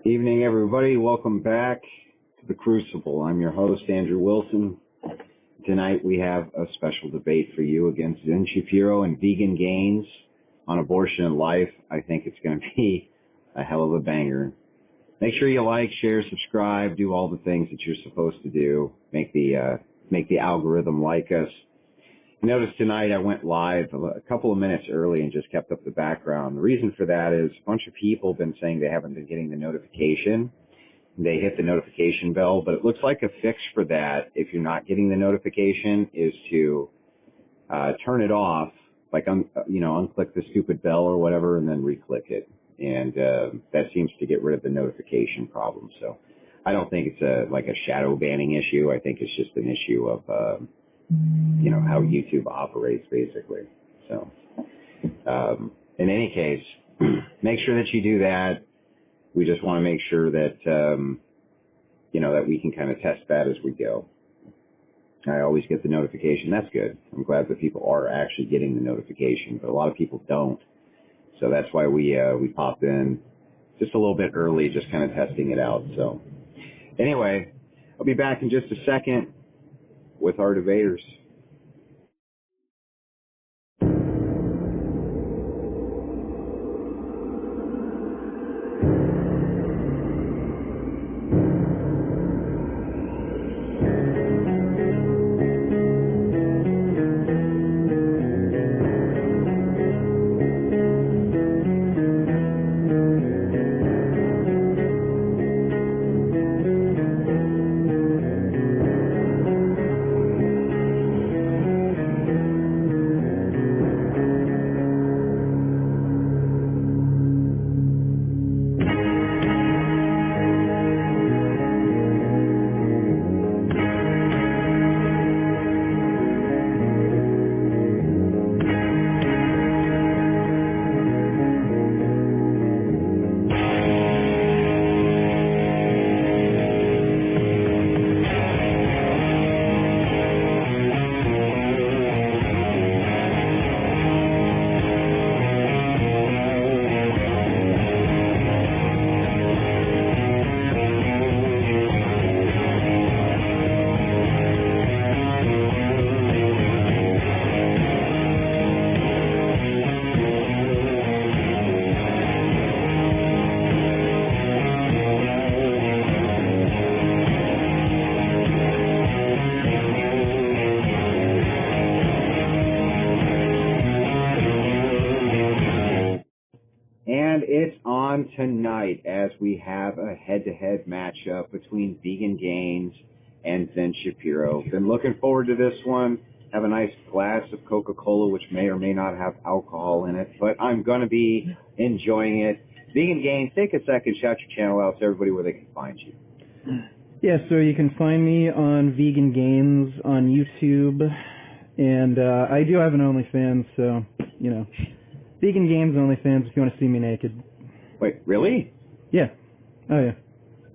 Evening, everybody. Welcome back to The Crucible. I'm your host, Andrew Wilson. Tonight we have a special debate for you against Zen Shapiro and Vegan Gains on abortion and life. I think it's going to be a hell of a banger. Make sure you like, share, subscribe, do all the things that you're supposed to do. Make the algorithm like us. Notice tonight I went live a couple of minutes early and just kept up the background. The reason for that is a bunch of people have been saying they haven't been getting the notification. They hit the notification bell, but it looks like a fix for that, if you're not getting the notification, is to turn it off, like unclick the stupid bell or whatever, and then re-click it. And that seems to get rid of the notification problem. So I don't think it's like a shadow banning issue. I think it's just an issue of how YouTube operates, basically. So, in any case, make sure that you do that. We just want to make sure that, that we can kind of test that as we go. I always get the notification. That's good. I'm glad that people are actually getting the notification, but a lot of people don't. So that's why we popped in just a little bit early, just kind of testing it out. So, anyway, I'll be back in just a second with our debaters. Tonight, as we have a head-to-head matchup between Vegan Gains and Zen Shapiro. Been looking forward to this one. Have a nice glass of Coca-Cola, which may or may not have alcohol in it, but I'm going to be enjoying it. Vegan Gains, take a second, shout your channel out to everybody where they can find you. Yeah, so you can find me on Vegan Gains on YouTube, and I do have an OnlyFans, so, Vegan Gains OnlyFans if you want to see me naked. Wait, really? Yeah. Oh, yeah.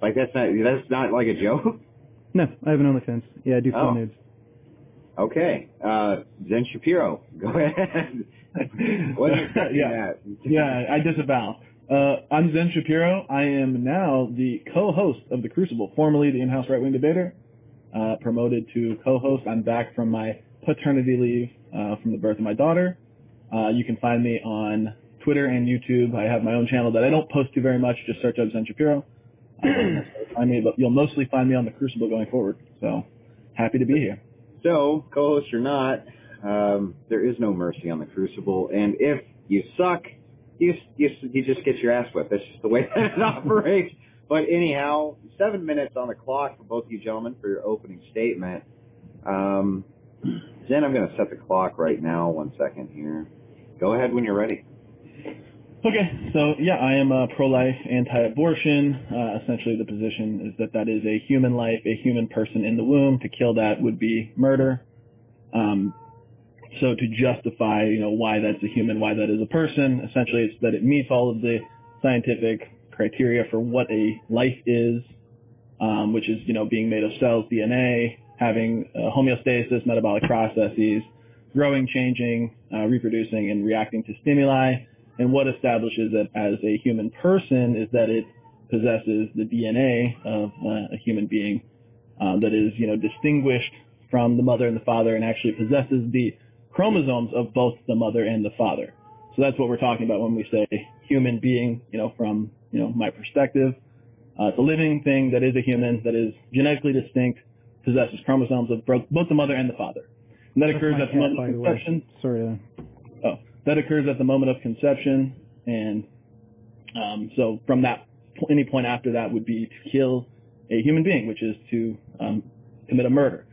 Like, that's not like a joke? No, I have an OnlyFans. Yeah, I do full nudes. Okay. Zen Shapiro, go ahead. What are you thinking at? Yeah, I disavow. I'm Zen Shapiro. I am now the co-host of The Crucible, formerly the in-house right-wing debater, promoted to co-host. I'm back from my paternity leave from the birth of my daughter. You can find me on Twitter and YouTube. I have my own channel that I don't post to very much. Just search up Zen Shapiro. Find me, but you'll mostly find me on The Crucible going forward. So happy to be here. So, co-host or not, there is no mercy on The Crucible. And if you suck, you just get your ass whipped. That's just the way that it operates. But anyhow, 7 minutes on the clock for both of you gentlemen for your opening statement. Jen, I'm going to set the clock right now. 1 second here. Go ahead when you're ready. Okay, so yeah, I am pro-life, anti-abortion. Essentially, the position is that is a human life, a human person in the womb. To kill that would be murder. So to justify, why that's a human, why that is a person, essentially it's that it meets all of the scientific criteria for what a life is, which is, being made of cells, DNA, having homeostasis, metabolic processes, growing, changing, reproducing, and reacting to stimuli. And what establishes it as a human person is that it possesses the DNA of a human being that is, distinguished from the mother and the father, and actually possesses the chromosomes of both the mother and the father. So that's what we're talking about when we say human being, from, my perspective. It's a living thing that is a human, that is genetically distinct, possesses chromosomes of both the mother and the father. And that occurs at the moment of conception. Sorry. That occurs at the moment of conception, and so from that, any point after that would be to kill a human being, which is to commit a murder.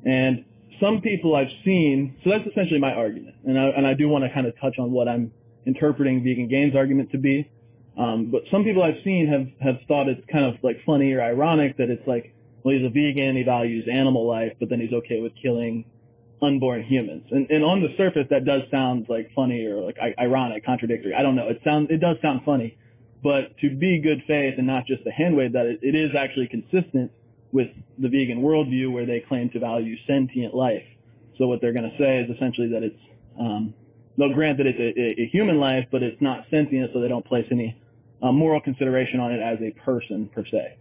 And some people I've seen, so that's essentially my argument, and I do want to kind of touch on what I'm interpreting Vegan Gains' argument to be. But some people I've seen have thought it's kind of like funny or ironic that it's like, well, he's a vegan, he values animal life, but then he's okay with killing unborn humans. And on the surface, that does sound like funny or like ironic, contradictory. I don't know. It does sound funny, but to be good faith and not just a hand wave, that it is actually consistent with the vegan worldview, where they claim to value sentient life. So what they're going to say is essentially that it's, they'll grant that it's a human life, but it's not sentient, so they don't place any moral consideration on it as a person per se.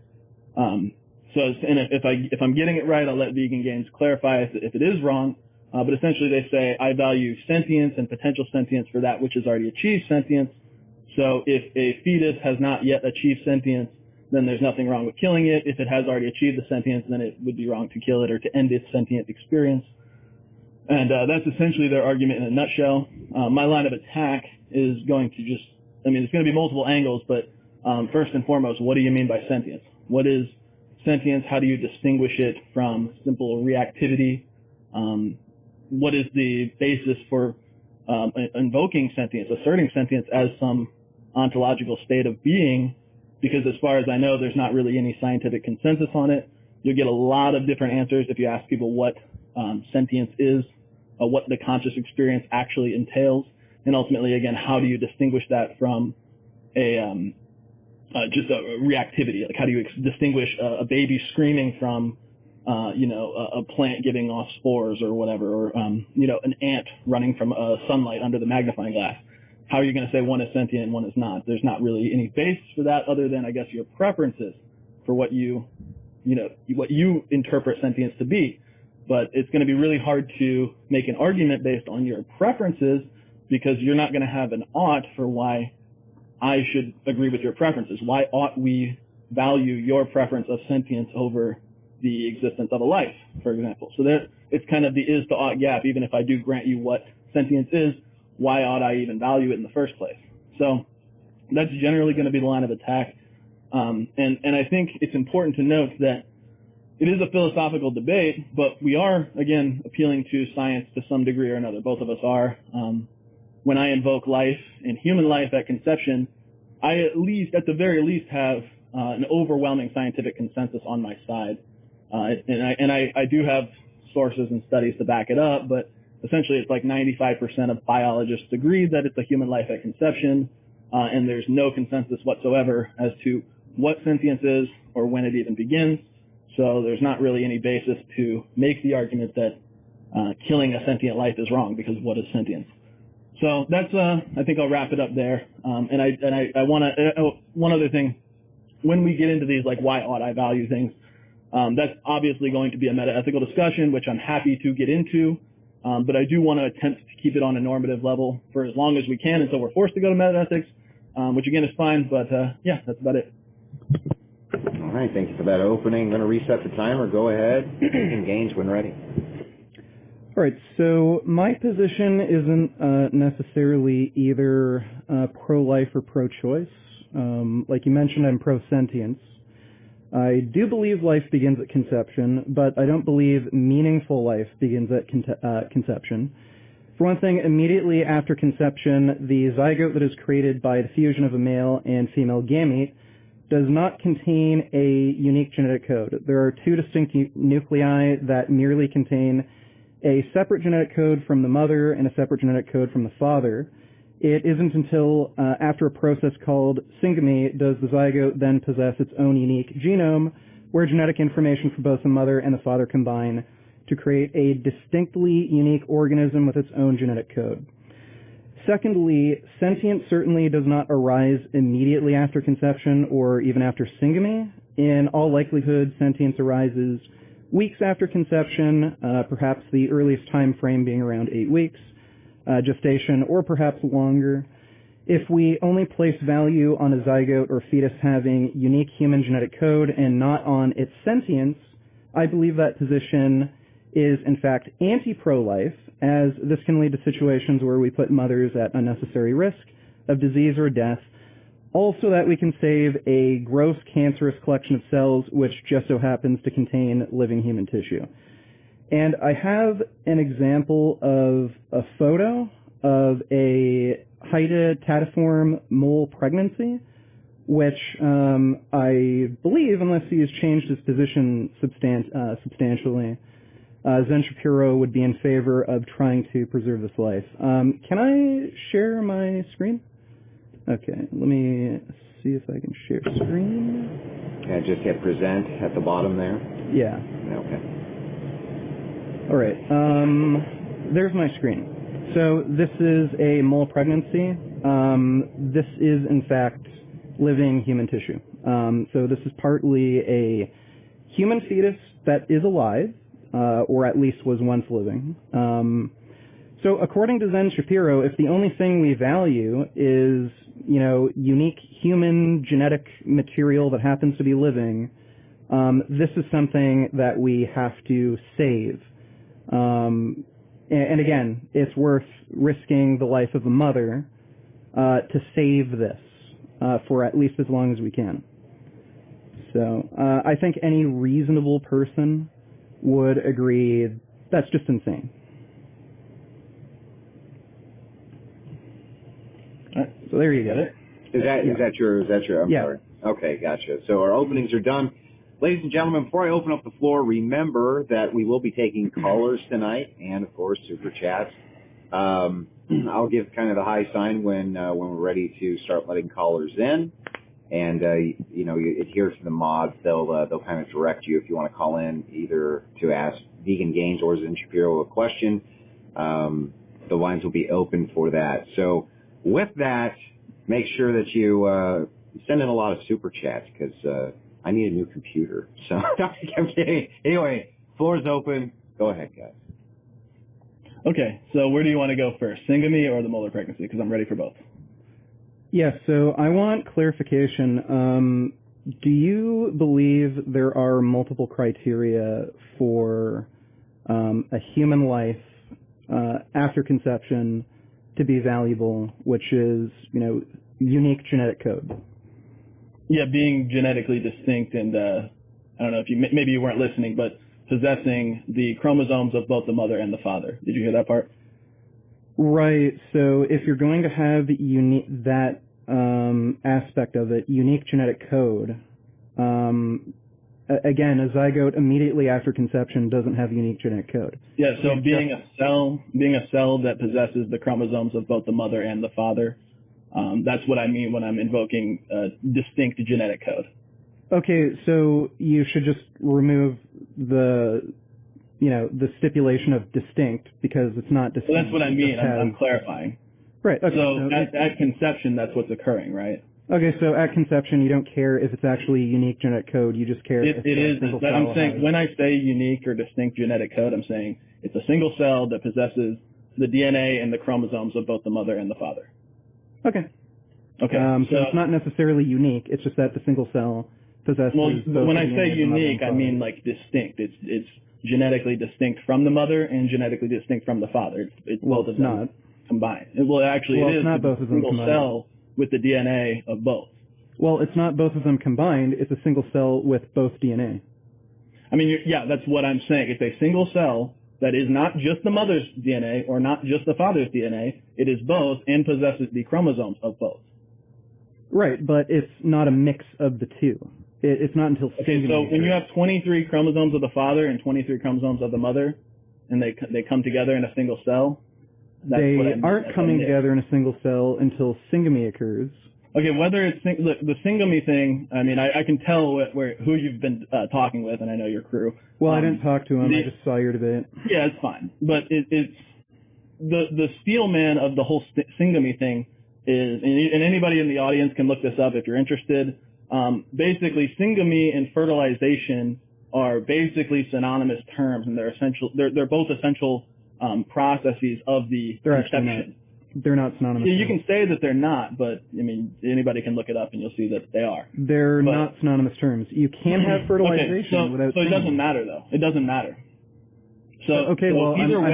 And if I'm getting it right, I'll let Vegan Gains clarify if it is wrong. But essentially they say, I value sentience and potential sentience for that which has already achieved sentience. So if a fetus has not yet achieved sentience, then there's nothing wrong with killing it. If it has already achieved the sentience, then it would be wrong to kill it or to end its sentient experience. And that's essentially their argument in a nutshell. My line of attack is going to there's going to be multiple angles, but first and foremost, what do you mean by sentience? What is sentience? How do you distinguish it from simple reactivity? What is the basis for invoking sentience, asserting sentience as some ontological state of being? Because as far as I know, there's not really any scientific consensus on it. You'll get a lot of different answers if you ask people what sentience is, what the conscious experience actually entails, and ultimately, again, how do you distinguish that from just a reactivity? Like, how do you distinguish a baby screaming from a plant giving off spores or whatever, or an ant running from sunlight under the magnifying glass? How are you going to say one is sentient and one is not? There's not really any basis for that other than, I guess, your preferences for what you interpret sentience to be. But it's going to be really hard to make an argument based on your preferences, because you're not going to have an ought for why I should agree with your preferences. Why ought we value your preference of sentience over the existence of a life, for example? So there, it's kind of the is to ought gap. Even if I do grant you what sentience is, why ought I even value it in the first place? So that's generally going to be the line of attack. And I think it's important to note that it is a philosophical debate, but we are, again, appealing to science to some degree or another. Both of us are. When I invoke life and human life at conception, I at the very least, have an overwhelming scientific consensus on my side. And I do have sources and studies to back it up, but essentially it's like 95% of biologists agree that it's a human life at conception, and there's no consensus whatsoever as to what sentience is or when it even begins. So there's not really any basis to make the argument that killing a sentient life is wrong, because what is sentience? So that's I think I'll wrap it up there. And I want to one other thing. When we get into these, like, why ought I value things, that's obviously going to be a meta-ethical discussion, which I'm happy to get into. But I do want to attempt to keep it on a normative level for as long as we can until we're forced to go to meta-ethics, which again is fine. But yeah, that's about it. All right, thank you for that opening. I'm going to reset the timer. Go ahead. Vegan Gains when ready. All right, so my position isn't necessarily either pro-life or pro-choice. Like you mentioned, I'm pro-sentience. I do believe life begins at conception, but I don't believe meaningful life begins at conception. For one thing, immediately after conception, the zygote that is created by the fusion of a male and female gamete does not contain a unique genetic code. There are two distinct nuclei that merely contain a separate genetic code from the mother and a separate genetic code from the father. It isn't until after a process called syngamy does the zygote then possess its own unique genome, where genetic information for both the mother and the father combine to create a distinctly unique organism with its own genetic code. Secondly, sentience certainly does not arise immediately after conception or even after syngamy. In all likelihood, sentience arises weeks after conception, perhaps the earliest time frame being around 8 weeks, gestation, or perhaps longer. If we only place value on a zygote or fetus having unique human genetic code and not on its sentience, I believe that position is in fact anti-pro-life, as this can lead to situations where we put mothers at unnecessary risk of disease or death, also that we can save a gross cancerous collection of cells which just so happens to contain living human tissue. And I have an example of a photo of a hydatidiform mole pregnancy, which I believe, unless he has changed his position substantially, Zen Shapiro would be in favor of trying to preserve this life. Can I share my screen? Okay, let me see if I can share screen. Yeah, just hit present at the bottom there. Yeah. Okay. All right. There's my screen. So this is a mole pregnancy. This is, in fact, living human tissue. So this is partly a human fetus that is alive, or at least was once living. So according to Zen Shapiro, if the only thing we value is, unique human genetic material that happens to be living, this is something that we have to save. And again, it's worth risking the life of a mother to save this for at least as long as we can. So I think any reasonable person would agree that's just insane. So there you go. Is that your? I'm yeah. sorry. Okay, gotcha. So our openings are done. Ladies and gentlemen, before I open up the floor, remember that we will be taking callers tonight, and of course super chats. I'll give kind of the high sign when we're ready to start letting callers in, and you adhere to the mods. They'll kind of direct you if you want to call in either to ask Vegan Gains or Zen Shapiro a question. The lines will be open for that. So with that, make sure that you send in a lot of super chats because I need a new computer. So I'm kidding. Anyway, floor is open. Go ahead, guys. Okay, so where do you want to go first, syngamy or the molar pregnancy? Because I'm ready for both. Yeah, so I want clarification. Do you believe there are multiple criteria for a human life after conception to be valuable, which is, unique genetic code? Yeah, being genetically distinct and, I don't know if maybe you weren't listening, but possessing the chromosomes of both the mother and the father. Did you hear that part? Right. So if you're going to have that aspect of it, unique genetic code, again, a zygote immediately after conception doesn't have unique genetic code. Yeah, so being a cell that possesses the chromosomes of both the mother and the father, that's what I mean when I'm invoking distinct genetic code. Okay, so you should just remove the stipulation of distinct because it's not distinct. Well, that's what I mean. I'm clarifying. Right. Okay. So at conception, that's what's occurring, right? Okay, so at conception, you don't care if it's actually unique genetic code. You just care if it is. I'm saying when I say unique or distinct genetic code, I'm saying it's a single cell that possesses the DNA and the chromosomes of both the mother and the father. Okay. Okay. So it's not necessarily unique. It's just that the single cell possesses. Well, both when I DNA say and unique, I mean like distinct. It's genetically distinct from the mother and genetically distinct from the father. It's both of them not combined. Well, actually, it is. It's not both of them single combined. Cell with the DNA of both. Well, it's not both of them combined. It's a single cell with both DNA. I mean, yeah, that's what I'm saying. It's a single cell that is not just the mother's DNA or not just the father's DNA. It is both and possesses the chromosomes of both. Right, but it's not a mix of the two. It's not until okay. So when you have 23 chromosomes of the father and 23 chromosomes of the mother, and they come together in a single cell, they aren't coming together in a single cell until syngamy occurs. Okay, whether it's look, the syngamy thing, I mean, I can tell who you've been talking with, and I know your crew. Well, I didn't talk to him. I just saw your debate. Yeah, it's fine, but it's the steel man of the whole syngamy thing is, and anybody in the audience can look this up if you're interested. Basically, syngamy and fertilization are basically synonymous terms, and they're both essential processes of the conception. They're not synonymous. You can say that they're not, but I mean, anybody can look it up and you'll see that they are. They're not synonymous terms. You can have fertilization without. So it doesn't matter though. It doesn't matter. So well, either way,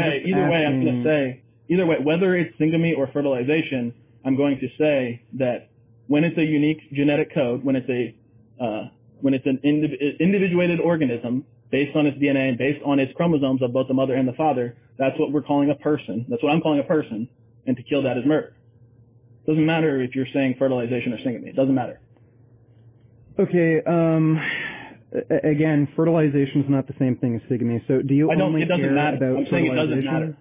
I'm going to say either way, whether it's syngamy or fertilization, I'm going to say that when it's a unique genetic code, when it's an individuated organism based on its DNA and based on its chromosomes of both the mother and the father, that's what we're calling a person. That's what I'm calling a person. And to kill that is murder. Doesn't matter if you're saying fertilization or syngamy. It doesn't matter. Okay. Again, fertilization is not the same thing as syngamy. So do you only care about fertilization? I'm saying it doesn't matter.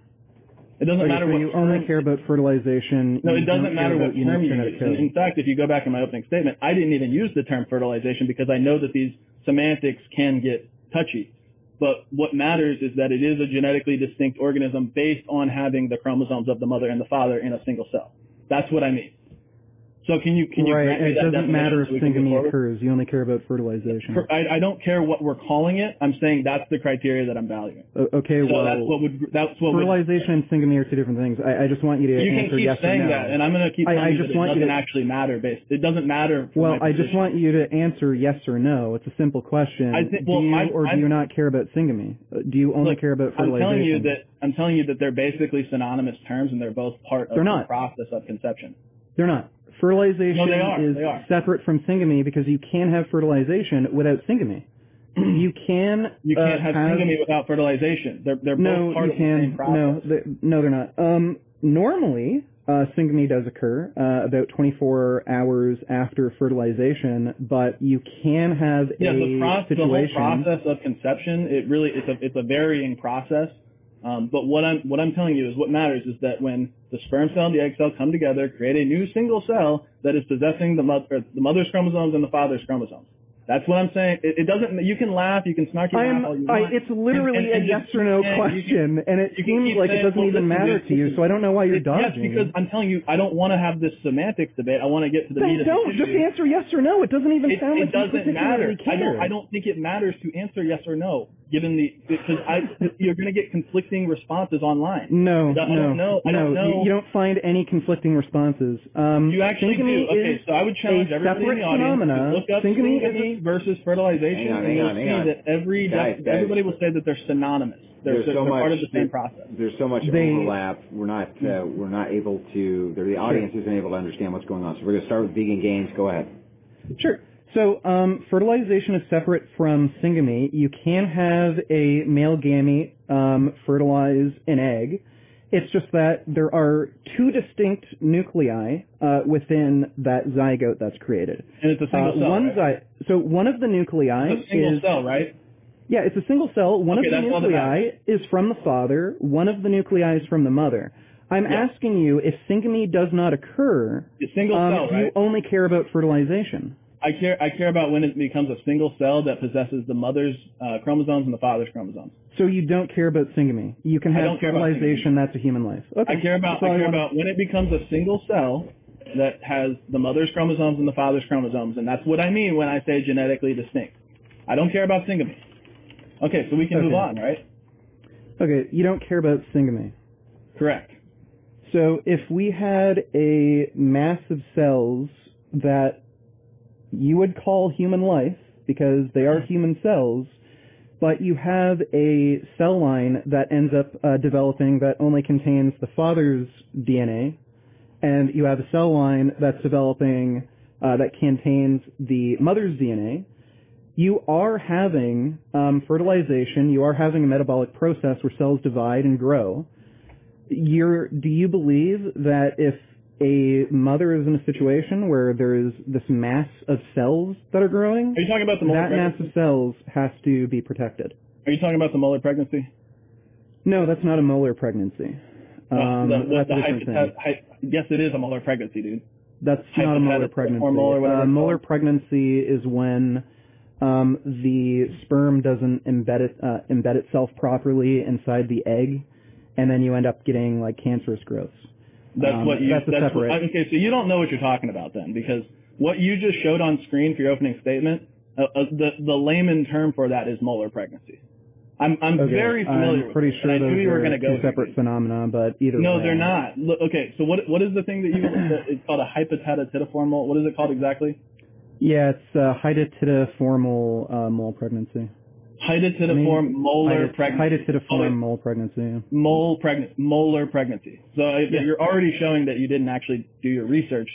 It doesn't matter what you only care about fertilization. No, it doesn't matter what term you use. In fact, if you go back in my opening statement, I didn't even use the term fertilization because I know that these semantics can get touchy. But what matters is that it is a genetically distinct organism based on having the chromosomes of the mother and the father in a single cell. That's what I mean. So can you right? It doesn't matter if syngamy occurs. You only care about fertilization. I don't care what we're calling it. I'm saying that's the criteria that I'm valuing. Okay, so well, that's what fertilization and syngamy are two different things. I just want you to answer yes or no. You can keep saying that, and I'm going to keep telling you that it doesn't actually matter. It doesn't matter. Well, I just want you to answer yes or no. It's a simple question. Do you not care about syngamy? Do you only care about fertilization? I'm telling you that they're basically synonymous terms, and they're both part of the process of conception. They're not. Fertilization is separate from syngamy because you can have fertilization without syngamy. You can't have syngamy without fertilization. They're both part of the same process. No, they're not. Normally, syngamy does occur about 24 hours after fertilization, but you can have the whole process of conception. It's a varying process. But what I'm telling you is what matters is that when the sperm cell and the egg cell come together, create a new single cell that is possessing the mother's chromosomes and the father's chromosomes. That's what I'm saying. It doesn't. You can laugh. You can snarky laugh all you want. It's literally a yes or no question, and it seems like it doesn't even matter to you. So I don't know why you're dodging. Yes, because I'm telling you, I don't want to have this semantics debate. I want to get to the meat of the issue. Just answer yes or no. It doesn't even sound like you particularly care. I don't think it matters to answer yes or no, because you're going to get conflicting responses online. No. You don't find any conflicting responses. You actually do. Okay, so I would challenge everybody in the audience to look up syngamy versus fertilization, and you'll see that everybody will say that they're synonymous. They're part of the same process. There's so much overlap. We're not able to. The audience isn't able to understand what's going on. So we're going to start with vegan gains. Go ahead. Sure. So fertilization is separate from syngamy. You can have a male gamete fertilize an egg. It's just that there are two distinct nuclei within that zygote that's created. And it's a single cell, So one of the nuclei is a single cell, right? Yeah, it's a single cell. One of the nuclei is from the father. One of the nuclei is from the mother. I'm asking you, if syngamy does not occur, you only care about fertilization. I care about when it becomes a single cell that possesses the mother's chromosomes and the father's chromosomes. So you don't care about syngamy. You can have fertilization. That's a human life. Okay. I care about when it becomes a single cell that has the mother's chromosomes and the father's chromosomes, and that's what I mean when I say genetically distinct. I don't care about syngamy. Okay, so we can move on, right? Okay, you don't care about syngamy. Correct. So if we had a mass of cells that you would call human life, because they are human cells, but you have a cell line that ends up developing that only contains the father's DNA, and you have a cell line that's developing that contains the mother's DNA, you are having fertilization, you are having a metabolic process where cells divide and grow. Do you believe that if a mother is in a situation where there is this mass of cells that are growing, are you talking about the molar pregnancy? That mass of cells has to be protected? Are you talking about the molar pregnancy? No, that's not a molar pregnancy. That's a different thing. Yes, it is a molar pregnancy, dude. That's not a molar pregnancy. Molar pregnancy is when the sperm doesn't embed itself properly inside the egg, and then you end up getting like cancerous growths. Okay, so you don't know what you're talking about then, because what you just showed on screen for your opening statement, the layman term for that is molar pregnancy. I'm very familiar I'm pretty with sure it. those I knew you were are going to go two separate phenomena, but either No, way. they're not. Look, okay, so what is the thing that it's called a hypotidatiform mole? What is it called exactly? Yeah, it's hydatidiformal mole pregnancy. Hydatidiform molar pregnancy. Hydatidiform mole pregnancy. Yeah. Molar pregnancy. So you're already showing that you didn't actually do your research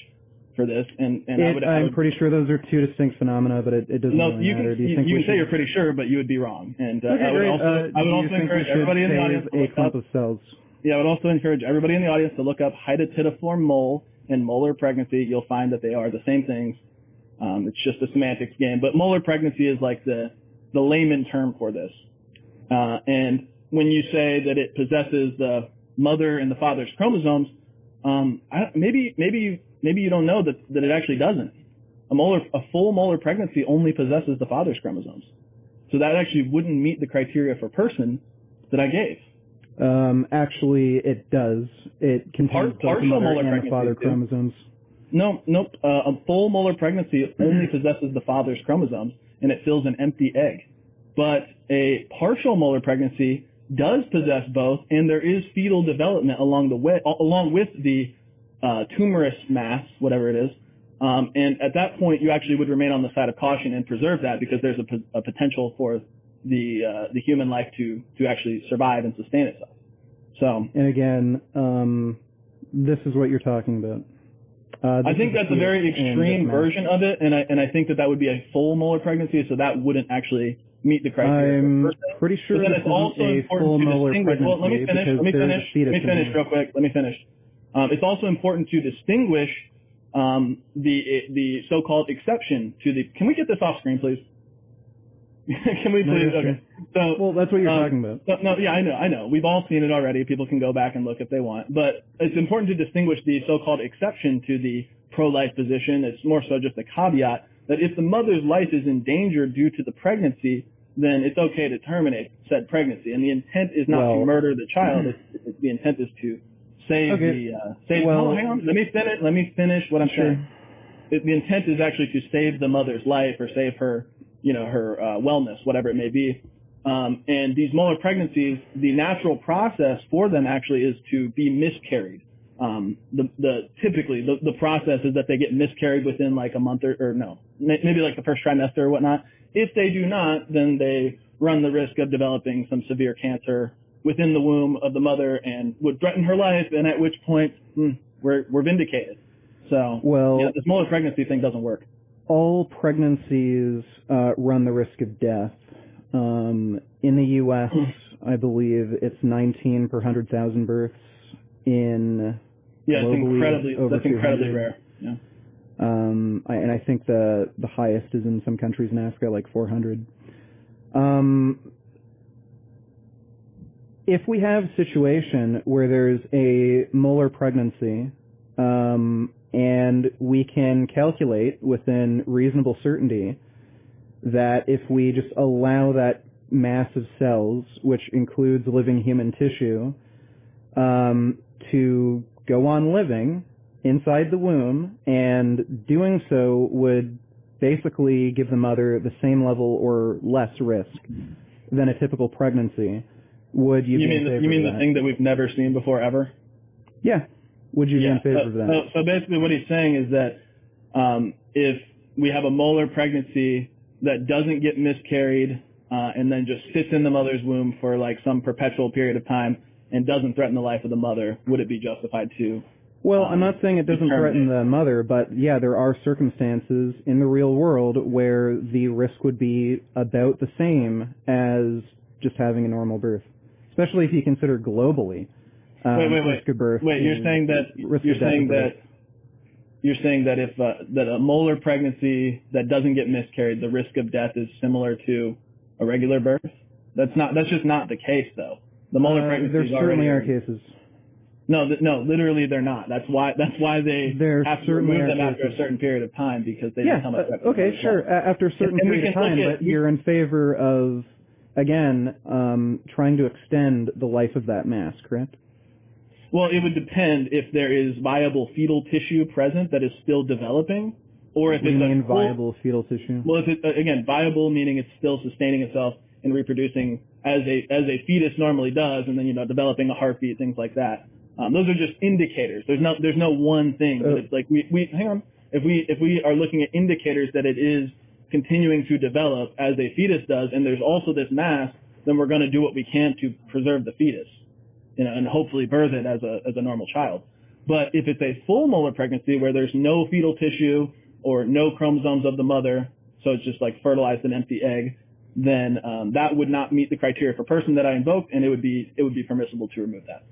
for this, I'm pretty sure those are two distinct phenomena, but it doesn't really matter. You can say you're pretty sure, but you would be wrong. And I would also encourage everybody in the audience to look up of cells. Yeah, I would also encourage everybody in the audience to look up hydatidiform mole and molar pregnancy. You'll find that they are the same things. It's just a semantics game, but molar pregnancy is like the layman term for this. And when you say that it possesses the mother and the father's chromosomes, maybe you don't know that it actually doesn't. A full molar pregnancy only possesses the father's chromosomes. So that actually wouldn't meet the criteria for person that I gave. Actually, it does. It contains both the mother and the father chromosomes. Nope. A full molar pregnancy only possesses the father's chromosomes, and it fills an empty egg. But a partial molar pregnancy does possess both, and there is fetal development along with the tumorous mass, whatever it is. And at that point, you actually would remain on the side of caution and preserve that, because there's a potential for the human life to actually survive and sustain itself. So. And again, this is what you're talking about. I think that's a very extreme version of it, and I think that would be a full molar pregnancy, so that wouldn't actually meet the criteria. I'm pretty sure but then this it's also isn't a full molar pregnancy. Well, let me finish real quick. Let me finish. It's also important to distinguish the so-called exception to the. Can we get this off screen, please? Can we please? Okay. So, well, that's what you're talking about. Yeah, I know. We've all seen it already. People can go back and look if they want. But it's important to distinguish the so-called exception to the pro-life position. It's more so just a caveat that if the mother's life is in danger due to the pregnancy, then it's okay to terminate said pregnancy. And the intent is not to murder the child. The intent is to save hang on. Let me finish what I'm saying. The intent is actually to save the mother's life or save her, her wellness, whatever it may be. And these molar pregnancies, the natural process for them actually is to be miscarried. Typically the process is that they get miscarried within like a month or maybe like the first trimester or whatnot. If they do not, then they run the risk of developing some severe cancer within the womb of the mother and would threaten her life, and at which point we're vindicated. So this molar pregnancy thing doesn't work. All pregnancies run the risk of death. In the U.S., I believe it's 19 per 100,000 births. That's incredibly rare. Yeah. And I think the highest is in some countries in Africa, like 400. If we have a situation where there's a molar pregnancy, and we can calculate within reasonable certainty that if we just allow that mass of cells, which includes living human tissue, to go on living inside the womb, and doing so would basically give the mother the same level or less risk than a typical pregnancy. Would you be in favor of that? You mean the thing that we've never seen before ever? Yeah. Would you be in favor of that? So basically what he's saying is that if we have a molar pregnancy that doesn't get miscarried and then just sits in the mother's womb for like some perpetual period of time and doesn't threaten the life of the mother, would it be justified to? Well, I'm not saying it doesn't threaten the mother, but yeah, there are circumstances in the real world where the risk would be about the same as just having a normal birth, especially if you consider globally. Risk of birth. Wait, you're saying that if that a molar pregnancy that doesn't get miscarried, the risk of death is similar to a regular birth? That's just not the case, though. The molar pregnancies there certainly are cases. No, literally they're not. That's why they have to remove them after a certain period of time, because they become effective. Okay, sure. After a certain period of time, but you're in favor of again, trying to extend the life of that mass, correct? Well, it would depend if there is viable fetal tissue present that is still developing, or if What do it's you mean viable fetal tissue? Well, if it, again, viable meaning it's still sustaining itself and reproducing as a fetus normally does, and then developing a heartbeat, things like that. Those are just indicators. There's no one thing. But it's like we hang on. If we are looking at indicators that it is continuing to develop as a fetus does, and there's also this mass, then we're going to do what we can to preserve the fetus, and hopefully birth it as a normal child. But if it's a full molar pregnancy where there's no fetal tissue or no chromosomes of the mother, so it's just like fertilized an empty egg, then that would not meet the criteria for person that I invoked, and it would be permissible to remove that.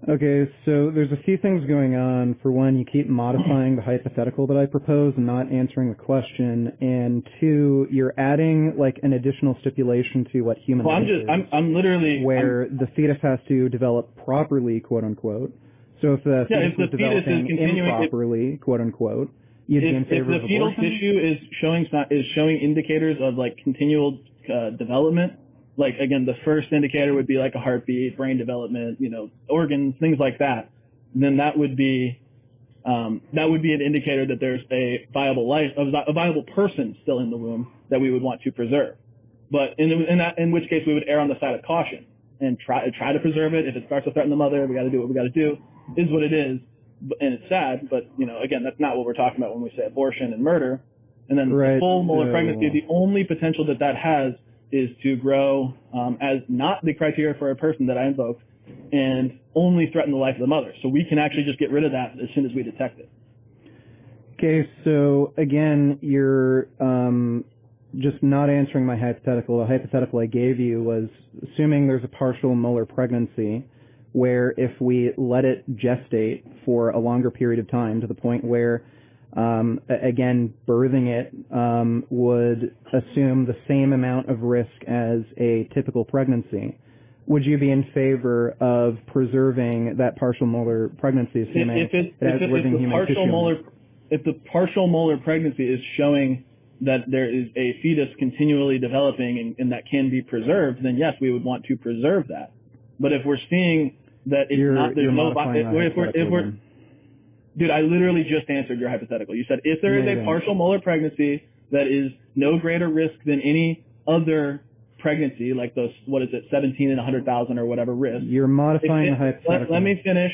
Okay, so there's a few things going on. For one, you keep modifying the hypothetical that I propose and not answering the question. And two, you're adding like an additional stipulation to what human life is. I'm literally where the fetus has to develop properly, quote unquote. So if the fetus is developing improperly, quote unquote, you'd be in favor of abortion. If the fetal tissue is showing indicators of like continual development. Like, again, the first indicator would be like a heartbeat, brain development, organs, things like that. And then that would be an indicator that there's a viable life, a viable person still in the womb that we would want to preserve. But in which case we would err on the side of caution and try to preserve it. If it starts to threaten the mother, we got to do what we got to do. Is what it is, and it's sad. But again, that's not what we're talking about when we say abortion and murder. And then the full molar pregnancy, the only potential that has is to grow as not the criteria for a person that I invoked and only threaten the life of the mother. So we can actually just get rid of that as soon as we detect it. Okay, so again, you're just not answering my hypothetical. The hypothetical I gave you was assuming there's a partial molar pregnancy where if we let it gestate for a longer period of time to the point where again, birthing it would assume the same amount of risk as a typical pregnancy. Would you be in favor of preserving that partial molar pregnancy, assuming it has living human tissue? If the partial molar pregnancy is showing that there is a fetus continually developing and that can be preserved, then yes, we would want to preserve that. But if we're seeing that Dude, I literally just answered your hypothetical. You said if there is a partial molar pregnancy that is no greater risk than any other pregnancy, like those, 17 in 100,000 or whatever risk. You're modifying the hypothetical. Let me finish.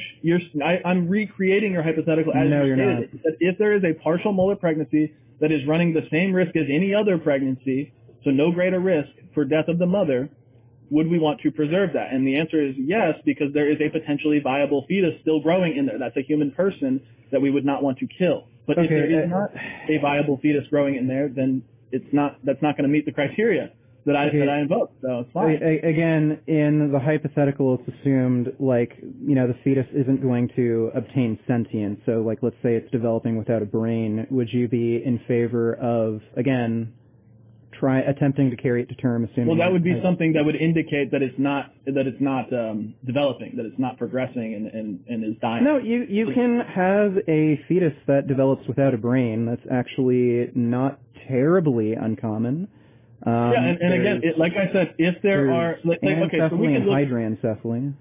I'm recreating your hypothetical as you stated it. You said if there is a partial molar pregnancy that is running the same risk as any other pregnancy, so no greater risk for death of the mother, would we want to preserve that? And the answer is yes, because there is a potentially viable fetus still growing in there. That's a human person that we would not want to kill. But if there is not a viable fetus growing in there, then that's not going to meet the criteria that I invoked. So it's fine. Again, in the hypothetical, it's assumed the fetus isn't going to obtain sentience. So let's say it's developing without a brain. Would you be in favor of, again, attempting to carry it to term, assuming? Well, that would be something that would indicate that it's not developing, that it's not progressing and is dying. No, you can have a fetus that develops without a brain. That's actually not terribly uncommon. And again, like I said, if there are anencephaly and hydrancephaly.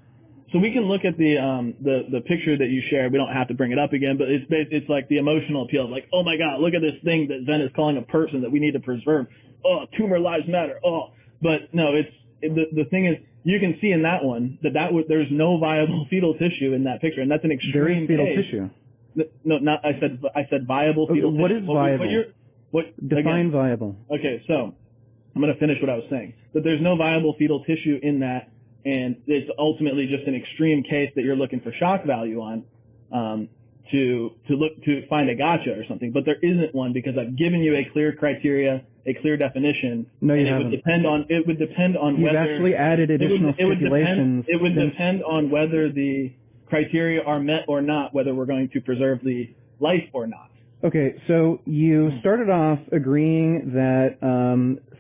So we can look at the picture that you shared. We don't have to bring it up again, but it's like the emotional appeal of like, oh my God, look at this thing that Zen is calling a person that we need to preserve. Oh, tumor lives matter. Oh, but no, the thing is, you can see in that one there's no viable fetal tissue in that picture, and that's an extreme fetal case. tissue. No, not I said viable fetal tissue. What is viable? Define viable. Okay, so I'm going to finish what I was saying. That there's no viable fetal tissue in that, and it's ultimately just an extreme case that you're looking for shock value on to find a gotcha or something. But there isn't one because I've given you a clear criteria, a clear definition. No, you haven't. It would depend on You've whether actually added additional stipulations. It would depend on whether the criteria are met or not, whether we're going to preserve the life or not. Okay, so you started off agreeing that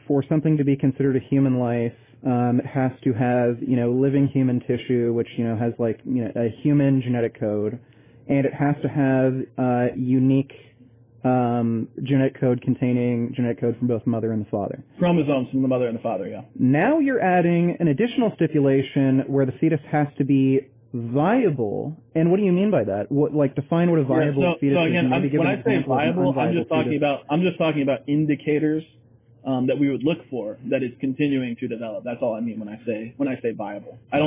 for something to be considered a human life, it has to have, living human tissue, which, has a human genetic code, and it has to have unique genetic code containing genetic code from both the mother and the father. Chromosomes from the mother and the father, yeah. Now you're adding an additional stipulation where the fetus has to be viable. And what do you mean by that? Define what a viable fetus is. Again, when I say viable, I'm just talking about indicators that we would look for that it's continuing to develop. That's all I mean when I say viable. I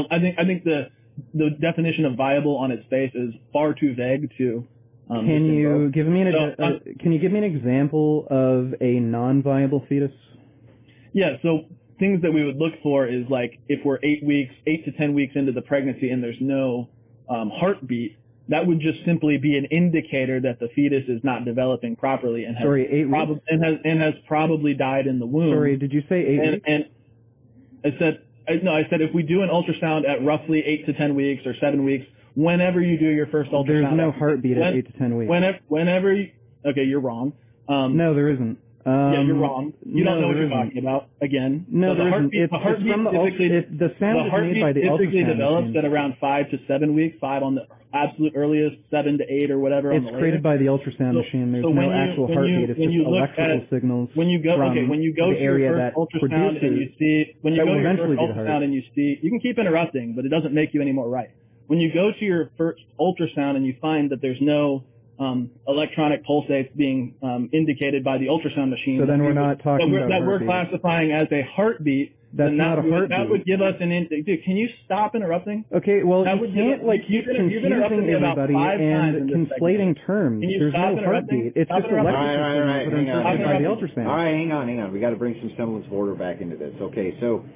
think the definition of viable on its face is far too vague to. Can you give me an example of a non-viable fetus? Yeah. So things that we would look for is like if we're 8 to 10 weeks into the pregnancy and there's no heartbeat, that would just simply be an indicator that the fetus is not developing properly and has probably died in the womb. Sorry, did you say 8 weeks? And I said if we do an ultrasound at roughly 8 to 10 weeks or 7 weeks, whenever you do your first ultrasound. There's no heartbeat at 8 to 10 weeks. Okay, you're wrong. No, there isn't. Yeah, you're wrong. You don't know what you're talking about. Again, no, there isn't. The sound is made by the ultrasound typically develops machine. at around 5 to 7 weeks, 5 on the absolute earliest, 7 to 8 or whatever. It's created by the ultrasound machine. There's no actual heartbeat. It's just electrical signals when you go to your first ultrasound and you see you can keep interrupting, but it doesn't make you any more right. When you go to your first ultrasound and you find that there's no electronic pulsates being indicated by the ultrasound machine. So then we're not talking about that we're classifying as a heartbeat. That's not a heartbeat. That would give us an dude, can you stop interrupting? Okay, well, you can't keep confusing everybody and conflating terms. There's no heartbeat. It's just electrical signals that are interpreted by the ultrasound. All right, hang on. We got to bring some semblance of order back into this. Okay, so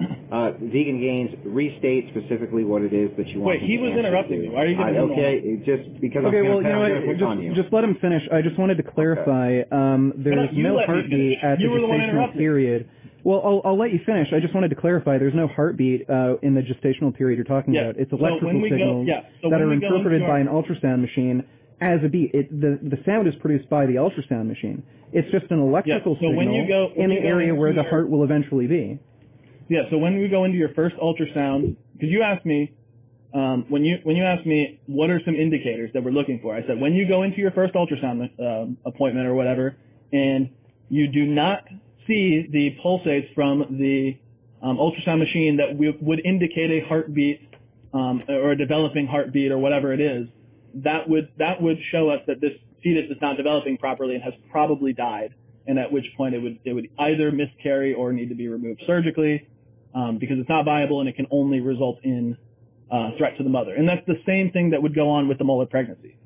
Vegan Gains, restate specifically what it is that you want. Wait, he was interrupting me. Why are you giving him just because I'm going to pick on you. Just let him finish. I just wanted to clarify. There's no heartbeat at the gestational period. Well, I'll let you finish. I just wanted to clarify. There's no heartbeat in the gestational period you're talking about. It's electrical signals that are interpreted by an ultrasound machine as a beat. The sound is produced by the ultrasound machine. It's just an electrical signal in the area where the heart will eventually be. Yeah. So when we go into your first ultrasound, because you asked me when you asked me what are some indicators that we're looking for, I said when you go into your first ultrasound appointment or whatever, and you do not see the pulsates from the ultrasound machine that would indicate a heartbeat or a developing heartbeat or whatever it is, that would show us that this fetus is not developing properly and has probably died, and at which point it would either miscarry or need to be removed surgically because it's not viable and it can only result in threat to the mother. And that's the same thing that would go on with the molar pregnancy.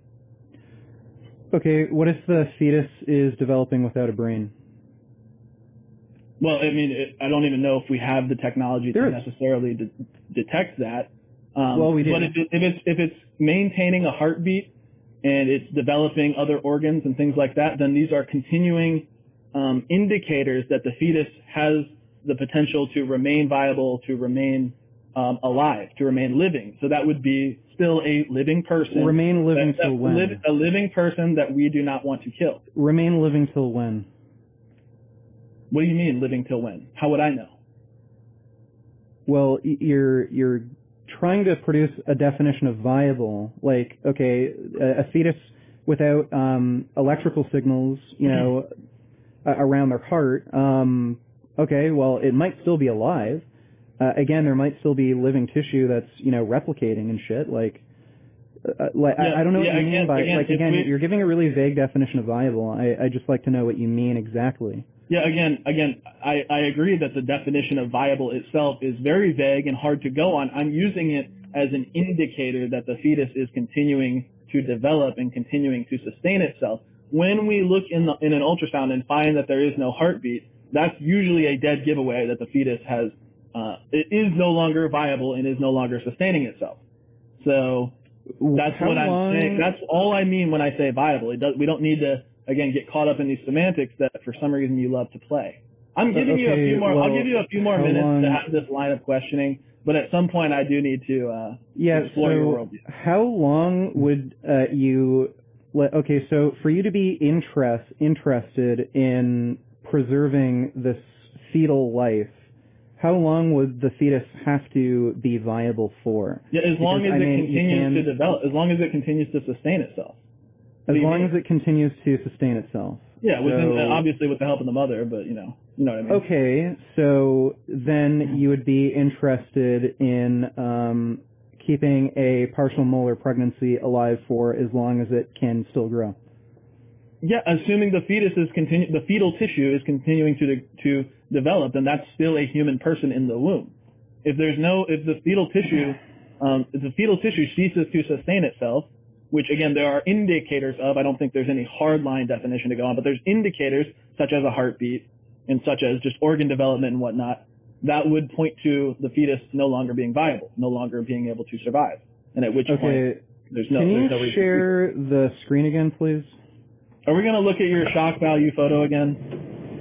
Okay, what if the fetus is developing without a brain? Well, I mean, I don't even know if we have the technology to necessarily detect that. Well, we do. But if it's maintaining a heartbeat and it's developing other organs and things like that, then these are continuing indicators that the fetus has the potential to remain viable, to remain alive, to remain living. So that would be still a living person. Remain living till when? A living person that we do not want to kill. Remain living till when? What do you mean living till when? How would I know? Well, you're trying to produce a definition of viable. Like, okay, a fetus without electrical signals, around their heart. Okay, well, it might still be alive. Again, there might still be living tissue that's replicating and shit. I don't know what you mean by you're giving a really vague definition of viable. I just like to know what you mean exactly. Yeah, again, I agree that the definition of viable itself is very vague and hard to go on. I'm using it as an indicator that the fetus is continuing to develop and continuing to sustain itself. When we look in an ultrasound and find that there is no heartbeat, that's usually a dead giveaway that the fetus it is no longer viable and is no longer sustaining itself. So that's what I'm saying. That's all I mean when I say viable. We don't need to, again, get caught up in these semantics that for some reason you love to play. I'm giving you a few more. I'll give you a few more minutes to have this line of questioning, but at some point I do need to explore your worldview. How long would you? Okay, so for you to be interested in preserving this fetal life, how long would the fetus have to be viable for? Yeah, as long as it continues to develop, as long as it continues to sustain itself. As long as it continues to sustain itself. Yeah, obviously with the help of the mother, but you know what I mean. Okay, so then you would be interested in keeping a partial molar pregnancy alive for as long as it can still grow. Yeah, assuming the fetal tissue is continuing to develop, then that's still a human person in the womb. If the fetal tissue ceases to sustain itself, which again there are indicators of, I don't think there's any hard line definition to go on, but there's indicators such as a heartbeat and such as just organ development and whatnot, that would point to the fetus no longer being viable, no longer being able to survive. And at which point there's no reason. Can you share the screen again, please? Are we going to look at your shock value photo again?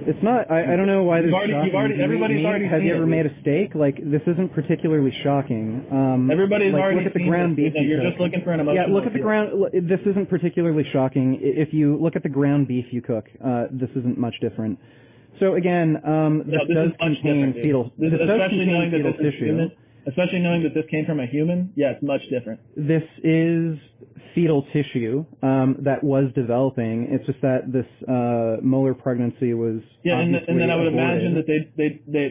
It's not. I don't know why there's shocking. Everybody's already Have seen you ever made a steak? Like, this isn't particularly shocking. Everybody's already look at the seen ground beef. You're just looking for an emotional. Yeah, look at the ground. This isn't particularly shocking. If you look at the ground beef you cook, this isn't much different. So again, this does contain fetal. This does contain fetal tissue. Especially knowing that this came from a human, yeah, it's much different. This is fetal tissue that was developing. It's just that this molar pregnancy was and then I would aborted. imagine that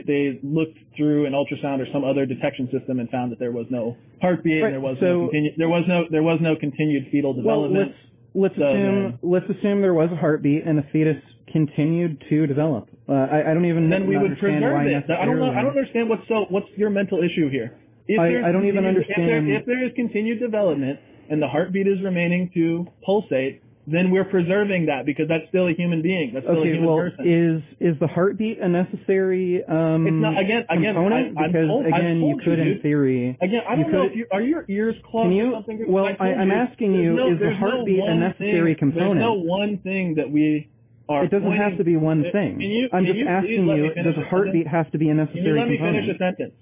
they looked through an ultrasound or some other detection system and found that there was no heartbeat and there was no continued fetal development. Well, let's assume there was a heartbeat and the fetus continued to develop. I don't even. Then we would understand preserve why it. I don't understand what's your mental issue here. I don't even understand. If there is continued development and the heartbeat is remaining to pulsate, then we're preserving that because that's still a human being. That's still a human person. Is the heartbeat a necessary it's not, component? Because you could, in theory. Again, I don't know. Are your ears clogged or something? Well, I'm asking you, is the heartbeat a necessary component? There's no one thing that we are. It doesn't have to be one thing. I'm just asking you, does a heartbeat have to be a necessary component? Let me finish a sentence.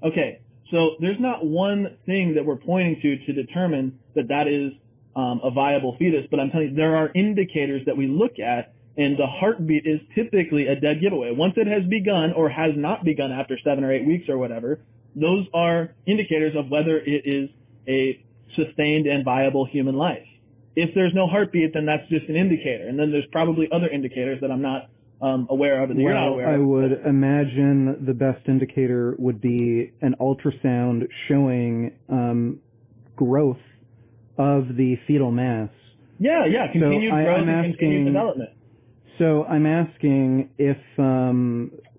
Okay, so there's not one thing that we're pointing to determine that is a viable fetus, but I'm telling you, there are indicators that we look at, and the heartbeat is typically a dead giveaway. Once it has begun or has not begun after 7 or 8 weeks or whatever, those are indicators of whether it is a sustained and viable human life. If there's no heartbeat, then that's just an indicator, and then there's probably other indicators that I'm not aware of and that you're not aware of. I would imagine the best indicator would be an ultrasound showing growth of the fetal mass. Yeah, continued growth and continued development. So I'm asking if,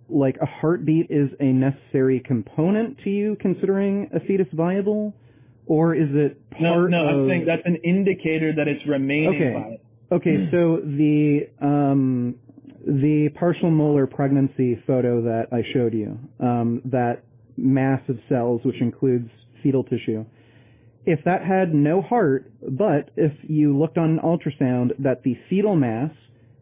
like, a heartbeat is a necessary component to you considering a fetus viable, or is it part of... No, I'm saying that's an indicator that it's remaining viable. Okay, so the partial molar pregnancy photo that I showed you, that mass of cells, which includes fetal tissue, if that had no heart, but if you looked on an ultrasound that the fetal mass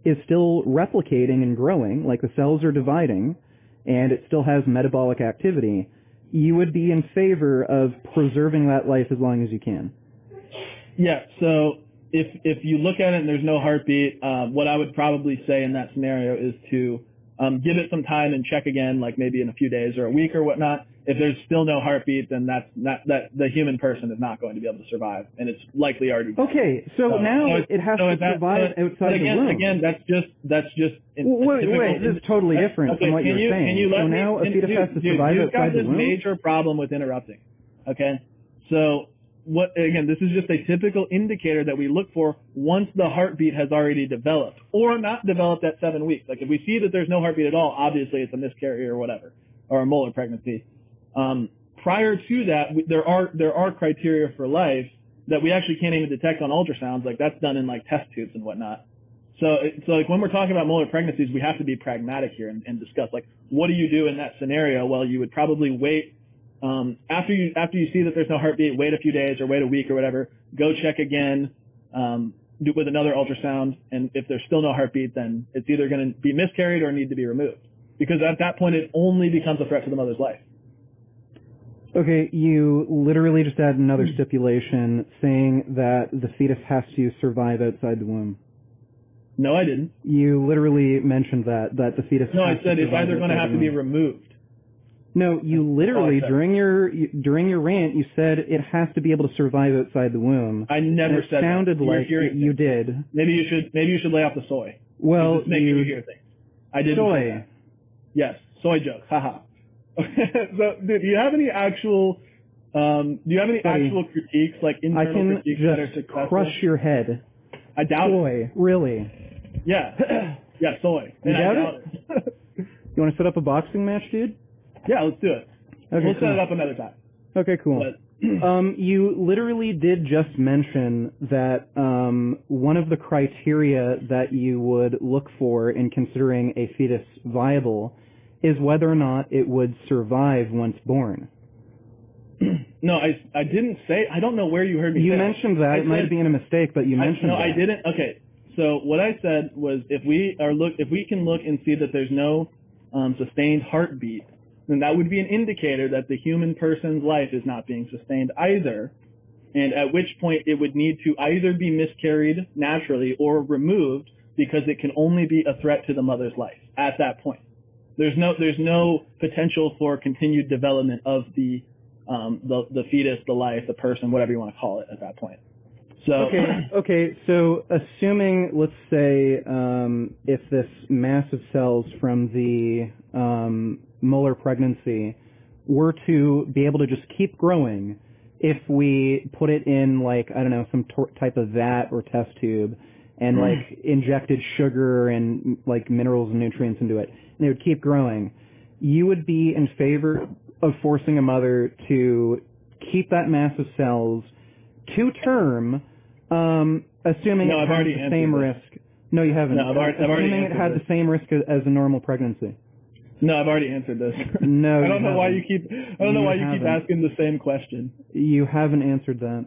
is still replicating and growing, like the cells are dividing, and it still has metabolic activity, you would be in favor of preserving that life as long as you can. Yeah, so if you look at it and there's no heartbeat, what I would probably say in that scenario is to give it some time and check again, like maybe in a few days or a week or whatnot. If there's still no heartbeat, then that the human person is not going to be able to survive, and it's likely already dead. Okay, so now it has to survive outside the womb. Again, that's just. Wait, this is totally different from what you're saying. So now a fetus has to survive outside the womb? You've got this major problem with interrupting. Okay, so this is just a typical indicator that we look for once the heartbeat has already developed or not developed at 7 weeks. Like if we see that there's no heartbeat at all, obviously it's a miscarriage or whatever, or a molar pregnancy. Prior to that, there are criteria for life that we actually can't even detect on ultrasounds. Like that's done in like test tubes and whatnot. So like when we're talking about molar pregnancies, we have to be pragmatic here and discuss like what do you do in that scenario? Well, you would probably wait after you see that there's no heartbeat, wait a few days or wait a week or whatever. Go check again, do it with another ultrasound, and if there's still no heartbeat, then it's either going to be miscarried or need to be removed. Because at that point, it only becomes a threat to the mother's life. Okay, you literally just add another stipulation saying that the fetus has to survive outside the womb. No, I didn't. You literally mentioned that the fetus. No, I said it's either going to have to be removed. No, you literally during your rant you said it has to be able to survive outside the womb. I never said that. It sounded like you did. Maybe you should lay off the soy. Well, Just making you hear things. I didn't say that. Yes, soy jokes. Haha. So, do you have any actual critiques, like internal critiques that are successful? I can just crush your head. I doubt soy, it. Really? Yeah. Yeah, soy. You and I doubt it. You want to set up a boxing match, dude? Yeah, let's do it. Okay, we'll cool. set it up another time. Okay, cool. But, you literally did just mention that one of the criteria that you would look for in considering a fetus viable is whether or not it would survive once born. No, I didn't say. I don't know where you heard me. You say mentioned that. It might have been a mistake, but you mentioned no, that. I didn't. Okay. So what I said was, if we can look and see that there's no sustained heartbeat, then that would be an indicator that the human person's life is not being sustained either, and at which point it would need to either be miscarried naturally or removed because it can only be a threat to the mother's life at that point. There's no potential for continued development of the fetus, the life, the person, whatever you want to call it at that point. So okay. So assuming, let's say, if this mass of cells from the molar pregnancy were to be able to just keep growing, if we put it in, like, I don't know, some type of vat or test tube, and like injected sugar and like minerals and nutrients into it, and it would keep growing, you would be in favor of forcing a mother to keep that mass of cells to term, assuming it had the same risk. No, you haven't. No, assuming it had the same risk as a normal pregnancy. No, I've already answered this. No, I don't know why you keep asking the same question. You haven't answered that.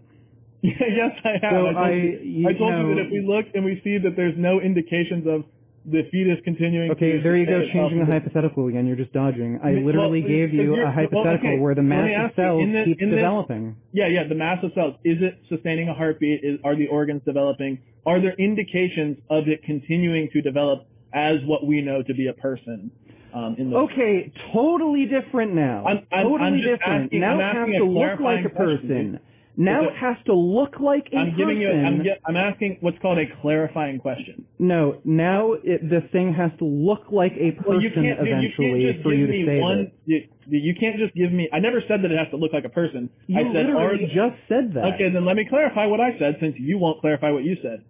Yes, I have. So I told you that if we look and we see that there's no indications of the fetus continuing. Okay, there you go, changing the hypothetical again. You're just dodging. I literally gave you a hypothetical where the mass of cells keeps developing. Yeah, the mass of cells. Is it sustaining a heartbeat? Are the organs developing? Are there indications of it continuing to develop as what we know to be a person? Okay, totally different now. Totally different. Now it has to look like a person. Now it has to look like a person. I'm asking what's called a clarifying question. No, now this thing has to look like a person eventually for you to say that. You can't just give me. I never said that it has to look like a person. You literally just said that. Okay, then let me clarify what I said, since you won't clarify what you said.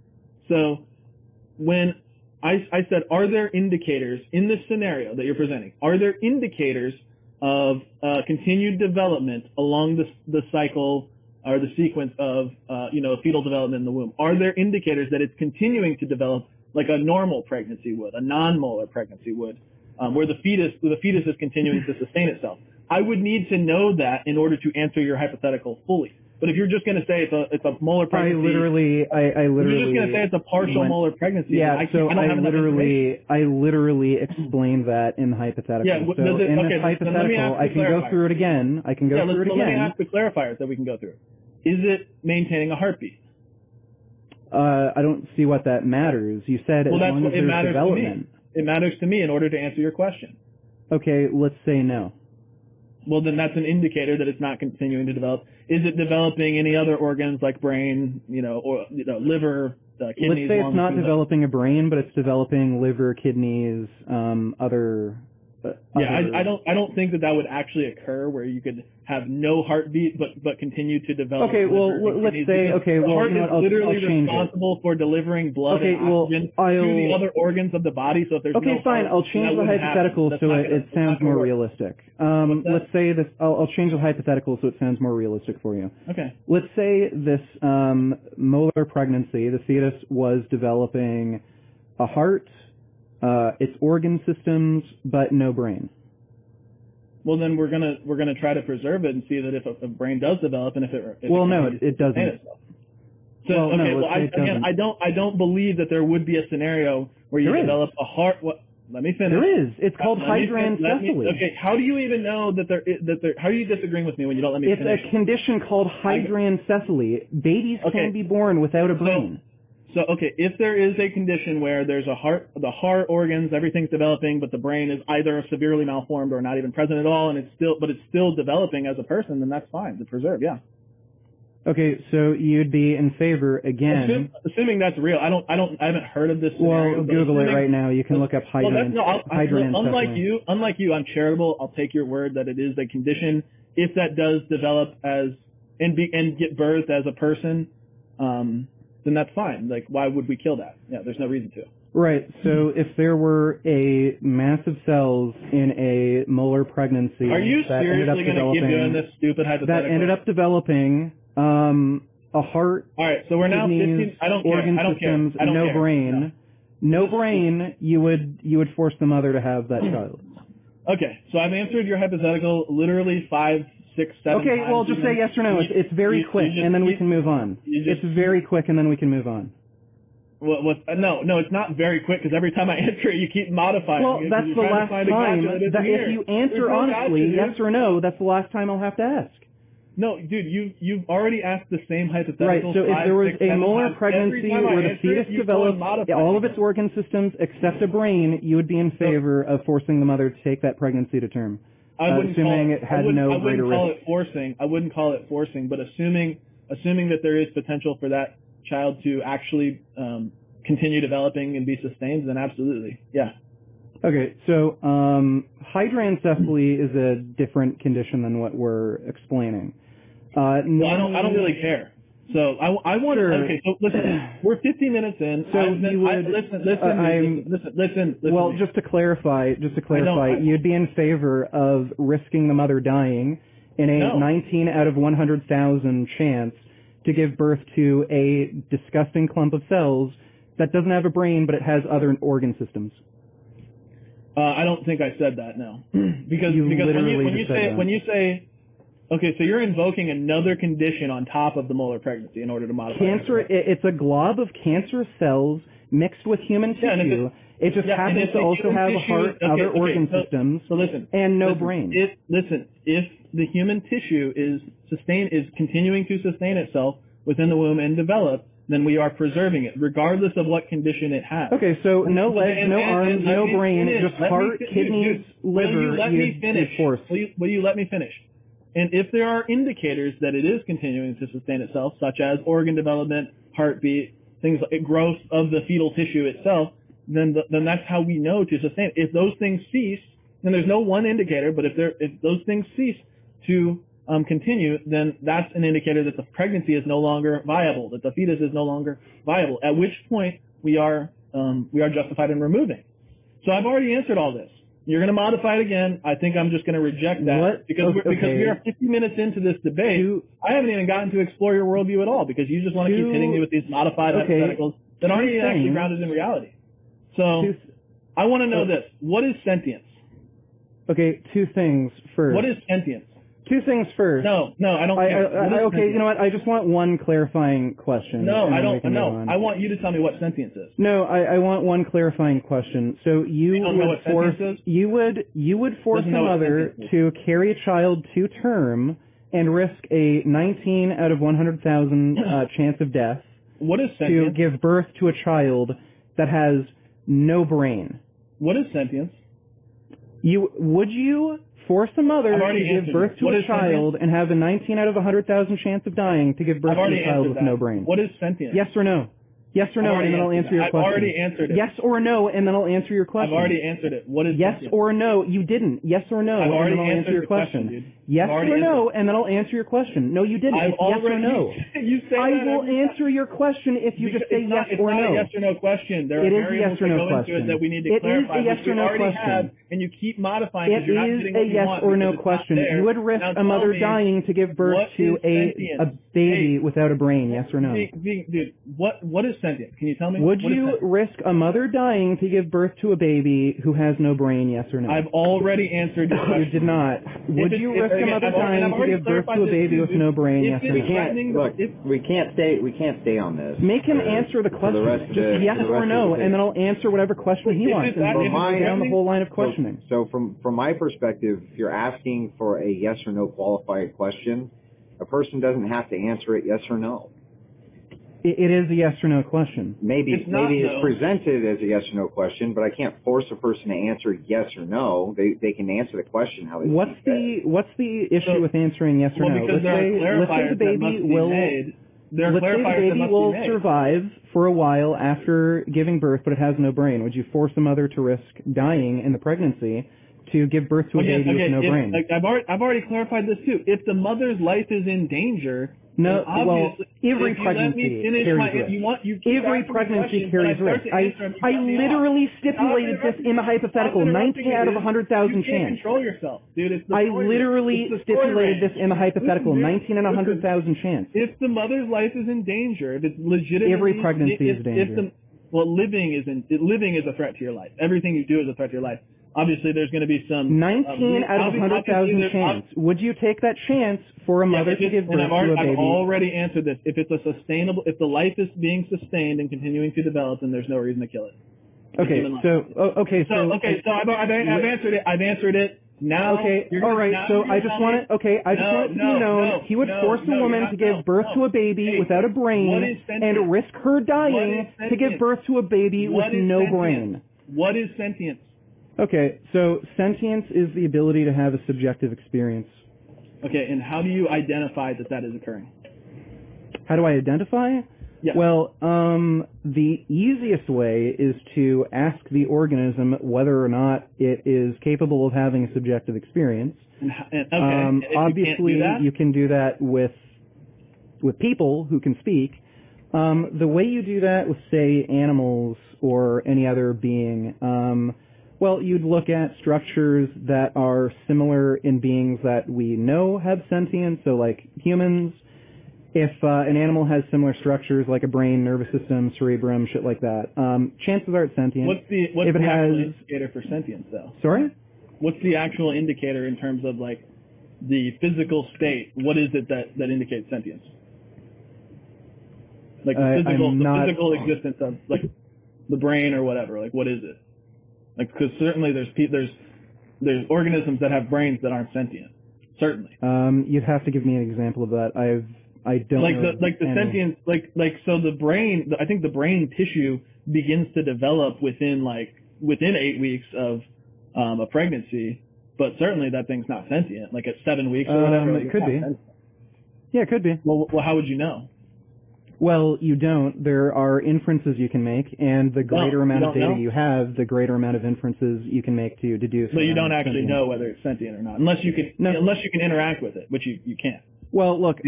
So when I said, are there indicators in this scenario that you're presenting? Are there indicators of continued development along the cycle or the sequence of fetal development in the womb? Are there indicators that it's continuing to develop like a normal pregnancy would, a non-molar pregnancy would, where the fetus is continuing to sustain itself? I would need to know that in order to answer your hypothetical fully. But if you're just going to say it's a molar pregnancy, I literally. If you're just going to say it's a partial molar pregnancy. Yeah, I literally explained that in the hypothetical. Yeah, so in this hypothetical, I can go through it again. Let me ask the clarifiers that we can go through. Is it maintaining a heartbeat? I don't see what that matters. You said as long as there's development. It matters to me in order to answer your question. Okay, let's say no. Well, then that's an indicator that it's not continuing to develop. Is it developing any other organs like brain, or liver, kidneys? Let's say it's not developing a brain, but it's developing liver, kidneys, other. I don't think that would actually occur where you could have no heartbeat but continue to develop. Okay, well, let's say the heart is literally I'll change responsible for delivering blood and oxygen to the other organs of the body. So if there's fine. I'll change the hypothetical so it sounds more realistic. Let's say this. I'll change the hypothetical so it sounds more realistic for you. Okay. Let's say this molar pregnancy, the fetus was developing a heart, its organ systems, but no brain. Well, then we're gonna try to preserve it and see that if a brain does develop and if it doesn't. So I don't believe that there would be a scenario where you develop a heart. Let me finish. There is. It's called hydranencephaly. Okay, how do you even know that there? How are you disagreeing with me when you don't let me finish? It's a condition called hydranencephaly. Babies can be born without a brain. So, if there is a condition where there's the heart organs, everything's developing, but the brain is either severely malformed or not even present at all, and it's still developing as a person, then that's fine to preserve, yeah. Okay, so you'd be in favor again. Assuming that's real. I haven't heard of this scenario. Well, Google it right now. You can look up hydrogen. Unlike you, I'm charitable. I'll take your word that it is a condition. If that does develop as and get birthed as a person, then that's fine. Like, why would we kill that? Yeah, there's no reason to. Right. So if there were a massive cells in a molar pregnancy, are you seriously going to keep doing this stupid hypothetical? That ended up developing a heart. All right. So we're now 15. I don't care. Organ systems, no brain. No brain. You would force the mother to have that child. Okay. So I've answered your hypothetical literally 5, 6, 7 Okay. times. Well, just say yes or no. It's very quick, and then we can move on. It's very quick, and then we can move on. No, it's not very quick because every time I answer it, you keep modifying. Well, that's the last time. If you answer honestly, yes or no, that's the last time I'll have to ask. No, dude, you've already asked the same hypothetical. Right. So if there was a molar pregnancy where the fetus developed all of its organ systems except a brain, you would be in favor of forcing the mother to take that pregnancy to term, assuming it had no greater risk. I wouldn't call it forcing, but assuming that there is potential for that child to actually continue developing and be sustained, then absolutely, yeah. Okay, so hydrancephaly is a different condition than what we're explaining. Well, I don't really care. So I want to. Okay, so listen, we're 15 minutes in. So listen. Well, just to clarify, you'd be in favor of risking the mother dying in a 19 out of 100,000 chance to give birth to a disgusting clump of cells that doesn't have a brain, but it has other organ systems. I don't think I said that, no. Because when you say okay, so you're invoking another condition on top of the molar pregnancy in order to modify cancer. It's a glob of cancerous cells mixed with human tissue. It just happens to also have a heart, other organ systems, and no brain. If the human tissue is continuing to sustain itself within the womb and develop, then we are preserving it, regardless of what condition it has. Okay, so no legs, no arms, no brain, just heart, kidneys, liver. Will you let me finish? And if there are indicators that it is continuing to sustain itself, such as organ development, heartbeat, things like growth of the fetal tissue itself, then that's how we know to sustain it. If those things cease, then there's no one indicator, but if those things cease to continue, then that's an indicator that the pregnancy is no longer viable, that the fetus is no longer viable, at which point we are justified in removing. So I've already answered all this. You're going to modify it again. I think I'm just going to reject that because we are 50 minutes into this debate. I haven't even gotten to explore your worldview at all because you just want to keep hitting me with these modified hypotheticals that aren't even actually grounded in reality. So I want to know this. What is sentience? Okay, two things first. What is sentience? Two things first. No, I don't care. Okay, you know what? I just want one clarifying question. No, I don't. No, I want you to tell me what sentience is. No, I want one clarifying question. So you would force a mother to carry a child to term and risk a 19 out of 100,000 chance of death. What is sentience? To give birth to a child that has no brain. What is sentience? Would you force a mother to give birth to a child and have a 19 out of 100,000 chance of dying to give birth to a child with no brain? What is sentience? Yes or no? Yes or no, and then I'll answer your question. I've already answered it. Yes or no, and then I'll answer your question. I've already answered it. What is sentience? Yes or no? You didn't. Yes or no, and then I'll answer your question. Yes or no, and then I'll answer your question. No, you didn't. It's yes or no. I will answer your question if you just say yes or no. It's not a yes or no question. There are variables that go into it that we need to clarify. It is a yes or no question. And you keep modifying because you're not getting what you want. It is a yes or no question. You would risk a mother dying to give birth to a baby without a brain. Yes or no? Dude, what is sentience? Can you tell me? Would you risk a mother dying to give birth to a baby who has no brain? Yes or no? I've already answered your question. You did not. Would you risk a mother dying to give birth to a baby with no brain? Yes or no? We can't stay on this. Make him answer the question. Just yes or no, and then I'll answer whatever question he wants. And we'll go down the whole line of questioning. So from my perspective, if you're asking for a yes or no qualified question, a person doesn't have to answer it yes or no. It is a yes or no question. Maybe It's not, it's though. presented as a yes or no question, but I can't force a person to answer yes or no. They can answer the question how they see fit. What's the issue with answering yes or well, no? because there are clarifiers the baby that must be will made. There are let's say the clarifiers that baby must will be made. survive for a while after giving birth, but it has no brain. Would you force a mother to risk dying in the pregnancy to give birth to a baby with no brain? Like, I've already clarified this too. If the mother's life is in danger, no, well, every if you pregnancy let me finish carries risk. Every pregnancy carries risk. I literally stipulated this in the hypothetical, 19 out of 100,000 You can't chance. control yourself, dude. It's the I story. literally It's the story stipulated range. this in the hypothetical, Listen, 19 in 100,000 chance. If the mother's life is in danger, if it's legitimately Every pregnancy is danger. living is a threat to your life. Everything you do is a threat to your life. Obviously, there's going to be some 19 out of 100,000 chance. Would you take that chance for a mother to give birth to a baby? I've already answered this. If it's a sustainable, if the life is being sustained and continuing to develop, then there's no reason to kill it. Okay, so I've answered it. I've answered it. Now, okay, all right. So I just want it. Okay, I just want it to be known. He would force a woman to give birth to a baby without a brain and risk her dying to give birth to a baby with no brain. What is sentience? Okay, so sentience is the ability to have a subjective experience. Okay, and how do you identify that is occurring? How do I identify? Yeah. Well, the easiest way is to ask the organism whether or not it is capable of having a subjective experience. Obviously, you can do that with people who can speak. The way you do that with, say, animals or any other being, well, you'd look at structures that are similar in beings that we know have sentience, so like humans. If an animal has similar structures like a brain, nervous system, cerebrum, shit like that, chances are it's sentient. What's the actual indicator for sentience, though? Sorry? What's the actual indicator in terms of like the physical state? What is it that indicates sentience? Like the physical existence of like the brain or whatever. Like what is it? Like because certainly there's organisms that have brains that aren't sentient. Certainly. You'd have to give me an example of that. I don't know the sentience so the brain, I think the brain tissue begins to develop within 8 weeks of a pregnancy, but certainly that thing's not sentient. Like at 7 weeks or whatever. It could be. Yeah, it could be. Well, how would you know? Well, you don't. There are inferences you can make, and the greater amount of data you have, the greater amount of inferences you can make to deduce. But you don't actually know whether it's sentient or not, unless you can interact with it, which you can't. Well, look,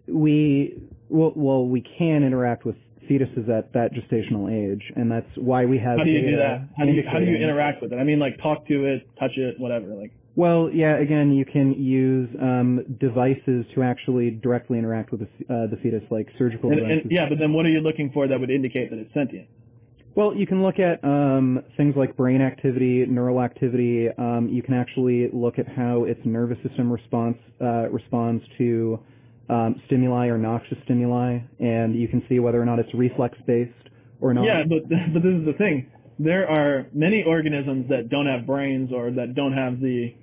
we can interact with fetuses at that gestational age, and that's why we have. How do you do that? How do you interact with it? I mean, like talk to it, touch it, whatever. Like. Well, yeah. Again, you can use devices to actually directly interact with the fetus, like surgical devices. Yeah, but then what are you looking for that would indicate that it's sentient? Well, you can look at things like brain activity, neural activity. You can actually look at how its nervous system responds to stimuli or noxious stimuli, and you can see whether or not it's reflex-based or not. Yeah, but this is the thing. There are many organisms that don't have brains or that don't have they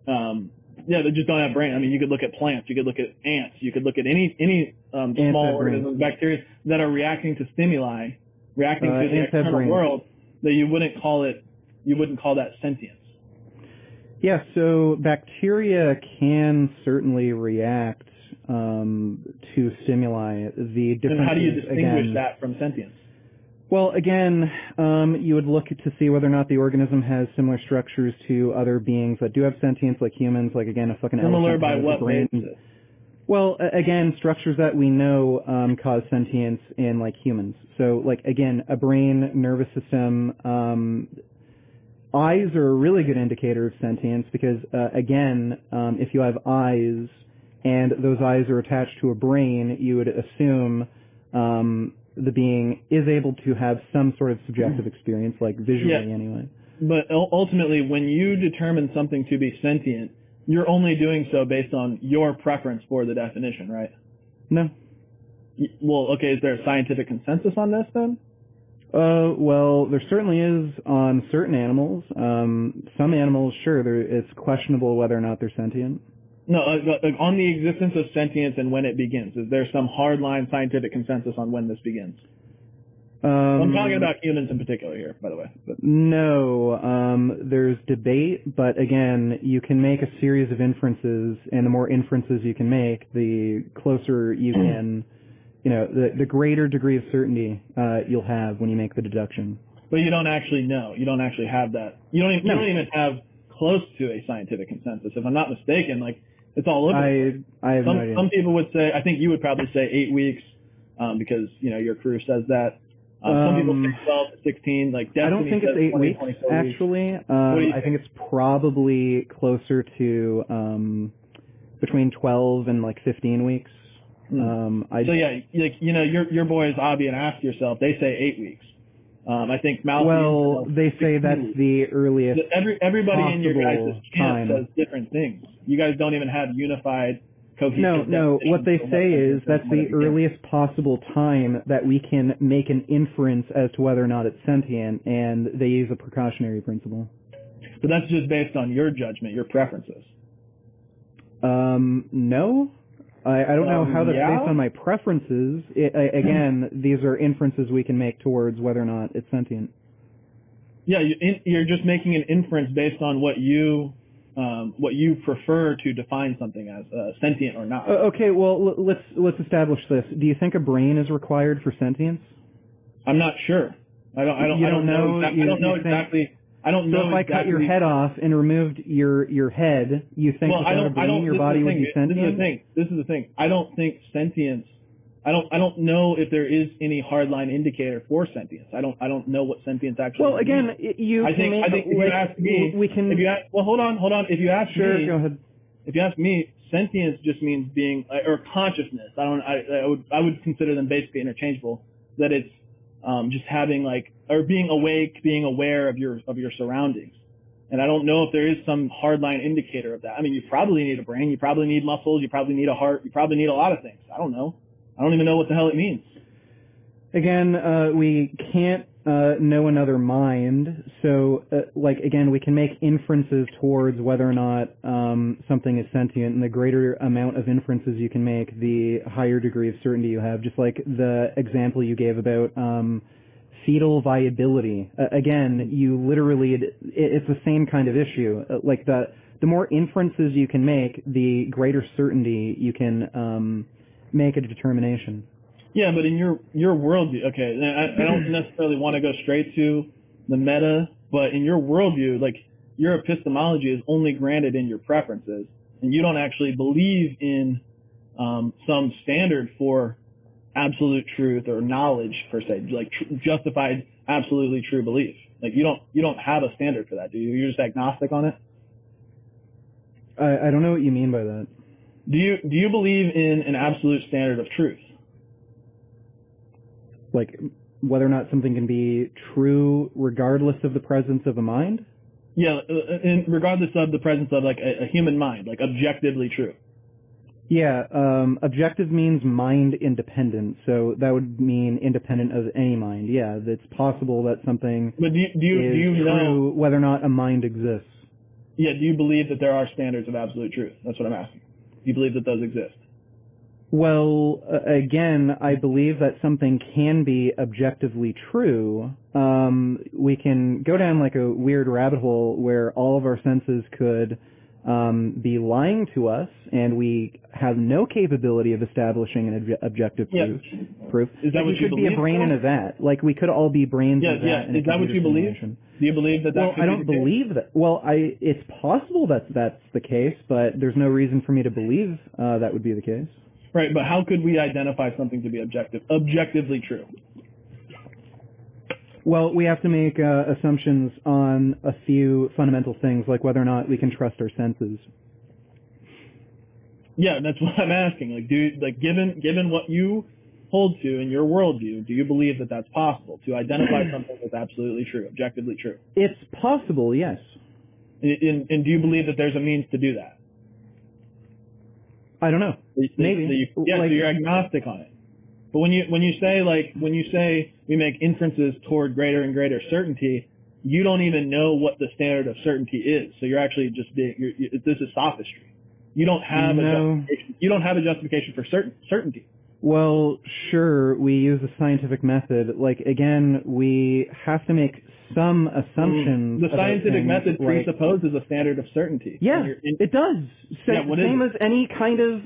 just don't have brains. I mean, you could look at plants, you could look at ants, you could look at any small organisms, bacteria that are reacting to stimuli. Reacting to the external world, that you wouldn't call that sentience. Yeah, so bacteria can certainly react to stimuli. The difference. And how do you distinguish that from sentience? Well, again, you would look to see whether or not the organism has similar structures to other beings that do have sentience, like humans. Like again, a fucking similar elephant by has what a brain. basis? Well, again, structures that we know cause sentience in, like, humans. So, like, again, a brain, nervous system, eyes are a really good indicator of sentience because, again, if you have eyes and those eyes are attached to a brain, you would assume the being is able to have some sort of subjective experience, like visually anyway. But ultimately, when you determine something to be sentient, you're only doing so based on your preference for the definition, right? No. Well, okay, is there a scientific consensus on this then? Well, there certainly is on certain animals. Some animals, sure, it's questionable whether or not they're sentient. No, on the existence of sentience and when it begins. Is there some hardline scientific consensus on when this begins? I'm talking about humans in particular here, by the way. But. No, there's debate, but again, you can make a series of inferences, and the more inferences you can make, the closer you can, the greater degree of certainty you'll have when you make the deduction. But you don't actually know. You don't actually have that. You don't even have close to a scientific consensus. If I'm not mistaken, like, it's all over. I have no idea. Some people would say, I think you would probably say 8 weeks, because, your crew says that. Some people say 12 to 16, like Destiny. I don't think it's 8 weeks, actually. I think it's probably closer to between 12 and like 15 weeks. Your boys, Obby and Ask Yourself, they say 8 weeks. I think Malfi. Well, they say that's the earliest. Everybody in your guys' camp time says different things. You guys don't even have unified. No. What they say is that's the earliest possible time that we can make an inference as to whether or not it's sentient, and they use a precautionary principle. But that's just based on your judgment, your preferences. No. I don't know how that's based on my preferences. Again, these are inferences we can make towards whether or not it's sentient. Yeah, you're just making an inference based on what you prefer to define something as sentient or not. Okay, well, let's establish this. Do you think a brain is required for sentience? I'm not sure. I don't know exactly. So if I cut your head off and removed your head, you think without a brain your body would be sentient? This is the thing. I don't think sentience. I don't know if there is any hardline indicator for sentience. I don't know what sentience actually means. Well, again, I think if you ask me, we can. Hold on. If you ask me, go ahead. If you ask me, sentience just means being or consciousness. I would consider them basically interchangeable. That it's just having or being awake, being aware of your surroundings. And I don't know if there is some hardline indicator of that. I mean, you probably need a brain, you probably need muscles, you probably need a heart, you probably need a lot of things. I don't know. I don't even know what the hell it means. Again, we can't know another mind, so again, we can make inferences towards whether or not something is sentient, and the greater amount of inferences you can make, the higher degree of certainty you have. Just like the example you gave about fetal viability. Again, you literally, it's the same kind of issue. The more inferences you can make, the greater certainty you can make a determination. Yeah, but in your worldview, okay, I don't necessarily want to go straight to the meta, but in your worldview, your epistemology is only granted in your preferences, and you don't actually believe in some standard for absolute truth or knowledge per se, justified absolutely true belief. You don't have a standard for that, do you? You're just agnostic on it? I don't know what you mean by that. Do you believe in an absolute standard of truth? Whether or not something can be true regardless of the presence of a mind? Yeah, and regardless of the presence of a human mind, objectively true. Yeah, objective means mind independent, so that would mean independent of any mind. Yeah, it's possible that something do you true know whether or not a mind exists. Yeah, do you believe that there are standards of absolute truth? That's what I'm asking. Do you believe that those exist? Well, again, I believe that something can be objectively true. We can go down a weird rabbit hole where all of our senses could be lying to us, and we have no capability of establishing an objective proof. Is that what you believe? We could be a brain in a vat. We could all be brains in a vat. Is that what you believe? Do you believe that? Well, I don't believe that. Well, it's possible that that's the case, but there's no reason for me to believe that would be the case. Right, but how could we identify something to be objectively true? Well, we have to make assumptions on a few fundamental things, like whether or not we can trust our senses. Yeah, that's what I'm asking. Given what you hold to in your worldview, do you believe that that's possible to identify something that's absolutely true, objectively true? It's possible, yes. And do you believe that there's a means to do that? I don't know. Maybe. So you're agnostic on it. But when you say we make inferences toward greater and greater certainty, you don't even know what the standard of certainty is. So you're actually just this is sophistry. You don't have a justification. You don't have a justification for certainty. Well, sure, we use the scientific method. Like, again, we have to make some assumptions. The scientific method like, presupposes a standard of certainty. Yeah, it does. Same as any kind of,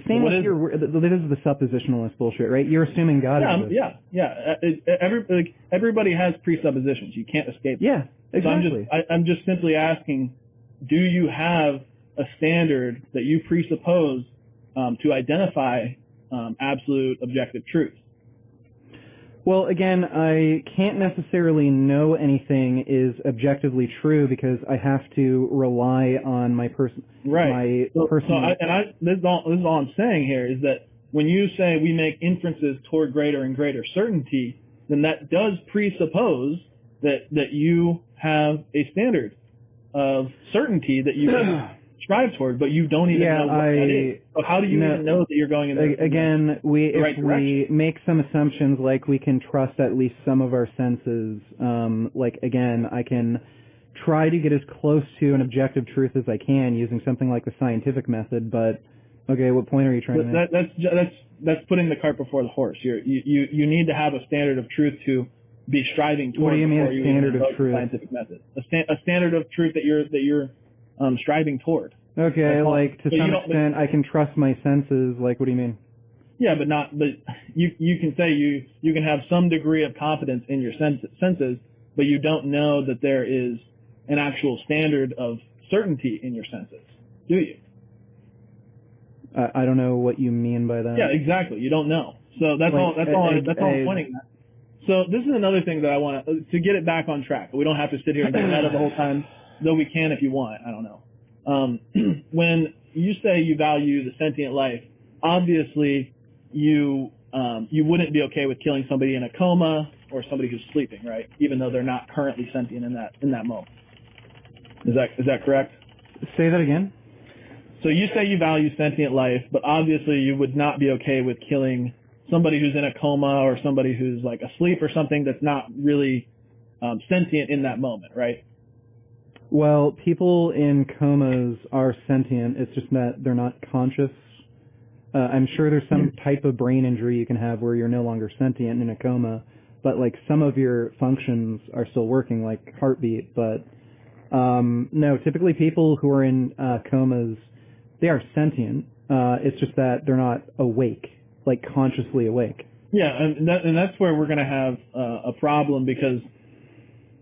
same as this is the suppositionalist bullshit, right? You're assuming God exists. Everybody has presuppositions. You can't escape them. Yeah, exactly. So I'm just simply asking, do you have a standard that you presuppose to identify absolute objective truth? Well, again, I can't necessarily know anything is objectively true because I have to rely on my personal. This is all I'm saying here is that when you say we make inferences toward greater and greater certainty, then that does presuppose that you have a standard of certainty that you can strive toward, but you don't even know what that is. So how do you even know that you're going in the right direction? We make some assumptions, like we can trust at least some of our senses. I can try to get as close to an objective truth as I can using something like the scientific method. But okay, what point are you trying to make? That's putting the cart before the horse. You need to have a standard of truth to be striving toward. What do you mean a standard of truth? Scientific method. A standard of truth that you're striving toward. Okay, to some extent, I can trust my senses. Like, what do you mean? Yeah, but you can say you can have some degree of confidence in your senses, but you don't know that there is an actual standard of certainty in your senses, do you? I don't know what you mean by that. Yeah, exactly. You don't know. So that's all I'm pointing at. So this is another thing that I want to get it back on track. We don't have to sit here and do that the whole time, though we can if you want. I don't know. When you say you value the sentient life, obviously you wouldn't be okay with killing somebody in a coma or somebody who's sleeping, right? Even though they're not currently sentient in that moment. Is that correct? Say that again. So you say you value sentient life, but obviously you would not be okay with killing somebody who's in a coma or somebody who's like asleep or something that's not really sentient in that moment, right? Well, people in comas are sentient. It's just that they're not conscious. I'm sure there's some type of brain injury you can have where you're no longer sentient in a coma, but like some of your functions are still working, like heartbeat. But no, typically people who are in comas, they are sentient. It's just that they're not awake, like consciously awake. Yeah, and that's where we're going to have a problem, because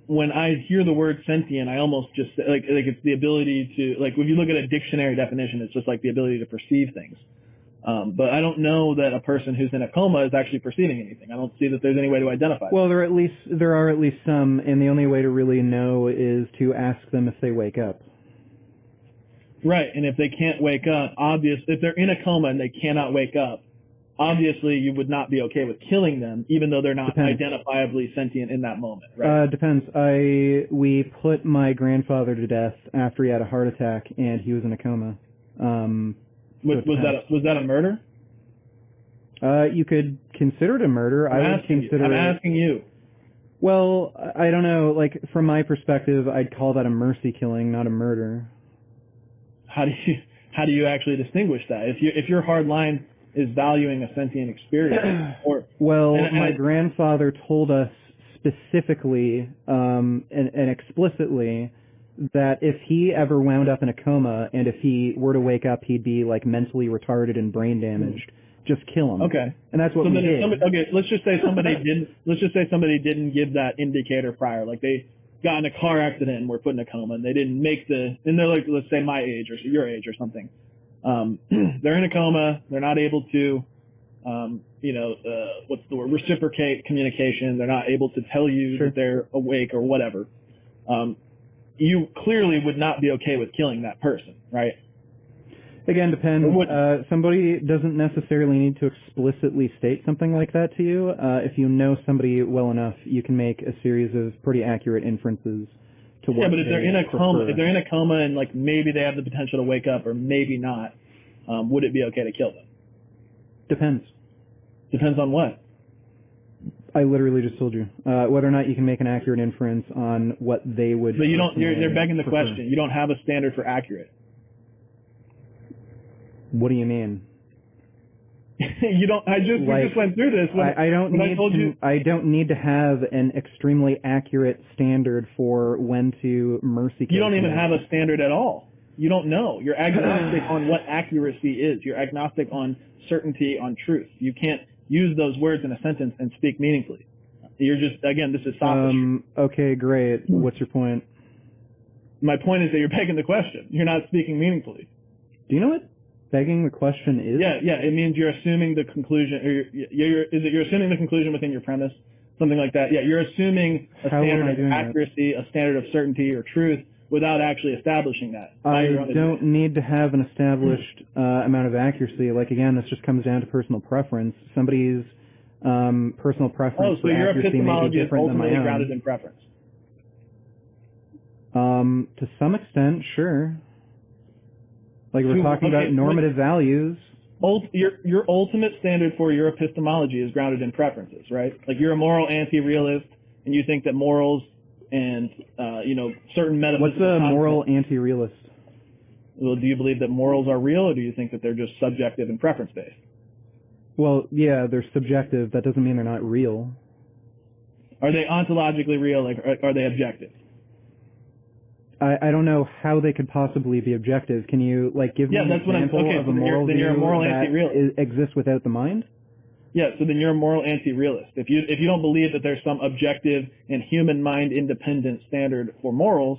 when I hear the word sentient, I almost just like it's the ability to, like, if you look at a dictionary definition, it's just like the ability to perceive things. But I don't know that a person who's in a coma is actually perceiving anything. I don't see that there's any way to identify. Well, there are at least some, and the only way to really know is to ask them if they wake up. Right, and if they can't wake up, if they're in a coma and they cannot wake up, obviously you would not be okay with killing them, even though they're not identifiably sentient in that moment, right? Depends. We put my grandfather to death after he had a heart attack and he was in a coma. Was that a murder? You could consider it a murder. I'm asking you. Well, I don't know. Like, from my perspective, I'd call that a mercy killing, not a murder. How do you actually distinguish that? If your hard line is valuing a sentient experience, my grandfather told us specifically and explicitly that if he ever wound up in a coma and if he were to wake up, he'd be like mentally retarded and brain damaged. Just kill him. Okay. And that's what we did. Let's just say somebody didn't give that indicator prior. Like they got in a car accident and were put in a coma and they didn't make and they're like, let's say my age or your age or something. They're in a coma. They're not able to, what's the word? Reciprocate communication. They're not able to tell you that they're awake or whatever. You clearly would not be okay with killing that person, right? Again, depends. Somebody doesn't necessarily need to explicitly state something like that to you. If you know somebody well enough, you can make a series of pretty accurate inferences to what. Yeah, but if they're in a coma and like maybe they have the potential to wake up or maybe not, would it be okay to kill them? Depends. Depends on what? I literally just told you whether or not you can make an accurate inference on what they would. But you don't. They're begging the question. You don't have a standard for accurate. What do you mean? You don't. We just went through this. I don't need to have an extremely accurate standard for when to mercy kill. You don't even have a standard at all. You don't know. You're agnostic on what accuracy is. You're agnostic on certainty, on truth. You can't use those words in a sentence and speak meaningfully. You're just, again, this is sophistry. Okay, great. What's your point? My point is that you're begging the question. You're not speaking meaningfully. Do you know what begging the question is? Yeah. It means you're assuming the conclusion. Or you're assuming the conclusion within your premise, something like that. Yeah, you're assuming a standard of accuracy, a standard of certainty or truth, without actually establishing that. I don't need to have an established amount of accuracy. Like, again, this just comes down to personal preference. Somebody's personal preference for accuracy may be different than my own. So your epistemology is ultimately grounded in preference? To some extent, sure. Like, we're talking about normative values. Your ultimate standard for your epistemology is grounded in preferences, right? Like, you're a moral anti-realist, and you think that morals and certain metaphysical. What's a moral anti-realist? Well, do you believe that morals are real, or do you think that they're just subjective and preference-based? Well, yeah, they're subjective. That doesn't mean they're not real. Are they ontologically real? Like, are they objective? I don't know how they could possibly be objective. Can you give me an example of a moral view that exists without the mind? Yeah, so then you're a moral anti-realist. If you don't believe that there's some objective and human mind independent standard for morals,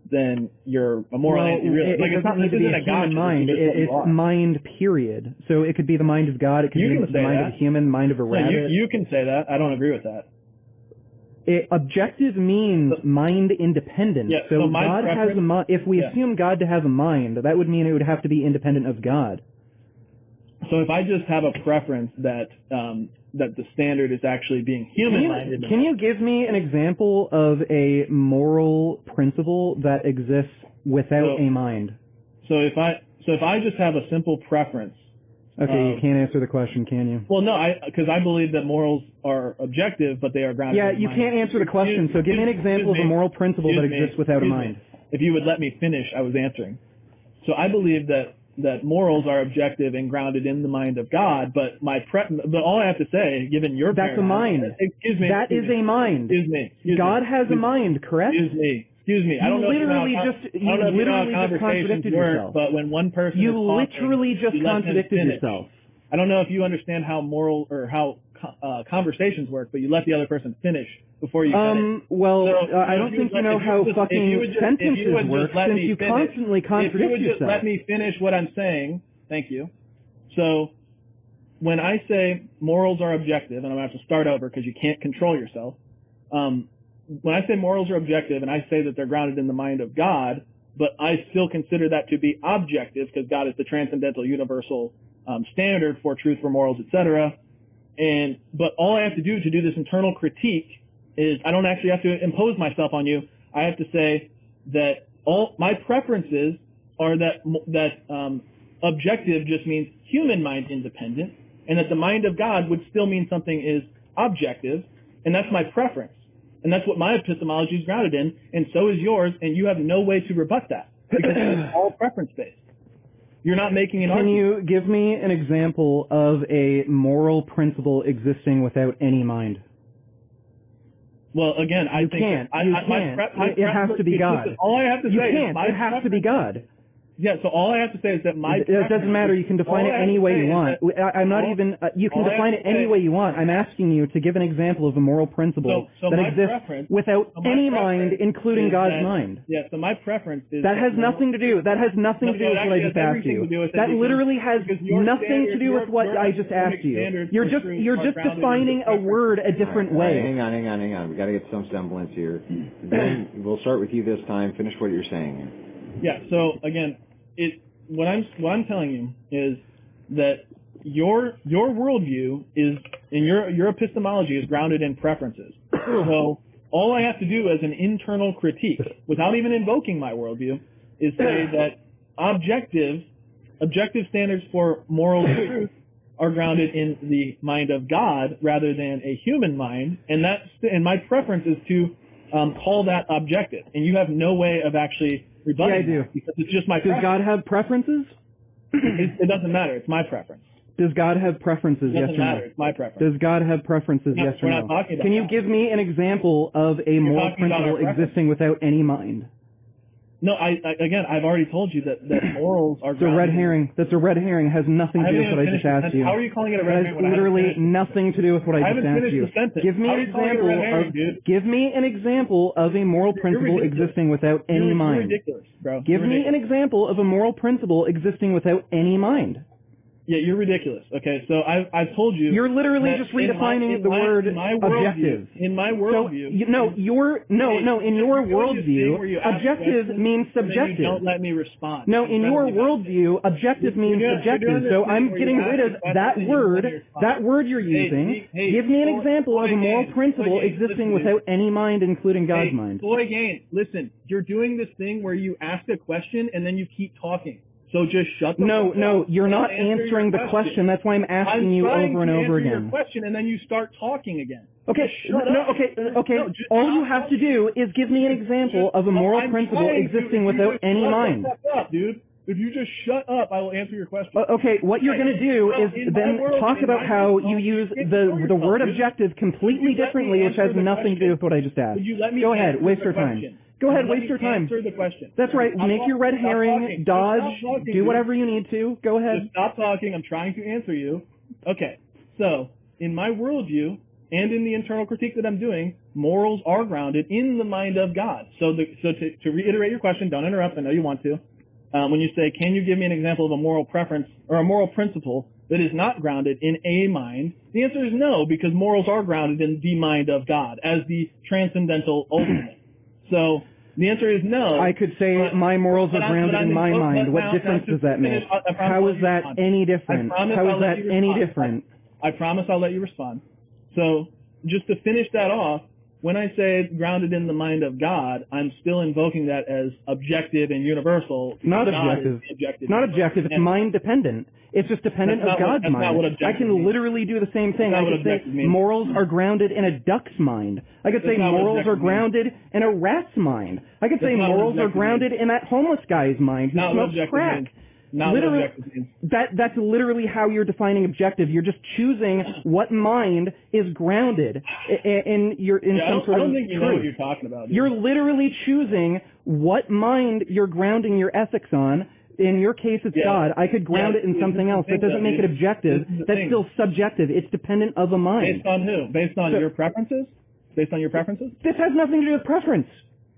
then you're a moral anti-realist. It doesn't need to be a human mind. It's mind, period. So it could be the mind of God. It could be the mind of a human, mind of a rabbit. You can say that. I don't agree with that. Objective means mind independent. Yeah, so God has a mind. If we assume God to have a mind, that would mean it would have to be independent of God. So if I just have a preference that the standard is actually being human-minded. Can you give me an example of a moral principle that exists without a mind? So if I just have a simple preference. Okay, you can't answer the question, can you? Well, no, because I believe that morals are objective, but they are grounded. Yeah, you can't answer the question. So give me an example of a moral principle that exists without a mind. If you would let me finish, I was answering. So I believe that morals are objective and grounded in the mind of God, but all I have to say, given your that's a mind. Excuse me. That is a mind. Excuse me. God has a mind, correct? Excuse me. I don't know You literally just contradicted yourself. But when one person you literally just contradicted yourself. I don't know if you understand how moral or how conversations work, but you let the other person finish before you cut it. Well, I don't think you know how fucking sentences work since you constantly contradict yourself. If you would just let me finish what I'm saying, thank you. So, when I say morals are objective, and I'm going to have to start over because you can't control yourself, when I say morals are objective and I say that they're grounded in the mind of God, but I still consider that to be objective because God is the transcendental universal standard for truth, for morals, etc. But all I have to do this internal critique is I don't actually have to impose myself on you. I have to say that all my preferences are that objective just means human mind independent, and that the mind of God would still mean something is objective, and that's my preference. And that's what my epistemology is grounded in, and so is yours, and you have no way to rebut that because it's all preference-based. You're not making an argument. Can you give me an example of a moral principle existing without any mind? Well, again, I think it has to be God. All I have to say is it has to be God. Yeah, so all I have to say is that it doesn't matter. You can define it any way you want. I'm not even. You can define it any way you want. I'm asking you to give an example of a moral principle that exists without any mind, including God's mind. Yeah. So my preference is that has nothing to do. That has nothing to do with what I just asked you. That literally has nothing to do with what I just asked you. You're just defining a word a different way. Hang on. We got to get some semblance here. Then we'll start with you this time. Finish what you're saying. Yeah. So again, what I'm telling you is that your worldview is, and your epistemology is grounded in preferences. So all I have to do as an internal critique, without even invoking my worldview, is say that objective standards for moral truth are grounded in the mind of God rather than a human mind, and my preference is to call that objective, and you have no way of actually rebutting. Yeah, I do. Because it's just my preference. Does God have preferences? It doesn't matter. It's my preference. Does God have preferences? It Yes doesn't or matter. no? It's my preference. Does God have preferences? No, Yes or we're no? not talking about Can you that. give me an example of a moral talking about our principle existing without any mind? No, again, I've already told you that morals are. It's a red herring. That's a red herring. Has nothing to do with what I just asked you. How are you calling it a red herring? It has literally nothing to do with what I just asked you. Give me an example of a moral principle existing without any mind. You're ridiculous, bro. Give me an example of a moral principle existing without any mind. Yeah, you're ridiculous. Okay, so I've told you. You're literally just redefining the word objective. In my worldview. In your worldview, objective means subjective. You don't let me respond. No, in your worldview, objective means subjective. So I'm getting rid of that word you're using. Give me an example of a moral principle existing without any mind, including God's mind. Boy Gaines, listen, you're doing this thing where you ask a question and then you keep talking. So just shut the fuck up. No, you're not answering the question. That's why I'm asking you over and over again. Your question, and then you start talking again. Okay, all you have to do is give me an example of a moral principle existing without any mind. Shut up, dude. If you just shut up, I will answer your question. Okay, what you're going to do is then talk about how you use the word objective completely differently, which has nothing to do with what I just asked. Go ahead, waste your time. Go ahead, waste your time. Answer the question. That's right. Make your red herring, dodge, do whatever you need to. Go ahead. Just stop talking. I'm trying to answer you. Okay, so in my worldview and in the internal critique that I'm doing, morals are grounded in the mind of God. So to reiterate your question, don't interrupt. I know you want to. When you say, can you give me an example of a moral preference or a moral principle that is not grounded in a mind, the answer is no, because morals are grounded in the mind of God as the transcendental ultimate. So the answer is no. I could say my morals are grounded in my mind. What difference does that make? How is that any different? How is that any different? I promise I'll let you respond. So just to finish that off, when I say grounded in the mind of God, I'm still invoking that as objective and universal. Not objective. Not objective. It's mind dependent. It's just dependent of God's mind. I can literally do the same thing. I could say morals are grounded in a duck's mind. I could say morals are grounded in a rat's mind. I could say morals are grounded in that homeless guy's mind who smokes crack. Literally, that's literally how you're defining objective. You're just choosing what mind is grounded in some sort of truth. I don't think you know what you're talking about. You're literally choosing what mind you're grounding your ethics on. In your case, it's God. I could ground it in something else. That doesn't make it objective. That's still subjective. It's dependent of a mind. Based on who? Based on your preferences? Based on your preferences? This has nothing to do with preference.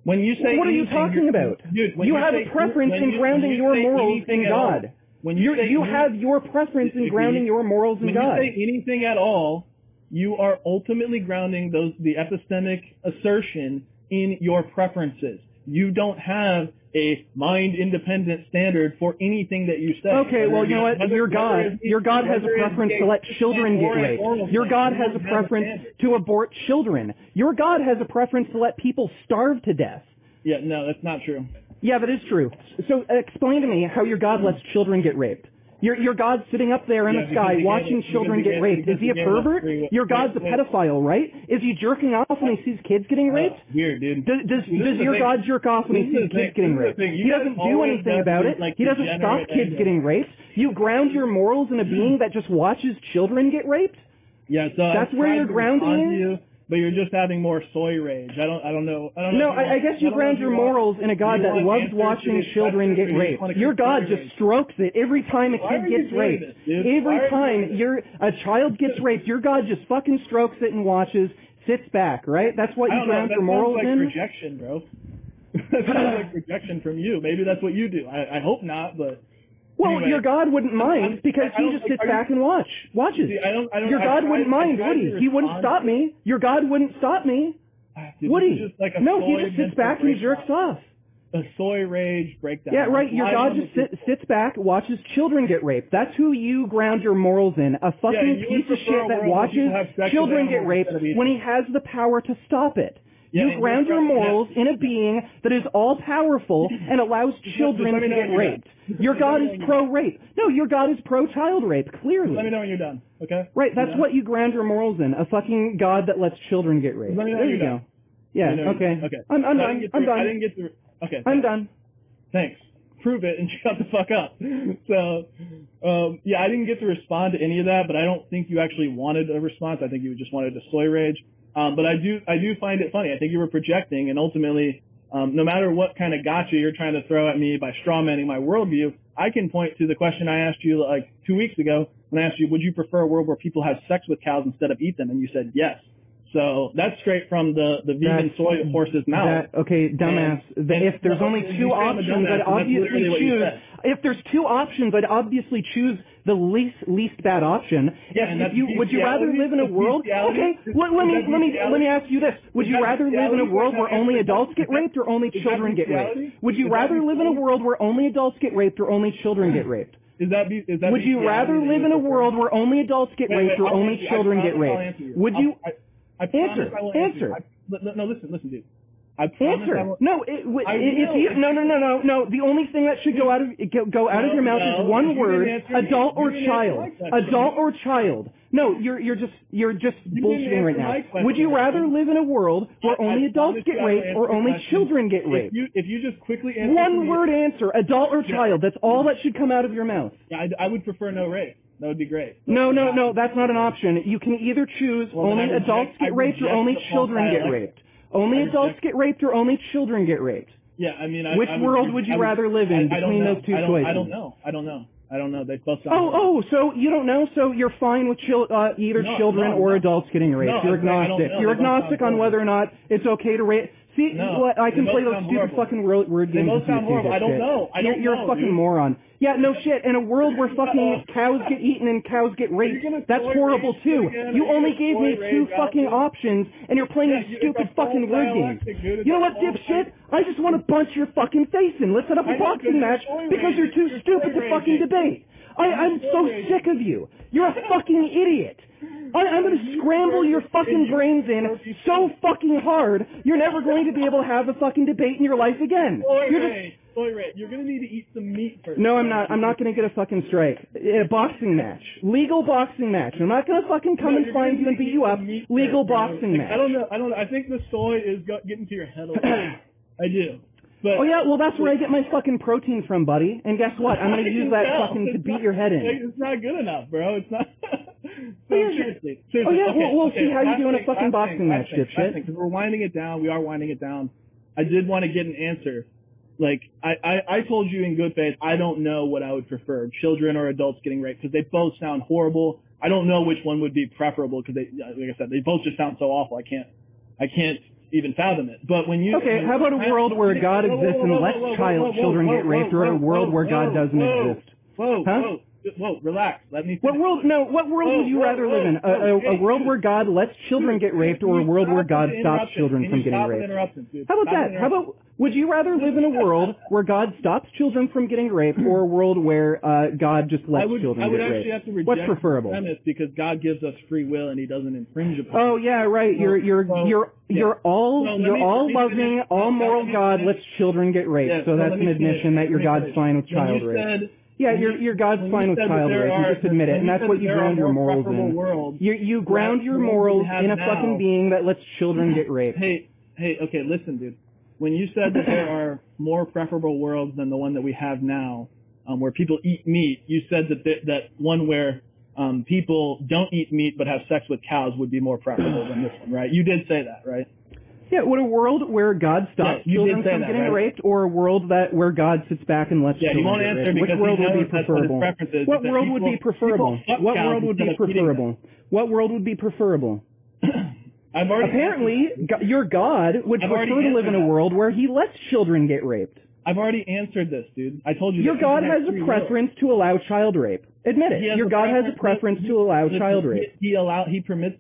When you say what are you talking about? Dude, you have a preference in grounding your morals in God. You have your preference in grounding your morals in God. When you say anything at all, you are ultimately grounding the epistemic assertion in your preferences. You don't have a mind-independent standard for anything that you say. Okay, well, you know what? Your God has a preference to let children get raped. Your God has a preference to abort children. Your God has a preference to let people starve to death. Yeah, no, that's not true. Yeah, that is true. So explain to me how your God lets children get raped. Your God's sitting up there in the sky watching children get raped. Is he a pervert? Your God's a pedophile, right? Is he jerking off when he sees kids getting raped? Weird, dude. Does your God jerk off when he sees kids getting raped? He doesn't do anything about it. He doesn't stop kids getting raped. You ground your morals in a being that just watches children get raped? Yeah, so that's where you're grounding it? But you're just having more soy rage. I don't know. No, I guess you ground your morals in a God that loves watching children get raped. Your God just strokes it every time a kid gets raped. Every time a child gets raped, your God just fucking strokes it and watches, sits back, right? That's what you ground your morals in? That sounds like rejection, bro. That sounds like rejection from you. Maybe that's what you do. I hope not, but... Well, anyway, your God wouldn't mind because he just sits back and watches. See, your God wouldn't mind, would he? He wouldn't stop me. Your God wouldn't stop me. Would he? No, he just sits back and jerks off. A soy rage breakdown. Yeah, right. Your God just sits back, watches children get raped. That's who you ground your morals in. A fucking piece of shit that watches children get raped when he has the power to stop it. You ground your morals in a being that is all-powerful and allows children to get raped. Your God is pro-rape. No, your God is pro-child rape, clearly. Let me know when you're done, okay? Right, that's what you ground your morals in, a fucking God that lets children get raped. Let me know there you go. Yeah, okay. I'm done. I'm done. I didn't get through. Okay. I'm done. Thanks. prove it and shut the fuck up. So, yeah, I didn't get to respond to any of that, but I don't think you actually wanted a response. I think you just wanted to soy rage. But I do find it funny. I think you were projecting, and ultimately, no matter what kind of gotcha you're trying to throw at me by strawmanning my worldview, I can point to the question I asked you like 2 weeks ago when I asked you, would you prefer a world where people have sex with cows instead of eat them? And you said yes. So that's straight from the vegan soy horse's mouth. Okay, dumbass. If there's only two options, I'd obviously choose. If there's two options, I'd obviously choose the least bad option. Yeah, and would you rather live in a world? Okay, let me ask you this: would you rather live in a world where only adults get raped or only children get raped? Would you rather live in a world where only adults get raped or only children get raped? Would you rather live in a world where only adults get raped or only children get raped? Would you? Answer. No, listen, dude. Answer. No, no. The only thing that should go out of your mouth is one word: adult or child. Adult or child. No, you're just bullshitting right now. Would you rather live in a world where only adults get raped or only children get raped? If you just quickly answer one word answer: adult or child. That's all that should come out of your mouth. Yeah, I would prefer no rape. That would be great. No, that's not an option. You can either choose only adults get raped or only children get raped. Only adults get raped or only children get raped. Yeah, I mean, which world would you rather live in between those two choices? I don't know. They both sound so you don't know? So you're fine with either children or adults getting raped. You're agnostic. You're agnostic on whether or not it's okay to rape. See, what I can play those stupid fucking word games. They both sound horrible. I don't know. You're a fucking moron. Yeah, no shit. In a world where fucking cows get eaten and cows get raped, that's horrible too. You only gave me two fucking options, and you're playing these stupid fucking word games. You know what, dipshit? I just want to punch your fucking face in. Let's set up a boxing match because you're too stupid to fucking debate. I'm so sick of you. You're a fucking idiot. I'm going to scramble your fucking brains in so fucking hard, you're never going to be able to have a fucking debate in your life again. You're going to need to eat some meat first. No, I'm not. I'm not going to get a fucking strike. A boxing match. Legal boxing match. I'm not going to fucking come and find you and beat you up. Legal boxing match. I don't know. I think the soy is getting to your head a little bit. I do. But, that's where I get my fucking protein from, buddy. And guess what? I'm going to use that fucking to beat your head in. It's not good enough, bro. It's not. Seriously. We'll see how you do in a fucking boxing match, dipshit. Because we're winding it down. We are winding it down. I did want to get an answer. Like, I told you in good faith, I don't know what I would prefer, children or adults getting raped, because they both sound horrible. I don't know which one would be preferable, because like I said, they both just sound so awful. I can't even fathom it. But when you how about a world where God exists and lets children get raped, or a world where God doesn't exist? Whoa, relax. Let me. What world would you rather live in? A world where God lets children get raped, or a world where God stops children from getting raped? How about that? How about would you rather live in a world where God stops children from getting raped, or a world where God just lets children get raped? I would actually have to reject What's preferable? The premise because God gives us free will and He doesn't infringe upon. Oh yeah, right. You're all loving, all moral God lets children get raped. So that's an admission that your God's fine with child rape. Yeah, your God's fine with child rape. You just admit it, and that's what you ground your morals in. You ground your morals in a fucking being that lets children get raped. Hey, okay, listen, dude. When you said that there are more preferable worlds than the one that we have now, where people eat meat, you said that one where people don't eat meat but have sex with cows would be more preferable than this one, right? You did say that, right? Yeah, would a world where God stops children from getting raped, or a world where God sits back and lets children get raped? Which world would be preferable? What world would be preferable? What world would be preferable? What world would be preferable? Apparently, your God would prefer to live in a world where He lets children get raped. I've already answered this, dude. I told you. Your God has a preference to allow child rape. Admit it. Your God has a preference to allow child rape. He permits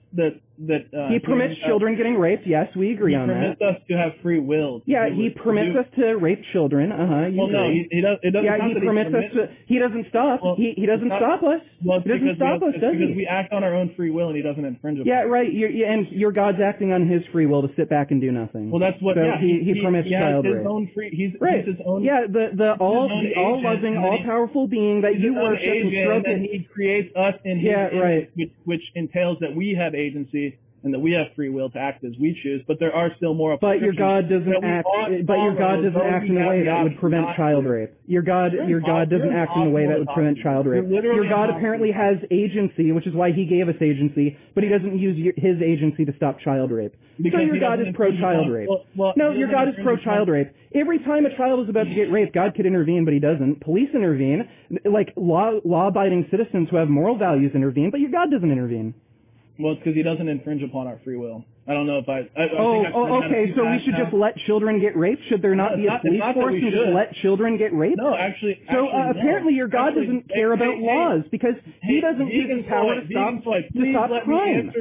he permits children getting raped. Yes, we agree on that. He permits us to have free will. Yeah, He permits us to rape children. Well, no, he doesn't. Yeah, He permits us to. He doesn't stop. He doesn't stop us. Well, he doesn't stop us, does He? Because we act on our own free will, and He doesn't infringe upon. Yeah, right. And your God's acting on His free will to sit back and do nothing. Well, that's what. So He permits child rape. He's his own. Yeah, the all-loving, all-powerful being that you worship and stroke. And He creates us in His image, which entails that we have agency, and that we have free will to act as we choose, but there are still more. But your God doesn't act. But your God doesn't act in a way that would prevent child rape. Your God doesn't act in a way that would prevent child rape. Your God apparently has agency, which is why he gave us agency, but he doesn't use his agency to stop child rape. So your God is pro-child rape. No, your God is pro-child rape. Every time a child is about to get raped, God could intervene, but he doesn't. Police intervene, like law-abiding citizens who have moral values intervene, but your God doesn't intervene. Well, it's because he doesn't infringe upon our free will. I don't know if I okay, so we should just let children get raped? Should there not be a police force and just let children get raped? No, actually So no. apparently your God doesn't care about laws because he doesn't use his power to stop crime.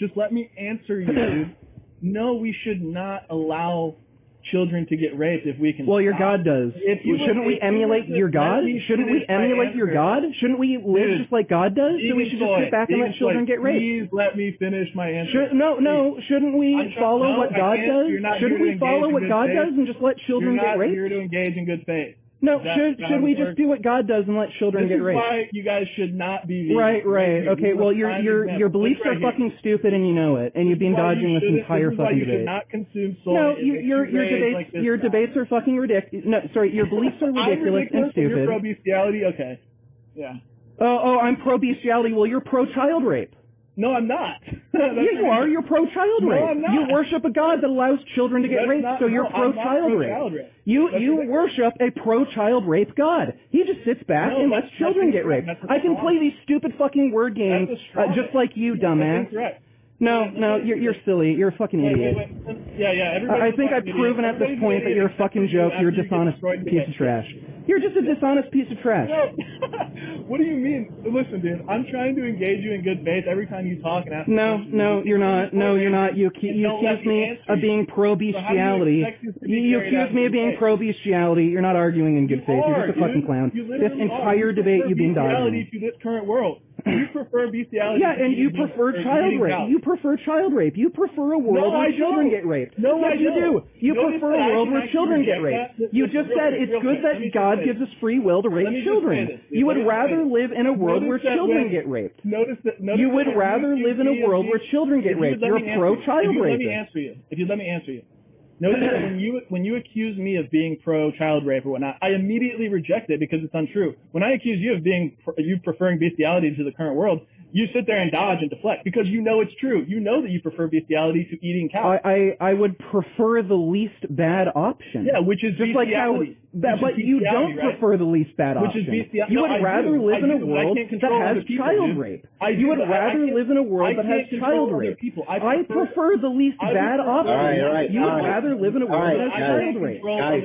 Just let me answer you, dude. No, we should not allow children to get raped if we can. Well, your God does. Shouldn't we emulate your God? Shouldn't we emulate your God? Shouldn't we live just like God does? So we should just sit back and let children get raped. Please let me finish my answer. Shouldn't we follow what God does? Shouldn't we follow what God does and just let children get raped? You're not here to engage in good faith. No, should we just do what God does and let children get raped? This is why you guys should not be vegan. Right. Okay, well, your beliefs are fucking stupid and you know it, and you've been dodging this entire fucking debate. You should not consume soy. No, your debates are fucking ridiculous. No, sorry, your beliefs are ridiculous and stupid. You're pro-bestiality? Okay. Yeah. Oh, I'm pro-bestiality. Well, you're pro-child rape. No, I'm not. Yeah, you are. You're pro-child rape. No, I'm not. You worship a God that allows children to get raped, so you're pro-child rape. You worship a pro-child rape God. He just sits back and lets children get raped. I can play these stupid fucking word games just like you, dumbass. No, you're silly. You're a fucking idiot. Yeah. I think I've proven at this point that you're a fucking joke. You're a dishonest piece of trash. You're just a dishonest piece of trash. No. What do you mean? Listen, dude, I'm trying to engage you in good faith every time you talk and ask me questions. No, you're not. No, you're not. You accuse me of being pro-bestiality. You accuse me of being pro-bestiality. You're not arguing in good faith. You're just a fucking clown. This entire debate you've been dodging. To this current world. You prefer bestiality. Yeah, and you prefer child rape. You prefer child rape. You prefer a world where children get raped. No, yes, you do. You prefer a world where children get raped. You just said it's good that God gives us free will to rape children. You would rather live in a world where children get raped. You would rather live in a world where children get raped. You're a pro-child rapist. If you let me answer you. Notice that when you accuse me of being pro-child rape or whatnot, I immediately reject it because it's untrue. When I accuse you of you preferring bestiality to the current world, you sit there and dodge and deflect because you know it's true. You know that you prefer bestiality to eating cows. I would prefer the least bad option. Yeah, which is just bestiality. But you don't prefer the least bad option. Which is bestiality. You would rather live in a world that has child rape. You would rather live in a world that has child rape. I prefer the least bad option. All right. You would rather live in a world that has child rape. Guys,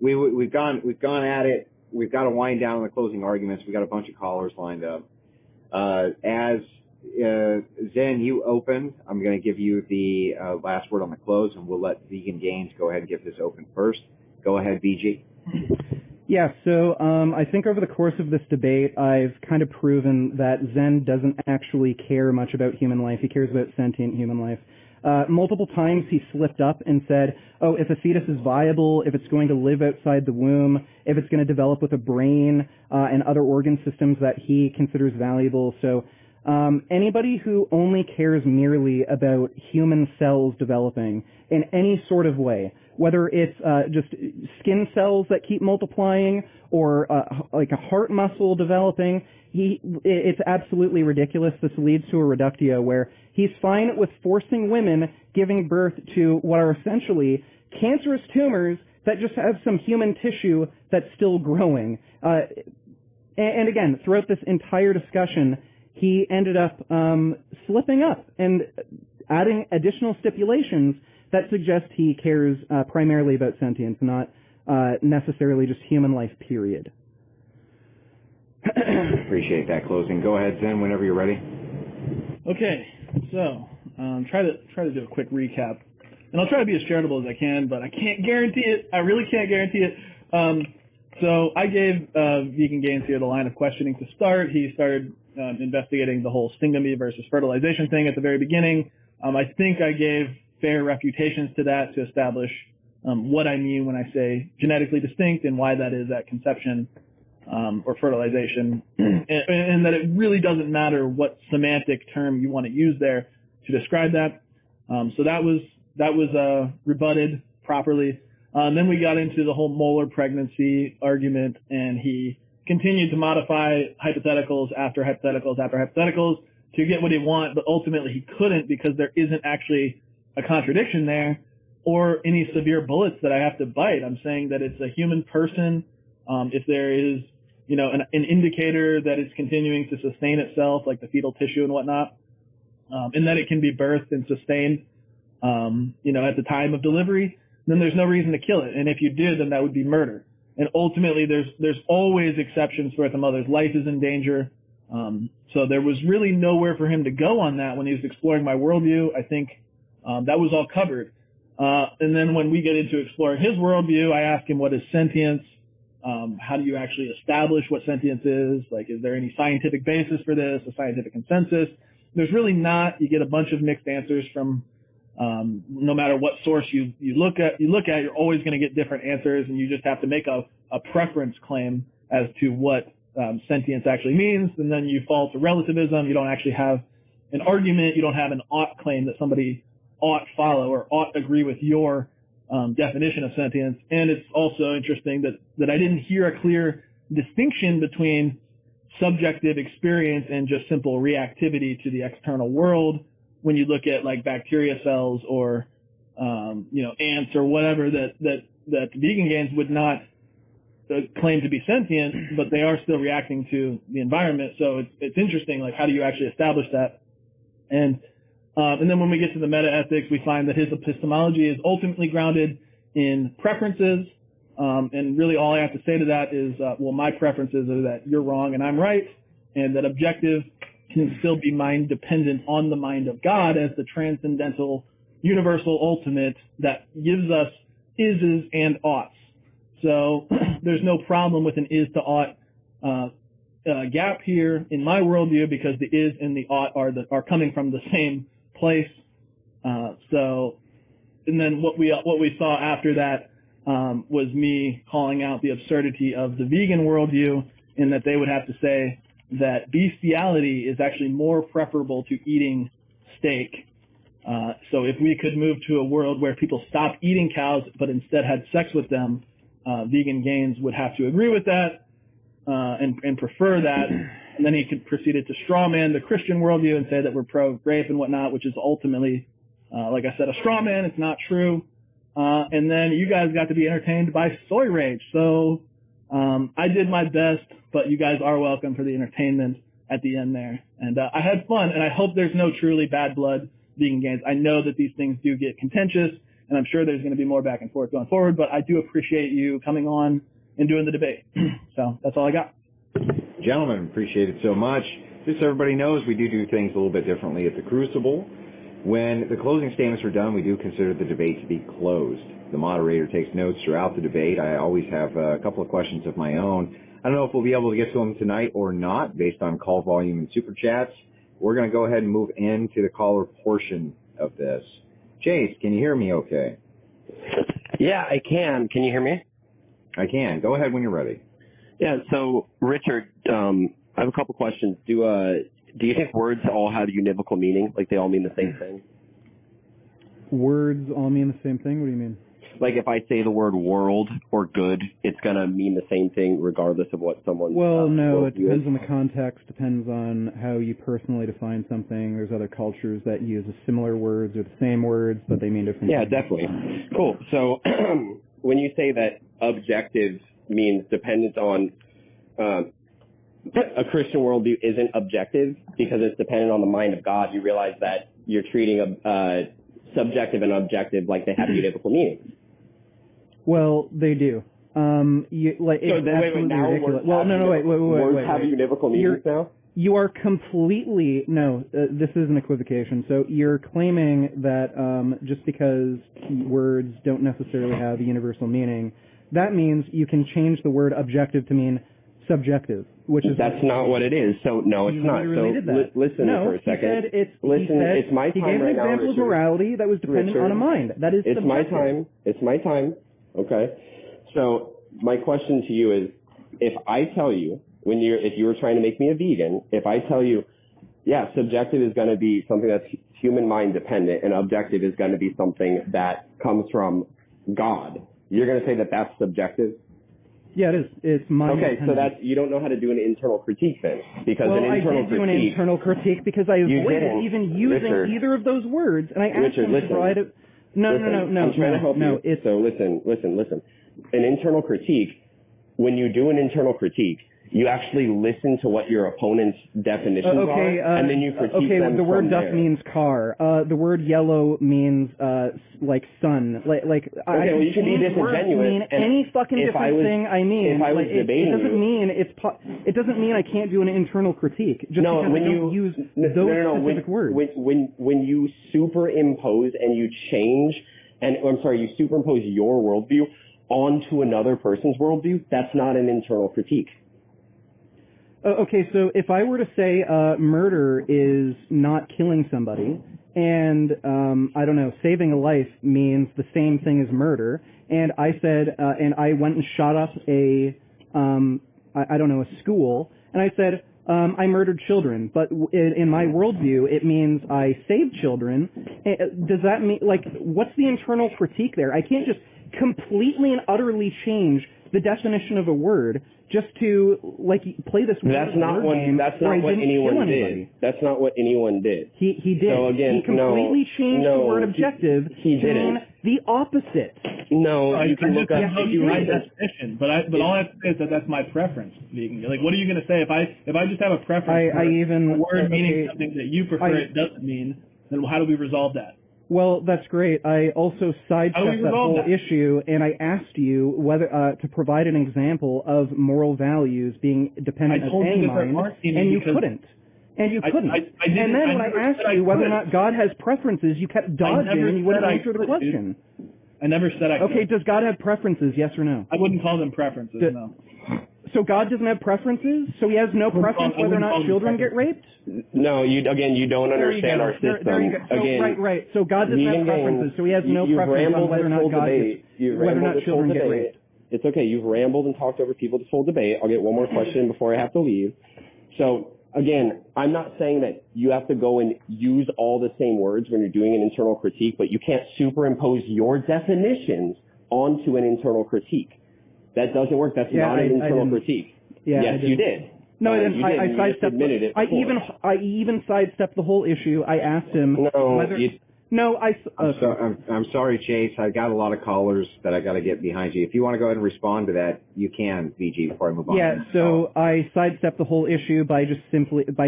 we've gone at it. We've got to wind down on the closing arguments. We've got a bunch of callers lined up. As Zen, you opened, I'm going to give you the last word on the close, and we'll let Vegan Gains go ahead and get this open first. Go ahead, BG. Yeah, so I think over the course of this debate, I've kind of proven that Zen doesn't actually care much about human life. He cares about sentient human life. Multiple times he slipped up and said, oh, if a fetus is viable, if it's going to live outside the womb, if it's going to develop with a brain and other organ systems that he considers valuable. So anybody who only cares merely about human cells developing in any sort of way, whether it's just skin cells that keep multiplying or like a heart muscle developing, it's absolutely ridiculous. This leads to a reductio where he's fine with forcing women giving birth to what are essentially cancerous tumors that just have some human tissue that's still growing. And again, throughout this entire discussion, he ended up slipping up and adding additional stipulations that suggest he cares primarily about sentience, not necessarily just human life, period. Appreciate that closing. Go ahead, Zen, whenever you're ready. Okay, so try to do a quick recap, and I'll try to be as charitable as I can, but I can't guarantee it. I really can't guarantee it. So I gave Vegan Gains here the line of questioning to start. He started investigating the whole stingamy versus fertilization thing at the very beginning. I think I gave fair refutations to that to establish what I mean when I say genetically distinct and why that is at conception or fertilization, and that it really doesn't matter what semantic term you want to use there to describe that. So that was rebutted properly. Then we got into the whole molar pregnancy argument, and he continued to modify hypotheticals after hypotheticals after hypotheticals to get what he wanted, but ultimately he couldn't because there isn't actually a contradiction there or any severe bullets that I have to bite. I'm saying that it's a human person. If there is, an indicator that it's continuing to sustain itself, like the fetal tissue and whatnot, and that it can be birthed and sustained, at the time of delivery, then there's no reason to kill it. And if you did, then that would be murder. And ultimately, there's always exceptions for if the mother's life is in danger. So there was really nowhere for him to go on that when he was exploring my worldview. I think that was all covered. And then when we get into exploring his worldview, I ask him what is sentience. How do you actually establish what sentience is? Like, is there any scientific basis for this, a scientific consensus? There's really not. You get a bunch of mixed answers from no matter what source you look at, you're always going to get different answers, and you just have to make a preference claim as to what sentience actually means, and then you fall to relativism. You don't actually have an argument. You don't have an ought claim that somebody ought follow or ought agree with your definition of sentience. And it's also interesting that I didn't hear a clear distinction between subjective experience and just simple reactivity to the external world when you look at like bacteria cells or ants or whatever that vegan gains would not claim to be sentient, but they are still reacting to the environment. So it's interesting, like, how do you actually establish that? And then when we get to the meta-ethics, we find that his epistemology is ultimately grounded in preferences. And really all I have to say to that is, my preferences are that you're wrong and I'm right, and that objective can still be mind dependent on the mind of God as the transcendental, universal ultimate that gives us ises and oughts. So there's no problem with an is to ought gap here in my worldview, because the is and the ought are coming from the same place. And then what we saw after that was me calling out the absurdity of the vegan worldview, in that they would have to say that bestiality is actually more preferable to eating steak. So if we could move to a world where people stop eating cows but instead had sex with them, vegan gains would have to agree with that and prefer that. And then he could proceed to strawman the Christian worldview and say that we're pro-rape and whatnot, which is ultimately, like I said, a strawman. It's not true. And then you guys got to be entertained by soy rage. So I did my best, but you guys are welcome for the entertainment at the end there. And I had fun, and I hope there's no truly bad blood vegan gains. I know that these things do get contentious, and I'm sure there's going to be more back and forth going forward, but I do appreciate you coming on and doing the debate. So that's all I got. Gentlemen, appreciate it so much. Just so everybody knows, we do things a little bit differently at the Crucible. When the closing statements are done, we do consider the debate to be closed. The moderator takes notes throughout the debate. I always have a couple of questions of my own. I don't know if we'll be able to get to them tonight or not based on call volume and super chats. We're going to go ahead and move into the caller portion of this. Chase, can you hear me okay? Yeah, I can. Can you hear me? I can. Go ahead when you're ready. Yeah, so Richard, I have a couple questions. Do you think words all have univocal meaning? Like they all mean the same thing? Words all mean the same thing? What do you mean? Like if I say the word world or good, it's going to mean the same thing regardless of what someone's no, it depends on the context, depends on how you personally define something. There's other cultures that use similar words or the same words, but they mean different things. Yeah, definitely. Cool. So when you say that objective means dependent on a Christian worldview isn't objective because it's dependent on the mind of God, you realize that you're treating a subjective and objective like they have univocal meanings. Well, they do. Wait, Words have univocal meanings now? You are completely, this is an equivocation. So you're claiming that just because words don't necessarily have a universal meaning, that means you can change the word objective to mean subjective, which is... That's not what it is. So, no, it's not. So, listen for a second. It's my time right now, Richard. He gave an example of morality that was dependent on a mind. That is subjective. It's my time. Okay? So, my question to you is, if I tell you, if you were trying to make me a vegan, if I tell you, yeah, subjective is going to be something that's human mind dependent, and objective is going to be something that comes from God. You're going to say that that's subjective? Yeah, it is. It's mind dependent. Okay, so that's, you don't know how to do an internal critique then, because an internal critique. Well, I did do an internal critique because I avoided even using either of those words, and I asked him to try to. No. I'm trying to help you. So listen. An internal critique. When you do an internal critique, you actually listen to what your opponent's definitions are, and then you critique them. Okay, the word duck means car. The word yellow means like sun. Like okay, well, you can be disingenuous. Mean any fucking different thing. I mean, if I was debating, it doesn't mean I can't do an internal critique just because I don't use those specific words. When you superimpose and you change, you superimpose your worldview onto another person's worldview, that's not an internal critique. Okay, so if I were to say murder is not killing somebody, and I don't know, saving a life means the same thing as murder, and I said, and I went and shot up a school, and I said, I murdered children, but in my worldview, it means I saved children. Does that mean, like, what's the internal critique there? I can't just completely and utterly change the definition of a word just to play this game. That's not what anyone did. That's not what anyone did. He did. So again, he completely changed the word objective to mean the opposite. No, you can look up the right definition, but all I have to say is that that's my preference. Like, what are you going to say if I just have a preference for a word meaning something that you prefer it doesn't mean? Then how do we resolve that? Well, that's great. I also sidestepped that whole issue, and I asked you whether to provide an example of moral values being dependent on any mind, and you couldn't. And you couldn't. And then when I asked you whether or not God has preferences, you kept dodging and you wouldn't answer the question. I never said I could. Okay, does God have preferences, yes or no? I wouldn't call them preferences, no. So God doesn't have preferences? So he has no preference whether or not children get raped? No, you don't understand our system. There you go. So, right. So God doesn't have preferences, so he has no preference on whether or not children get raped. It's okay. You've rambled and talked over people this whole debate. I'll get one more question before I have to leave. So, again, I'm not saying that you have to go and use all the same words when you're doing an internal critique, but you can't superimpose your definitions onto an internal critique. That doesn't work. That's not an internal critique. Yeah, yes, you did. No, I didn't. I sidestepped it. I even sidestepped the whole issue. I asked him whether. I'm sorry, Chase. I got a lot of callers that I got to get behind you. If you want to go ahead and respond to that, you can, VG, before I move on. Yeah, so I sidestepped the whole issue by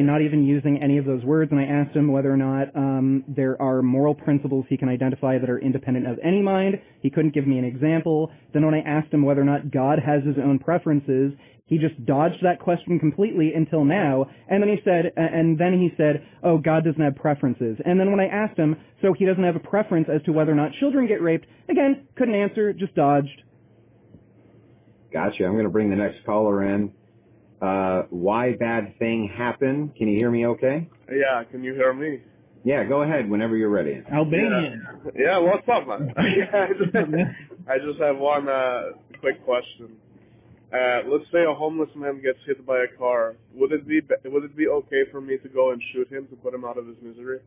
not even using any of those words, and I asked him whether or not there are moral principles he can identify that are independent of any mind. He couldn't give me an example. Then when I asked him whether or not God has his own preferences, he just dodged that question completely until now, and then he said, oh, God doesn't have preferences. And then when I asked him, so he doesn't have a preference as to whether or not children get raped, again, couldn't answer, just dodged. Gotcha. I'm going to bring the next caller in. Why bad thing happen? Can you hear me okay? Yeah, can you hear me? Yeah, go ahead whenever you're ready. Albanian. Yeah, what's up, man? I just have one quick question. Let's say a homeless man gets hit by a car. Would it be okay for me to go and shoot him to put him out of his misery?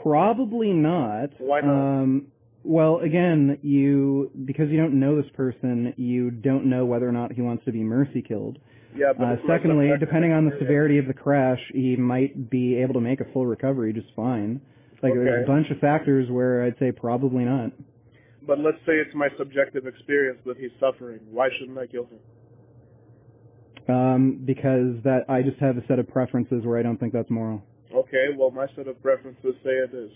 Probably not. Why not? Well, again, because you don't know this person, you don't know whether or not he wants to be mercy killed. Yeah, but secondly, depending on the severity of the crash, he might be able to make a full recovery just fine. There's a bunch of factors where I'd say probably not. But let's say it's my subjective experience that he's suffering. Why shouldn't I kill him? Because I just have a set of preferences where I don't think that's moral. Okay, well, my set of preferences say it is.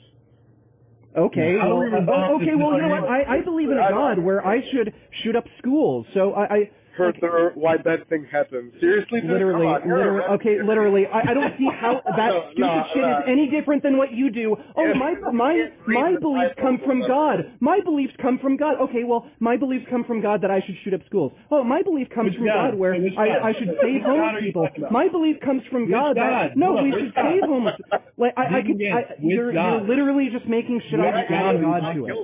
Okay, you know what? I believe in a God where I should shoot up schools. So why that thing happened. Seriously? Literally. I don't see how that stupid shit is any different than what you do. Oh, my beliefs come from God. My beliefs come from God. Okay, well, my beliefs come from God that I should shoot up schools. Oh, my belief comes from God where I should save homeless people. My belief comes from God that we should save homeless. You're literally just making shit up and adding God to it.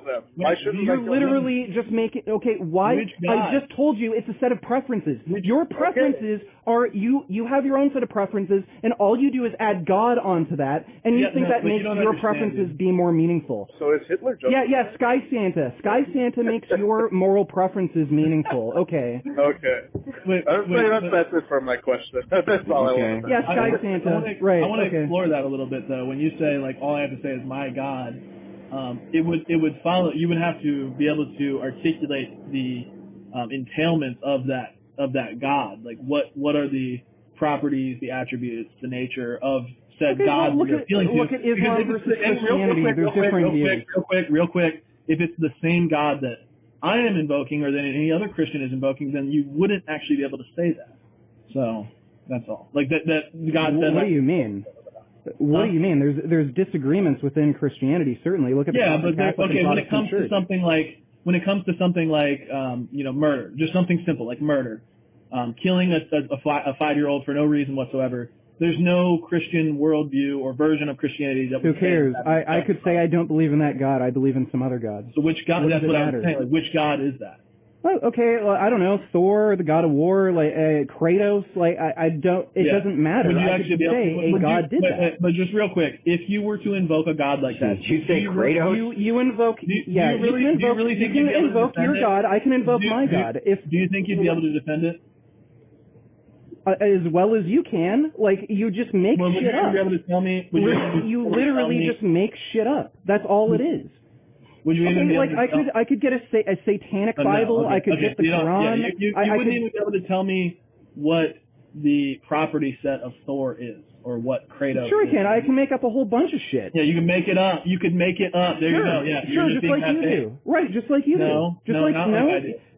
You're literally just making. Okay, why? I just told you it's a set of of preferences. Your preferences are, you have your own set of preferences, and all you do is add God onto that, and you think that makes your preferences be more meaningful. So is Hitler just... Yeah, Sky Santa. Sky Santa makes your moral preferences meaningful. Okay. Okay. That's it for my question. That's all I want to say. Yeah, Sky Santa. Right. I want to explore that a little bit, though. When you say, like, all I have to say is my God, it would follow, you would have to be able to articulate the entailments of that God. Like, what are the properties, the attributes, the nature of said God? Well, look at Islam versus Christianity. There's different views. Real quick. If it's the same God that I am invoking or that any other Christian is invoking, then you wouldn't actually be able to say that. So that's all. Like that God says. What do you mean? What do you mean? There's disagreements within Christianity, certainly. Look at when it comes to something like murder, just something simple like murder, killing a 5-year-old for no reason whatsoever. There's no Christian worldview or version of Christianity that would... Who cares? I could say I don't believe in that God. I believe in some other gods. So which God? That's what I was saying. Like, which God is that? Well, okay, well, I don't know. Thor, the God of War, like Kratos. Like I don't. It doesn't matter. Would you I actually could say a God did that. But just real quick, if you were to invoke a God like that, did you say Kratos? You invoke. You can invoke your God. I can invoke my God. Do you think you'd be able to defend it? As well as you can. Like, you just make shit up. Would you be able to tell me? You literally just make shit up. That's all it is. Would you even be able to I could get a satanic Bible. Okay. I could get the Quran. You wouldn't even be able to tell me what the property set of Thor is or what Kratos Sure is. I can. I can make up a whole bunch of shit. Yeah, you can make it up. You could make it up. There you go. Yeah, sure, just like you do. Right, just like you do. Like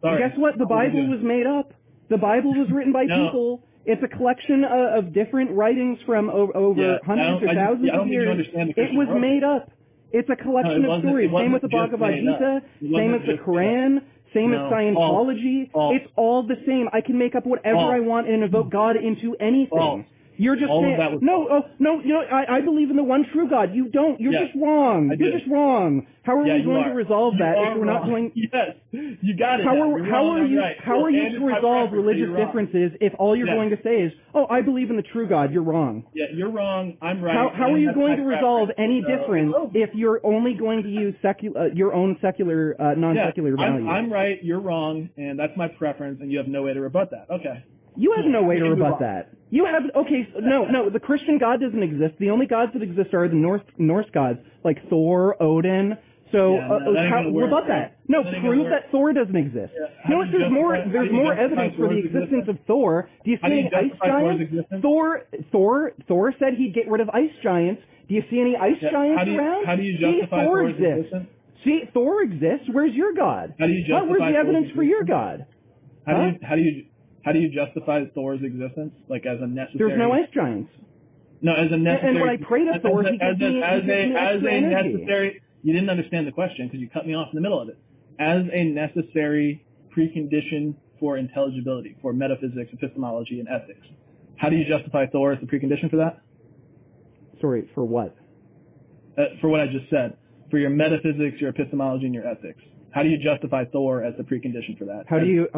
Guess what? The Bible was made up. The Bible was written by people. It's a collection of different writings from over hundreds or thousands of years. It was made up. It's a collection of stories. Same with the Bhagavad Gita. Same with the Quran. Same as Scientology. It's all the same. I can make up whatever I want and invoke God into anything. You're just saying, I believe in the one true God. You don't. You're just wrong. You're just wrong. How are we going to resolve that if we're not going? Yes, you got it. How are you to resolve religious differences if all you're going to say is, I believe in the true God. You're wrong. Yeah, you're wrong. I'm right. How are you going to resolve any difference if you're only going to use your own secular, non-secular values? I'm right. You're wrong, and that's my preference, and you have no way to rebut that. Okay. You have no way to rebut that. You have, no, the Christian God doesn't exist. The only gods that exist are the Norse gods, like Thor, Odin. So, rebut that. No, prove that Thor doesn't exist. You know what, there's more evidence for the existence of Thor. Do you see any ice giants? Thor said he'd get rid of ice giants. Do you see any ice giants around? How do you justify Thor's existence? See, Thor exists. Where's your God? How do you justify Where's the evidence for your God? How do you justify Thor's existence, like as a necessary? There's no ice giants. No, as a necessary. And when I pray to Thor, he gives me necessary. You didn't understand the question because you cut me off in the middle of it. As a necessary precondition for intelligibility, for metaphysics, epistemology, and ethics. How do you justify Thor as the precondition for that? Sorry, for what? For what I just said. For your metaphysics, your epistemology, and your ethics. How do you justify Thor as the precondition for that? How do you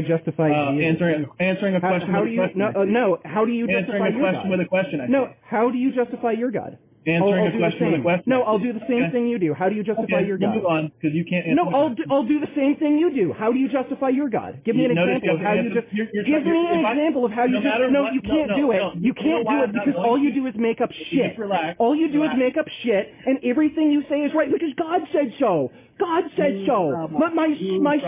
justify answering a question with a question? No, how do you justify answering a question with a question? How do you justify your God? Answering a question with a question. No, I'll do the same thing you do. How do you justify your God? Move on, because you can't answer. No, I'll do the same thing you do. How do you justify your God? Give me an example of how you just. Give me an example of how you just. No, you can't do it. You can't do it because all you do is make up shit. All you do is make up shit, and everything you say is right because God said so. God said so. But my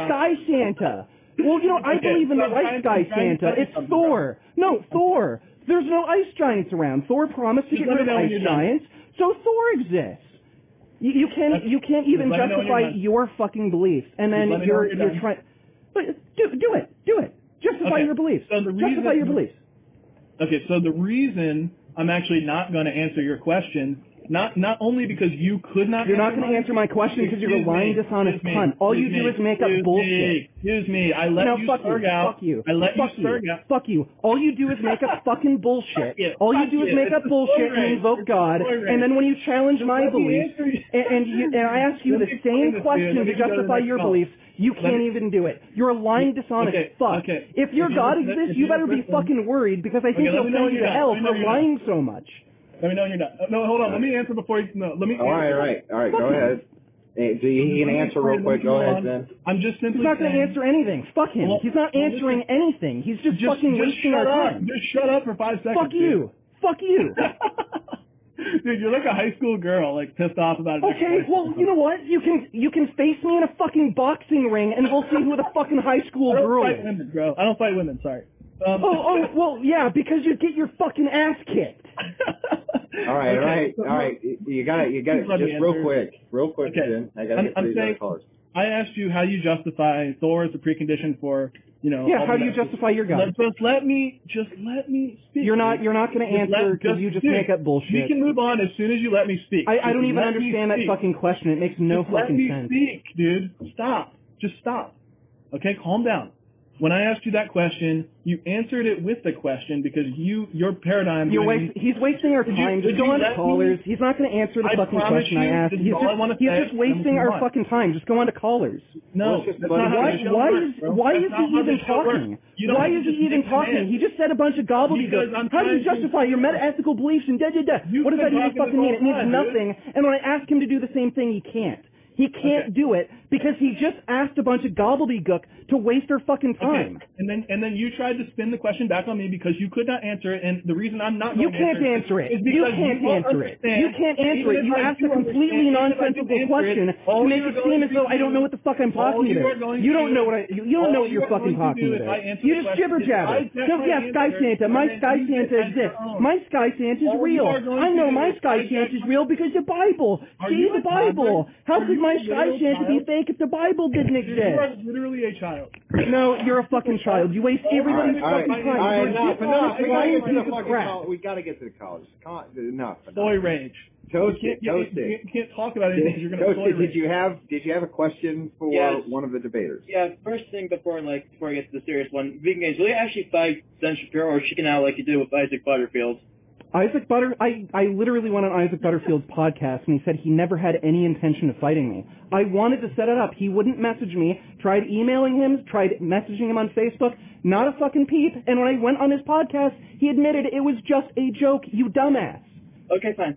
Sky Santa. Well, I believe in the right Sky Santa. It's Thor. No, Thor. There's no ice giants around. Thor promised to get rid of ice giants, so Thor exists. You can't even justify your fucking beliefs, and then you're trying. But do it. Justify your beliefs. Justify your beliefs. Okay, so the reason I'm actually not going to answer your question Not only because you could not. You're not going to answer my question because you're a lying, dishonest cunt. All you do is make up bullshit. Excuse me. I let you slurg out. Fuck you. I let you slurg out. Fuck you. All you do is make up fucking bullshit. All you do is make up bullshit and invoke God. And then when you challenge my beliefs, and I ask you the same question to justify your beliefs, you can't even do it. You're a lying, dishonest fuck. If your God exists, you better be fucking worried because I think he'll send you to hell for lying so much. Let me know you're not. No, hold on. Let me answer before you. No, let me. All right. Go ahead. Hey, he can answer real quick. Go ahead, then. I'm just simply. He's not going to answer anything. Fuck him. He's not answering anything. He's just fucking wasting our time. Just shut up for 5 seconds. Fuck you. Fuck you. Dude, you're like a high school girl, like pissed off about it. Okay, well, you know what? You can face me in a fucking boxing ring, and we'll see who the fucking high school girl is. I don't fight women, bro. I don't fight women. Sorry. Well, yeah, because you get your fucking ass kicked. All right. You got it. Just real quick. Okay. Then I got to get these other callers. I asked you how you justify Thor as a precondition for, Yeah, how do you justify your God? Just let me speak. You're not going to answer because you just make up bullshit. We can move on as soon as you let me speak. I don't even understand that fucking question. It makes no fucking sense. Let me speak, dude. Stop. Just stop. Okay, calm down. When I asked you that question, you answered it with the question because your paradigm. He's wasting our time. Just go on to callers. He's not going to answer the fucking question I asked. He's just wasting our fucking time. Just go on to callers. No. Why is he even talking? Why is he even talking? He just said a bunch of gobbledygook. How do you justify your meta-ethical beliefs and da-da-da? What does that even fucking mean? It means nothing. And when I ask him to do the same thing, he can't. He can't do it because he just asked a bunch of gobbledygook to waste our fucking time. Okay. And then you tried to spin the question back on me because you could not answer it, and the reason I'm not You can't answer it. You can't answer it. You can't answer it. You asked a completely nonsensical question to make it seem as though I don't know what the fuck I'm talking about. You don't know what you're fucking talking about. You just jibber jabber. So yeah, Sky Santa. My Sky Santa exists. My Sky Santa is real. I know my Sky Santa is real because the Bible. See the Bible. How could my Sky Santa be fake if the Bible didn't exist? You are literally a child. No, you're a fucking child. You waste everybody's fucking time. All right, enough. We got to get to the college. Enough. Soy rage. Toasted. You can't talk about anything because you're going to soy rage. Did you have a question for one of the debaters? Yeah, first thing before I get to the serious one, Vegan Games, will you actually fight Zen Shapiro or chicken out like you did with Isaac Butterfield? I literally went on Isaac Butterfield's podcast, and he said he never had any intention of fighting me. I wanted to set it up. He wouldn't message me. Tried emailing him, tried messaging him on Facebook. Not a fucking peep. And when I went on his podcast, he admitted it was just a joke, you dumbass. Okay, fine.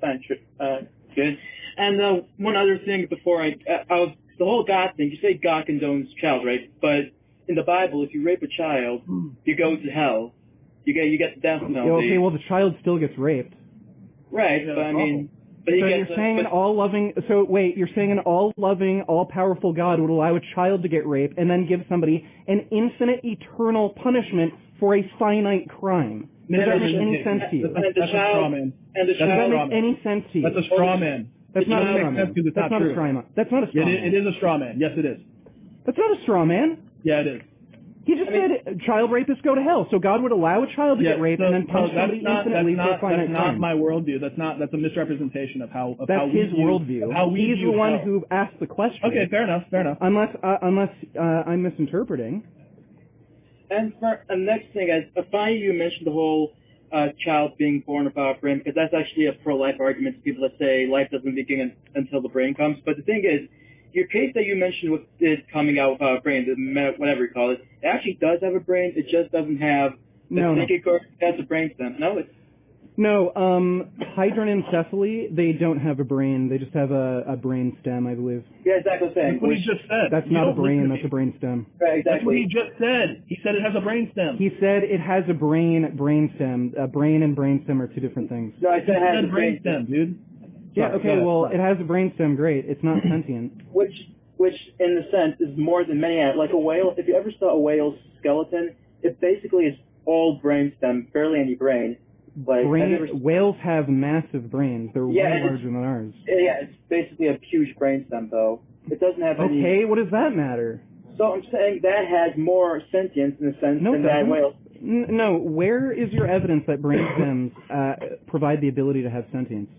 Good. And one other thing before the whole God thing, you say God condones child rape, but in the Bible, if you rape a child, you go to hell. You get the death penalty. Okay, well, the child still gets raped. Right, but I mean... So you're saying an all-loving, all-powerful God would allow a child to get raped and then give somebody an infinite, eternal punishment for a finite crime. Does that make any sense to you? That's a straw man. Does that make any sense to you? That's a straw man. That's not a straw man. That's not a straw man. That's not a straw man. It is a straw man. Yes, it is. That's not a straw man. Yeah, it is. He just said child rapists go to hell, so God would allow a child to get raped and then punish somebody infinitely for a finite That's not time. my worldvie's. That's a misrepresentation of how. That's his worldview. He's the one who asked the question. Okay, fair enough. Unless I'm misinterpreting. And for the next thing, I find you mentioned the whole child being born without a brain, because that's actually a pro-life argument to people that say life doesn't begin until the brain comes. But the thing is, your case that you mentioned with it coming out without a brain, whatever you call it, it actually does have a brain. It just doesn't have the thinking cord. It has a brain stem. No, hydranencephaly, they don't have a brain. They just have a brain stem, I believe. Yeah, exactly the same. That's what he just said. That's not a brain. That's a brain stem. Right, exactly. That's what he just said. He said it has a brain stem. He said it has a brain stem. A brain and brain stem are two different things. No, I said it has a brain stem, dude. Yeah, okay, well, it has a brain stem, great. It's not sentient. Which, in the sense, is more than many. Like a whale, if you ever saw a whale's skeleton, it basically is all brain stem, barely any brain. Whales have massive brains. They're way larger than ours. Yeah, it's basically a huge brain stem, though. It doesn't have any... Okay, what does that matter? So I'm saying that has more sentience in a sense than that whale. No, where is your evidence that brain stems provide the ability to have sentience?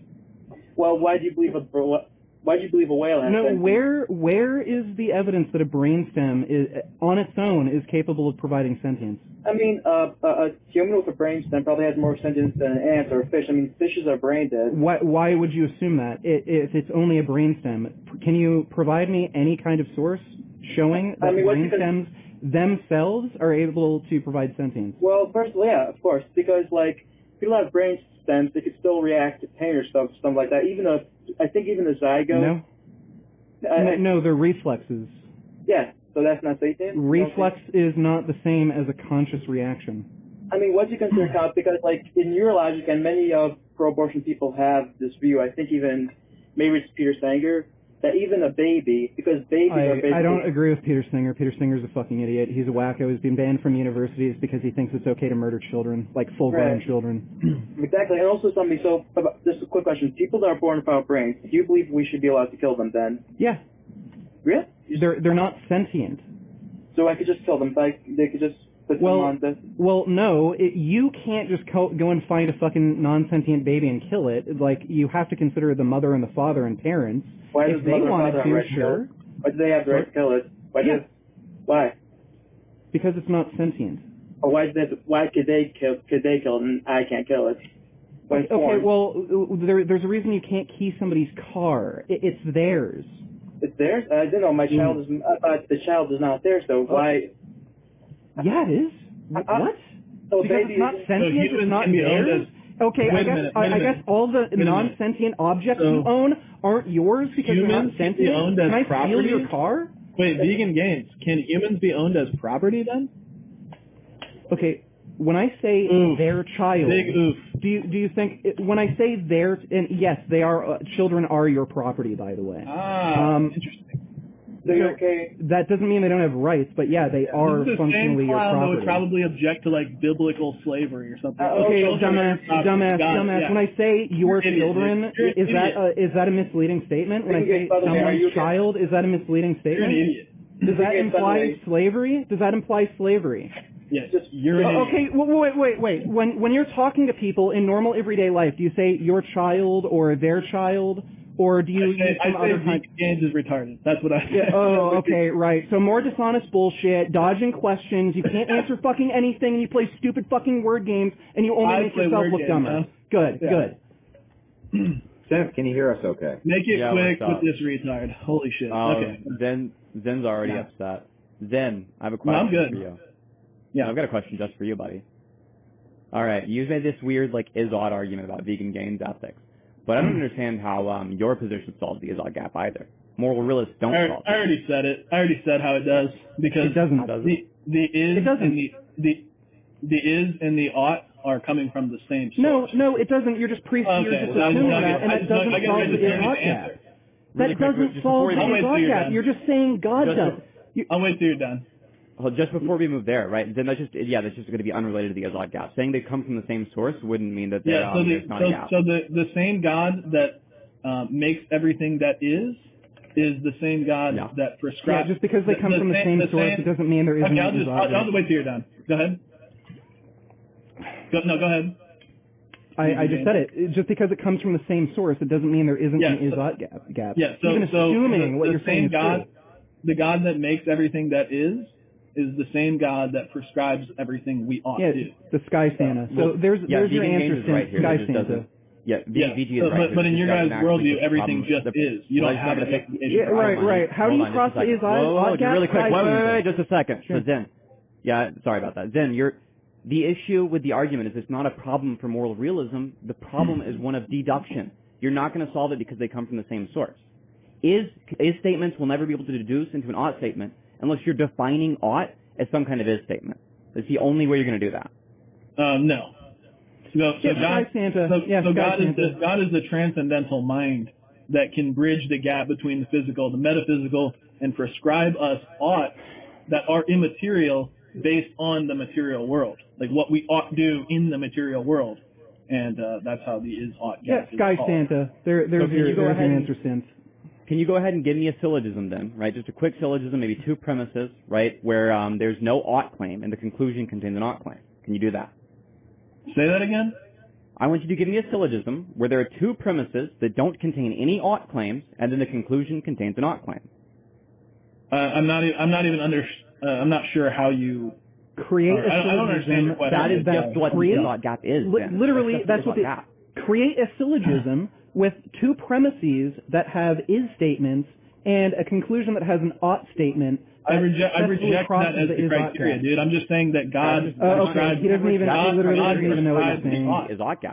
Well, why do you believe a whale has sentience? Where is the evidence that a brainstem is, on its own, is capable of providing sentience? I mean, a human with a brainstem probably has more sentience than an ant or a fish. I mean, fishes are brain dead. Why would you assume that? If it's only a brainstem, can you provide me any kind of source showing that brainstems themselves are able to provide sentience? Well, first, yeah, of course, because like people have brain stems, they could still react to pain or stuff like that. Even though I think even the zygote. No, they're reflexes. Yeah, so that's not sentience. Reflex is not the same as a conscious reaction. I mean, what do you consider conscious? Because like in neurologic, and many of pro-abortion people have this view. I think even maybe it's Peter Sanger. That even a baby, because babies are basically... I don't agree with Peter Singer. Peter Singer's a fucking idiot. He's a wacko. He's been banned from universities because he thinks it's okay to murder children, like full-grown children. Exactly, and also something, so, just a quick question. People that are born without brains, do you believe we should be allowed to kill them then? Yeah. Really? They're not sentient. So I could just kill them, like, they could just put them on this? Well, no, you can't just go and find a fucking non-sentient baby and kill it. Like, you have to consider the mother and the father and parents. Why if they wanted to, sure. Why do they have the right to kill it? Why? Because it's not sentient. Or why could they kill it and I can't kill it? Okay, well, there's a reason you can't key somebody's car. It's theirs. It's theirs? I didn't know. The child is not theirs, so why? Yeah, it is. What? So because it's not sentient, it's not theirs? Okay, I guess all the non-sentient objects you own aren't yours because they're not sentient. Can I steal your car? Wait, vegan gains. Can humans be owned as property then? Okay, when I say their child, big oof. Do you think when I say their, and yes, they are children are your property, by the way. Interesting. Okay. That doesn't mean they don't have rights, but yeah, they are functionally your property. That would probably object to like biblical slavery or something. Okay, dumbass. When I say your children, is that a misleading statement? When I say someone's child, is that a misleading statement? You're an idiot. Does that imply slavery? Does that imply slavery? Yes. You're an idiot. Okay, wait. When you're talking to people in normal everyday life, do you say your child or their child? Or do you use some other kind? Games is retarded. That's what I say. Yeah, okay, right. So more dishonest bullshit, dodging questions, you can't answer fucking anything, and you play stupid fucking word games, and you only make yourself look dumber. Good. Seth, can you hear us okay? Make it quick with this retard. Holy shit. Okay. Zen's already upset. Zen, I have a question for you. Yeah, I've got a question just for you, buddy. All right, you made this weird, is-odd argument about vegan gains ethics. But I don't understand how your position solves the is-odd gap either. Moral realists don't solve it. I already said it. I already said how it does. Because it doesn't. The is and the ought are coming from the same source. No, it doesn't. You're just assuming that, and that doesn't solve the is-odd gap. That doesn't solve the is-odd gap. You're just saying God does. I'll wait till you're done. Well, just before we move there, right? Then that's just going to be unrelated to the is-odd gap. Saying they come from the same source wouldn't mean that there's not a gap. So the same God that makes everything that is the same God that prescribes. Yeah, just because they come from the same source, it doesn't mean there isn't an is-odd gap. I'll just wait till you're done. Go ahead. Go ahead. I just said it. Just because it comes from the same source, it doesn't mean there isn't an is-odd gap. Yeah. Even assuming what you're saying is true. The God that makes everything that is the same God that prescribes everything we ought to do. The Sky Santa. So there's your answer, Sky Santa. VG is right. But in your guys' worldview, everything just is. You don't have to take the issue. Right. How do you cross the is-odd gap? Really quick. Wait, just a second. Sure. So Zen. Yeah, sorry about that. Zen, the issue with the argument is it's not a problem for moral realism. The problem is one of deduction. You're not going to solve it because they come from the same source. Is statements will never be able to deduce into an ought statement unless you're defining ought as some kind of is statement. It's the only way you're going to do that. No. God is the transcendental mind that can bridge the gap between the physical, the metaphysical, and prescribe us ought that are immaterial based on the material world, like what we ought do in the material world. And that's how the is-ought gap is Sky called. Santa. There's your answer, Synth. Can you go ahead and give me a syllogism then, right? Just a quick syllogism, maybe two premises, right, where there's no ought claim and the conclusion contains an ought claim. Can you do that? Say that again? I want you to give me a syllogism where there are two premises that don't contain any ought claims, and then the conclusion contains an ought claim. I'm not sure how you create a syllogism. I don't understand your question. That's what the is-ought gap is. Literally, that's what create a syllogism with two premises that have is statements and a conclusion that has an ought statement. I reject that as the criteria, dude. I'm just saying that God prescribes. He doesn't even know what he's saying.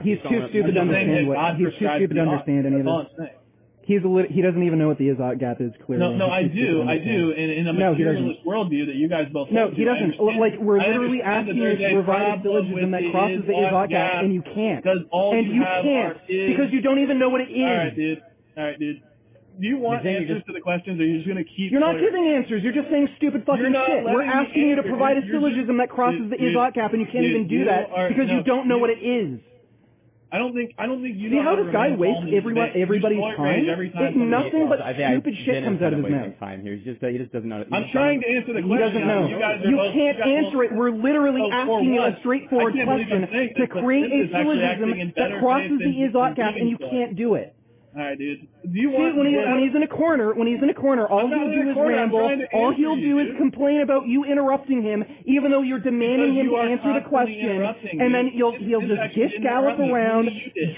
He's too stupid to understand any of this. He doesn't even know what the is-ought gap is, clearly. No, I do. In a materialist worldview that you guys both No, he doesn't. Like, we're literally asking you to provide a syllogism that crosses the is-ought gap, and you can't. And you can't, because you don't even know what it is. All right, dude. Do you want answers to the questions, or are you just going to keep... You're not giving answers. You're just saying stupid fucking shit. We're asking you to provide a syllogism that crosses the is-ought gap, and you can't even do that because you don't know what it is. I don't think you See how this guy wastes everybody's time? Nothing but stupid shit comes out of his mouth. He just doesn't know. I'm trying to answer the question. He doesn't know. You can't answer it. We're literally asking you a straightforward question to create a syllogism that crosses the is-ought gap, and you can't do it. All right, dude. Do you want? See, when he's in a corner, all he'll do is ramble. All he'll do is complain about you interrupting him, even though you're demanding him to answer the question, and then he'll just gallop around,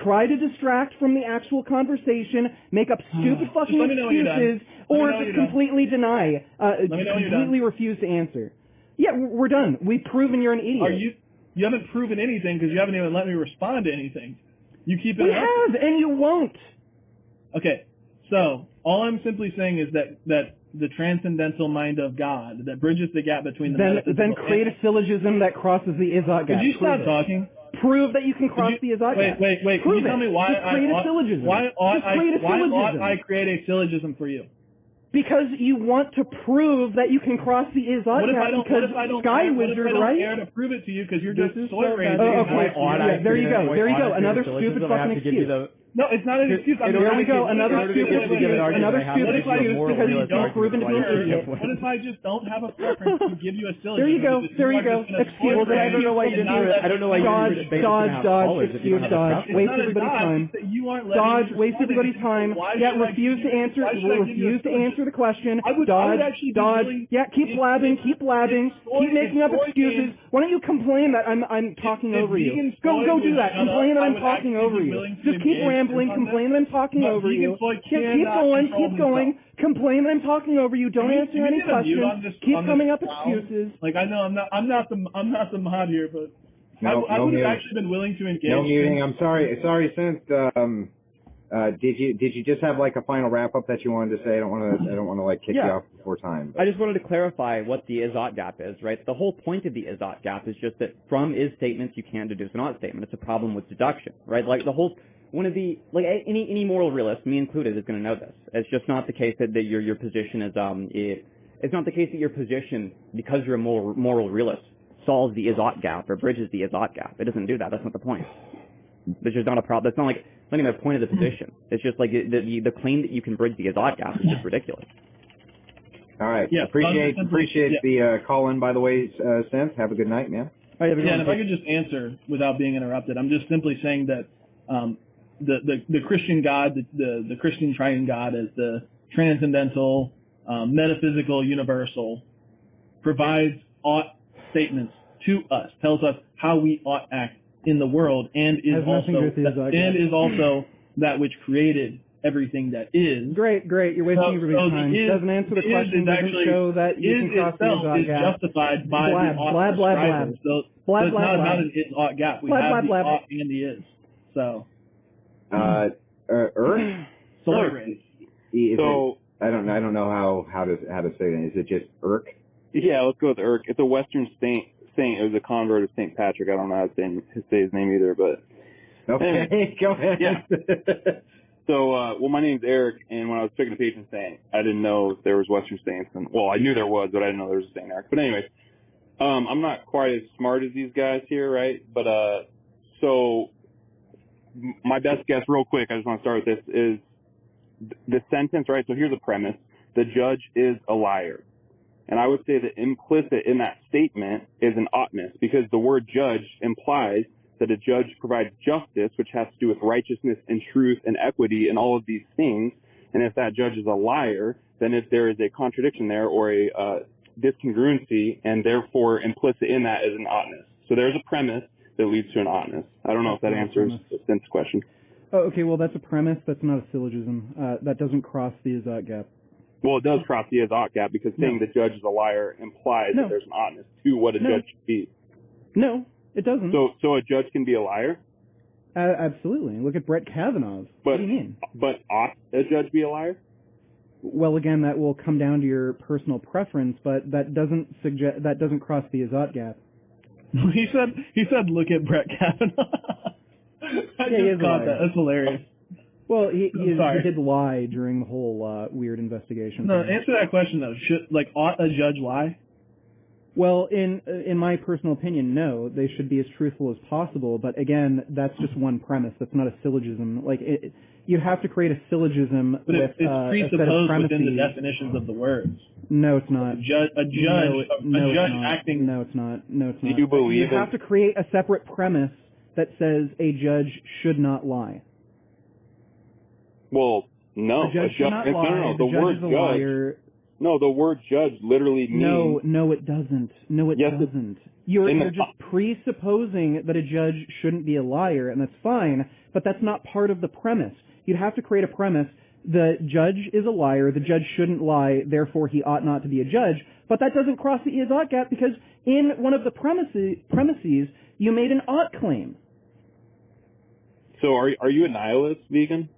try to distract from the actual conversation, make up stupid fucking excuses, or just completely deny, completely refuse to answer. Yeah, we're done. We've proven you're an idiot. You haven't proven anything because you haven't even let me respond to anything. You keep interrupting. We have, and you won't. Okay, so all I'm simply saying is that the transcendental mind of God that bridges the gap between the then create a syllogism that crosses the is-ought gap. Could you stop talking? Prove that you can cross the is-ought gap. Wait. Can you tell me why ought I create a syllogism for you? Because you want to prove that you can cross the is-ought gap because Sky Wizard, right? I don't care to prove it to you because you're just soy raising. There you go. Another stupid fucking excuse. No, it's not an excuse. There we go. Another stupid excuse because you've been proven to be an idiot. What if I just don't have a preference to give you a syllogism? There you go. Excuse. I don't know why you didn't do it. I don't know why you didn't dodge. Excuse, dodge. Waste everybody's time. Dodge. Waste everybody's time. Yeah, refuse to answer. Refuse to answer the question. Dodge. Yeah, keep blabbing. Keep making up excuses. Why don't you complain that I'm talking over you? Go do that. Complain that I'm talking over you. Just keep rambling, complain that I'm talking over you. Keep going. Complain that I'm talking over you. Don't answer any questions. Keep coming up excuses. Like, I know I'm not the mod here, but I would have actually been willing to engage. No muting. I'm sorry, Synth. Did you just have like a final wrap up that you wanted to say? I don't want to like kick you off before time. But. I just wanted to clarify what the is-ought gap is, right? The whole point of the is-ought gap is just that from is statements you can't deduce an ought statement. It's a problem with deduction, right? Like any moral realist, me included, is going to know this. It's just not the case that your position is it's not the case that your position, because you're a moral realist, solves the is-ought gap or bridges the is-ought gap. It doesn't do that. That's not the point. There's just not a problem. That's not even the point of the position. It's just like the claim that you can bridge the is-ought gap is just ridiculous. All right. Yeah, appreciate the call in, by the way, Synth. Have a good night, man. And if I could just answer without being interrupted, I'm just simply saying that the Christian God, the Christian triune God as the transcendental, metaphysical, universal, provides ought statements to us, tells us how we ought act in the world, and is also that which created everything that is. Great. You're wasting everybody's time. Doesn't answer the question. Doesn't show that you can cross the is-ought gap. Justified by the ought prescriber. So it's not about an is-ought gap. We have the ought and the is. So. Earth. Solar rays. I don't know how to say that. Is it just Urk? Yeah, let's go with Urk. It's a Western saint. It was a convert of St. Patrick. I don't know how to say his name either, but okay, anyway. Go ahead. Yeah. So, my name's Eric, and when I was picking a patron saint, I didn't know there was Western saints, and I knew there was, but I didn't know there was a Saint Eric. But anyways, I'm not quite as smart as these guys here, right? But so my best guess, real quick, I just want to start with this, is the sentence, right? So here's the premise: the judge is a liar. And I would say that implicit in that statement is an oughtness, because the word judge implies that a judge provides justice, which has to do with righteousness and truth and equity and all of these things. And if that judge is a liar, then if there is a contradiction there or a discongruency, and therefore implicit in that is an oughtness. So there's a premise that leads to an oughtness. I don't know if that answers Vince's question. Oh, okay, well, that's a premise. That's not a syllogism. That doesn't cross the is-ought gap. Well, it does cross the is-ought gap because saying the judge is a liar implies that there's an oughtness to what a judge should be. No, it doesn't. So a judge can be a liar? Absolutely. Look at Brett Kavanaugh. What do you mean? But ought a judge be a liar? Well, again, that will come down to your personal preference, but that doesn't cross the is-ought gap. He said, look at Brett Kavanaugh. I just caught that. That's hilarious. Well, he did lie during the whole weird investigation. No, answer that question though. Ought a judge lie? Well, in my personal opinion, no. They should be as truthful as possible. But again, that's just one premise. That's not a syllogism. You have to create a syllogism but with it's presupposed within the definitions of the words. No, it's not. A judge acting. No, it's not. No, it's not. Do you believe? You have to create a separate premise that says a judge should not lie. Well, no. A judge should not lie. No. The word judge is a liar. No, the word judge literally means... No, it doesn't. No, it doesn't. You're just presupposing that a judge shouldn't be a liar, and that's fine, but that's not part of the premise. You'd have to create a premise. The judge is a liar, the judge shouldn't lie, therefore he ought not to be a judge, but that doesn't cross the is-ought gap because in one of the premises you made an ought claim. So are you a nihilist, vegan?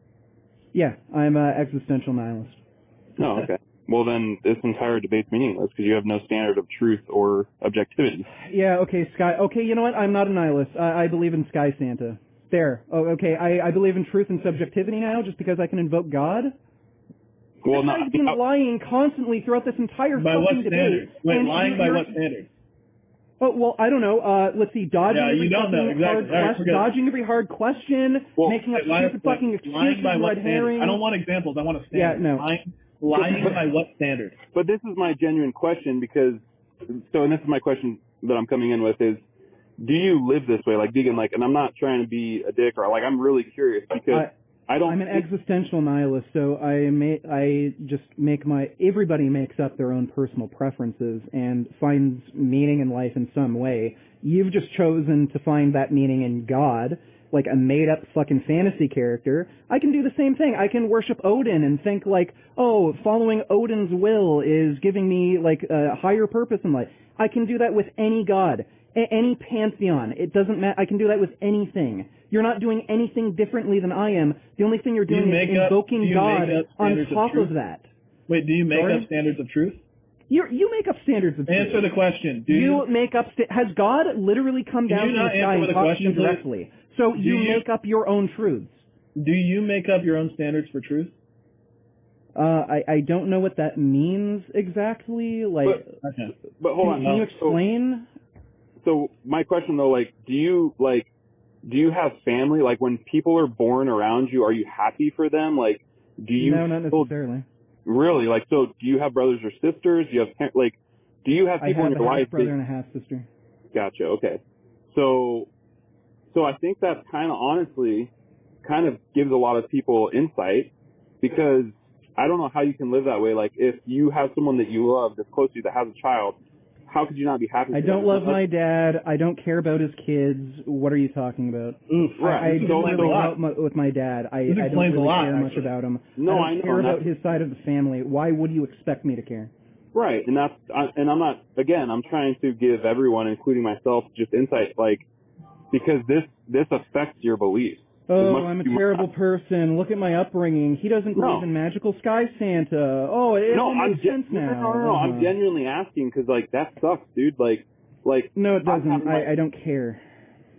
Yeah, I'm an existential nihilist. Oh, okay. Well, then this entire debate's meaningless because you have no standard of truth or objectivity. Yeah, okay, Sky. Okay, you know what? I'm not a nihilist. I believe in Sky Santa. There. Oh, okay. I believe in truth and subjectivity now just because I can invoke God? Well, I've been lying constantly throughout this entire by fucking what debate. Standard? Wait, lying by what standard? Oh, well, I don't know. Let's see. Dodging every hard question, making up stupid fucking excuses, red herring. I don't want examples. I want a standard. Yeah, no. Lying by what standard? But this is my genuine question because, and this is my question that I'm coming in with is, do you live this way, like vegan, and I'm not trying to be a dick or I'm really curious because I'm an existential nihilist, so I just make everybody makes up their own personal preferences and finds meaning in life in some way. You've just chosen to find that meaning in God, like a made-up fucking fantasy character. I can do the same thing. I can worship Odin and think following Odin's will is giving me a higher purpose in life. I can do that with any god, any pantheon. It doesn't matter. I can do that with anything. You're not doing anything differently than I am. The only thing you're doing is invoking God on top of that. Wait, do you make up standards of truth? You make up standards of truth. Answer the question. You make up. Has God literally come down from the sky and talked to you directly? So you make up your own truths. Do you make up your own standards for truth? I don't know what that means exactly. But hold on. Can you explain? So my question though, do you have family? When people are born around you, are you happy for them? Do you? No, not necessarily. Really? So do you have brothers or sisters? Do you have do you have people in your life? I have a brother and a half sister. Gotcha. Okay. So I think that honestly gives a lot of people insight because I don't know how you can live that way. If you have someone that you love that's close to you that has a child, how could you not be happy? I don't love my dad. I don't care about his kids. What are you talking about? Right. I don't really go out with my dad. I don't really care much about him. No, I don't care about his side of the family. Why would you expect me to care? Right, and I'm not. Again, I'm trying to give everyone, including myself, just insight, because this affects your beliefs. Oh, I'm a terrible person. Look at my upbringing. He doesn't believe in magical sky Santa. Oh, it makes sense now. No, I'm genuinely asking because that sucks, dude. No, it doesn't. I don't care.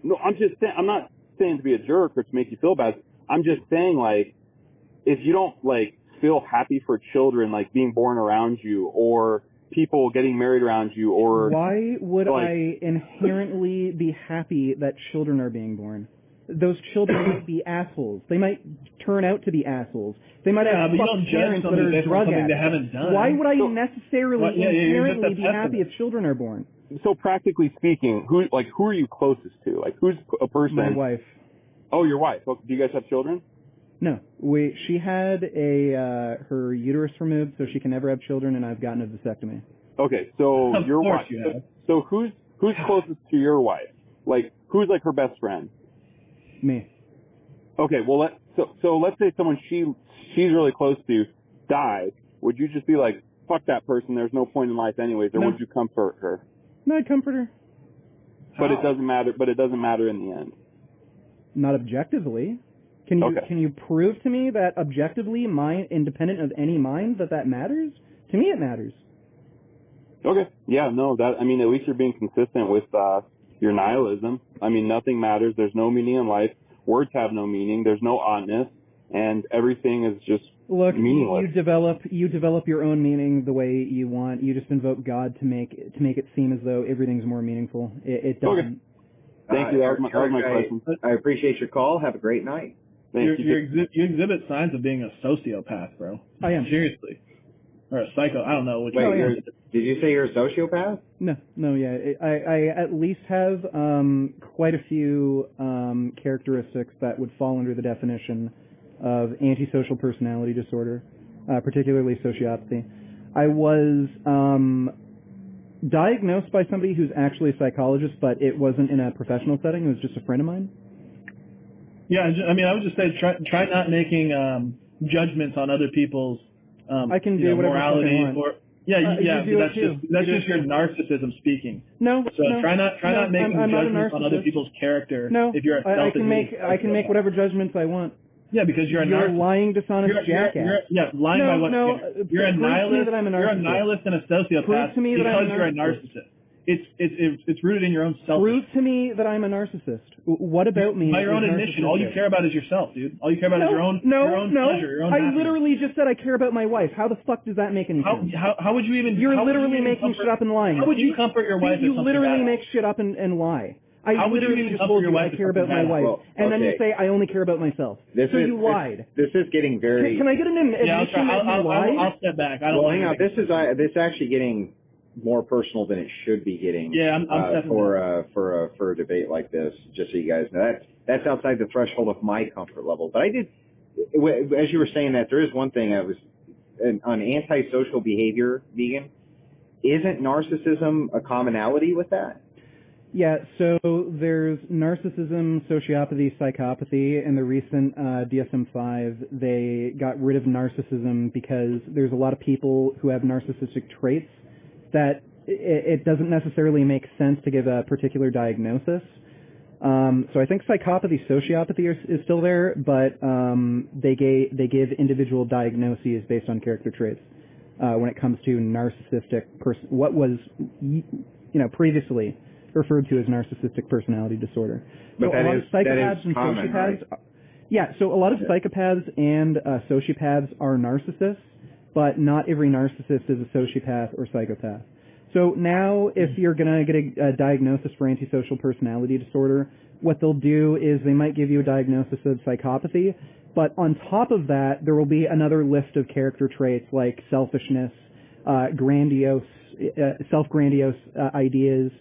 No, I'm just saying. I'm not saying to be a jerk or to make you feel bad. I'm just saying if you don't feel happy for children being born around you or people getting married around you or why would I inherently be happy that children are being born? those children might be assholes. They might turn out to be assholes. They might have fucked parents that are drug addicts. They haven't done. Why would I necessarily inherently be happy if children are born? So practically speaking, who are you closest to? Like, who's a person? My wife. Oh, your wife. Do you guys have children? No. She had her uterus removed, so she can never have children, and I've gotten a vasectomy. Okay, so of your course wife. You have. So who's closest to your wife? Like, who's like her best friend? Me. Okay, well, so let's say someone she's really close to died. Would you just be like, fuck that person, there's no point in life anyways, or would you comfort her? No, I'd comfort her. But it doesn't matter in the end. Not objectively. Can you prove to me that objectively, independent of any mind, that matters? To me, it matters. Okay. Yeah, no, at least you're being consistent with your nihilism. I mean, nothing matters. There's no meaning in life. Words have no meaning. There's no oddness, and everything is just meaningless. You develop your own meaning the way you want. You just invoke God to make it seem as though everything's more meaningful. It doesn't. Okay. Thank you. That was my question. I appreciate your call. Have a great night. You exhibit signs of being a sociopath, bro. I am. Seriously. Or a psycho. I don't know. Did you say you're a sociopath? No, yeah. I at least have quite a few characteristics that would fall under the definition of antisocial personality disorder, particularly sociopathy. I was diagnosed by somebody who's actually a psychologist, but it wasn't in a professional setting. It was just a friend of mine. Yeah, I would just say try not making judgments on other people's I can do whatever morality I want. That's just your narcissism speaking. No. Try not making judgments on other people's character. No. If you're a selfish I can make whatever judgments I want. Yeah, because you're a narcissist. You're lying, dishonest jackass. Lying by what? No. You're a nihilist. You're a nihilist and a sociopath because you're a narcissist. It's rooted in your own self. Prove to me that I'm a narcissist. What about me? By your own admission, all you care about is yourself, dude. All you care about is your own pleasure, your own happiness. I literally just said I care about my wife. How the fuck does that make any sense? How would you even? You're literally making shit up and lying. How would you comfort your wife? You literally make shit up and lie. I literally just told you I care about my wife, and then you say I only care about myself. You lied. This is getting very. Can I get an admission that you lied? I'll step back. Hang on. This is actually getting more personal than it should be getting. Yeah, I'm for a debate like this. Just so you guys know, that's outside the threshold of my comfort level. But I did, as you were saying that, there is one thing on antisocial behavior, vegan. Isn't narcissism a commonality with that? Yeah, so there's narcissism, sociopathy, psychopathy. In the recent DSM-5, they got rid of narcissism because there's a lot of people who have narcissistic traits that it doesn't necessarily make sense to give a particular diagnosis. So I think psychopathy, sociopathy is still there, but they give individual diagnoses based on character traits when it comes to narcissistic what was previously referred to as narcissistic personality disorder. But so a lot of psychopaths and common, sociopaths. Right? Yeah, so a lot of psychopaths and sociopaths are narcissists, but not every narcissist is a sociopath or psychopath. So now, if you're going to get a diagnosis for antisocial personality disorder, what they'll do is they might give you a diagnosis of psychopathy, but on top of that, there will be another list of character traits like selfishness, self-grandiose ideas.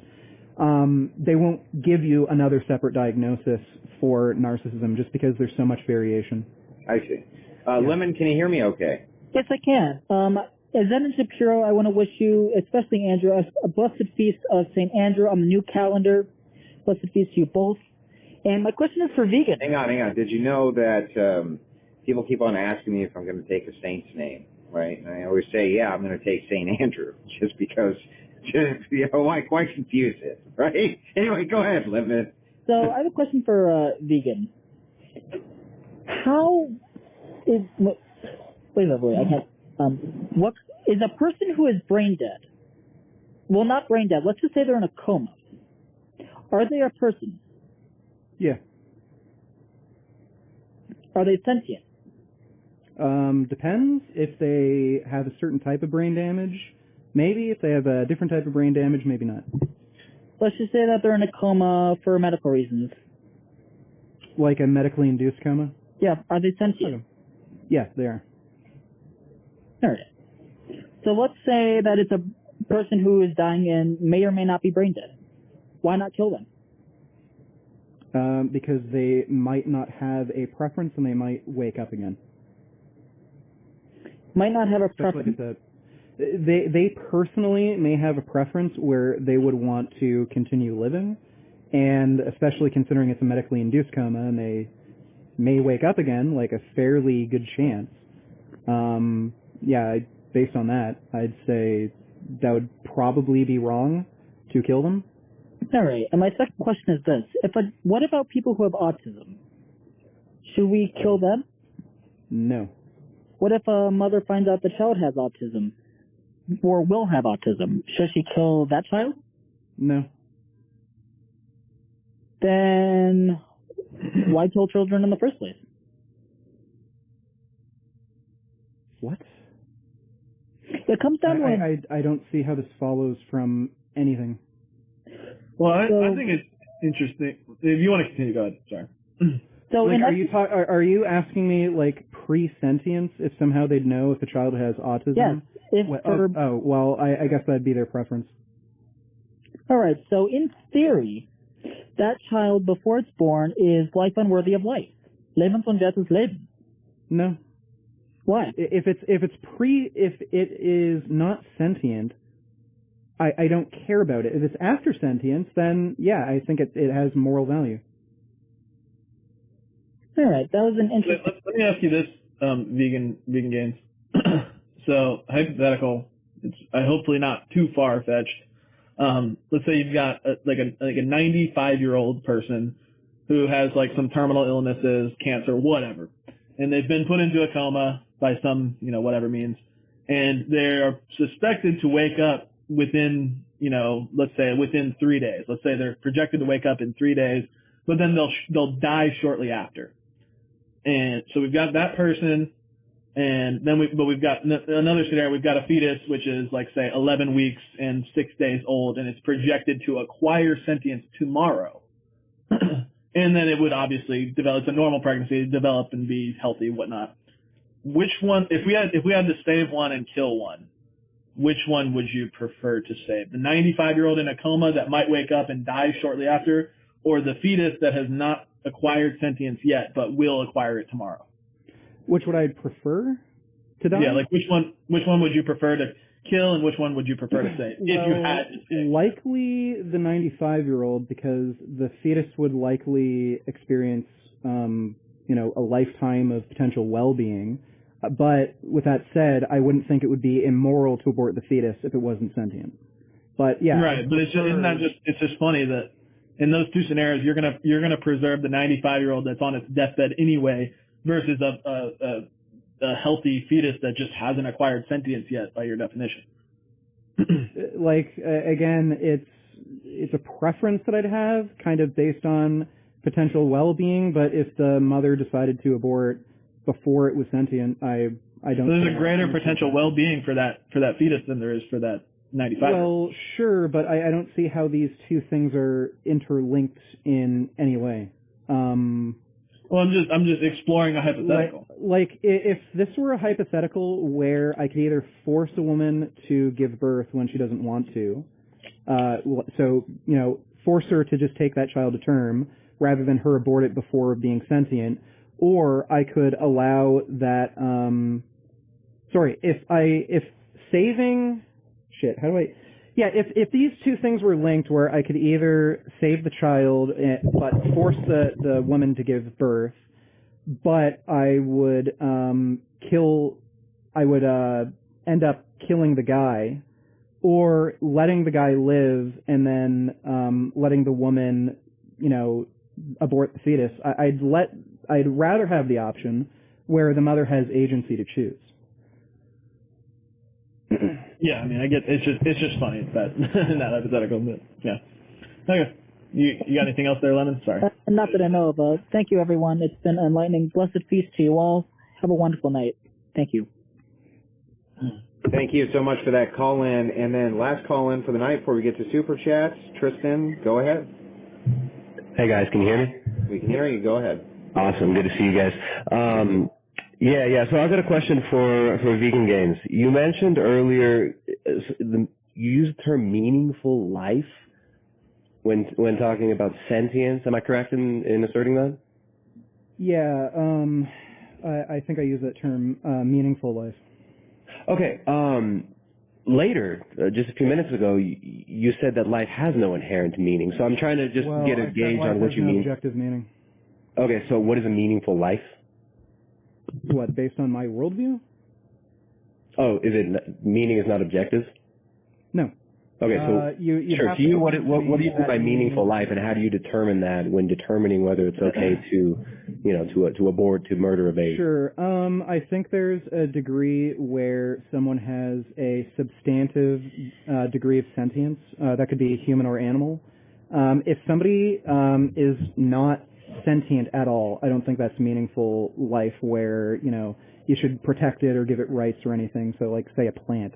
They won't give you another separate diagnosis for narcissism just because there's so much variation. I see. Lemon, can you hear me okay? Yes, I can. As Zen and Shapiro, I want to wish you, especially Andrew, a blessed feast of St. Andrew on the new calendar. Blessed feast to you both. And my question is for vegan. Hang on. Did you know that people keep on asking me if I'm going to take a saint's name, right? And I always say, yeah, I'm going to take St. Andrew, just because, why confuse it, right? Anyway, go ahead, Lemon. So I have a question for vegan. How is... Wait, I can't... what is a person who is brain dead? Well, not brain dead. Let's just say they're in a coma. Are they a person? Yeah. Are they sentient? Depends. If they have a certain type of brain damage, maybe. If they have a different type of brain damage, maybe not. Let's just say that they're in a coma for medical reasons. Like a medically induced coma? Yeah. Are they sentient? Yeah, they are. All right. So let's say that it's a person who is dying and may or may not be brain dead. Why not kill them? Because they might not have a preference and they might wake up again. Might not have a preference. Like I said, they personally may have a preference where they would want to continue living, and especially considering it's a medically induced coma and they may wake up again, like a fairly good chance. Based on that, I'd say that would probably be wrong to kill them. All right. And my second question is this. What about people who have autism? Should we kill them? No. What if a mother finds out the child has autism or will have autism? Should she kill that child? No. Then why kill children in the first place? What? It comes down to... I don't see how this follows from anything. Well, I think it's interesting. If you want to continue, go ahead. Sorry. So like, are you asking me, like, pre-sentience, if somehow they'd know if the child has autism? Yes. I guess that'd be their preference. All right. So in theory, that child, before it's born, is life unworthy of life. Lebenswert ist Leben. No. Why? If it is not sentient, I don't care about it. If it's after sentience, then yeah, I think it has moral value. All right, that was an interesting. Let me ask you this, vegan gains. So hypothetical, it's hopefully not too far fetched. Let's say you've got a 95-year-old person who has like some terminal illnesses, cancer, whatever, and they've been put into a coma by some whatever means, and they are suspected to wake up within, let's say within 3 days. Let's say they're projected to wake up in 3 days, but then they'll die shortly after. And so we've got that person, and then we've got another scenario. We've got a fetus, which is like say 11 weeks and 6 days old, and it's projected to acquire sentience tomorrow. And then it would obviously develop. It's a normal pregnancy, develop and be healthy, whatnot. Which one, if we had to save one and kill one, which one would you prefer to save? The 95-year-old in a coma that might wake up and die shortly after, or the fetus that has not acquired sentience yet but will acquire it tomorrow? Which would I prefer to die? Yeah, like which one would you prefer to kill and which one would you prefer to save if you had to save? Likely the 95-year-old, because the fetus would likely experience a lifetime of potential well-being. But with that said, I wouldn't think it would be immoral to abort the fetus if it wasn't sentient. But yeah, right. But it's just funny that in those two scenarios, you're gonna preserve the 95-year-old that's on its deathbed anyway, versus a healthy fetus that just hasn't acquired sentience yet by your definition. Again, it's a preference that I'd have, kind of based on potential well-being. But if the mother decided to abort before it was sentient, I don't. So there's a greater potential well-being for that fetus than there is for that 95. Well, sure, but I don't see how these two things are interlinked in any way. Well, I'm just exploring a hypothetical. Like if this were a hypothetical where I could either force a woman to give birth when she doesn't want to, force her to just take that child to term rather than her abort it before being sentient. Or I could allow that, if these two things were linked where I could either save the child but force the woman to give birth, but I would end up killing the guy, or letting the guy live and then letting the woman, abort the fetus, I'd rather have the option where the mother has agency to choose. Yeah, I mean, I get it's just funny that in that hypothetical, but yeah. Okay, you got anything else there, Lemon? Sorry. Not that I know of. Thank you, everyone. It's been enlightening. Blessed peace to you all. Have a wonderful night. Thank you. Thank you so much for that call in. And then last call in for the night before we get to super chats. Tristan, go ahead. Hey guys, can you hear me? We can hear you. Go ahead. Awesome. Good to see you guys. So I've got a question for Vegan Games. You mentioned earlier, you used the term meaningful life when talking about sentience. Am I correct in asserting that? Yeah, I think I used that term, meaningful life. Okay. Later, just a few minutes ago, you said that life has no inherent meaning. So I'm trying to just get a gauge on what you mean. Objective meaning. Okay, so what is a meaningful life? What, based on my worldview? Oh, meaning is not objective? No. Okay, so sure. To you, what do you mean by meaningful life, and how do you determine that when determining whether it's okay to abort, to murder a baby? Sure. I think there's a degree where someone has a substantive degree of sentience. That could be human or animal. If somebody is not sentient at all, I don't think that's meaningful life where, you should protect it or give it rights or anything. So, like, say a plant.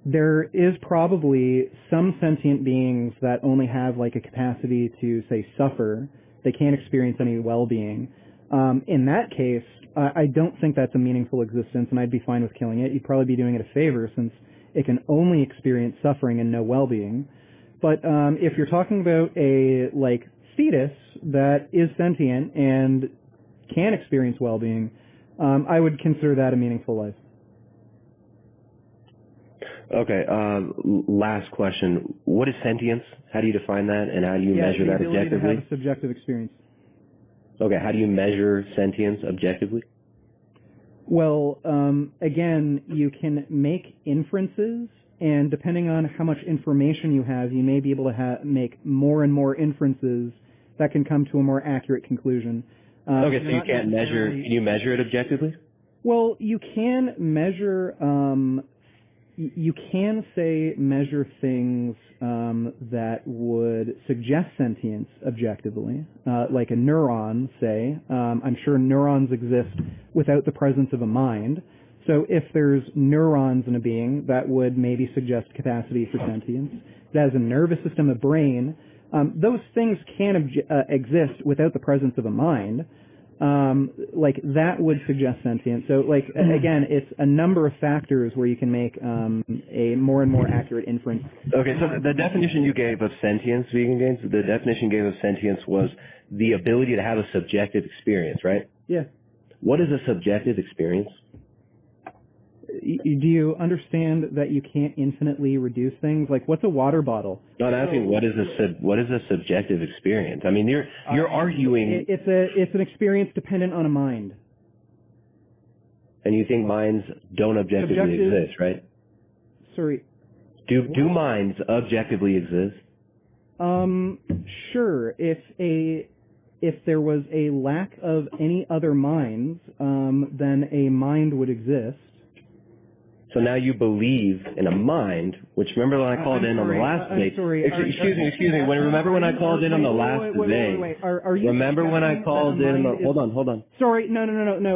There is probably some sentient beings that only have, like, a capacity to, say, suffer. They can't experience any well-being. In that case, I don't think that's a meaningful existence, and I'd be fine with killing it. You'd probably be doing it a favor since it can only experience suffering and no well-being. But if you're talking about a, fetus that is sentient and can experience well-being, I would consider that a meaningful life. Okay, last question. What is sentience? How do you define that, and how do you measure that objectively? The ability to have a subjective experience. Okay, how do you measure sentience objectively? Well, again, you can make inferences, and depending on how much information you have, you may be able to make more and more inferences that can come to a more accurate conclusion. Okay, so you can't measure. Can you measure it objectively? Well, you can measure. You can measure things that would suggest sentience objectively, like a neuron, say. I'm sure neurons exist without the presence of a mind. So if there's neurons in a being, that would maybe suggest capacity for sentience. It has a nervous system, a brain. Those things can exist without the presence of a mind. That would suggest sentience. So, again, it's a number of factors where you can make a more and more accurate inference. Okay, so the definition you gave of sentience, Vegan Games, the definition you gave of sentience was the ability to have a subjective experience, right? Yeah. What is a subjective experience? Do you understand that you can't infinitely reduce things? Like, what's a water bottle? No, I'm asking what is a subjective experience? I mean, you're arguing. It's an experience dependent on a mind. And you think minds don't objectively exist, right? Sorry. Do minds objectively exist? Sure. If there was a lack of any other minds, then a mind would exist. So now you believe in a mind, which remember when I called in on the last debate. Excuse me. Remember when I called in on the last debate? Remember when I called in? Hold on. Sorry, no.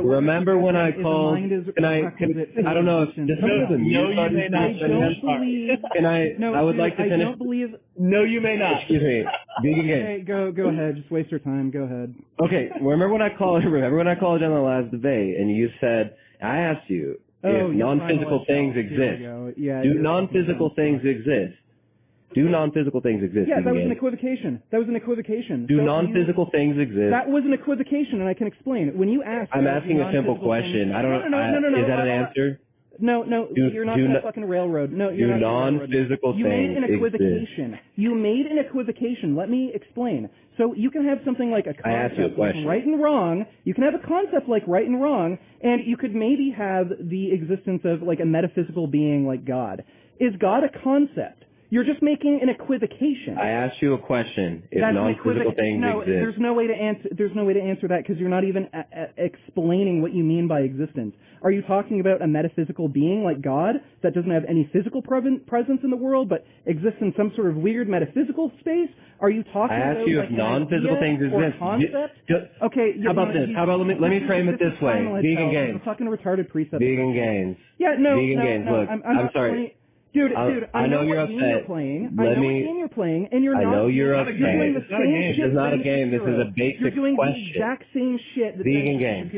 Remember when I called? I don't know if this is a mute button. I would like to finish. I don't believe. No, you may not. Excuse me. Vegan Game. Okay, go ahead. Just waste your time. Go ahead. Okay. Remember when I called in on the last debate, and you said I asked you. If non-physical things exist, do non-physical things exist? Do non-physical things exist? Yeah, that was an equivocation. Do non-physical things exist? That was an equivocation, and I can explain. When you ask, I'm asking a simple question. I don't know. Is that an answer? No, you're not going to fucking railroad. No, you're not. Do non-physical things exist? You made an equivocation. Let me explain. So you can have something like a concept like right and wrong. You can have a concept like right and wrong, and you could maybe have the existence of like a metaphysical being like God. Is God a concept? You're just making an equivocation. I asked you a question. If non-physical things exist. There's no way to answer that because you're not even explaining what you mean by existence. Are you talking about a metaphysical being like God that doesn't have any physical presence in the world but exists in some sort of weird metaphysical space? Are you talking about? I asked you if non-physical things exist. Okay. How about this? How about let me frame it this way. Vegan Games. I'm talking to retarded precepts. Vegan Games. Yeah, no. Vegan Games. Look, I'm sorry. Dude, I know you're what game you're playing. I know what game you're playing, and you're not. I know you're upset. You're doing the same shit. This is not a game. This is a basic You're doing question. the exact same shit that Vegan game.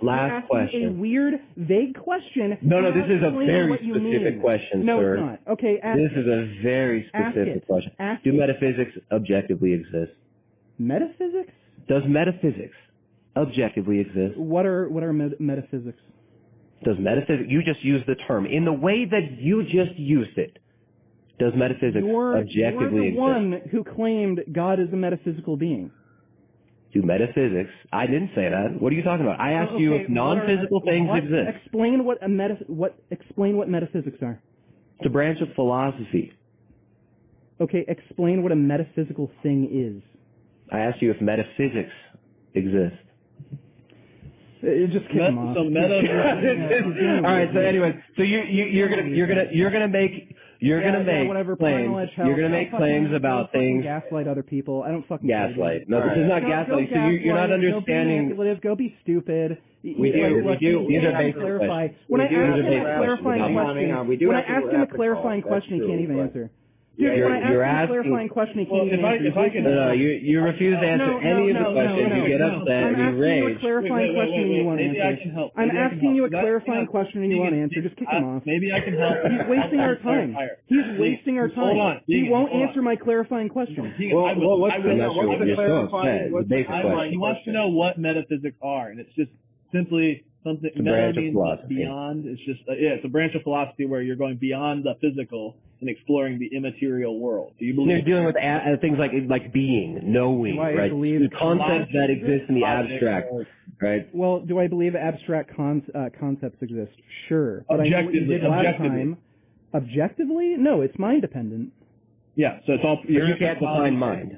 Last question. A weird, vague question. No, this is a very specific question, no, sir. No, it's not. Okay, this is a very specific question. Do metaphysics objectively exist? Metaphysics? Does metaphysics objectively exist? What are metaphysics? Does metaphysics, you just used the term in the way that you just used it. Does metaphysics objectively exist? You're the one who claimed God is a metaphysical being. Do metaphysics, I didn't say that. What are you talking about? I asked you if non-physical things exist. Explain what metaphysics are. It's a branch of philosophy. Okay, explain what a metaphysical thing is. I asked you if metaphysics exist. Just kick him off. All right. So anyway, so you're gonna make claims. You're gonna make claims about things. Gaslight other people. I don't fucking gaslight. No, this is not gaslight. So you're not understanding. Go be stupid. We do. These are basic questions. When I ask him a clarifying question, he can't even answer. Dude, you're asking a clarifying question, he can't even answer. No, you refuse to answer any of the questions. You get upset and you rage. I'm asking you a clarifying question and you won't answer. Just kick him off. Maybe I can help. He's wasting our time. He's wasting our time. Hold on. He won't answer my clarifying question. What's the clarifying? He wants to know what metaphysics are, and it's just simply something. Meta means beyond. It's just it's a branch of philosophy where you're going beyond the physical and exploring the immaterial world. Do you believe? You're dealing with things like being, knowing, right? The concepts that exist in the abstract, right? Well, do I believe abstract concepts exist? Sure. But Objectively? No, it's mind dependent. Yeah, so it's all. But you can't define mind.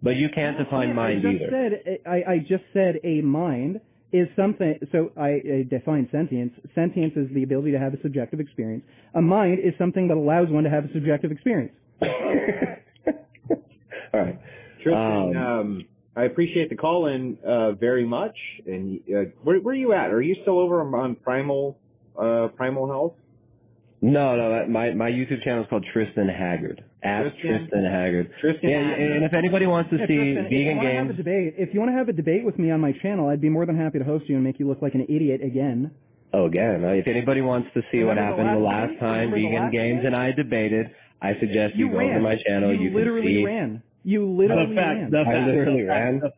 But you can't define mind either. I just said a mind is something, so I define sentience. Sentience is the ability to have a subjective experience. A mind is something that allows one to have a subjective experience. All right. Tristan, I appreciate the call in very much. And where are you at? Are you still over on Primal Health? No. My YouTube channel is called Tristan Haggard. Tristan Haggard. And if anybody wants to see vegan games, if you want to have a debate with me on my channel, I'd be more than happy to host you and make you look like an idiot again. Oh, again. If anybody wants to see what happened the last time Vegan Games and I debated, I suggest you go to my channel. You literally ran. You literally ran. I literally ran. The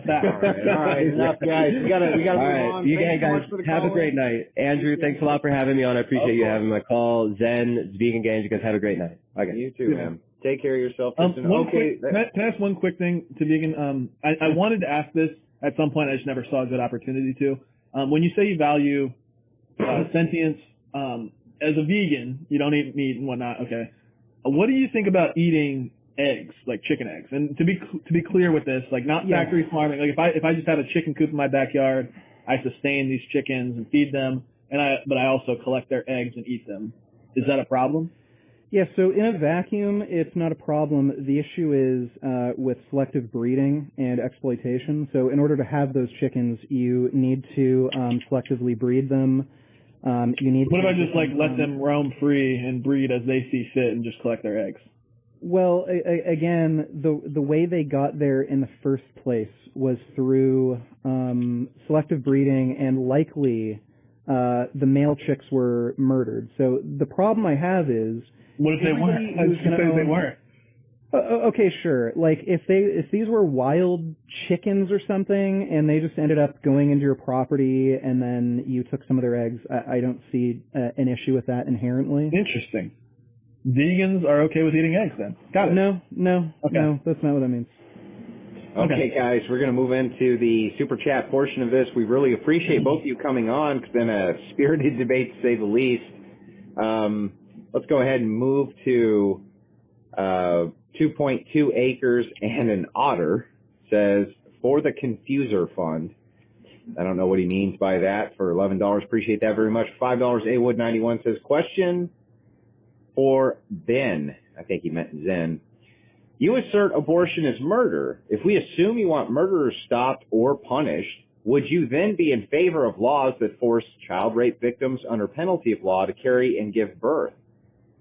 fact. All right, enough, guys. We gotta move on. You guys have a great night. Andrew, thanks a lot for having me on. I appreciate you having my call. Zen, Vegan Games, you guys have a great night. Okay. You too, man. Take care of yourself. Can I ask one quick thing to Vegan? I wanted to ask this at some point. I just never saw a good opportunity to. When you say you value sentience as a vegan, you don't eat meat and whatnot. Okay. What do you think about eating eggs, like chicken eggs? And to be clear with this, like not factory farming. Like if I just have a chicken coop in my backyard, I sustain these chickens and feed them, but I also collect their eggs and eat them. Is that a problem? Yeah, so in a vacuum, it's not a problem. The issue is with selective breeding and exploitation. So in order to have those chickens, you need to selectively breed them. What if I just let them roam free and breed as they see fit and just collect their eggs? Well, again, the way they got there in the first place was through selective breeding, and likely the male chicks were murdered. So the problem I have is, what if they weren't? I was going to say they weren't. Okay, sure. Like if these were wild chickens or something, and they just ended up going into your property, and then you took some of their eggs, I don't see an issue with that inherently. Interesting. Vegans are okay with eating eggs then? Got it. No, that's not what that means. Okay, guys, we're going to move into the super chat portion of this. We really appreciate both of you coming on. It's been a spirited debate, to say the least. Let's go ahead and move to 2.2 acres and an otter. Says, for the Confuser Fund. I don't know what he means by that. For $11, appreciate that very much. $5, Awood91 says, question for Ben. I think he meant Zen. You assert abortion is murder. If we assume you want murderers stopped or punished, would you then be in favor of laws that force child rape victims under penalty of law to carry and give birth?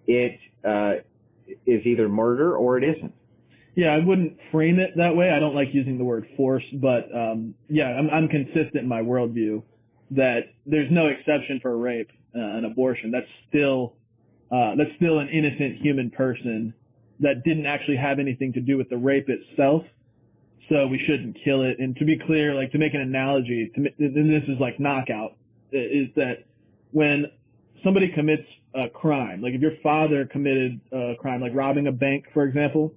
it is either murder or it isn't. Yeah, I wouldn't frame it that way. I don't like using the word force, but I'm consistent in my worldview that there's no exception for rape and abortion. That's still an innocent human person that didn't actually have anything to do with the rape itself. So we shouldn't kill it. And to be clear, like to make an analogy, and this is like knockout, is that when somebody commits a crime, like if your father committed a crime, like robbing a bank, for example,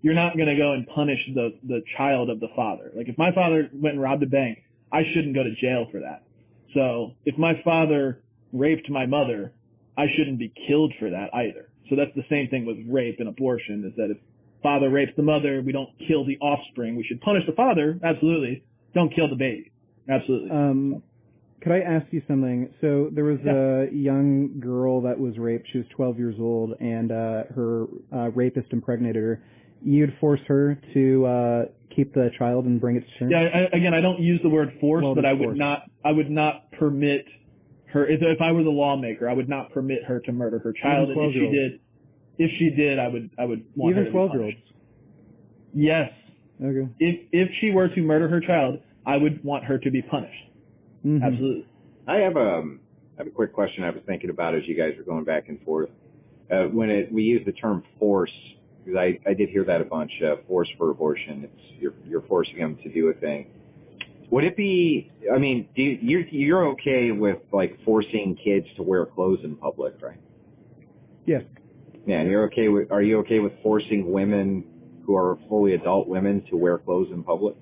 you're not going to go and punish the child of the father. Like if my father went and robbed a bank, I shouldn't go to jail for that. So if my father raped my mother, I shouldn't be killed for that either. So that's the same thing with rape and abortion, is that if father rapes the mother, we don't kill the offspring. We should punish the father, absolutely. Don't kill the baby, absolutely. Could I ask you something? So there was a young girl that was raped. She was 12 years old, and her rapist impregnated her. You'd force her to keep the child and bring it to term? Yeah, again, I don't use the word force, but I would not permit her, if I were the lawmaker, I would not permit her to murder her child. And if she did, I would want her to be punished. Even 12-year-olds? Yes. Okay. If she were to murder her child, I would want her to be punished. Mm-hmm. Absolutely. I have a quick question I was thinking about as you guys were going back and forth. When we use the term force, because I did hear that a bunch, force for abortion. It's you're forcing them to do a thing. Would it be, I mean, you're okay with like forcing kids to wear clothes in public, right? Yes. Yeah, and are you okay with forcing women who are fully adult women to wear clothes in public?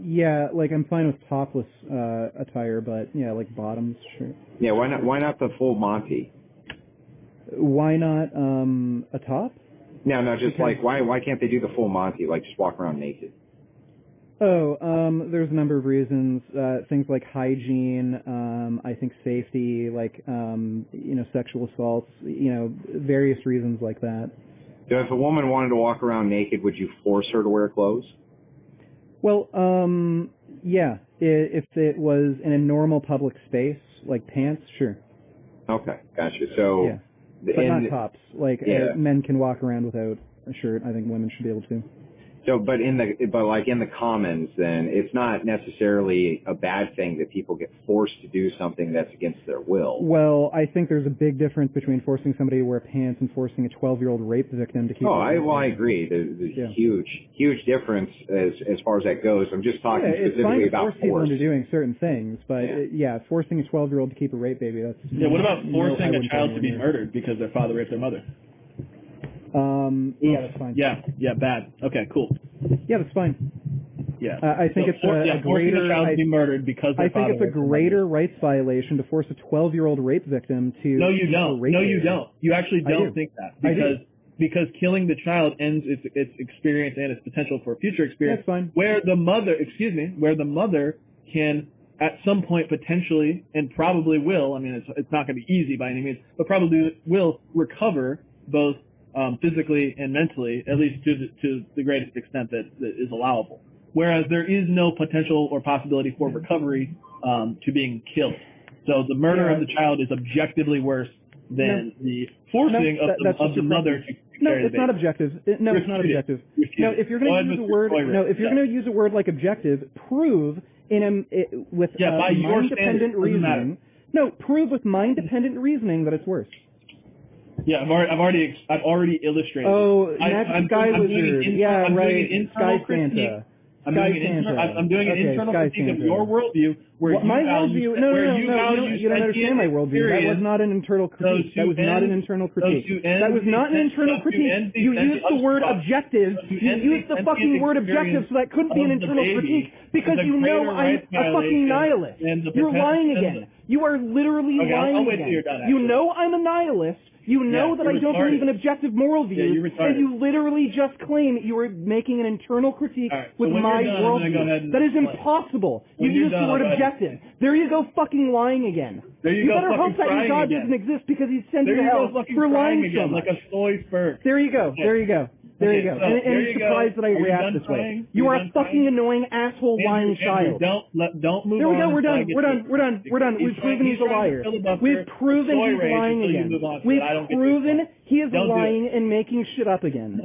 Yeah, like I'm fine with topless attire, but yeah, like bottoms, sure. Yeah, why not the full Monty? Why not a top? No, just because, like why can't they do the full Monty, like just walk around naked? Oh, there's a number of reasons. Things like hygiene, I think safety, like sexual assaults, various reasons like that. So if a woman wanted to walk around naked, would you force her to wear clothes? Well, yeah. If it was in a normal public space, like pants, sure. Okay, gotcha. So, yeah. But not tops. Like men can walk around without a shirt. I think women should be able to. So, but in the commons, then it's not necessarily a bad thing that people get forced to do something that's against their will. Well, I think there's a big difference between forcing somebody to wear pants and forcing a 12-year-old rape victim to keep. I agree. There's a huge difference as far as that goes. I'm just talking specifically about force. It's fine to force people into doing certain things, but forcing a 12-year-old to keep a rape baby, that's. Yeah. What about forcing a child to be murdered because their father raped their mother? Yeah, that's fine. Yeah, bad. Okay, cool. Yeah, that's fine. Yeah. I think it's a greater. A child to be murdered because I think it's a greater rights violation to force a 12-year-old rape victim to. No, you don't. No, you don't. You actually don't think that because killing the child ends its experience and its potential for future experience. That's fine. Where the mother can at some point potentially and probably will. I mean, it's not going to be easy by any means, but probably will recover both. Physically and mentally, at least to the greatest extent that is allowable. Whereas there is no potential or possibility for recovery to being killed. So the murder of the child is objectively worse than the forcing of the mother to carry the baby. It's not objective. It's not objective. No, if you're going to use a word, if you're going to use a word like objective, prove with mind-dependent reasoning. No, prove with mind-dependent reasoning that it's worse. Yeah, I've already illustrated. Oh, next Sky Wizard. Yeah, right. Sky Santa. I'm doing an internal critique of your worldview where my worldview. No. You don't understand my worldview. That was not an internal critique. That was not an internal critique. That was not an internal critique. You used the word objective. You used the fucking word objective, so that couldn't be an internal critique because you know I'm a fucking nihilist. You're lying again. You are literally lying again. You know I'm a nihilist. You know that I don't believe in objective moral views, and you literally just claim you were making an internal critique with my worldview. That is impossible. You used the word objective. There you go fucking lying again. You better hope that your God doesn't exist because he's sent you to hell for lying so much. Like a soy spurt. There you go. There you go. And he's surprised that I react this way. You are a fucking annoying asshole lying child. Don't move on. There we go. We're done. We've proven he's a liar. We've proven he's lying again. We've proven he is lying and making shit up again.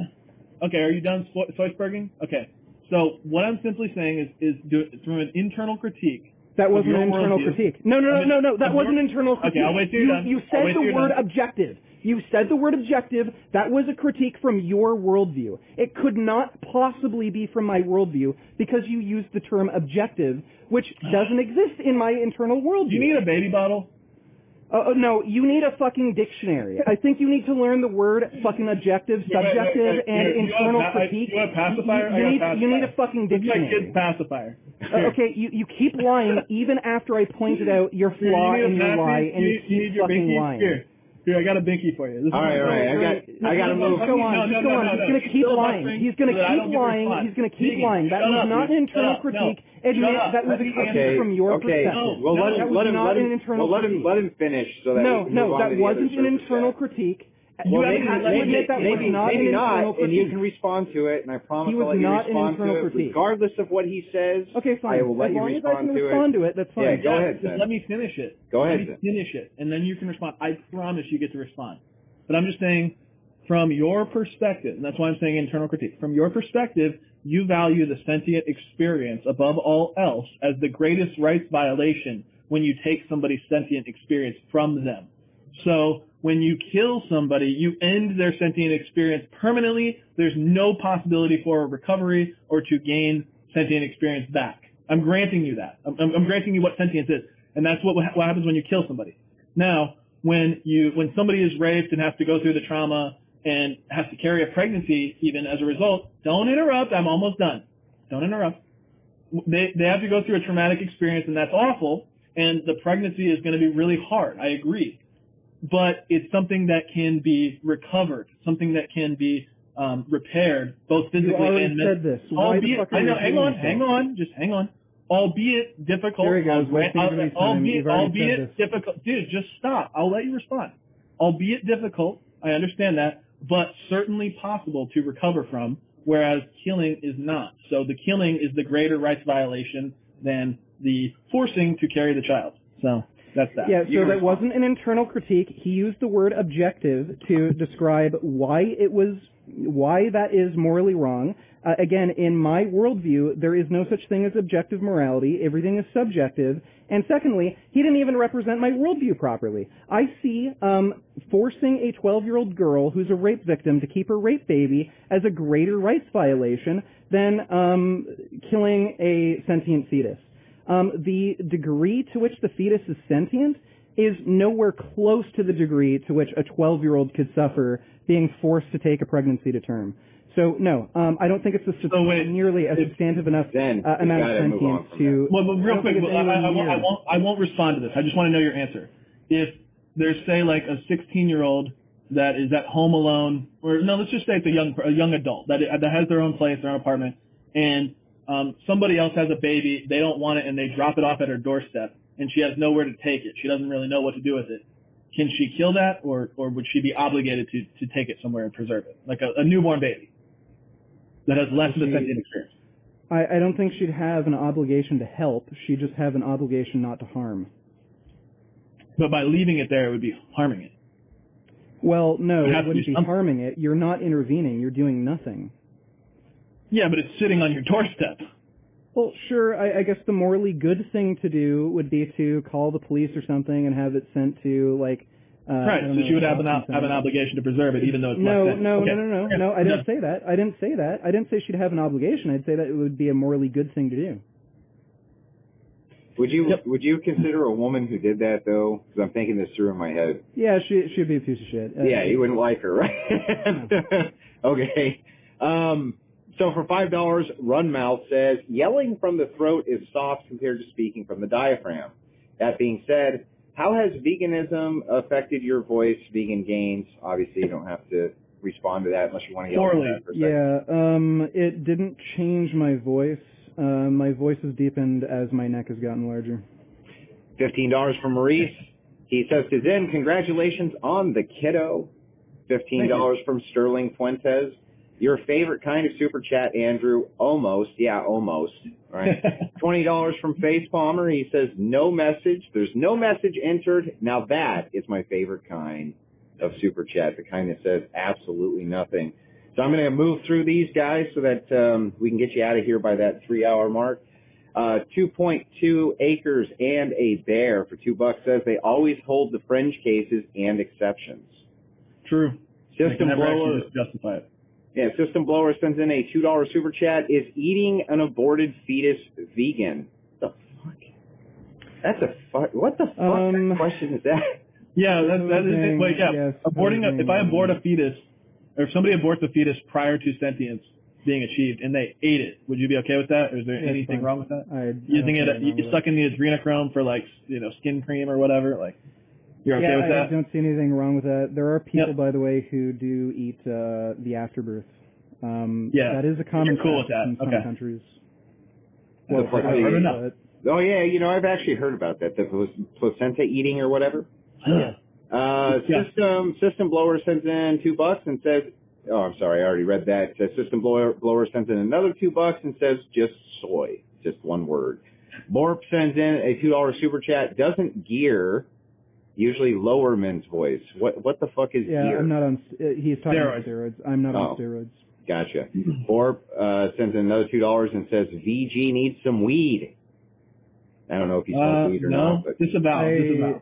Okay, are you done Soisberging? Okay. So what I'm simply saying is from an internal critique. That wasn't an internal critique. No. That wasn't an internal critique. Okay, I'll wait till you're done. You said the word objective. You said the word objective. That was a critique from your worldview. It could not possibly be from my worldview because you used the term objective, which doesn't exist in my internal worldview. Do you need a baby bottle? No, you need a fucking dictionary. I think you need to learn the word fucking objective, subjective, and internal critique. You want a pacifier? You need a fucking dictionary. It's my kid's pacifier. Okay, you keep lying even after I pointed out your flaw in your lie, and you keep fucking lying. Here, I got a binky for you. All right. I got to move. Just go on. He's going to keep lying. He's going to keep lying. That was not an internal critique. Admit that was a critique from your perspective. Well, let him finish so that No, that wasn't an internal critique. Well, maybe not, and you can respond to it, and I promise I'll let you respond to it, regardless of what he says. Okay, fine. I will let you respond to it. As long as I can respond to it, that's fine. Yeah, go ahead, just let me finish it. Go ahead. Let me finish it, and then you can respond. I promise you get to respond. But I'm just saying, from your perspective, and that's why I'm saying internal critique, from your perspective, you value the sentient experience above all else as the greatest rights violation when you take somebody's sentient experience from them. So when you kill somebody, you end their sentient experience permanently. There's no possibility for a recovery or to gain sentient experience back. I'm granting you that. I'm granting you what sentience is. And that's what happens when you kill somebody. Now, when somebody is raped and has to go through the trauma and has to carry a pregnancy even as a result, don't interrupt. I'm almost done. Don't interrupt. They have to go through a traumatic experience, and that's awful. And the pregnancy is going to be really hard. I agree. But it's something that can be recovered, something that can be repaired, both physically and mentally. Said this. Albeit, hang on. Albeit difficult. There he goes. Albeit difficult. Dude, just stop. I'll let you respond. Albeit difficult, I understand that, but certainly possible to recover from, whereas killing is not. So the killing is the greater rights violation than the forcing to carry the child. So that's that. Yeah, so that wasn't an internal critique. He used the word objective to describe why that is morally wrong. Again, in my worldview, there is no such thing as objective morality. Everything is subjective. And secondly, he didn't even represent my worldview properly. I see forcing a 12-year-old girl who's a rape victim to keep her rape baby as a greater rights violation than killing a sentient fetus. The degree to which the fetus is sentient is nowhere close to the degree to which a 12-year-old could suffer being forced to take a pregnancy to term. So, no, I don't think it's nearly a substantive enough amount of sentience to... Well, real quick, I won't respond to this. I just want to know your answer. If there's, say, like a 16-year-old that is at home alone, or no, let's just say it's a young adult that has their own place, their own apartment, and somebody else has a baby, they don't want it, and they drop it off at her doorstep, and she has nowhere to take it. She doesn't really know what to do with it. Can she kill that, or would she be obligated to take it somewhere and preserve it? Like a newborn baby that has less of a sentient experience. I don't think she'd have an obligation to help. She'd just have an obligation not to harm. But by leaving it there, it would be harming it. Well, no, it wouldn't be harming it. You're not intervening. You're doing nothing. Yeah, but it's sitting on your doorstep. Well, sure, I guess the morally good thing to do would be to call the police or something and have it sent to, like... right, so she would have an obligation to preserve it, even though it's No, I didn't say that. I didn't say she'd have an obligation. I'd say that it would be a morally good thing to do. Would you consider a woman who did that, though? Because I'm thinking this through in my head. Yeah, she'd be a piece of shit. Yeah, you wouldn't like her, right? Okay. So for $5, Runmouth says, yelling from the throat is soft compared to speaking from the diaphragm. That being said, how has veganism affected your voice, Vegan Gains? Obviously, you don't have to respond to that unless you want to yell at that for a second. Yeah, it didn't change my voice. My voice has deepened as my neck has gotten larger. $15 from Maurice. He says to Zen, congratulations on the kiddo. $15 from Sterling Fuentes. Your favorite kind of super chat, Andrew? Almost. Yeah, almost. All right. $20 from Face Palmer. He says, no message. There's no message entered. Now that is my favorite kind of super chat, the kind that says absolutely nothing. So I'm going to move through these guys so that we can get you out of here by that 3-hour mark. 2.2 acres and a bear for $2 says they always hold the fringe cases and exceptions. True. System Blower. Just justify it. Yeah, System Blower sends in a $2 super chat. Is eating an aborted fetus vegan? What the fuck? That's a fuck. What the fuck kind of question is that? Yeah, that is it. Like, yeah, yes, if I abort a fetus, or if somebody aborts a fetus prior to sentience being achieved and they ate it, would you be okay with that? Or is there anything wrong with that? You suck in the adrenochrome for like, skin cream or whatever, like. You're okay with that? I don't see anything wrong with that. There are people, by the way, who do eat the afterbirth. That is a common practice in some countries. Well, oh yeah, I've actually heard about that. The placenta eating or whatever. System Blower sends in $2 and says, oh, I'm sorry, I already read that. System Blower sends in another $2 and says just soy, just one word. Borp sends in a $2 super chat. Doesn't gear usually lower men's voice? What the fuck is gear? I'm not on. He's talking about steroids. I'm not on steroids. Gotcha. Borp sends in another $2 and says VG needs some weed. I don't know if you smoke weed or not. But disavow.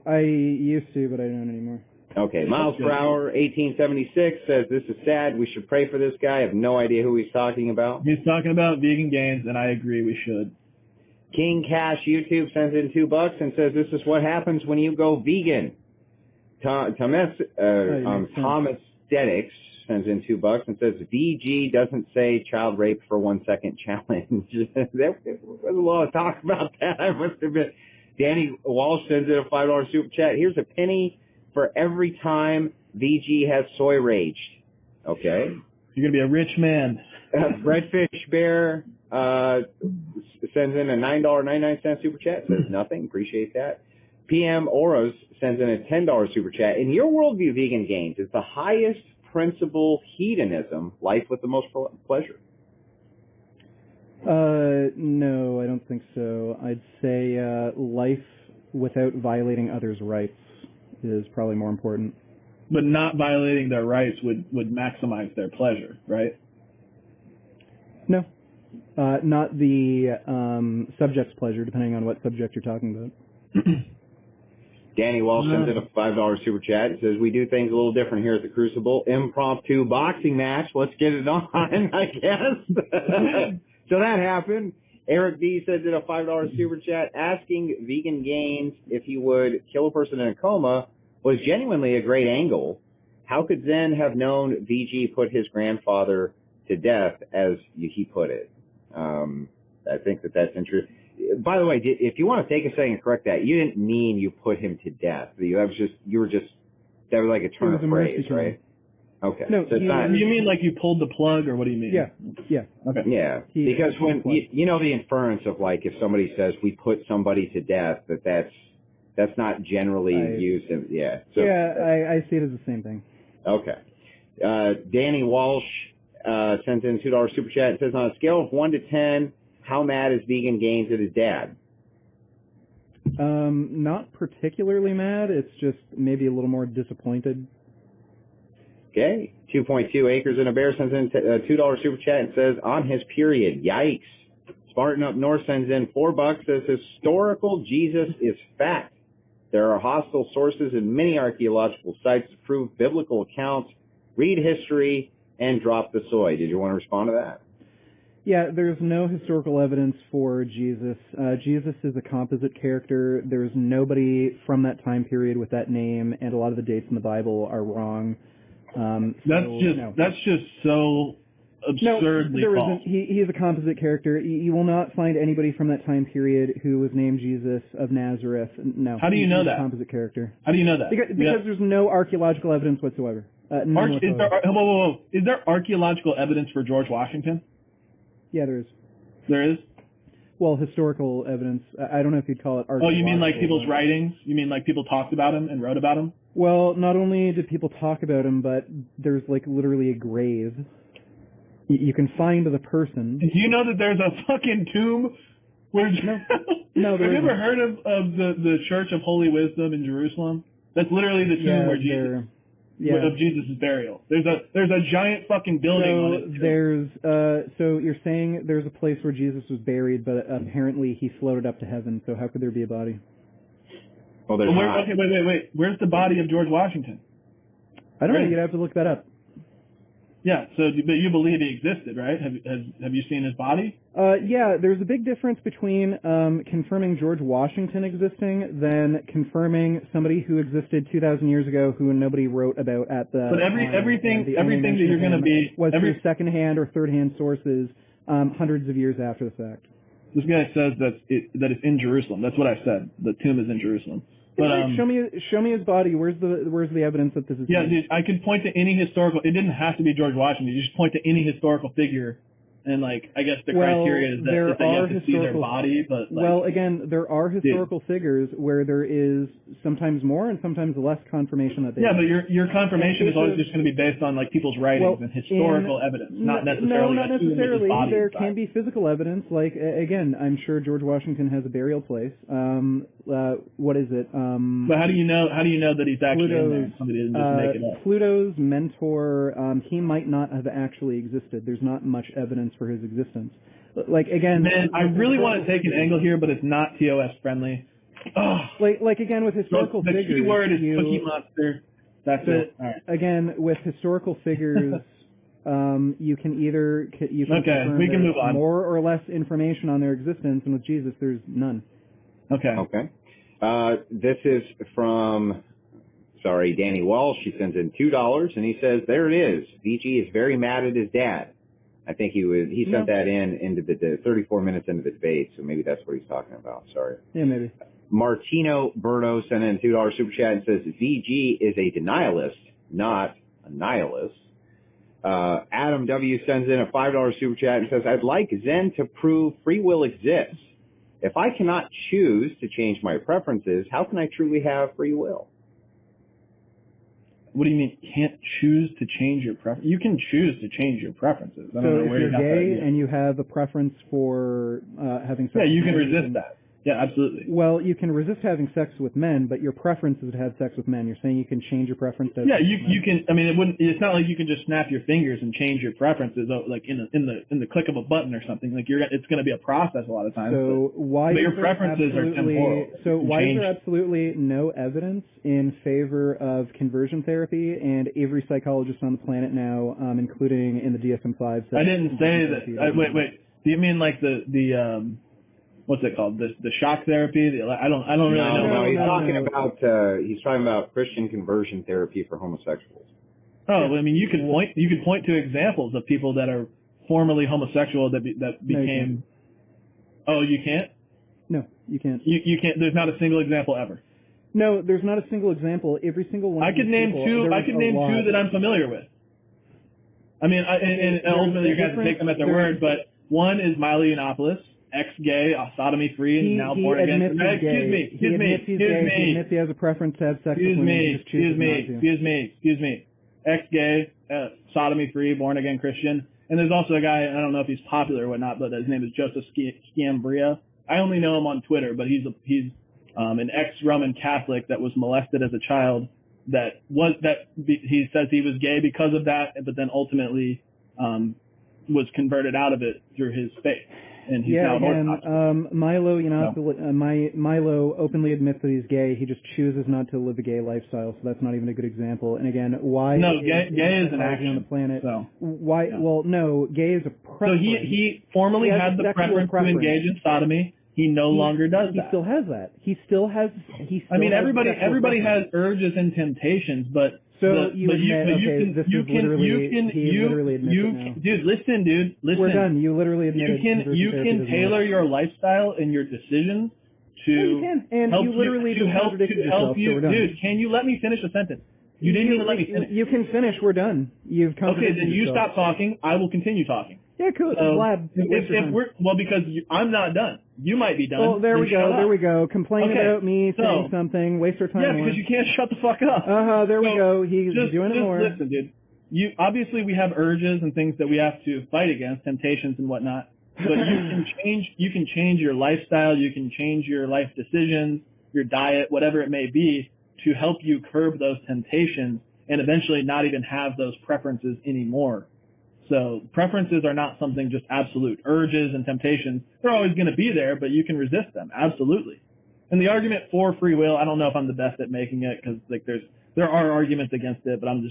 I used to, but I don't anymore. Okay. Miles per hour, 1876 says this is sad. We should pray for this guy. I have no idea who he's talking about. He's talking about vegan gains, and I agree we should. King Cash YouTube sends in $2 and says this is what happens when you go vegan. Thomas Aesthetics sends in $2 and says VG doesn't say child rape for 1 second challenge. There was a lot of talk about that, I must admit. Danny Walsh sends in a $5 super chat. Here's a penny for every time VG has soy raged. Okay. You're going to be a rich man. Redfish Bear sends in a $9.99 super chat. Says nothing. Appreciate that. PM Auras sends in a $10 super chat. In your worldview, vegan gains is the highest principle hedonism, life with the most pleasure? No, I don't think so. I'd say life without violating others' rights is probably more important. But not violating their rights would maximize their pleasure, right? No. Not the subject's pleasure, depending on what subject you're talking about. Danny Walsh sends in a $5 super chat and says, we do things a little different here at the Crucible. Impromptu boxing match. Let's get it on, I guess. So that happened. Eric D sends in a $5 super chat asking Vegan Gains if he would kill a person in a coma was genuinely a great angle. How could Zen have known VG put his grandfather to death, as he put it? I think that's interesting. By the way, if you want to take a second and correct that, you didn't mean you put him to death. That was like a turn of phrase, right? Okay. No, so you mean like you pulled the plug, or what do you mean? Yeah. Okay. Yeah, because when you know the inference of like if somebody says we put somebody to death, that's not generally used. Yeah. So, I see it as the same thing. Okay. Danny Walsh sent in $2 super chat and says on a scale of 1 to 10. How mad is Vegan Gains at his dad? Not particularly mad. It's just maybe a little more disappointed. Okay. 2.2 acres and a bear sends in a $2 super chat and says, on his period, yikes. Spartan Up North sends in $4, says, historical Jesus is fact. There are hostile sources in many archaeological sites to prove biblical accounts. Read history and drop the soy. Did you want to respond to that? Yeah, there's no historical evidence for Jesus. Jesus is a composite character. There's nobody from that time period with that name, and a lot of the dates in the Bible are wrong. That's just so absurdly false. He's a composite character. You will not find anybody from that time period who was named Jesus of Nazareth. No. How do you know that? He's a composite character. How do you know that? Because there's no archaeological evidence whatsoever. Is there archaeological evidence for George Washington? Yeah, there is. There is? Well, historical evidence. I don't know if you'd call it archaeological. Oh, you mean like people's writings? You mean like people talked about him and wrote about him? Well, not only did people talk about him, but there's like literally a grave. You can find the person. Do you know that there's a fucking tomb where... No, have you ever heard of the Church of Holy Wisdom in Jerusalem? That's literally the tomb where Jesus... of Jesus' burial. There's a giant fucking building on it. So you're saying there's a place where Jesus was buried, but apparently he floated up to heaven, so how could there be a body? Well, there's not. Okay, wait. Where's the body of George Washington? I don't know. You'd have to look that up. Yeah, but you believe he existed, right? Have you seen his body? Yeah, there's a big difference between confirming George Washington existing than confirming somebody who existed 2,000 years ago who nobody wrote about at the. But everything that you're going to be was through second-hand or third-hand sources hundreds of years after the fact. This guy says that it's in Jerusalem. That's what I said. The tomb is in Jerusalem. But show me his body. Where's the evidence that this is? Yeah, dude, I could point to any historical. It didn't have to be George Washington. You just point to any historical figure, and I guess the criteria is that you have to see their body. But again, there are historical figures where there is sometimes more and sometimes less confirmation that they. Yeah, but your confirmation is always just going to be based on people's writings and historical evidence, not necessarily. No, not necessarily. There can be physical evidence. Again, I'm sure George Washington has a burial place. What is it? But how do you know that he's actually in there? Somebody didn't just make it up. Pluto's mentor, he might not have actually existed. There's not much evidence for his existence. Again, man, I really want to take an angle here, but it's not TOS friendly. Again with historical figures. The key word is Cookie Monster. That's it. All right. Again with historical figures. You can confirm we can move on. More or less information on their existence, and with Jesus, there's none. Okay. This is from, Danny Walsh. He sends in $2, and he says, there it is. VG is very mad at his dad. I think he sent that into the 34 minutes into the debate, so maybe that's what he's talking about. Sorry. Yeah, maybe. Martino Berto sent in a $2 super chat and says, VG is a denialist, not a nihilist. Adam W. sends in a $5 super chat and says, I'd like Zen to prove free will exists. If I cannot choose to change my preferences, how can I truly have free will? What do you mean, can't choose to change your preference? You can choose to change your preferences. I don't know if you're gay and you have a preference for having sex you can resist that. Yeah, absolutely. Well, you can resist having sex with men, but your preference is to have sex with men. You're saying you can change your preference to you can. I mean, it's not like you can just snap your fingers and change your preferences in the click of a button or something. It's going to be a process a lot of times. So why? But your preferences are temporal. So why is there absolutely no evidence in favor of conversion therapy? And every psychologist on the planet now, including in the DSM-5, says I didn't say that. Wait. Do you mean the what's it called? The shock therapy? I don't really know. No, he's talking about Christian conversion therapy for homosexuals. Oh, I mean, you could point to examples of people that are formerly homosexual that became. Oh, you can't? No, you can't. You can't. There's not a single example ever. No, there's not a single example. Every single one. I could name two. I could name two that I'm familiar with. I mean, and ultimately you're going to have to take them at their word, but one is Milo Yiannopoulos. Ex-gay, sodomy-free, and now born again. Excuse me. He admits he has a preference to have sex with women. Excuse me. Ex-gay, sodomy-free, born-again Christian. And there's also a guy, I don't know if he's popular or whatnot, but his name is Joseph Sciambria. I only know him on Twitter, but he's an ex-Roman Catholic that was molested as a child. He says he was gay because of that, but then ultimately was converted out of it through his faith. And he's now Orthodox. Milo openly admits that he's gay. He just chooses not to live a gay lifestyle, so that's not even a good example. And again, why? No, gay is an action on the planet. So. Why? Yeah. Well, no, gay is a preference. So he formerly had the preference to engage in sodomy. He no longer does that. He still has that. He still has. I mean, everybody has urges and temptations, but. So you can, dude, listen. We're done. You literally admitted you can tailor your lifestyle and your decisions to help you. Dude, can you let me finish a sentence? You didn't even let me finish. You can finish. We're done. You've okay, then you stop talking. I will continue talking. Yeah, cool. Vlad, because I'm not done. You might be done. Well, there we go. Complain about me saying something. Waste our time. Yeah, because you can't shut the fuck up. There we go. He's doing it more. Listen, dude. obviously we have urges and things that we have to fight against, temptations and whatnot. But you can change your lifestyle, you can change your life decisions, your diet, whatever it may be, to help you curb those temptations and eventually not even have those preferences anymore. So preferences are not something just absolute. Urges and temptations, they're always going to be there, but you can resist them, absolutely. And the argument for free will, I don't know if I'm the best at making it, because like there are arguments against it, but I'm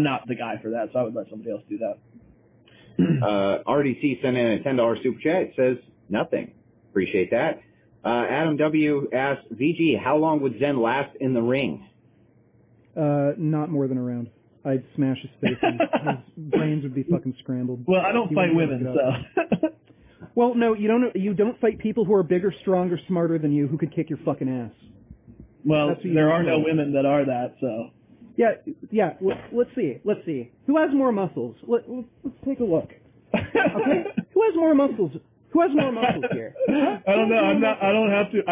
not the guy for that, so I would let somebody else do that. RDC sent in a $10 super chat. It says nothing. Appreciate that. Adam W. asks, VG, how long would Zen last in the ring? Not more than a round. I'd smash his face in. His brains would be fucking scrambled. Well, I don't fight women, so. Well, no, you don't fight people who are bigger, stronger, smarter than you who could kick your fucking ass. Well, there are no women that are that, so. Yeah. Let's see. Who has more muscles? Let's take a look. Okay. Who has more muscles? Who has more muscles here? I don't know. I don't have to.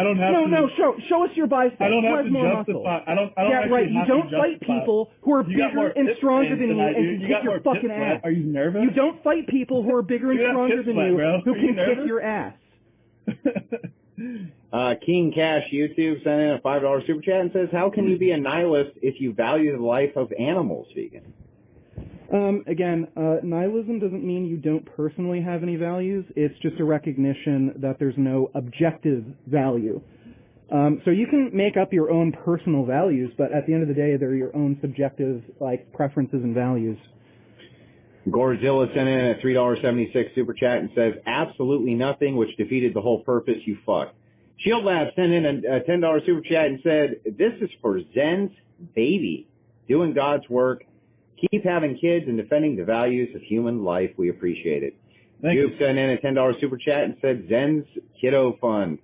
No. Show us your biceps. I don't Who have has to more justify. muscles? I don't. Right. You don't fight people who are bigger and stronger than you and can kick your fucking ass. Are you nervous? You don't fight people who are bigger and stronger than you who can kick your ass. King Cash YouTube sent in a $5 super chat and says, how can you be a nihilist if you value the life of animals, vegan? Again, nihilism doesn't mean you don't personally have any values. It's just a recognition that there's no objective value. So you can make up your own personal values, but at the end of the day, they're your own subjective, preferences and values. Godzilla sent in a $3.76 super chat and says, absolutely nothing, which defeated the whole purpose, you fuck. Shield Lab sent in a $10 super chat and said, this is for Zen's baby, doing God's work. Keep having kids and defending the values of human life. We appreciate it. Juke sent in a $10 super chat and said, Zen's Kiddo Fund.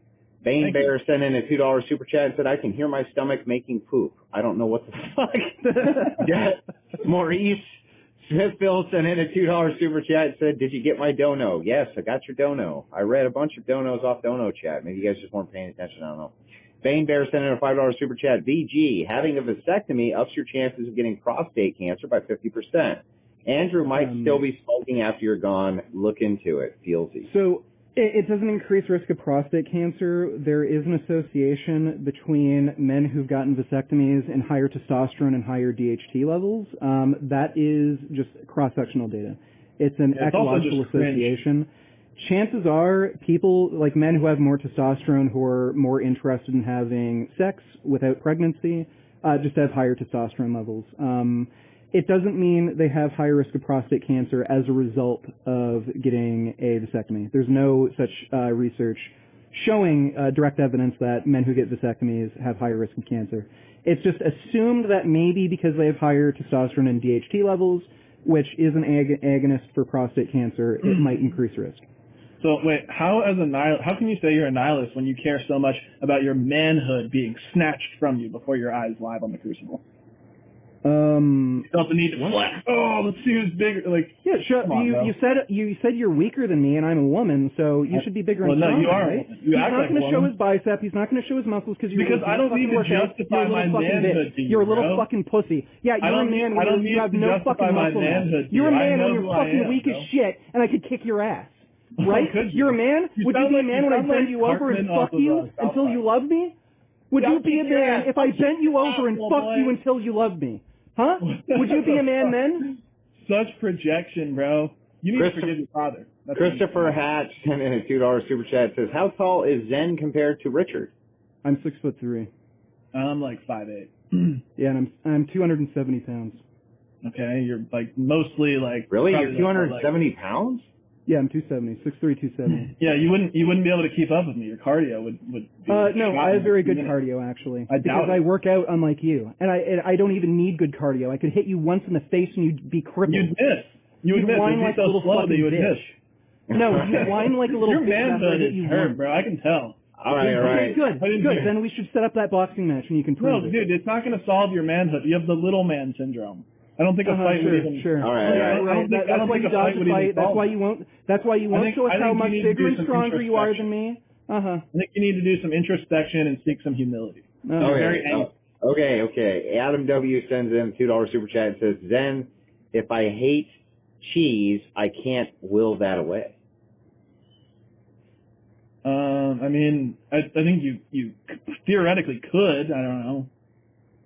Bane Bear sent in a $2 super chat and said, I can hear my stomach making poop. I don't know what the fuck. Maurice Smithville sent in a $2 super chat and said, did you get my dono? Yes, I got your dono. I read a bunch of donos off dono chat. Maybe you guys just weren't paying attention. I don't know. Bane Bear sent in a $5 super chat. VG, having a vasectomy ups your chances of getting prostate cancer by 50%. Andrew might still be smoking after you're gone. Look into it. Feelsy. So it doesn't increase risk of prostate cancer. There is an association between men who've gotten vasectomies and higher testosterone and higher DHT levels. That is just cross-sectional data. It's an ecological association. Chances are people, like men who have more testosterone, who are more interested in having sex without pregnancy, just have higher testosterone levels. It doesn't mean they have higher risk of prostate cancer as a result of getting a vasectomy. There's no such research showing direct evidence that men who get vasectomies have higher risk of cancer. It's just assumed that maybe because they have higher testosterone and DHT levels, which is an agonist for prostate cancer, it might increase risk. So wait, how can you say you're a nihilist when you care so much about your manhood being snatched from you before your eyes live on the Crucible? You felt the need to flex. Oh, let's see who's bigger. You said you're weaker than me, and I'm a woman, so you should be bigger and stronger. No, you are. Right? He's not going to show his bicep. He's not going to show his muscles because I don't need to justify my manhood to you. You're a little fucking pussy. Yeah, you're a man when you have no fucking muscle. You're a man when you're fucking weak as shit, and I could kick your ass. Right? You're a man? Would you be a man when I bend you over and fuck you until you love me? Would you be a man if I bent you over and fucked you until you loved me? Huh? Would you be a man then? Such projection, bro. You need to forgive your father. Christopher Hatch sent in a $2 super chat. Says, how tall is Zen compared to Richard? I'm 6'3". I'm like 5'8". Yeah, and I'm 270 pounds. Okay, you're mostly Really? You're 270 pounds? Yeah, I'm 270, 6'3", 270. Yeah, you wouldn't be able to keep up with me. Your cardio would be no, I have very good cardio actually. Because I work out unlike you, and I don't even need good cardio. I could hit you once in the face and you'd be crippled. You'd miss. You'd whine like a little fucking bitch. No, you whine like a little bitch. Your manhood is hurt, bro. I can tell. All right. Okay, good. Then we should set up that boxing match and you can prove it. No, dude, it's not going to solve your manhood. You have the little man syndrome. I don't think a fight would even. Sure. All right. That's why you dodge a fight. That's why you won't show us how much bigger and stronger you are than me. I think you need to do some introspection and seek some humility. Okay. Adam W sends in a $2 super chat and says, Zen, if I hate cheese, I can't will that away. I mean, I think you theoretically could. I don't know.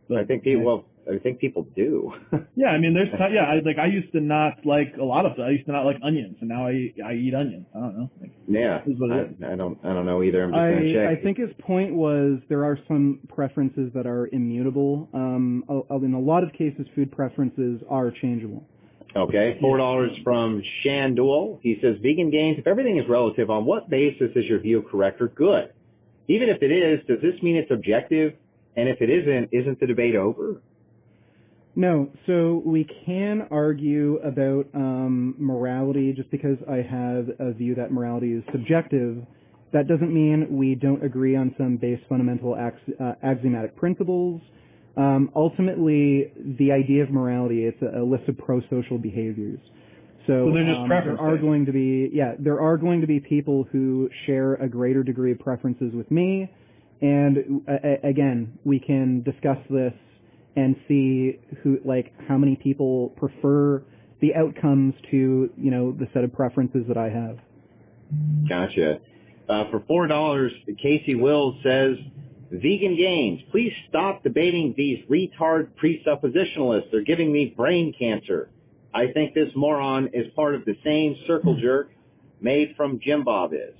But I think people do. Yeah, I mean, I used to not like a lot of stuff. I used to not like onions, and now I eat onions. I don't know. I don't know either. I'm just going to check. I think his point was there are some preferences that are immutable. In a lot of cases, food preferences are changeable. Okay, $4 from Shandul. He says, vegan gains, if everything is relative, on what basis is your view correct or good? Even if it is, does this mean it's objective? And if it isn't the debate over? No. So we can argue about morality. Just because I have a view that morality is subjective, that doesn't mean we don't agree on some base fundamental axiomatic principles. Ultimately, the idea of morality, it's a list of pro-social behaviors. So they're just preferences. There are going to be people who share a greater degree of preferences with me, and again, we can discuss this and see how many people prefer the outcomes to, the set of preferences that I have. Gotcha. For $4, Casey Wills says, vegan gains, please stop debating these retard presuppositionalists. They're giving me brain cancer. I think this moron is part of the same circle jerk made from Jim Bob is.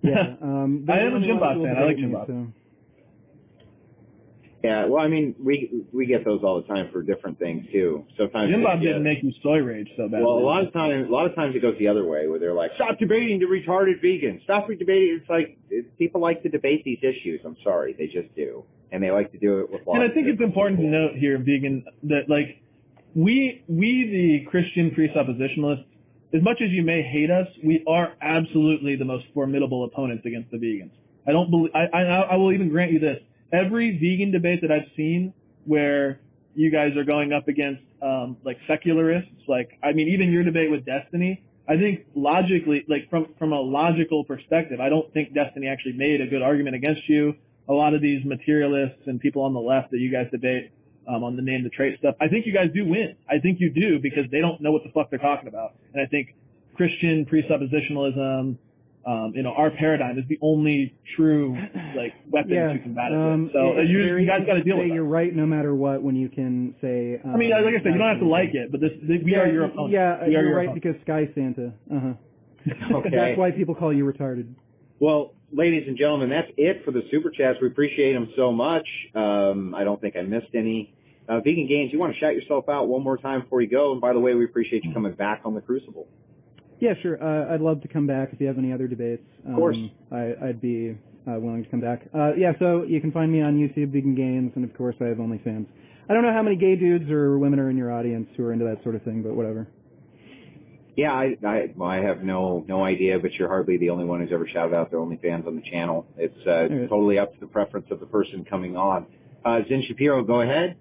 Yeah, I am a Jim Bob fan. I like Jim Bob. So. Yeah, well, I mean, we get those all the time for different things too. Sometimes Jim Bob didn't make you soy rage so bad. Well, a lot of times it goes the other way, where they're like, "Stop debating the retarded vegans. Stop debating." It's like people like to debate these issues. I'm sorry, they just do, and they like to do it with lots. And I think it's important to note here, vegan, that we the Christian presuppositionalists, as much as you may hate us, we are absolutely the most formidable opponents against the vegans. I don't believe. I will even grant you this. Every vegan debate that I've seen where you guys are going up against secularists, even your debate with Destiny, I think logically, from a logical perspective, I don't think Destiny actually made a good argument against you. A lot of these materialists and people on the left that you guys debate on the name the trait stuff, I think you guys do win. I think you do, because they don't know what the fuck they're talking about. And I think Christian presuppositionalism, our paradigm is the only true weapon to combat it with. So you guys got to deal with it. You're right, no matter what. When you can say, like I said, you don't have to like it, but we are your opponent. Yeah, you're right, because Sky Santa. Okay. That's why people call you retarded. Well, ladies and gentlemen, that's it for the super chats. We appreciate them so much. I don't think I missed any. Vegan Gains, you want to shout yourself out one more time before you go? And by the way, we appreciate you coming back on the Crucible. Yeah, sure. I'd love to come back if you have any other debates. Of course. I'd be willing to come back. So you can find me on YouTube, Vegan Gains, and of course I have OnlyFans. I don't know how many gay dudes or women are in your audience who are into that sort of thing, but whatever. Yeah, I have no idea, but you're hardly the only one who's ever shouted out their OnlyFans on the channel. It's totally up to the preference of the person coming on. Zen Shapiro, go ahead.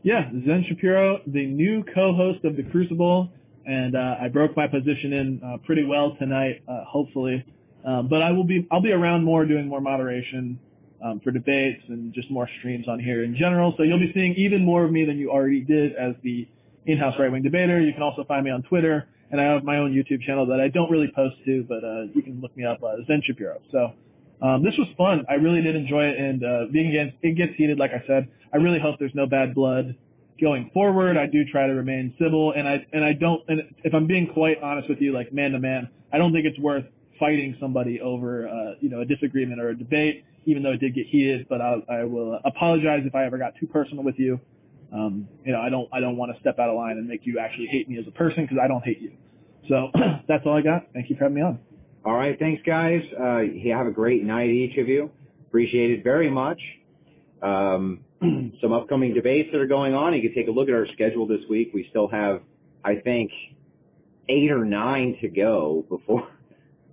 Yeah, Zen Shapiro, the new co-host of the Crucible. And I broke my position in pretty well tonight, hopefully. But I'll be around more, doing more moderation for debates and just more streams on here in general. So you'll be seeing even more of me than you already did as the in-house right-wing debater. You can also find me on Twitter, and I have my own YouTube channel that I don't really post to, but you can look me up, Zen Shapiro. So this was fun. I really did enjoy it, and it gets heated, like I said. I really hope there's no bad blood going forward. I do try to remain civil, and if I'm being quite honest with you, man to man, I don't think it's worth fighting somebody over a disagreement or a debate, even though it did get heated. But I will apologize if I ever got too personal with you. I don't want to step out of line and make you actually hate me as a person, because I don't hate you. So that's all I got. Thank you for having me on. All right, thanks guys. Have a great night, each of you. Appreciate it very much. Some upcoming debates that are going on. You can take a look at our schedule this week. We still have, I think, 8 or 9 to go before,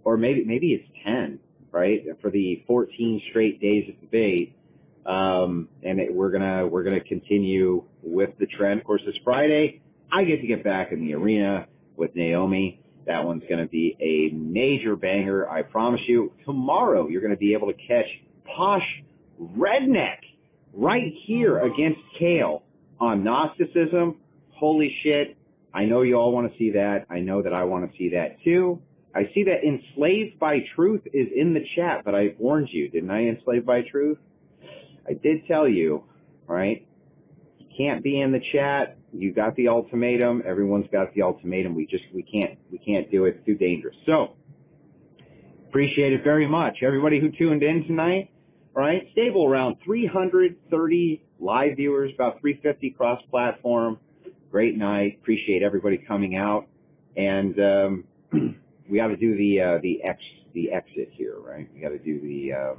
or maybe it's 10, right, for the 14 straight days of debate. We're gonna continue with the trend. Of course, this Friday, I get back in the arena with Naomi. That one's gonna be a major banger, I promise you. Tomorrow, you're gonna be able to catch Posh Redneck right here against Kale on Gnosticism. Holy shit. I know you all want to see that. I know that I want to see that too. I see that Enslaved by Truth is in the chat, but I warned you, didn't I, Enslaved by Truth? I did tell you, right? You can't be in the chat. You got the ultimatum. Everyone's got the ultimatum. We can't do it. It's too dangerous. So, appreciate it very much. Everybody who tuned in tonight, right? Stable around 330 live viewers, about 350 cross-platform. Great night. Appreciate everybody coming out. And we got to do the exit here, right? We got to do the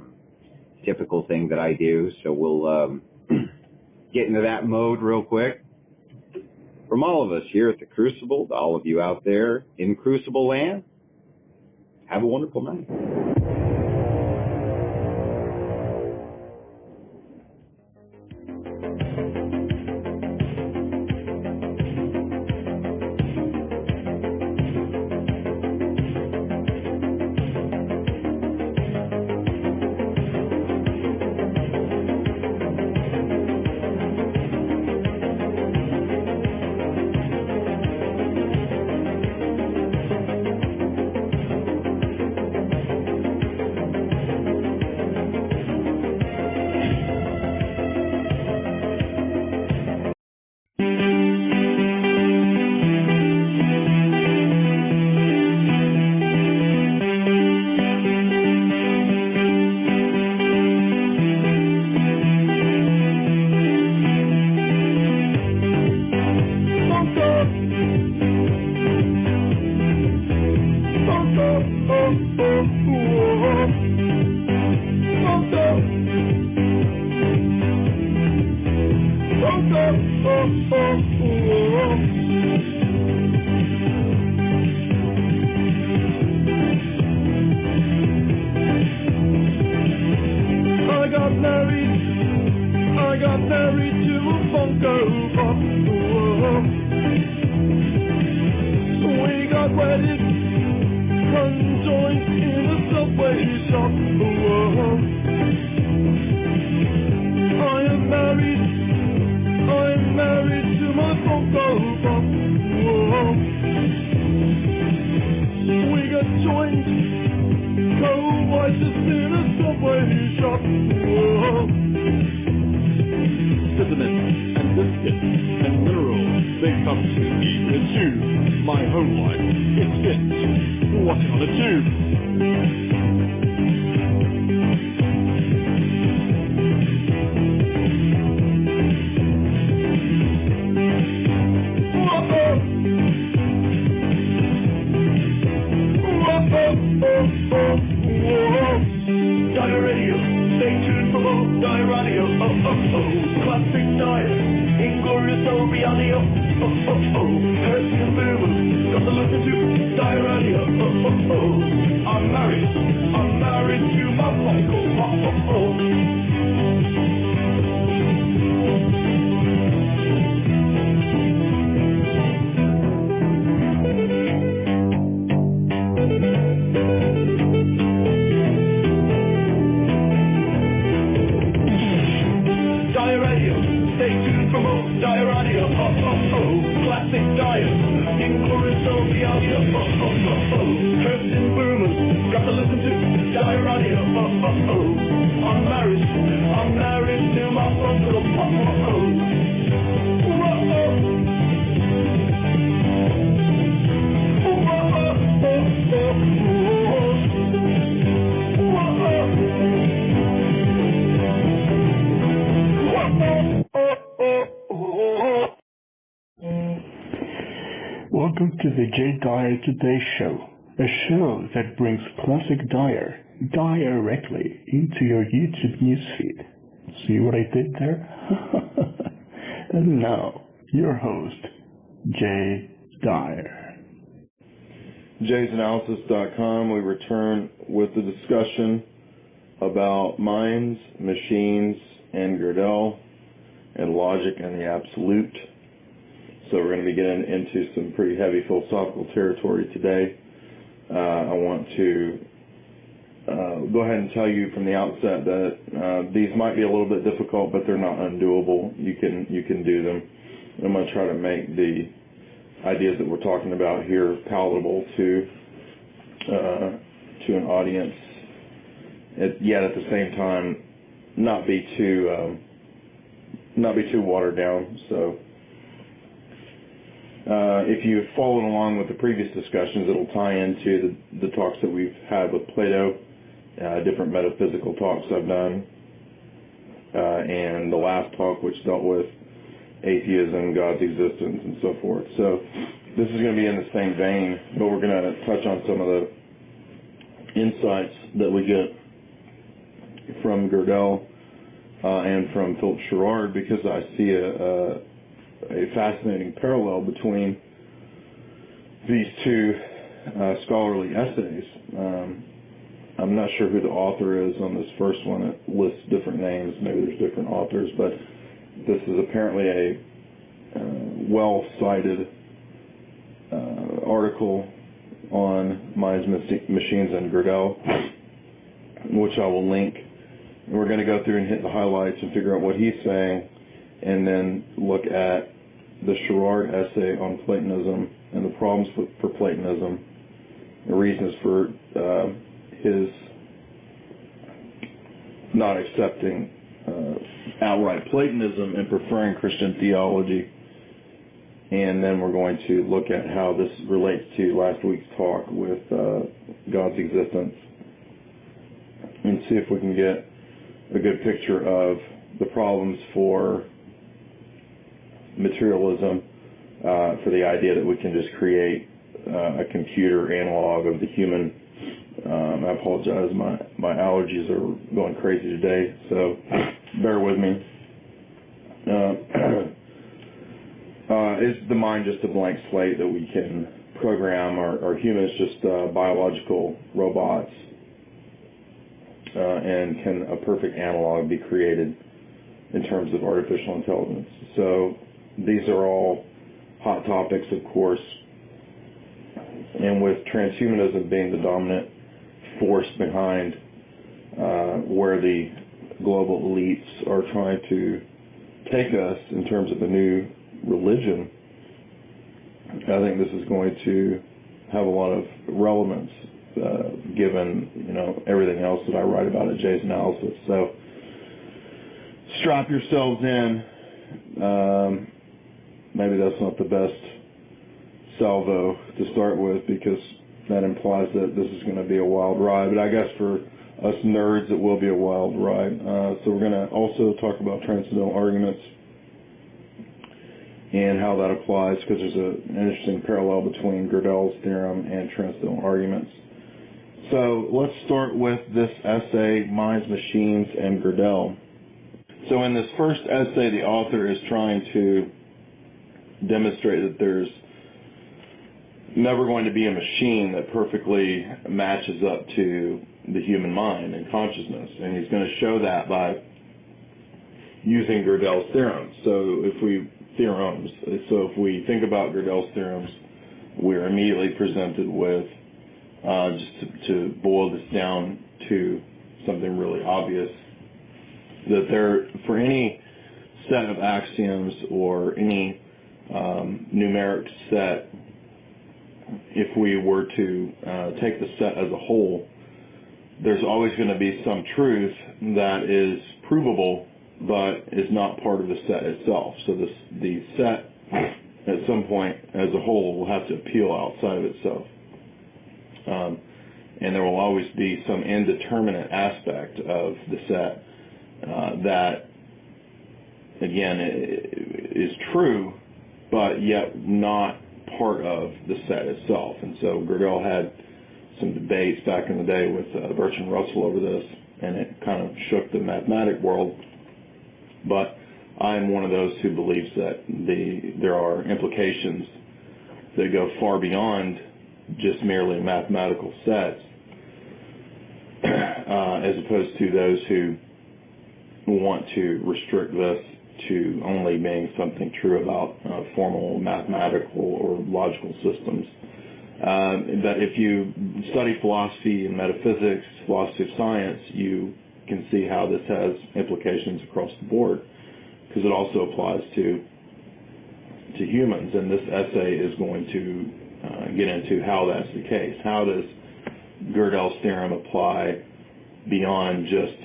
typical thing that I do. So we'll get into that mode real quick. From all of us here at the Crucible, to all of you out there in Crucible land, have a wonderful night. DyerRadio, stay tuned for more DyerRadio. Classic Dyer, inglorious reality. Hurts and boomers, got to listen to DyerRadio. I'm married to my Michael. DyerRadio, classic Dyer, inglorious reality. Hurts and boomers, got to listen to DyerRadio. I'm married to my uncle. Welcome to the Jay Dyer Today Show, a show that brings classic Dyer directly into your YouTube newsfeed. See what I did there? And now, your host, Jay Dyer. JaysAnalysis.com, we return with the discussion about minds, machines, and Gödel, and logic and the absolute. So we're going to be getting into some pretty heavy philosophical territory today. I want to go ahead and tell you from the outset that these might be a little bit difficult, but they're not undoable. You can do them. I'm going to try to make the ideas that we're talking about here palatable to an audience, yet at the same time not be too watered down. So if you've followed along with the previous discussions, it'll tie into the talks that we've had with Plato, different metaphysical talks I've done, and the last talk, which dealt with atheism, God's existence, and so forth. So this is going to be in the same vein, but we're going to touch on some of the insights that we get from Gödel and from Philip Sherrard, because I see a fascinating parallel between these two scholarly essays. I'm not sure who the author is on this first one. It lists different names. Maybe there's different authors, but this is apparently a well-cited article on minds, machines, and Gödel, which I will link. And we're going to go through and hit the highlights and figure out what he's saying, and then look at the Sherrard essay on Platonism and the problems for Platonism, the reasons for his not accepting outright Platonism and preferring Christian theology. And then we're going to look at how this relates to last week's talk with God's existence, and see if we can get a good picture of the problems for materialism, for the idea that we can just create a computer analog of the human. I apologize, my allergies are going crazy today, so bear with me. Is the mind just a blank slate that we can program? Are humans just biological robots? And can a perfect analog be created in terms of artificial intelligence? So these are all hot topics, of course. And with transhumanism being the dominant force behind where the global elites are trying to take us in terms of a new religion, I think this is going to have a lot of relevance given, everything else that I write about at Jay's Analysis. So strap yourselves in. Maybe that's not the best salvo to start with, because that implies that this is going to be a wild ride. But I guess for us nerds, it will be a wild ride. So we're going to also talk about transcendental arguments and how that applies, because there's an interesting parallel between Gödel's theorem and transcendental arguments. So let's start with this essay, Minds, Machines, and Gödel. So in this first essay, the author is trying to demonstrate that there's never going to be a machine that perfectly matches up to the human mind and consciousness. And he's going to show that by using Gödel's theorems. So if we think about Gödel's theorems, we're immediately presented with, just to boil this down to something really obvious, that for any set of axioms or any numeric set, if we were to take the set as a whole, there's always going to be some truth that is provable but is not part of the set itself. So the set at some point as a whole will have to appeal outside of itself. And there will always be some indeterminate aspect of the set that, again, is true, but yet not part of the set itself. And so Gödel had some debates back in the day with Bertrand Russell over this, and it kind of shook the mathematic world. But I'm one of those who believes that there are implications that go far beyond just merely mathematical sets, as opposed to those who want to restrict this to only being something true about formal mathematical or logical systems. But if you study philosophy and metaphysics, philosophy of science, you can see how this has implications across the board, because it also applies to to humans, and this essay is going to get into how that's the case. How does Gödel's theorem apply beyond just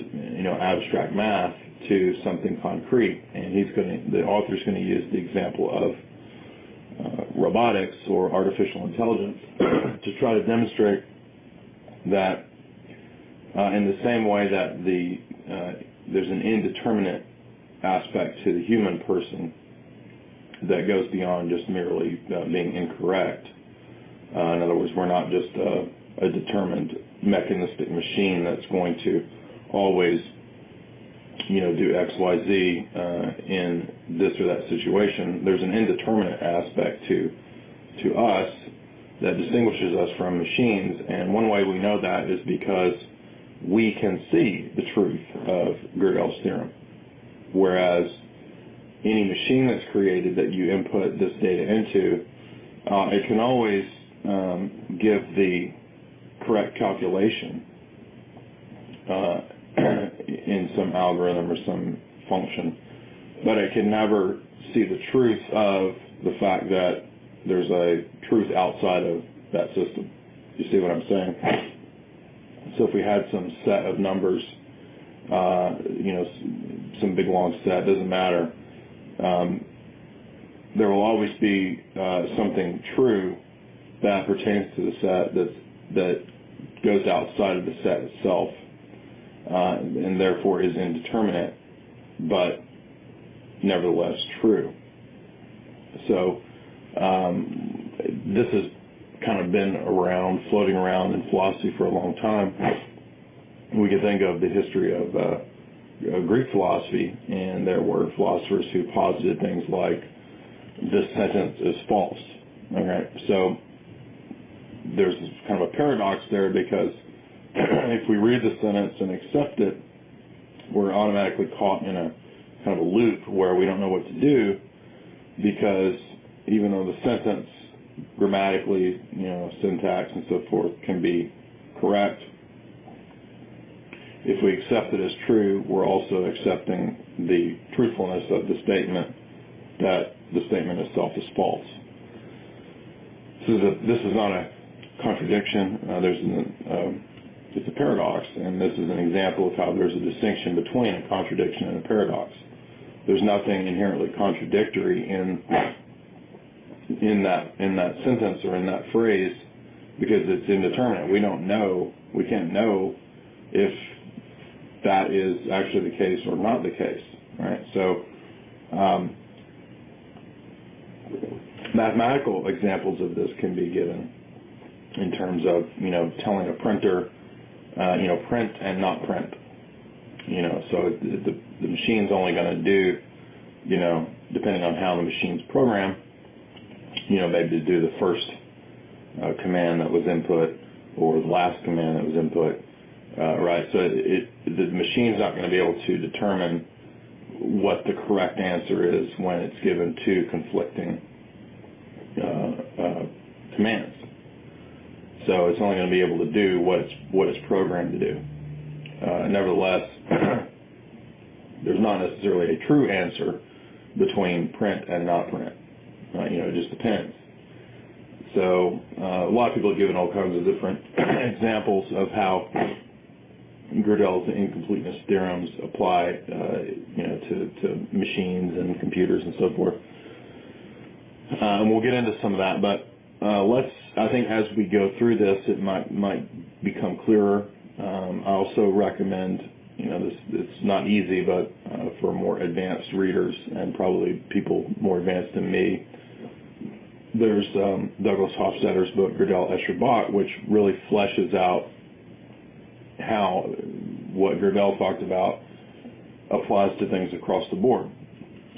abstract math to something concrete? And the author's going to use the example of robotics or artificial intelligence to try to demonstrate that in the same way that there's an indeterminate aspect to the human person that goes beyond just merely being incorrect. In other words, we're not just a determined mechanistic machine that's going to always do X, Y, Z in this or that situation. There's an indeterminate aspect to us that distinguishes us from machines, and one way we know that is because we can see the truth of Gödel's theorem, whereas any machine that's created that you input this data into, it can always give the correct calculation in some algorithm or some function, but it can never see the truth of the fact that there's a truth outside of that system. You see what I'm saying? So if we had some set of numbers, some big long set, doesn't matter, there will always be something true that pertains to the set that goes outside of the set itself, and therefore is indeterminate, but nevertheless true. So this has kind of been floating around in philosophy for a long time. We can think of the history of Greek philosophy, and there were philosophers who posited things like, this sentence is false. Okay, so there's kind of a paradox there, because if we read the sentence and accept it, we're automatically caught in a kind of a loop where we don't know what to do, because even though the sentence grammatically, syntax and so forth can be correct, if we accept it as true, we're also accepting the truthfulness of the statement, that the statement itself is false. This is not a contradiction. It's a paradox, and this is an example of how there's a distinction between a contradiction and a paradox. There's nothing inherently contradictory in that sentence or in that phrase, because it's indeterminate. We can't know if that is actually the case or not the case, right? So mathematical examples of this can be given in terms of, telling a printer, print and not print. So the machine's only going to do, depending on how the machine's programmed, maybe to do the first command that was input or the last command that was input, right? So the machine's not going to be able to determine what the correct answer is when it's given two conflicting commands. So it's only going to be able to do what it's programmed to do. Nevertheless, there's not necessarily a true answer between print and not print. It just depends. So a lot of people have given all kinds of different examples of how Gödel's incompleteness theorems apply, to machines and computers and so forth. And we'll get into some of that, but I think as we go through this, it might become clearer. I also recommend, it's not easy, but for more advanced readers and probably people more advanced than me, there's Douglas Hofstadter's book, Gödel, Escher, Bach, which really fleshes out how what Gödel talked about applies to things across the board.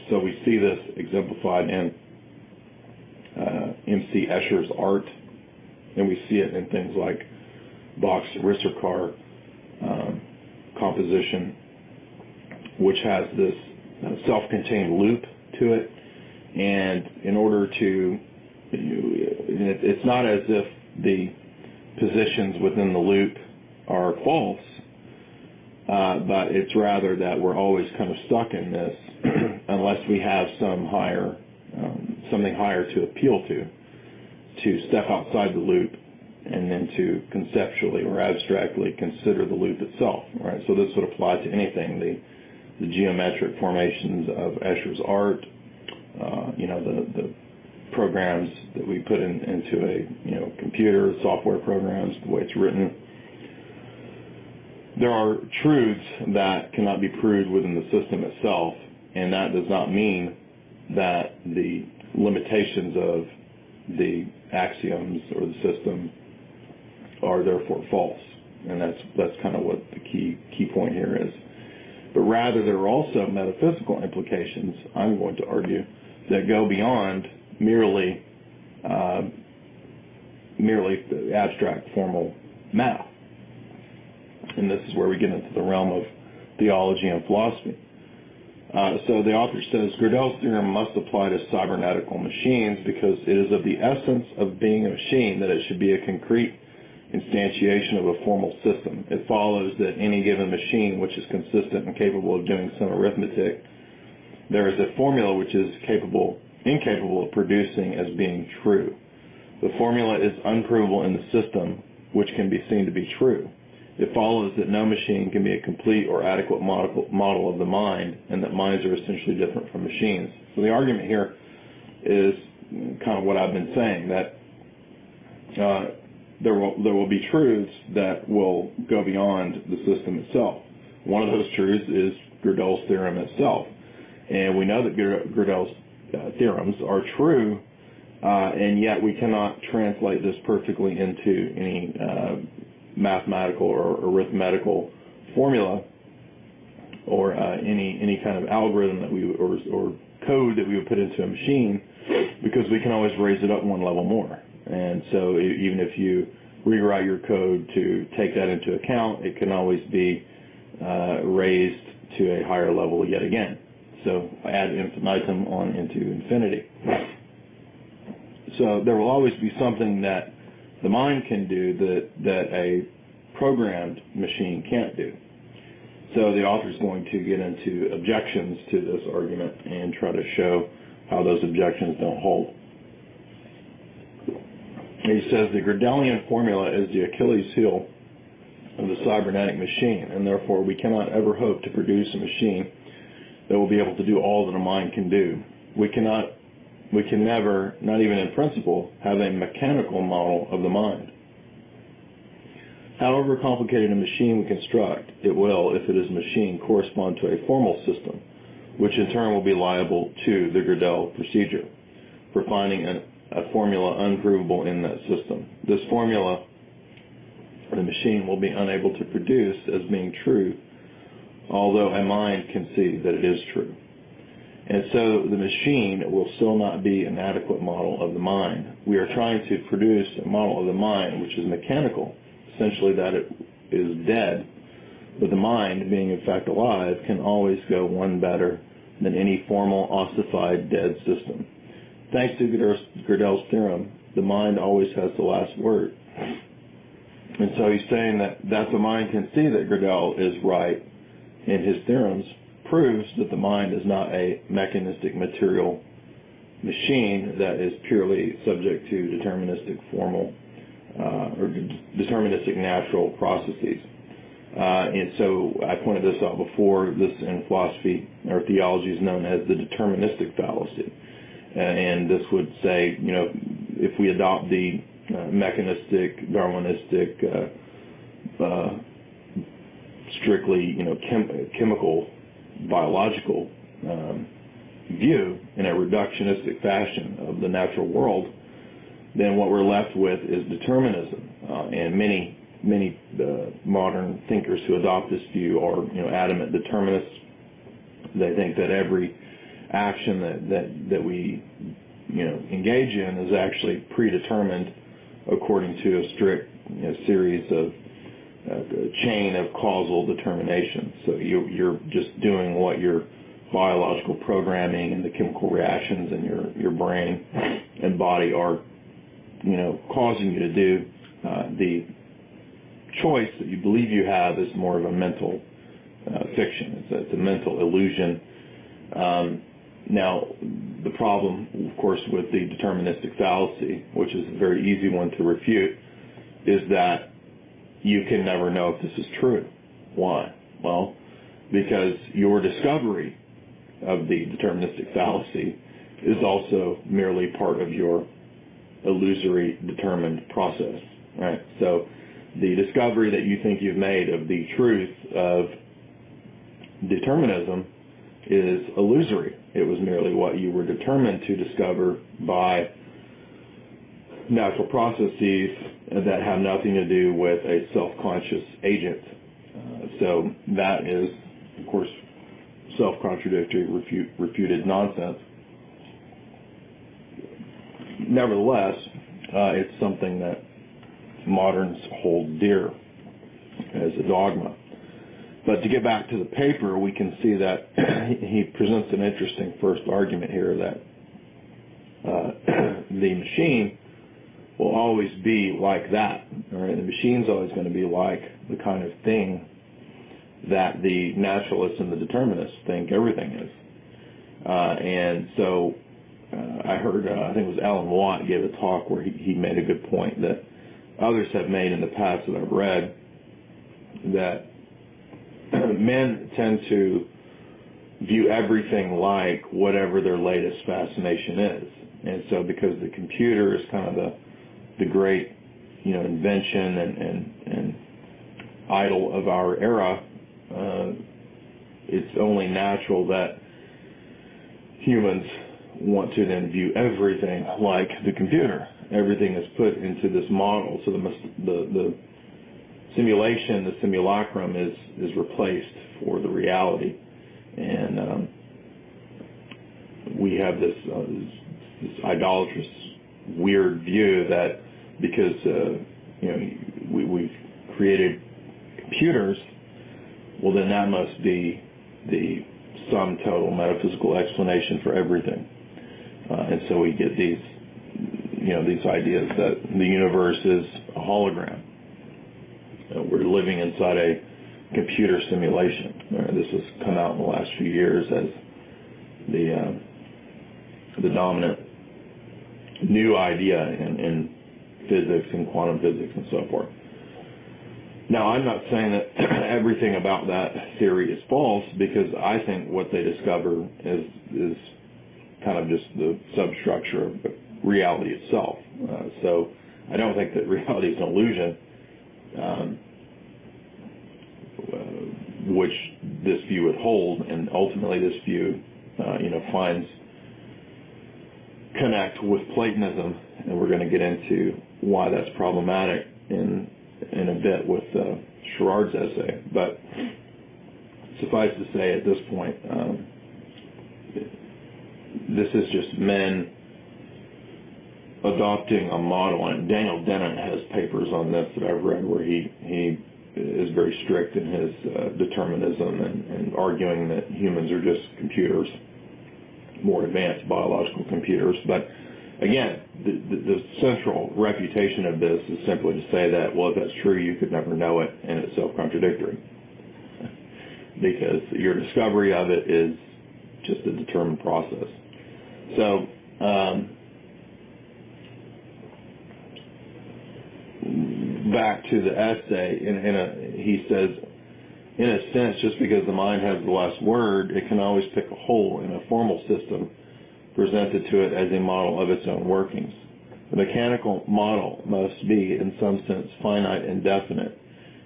So we see this exemplified in M.C. Escher's art, and we see it in things like Bach's Risserkar composition, which has this self-contained loop to it, and in order to, it's not as if the positions within the loop are false, but it's rather that we're always kind of stuck in this unless we have some higher something higher to appeal to step outside the loop, and then to conceptually or abstractly consider the loop itself, right? So this would apply to anything, the geometric formations of Escher's art, the programs that we put into a computer, software programs, the way it's written. There are truths that cannot be proved within the system itself, and that does not mean that the limitations of the axioms or the system are therefore false. And that's kind of what the key point here is. But rather, there are also metaphysical implications, I'm going to argue, that go beyond merely the abstract formal math. And this is where we get into the realm of theology and philosophy. So the author says, Gödel's theorem must apply to cybernetical machines because it is of the essence of being a machine that it should be a concrete instantiation of a formal system. It follows that any given machine which is consistent and capable of doing some arithmetic, there is a formula which is incapable of producing as being true. The formula is unprovable in the system which can be seen to be true. It follows that no machine can be a complete or adequate model of the mind, and that minds are essentially different from machines. So the argument here is kind of what I've been saying, that there will be truths that will go beyond the system itself. One of those truths is Gödel's theorem itself. And we know that Gödel's theorems are true, and yet we cannot translate this perfectly into any mathematical or arithmetical formula or any kind of algorithm that we or code that we would put into a machine, because we can always raise it up one level more. And so even if you rewrite your code to take that into account, it can always be raised to a higher level yet again. So add infinitum on into infinity. So there will always be something that the mind can do that a programmed machine can't do. So the author is going to get into objections to this argument and try to show how those objections don't hold. He says the Gödelian formula is the Achilles heel of the cybernetic machine, and therefore we cannot ever hope to produce a machine that will be able to do all that a mind can do. We can never, not even in principle, have a mechanical model of the mind. However complicated a machine we construct, it will, if it is a machine, correspond to a formal system, which in turn will be liable to the Gödel procedure for finding a formula unprovable in that system. This formula the machine will be unable to produce as being true, although a mind can see that it is true. And so the machine will still not be an adequate model of the mind. We are trying to produce a model of the mind which is mechanical, essentially that it is dead, but the mind, being in fact alive, can always go one better than any formal ossified dead system. Thanks to Gödel's theorem, the mind always has the last word. And so he's saying that the mind can see that Gödel is right in his theorems proves that the mind is not a mechanistic material machine that is purely subject to deterministic formal or deterministic natural processes. And so I pointed this out before. This in philosophy or theology is known as the deterministic fallacy. And this would say, if we adopt the mechanistic, Darwinistic, strictly, chemical, biological view in a reductionistic fashion of the natural world, then what we're left with is determinism. And many modern thinkers who adopt this view are, adamant determinists. They think that every action that we, engage in is actually predetermined according to a strict series of chain of causal determination. So you're just doing what your biological programming and the chemical reactions in your brain and body are, causing you to do. The choice that you believe you have is more of a mental fiction. It's a mental illusion. Now, the problem, of course, with the deterministic fallacy, which is a very easy one to refute, is that you can never know if this is true. Why? Well, because your discovery of the deterministic fallacy is also merely part of your illusory determined process, right? So the discovery that you think you've made of the truth of determinism is illusory. It was merely what you were determined to discover by natural processes that have nothing to do with a self-conscious agent. So that is, of course, self-contradictory, refuted nonsense. Nevertheless, it's something that moderns hold dear as a dogma. But to get back to the paper, we can see that he presents an interesting first argument here that the machine will always be like that. All right? The machine's always going to be like the kind of thing that the naturalists and the determinists think everything is. And so I heard, I think it was Alan Watt gave a talk where he made a good point that others have made in the past that I've read, that men tend to view everything like whatever their latest fascination is. And so because the computer is kind of the great, invention and idol of our era, it's only natural that humans want to then view everything like the computer. Everything is put into this model, so the simulation, the simulacrum is replaced for the reality, and we have this idolatrous, weird view that because we've created computers, well then that must be the sum total metaphysical explanation for everything, and so we get these ideas that the universe is a hologram. We're living inside a computer simulation. This has come out in the last few years as the dominant new idea in physics and quantum physics and so forth. Now, I'm not saying that everything about that theory is false, because I think what they discover is kind of just the substructure of reality itself. So I don't think that reality is an illusion, which this view would hold, and ultimately this view, finds connect with Platonism, and we're going to get into why that's problematic in a bit with Sherard's essay. But suffice to say, at this point, this is just men adopting a model, and Daniel Dennett has papers on this that I've read where he is very strict in his determinism and arguing that humans are just computers, more advanced biological computers. But again, the central refutation of this is simply to say that, well, if that's true, you could never know it, and it's self-contradictory, because your discovery of it is just a determined process. So back to the essay, he says, in a sense, just because the mind has the last word, it can always pick a hole in a formal system presented to it as a model of its own workings. The mechanical model must be, in some sense, finite and definite,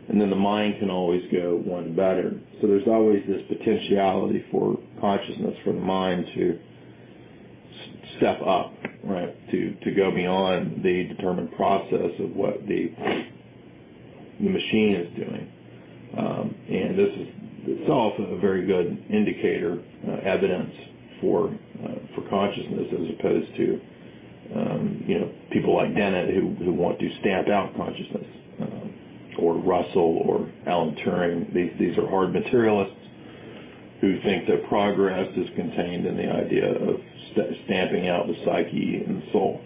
and then the mind can always go one better. So there's always this potentiality for consciousness, for the mind to step up, right, to go beyond the determined process of what the machine is doing. And this is itself a very good indicator, evidence for consciousness, as opposed to people like Dennett who want to stamp out consciousness, or Russell or Alan Turing. These are hard materialists who think that progress is contained in the idea of stamping out the psyche and the soul.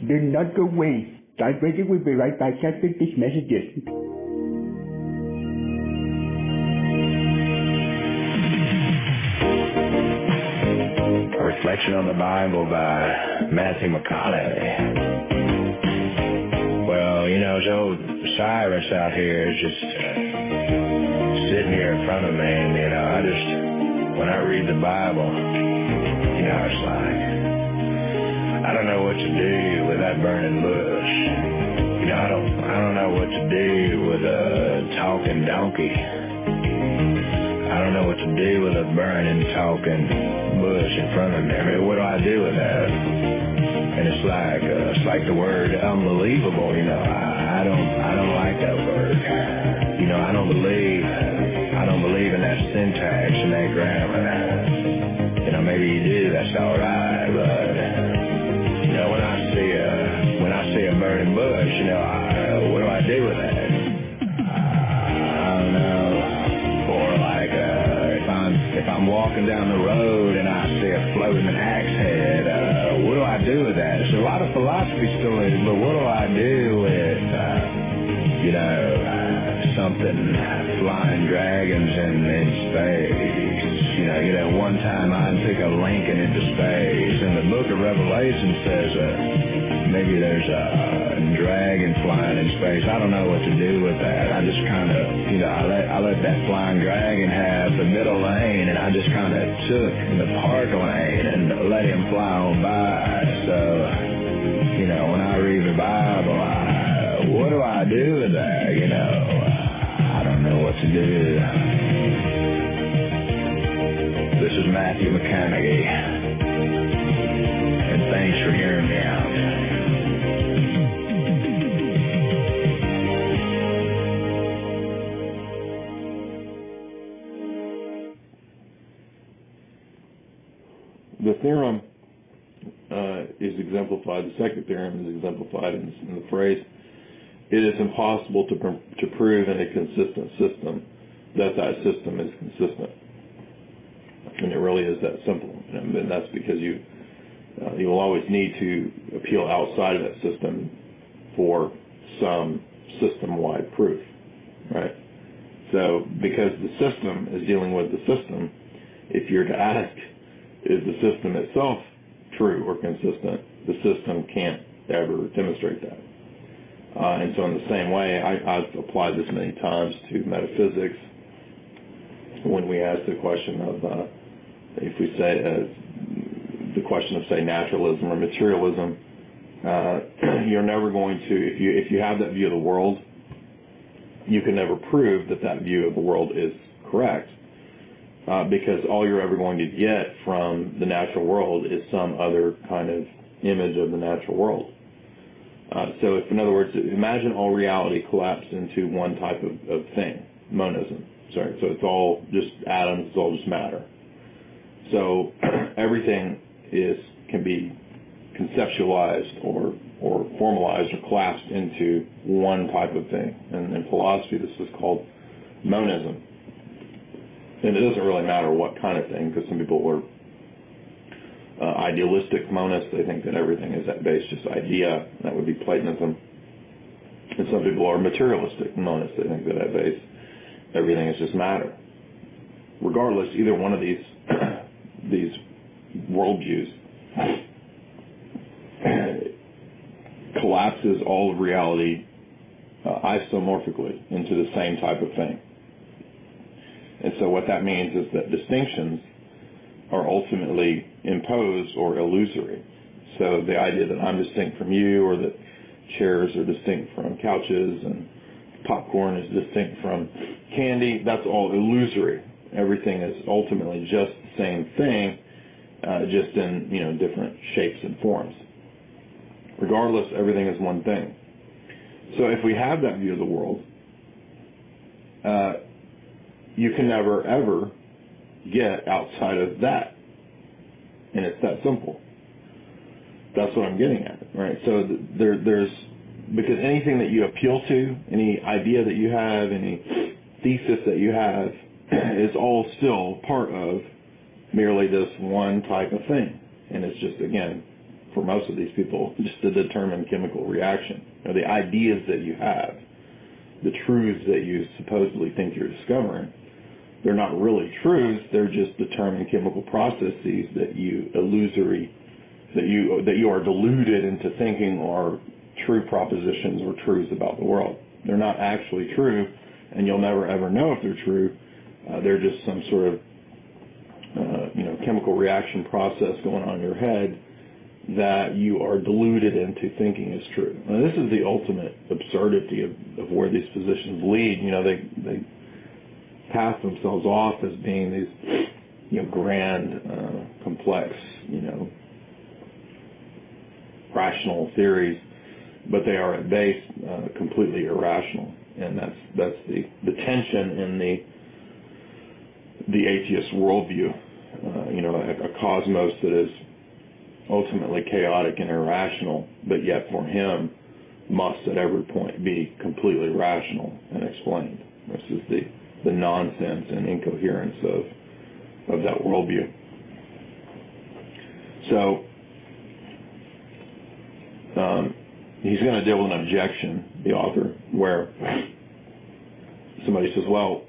Do not go away. DyerRadio will be right back after this message. Reflection on the Bible by Matthew McConaughey. Well, you know, so Cyrus out here is just sitting here in front of me, and, you know, when I read the Bible, you know, it's like, I don't know what to do with that burning bush. You know, I don't know what to do with a talking donkey. I don't know what to do with a burning, talking bush in front of me. I mean, what do I do with that? And it's like the word unbelievable. You know, I don't like that word. You know, I don't believe in that syntax and that grammar. You know, maybe you do. That's all right, but you know, when I see a burning bush, you know, what do I do with that? I don't know. Or like if I'm walking down the road and I see a floating axe head, what do I do with that? There's a lot of philosophy stories, but what do I do with, you know, something flying dragons in space? You know, one time I took a Lincoln into space, and the book of Revelation says maybe there's a dragon flying in space. I don't know what to do with that. I just kind of, you know, I let that flying dragon have the middle lane, and I just kind of took the park lane and let him fly on by. So, you know, when I read the Bible, what do I do with that? You know, I don't know what to do. This is Matthew McConaughey, and thanks for hearing me out. The theorem is exemplified, the second theorem is exemplified in the phrase, it is impossible to prove in a consistent system that system is consistent. And it really is that simple. And that's because you will always need to appeal outside of that system for some system-wide proof, right? So because the system is dealing with the system, if you're to ask, is the system itself true or consistent, the system can't ever demonstrate that. And so in the same way, I've applied this many times to metaphysics when we ask the question of, if we say, the question of, say, naturalism or materialism, you're never going to, if you have that view of the world, you can never prove that view of the world is correct. Because all you're ever going to get from the natural world is some other kind of image of the natural world. So if, in other words, imagine all reality collapsed into one type of thing, monism. So it's all just atoms, it's all just matter. So everything can be conceptualized or formalized or collapsed into one type of thing. And in philosophy, this is called monism. And it doesn't really matter what kind of thing, because some people are idealistic monists. They think that everything is at base just idea. That would be Platonism. And some people are materialistic monists. They think that at base everything is just matter. Regardless, either one of these worldviews collapses all of reality isomorphically into the same type of thing. And so what that means is that distinctions are ultimately imposed or illusory. So the idea that I'm distinct from you, or that chairs are distinct from couches and popcorn is distinct from candy, that's all illusory. Everything is ultimately just the same thing, just in different shapes and forms. Regardless, everything is one thing. So if we have that view of the world, you can never, ever get outside of that. And it's that simple. That's what I'm getting at, right? So because anything that you appeal to, any idea that you have, any thesis that you have, is all still part of merely this one type of thing. And it's just, again, for most of these people, just a determined chemical reaction. The ideas that you have, the truths that you supposedly think you're discovering, they're not really truths. They're just determined chemical processes that you are deluded into thinking are true propositions or truths about the world. They're not actually true, and you'll never ever know if they're true. They're just some sort of chemical reaction process going on in your head that you are deluded into thinking is true. Now, this is the ultimate absurdity of where these positions lead. They pass themselves off as being these, grand, complex, rational theories, but they are at base completely irrational, and that's the tension in the atheist worldview. A cosmos that is ultimately chaotic and irrational, but yet for him must at every point be completely rational and explained. This is the nonsense and incoherence of that worldview. So he's going to deal with an objection, the author, where somebody says, well,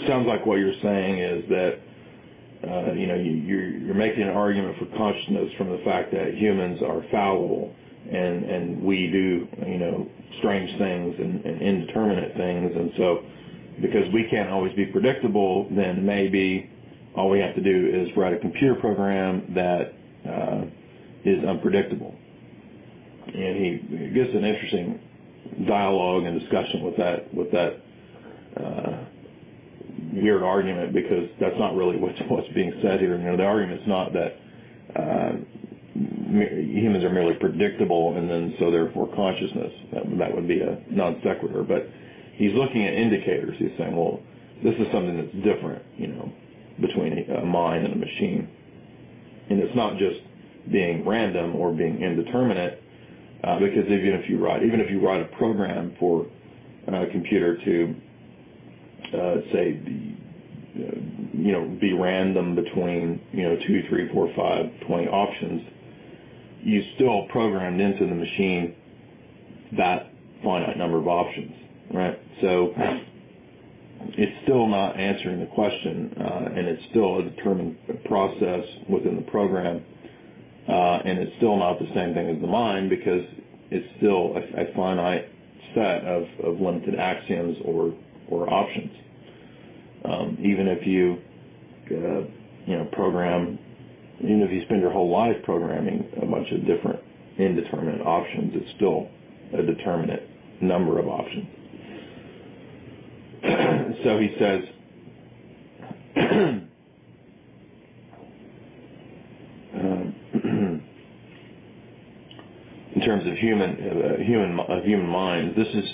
sounds like what you're saying is that you're making an argument for consciousness from the fact that humans are fallible and we do strange things and indeterminate things, and so because we can't always be predictable, then maybe all we have to do is write a computer program that is unpredictable. And he gives an interesting dialogue and discussion with that weird argument, because that's not really what's being said here. The argument is not that humans are merely predictable and then so therefore consciousness. That would be a non sequitur. But he's looking at indicators. He's saying, well, this is something that's different, between a mind and a machine. And it's not just being random or being indeterminate, because even if you write a program for a computer to say be random between 2, 3, 4, 5, 20 options, you still programmed into the machine that finite number of options, right? So it's still not answering the question, and it's still a determined process within the program, and it's still not the same thing as the mind, because it's still a finite set of limited axioms or options. Even if you program, even if you spend your whole life programming a bunch of different indeterminate options, it's still a determinate number of options. So he says, in terms of human minds, this is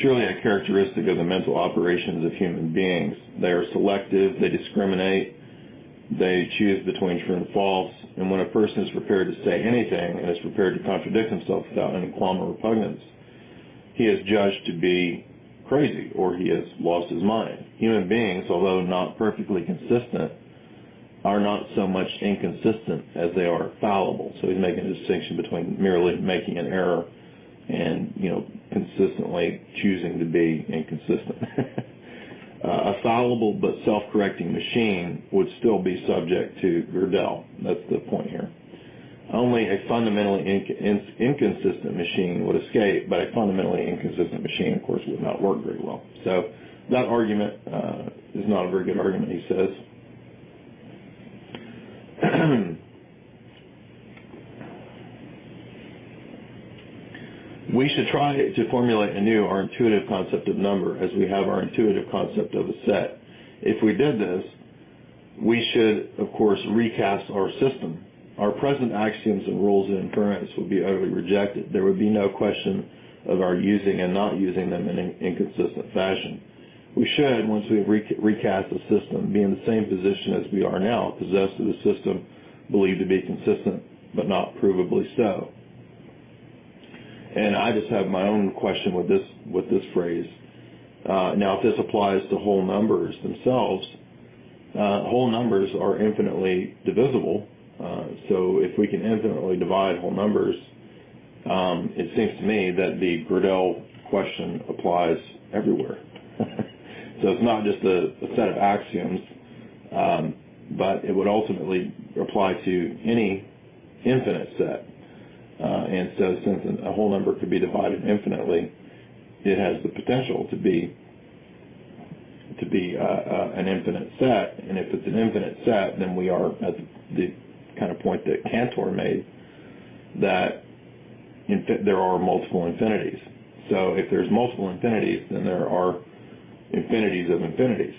surely a characteristic of the mental operations of human beings. They are selective, they discriminate, they choose between true and false, and when a person is prepared to say anything and is prepared to contradict himself without any qualm or repugnance, he is judged to be crazy, or he has lost his mind. Human beings, although not perfectly consistent, are not so much inconsistent as they are fallible. So he's making a distinction between merely making an error and, consistently choosing to be inconsistent. A fallible but self-correcting machine would still be subject to Gödel. That's the point here. Only a fundamentally inconsistent machine would escape, but a fundamentally inconsistent machine, of course, would not work very well. So that argument is not a very good argument, he says. We should try to formulate anew our intuitive concept of number as we have our intuitive concept of a set. If we did this, we should, of course, recast our system. Our present axioms and rules of inference would be utterly rejected. There would be no question of our using and not using them in an inconsistent fashion. We should, once we have recast the system, be in the same position as we are now, possessed of a system believed to be consistent, but not provably so. And I just have my own question with this phrase. Now, if this applies to whole numbers themselves, whole numbers are infinitely divisible. So if we can infinitely divide whole numbers, it seems to me that the Gödel question applies everywhere. So it's not just a set of axioms, but it would ultimately apply to any infinite set. And so since a whole number could be divided infinitely, it has the potential to be an infinite set. And if it's an infinite set, then we are at the kind of point that Cantor made, that there are multiple infinities. So if there's multiple infinities, then there are infinities of infinities,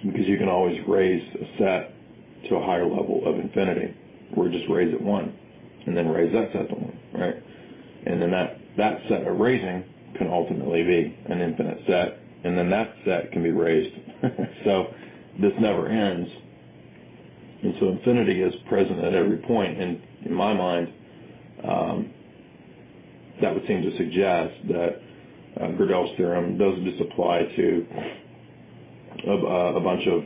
because you can always raise a set to a higher level of infinity, or just raise it one, and then raise that set to one, right? And then that set of raising can ultimately be an infinite set, and then that set can be raised. So this never ends. And so infinity is present at every point, and in my mind, that would seem to suggest that Gödel's theorem doesn't just apply to a bunch of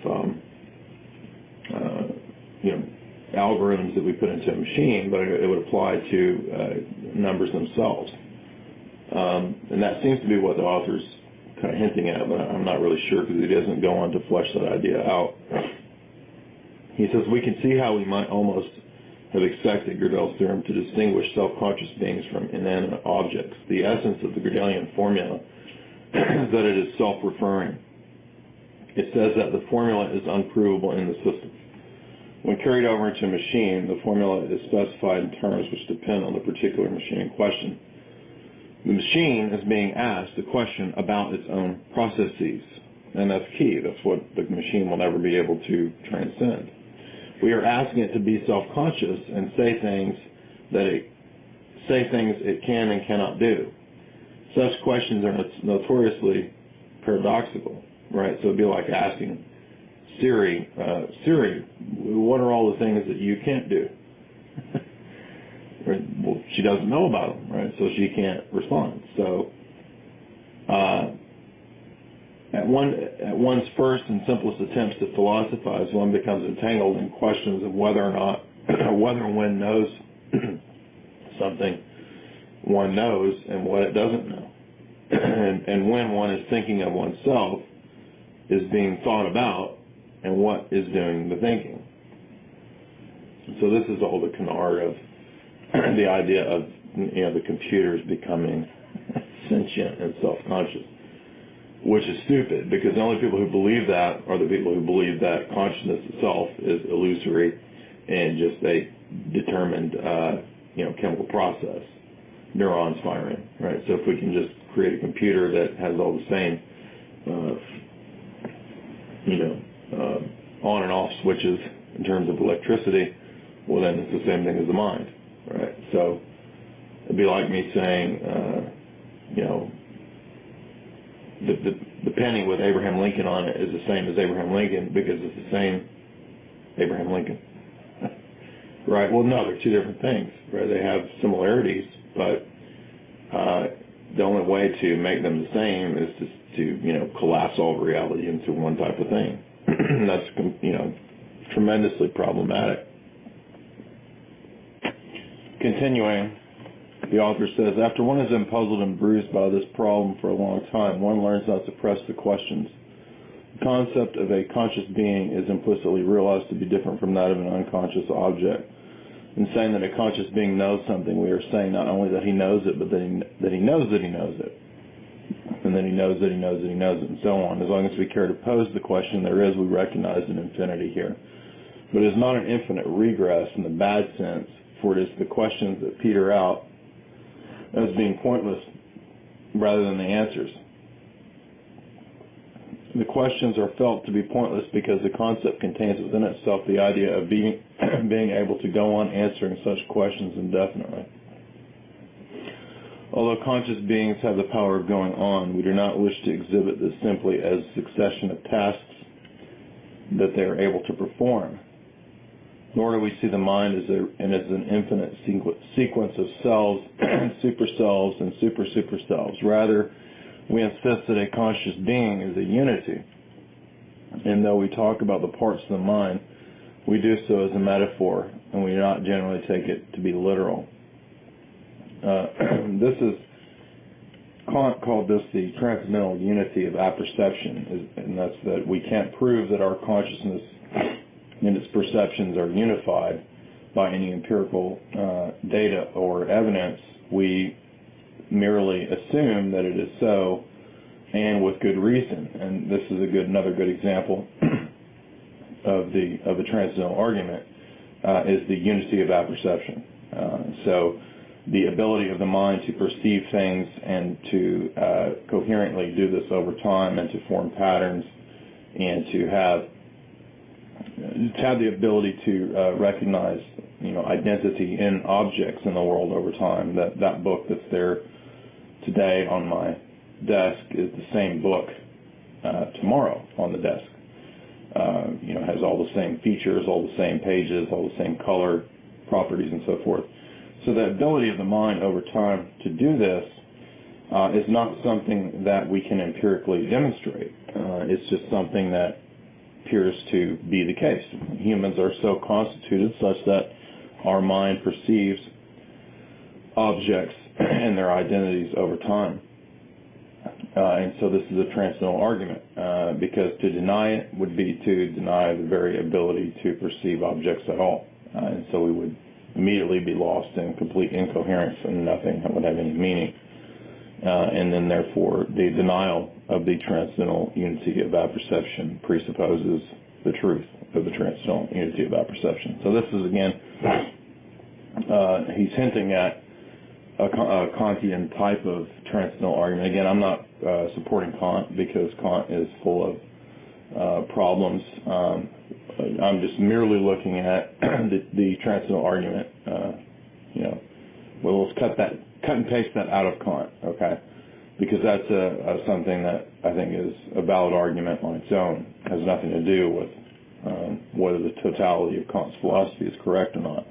algorithms that we put into a machine, but it would apply to numbers themselves. And that seems to be what the author's kind of hinting at, but I'm not really sure, because he doesn't go on to flesh that idea out. He says, we can see how we might almost have expected Gödel's theorem to distinguish self-conscious beings from inanimate objects. The essence of the Gödelian formula is that it is self-referring. It says that the formula is unprovable in the system. When carried over into a machine, the formula is specified in terms which depend on the particular machine in question. The machine is being asked a question about its own processes, and that's key. That's what the machine will never be able to transcend. We are asking it to be self-conscious and say things it can and cannot do. Such questions are notoriously paradoxical, right? So it'd be like asking Siri, what are all the things that you can't do? Right? Well, she doesn't know about them, right? So she can't respond. So at one's first and simplest attempts to philosophize, one becomes entangled in questions of whether one knows something one knows and what it doesn't know. and when one is thinking of oneself, is being thought about, and what is doing the thinking. So this is all the canard of the idea of the computers becoming sentient and self-conscious, which is stupid, because the only people who believe that are the people who believe that consciousness itself is illusory and just a determined chemical process, neurons firing, right? So if we can just create a computer that has all the same on and off switches in terms of electricity, well, then it's the same thing as the mind, right? So it'd be like me saying, the penny with Abraham Lincoln on it is the same as Abraham Lincoln because it's the same Abraham Lincoln, right? Well, no, they're two different things, right? They have similarities, but the only way to make them the same is to collapse all reality into one type of thing. That's tremendously problematic. Continuing, the author says, after one has been puzzled and bruised by this problem for a long time, one learns not to press the questions. The concept of a conscious being is implicitly realized to be different from that of an unconscious object. In saying that a conscious being knows something, we are saying not only that he knows it, but that he knows that he knows it. And then he knows that he knows that he knows it, and so on. As long as we care to pose the question, we recognize an infinity here. But it is not an infinite regress in the bad sense, for it is the questions that peter out as being pointless rather than the answers. The questions are felt to be pointless because the concept contains within itself the idea of being able to go on answering such questions indefinitely. Although conscious beings have the power of going on, we do not wish to exhibit this simply as a succession of tasks that they are able to perform. Nor do we see the mind as an infinite sequence of cells, supercells, and super-supercells. Rather, we insist that a conscious being is a unity. And though we talk about the parts of the mind, we do so as a metaphor, and we do not generally take it to be literal. This is Kant called this the transcendental unity of apperception, and that's that we can't prove that our consciousness and its perceptions are unified by any empirical data or evidence. We merely assume that it is so, and with good reason. And this is another good example of the transcendental argument is the unity of apperception. So the ability of the mind to perceive things and to coherently do this over time and to form patterns and to have the ability to recognize, identity in objects in the world over time. That book that's there today on my desk is the same book tomorrow on the desk. Has all the same features, all the same pages, all the same color properties and so forth. So the ability of the mind over time to do this is not something that we can empirically demonstrate. It's just something that appears to be the case. Humans are so constituted such that our mind perceives objects and their identities over time. And so this is a transcendental argument, because to deny it would be to deny the very ability to perceive objects at all. And so we would immediately be lost in complete incoherence and nothing would have any meaning. And then therefore the denial of the transcendental unity of apperception presupposes the truth of the transcendental unity of apperception. So this is, again, he's hinting at a Kantian type of transcendental argument. Again, I'm not supporting Kant because Kant is full of problems. I'm just merely looking at the transcendental argument. Well, let's cut and paste that out of Kant, okay? Because that's something that I think is a valid argument on its own. It has nothing to do with whether the totality of Kant's philosophy is correct or not,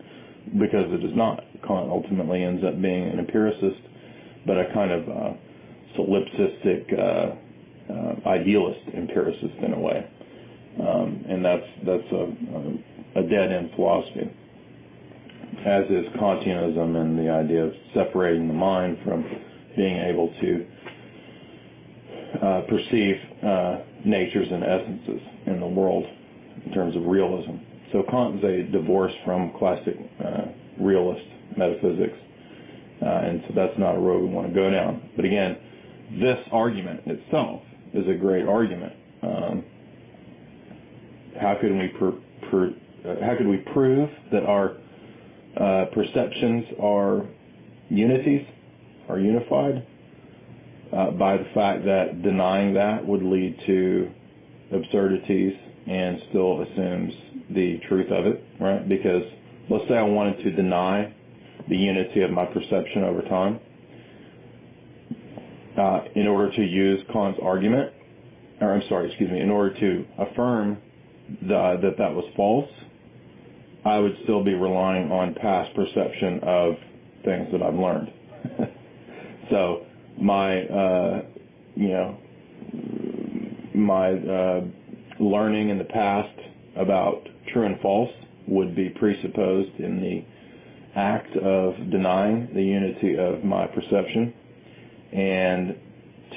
because it is not. Kant ultimately ends up being an empiricist, but a kind of solipsistic idealist empiricist in a way. And that's a dead-end philosophy, as is Kantianism and the idea of separating the mind from being able to perceive natures and essences in the world in terms of realism. So Kant is a divorce from classic realist metaphysics, and so that's not a road we want to go down. But again, this argument itself is a great argument. How could we prove that our perceptions are unities, are unified? By the fact that denying that would lead to absurdities and still assumes the truth of it, right? Because let's say I wanted to deny the unity of my perception over time. In order to use Kant's argument, in order to affirm that was false, I would still be relying on past perception of things that I've learned. So my learning in the past about true and false would be presupposed in the act of denying the unity of my perception, and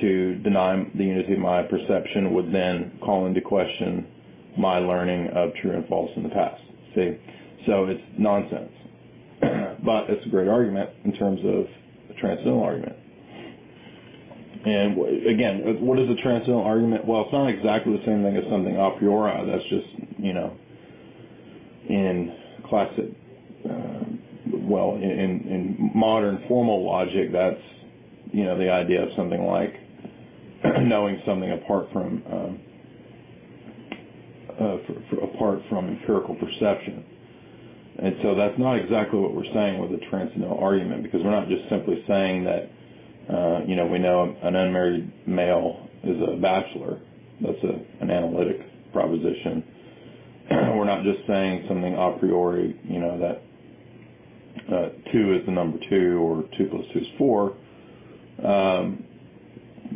to deny the unity of my perception would then call into question my learning of true and false in the past. See? So it's nonsense. But it's a great argument in terms of the transcendental argument. And again, what is a transcendental argument? Well, it's not exactly the same thing as something a priori. That's just, in classic, in modern formal logic, that's, the idea of something like knowing something apart from empirical perception. And so that's not exactly what we're saying with the transcendental argument, because we're not just simply saying that, we know an unmarried male is a bachelor. That's an analytic proposition. We're not just saying something a priori, that 2 is the number 2 or 2 plus 2 is 4.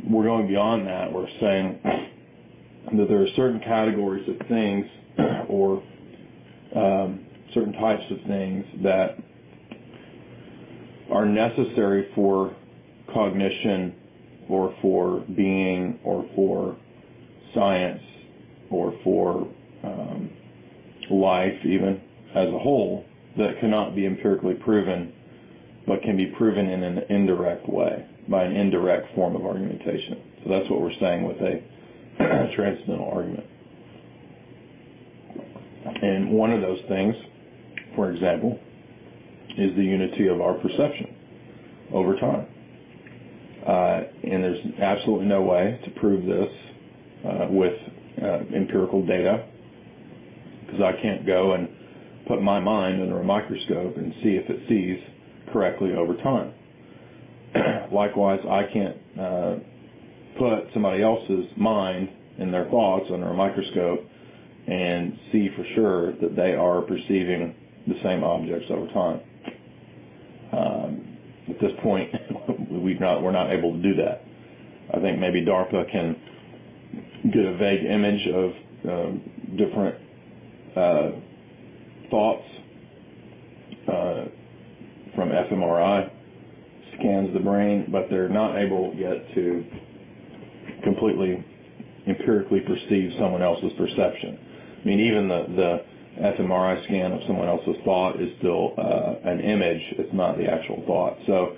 We're going beyond that. We're saying that there are certain categories of things or certain types of things that are necessary for cognition or for being or for science or for life even as a whole that cannot be empirically proven but can be proven in an indirect way, by an indirect form of argumentation. So that's what we're saying with a transcendental argument. And one of those things, for example, is the unity of our perception over time. And there's absolutely no way to prove this with empirical data, because I can't go and put my mind under a microscope and see if it sees correctly over time. Likewise, I can't put somebody else's mind and their thoughts under a microscope and see for sure that they are perceiving the same objects over time. At this point, we're not able to do that. I think maybe DARPA can get a vague image of different thoughts from fMRI, scans the brain, but they're not able yet to completely empirically perceive someone else's perception. I mean, even the fMRI scan of someone else's thought is still an image. It's not the actual thought. So,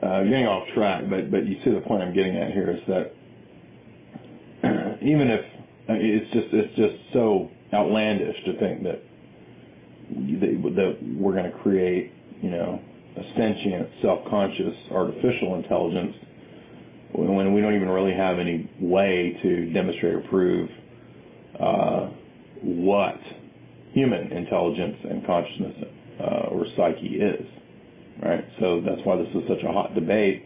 getting off track, but you see the point I'm getting at here is that even if it's just so outlandish to think that we're going to create, a sentient, self-conscious artificial intelligence when we don't even really have any way to demonstrate or prove what human intelligence and consciousness or psyche is, right? So that's why this is such a hot debate,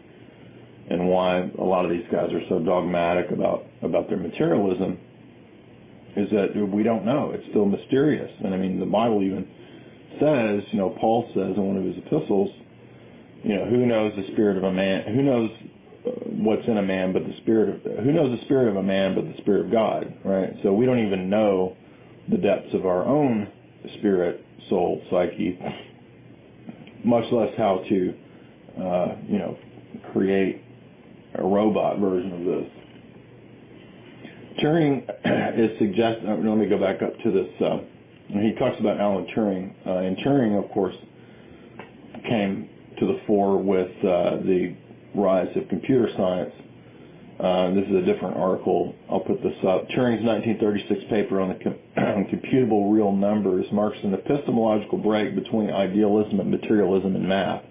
and why a lot of these guys are so dogmatic about their materialism, is that we don't know. It's still mysterious. And I mean, the Bible even says, Paul says in one of his epistles, who knows the spirit of a man, who knows what's in a man but the spirit of, who knows the spirit of a man but the spirit of God, right? So we don't even know the depths of our own spirit, soul, psyche, much less how to, create a robot version of this. Turing is suggesting, let me go back up to this, he talks about Alan Turing, and Turing, of course, came to the fore with the rise of computer science. This is a different article. I'll put this up. Turing's 1936 paper on the computable real numbers marks an epistemological break between idealism and materialism in math.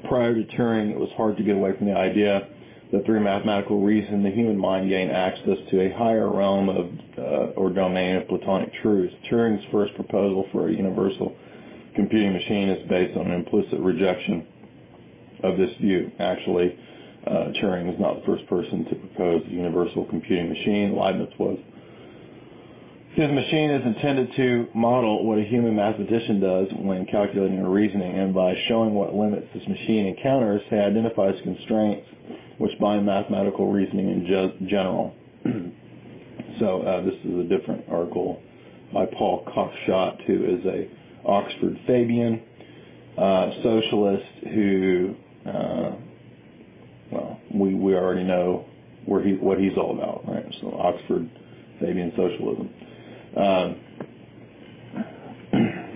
Prior to Turing, it was hard to get away from the idea that through mathematical reason, the human mind gained access to a higher realm of or domain of Platonic truths. Turing's first proposal for a universal computing machine is based on an implicit rejection of this view. Actually, Turing was not the first person to propose a universal computing machine. Leibniz was. His machine is intended to model what a human mathematician does when calculating or reasoning, and by showing what limits this machine encounters, he identifies constraints which bind mathematical reasoning in general. So this is a different article by Paul Cockshott, who is a Oxford Fabian socialist who, we already know what he's all about, right? So Oxford Fabian socialism.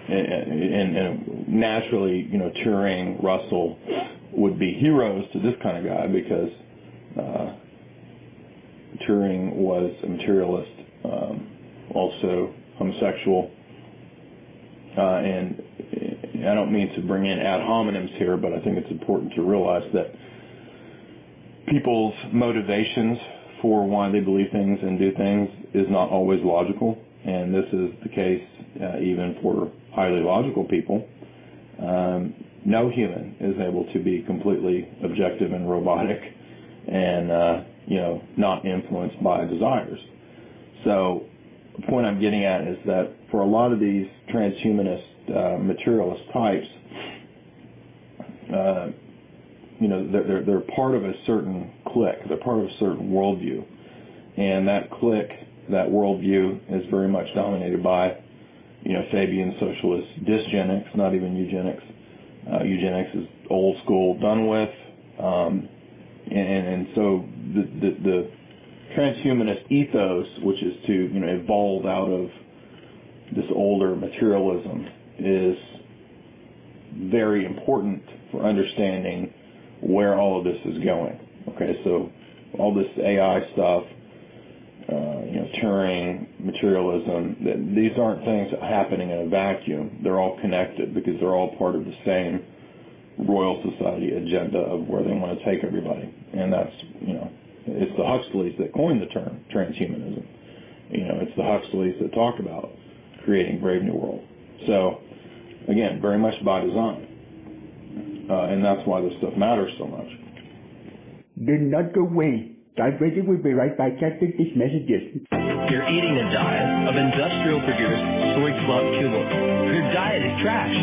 And naturally, Turing, Russell would be heroes to this kind of guy, because Turing was a materialist, also homosexual, and I don't mean to bring in ad hominems here, but I think it's important to realize that people's motivations for why they believe things and do things is not always logical, and this is the case even for highly logical people. No human is able to be completely objective and robotic and, not influenced by desires. So the point I'm getting at is that for a lot of these transhumanist materialist types, they're part of a certain clique. They're part of a certain worldview. And that clique, that worldview, is very much dominated by, Fabian socialist dysgenics, not even eugenics. Eugenics is old school, done with. And so the transhumanist ethos, which is to, you know, evolve out of this older materialism, is very important for understanding where all of this is going. Okay, so all this AI stuff, you know, Turing, materialism, these aren't things happening in a vacuum. They're all connected because they're all part of the same Royal Society agenda of where they want to take everybody. And that's, you know, it's the Huxleys that coined the term transhumanism. You know, it's the Huxleys that talk about creating Brave New World. So, again, very much by design. And that's why this stuff matters so much. Do not go away. DyerRadio will be right back after these messages. You're eating a diet of industrial-produced soy fluff kibble. Your diet is trash.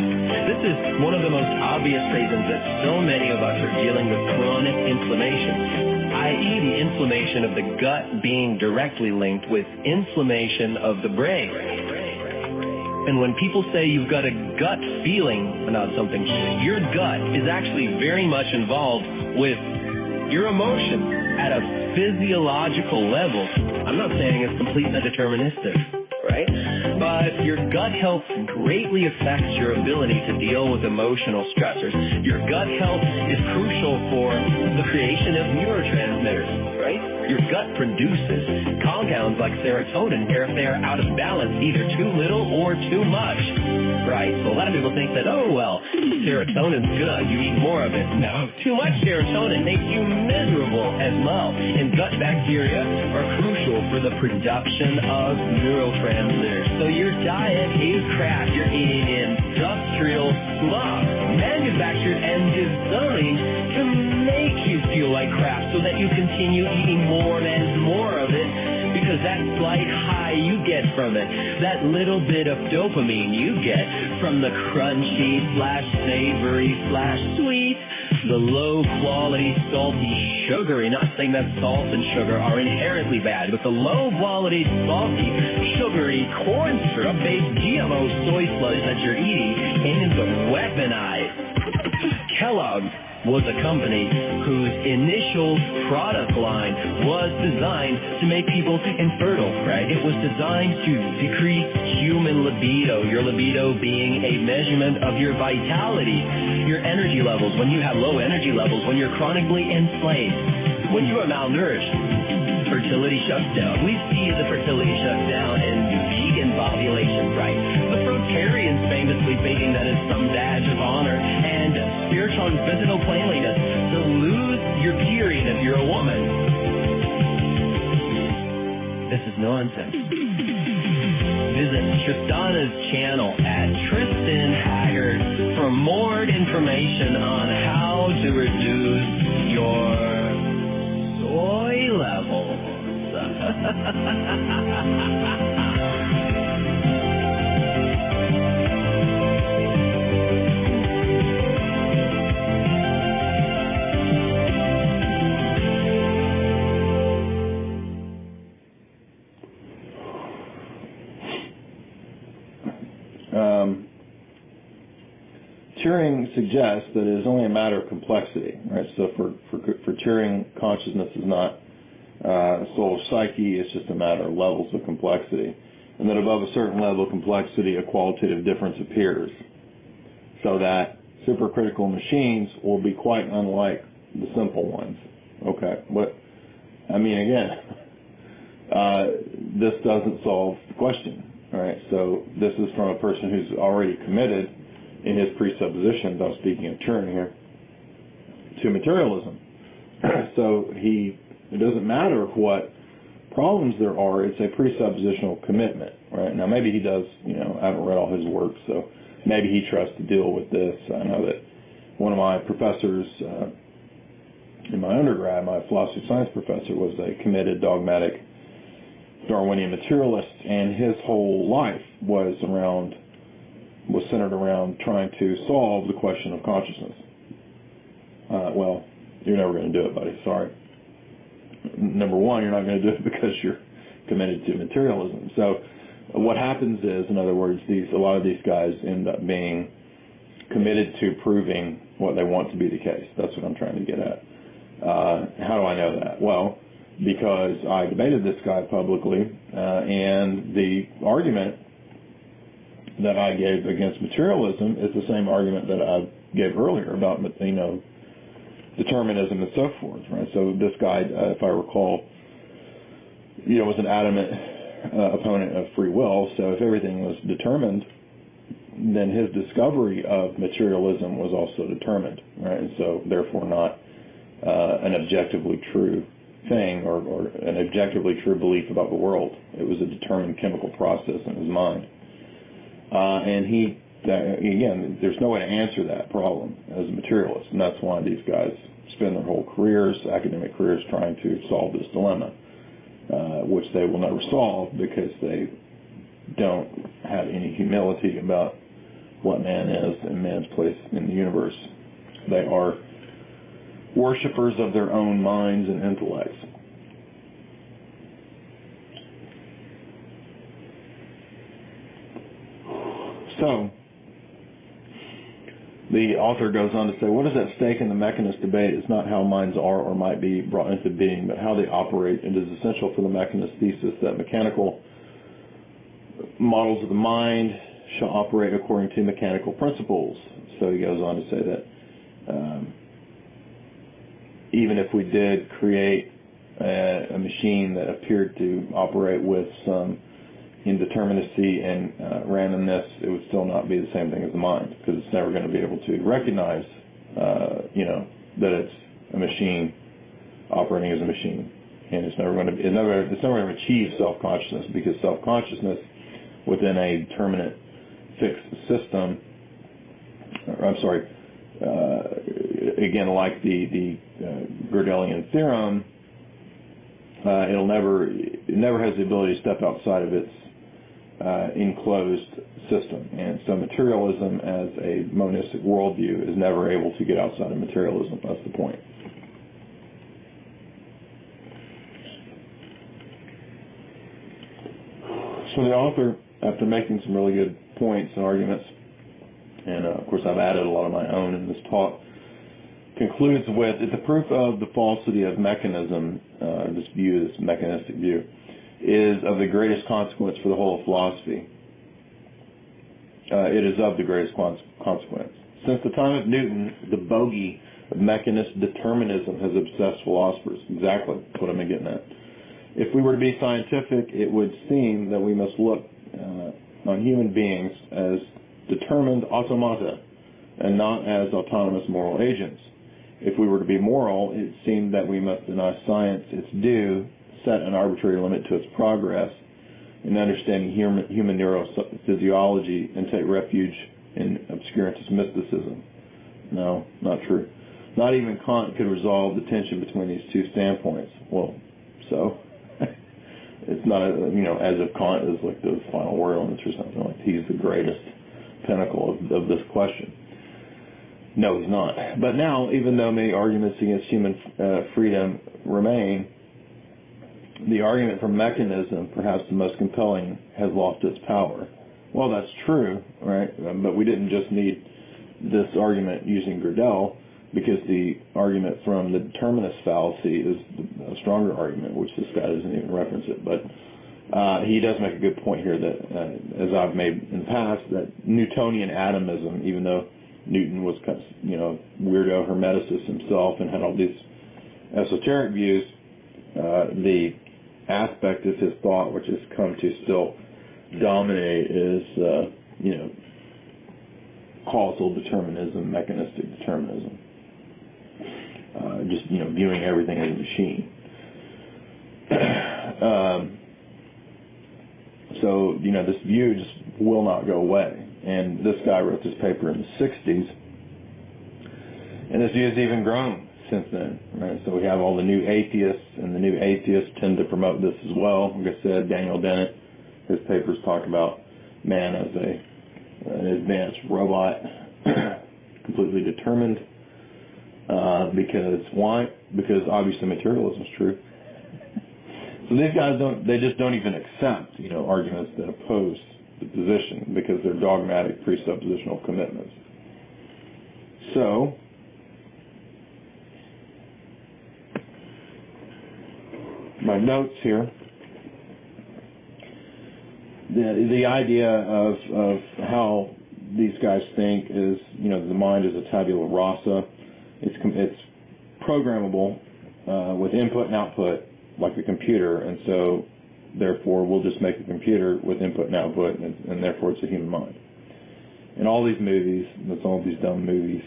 This is one of the most obvious reasons that so many of us are dealing with chronic inflammation, i.e. the inflammation of the gut being directly linked with inflammation of the brain. And when people say you've got a gut feeling about something, your gut is actually very much involved with your emotions at a physiological level. I'm not saying it's completely deterministic, right? But your gut health greatly affects your ability to deal with emotional stressors. Your gut health is crucial for the creation of neurotransmitters, right? Your gut produces compounds like serotonin if they're out of balance, either too little or too much, right? So a lot of people think that, oh, well, serotonin's good, you eat more of it. No, too much serotonin makes you miserable as well. And gut bacteria are crucial for the production of neurotransmitters. So your diet is crap. You're eating industrial slop, manufactured and designed to make you feel like crap so that you continue eating more and more of it, because that slight high you get from it, that little bit of dopamine you get from the crunchy / savory / sweet, the low quality salty sugary, not saying that salt and sugar are inherently bad, but the low quality salty sugary corn syrup based GMO soy sludge that you're eating is weaponized. Kellogg's was a company whose initial product line was designed to make people infertile, right? It was designed to decrease human libido, your libido being a measurement of your vitality, your energy levels. When you have low energy levels, when you're chronically inflamed, when you are malnourished, fertility shuts down. We see the fertility shut down in vegan populations, right? The fruitarians famously thinking that it's some badge of honor, and spiritual and physical cleanliness to lose your period if you're a woman. This is nonsense. Visit Tristana's channel at Tristan Haggard for more information on how to reduce your soy levels. Turing suggests that it is only a matter of complexity, right? So for Turing, consciousness is not soul psyche, it's just a matter of levels of complexity. And that above a certain level of complexity, a qualitative difference appears. So that supercritical machines will be quite unlike the simple ones. Okay, but, I mean, again, this doesn't solve the question, all right? So this is from a person who's already committed in his presuppositions, I'm speaking of Turing here, to materialism. So it doesn't matter what problems there are, it's a presuppositional commitment, right? Now maybe he does, you know, I haven't read all his work, so maybe he tries to deal with this. I know that one of my professors in my undergrad, my philosophy science professor, was a committed, dogmatic Darwinian materialist, and his whole life was centered around trying to solve the question of consciousness. Well, you're never going to do it, buddy. Sorry. Number one, you're not going to do it because you're committed to materialism. So what happens is, in other words, a lot of these guys end up being committed to proving what they want to be the case. That's what I'm trying to get at. How do I know that? Well, because I debated this guy publicly, and the argument that I gave against materialism is the same argument that I gave earlier about, determinism and so forth, right? So this guy, if I recall, was an adamant opponent of free will. So if everything was determined, then his discovery of materialism was also determined, right? And so therefore not an objectively true thing or an objectively true belief about the world. It was a determined chemical process in his mind. And again, there's no way to answer that problem as a materialist, and that's why these guys spend their whole careers, academic careers, trying to solve this dilemma, which they will never solve because they don't have any humility about what man is and man's place in the universe. They are worshippers of their own minds and intellects. So, the author goes on to say, what is at stake in the mechanist debate is not how minds are or might be brought into being, but how they operate. It is essential for the mechanist thesis that mechanical models of the mind shall operate according to mechanical principles. So he goes on to say that even if we did create a machine that appeared to operate with some indeterminacy and randomness, it would still not be the same thing as the mind, because it's never going to be able to recognize, that it's a machine operating as a machine, and it's never going to achieve self-consciousness, because self-consciousness within a determinate fixed system, again, like the Gödelian theorem, it never has the ability to step outside of its enclosed system. And so materialism as a monistic worldview is never able to get outside of materialism. That's the point. So the author, after making some really good points and arguments, and of course I've added a lot of my own in this talk, concludes with, the proof of the falsity of mechanism, this mechanistic view, is of the greatest consequence for the whole of philosophy. It is of the greatest consequence. Since the time of Newton, the bogey of mechanist determinism has obsessed philosophers. Exactly what I'm getting at. If we were to be scientific, it would seem that we must look on human beings as determined automata and not as autonomous moral agents. If we were to be moral, it seemed that we must deny science its due, set an arbitrary limit to its progress in understanding human neurophysiology, and take refuge in obscurantist mysticism. No, not true. Not even Kant could resolve the tension between these two standpoints. Well, so it's not, as if Kant is like the final word on this or something, like he's the greatest pinnacle of this question. No, he's not. But now, even though many arguments against human freedom remain, the argument for mechanism, perhaps the most compelling, has lost its power. Well, that's true, right? But we didn't just need this argument using Gödel, because the argument from the determinist fallacy is a stronger argument, which this guy doesn't even reference it. But he does make a good point here that, as I've made in the past, that Newtonian atomism, even though Newton was, weirdo hermeticist himself and had all these esoteric views, the aspect of his thought which has come to still dominate is, causal determinism, mechanistic determinism. Just, viewing everything as a machine. So, this view just will not go away. And this guy wrote this paper in the 60s, and this view has even grown since then, right? So we have all the new atheists, and the new atheists tend to promote this as well. Like I said, Daniel Dennett, his papers talk about man as an advanced robot, completely determined, because obviously materialism is true. So these guys just don't even accept, arguments that oppose the position, because they're dogmatic presuppositional commitments. So, my notes here. The idea of how these guys think is, the mind is a tabula rasa. It's programmable with input and output like a computer, and so therefore we'll just make a computer with input and output, and therefore it's a human mind. And all these movies, all these dumb movies,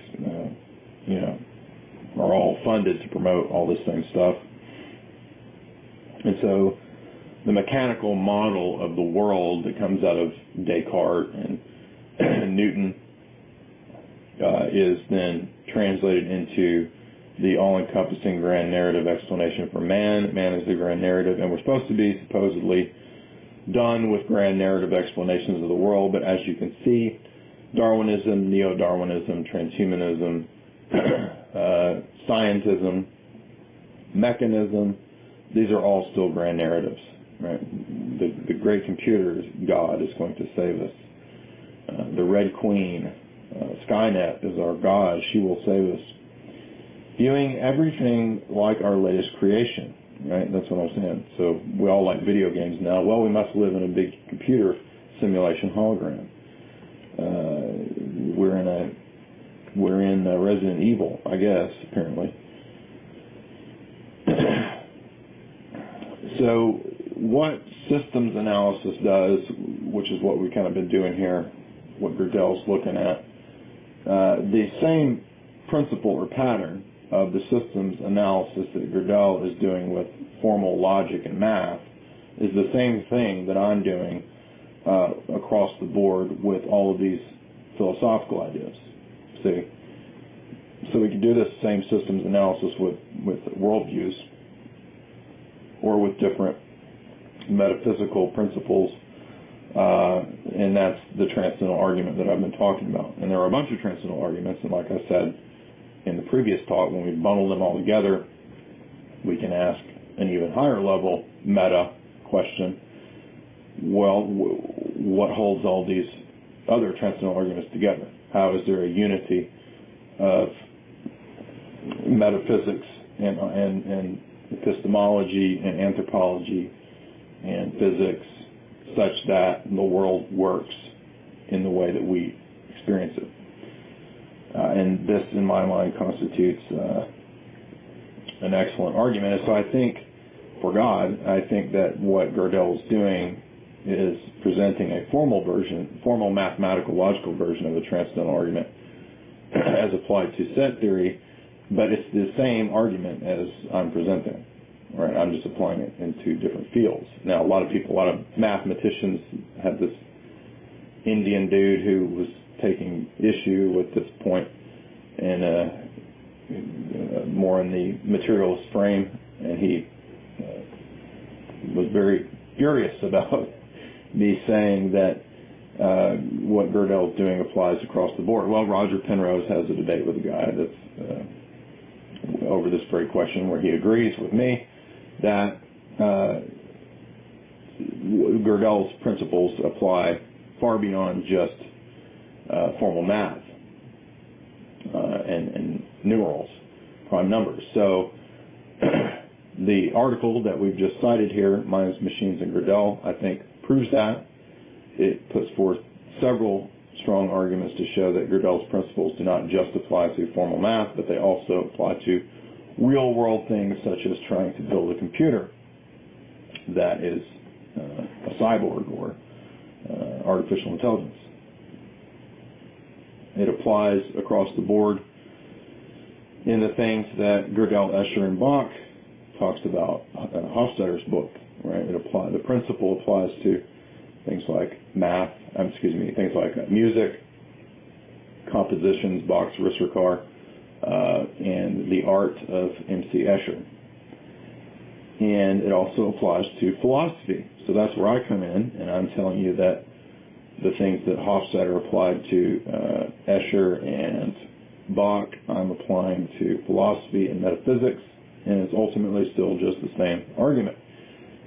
are all funded to promote all this same stuff. And so the mechanical model of the world that comes out of Descartes and Newton is then translated into the all-encompassing grand narrative explanation for man. Man is the grand narrative, and we're supposed to be supposedly done with grand narrative explanations of the world, but as you can see, Darwinism, neo-Darwinism, transhumanism, scientism, mechanism, these are all still grand narratives, right? The great computer, God, is going to save us. The Red Queen, Skynet is our God. She will save us. Viewing everything like our latest creation, right? That's what I'm saying. So we all like video games now. Well, we must live in a big computer simulation hologram. We're in Resident Evil, I guess, apparently. So what systems analysis does, which is what we've kind of been doing here, what Gödel's looking at, the same principle or pattern of the systems analysis that Gödel is doing with formal logic and math is the same thing that I'm doing across the board with all of these philosophical ideas. See? So we can do this same systems analysis with worldviews or with different metaphysical principles, and that's the transcendental argument that I've been talking about. And there are a bunch of transcendental arguments, and like I said in the previous talk, when we bundle them all together, we can ask an even higher level meta question. Well, what holds all these other transcendental arguments together? How is there a unity of metaphysics and epistemology and anthropology and physics such that the world works in the way that we experience it? And this, in my mind, constitutes an excellent argument. And so I think, for God, I think that what Gödel is doing is presenting a formal mathematical, logical version of the transcendental argument as applied to set theory, but it's the same argument as I'm presenting. Right? I'm just applying it into different fields. Now, a lot of mathematicians have this Indian dude who was taking issue with this point and more in the materialist frame, and he was very furious about me saying that what Gödel is doing applies across the board. Well, Roger Penrose has a debate with a guy that's over this very question where he agrees with me that Gödel's principles apply far beyond just formal math and numerals, prime numbers. So the article that we've just cited here, Minds, Machines, and Gödel, I think proves that. It puts forth several strong arguments to show that Gödel's principles do not just apply to formal math, but they also apply to real-world things such as trying to build a computer that is a cyborg or artificial intelligence. It applies across the board in the things that Gödel, Escher, and Bach talks about. Hofstadter's book, right? The principle applies to things like things like music, compositions, Bach's Risserkar, and the art of M.C. Escher. And it also applies to philosophy. So that's where I come in, and I'm telling you that the things that Hofstadter applied to Escher and Bach, I'm applying to philosophy and metaphysics, and it's ultimately still just the same argument.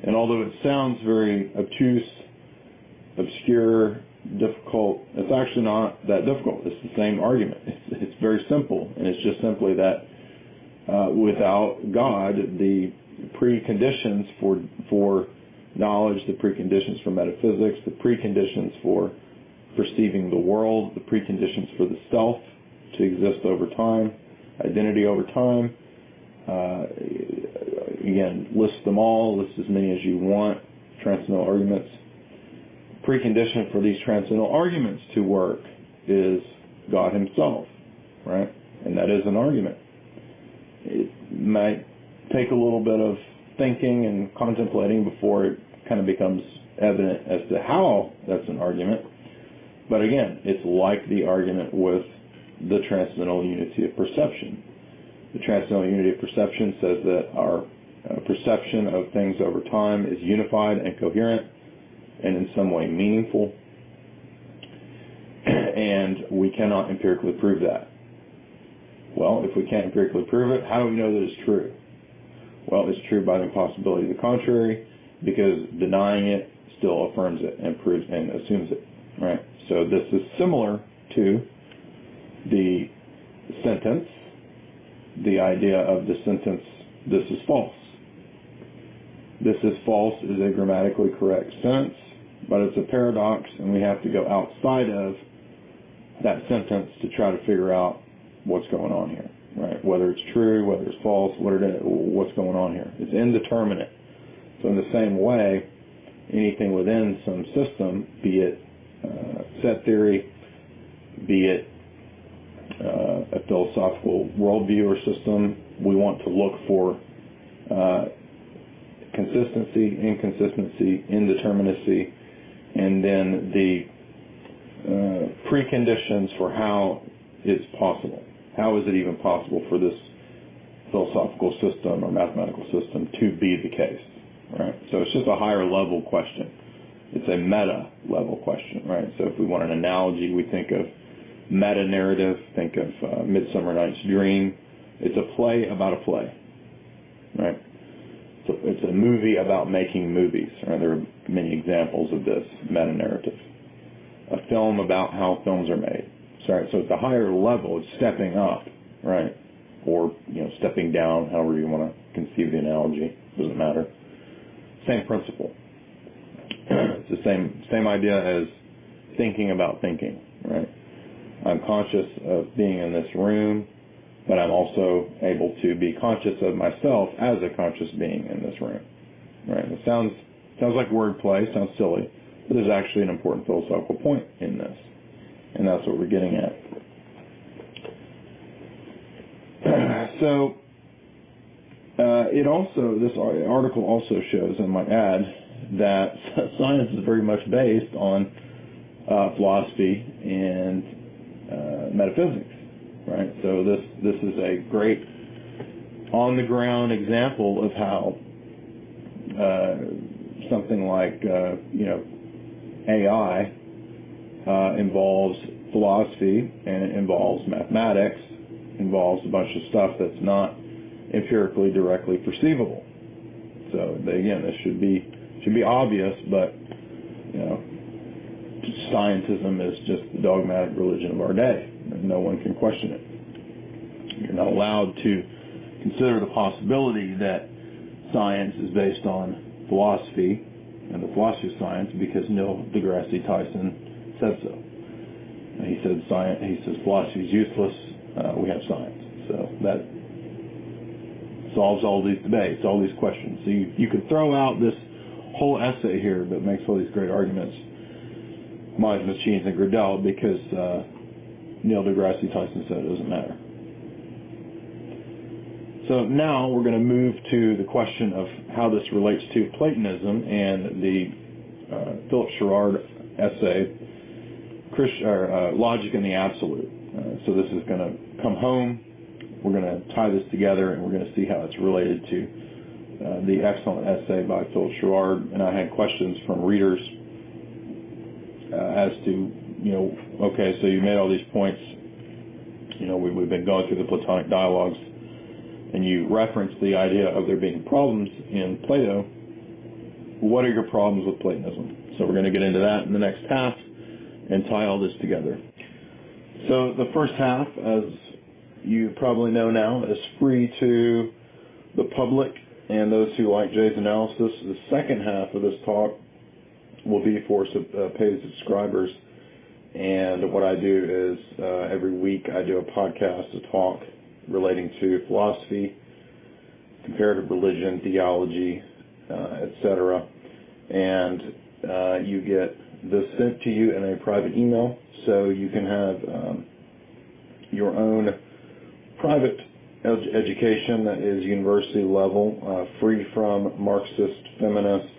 And although it sounds very obtuse, obscure, difficult, it's actually not that difficult. It's the same argument. It's very simple, and it's just simply that without God, the preconditions for knowledge, the preconditions for metaphysics, the preconditions for perceiving the world, the preconditions for the self to exist over time, identity over time. Again, list them all, list as many as you want, transcendental arguments. Precondition for these transcendental arguments to work is God himself, right? And that is an argument. It might take a little bit of thinking and contemplating before it kind of becomes evident as to how that's an argument. But again, it's like the argument with the transcendental unity of perception. The transcendental unity of perception says that our perception of things over time is unified and coherent and in some way meaningful, and we cannot empirically prove that. Well, if we can't empirically prove it, how do we know that it's true? Well, it's true by the impossibility of the contrary, because denying it still affirms it and proves and assumes it, right? So this is similar to the sentence, the idea of the sentence, this is false. This is false is a grammatically correct sentence, but it's a paradox, and we have to go outside of that sentence to try to figure out what's going on here, right? Whether it's true, whether it's false, what's going on here. It's indeterminate. So in the same way, anything within some system, be it set theory, be it a philosophical worldview or system, we want to look for consistency, inconsistency, indeterminacy, and then the preconditions for how it's possible. How is it even possible for this philosophical system or mathematical system to be the case, right? So it's just a higher level question. It's a meta level question, right? So if we want an analogy, we think of meta-narrative, think of Midsummer Night's Dream. It's a play about a play, right? So it's a movie about making movies, right? There are many examples of this meta-narrative. A film about how films are made. Sorry, so it's a higher level. It's stepping up, right? Or, stepping down, however you want to conceive the analogy. Doesn't matter. Same principle. It's the same idea as thinking about thinking, right? I'm conscious of being in this room, but I'm also able to be conscious of myself as a conscious being in this room, right? It sounds like wordplay, sounds silly, but there's actually an important philosophical point in this, and that's what we're getting at. So, this article also shows, I might add, that science is very much based on philosophy and metaphysics, right? So this is a great on-the-ground example of how something like AI involves philosophy, and it involves mathematics, involves a bunch of stuff that's not empirically directly perceivable. So again, this should be obvious, but scientism is just the dogmatic religion of our day, and no one can question it. You're not allowed to consider the possibility that science is based on philosophy and the philosophy of science because Neil deGrasse Tyson said so. And he says philosophy is useless. We have science, so that solves all these debates, all these questions. So you could throw out this whole essay here that makes all these great arguments, minds, machines, and Gödel, because Neil deGrasse Tyson said it doesn't matter. So now we're going to move to the question of how this relates to Platonism and the Philip Sherrard essay, Logic and the Absolute. So this is going to come home. We're going to tie this together, and we're going to see how it's related to the excellent essay by Philip Sherrard. And I had questions from readers as to, okay, so you made all these points. We've been going through the Platonic dialogues, and you referenced the idea of there being problems in Plato. What are your problems with Platonism? So we're going to get into that in the next half and tie all this together. So the first half, as you probably know now, is free to the public and those who like Jay's analysis, the second half of this talk will be for paid subscribers. And what I do is every week I do a podcast, a talk relating to philosophy, comparative religion, theology, etc. And you get this sent to you in a private email, so you can have your own private education that is university level, free from Marxist, feminist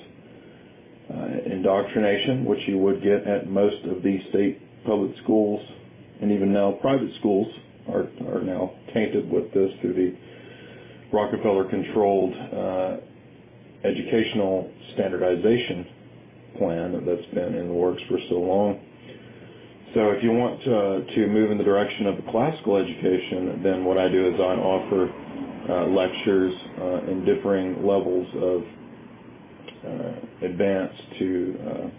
indoctrination, which you would get at most of the state public schools, and even now private schools are now tainted with this through the Rockefeller-controlled educational standardization plan that's been in the works for so long. So if you want to move in the direction of the classical education, then what I do is I offer lectures in differing levels of advanced to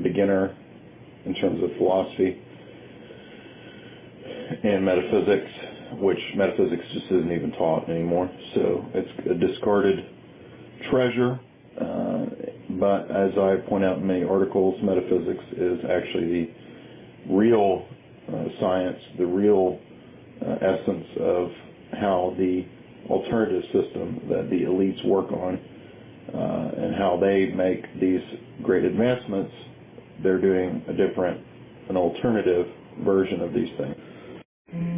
beginner in terms of philosophy and metaphysics, which metaphysics just isn't even taught anymore. So it's a discarded treasure. But as I point out in many articles, metaphysics is actually the real science, the real essence of how the alternative system that the elites work on and how they make these great advancements. They're doing an alternative version of these things.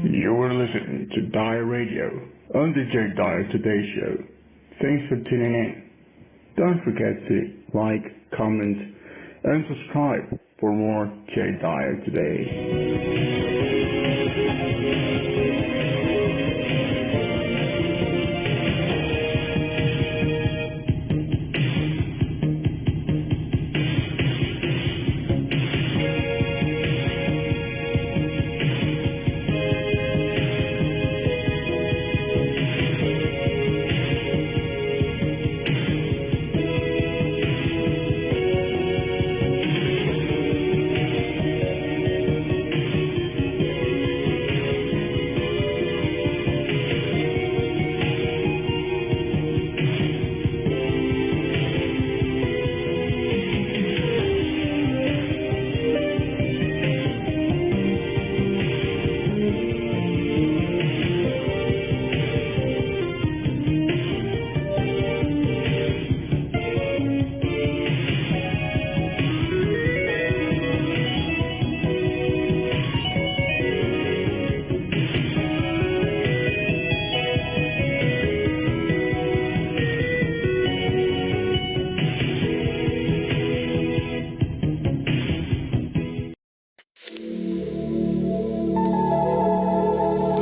You were listening to DyerRadio on the Jay Dyer Today Show. Thanks for tuning in. Don't forget to like, comment, and subscribe for more Jay Dyer Today.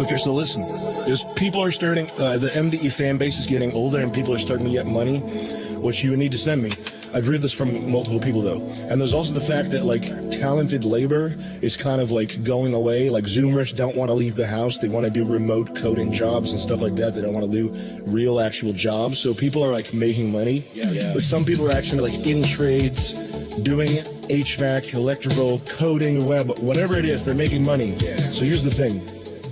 Okay, so listen, people are starting, the MDE fan base is getting older and people are starting to get money, which you need to send me. I've read this from multiple people though. And there's also the fact that like talented labor is kind of like going away. Like Zoomers don't want to leave the house. They want to do remote coding jobs and stuff like that. They don't want to do real actual jobs. So people are like making money. Yeah. Like some people are actually like in trades, doing HVAC, electrical, coding, web, whatever it is, they're making money. Yeah. So here's the thing.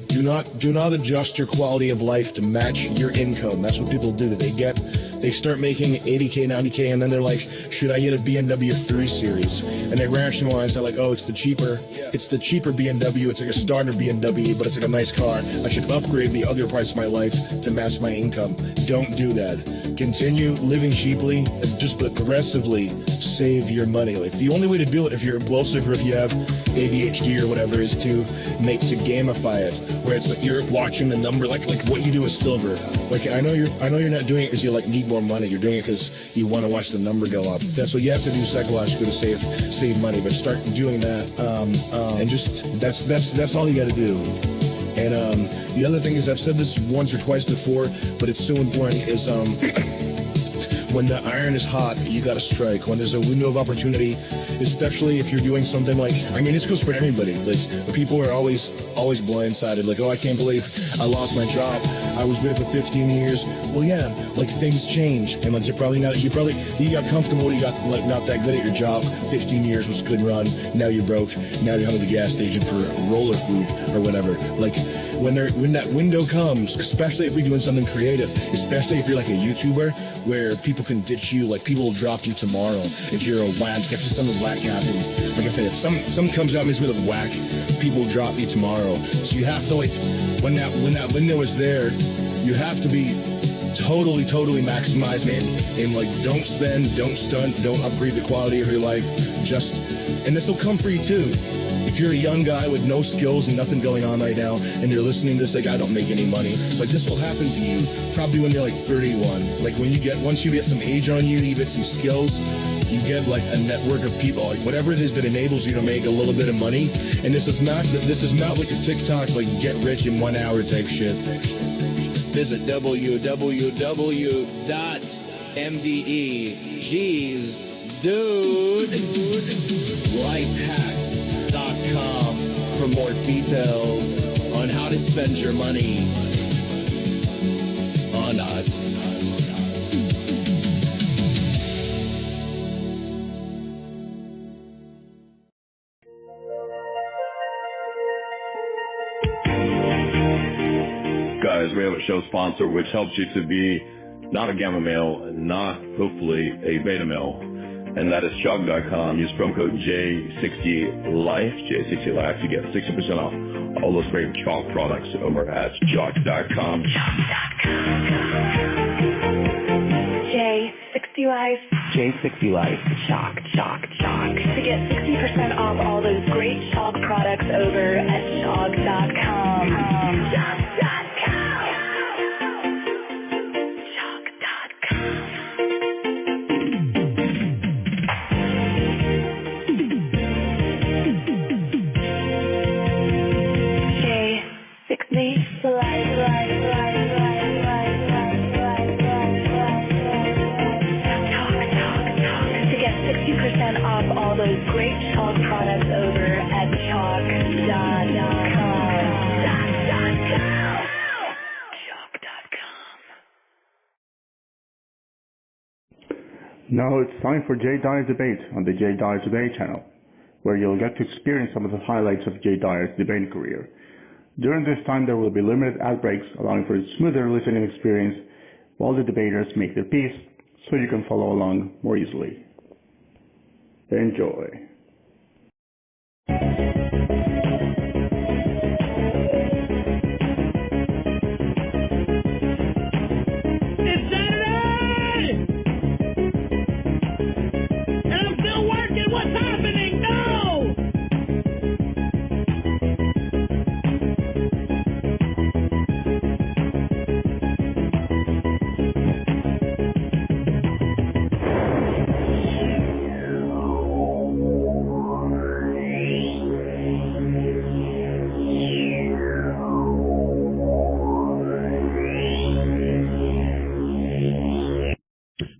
Do not adjust your quality of life to match your income. That's what people do. They start making 80K, 90K, and then they're like, should I get a BMW 3 Series? And they rationalize that like, oh, it's the cheaper BMW. It's like a starter BMW, but it's like a nice car. I should upgrade the other parts of my life to match my income. Don't do that. Continue living cheaply and just aggressively save your money. Like the only way to do it if you're impulsive or if you have ADHD or whatever is to gamify it, where it's like you're watching the number, like what you do is silver. Like I know you're not doing it because you like need more money. You're doing it because you want to watch the number go up. That's what you have to do psychologically to save money. But start doing that, and just that's all you got to do. And the other thing is, I've said this once or twice before, but it's so important, is when the iron is hot, you got to strike. When there's a window of opportunity, especially if you're doing something like, I mean, this goes for everybody. Like people are always blindsided. Like, oh, I can't believe I lost my job. I was with for 15 years. Well, yeah, like things change, and like you got comfortable, you got like not that good at your job. 15 years was a good run. Now you're broke. Now you're home at the gas station for roller food or whatever. Like when that window comes, especially if we're doing something creative, especially if you're like a YouTuber where people can ditch you, like people will drop you tomorrow if you're a whack. If something whack happens, like I said, if some comes out and is with a whack, people will drop you tomorrow. So you have to like when that window is there, you have to be totally maximizing it, and like don't spend, don't stunt, don't upgrade the quality of your life. And this will come for you too. If you're a young guy with no skills and nothing going on right now, and you're listening to this like, I don't make any money, like this will happen to you probably when you're like 31. Like once you get some age on you, you get some skills, you get like a network of people, like whatever it is that enables you to make a little bit of money. And this is not like a TikTok, like get rich in 1 hour type shit. Visit www.mdegslifehacks.com for more details on how to spend your money on us. Guys, we have a show sponsor which helps you to be not a gamma male and not, hopefully, a beta male. And that is chalk.com. Use promo code J60Life, J60Life, to get 60% off all those great chalk products over at chalk.com. J60Life. J60Life. Chalk. To get 60% off all those great chalk products over at chalk.com. Now it's time for Jay Dyer Debate on the Jay Dyer Debate channel, where you'll get to experience some of the highlights of Jay Dyer's debating career. During this time, there will be limited ad breaks, allowing for a smoother listening experience while the debaters make their piece, so you can follow along more easily. Enjoy.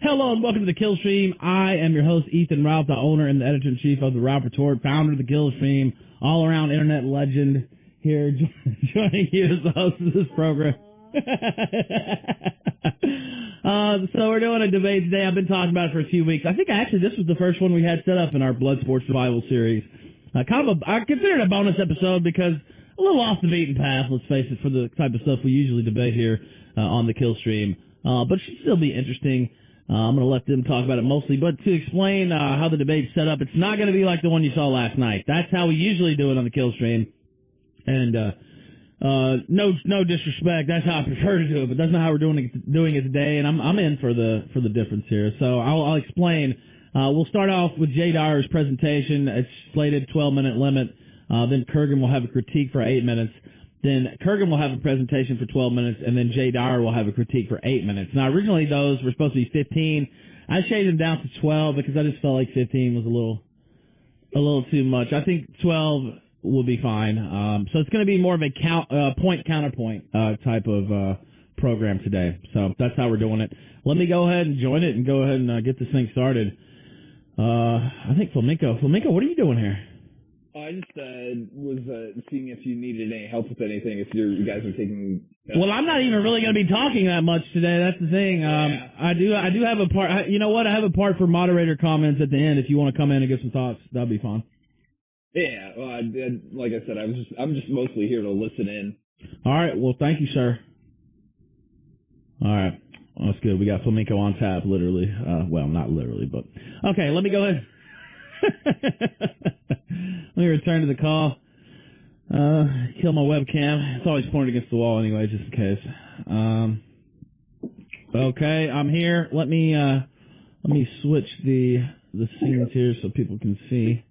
Hello and welcome to the Kill Stream. I am your host, Ethan Ralph, the owner and the editor-in-chief of the Ralph Retort, founder of the Kill Stream, all-around internet legend, here joining you as the host of this program. So we're doing a debate today. I've been talking about it for a few weeks. I think actually this was the first one we had set up in our Blood Sports Survival series. I consider it a bonus episode because a little off the beaten path, let's face it, for the type of stuff we usually debate here on the Kill Stream. But it should still be interesting. I'm going to let them talk about it mostly, but to explain how the debate's set up, it's not going to be like the one you saw last night. That's how we usually do it on the Kill Stream, and no disrespect, that's how I prefer to do it, but that's not how we're doing it today, and I'm in for the difference here. So I'll explain. We'll start off with Jay Dyer's presentation. It's slated 12-minute limit. Then Kurgan will have a critique for 8 minutes. Then Kurgan will have a presentation for 12 minutes, and then Jay Dyer will have a critique for 8 minutes. Now, originally those were supposed to be 15. I shaved them down to 12 because I just felt like 15 was a little too much. I think 12 will be fine. So it's going to be more of a point-counterpoint type of program today. So that's how we're doing it. Let me go ahead and join it and go ahead and get this thing started. I think Flamenco, what are you doing here? I just was seeing if you needed any help with anything, if you guys are taking... Well, I'm not even really going to be talking that much today. That's the thing. I do have a part. You know what? I have a part for moderator comments at the end. If you want to come in and get some thoughts, that'd be fun. Yeah. Well, like I said, I'm just mostly here to listen in. All right. Well, thank you, sir. All right. Well, that's good. We got Flamenco on tap, literally. Well, not literally, but okay. Let me go ahead. Let me return to the call. Kill my webcam. It's always pointed against the wall anyway, just in case. Okay, I'm here. Let me switch the scenes here so people can see.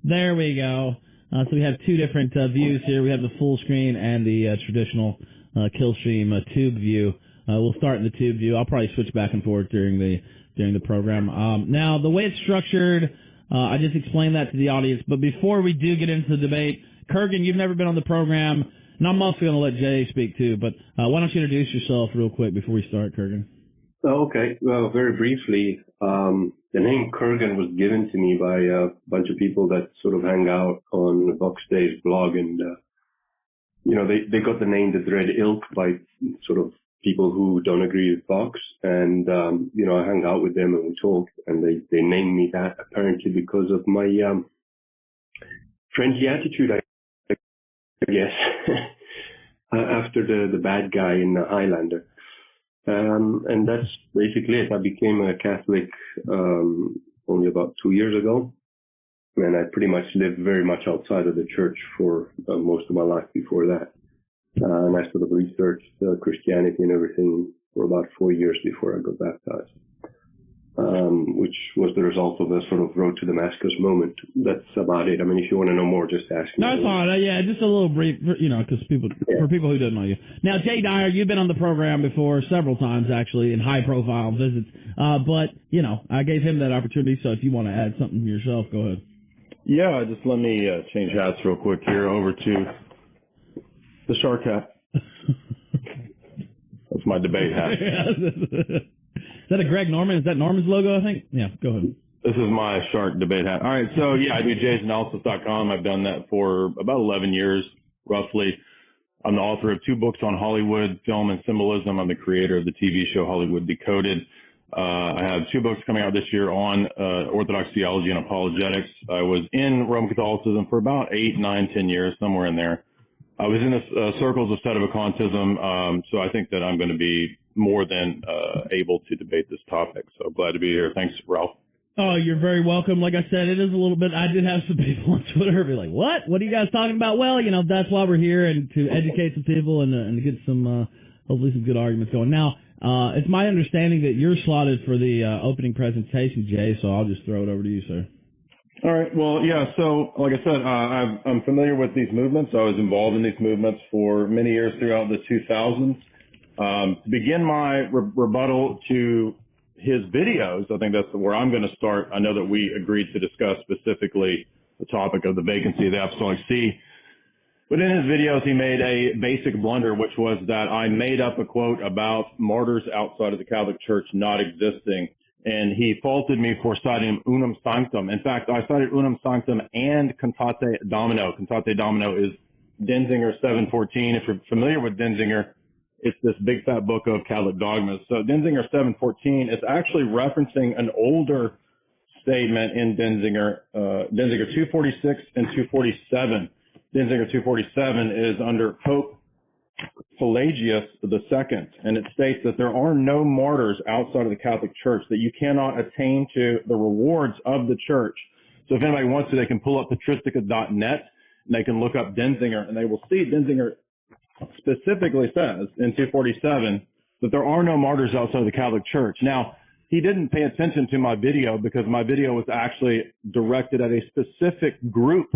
There we go. So we have two different views here. We have the full screen and the traditional Killstream tube view. We'll start in the tube view. I'll probably switch back and forth during the program. Now, the way it's structured, I just explained that to the audience. But before we do get into the debate, Kurgan, you've never been on the program, and I'm also going to let Jay speak too. But why don't you introduce yourself real quick before we start, Kurgan? Oh, okay. Well, very briefly, the name Kurgan was given to me by a bunch of people that sort of hang out on Voxday's blog, and they got the name the Dread Ilk by sort of people who don't agree with Vox, and I hang out with them and we talk, and they named me that apparently because of my friendly attitude, I guess, after the bad guy in Highlander. And that's basically it. I became a Catholic only about 2 years ago, and I pretty much lived very much outside of the church for most of my life before that. And I sort of researched Christianity and everything for about 4 years before I got baptized, which was the result of a sort of road to Damascus moment. That's about it. I mean, if you want to know more, just ask me. No, it's fine. Yeah, just a little brief, because for people who don't know you. Now, Jay Dyer, you've been on the program before several times, actually, in high-profile visits. But, I gave him that opportunity, so if you want to add something yourself, go ahead. Yeah, just let me change hats real quick here over to the shark hat. That's my debate hat. Is that a Greg Norman? Is that Norman's logo, I think? Yeah, go ahead. This is my shark debate hat. All right, so yeah, I do jaysanalysis.com. I've done that for about 11 years, roughly. I'm the author of 2 books on Hollywood, film, and symbolism. I'm the creator of the TV show Hollywood Decoded. I have 2 books coming out this year on Orthodox theology and apologetics. I was in Roman Catholicism for about 8, 9, 10 years, somewhere in there. I was in the circles of Sedevacantism, so I think that I'm going to be more than able to debate this topic. So glad to be here. Thanks, Ralph. Oh, you're very welcome. Like I said, it is a little bit, I did have some people on Twitter be like, what? What are you guys talking about? Well, that's why we're here, and to educate some people and to get some, hopefully some good arguments going. Now, it's my understanding that you're slotted for the opening presentation, Jay, so I'll just throw it over to you, sir. All right. Well, yeah. So, like I said, I'm familiar with these movements. I was involved in these movements for many years throughout the 2000s. To begin my rebuttal to his videos, I think that's where I'm going to start. I know that we agreed to discuss specifically the topic of the vacancy of the Apostolic See. But in his videos, he made a basic blunder, which was that I made up a quote about martyrs outside of the Catholic Church not existing. And he faulted me for citing unum sanctum. In fact, I cited unum sanctum and Cantate Domino. Cantate Domino is Denzinger 714. If you're familiar with Denzinger, it's this big fat book of Catholic dogmas. So Denzinger 714 is actually referencing an older statement in Denzinger 246 and 247. Denzinger 247 is under Pope Pelagius II, and it states that there are no martyrs outside of the Catholic Church, that you cannot attain to the rewards of the Church. So if anybody wants to, they can pull up patristica.net, and they can look up Denzinger, and they will see Denzinger specifically says in 247 that there are no martyrs outside of the Catholic Church. Now, he didn't pay attention to my video because my video was actually directed at a specific group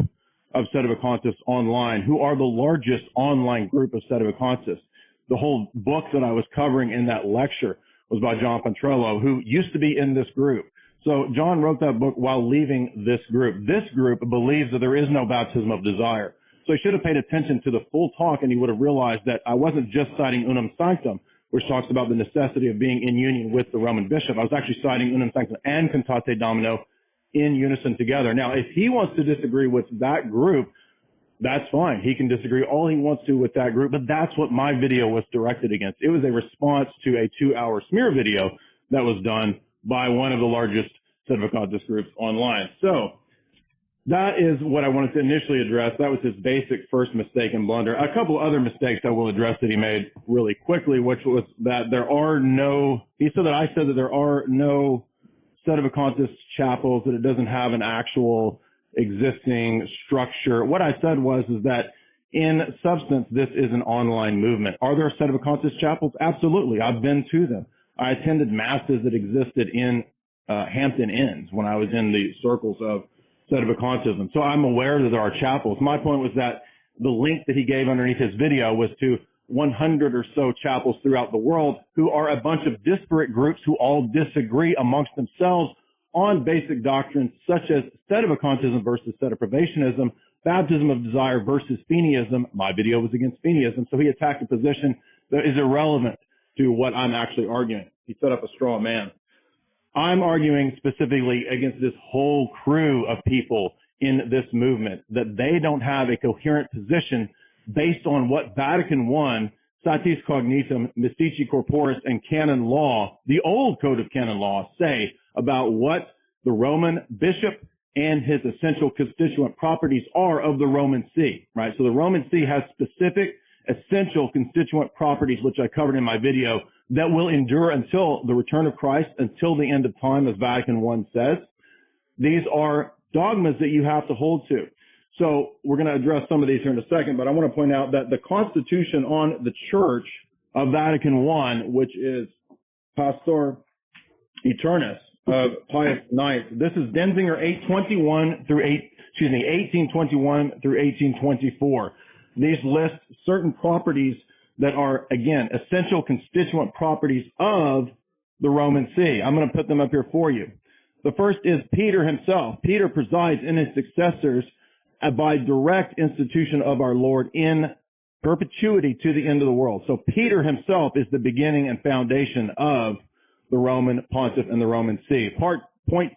of Sedevacantists online, who are the largest online group of Sedevacantists. The whole book that I was covering in that lecture was by John Pontrello, who used to be in this group. So John wrote that book while leaving this group. This group believes that there is no baptism of desire. So he should have paid attention to the full talk, and he would have realized that I wasn't just citing unum sanctum, which talks about the necessity of being in union with the Roman bishop. I was actually citing unum sanctum and Cantate Domino in unison together. Now, if he wants to disagree with that group, that's fine. He can disagree all he wants to with that group, but that's what my video was directed against. It was a response to a 2-hour smear video that was done by one of the largest sedevacantist groups online. So that is what I wanted to initially address. That was his basic first mistake and blunder. A couple other mistakes I will address that he made really quickly, which was that he said that I said that there are no sedevacantist chapels, that it doesn't have an actual existing structure. What I said is that in substance, this is an online movement. Are there sedevacantist chapels? Absolutely. I've been to them. I attended masses that existed in Hampton Inns when I was in the circles of sedevacantism. So I'm aware that there are chapels. My point was that the link that he gave underneath his video was to 100 or so chapels throughout the world who are a bunch of disparate groups who all disagree amongst themselves on basic doctrines such as sedevacantism versus sedepravationism, baptism of desire versus Feeneyism. My video was against Feeneyism, so he attacked a position that is irrelevant to what I'm actually arguing. He set up a straw man. I'm arguing specifically against this whole crew of people in this movement, that they don't have a coherent position based on what Vatican I, Satis Cognitum, Mystici Corporis, and canon law, the old code of canon law, say about what the Roman bishop and his essential constituent properties are of the Roman See, right? So the Roman See has specific essential constituent properties, which I covered in my video, that will endure until the return of Christ, until the end of time, as Vatican I says. These are dogmas that you have to hold to. So we're going to address some of these here in a second, but I want to point out that the Constitution on the Church of Vatican I, which is Pastor Eternus of Pius IX, this is Denzinger 1821 through 1824. These list certain properties that are, again, essential constituent properties of the Roman See. I'm going to put them up here for you. The first is Peter himself. Peter presides in his successors by direct institution of our Lord in perpetuity to the end of the world. So Peter himself is the beginning and foundation of the Roman Pontiff and the Roman See. Point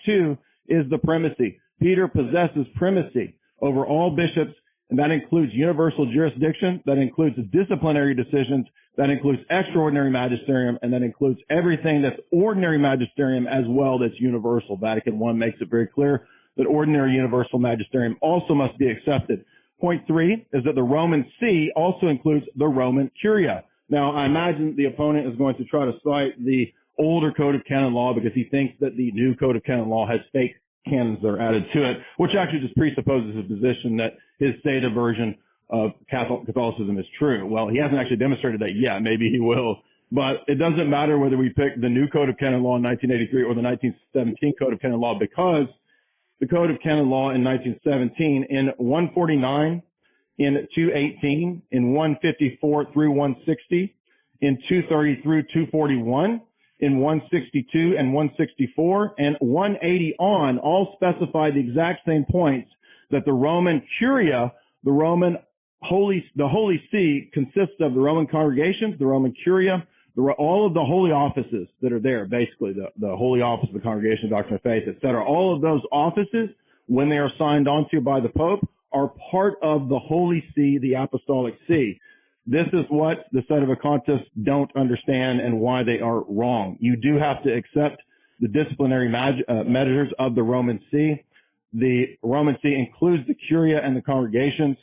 2 is the primacy. Peter possesses primacy over all bishops, and that includes universal jurisdiction, that includes disciplinary decisions, that includes extraordinary magisterium, and that includes everything that's ordinary magisterium as well that's universal. Vatican I makes it very clear that ordinary universal magisterium also must be accepted. Point 3 is that the Roman See also includes the Roman Curia. Now, I imagine the opponent is going to try to cite the older Code of Canon Law because he thinks that the new Code of Canon Law has fake canons that are added to it, which actually just presupposes his position that his Seder version of Catholicism is true. Well, he hasn't actually demonstrated that yet. Maybe he will. But it doesn't matter whether we pick the new Code of Canon Law in 1983 or the 1917 Code of Canon Law, because the Code of Canon Law in 1917, in 149, in 218, in 154 through 160, in 230 through 241, in 162 and 164, and 180 on, all specify the exact same points, that the Roman Curia, the Holy See, consists of the Roman congregations, the Roman Curia, all of the holy offices that are there, basically the holy office of the Congregation, Doctrine of Faith, etc. All of those offices, when they are signed onto by the Pope, are part of the Holy See, the Apostolic See. This is what the sedevacantists don't understand and why they are wrong. You do have to accept the disciplinary measures of the Roman See. The Roman See includes the Curia and the congregations.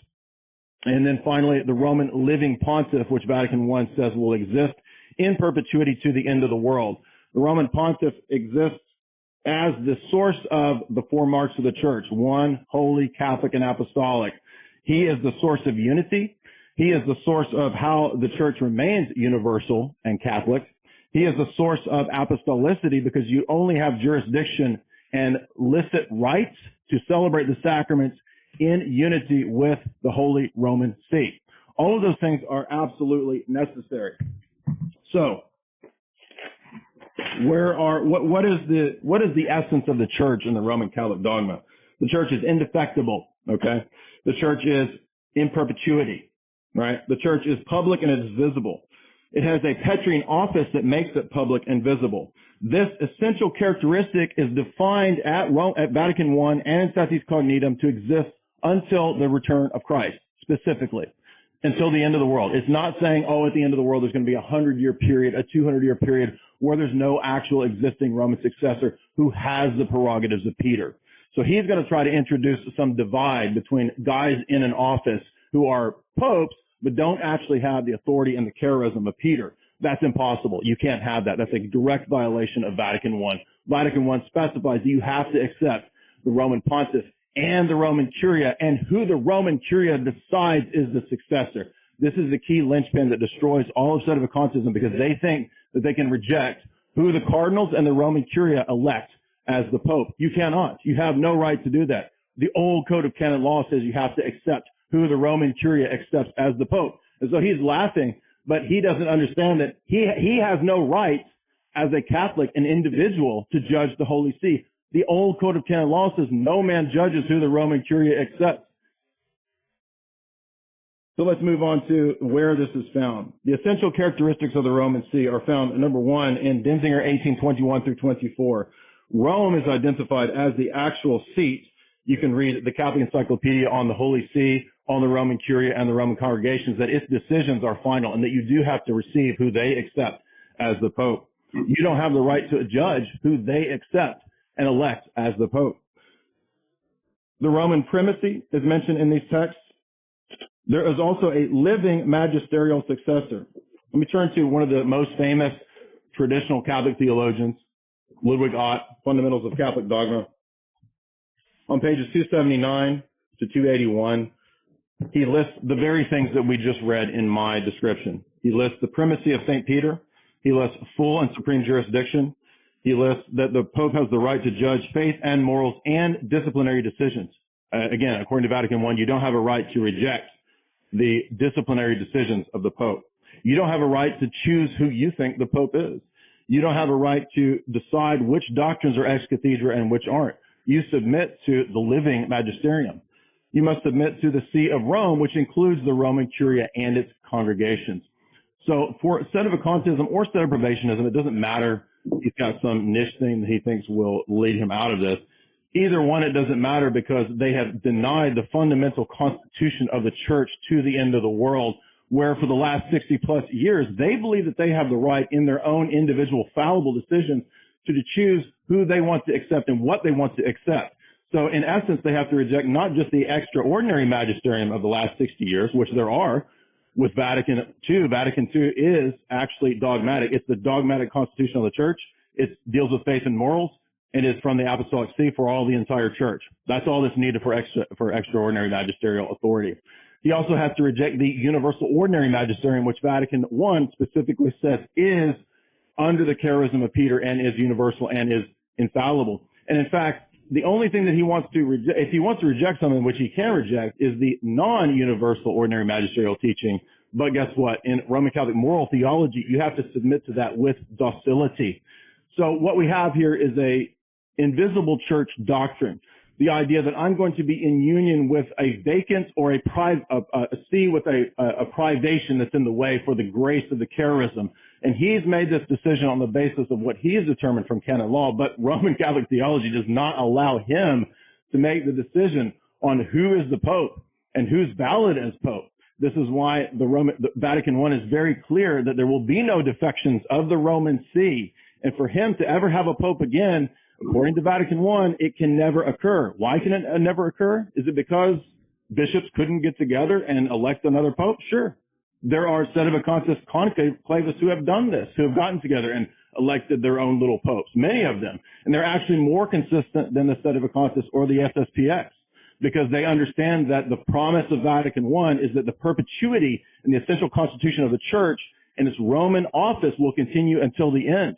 And then finally, the Roman living pontiff, which Vatican I says will exist in perpetuity to the end of the world. The Roman pontiff exists as the source of the four marks of the church: one, holy, Catholic, and apostolic. He is the source of unity. He is the source of how the church remains universal and Catholic. He is the source of apostolicity, because you only have jurisdiction and licit rights to celebrate the sacraments in unity with the Holy Roman See. All of those things are absolutely necessary. So, what is the essence of the church in the Roman Catholic dogma? The church is indefectible, okay? The church is in perpetuity, right? The church is public and it is visible. It has a Petrine office that makes it public and visible. This essential characteristic is defined at Vatican I and in Statis Cognitum to exist until the return of Christ, specifically, until the end of the world. It's not saying, oh, at the end of the world there's going to be a 100-year period, a 200-year period where there's no actual existing Roman successor who has the prerogatives of Peter. So he's going to try to introduce some divide between guys in an office who are popes but don't actually have the authority and the charism of Peter. That's impossible. You can't have that. That's a direct violation of Vatican I. Vatican I specifies that you have to accept the Roman pontiff and the Roman curia, and who the Roman curia decides is the successor. This is the key linchpin that destroys all of sedevacantism, because they think that they can reject who the cardinals and the Roman curia elect as the pope. You cannot. You have no right to do that. The old code of canon law says you have to accept who the Roman curia accepts as the pope. And so he's laughing, but he doesn't understand that he has no right as a Catholic, an individual, to judge the Holy See. The old code of canon law says no man judges who the Roman curia accepts. So let's move on to where this is found. The essential characteristics of the Roman See are found, number one, in Denzinger 1821 through 24. Rome is identified as the actual seat. You can read the Catholic Encyclopedia on the Holy See, on the Roman Curia and the Roman congregations, that its decisions are final and that you do have to receive who they accept as the Pope. You don't have the right to judge who they accept and elect as the Pope. The Roman primacy is mentioned in these texts. There is also a living magisterial successor. Let me turn to one of the most famous traditional Catholic theologians, Ludwig Ott, Fundamentals of Catholic Dogma. On pages 279 to 281, he lists the very things that we just read in my description. He lists the primacy of St. Peter. He lists full and supreme jurisdiction. He lists that the Pope has the right to judge faith and morals and disciplinary decisions. Again, according to Vatican I, you don't have a right to reject the disciplinary decisions of the Pope. You don't have a right to choose who you think the Pope is. You don't have a right to decide which doctrines are ex cathedra and which aren't. You submit to the living magisterium. You must submit to the See of Rome, which includes the Roman Curia and its congregations. So for sedevacantism or sedepravationism, it doesn't matter. He's got some niche thing that he thinks will lead him out of this. Either one, it doesn't matter, because they have denied the fundamental constitution of the church to the end of the world, where for the last 60 plus years, they believe that they have the right in their own individual fallible decisions to choose who they want to accept and what they want to accept. So in essence, they have to reject not just the extraordinary magisterium of the last 60 years, which there are with Vatican II. Vatican II is actually dogmatic. It's the dogmatic constitution of the church. It deals with faith and morals. It is from the Apostolic See for all the entire church. That's all that's needed for extraordinary magisterial authority. He also has to reject the universal ordinary magisterium, which Vatican I specifically says is under the charism of Peter and is universal and is infallible. And in fact, the only thing that he wants to reject, if he wants to reject something which he can reject, is the non-universal ordinary magisterial teaching. But guess what? In Roman Catholic moral theology, you have to submit to that with docility. So what we have here is a invisible church doctrine. The idea that I'm going to be in union with a vacant or a see with a privation that's in the way for the grace of the charism. And he's made this decision on the basis of what he has determined from canon law, but Roman Catholic theology does not allow him to make the decision on who is the Pope and who's valid as Pope. This is why the Vatican I is very clear that there will be no defections of the Roman See. And for him to ever have a Pope again, according to Vatican I, it can never occur. Why can it never occur? Is it because bishops couldn't get together and elect another Pope? Sure. There are sedevacantist conclaves who have done this, who have gotten together and elected their own little popes, many of them. And they're actually more consistent than the sedevacantists or the SSPX, because they understand that the promise of Vatican I is that the perpetuity and the essential constitution of the church and its Roman office will continue until the end.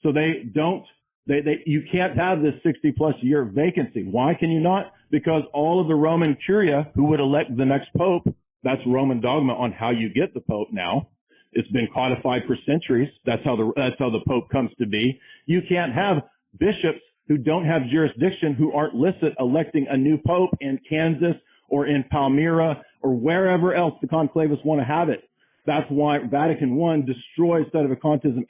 So you can't have this 60 plus year vacancy. Why can you not? Because all of the Roman curia who would elect the next Pope, that's Roman dogma on how you get the Pope now. It's been codified for centuries. That's how the Pope comes to be. You can't have bishops who don't have jurisdiction, who aren't licit, electing a new Pope in Kansas or in Palmyra or wherever else the conclavists want to have it. That's why Vatican I destroys sedevacantism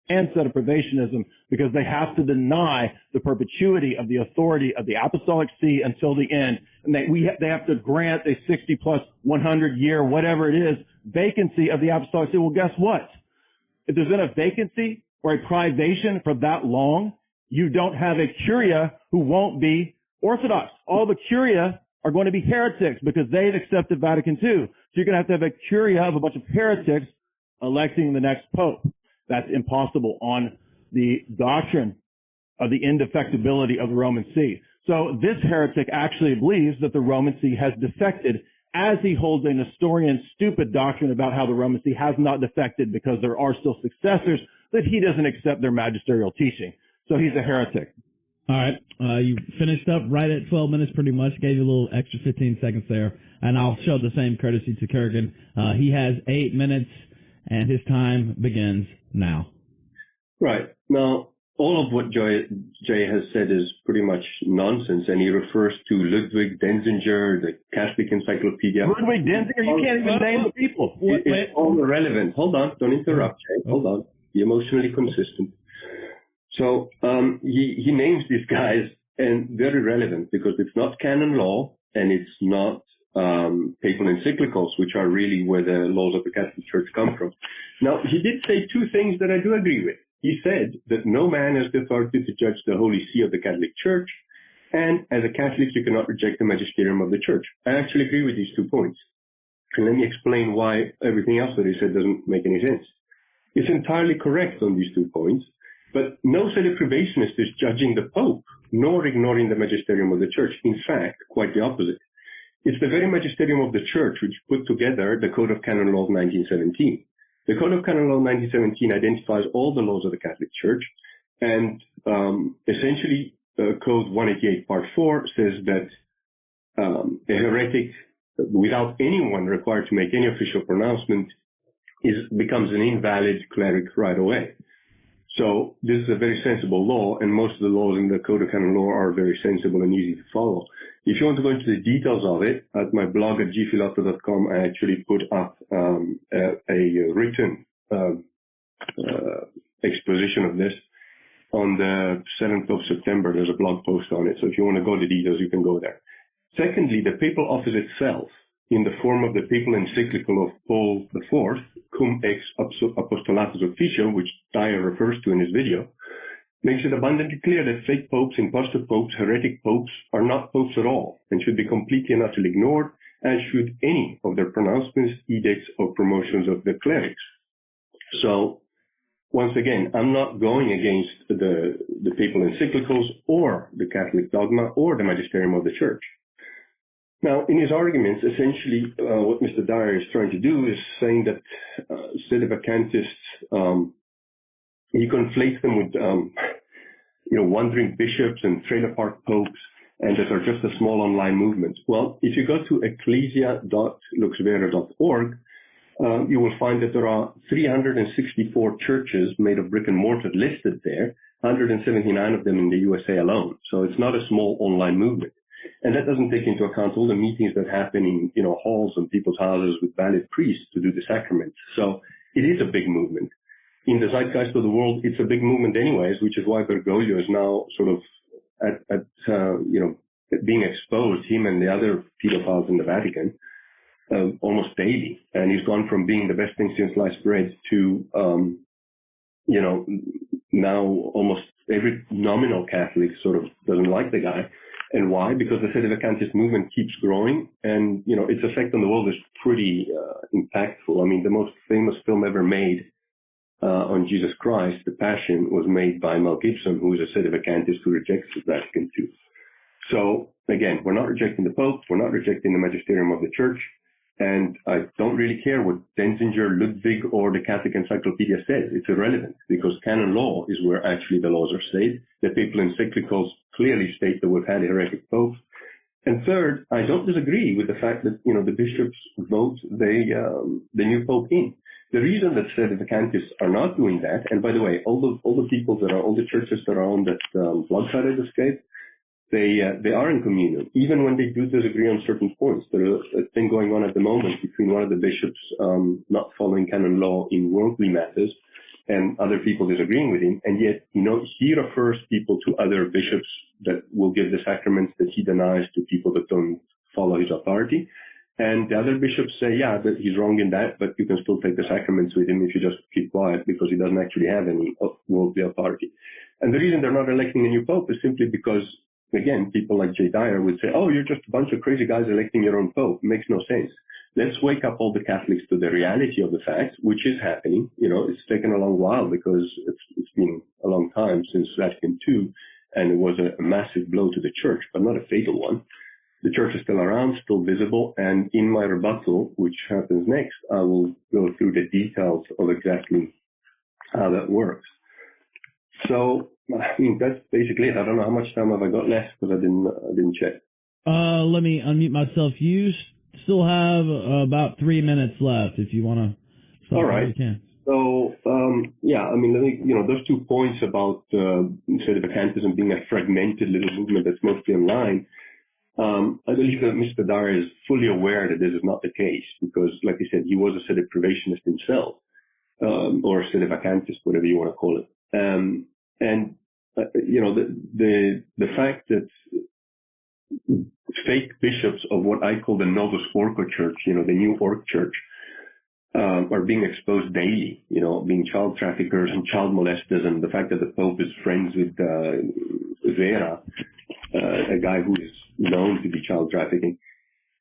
and sedepravationism, because they have to deny the perpetuity of the authority of the Apostolic See until the end. And they have to grant a 60 plus 100 year, whatever it is, vacancy of the Apostolic See. Well, guess what? If there's been a vacancy or a privation for that long, you don't have a curia who won't be Orthodox. All the curia are going to be heretics because they've accepted Vatican II. So you're going to have a curia of a bunch of heretics electing the next pope. That's impossible on the doctrine of the indefectibility of the Roman See. So this heretic actually believes that the Roman See has defected, as he holds a Nestorian stupid doctrine about how the Roman See has not defected because there are still successors, that he doesn't accept their magisterial teaching. So he's a heretic. All right. You finished up right at 12 minutes pretty much. Gave you a little extra 15 seconds there. And I'll show the same courtesy to Kurgan. He has 8 minutes, and his time begins now. Right. Now, all of what Jay has said is pretty much nonsense, and he refers to Ludwig Denzinger, the Catholic Encyclopedia. Ludwig Denzinger? You can't even name the people. It's all irrelevant. Hold on. Don't interrupt, Jay. Hold on. Be emotionally consistent. So he names these guys, and they're irrelevant because it's not canon law, and it's not papal encyclicals, which are really where the laws of the Catholic Church come from. Now, he did say two things that I do agree with. He said that no man has the authority to judge the Holy See of the Catholic Church, and as a Catholic, you cannot reject the magisterium of the Church. I actually agree with these 2 points. And let me explain why everything else that he said doesn't make any sense. It's entirely correct on these 2 points, but no sedepravationist is judging the Pope, nor ignoring the magisterium of the Church. In fact, quite the opposite. It's the very magisterium of the Church which put together the Code of Canon Law of 1917. The Code of Canon Law of 1917 identifies all the laws of the Catholic Church, and essentially Code 188 Part 4 says that a heretic, without anyone required to make any official pronouncement, becomes an invalid cleric right away. So this is a very sensible law, and most of the laws in the Code of Canon Law are very sensible and easy to follow. If you want to go into the details of it, at my blog at gphilosopher.com, I actually put up a written exposition of this. On the 7th of September, there's a blog post on it, so if you want to go into details, you can go there. Secondly, the papal office itself, in the form of the papal encyclical of Paul IV, Cum ex apostolatus officio, which Dyer refers to in his video, makes it abundantly clear that fake popes, impostor popes, heretic popes are not popes at all and should be completely and utterly ignored, as should any of their pronouncements, edicts, or promotions of the clerics. So, once again, I'm not going against the papal encyclicals or the Catholic dogma or the magisterium of the Church. Now, in his arguments, essentially, what Mr. Dyer is trying to do is saying that sedevacantists, he conflates them with, wandering bishops and trailer park popes, and that are just a small online movement. Well, if you go to ecclesia.luxvera.org, you will find that there are 364 churches made of brick and mortar listed there, 179 of them in the USA alone. So it's not a small online movement. And that doesn't take into account all the meetings that happen in, halls and people's houses with valid priests to do the sacraments. So it is a big movement. In the zeitgeist of the world, it's a big movement anyways, which is why Bergoglio is now sort of being exposed, him and the other pedophiles in the Vatican, almost daily. And he's gone from being the best thing since sliced bread to, now almost every nominal Catholic sort of doesn't like the guy. And why? Because the sedevacantist movement keeps growing, and its effect on the world is pretty impactful. I mean, the most famous film ever made on Jesus Christ, The Passion, was made by Mel Gibson, who is a sedevacantist who rejects Vatican II. So again, we're not rejecting the Pope, we're not rejecting the magisterium of the Church, and I don't really care what Denzinger, Ludwig, or the Catholic Encyclopedia says. It's irrelevant, because canon law is where actually the laws are stated. The papal encyclicals clearly state that we've had heretic popes. And third, I don't disagree with the fact that, the bishops vote the new pope in. The reason that sedevacantists are not doing that, and by the way, all the churches that are on that blog site I just gave, they are in communion, even when they do disagree on certain points. There's a thing going on at the moment between one of the bishops not following canon law in worldly matters and other people disagreeing with him, and yet, he refers people to other bishops that will give the sacraments that he denies to people that don't follow his authority. And the other bishops say, yeah, that he's wrong in that, but you can still take the sacraments with him if you just keep quiet, because he doesn't actually have any worldly authority. And the reason they're not electing a new pope is simply because, again, people like Jay Dyer would say, oh, you're just a bunch of crazy guys electing your own pope. It makes no sense. Let's wake up all the Catholics to the reality of the facts, which is happening. It's taken a long while because it's been a long time since Vatican II, and it was a massive blow to the church, but not a fatal one. The church is still around, still visible, and in my rebuttal, which happens next, I will go through the details of exactly how that works. So, I think that's basically it. I don't know how much time have I got left because I didn't check. Let me unmute myself. You still have about 3 minutes left if you want to. All right. So, let me, those 2 points about sedevacantism being a fragmented little movement that's mostly online. I believe that Mr. Dyer is fully aware that this is not the case because, like I said, he was a sedeprivationist himself, or a sedevacantist, whatever you want to call it. The fact that fake bishops of what I call the Novus Ordo Church, the new Orc Church, are being exposed daily, being child traffickers and child molesters, and the fact that the Pope is friends with Vera, a guy who is known to be child trafficking.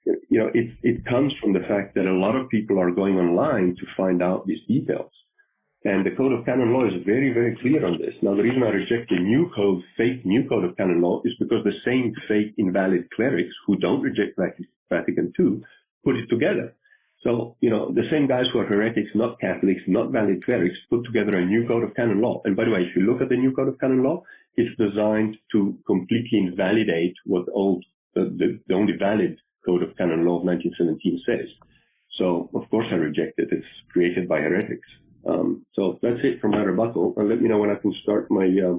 It comes from the fact that a lot of people are going online to find out these details. And the Code of Canon Law is very, very clear on this. Now, the reason I reject the fake new Code of Canon Law is because the same fake invalid clerics who don't reject Vatican II put it together. So, the same guys who are heretics, not Catholics, not valid clerics, put together a new Code of Canon Law. And by the way, if you look at the new Code of Canon Law, it's designed to completely invalidate what the only valid Code of Canon Law of 1917 says. So, of course, I reject it. It's created by heretics. So that's it from my rebuttal. And let me know when I can start my. Yeah,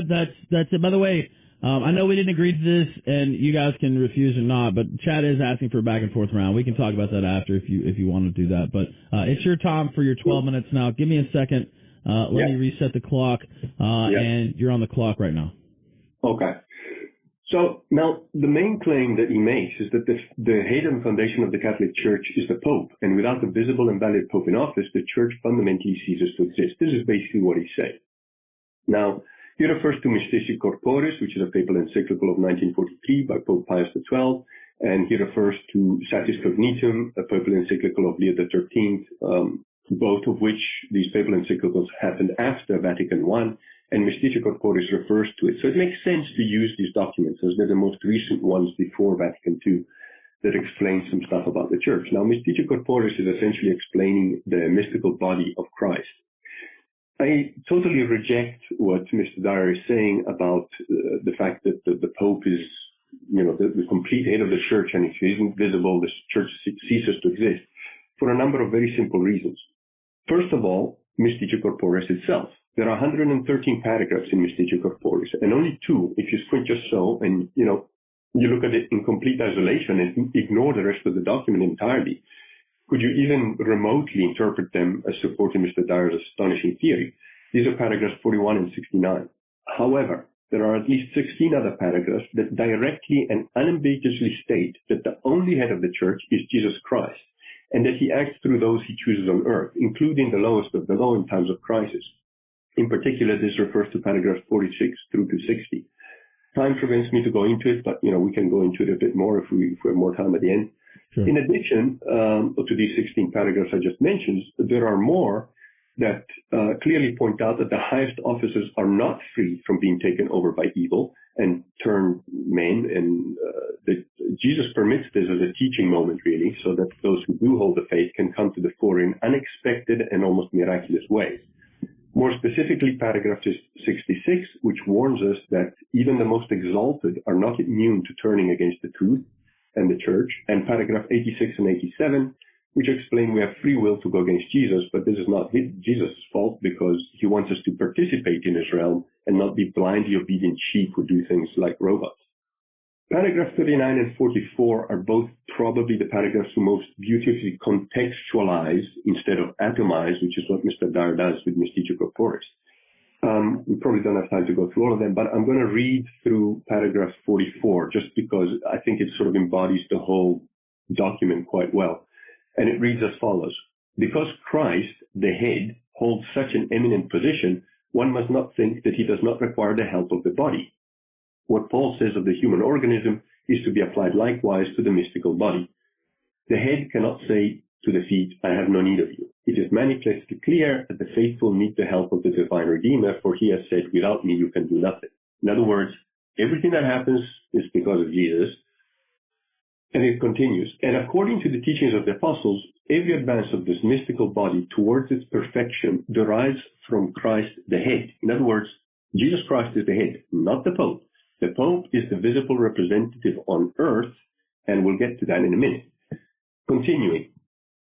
that's it. By the way, I know we didn't agree to this, and you guys can refuse or not, but Chad is asking for a back and forth round. We can talk about that after if you want to do that. But it's your time for your 12 minutes now. Give me a second. Let me reset the clock, and you're on the clock right now. Okay. So now the main claim that he makes is that the head and foundation of the Catholic Church is the Pope, and without a visible and valid Pope in office, the Church fundamentally ceases to exist. This is basically what he's saying. Now, he refers to Mystici Corporis, which is a papal encyclical of 1943 by Pope Pius XII, and he refers to Satis Cognitum, a papal encyclical of Leo XIII, both of which these papal encyclicals happened after Vatican I, and Mystici Corporis refers to it. So it makes sense to use these documents as they're the most recent ones before Vatican II that explain some stuff about the Church. Now, Mystici Corporis is essentially explaining the mystical body of Christ. I totally reject what Mr. Dyer is saying about the fact that the Pope is, the complete head of the Church, and if he isn't visible, the Church ceases to exist for a number of very simple reasons. First of all, Mystici Corporis itself. There are 113 paragraphs in Mystici Corporis, and only 2, if you squint just so, and you look at it in complete isolation and ignore the rest of the document entirely, could you even remotely interpret them as supporting Mr. Dyer's astonishing theory? These are paragraphs 41 and 69. However, there are at least 16 other paragraphs that directly and unambiguously state that the only head of the Church is Jesus Christ, and that he acts through those he chooses on earth, including the lowest of the low in times of crisis. In particular, this refers to paragraphs 46 through to 60. Time prevents me to go into it, but we can go into it a bit more if we have more time at the end. Sure. In addition to these 16 paragraphs I just mentioned, there are more that clearly point out that the highest offices are not free from being taken over by evil and turn men, and that Jesus permits this as a teaching moment, really, so that those who do hold the faith can come to the fore in unexpected and almost miraculous ways. More specifically, paragraph 66, which warns us that even the most exalted are not immune to turning against the truth and the Church, and paragraph 86 and 87, which explain we have free will to go against Jesus, but this is not Jesus' fault because he wants us to participate in his realm and not be blindly obedient sheep who do things like robots. Paragraph 39 and 44 are both probably the paragraphs who most beautifully contextualize instead of atomize, which is what Mr. Dyer does with Mystica Corporis. We probably don't have time to go through all of them, but I'm going to read through paragraph 44 just because I think it sort of embodies the whole document quite well. And it reads as follows. Because Christ, the head, holds such an eminent position, one must not think that he does not require the help of the body. What Paul says of the human organism is to be applied likewise to the mystical body. The head cannot say to the feet, I have no need of you. It is manifestly clear that the faithful need the help of the divine Redeemer, for he has said, without me you can do nothing. In other words, everything that happens is because of Jesus. And it continues, and according to the teachings of the apostles, every advance of this mystical body towards its perfection derives from Christ the head. In other words, Jesus Christ is the head, not the Pope. The Pope is the visible representative on earth, and we'll get to that in a minute. Continuing,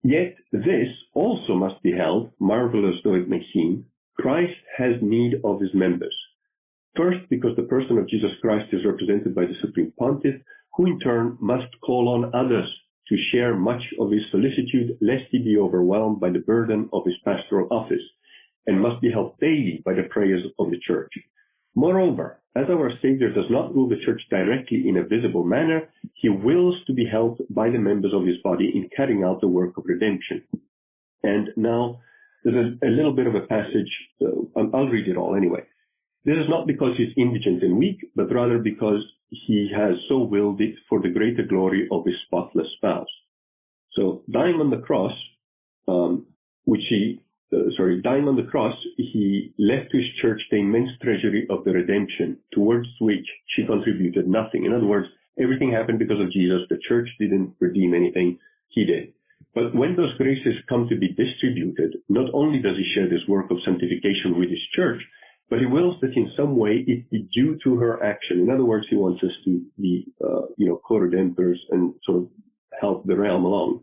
yet this also must be held, marvelous though it may seem, Christ has need of his members. First, because the person of Jesus Christ is represented by the Supreme Pontiff, who in turn must call on others to share much of his solicitude, lest he be overwhelmed by the burden of his pastoral office, and must be helped daily by the prayers of the Church. Moreover, as our Savior does not rule the Church directly in a visible manner, he wills to be helped by the members of his body in carrying out the work of redemption. And now, there's a little bit of a passage, I'll read it all anyway. This is not because he's indigent and weak, but rather because he has so willed it for the greater glory of his spotless spouse. So, dying on the cross, he left to his church the immense treasury of the redemption, towards which she contributed nothing. In other words, everything happened because of Jesus. The church didn't redeem anything. He did. But when those graces come to be distributed, not only does he share this work of sanctification with his church, but he wills that in some way it be due to her action. In other words, he wants us to be, co-redemptors and sort of help the realm along.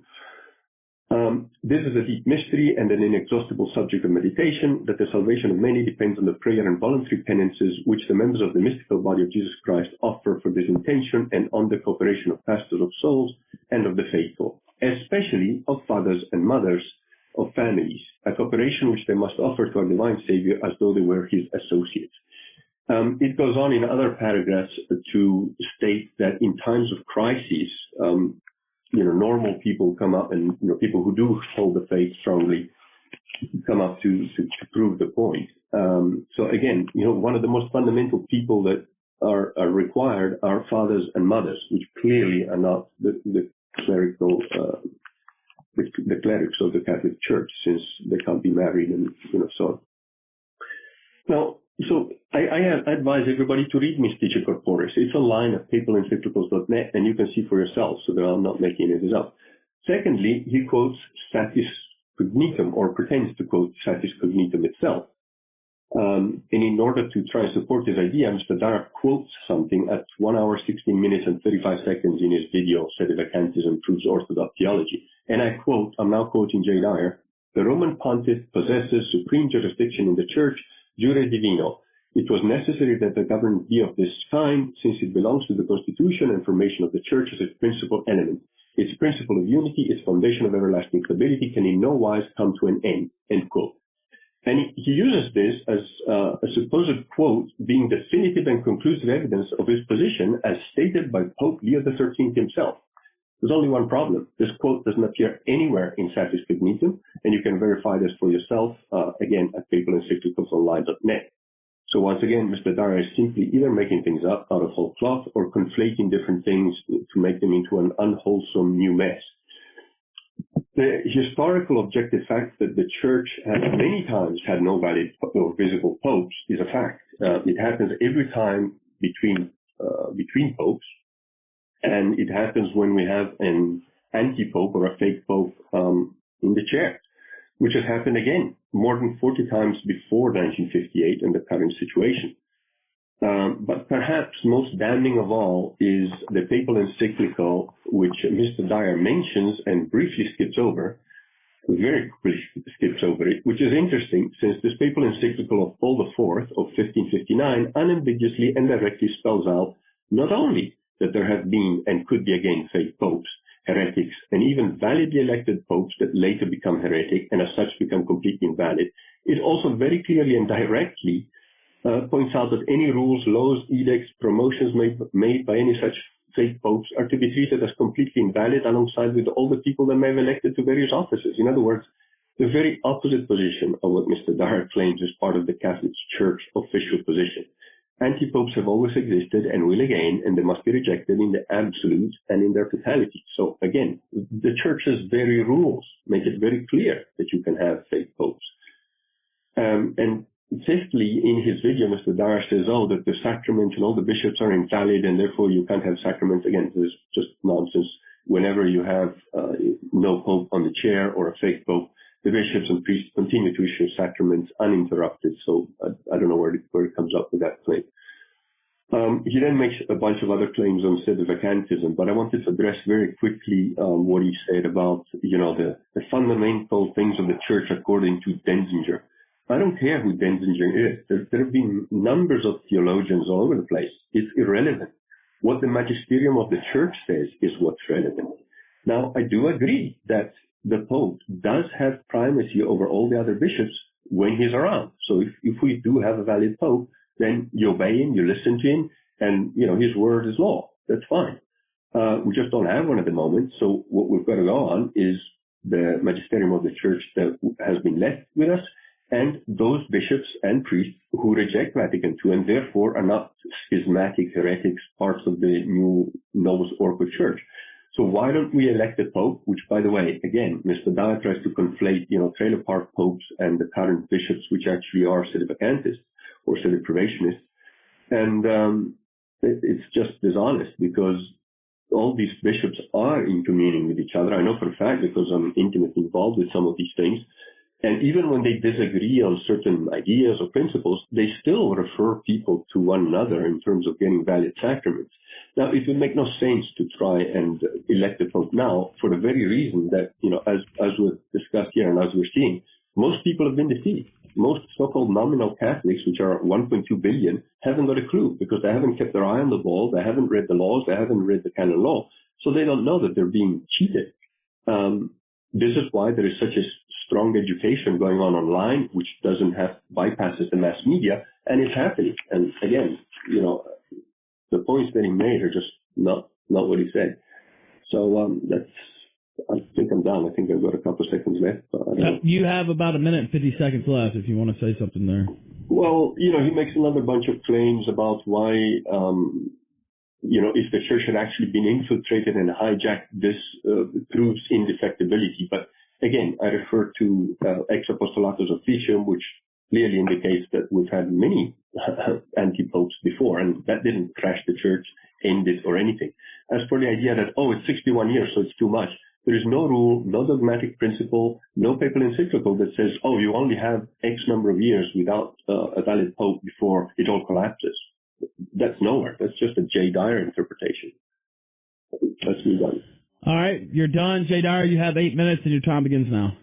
This is a deep mystery and an inexhaustible subject of meditation, that the salvation of many depends on the prayer and voluntary penances which the members of the mystical body of Jesus Christ offer for this intention, and on the cooperation of pastors of souls and of the faithful, especially of fathers and mothers of families, a cooperation which they must offer to our divine Savior as though they were his associates. It goes on in other paragraphs to state that in times of crisis, normal people come up, and people who do hold the faith strongly come up to prove the point. So again, one of the most fundamental people that are required are fathers and mothers, which clearly are not the clerical, the clerics of the Catholic Church, since they can't be married and so on. Now, so I advise everybody to read Mystica Corporis. It's online at papalencyclicals.net, and you can see for yourself, so that I'm not making it up. Secondly, he quotes Satis Cognitum, or pretends to quote Satis Cognitum itself. And in order to try and support his idea, Mr. Dyer quotes something at 1 hour, 16 minutes, and 35 seconds in his video, Sedevacantism Proves Orthodox Theology. And I quote, I'm now quoting Jay Dyer, the Roman Pontiff possesses supreme jurisdiction in the Church, jure divino. It was necessary that the government be of this kind, since it belongs to the constitution and formation of the Church as its principal element. Its principle of unity, its foundation of everlasting stability, can in no wise come to an end. End quote. And he uses this as a supposed quote being definitive and conclusive evidence of his position as stated by Pope Leo XIII himself. There's only one problem. This quote doesn't appear anywhere in Satis Cognitum, and you can verify this for yourself, again, at papalencyclicalsonline.net. So once again, Mr. Dyer is simply either making things up out of whole cloth or conflating different things to make them into an unwholesome new mess. The historical objective fact that the Church has many times had no valid or visible popes is a fact. It happens every time between popes, and it happens when we have an anti-pope or a fake pope in the chair, which has happened again more than 40 times before 1958 in the current situation. But perhaps most damning of all is the papal encyclical, which Mr. Dyer mentions and briefly skips over, very briefly skips over it, which is interesting since this papal encyclical of Paul IV of 1559 unambiguously and directly spells out not only that there have been and could be again fake popes, heretics, and even validly elected popes that later become heretic and as such become completely invalid, it also very clearly and directly points out that any rules, laws, edicts, promotions made by any such fake popes are to be treated as completely invalid alongside with all the people that may have elected to various offices. In other words, the very opposite position of what Mr. Dyer claims is part of the Catholic Church official position. Anti-popes have always existed and will again, and they must be rejected in the absolute and in their totality. So again, the Church's very rules make it very clear that you can have fake popes. And fifthly, in his video, Mr. Dyer says, that the sacraments and all the bishops are invalid and therefore you can't have sacraments. Again, this is just nonsense. Whenever you have no pope on the chair or a fake pope, the bishops and priests continue to issue sacraments uninterrupted. So I don't know where it comes up with that claim. He then makes a bunch of other claims on sedevacantism, but I wanted to address very quickly what he said about, the fundamental things of the church according to Denzinger. I don't care who Denzinger is. There have been numbers of theologians all over the place. It's irrelevant. What the magisterium of the church says is what's relevant. Now, I do agree that the Pope does have primacy over all the other bishops when he's around. So if we do have a valid Pope, then you obey him, you listen to him, and, his word is law. That's fine. We just don't have one at the moment. So what we've got to go on is the magisterium of the church that has been left with us, and those bishops and priests who reject Vatican II and therefore are not schismatic heretics, parts of the new Novus Ordo Church. So why don't we elect a pope, which, by the way, again, Mr. Dyer tries to conflate, trailer park popes and the current bishops, which actually are sedevacantists or sedeprivationists. And it's just dishonest because all these bishops are in communing with each other. I know for a fact because I'm intimately involved with some of these things. And even when they disagree on certain ideas or principles, they still refer people to one another in terms of getting valid sacraments. Now, it would make no sense to try and elect a pope now for the very reason that, as we've discussed here and as we're seeing, most people have been defeated. Most so-called nominal Catholics, which are 1.2 billion, haven't got a clue because they haven't kept their eye on the ball, they haven't read the laws, they haven't read the canon law, so they don't know that they're being cheated. This is why there is such a strong education going on online, which bypasses the mass media, and it's happening. And again, the points that he made are just not what he said. So I think I'm done. I think I've got a couple of seconds left. But you have about a minute and 50 seconds left if you want to say something there. Well, he makes another bunch of claims about why, if the church had actually been infiltrated and hijacked, this proves indefectibility. But again, I refer to Ex Apostolatus Officium, which clearly indicates that we've had many anti-popes before, and that didn't crash the church, end it, or anything. As for the idea that, it's 61 years, so it's too much, there is no rule, no dogmatic principle, no papal encyclical that says, you only have X number of years without a valid pope before it all collapses. That's nowhere. That's just a Jay Dyer interpretation. That's me done. All right, you're done. Jay Dyer, you have 8 minutes and your time begins now.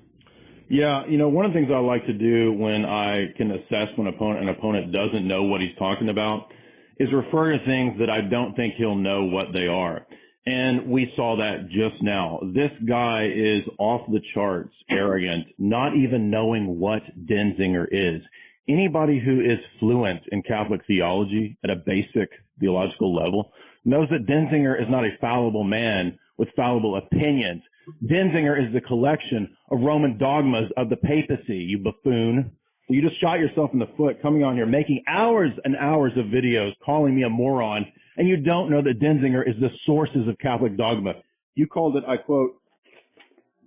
Yeah, one of the things I like to do when I can assess when an opponent doesn't know what he's talking about is refer to things that I don't think he'll know what they are. And we saw that just now. This guy is off the charts, arrogant, not even knowing what Denzinger is. Anybody who is fluent in Catholic theology at a basic theological level knows that Denzinger is not a fallible man with fallible opinions. Denzinger is the collection of Roman dogmas of the papacy, you buffoon. You just shot yourself in the foot coming on here, making hours and hours of videos, calling me a moron, and you don't know that Denzinger is the sources of Catholic dogma. You called it, I quote,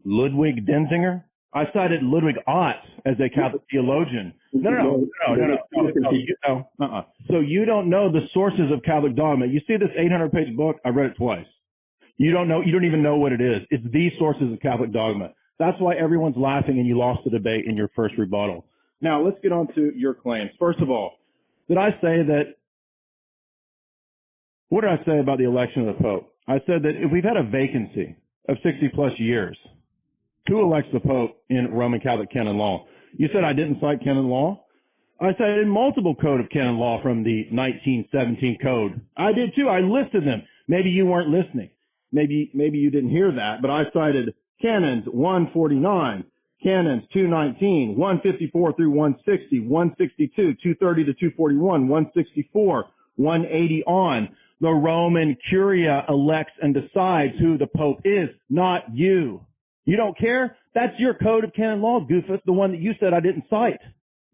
Ludwig Denzinger? I cited Ludwig Ott as a Catholic theologian. No. So you don't know the sources of Catholic dogma. You see this 800-page book? I read it twice. You don't even know what it is. It's the sources of Catholic dogma. That's why everyone's laughing and you lost the debate in your first rebuttal. Now, let's get on to your claims. First of all, did I say that What did I say about the election of the Pope? I said that if we've had a vacancy of 60 plus years, who elects the Pope in Roman Catholic canon law? You said I didn't cite canon law. I cited multiple code of canon law from the 1917 code. I did too. I listed them. Maybe you weren't listening. Maybe you didn't hear that, but I cited canons 149, canons 219, 154 through 160, 162, 230 to 241, 164, 180 on. The Roman Curia elects and decides who the Pope is, not you. You don't care? That's your code of canon law, Goofus, the one that you said I didn't cite.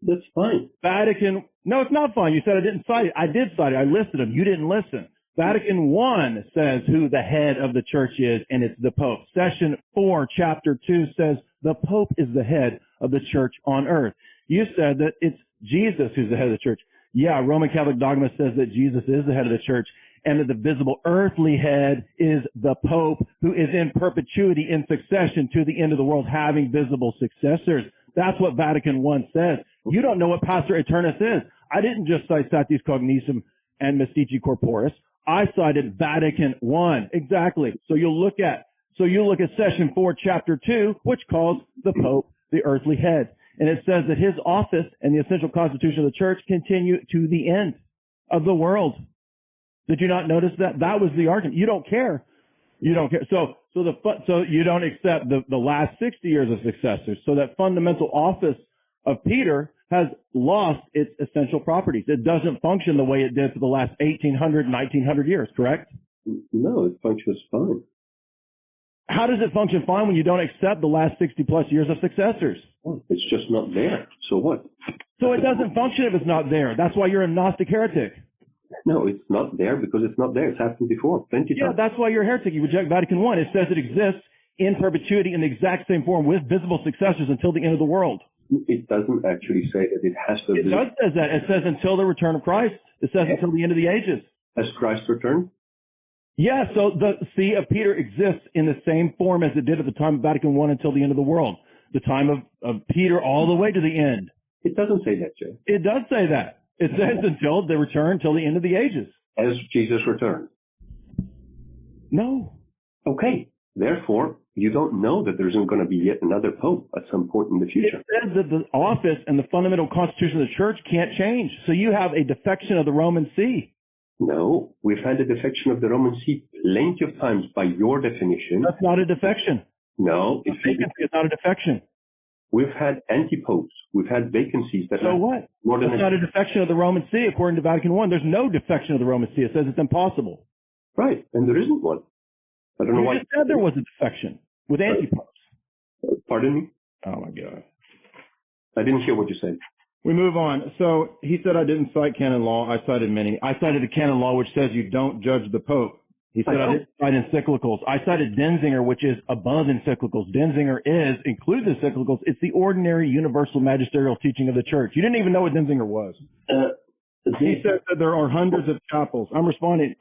That's fine. Vatican, no, it's not fine. You said I didn't cite it. I did cite it. I listed them. You didn't listen. Vatican I says who the head of the church is, and it's the Pope. Session 4, Chapter 2 says the Pope is the head of the church on earth. You said that it's Jesus who's the head of the church. Yeah, Roman Catholic dogma says that Jesus is the head of the church, and that the visible earthly head is the Pope, who is in perpetuity in succession to the end of the world, having visible successors. That's what Vatican I says. You don't know what Pastor Eternus is. I didn't just cite Satis Cognisum and Mystici Corporis. I cited Vatican I. Exactly. So you'll look at Session 4, Chapter 2, which calls the Pope the earthly head. And it says that his office and the essential constitution of the church continue to the end of the world. Did you not notice that? That was the argument. You don't care. You don't care. So you don't accept the last 60 years of successors. So that fundamental office of Peter has lost its essential properties. It doesn't function the way it did for the last 1800, 1900 years, correct? No, it functions fine. How does it function fine when you don't accept the last 60 plus years of successors? Well, it's just not there. So what? So it doesn't function if it's not there. That's why you're a Gnostic heretic. No, it's not there because it's not there. It's happened before, plenty of times. Yeah, that's why you're a heretic. You reject Vatican I. It says it exists in perpetuity in the exact same form with visible successors until the end of the world. It doesn't actually say that it has to. It does say that. It says until the return of Christ. It says until the end of the ages. Has Christ returned? Yeah, so the See of Peter exists in the same form as it did at the time of Vatican I until the end of the world. The time of Peter all the way to the end. It doesn't say that, Jay. It does say that. It says until the return, till the end of the ages. Has Jesus returned? No. Okay. Therefore, you don't know that there isn't going to be yet another pope at some point in the future. It says that the office and the fundamental constitution of the church can't change. So you have a defection of the Roman See. No, we've had a defection of the Roman See plenty of times by your definition. That's not a defection. No. Vacancy is not a defection. We've had anti-popes. We've had vacancies that... So what? It's not a defection of the Roman See according to Vatican I. There's no defection of the Roman See. It says it's impossible. Right, and there isn't one. I don't know why... You just said there was a defection with anti-popes. Pardon me? Oh, my God. I didn't hear what you said. We move on. So he said I didn't cite canon law. I cited many. I cited a canon law which says you don't judge the Pope. He said I didn't cite encyclicals. I cited Denzinger, which is above encyclicals. Denzinger includes encyclicals. It's the ordinary universal magisterial teaching of the church. You didn't even know what Denzinger was. He said that there are hundreds of chapels. I'm responding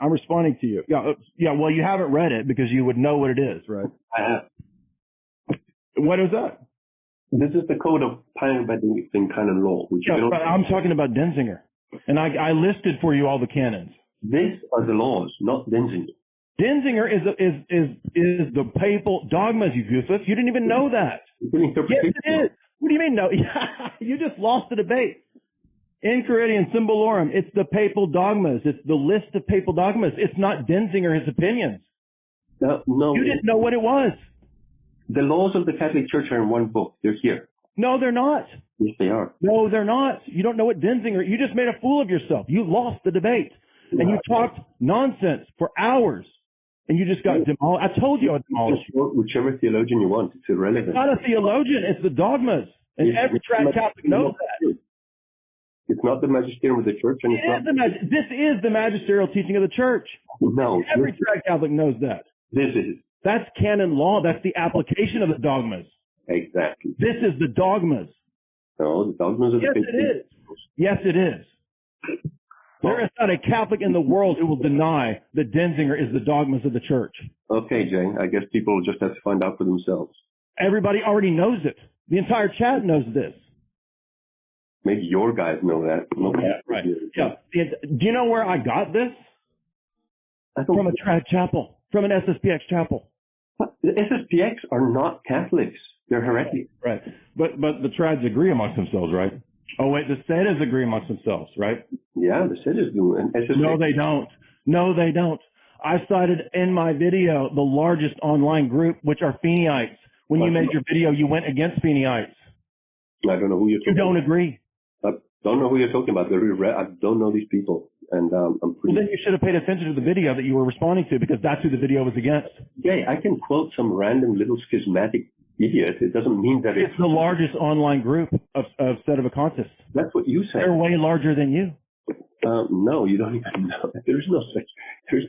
to you. Yeah. Well, you haven't read it because you would know what it is, right? I have. What is that? This is the code of Pioneer Benedictine canon law. Which I'm talking about Denzinger, and I listed for you all the canons. These are the laws, not Denzinger. Denzinger is the papal dogmas, you goofus. You didn't even know that. Yes, it is. What do you mean no? You just lost the debate. Enchiridion Symbolorum. It's the papal dogmas. It's the list of papal dogmas. It's not Denzinger, his opinions. No. You didn't know what it was. The laws of the Catholic Church are in one book. They're here. No, they're not. Yes, they are. No, they're not. You don't know what Denzinger... You just made a fool of yourself. You lost the debate. And you talked nonsense for hours. And you just got demolished. I told you I'd demolish you. Whichever theologian you want. It's irrelevant. It's not a theologian. It's the dogmas. And every trad Catholic knows that. It's not the magisterium of the church. And this is the magisterial teaching of the church. No. Every trad Catholic knows that. This is. That's canon law. That's the application of the dogmas. Exactly. This is the dogmas. No, the dogmas of the faith. Yes, it is. Yes, it is. There is not a Catholic in the world who will deny that Denzinger is the dogmas of the church. Okay, Jay. I guess people will just have to find out for themselves. Everybody already knows it. The entire chat knows this. Maybe your guys know that. Yeah, right. Yeah. Do you know where I got this? From a trad chapel, from an SSPX chapel. The SSPX are not Catholics. They're heretics. Right. But the trads agree amongst themselves, right? Oh, wait, the SEDAs agree amongst themselves, right? Yeah, the SEDAs do. And SSPX. No, they don't. No, they don't. I cited in my video the largest online group, which are Feeneyites. When you made your video, you went against Feeneyites. I don't know who you're talking about. You don't agree. I don't know who you're talking about. I don't know these people. And I'm pretty... Well, then you should have paid attention to the video that you were responding to, because that's who the video was against. Yeah, I can quote some random little schismatic idiot. It doesn't mean that it's the largest online group of Sedevacantists. That's what you say. They're way larger than you. No, you don't even know. There's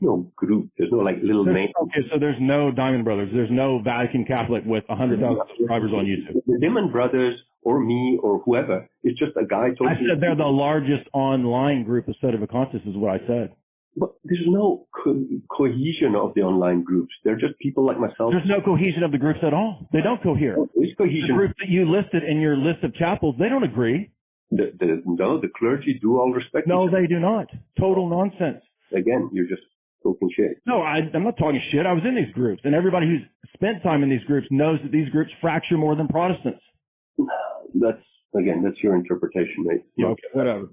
no group. There's no like little name. Okay, so there's no Diamond Brothers. There's no Vatican Catholic with 100,000 subscribers on YouTube. The Diamond Brothers or me or whoever is just a guy talking. I said they're the largest online group of Sedevacantists is what I said. But there's no cohesion of the online groups. They're just people like myself. There's no cohesion of the groups at all. They don't cohere. There's cohesion. The group that you listed in your list of chapels, they don't agree. No, the clergy do all respect. No, they do not. Total nonsense. Again, you're just talking shit. No, I'm not talking shit. I was in these groups, and everybody who's spent time in these groups knows that these groups fracture more than Protestants. That's your interpretation, mate. Yeah, okay, whatever.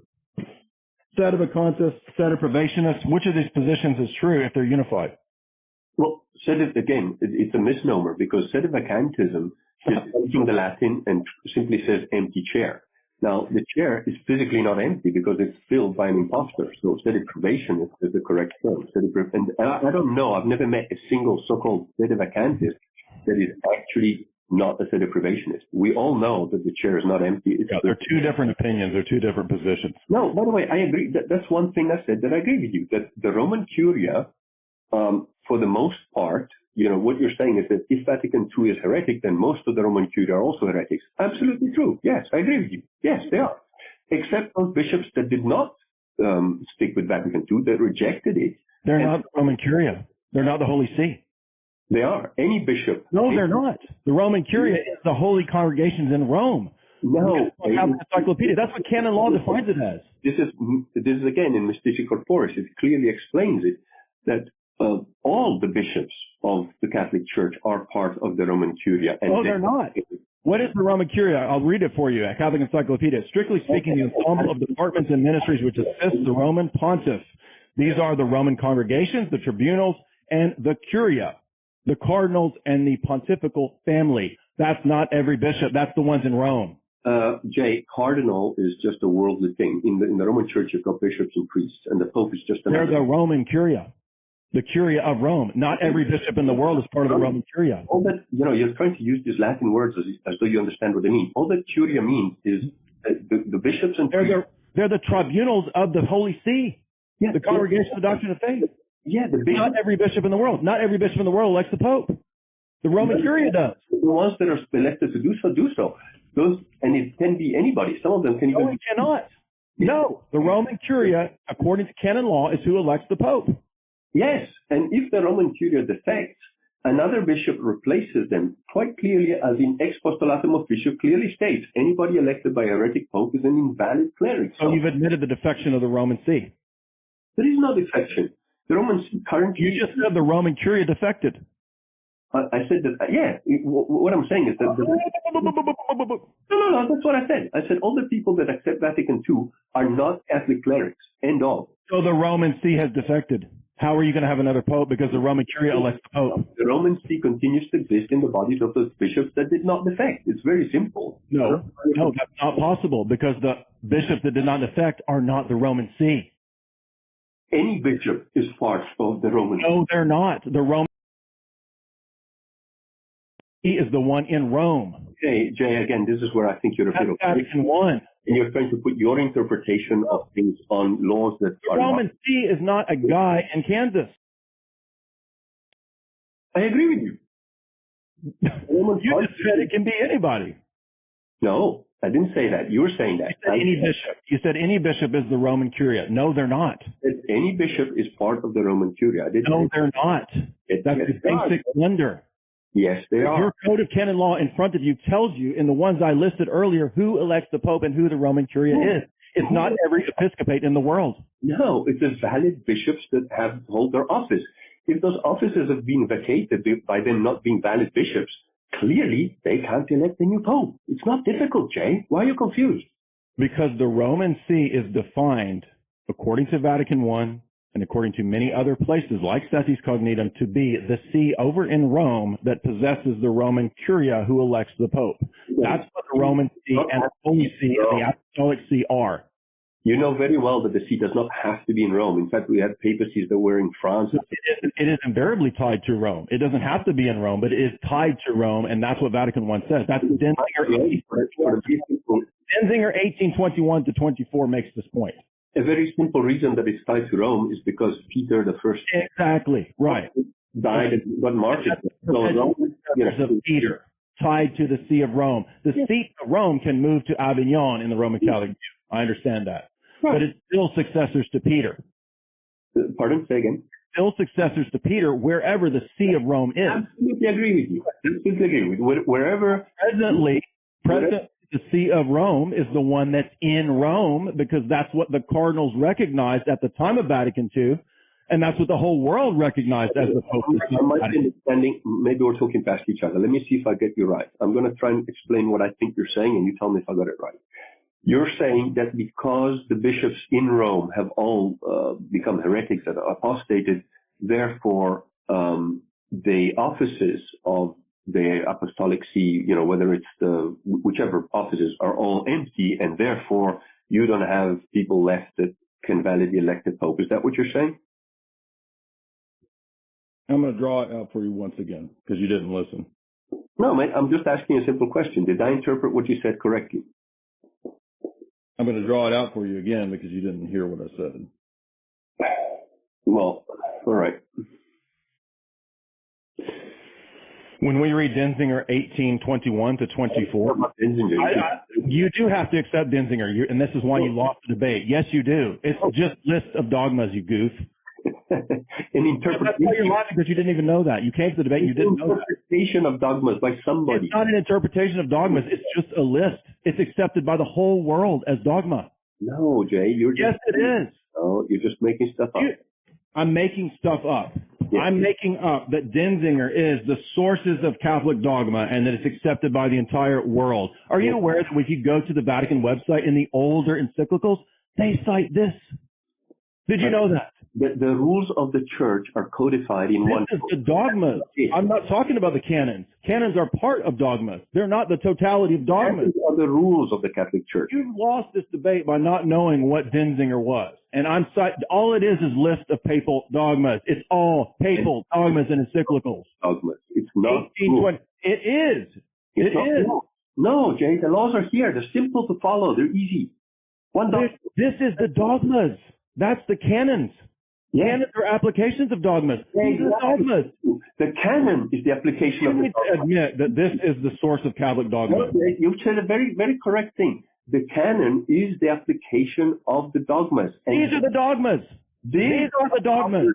Sedevacantists, Sedeprivationists, which of these positions is true if they're unified? Well, it's a misnomer because Sedevacantism comes from the Latin and simply says empty chair. Now, the chair is physically not empty because it's filled by an imposter. So Sedeprivation is the correct term. And I don't know. I've never met a single so-called Sedevacantist that is actually not a Sedeprivationist. We all know that the chair is not empty. They're two different opinions. They're two different positions. No, by the way, I agree. That's one thing I said that I agree with you. That the Roman Curia, for the most part, what you're saying is that if Vatican II is heretic, then most of the Roman Curia are also heretics. Absolutely true. Yes, I agree with you. Yes, they are. Except those bishops that did not stick with Vatican II, that rejected it. They're not Roman Curia. They're not the Holy See. They are. Any bishop. No, they're not. The Roman Curia is the holy congregations in Rome. No. Catholic Encyclopedia. That's what canon law defines it as. This is again in Mystici Corporis. It clearly explains it that all the bishops of the Catholic Church are part of the Roman Curia. And they're not. What is the Roman Curia? I'll read it for you at Catholic Encyclopedia. Strictly speaking, the ensemble of departments and ministries which assist the Roman pontiff. These are the Roman congregations, the tribunals, and the Curia, the cardinals, and the pontifical family. That's not every bishop. That's the ones in Rome. Jay, cardinal is just a worldly thing. In the Roman Church, you've got bishops and priests, and the Pope is just another. They're the Roman Curia. The Curia of Rome. Not every bishop in the world is part of the Roman Curia. All that, you're trying to use these Latin words as though you understand what they mean. All that Curia means is the bishops and priests. They're the tribunals of the Holy See. Yeah, the Congregation of the Doctrine of Faith. Yeah, not every bishop in the world. Not every bishop in the world elects the Pope. The Roman Curia does. The ones that are elected to do so. And it can be anybody. Some of them can even. No, it cannot. No, the Roman Curia, according to canon law, is who elects the Pope. Yes, and if the Roman Curia defects, another bishop replaces them quite clearly, as in Ex Postulatum Officio clearly states, anybody elected by a heretic pope is an invalid cleric. So you've admitted the defection of the Roman See. There is no defection. The Roman See currently... You just said the Roman Curia defected. I said that, yeah, what I'm saying is that... No, that's what I said. I said all the people that accept Vatican II are not Catholic clerics. End of. So the Roman See has defected. How are you going to have another pope? Because the Roman Curia elects the pope. The Roman See continues to exist in the bodies of those bishops that did not defect. It's very simple. No, that's not possible because the bishops that did not defect are not the Roman See. Any bishop is part of the Roman See. No, they're not. The Roman See is the one in Rome. Okay, Jay, again, this is where I think you're a bit of... Vatican I. And you're trying to put your interpretation of things on laws that are... The Roman See is not a guy in Kansas. I agree with you. You just said it can be anybody. No, I didn't say that. You were saying that. You said any bishop. You said any bishop is the Roman Curia. No, they're not. Any bishop is part of the Roman Curia. No, they're not. That's the basic wonder. Yes, they are. Your code of canon law in front of you tells you, in the ones I listed earlier, who elects the Pope and who the Roman Curia is. It's not every episcopate in the world. No, it's the valid bishops that hold their office. If those offices have been vacated by them not being valid bishops, clearly they can't elect a new pope. It's not difficult, Jay. Why are you confused? Because the Roman See is defined, according to Vatican I and according to many other places like Sessis Cognitum, to be the see over in Rome that possesses the Roman Curia who elects the Pope. That's what the Roman See and the Holy See and the Apostolic See are. You know very well that the see does not have to be in Rome. In fact, we had papacies that were in France. It is invariably tied to Rome. It doesn't have to be in Rome, but it is tied to Rome, and that's what Vatican I says. That's Denzinger 1821 to 24 makes this point. A very simple reason that it's tied to Rome is because Peter the First exactly right died and got martyred. Of Peter tied to the See of Rome. The seat of Rome can move to Avignon in the Roman Catholic view. I understand that, but it's still successors to Peter. Pardon? Say again. Still successors to Peter wherever the See of Rome is. Absolutely agree with you. Absolutely agree with you. Wherever presently the See of Rome is the one that's in Rome because that's what the cardinals recognized at the time of Vatican II, and that's what the whole world recognized as the Pope. Maybe we're talking past each other. Let me see if I get you right. I'm going to try and explain what I think you're saying, and you tell me if I got it right. You're saying that because the bishops in Rome have all become heretics and apostated, therefore the offices of the Apostolic See, whether it's whichever offices are all empty, and therefore you don't have people left that can validly elect a pope. Is that what you're saying? I'm going to draw it out for you once again because you didn't listen. No, mate, I'm just asking a simple question. Did I interpret what you said correctly? I'm going to draw it out for you again because you didn't hear what I said. Well, all right. When we read Denzinger 1821 to 24, you do have to accept Denzinger, and this is why you lost the debate. Yes, you do. It's just lists of dogmas, you goof. An interpretation. That's why you're laughing because you didn't even know that. You came to the debate and you didn't know that. Interpretation of dogmas by somebody. It's not an interpretation of dogmas. It's just a list. It's accepted by the whole world as dogma. No, Jay, Yes, it is. No, you're just making stuff up. I'm making stuff up. Yeah. I'm making up that Denzinger is the sources of Catholic dogma and that it's accepted by the entire world. Are you aware that if you go to the Vatican website in the older encyclicals, they cite this? Did you know that? The rules of the church are codified in one. This is the dogmas. I'm not talking about the canons. Canons are part of dogmas. They're not the totality of dogmas. These are the rules of the Catholic Church. You've lost this debate by not knowing what Denzinger was. And all it is list of papal dogmas. It's all papal dogmas and encyclicals. Dogmas. It's not. It is. It is. No, Jay, the laws are here. They're simple to follow. They're easy. This is the dogmas. That's the canons. Yes. Canons are applications of dogmas. These are dogmas. The canon is the application of the dogmas. You need to admit that this is the source of Catholic dogma. You've said a very, very correct thing. The canon is the application of the dogmas. These are the dogmas. These are the dogmas.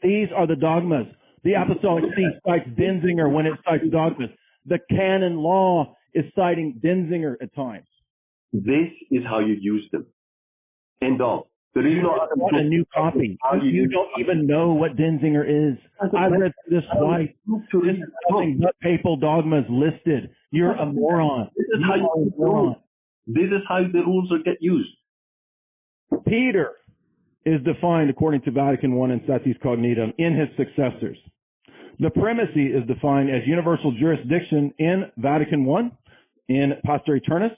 These are the dogmas. The Apostolic See cites Denzinger when it cites dogmas. The canon law is citing Denzinger at times. This is how you use them. End all. There is no a new copy. You don't even know what Denzinger is. I read this twice. This is nothing but papal dogmas listed. You're a moron. This is how the rules get used. Peter is defined according to Vatican I and Sessis Cognitum in his successors. The primacy is defined as universal jurisdiction in Vatican I, in Pastor Aeternus,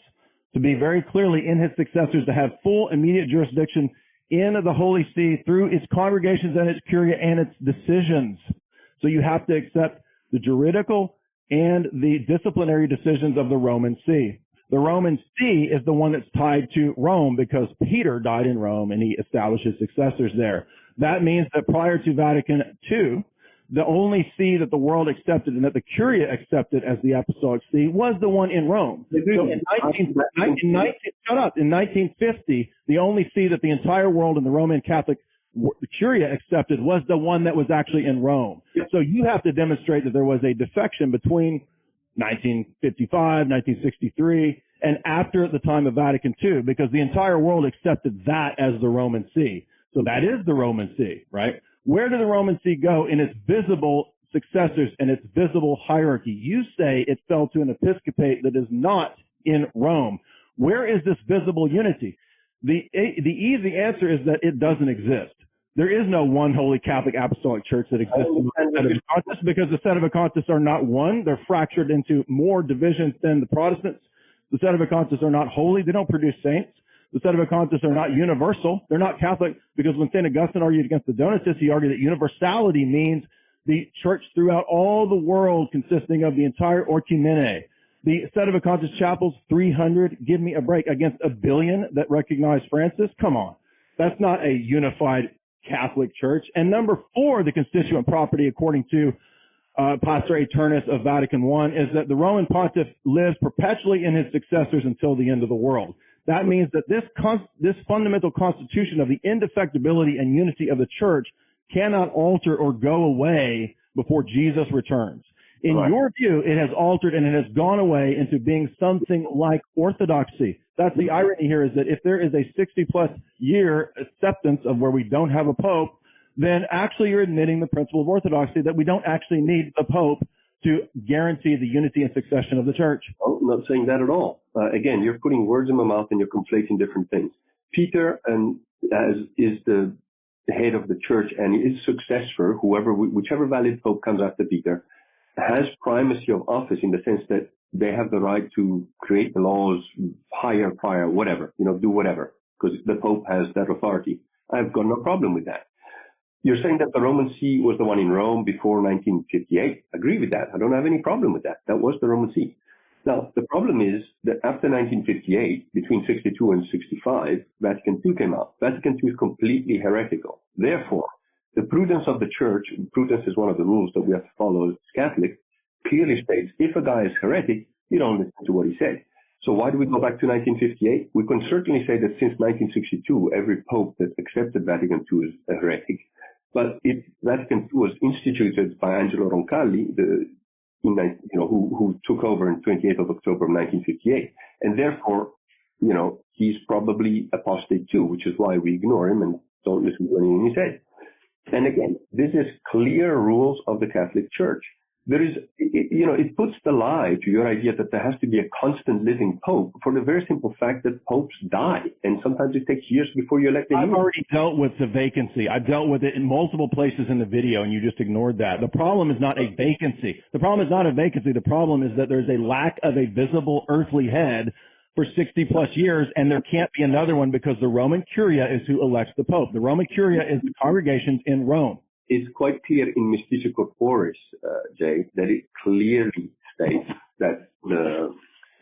to be very clearly in his successors to have full immediate jurisdiction in the Holy See through its congregations and its curia and its decisions. So you have to accept the juridical and the disciplinary decisions of the Roman See. The Roman See is the one that's tied to Rome because Peter died in Rome and he established his successors there. That means that prior to Vatican II, the only see that the world accepted and that the Curia accepted as the Apostolic See was the one in Rome. So in 1950, the only see that the entire world and the Roman Catholic Curia accepted was the one that was actually in Rome. So you have to demonstrate that there was a defection between 1955, 1963, and after the time of Vatican II, because the entire world accepted that as the Roman See. So that is the Roman See, right? Where did the Roman See go in its visible successors and its visible hierarchy? You say it fell to an episcopate that is not in Rome. Where is this visible unity? The easy answer is that it doesn't exist. There is no one holy Catholic Apostolic Church that exists in the Sedevacantists, because the Sedevacantists are not one. They're fractured into more divisions than the Protestants. The Sedevacantists are not holy. They don't produce saints. The Sedevacantists are not universal. They're not Catholic, because when St. Augustine argued against the Donatists, he argued that universality means the church throughout all the world consisting of the entire Orchimene. The Sedevacantist chapels, 300, give me a break, against 1 billion that recognize Francis? Come on. That's not a unified Catholic Church. And number 4, the constituent property, according to Pastor Aeternus of Vatican I, is that the Roman Pontiff lives perpetually in his successors until the end of the world. That means that this fundamental constitution of the indefectibility and unity of the Church cannot alter or go away before Jesus returns. In your view, it has altered and it has gone away into being something like orthodoxy. That's the irony here, is that if there is a 60-plus year acceptance of where we don't have a pope, then actually you're admitting the principle of orthodoxy, that we don't actually need the pope to guarantee the unity and succession of the church. Oh, I'm not saying that at all. Again, you're putting words in my mouth and you're conflating different things. Peter is the head of the church, and his successor, whichever valid pope comes after Peter, has primacy of office in the sense that they have the right to create the laws, hire, prior, whatever, do whatever, because the Pope has that authority. I've got no problem with that. You're saying that the Roman See was the one in Rome before 1958. Agree with that. I don't have any problem with that. That was the Roman See. Now, the problem is that after 1958, between 62 and 65, Vatican II came out. Vatican II is completely heretical. Therefore, the prudence of the church, prudence is one of the rules that we have to follow as Catholics, clearly states if a guy is heretic, you don't listen to what he said. So why do we go back to 1958? We can certainly say that since 1962, every pope that accepted Vatican II is a heretic. But if Vatican II was instituted by Angelo Roncalli, who took over on 28th of October of 1958, and therefore, he's probably apostate too, which is why we ignore him and don't listen to anything he said. And again, this is clear rules of the Catholic Church. There is, it puts the lie to your idea that there has to be a constant living pope for the very simple fact that popes die, and sometimes it takes years before you elect a new. I've already dealt with the vacancy. I've dealt with it in multiple places in the video, and you just ignored that. The problem is not a vacancy. The problem is not a vacancy. The problem is that there's a lack of a visible earthly head for 60 plus years, and there can't be another one because the Roman Curia is who elects the Pope. The Roman Curia is the congregations in Rome. It's quite clear in Mystica Corporis, Jay, that it clearly states that the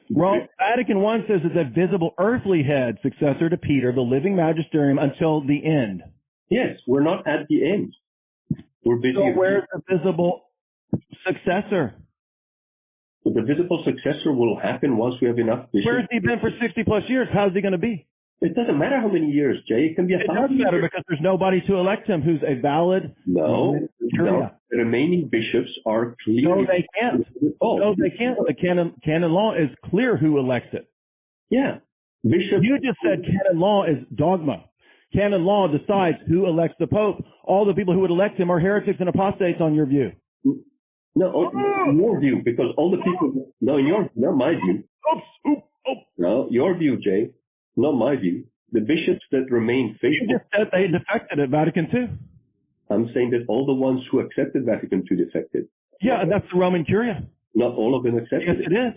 Vatican I says it's a visible earthly head, successor to Peter, the living magisterium until the end. Yes, we're not at the end. We're busy. So where's the visible successor? The visible successor will happen once we have enough bishops. Where's he been for 60 plus years? How's he going to be? It doesn't matter how many years, Jay. It can be 1,000 years. It doesn't matter because there's nobody to elect him who's a valid. No. The remaining bishops are clearly. No, they can't. No, they can't. The canon law is clear who elects it. Yeah. Bishop. You just said canon law is dogma. Canon law decides who elects the Pope. All the people who would elect him are heretics and apostates on your view. No, in your view, because all the people. No, not my view. No, your view, Jay. Not my view. The bishops that remain faithful. You just said they defected at Vatican II. I'm saying that all the ones who accepted Vatican II defected. Yeah, and that's the Roman Curia. Not all of them accepted it. Yes, it is.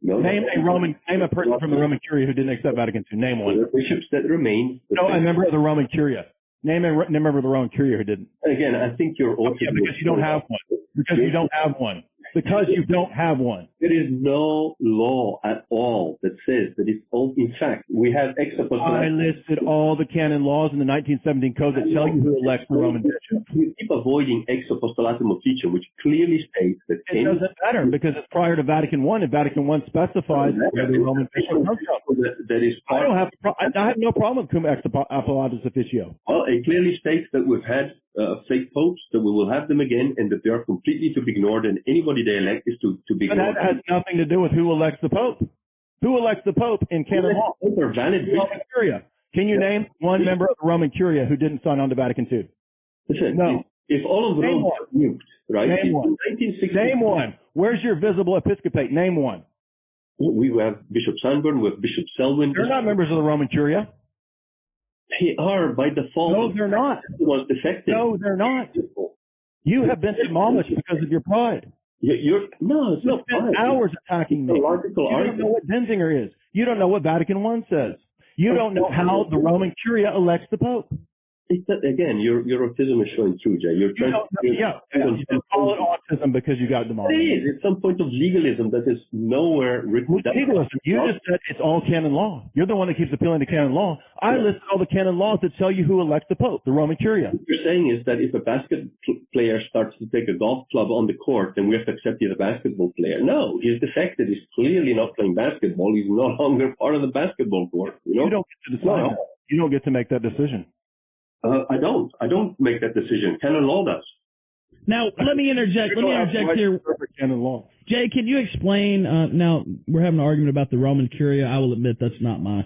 No, name a person from the Roman Curia who didn't accept Vatican II. Name one. The bishops that remain. No, a member of the Roman Curia. Name a member of the Roman Curia who didn't. Again, I think you're also. Yeah, because you don't have one. Because you don't have one. Because you don't have one. There is no law at all that says that it's all. In fact, we have I listed all the canon laws in the 1917 code that tell you who elects the Roman bishop. You keep avoiding ex apostolatum officium, which clearly states that. It doesn't matter because it's prior to Vatican I, and Vatican I specifies where the Roman bishop comes from. That is. I have no problem with cum ex apostolatus officio. Well, it clearly states that we've had fake popes, that we will have them again, and that they are completely to be ignored, and anybody they elect is to be ignored. That has has nothing to do with who elects the Pope. Who elects the Pope in canon law? Those are valid Roman Curia. Can you name one member of the Roman Curia who didn't sign on to Vatican II? Listen, No. if all of Rome was nuked, right? Name one. 1960, Name one. Where's your visible episcopate? Name one. we have Bishop Sanborn, we have Bishop Selwyn. They're not members of the Roman Curia. They are by default. No, they're not. Was defective. No, they're not. You have been demolished because of your pride. No, it's not spent hours attacking me. Logical You don't know what Benzinger is. You don't know what Vatican I says. You don't know how the Roman Curia elects the Pope. Again, your autism is showing through, Jay. You're trying You call it autism because you got demolished. It is. It's some point of legalism that is nowhere written down. Legalism. You just said it's all canon law. You're the one that keeps appealing to canon law. I listed all the canon laws that tell you who elects the Pope, the Roman Curia. What you're saying is that if a basket player starts to take a golf club on the court, then we have to accept he's a basketball player. No, he's defected. He's clearly not playing basketball. He's no longer part of the basketball court. You don't get to decide that. You don't get to make that decision. I don't make that decision. Canon law does. Now, let me interject here. Canon law. Jay, can you explain, now, we're having an argument about the Roman Curia. I will admit that's not my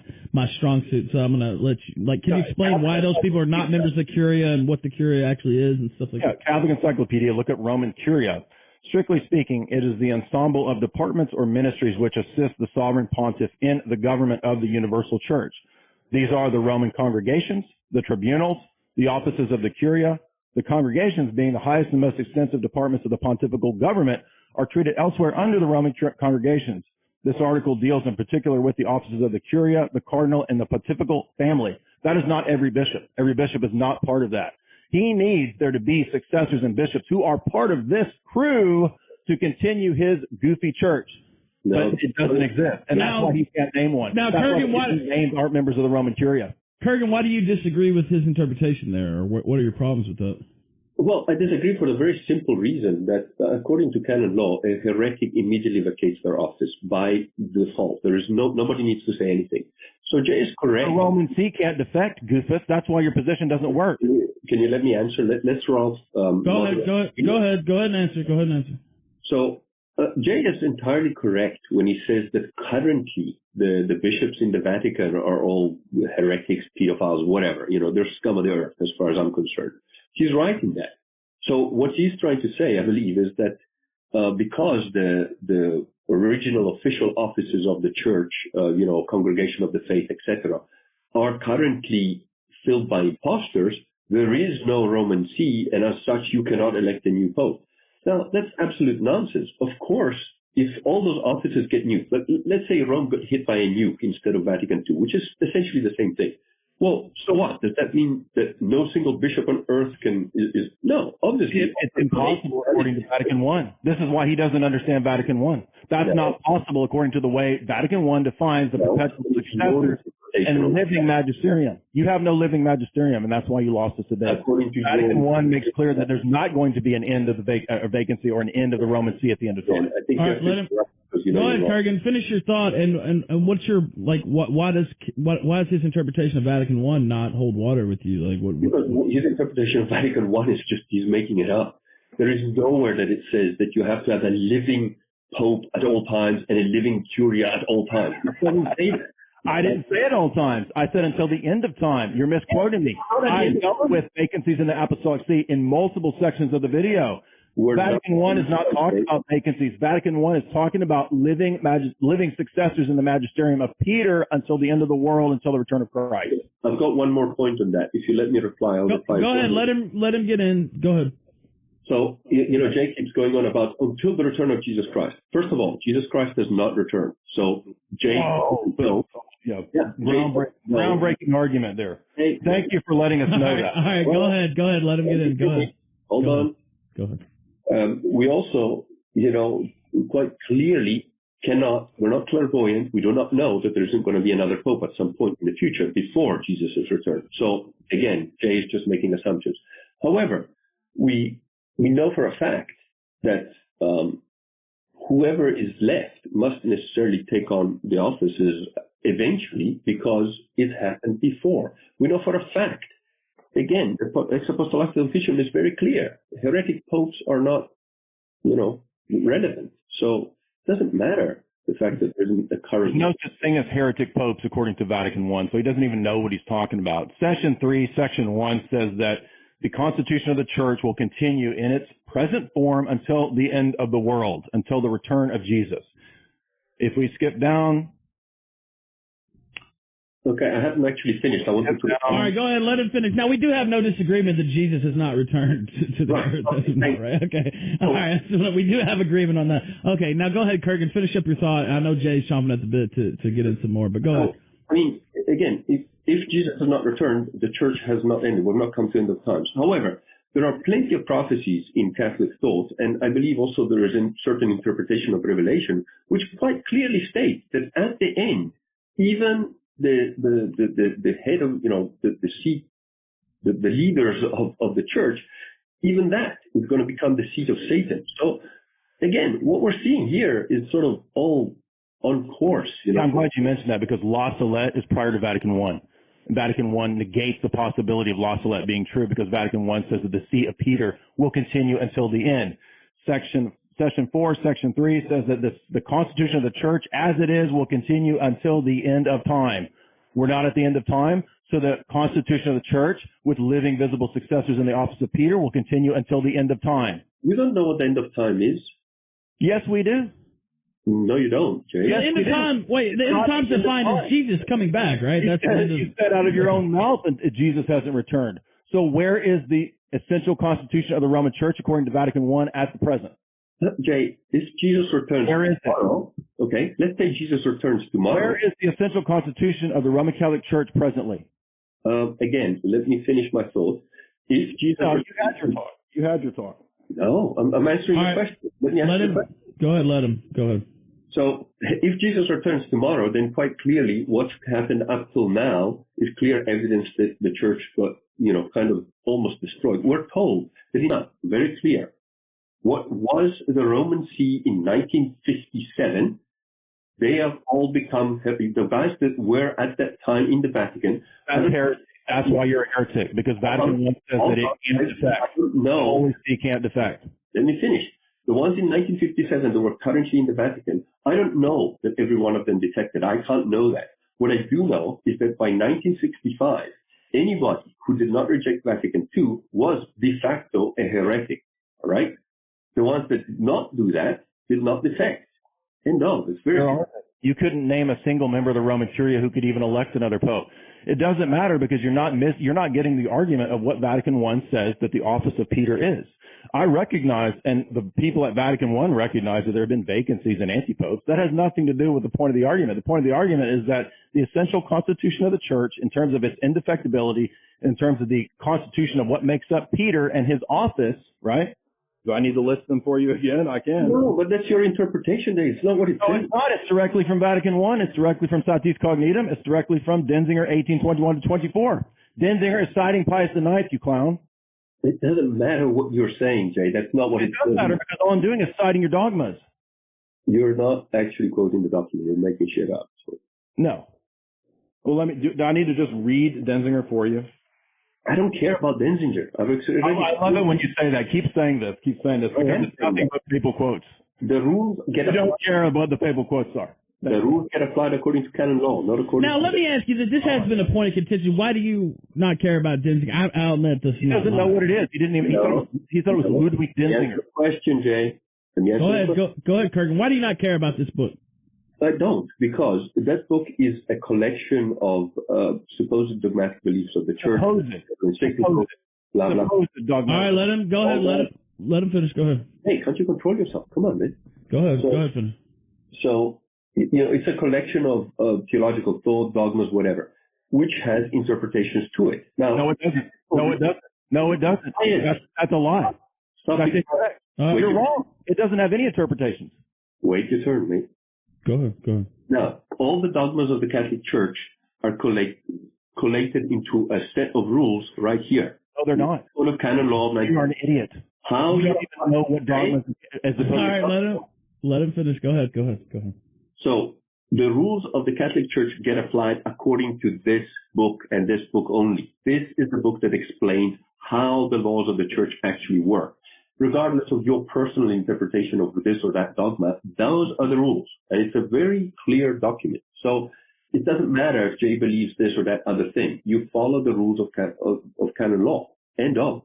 strong suit, so I'm going to let you, can you explain why those people are not members of the Curia and what the Curia actually is and stuff like that? Catholic Encyclopedia, look at Roman Curia. Strictly speaking, it is the ensemble of departments or ministries which assist the sovereign pontiff in the government of the universal church. These are the Roman congregations, the tribunals, the offices of the Curia. The congregations, being the highest and most extensive departments of the pontifical government, are treated elsewhere under the Roman congregations. This article deals in particular with the offices of the Curia, the cardinal, and the pontifical family. That is not every bishop. Every bishop is not part of that. He needs there to be successors and bishops who are part of this crew to continue his goofy church. No, but it doesn't exist, and that's why he can't name one. Now, that's Kurgan, why names aren't members of the Roman Curia. Kurgan, why do you disagree with his interpretation there, or what are your problems with that? Well, I disagree for the very simple reason that, according to canon law, a heretic immediately vacates their office by default. There is nobody needs to say anything. So Jay is correct. The Roman See can't defect, Goofus. That's why your position doesn't work. Can you let me answer? Let's Ralph. Go ahead and answer. So Jay is entirely correct when he says that currently the bishops in the Vatican are all heretics, pedophiles, whatever. They're scum of the earth as far as I'm concerned. He's right in that. So what he's trying to say, I believe, is that because the original official offices of the church, Congregation of the Faith, etc., are currently filled by imposters, there is no Roman See, and as such, you cannot elect a new pope. Now, that's absolute nonsense. Of course, if all those offices get nuked, let's say Rome got hit by a nuke instead of Vatican II, which is essentially the same thing. Well, so what? Does that mean that no single bishop on earth is no, obviously. It's impossible according to Vatican I. This is why he doesn't understand Vatican I. That's not possible according to the way Vatican I defines the perpetual successors and living magisterium. You have no living magisterium, and that's why you lost us today. Vatican I makes clear that there's not going to be an end of the vacancy or an end of the Roman See at the end of time. All right, go ahead, Kurgan. Finish your thought, and what's your why does his interpretation of Vatican I not hold water with you? Because his interpretation of Vatican I is just he's making it up. There is nowhere that it says that you have to have a living pope at all times and a living curia at all times. It doesn't say that. I didn't say at all times. I said until the end of time. You're misquoting me. I dealt with vacancies in the Apostolic See in multiple sections of the video. Vatican I is not talking about vacancies. Vatican I is talking about living successors in the magisterium of Peter until the end of the world, until the return of Christ. I've got one more point on that. If you let me reply, I'll reply. Go ahead. Let him get in. Go ahead. So, Jay keeps going on about until the return of Jesus Christ. First of all, Jesus Christ does not return. So, Jay... groundbreaking argument there. Hey, thank you for letting us know that. All right, go ahead. Let him get in. Go ahead. Hold on. Go ahead. We also, quite clearly we're not clairvoyant. We do not know that there isn't going to be another pope at some point in the future before Jesus' return. So, again, Jay is just making assumptions. However, we know for a fact that whoever is left must necessarily take on the offices eventually because it happened before. We know for a fact. Again, the Ex Apostolatum Officium is very clear. Heretic popes are not, relevant. So doesn't matter. The fact that there's a current... There's no such thing as heretic popes according to Vatican I, so he doesn't even know what he's talking about. Session 3, Section 1 says that the Constitution of the Church will continue in its present form until the end of the world, until the return of Jesus. If we skip down... Okay, I haven't actually finished. I want to... All right, go ahead, let him finish. Now, we do have no disagreement that Jesus has not returned to the earth. That's not right. Okay. All right, so we do have agreement on that. Okay, now go ahead, Kirk, and finish up your thought. I know Jay's chomping at the bit to get in some more, but go ahead. I mean, again, if Jesus has not returned, the church has not ended. We've not come to end of times. However, there are plenty of prophecies in Catholic thought, and I believe also there is a certain interpretation of Revelation, which quite clearly states that at the end, even the head of, the seat, the leaders of the church, even that is going to become the seat of Satan. So again, what we're seeing here is sort of all on course. I'm glad you mentioned that, because La Salette is prior to Vatican I. Vatican I negates the possibility of La Salette being true, because Vatican I says that the seat of Peter will continue until the end. Session 4, Section 3 says that the Constitution of the Church, as it is, will continue until the end of time. We're not at the end of time, so the Constitution of the Church, with living, visible successors in the office of Peter, will continue until the end of time. You don't know what the end of time is? Yes, we do. No, you don't, Jay. The end of time, the end of time is defined as Jesus coming back, right? That's you said out of your own mouth that Jesus hasn't returned. So where is the essential Constitution of the Roman Church according to Vatican I at the present? Jay, if Jesus returns tomorrow, okay, let's say Jesus returns tomorrow. Where is the essential Constitution of the Roman Catholic Church presently? Again, let me finish my thought. If Jesus you had your talk. You had your talk. No, I'm answering the question. Let me answer the question. Go ahead, let him. Go ahead. So if Jesus returns tomorrow, then quite clearly what's happened up till now is clear evidence that the church got, kind of almost destroyed. We're told that it's not very clear. What was the Roman See in 1957? They have all become happy. The guys that were at that time in the Vatican. That's why you're a heretic, because Vatican I says that it can't defect. No. Holy See can't defect. Let me finish. The ones in 1957 that were currently in the Vatican, I don't know that every one of them defected. I can't know that. What I do know is that by 1965, anybody who did not reject Vatican II was de facto a heretic. All right? The ones that did not do that did not defect. And no, it's very hard. You couldn't name a single member of the Roman Curia who could even elect another pope. It doesn't matter, because you're not getting the argument of what Vatican I says that the office of Peter is. I recognize, and the people at Vatican I recognize, that there have been vacancies in anti-popes. That has nothing to do with the point of the argument. The point of the argument is that the essential Constitution of the Church, in terms of its indefectibility, in terms of the constitution of what makes up Peter and his office, right? Do I need to list them for you again? I can. No, but that's your interpretation, Dave. It's not what it says. No, it's not. It's directly from Vatican I. It's directly from Satis Cognitum. It's directly from Denzinger, 1821 to 24. Denzinger is citing Pius IX, you clown. It doesn't matter what you're saying, Jay. That's not what it does matter, because all I'm doing is citing your dogmas. You're not actually quoting the document. You're making shit up. No. Well, do I need to just read Denzinger for you? I don't care about Denzinger. I love it when you say that. Keep saying this. Because it's nothing but papal quotes. The rules get You don't care what the papal quotes are. The rules get applied according to canon law, not according Now, let me ask you that this has been a point of contention. Why do you not care about Denzinger? I'll admit this. He doesn't know what it is. He didn't even. He thought it was Ludwig Denzinger. Question, Jay. Go ahead, Kirk. Why do you not care about this book? I don't, because that book is a collection of supposed dogmatic beliefs of the church. Blah, blah. All right, let him go ahead. Let him finish. Go ahead. Hey, can't you control yourself? Come on, man. Go ahead. Go ahead, finish. So, it's a collection of theological thought, dogmas, whatever, which has interpretations to it. Now, no, it doesn't. No, it doesn't. That's a lie. Stop That's incorrect. You're wrong. It doesn't have any interpretations. Wait your turn, mate. Go ahead. Now, all the dogmas of the Catholic Church are collated into a set of rules right here. No, they're not. Full of canon law. You are an idiot. How you don't even know what dogmas is supposed to be. All right, let him finish. Go ahead. So, the rules of the Catholic Church get applied according to this book and this book only. This is the book that explains how the laws of the Church actually work. regardless of your personal interpretation of this or that dogma, those are the rules. And it's a very clear document. So it doesn't matter if Jay believes this or that other thing. You follow the rules of canon law. End of.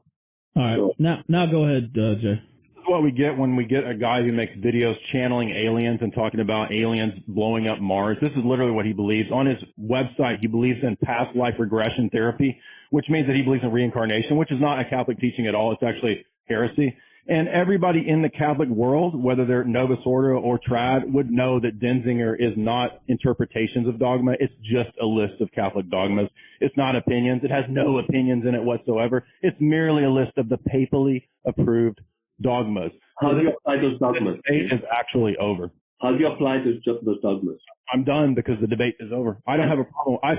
All right. So, now go ahead, Jay. This is what we get when we get a guy who makes videos channeling aliens and talking about aliens blowing up Mars. This is literally what he believes. On his website, he believes in past life regression therapy, which means that he believes in reincarnation, which is not a Catholic teaching at all. It's actually heresy. And everybody in the Catholic world, whether they're Novus Ordo or Trad, would know that Denzinger is not interpretations of dogma. It's just a list of Catholic dogmas. It's not opinions. It has no opinions in it whatsoever. It's merely a list of the papally approved dogmas. How do you apply those dogmas? The debate is actually over. How do you apply those dogmas? I'm done because the debate is over. I don't have a problem. I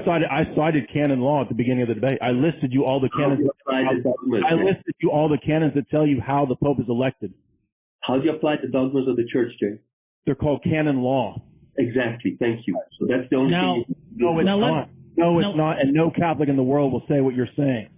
cited canon law at the beginning of the debate. I listed you all the canons. I listed you all the canons that tell you how the Pope is elected. How do you apply the dogmas of the Church, Jay? They're called canon law. Exactly. Thank you. So that's the only thing. No, it's not. No, it's not. And no Catholic in the world will say what you're saying.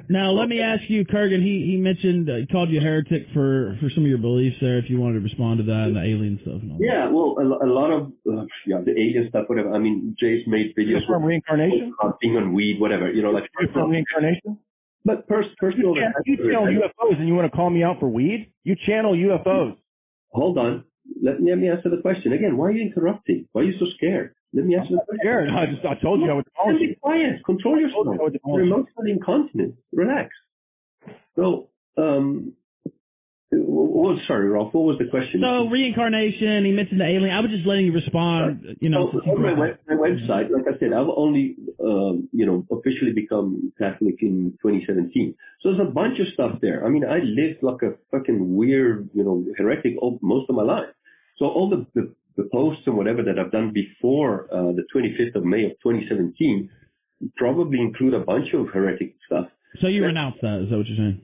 Now, let me ask you, Kurgan, he mentioned, he called you a heretic for some of your beliefs there, if you wanted to respond to that and the alien stuff. And all yeah, well, a lot of, the alien stuff, whatever. I mean, Jay's made videos. From reincarnation? Being on weed, whatever, like. From reincarnation? But personal. You channel UFOs and you want to call me out for weed? You channel UFOs. Hold on. Let me answer the question. Again, why are you interrupting? Why are you so scared? Let me answer the question. Scared. I told you I would call you. Be quiet. Control yourself. You're emotionally incontinent. Relax. So, sorry, Ralph. What was the question? So, reincarnation, he mentioned the alien. I was just letting you respond, on my website, like I said, I've only, officially become Catholic in 2017. So there's a bunch of stuff there. I mean, I lived like a fucking weird, heretic most of my life. So all the posts and whatever that I've done before the 25th of May of 2017 probably include a bunch of heretic stuff. So you renounce that, is that what you're saying?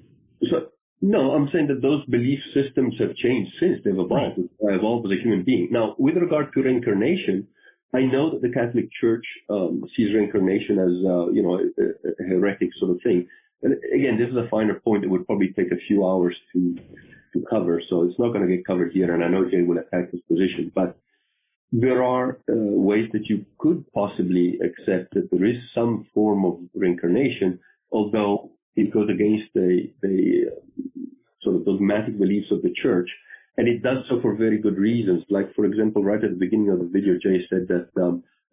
So, no, I'm saying that those belief systems have changed since they've evolved. Right. I evolved as a human being. Now, with regard to reincarnation, I know that the Catholic Church sees reincarnation as, a heretic sort of thing. And again, this is a finer point that would probably take a few hours to cover, so it's not going to get covered here, and I know Jay will attack this position, but there are ways that you could possibly accept that there is some form of reincarnation, although it goes against the sort of dogmatic beliefs of the Church, and it does so for very good reasons. Like, for example, right at the beginning of the video, Jay said that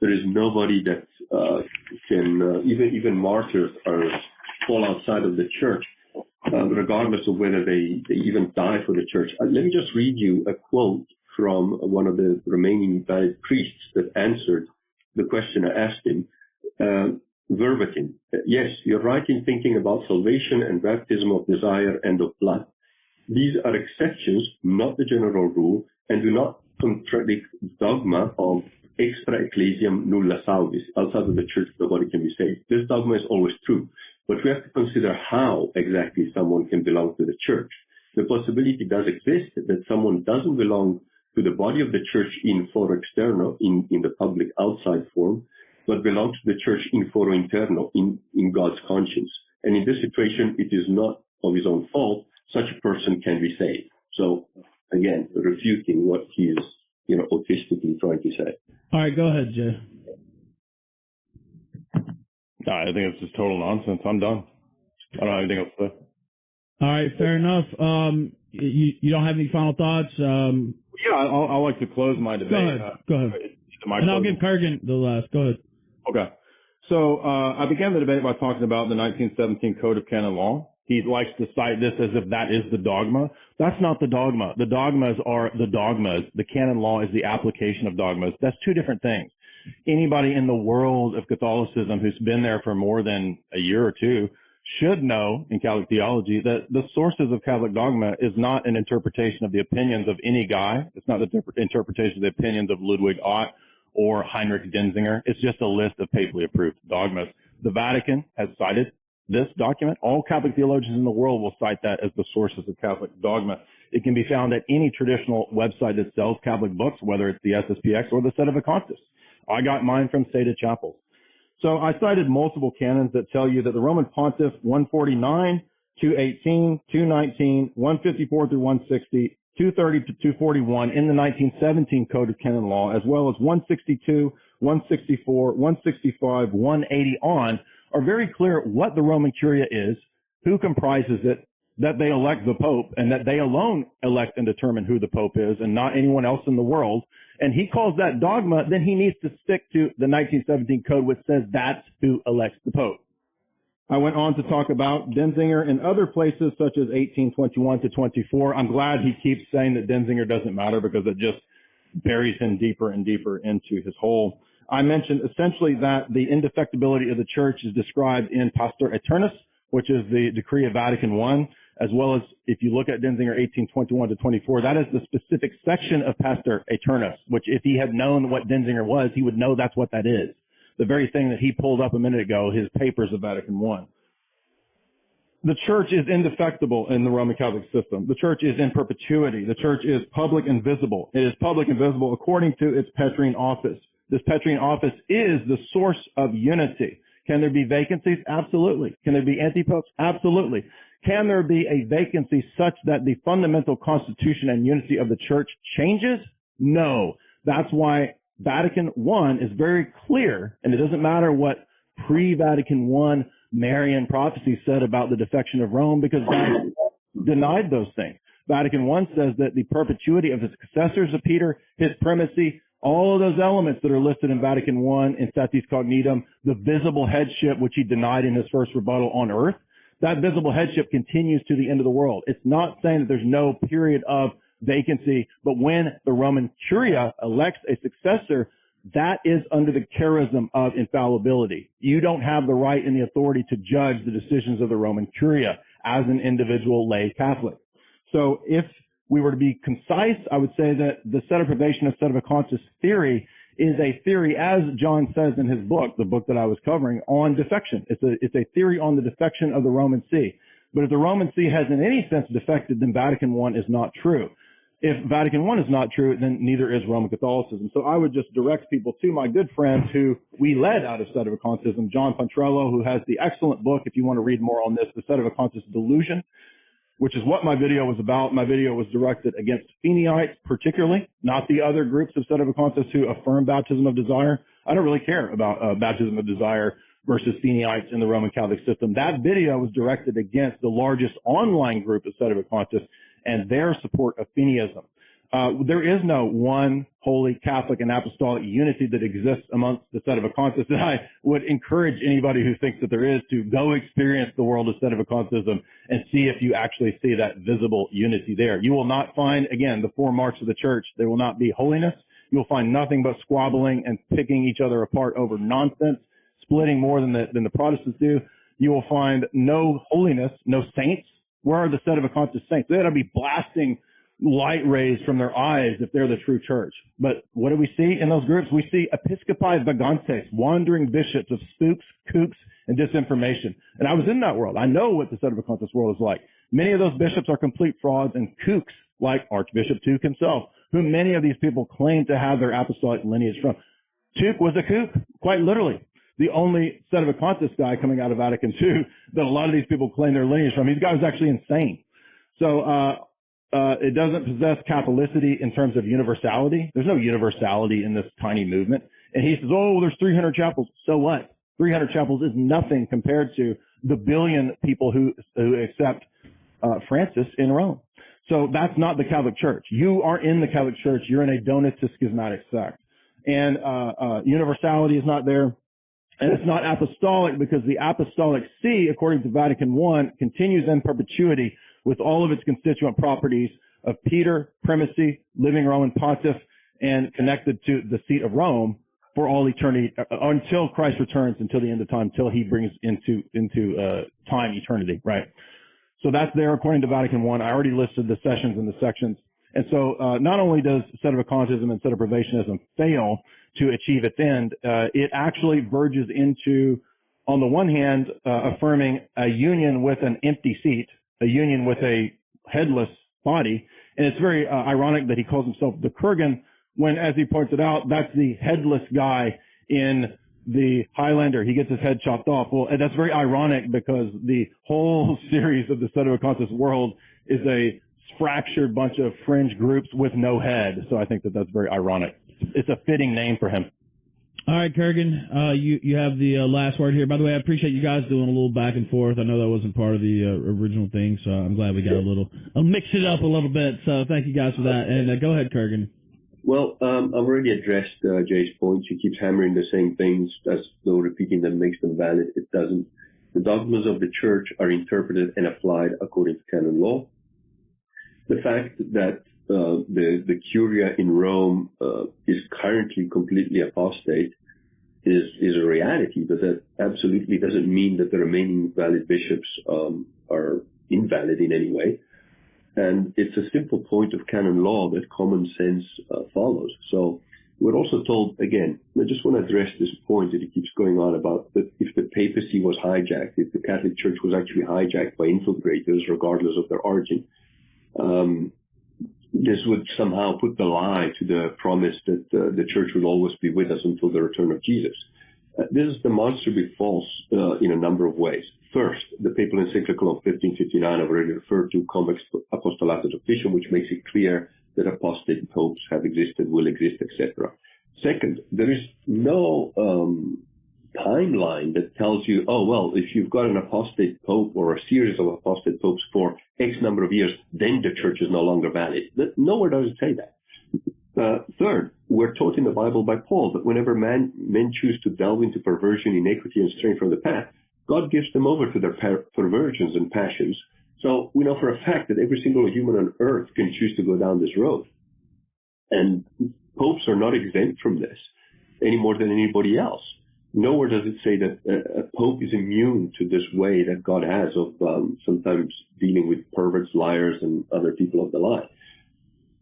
there is nobody that can, even martyrs fall outside of the Church. Regardless of whether they even die for the Church. Let me just read you a quote from one of the remaining died priests that answered the question I asked him, verbatim. Yes, you're right in thinking about salvation and baptism of desire and of blood. These are exceptions, not the general rule, and do not contradict the dogma of extra ecclesiam nulla salvis. Outside of the Church, nobody can be saved. This dogma is always true. But we have to consider how exactly someone can belong to the Church. The possibility does exist that someone doesn't belong to the body of the Church in foro externo, in the public outside form, but belongs to the Church in foro interno, in God's conscience. And in this situation, it is not of his own fault. Such a person can be saved. So, again, refuting what he is, autistically trying to say. All right, go ahead, Jay. I think it's just total nonsense. I'm done. I don't have anything else to say. All right, fair enough. You don't have any final thoughts? Yeah, I'll like to close my debate. Go ahead. And I'll give Kurgan the last. Go ahead. Okay. So I began the debate by talking about the 1917 Code of Canon Law. He likes to cite this as if that is the dogma. That's not the dogma. The dogmas are the dogmas. The canon law is the application of dogmas. That's two different things. Anybody in the world of Catholicism who's been there for more than a year or two should know in Catholic theology that the sources of Catholic dogma is not an interpretation of the opinions of any guy. It's not the interpretation of the opinions of Ludwig Ott or Heinrich Denzinger. It's just a list of papally approved dogmas. The Vatican has cited this document. All Catholic theologians in the world will cite that as the sources of Catholic dogma. It can be found at any traditional website that sells Catholic books, whether it's the SSPX or the Sedevacantists. I got mine from Seda Chapels. So I cited multiple canons that tell you that the Roman Pontiff 149 218, 219, 154 through 160, 230 to 241 in the 1917 Code of Canon Law, as well as 162, 164, 165, 180 on, are very clear what the Roman Curia is, who comprises it, that they elect the Pope, and that they alone elect and determine who the Pope is, and not anyone else in the world. And he calls that dogma, then he needs to stick to the 1917 Code, which says that's who elects the Pope. I went on to talk about Denzinger in other places, such as 1821 to 24. I'm glad he keeps saying that Denzinger doesn't matter, because it just buries him deeper and deeper into his hole. I mentioned essentially that the indefectibility of the church is described in Pastor Aeternus, which is the decree of Vatican I, as well as if you look at Denzinger 1821 to 24, that is the specific section of Pastor Aeternus, which if he had known what Denzinger was, he would know that's what that is. The very thing that he pulled up a minute ago, his papers of Vatican I. The church is indefectible in the Roman Catholic system. The church is in perpetuity. The church is public and visible. It is public and visible according to its Petrine office. This Petrine office is the source of unity. Can there be vacancies? Absolutely. Can there be anti-popes? Absolutely. Can there be a vacancy such that the fundamental constitution and unity of the church changes? No. That's why Vatican I is very clear, and it doesn't matter what pre-Vatican I Marian prophecy said about the defection of Rome, because God denied those things. Vatican I says that the perpetuity of the successors of Peter, his primacy, all of those elements that are listed in Vatican I, in Statis Cognitum, the visible headship, which he denied in his first rebuttal on earth, that visible headship continues to the end of the world. It's not saying that there's no period of vacancy, but when the Roman Curia elects a successor, that is under the charism of infallibility. You don't have the right and the authority to judge the decisions of the Roman Curia as an individual lay Catholic. So if we were to be concise, I would say that the sedeprivation of sedevacantist theory is a theory, as John says in his book, the book that I was covering, on defection. It's a theory on the defection of the Roman See. But if the Roman See has in any sense defected, then Vatican I is not true. If Vatican I is not true, then neither is Roman Catholicism. So I would just direct people to my good friend who we led out of sedevacantism, John Pontrello, who has the excellent book, if you want to read more on this, The Sedevacantist Delusion, which is what my video was about. My video was directed against Feeneites particularly, not the other groups of sedevacantists who affirm baptism of desire. I don't really care about baptism of desire versus Feeneites in the Roman Catholic system. That video was directed against the largest online group of sedevacantists and their support of Feeneism. There is no one holy Catholic and apostolic unity that exists amongst the sedevacantists, and I would encourage anybody who thinks that there is to go experience the world of sedevacantism and see if you actually see that visible unity there. You will not find, again, the four marks of the church. There will not be holiness. You will find nothing but squabbling and picking each other apart over nonsense, splitting more than the Protestants do. You will find no holiness, no saints. Where are the sedevacantist saints? They ought to be blasting light rays from their eyes if they're the true church. But what do we see in those groups? We see episcopi vagantes, wandering bishops of spooks, kooks, and disinformation. And I was in that world. I know what the sedevacantist world is like. Many of those bishops are complete frauds and kooks, like Archbishop Tuke himself, whom many of these people claim to have their apostolic lineage from. Tuke was a kook, quite literally. The only sedevacantist guy coming out of Vatican II that a lot of these people claim their lineage from. These guys are actually insane. So it doesn't possess Catholicity in terms of universality. There's no universality in this tiny movement. And he says, oh, there's 300 chapels. So what? 300 chapels is nothing compared to the billion people who accept Francis in Rome. So that's not the Catholic Church. You are in the Catholic Church. You're in a Donatist schismatic sect. And universality is not there. And it's not apostolic because the apostolic see, according to Vatican I, continues in perpetuity with all of its constituent properties of Peter, primacy, living Roman pontiff, and connected to the seat of Rome for all eternity, until Christ returns, until the end of time, until he brings into time eternity, right? So that's there according to Vatican I. I already listed the sessions and the sections. And so not only does sedevacantism and sedeprivationism fail to achieve its end, it actually verges into, on the one hand, affirming a union with an empty seat, a union with a headless body. And it's very ironic that he calls himself the Kurgan when, as he pointed out, that's the headless guy in the Highlander, he gets his head chopped off. Well, and that's very ironic because the whole series of the Pseudo-Conscious World is a fractured bunch of fringe groups with no head. So I think that that's very ironic. It's a fitting name for him. All right, Kurgan, you have the last word here. By the way, I appreciate you guys doing a little back and forth. I know that wasn't part of the original thing, so I'm glad we got I'll mix it up a little bit. So thank you guys for that. And go ahead, Kurgan. Well, I've already addressed Jay's points. He keeps hammering the same things as though repeating them makes them valid. It doesn't. The dogmas of the church are interpreted and applied according to canon law. The fact that the Curia in Rome is currently completely apostate is a reality, but that absolutely doesn't mean that the remaining valid bishops are invalid in any way. And it's a simple point of canon law that common sense follows. So we're also told, again, I just want to address this point that he keeps going on about that if the papacy was hijacked, if the Catholic Church was actually hijacked by infiltrators, regardless of their origin, this would somehow put the lie to the promise that the church will always be with us until the return of Jesus. This is demonstrably false in a number of ways. First, the papal encyclical of 1559 I've already referred to, Cum Apostolatus Officium, which makes it clear that apostate popes have existed, will exist, etc. Second, there is no timeline that tells you, oh, well, if you've got an apostate pope or a series of apostate popes for X number of years, then the church is no longer valid. Nowhere does it say that. Third, we're taught in the Bible by Paul that whenever men choose to delve into perversion, iniquity, and stray from the path, God gives them over to their perversions and passions. So we know for a fact that every single human on earth can choose to go down this road. And popes are not exempt from this any more than anybody else. Nowhere does it say that a pope is immune to this way that God has of sometimes dealing with perverts, liars, and other people of the lie.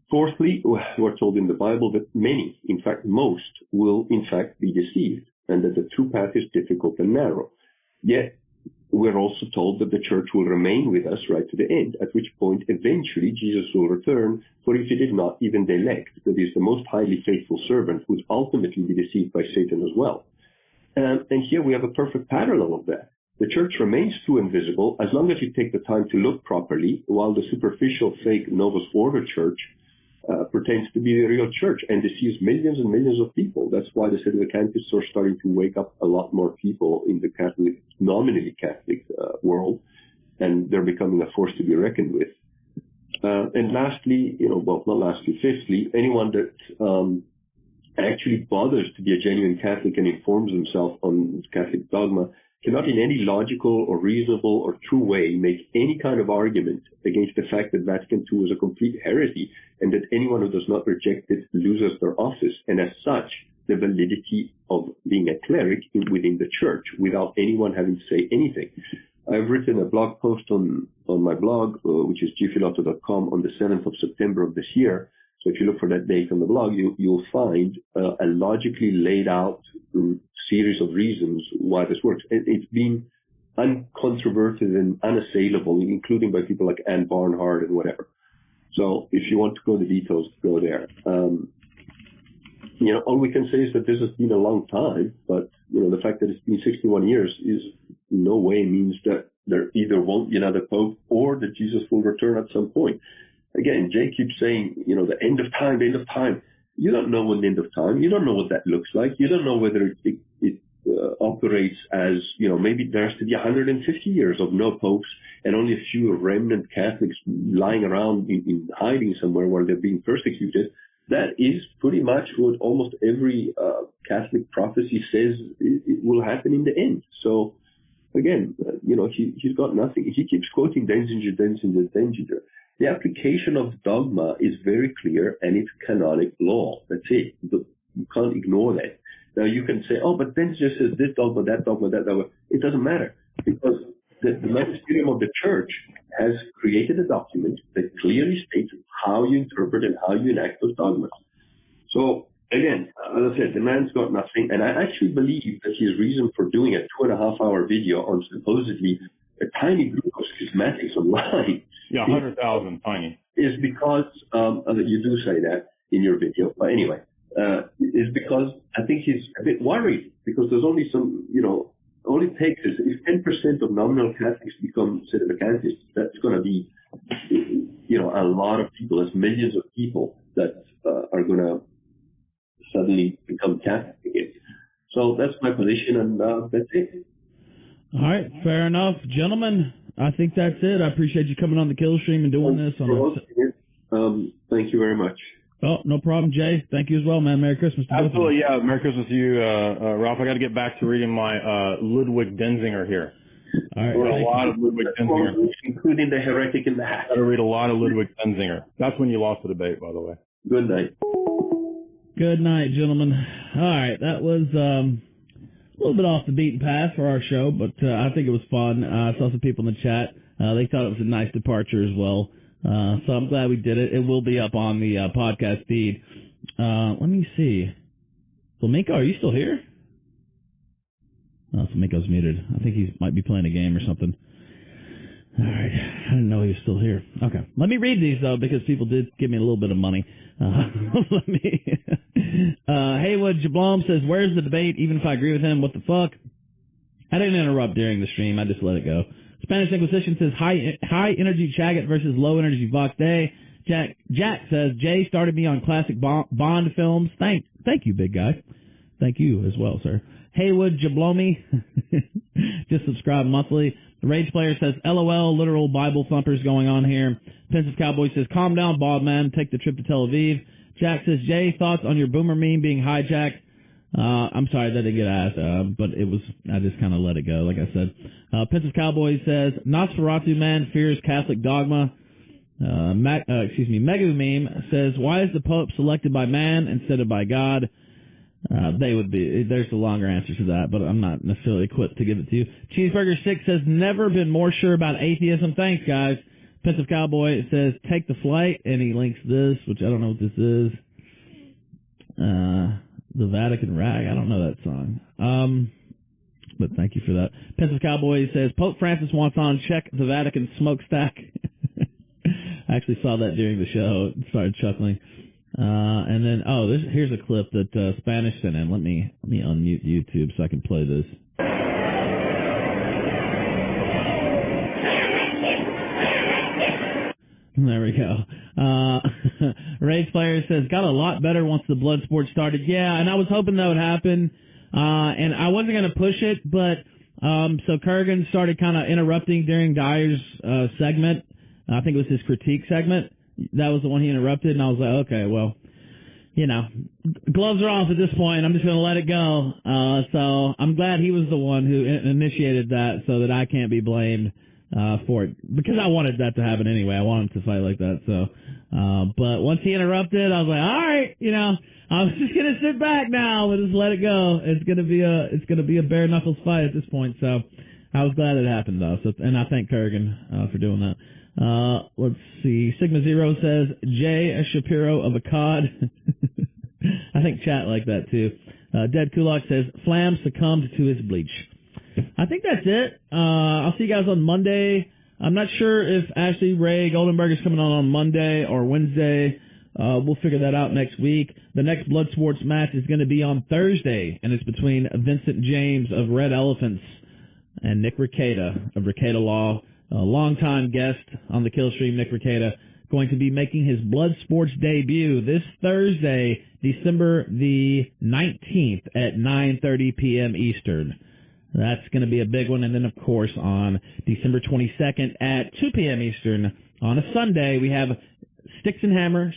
Fourthly, we're told in the Bible that many, in fact most, will in fact be deceived, and that the true path is difficult and narrow. Yet, we're also told that the church will remain with us right to the end, at which point eventually Jesus will return, for if he did not, even the elect, that is the most highly faithful servant, would ultimately be deceived by Satan as well. And here we have a perfect parallel of that. The church remains true and visible as long as you take the time to look properly, while the superficial fake Novus Ordo church pretends to be the real church and deceives millions and millions of people. That's why the Sedevacantists are starting to wake up a lot more people in the Catholic, nominally Catholic world, and they're becoming a force to be reckoned with. And lastly, fifthly, anyone that actually bothers to be a genuine Catholic and informs himself on Catholic dogma cannot in any logical or reasonable or true way make any kind of argument against the fact that Vatican II is a complete heresy and that anyone who does not reject it loses their office and as such the validity of being a cleric within the church without anyone having to say anything. I've written a blog post on my blog, which is gphilotto.com, on the 7th of September of this year. So if you look for that date on the blog, you'll find a logically laid out series of reasons why this works. It's been uncontroverted and unassailable, including by people like Anne Barnhart and whatever. So if you want to go to the details, go there. All we can say is that this has been a long time, but the fact that it's been 61 years is in no way means that there either won't be another pope or that Jesus will return at some point. Again, Jay keeps saying, the end of time, the end of time. You don't know what the end of time. You don't know what that looks like. You don't know whether it operates as, maybe there has to be 150 years of no popes and only a few remnant Catholics lying around in hiding somewhere while they're being persecuted. That is pretty much what almost every Catholic prophecy says it will happen in the end. So, again, he's got nothing. He keeps quoting Denzinger. The application of dogma is very clear and it's canonic law. That's it. You can't ignore that. Now you can say, oh, but Denzinger says this dogma, that dogma, that dogma. It doesn't matter because the magisterium of the church has created a document that clearly states how you interpret and how you enact those dogmas. So again, as I said, the man's got nothing, and I actually believe that his reason for doing a 2.5-hour video on supposedly a tiny group of schismatics online. Yeah, 100,000 tiny. Is because you do say that in your video. But anyway, is because I think he's a bit worried because there's only some, all it takes is if 10% of nominal Catholics become sedevacantist, that's going to be, a lot of people, there's millions of people that are going to suddenly become Catholic again. So that's my position, and that's it. All right, fair enough. Gentlemen, I think that's it. I appreciate you coming on the Kill Stream and doing this. Thank you very much. Oh, no problem, Jay. Thank you as well, man. Merry Christmas to both of you. Absolutely, yeah. Merry Christmas to you, Ralph. I got to get back to reading my Ludwig Denzinger here. All right. A lot of Ludwig Denzinger. Including the heretic in the hat. Got to read a lot of Ludwig Denzinger. That's when you lost the debate, by the way. Good night. Good night, gentlemen. All right, that was a little bit off the beaten path for our show, but I think it was fun. I saw some people in the chat. They thought it was a nice departure as well. So I'm glad we did it. It will be up on the podcast feed. Let me see. Flamenco, are you still here? Oh, Flamenco's muted. I think he might be playing a game or something. All right. I didn't know he was still here. Okay. Let me read these, though, because people did give me a little bit of money. Let me. Haywood Jablom says, where's the debate? Even if I agree with him, what the fuck? I didn't interrupt during the stream. I just let it go. Spanish Inquisition says, high energy Chaggot versus low energy Vox Day. Jack says, Jay started me on classic Bond films. Thank you, big guy. Thank you as well, sir. Haywood Jablomi, just subscribe monthly. The Rage Player says, LOL, literal Bible thumpers going on here. Pensive Cowboy says, calm down, Bob, man. Take the trip to Tel Aviv. Jack says, Jay, thoughts on your boomer meme being hijacked? I'm sorry that didn't get asked, but I just kind of let it go, like I said. Pensive Cowboy says, Nosferatu man fears Catholic dogma. Megu meme says, why is the Pope selected by man instead of by God? There's a longer answer to that, but I'm not necessarily equipped to give it to you. Cheeseburger 6 says, never been more sure about atheism. Thanks, guys. Pensive Cowboy says, take the flight, and he links this, which I don't know what this is. The Vatican Rag. I don't know that song. But thank you for that. Pensive Cowboy says, Pope Francis wants on, check the Vatican smokestack. I actually saw that during the show. Started chuckling. And then, here's a clip that Spanish sent in. Let me unmute YouTube so I can play this. There we go. Rage Player says, got a lot better once the blood sport started. Yeah, and I was hoping that would happen. And I wasn't going to push it, but so Kurgan started kind of interrupting during Dyer's segment. I think it was his critique segment. That was the one he interrupted, and I was like, okay, well, gloves are off at this point. I'm just going to let it go. So I'm glad he was the one who initiated that so that I can't be blamed for it. Because I wanted that to happen anyway. I wanted to fight like that. So, but once he interrupted, I was like, all right, I'm just going to sit back now and just let it go. It's going to be a bare knuckles fight at this point. So I was glad it happened, though. So, and I thank Kurgan for doing that. Let's see. Sigma Zero says, Jay Shapiro of a cod. I think chat like that too. Dead Kulak says, Flam succumbed to his bleach. I think that's it. I'll see you guys on Monday. I'm not sure if Ashley Ray Goldenberg is coming on Monday or Wednesday. We'll figure that out next week. The next Blood Sports match is going to be on Thursday, and it's between Vincent James of Red Elephants and Nick Rekieta of Rekieta Law. A longtime guest on the Kill Stream, Nick Rekieta, going to be making his Blood Sports debut this Thursday, December the 19th at 9:30 p.m. Eastern. That's going to be a big one. And then, of course, on December 22nd at 2 p.m. Eastern, on a Sunday, we have Sticks and Hammer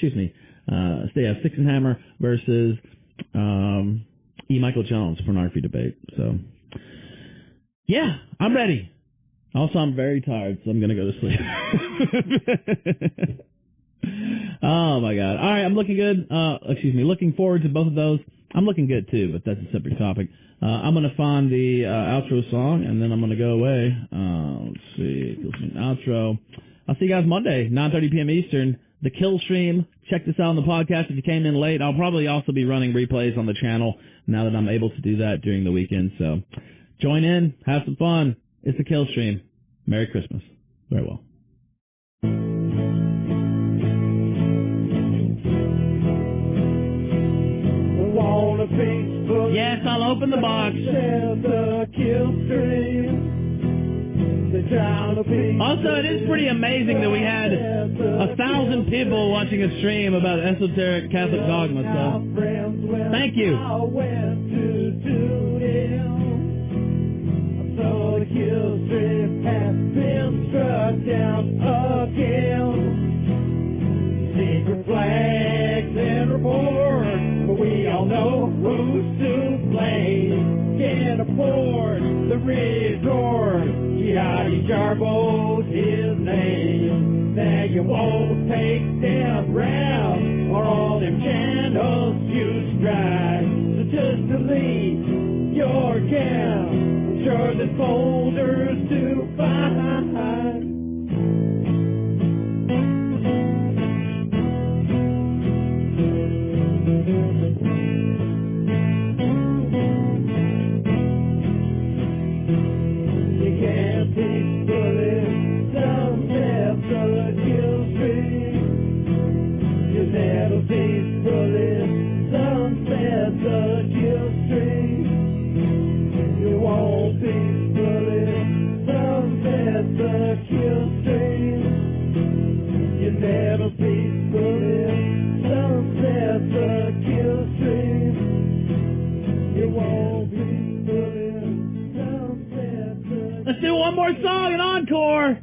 versus E. Michael Jones, pornography debate. So, yeah, I'm ready. Also, I'm very tired, so I'm going to go to sleep. Oh, my God. All right, I'm looking good. Looking forward to both of those. I'm looking good, too, but that's a separate topic. I'm going to find the outro song, and then I'm going to go away. Let's see. Outro. I'll see you guys Monday, 9:30 p.m. Eastern. The Kill Stream. Check this out on the podcast if you came in late. I'll probably also be running replays on the channel now that I'm able to do that during the weekend. So join in. Have some fun. It's the Kill Stream. Merry Christmas. Very well. Yes, I'll open the box. Also, it is pretty amazing that we had 1,000 people watching a stream about esoteric Catholic dogma, so thank you. So the kill strip has been struck down again. Secret flags and reports, but we all know who's to blame. Can't afford the resort. Jihadi Jarbo's his name. Now you won't take them round, or all them channels you strike. So just delete your account. Sure the folders to find. You can't take bullets, some steps on the kill street. You never take bullets, some steps on the kill street. You won't be bullet, some steps the kill stream. You never be bullet, some steps the kill stream. You won't be bullet, some steps the. Let's do one more song, an encore.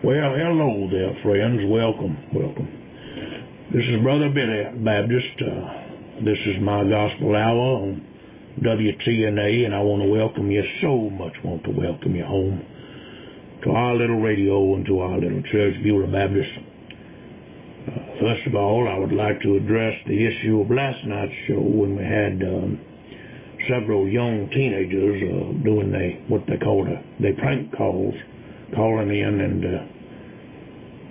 Well, hello there, friends. Welcome. This is Brother Billy Baptist. This is my gospel hour on WTNA, and I want to welcome you so much. Want to welcome you home to our little radio and to our little church, Beulah Baptist. First of all, I would like to address the issue of last night's show when we had several young teenagers doing what they call they prank calls, calling in and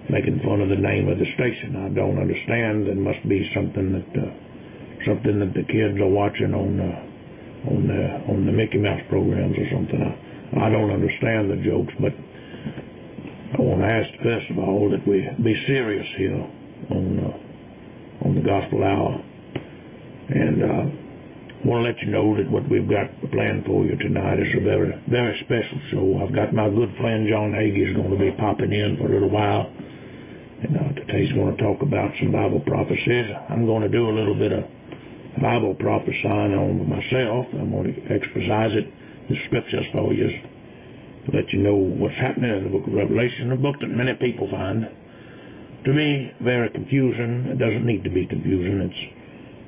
making fun of the name of the station. I don't understand. There must be something that the kids are watching on the Mickey Mouse programs or something. I don't understand the jokes, but I want to ask first of all that we be serious here on the Gospel Hour, and I want to let you know that what we've got planned for you tonight is a very, very special show. I've got my good friend John Hagee is going to be popping in for a little while, and today he's going to talk about some Bible prophecies. I'm going to do a little bit of Bible prophesying on myself. I'm going to exercise the scriptures for you to let you know what's happening in the book of Revelation, a book that many people find to be very confusing. It doesn't need to be confusing. It's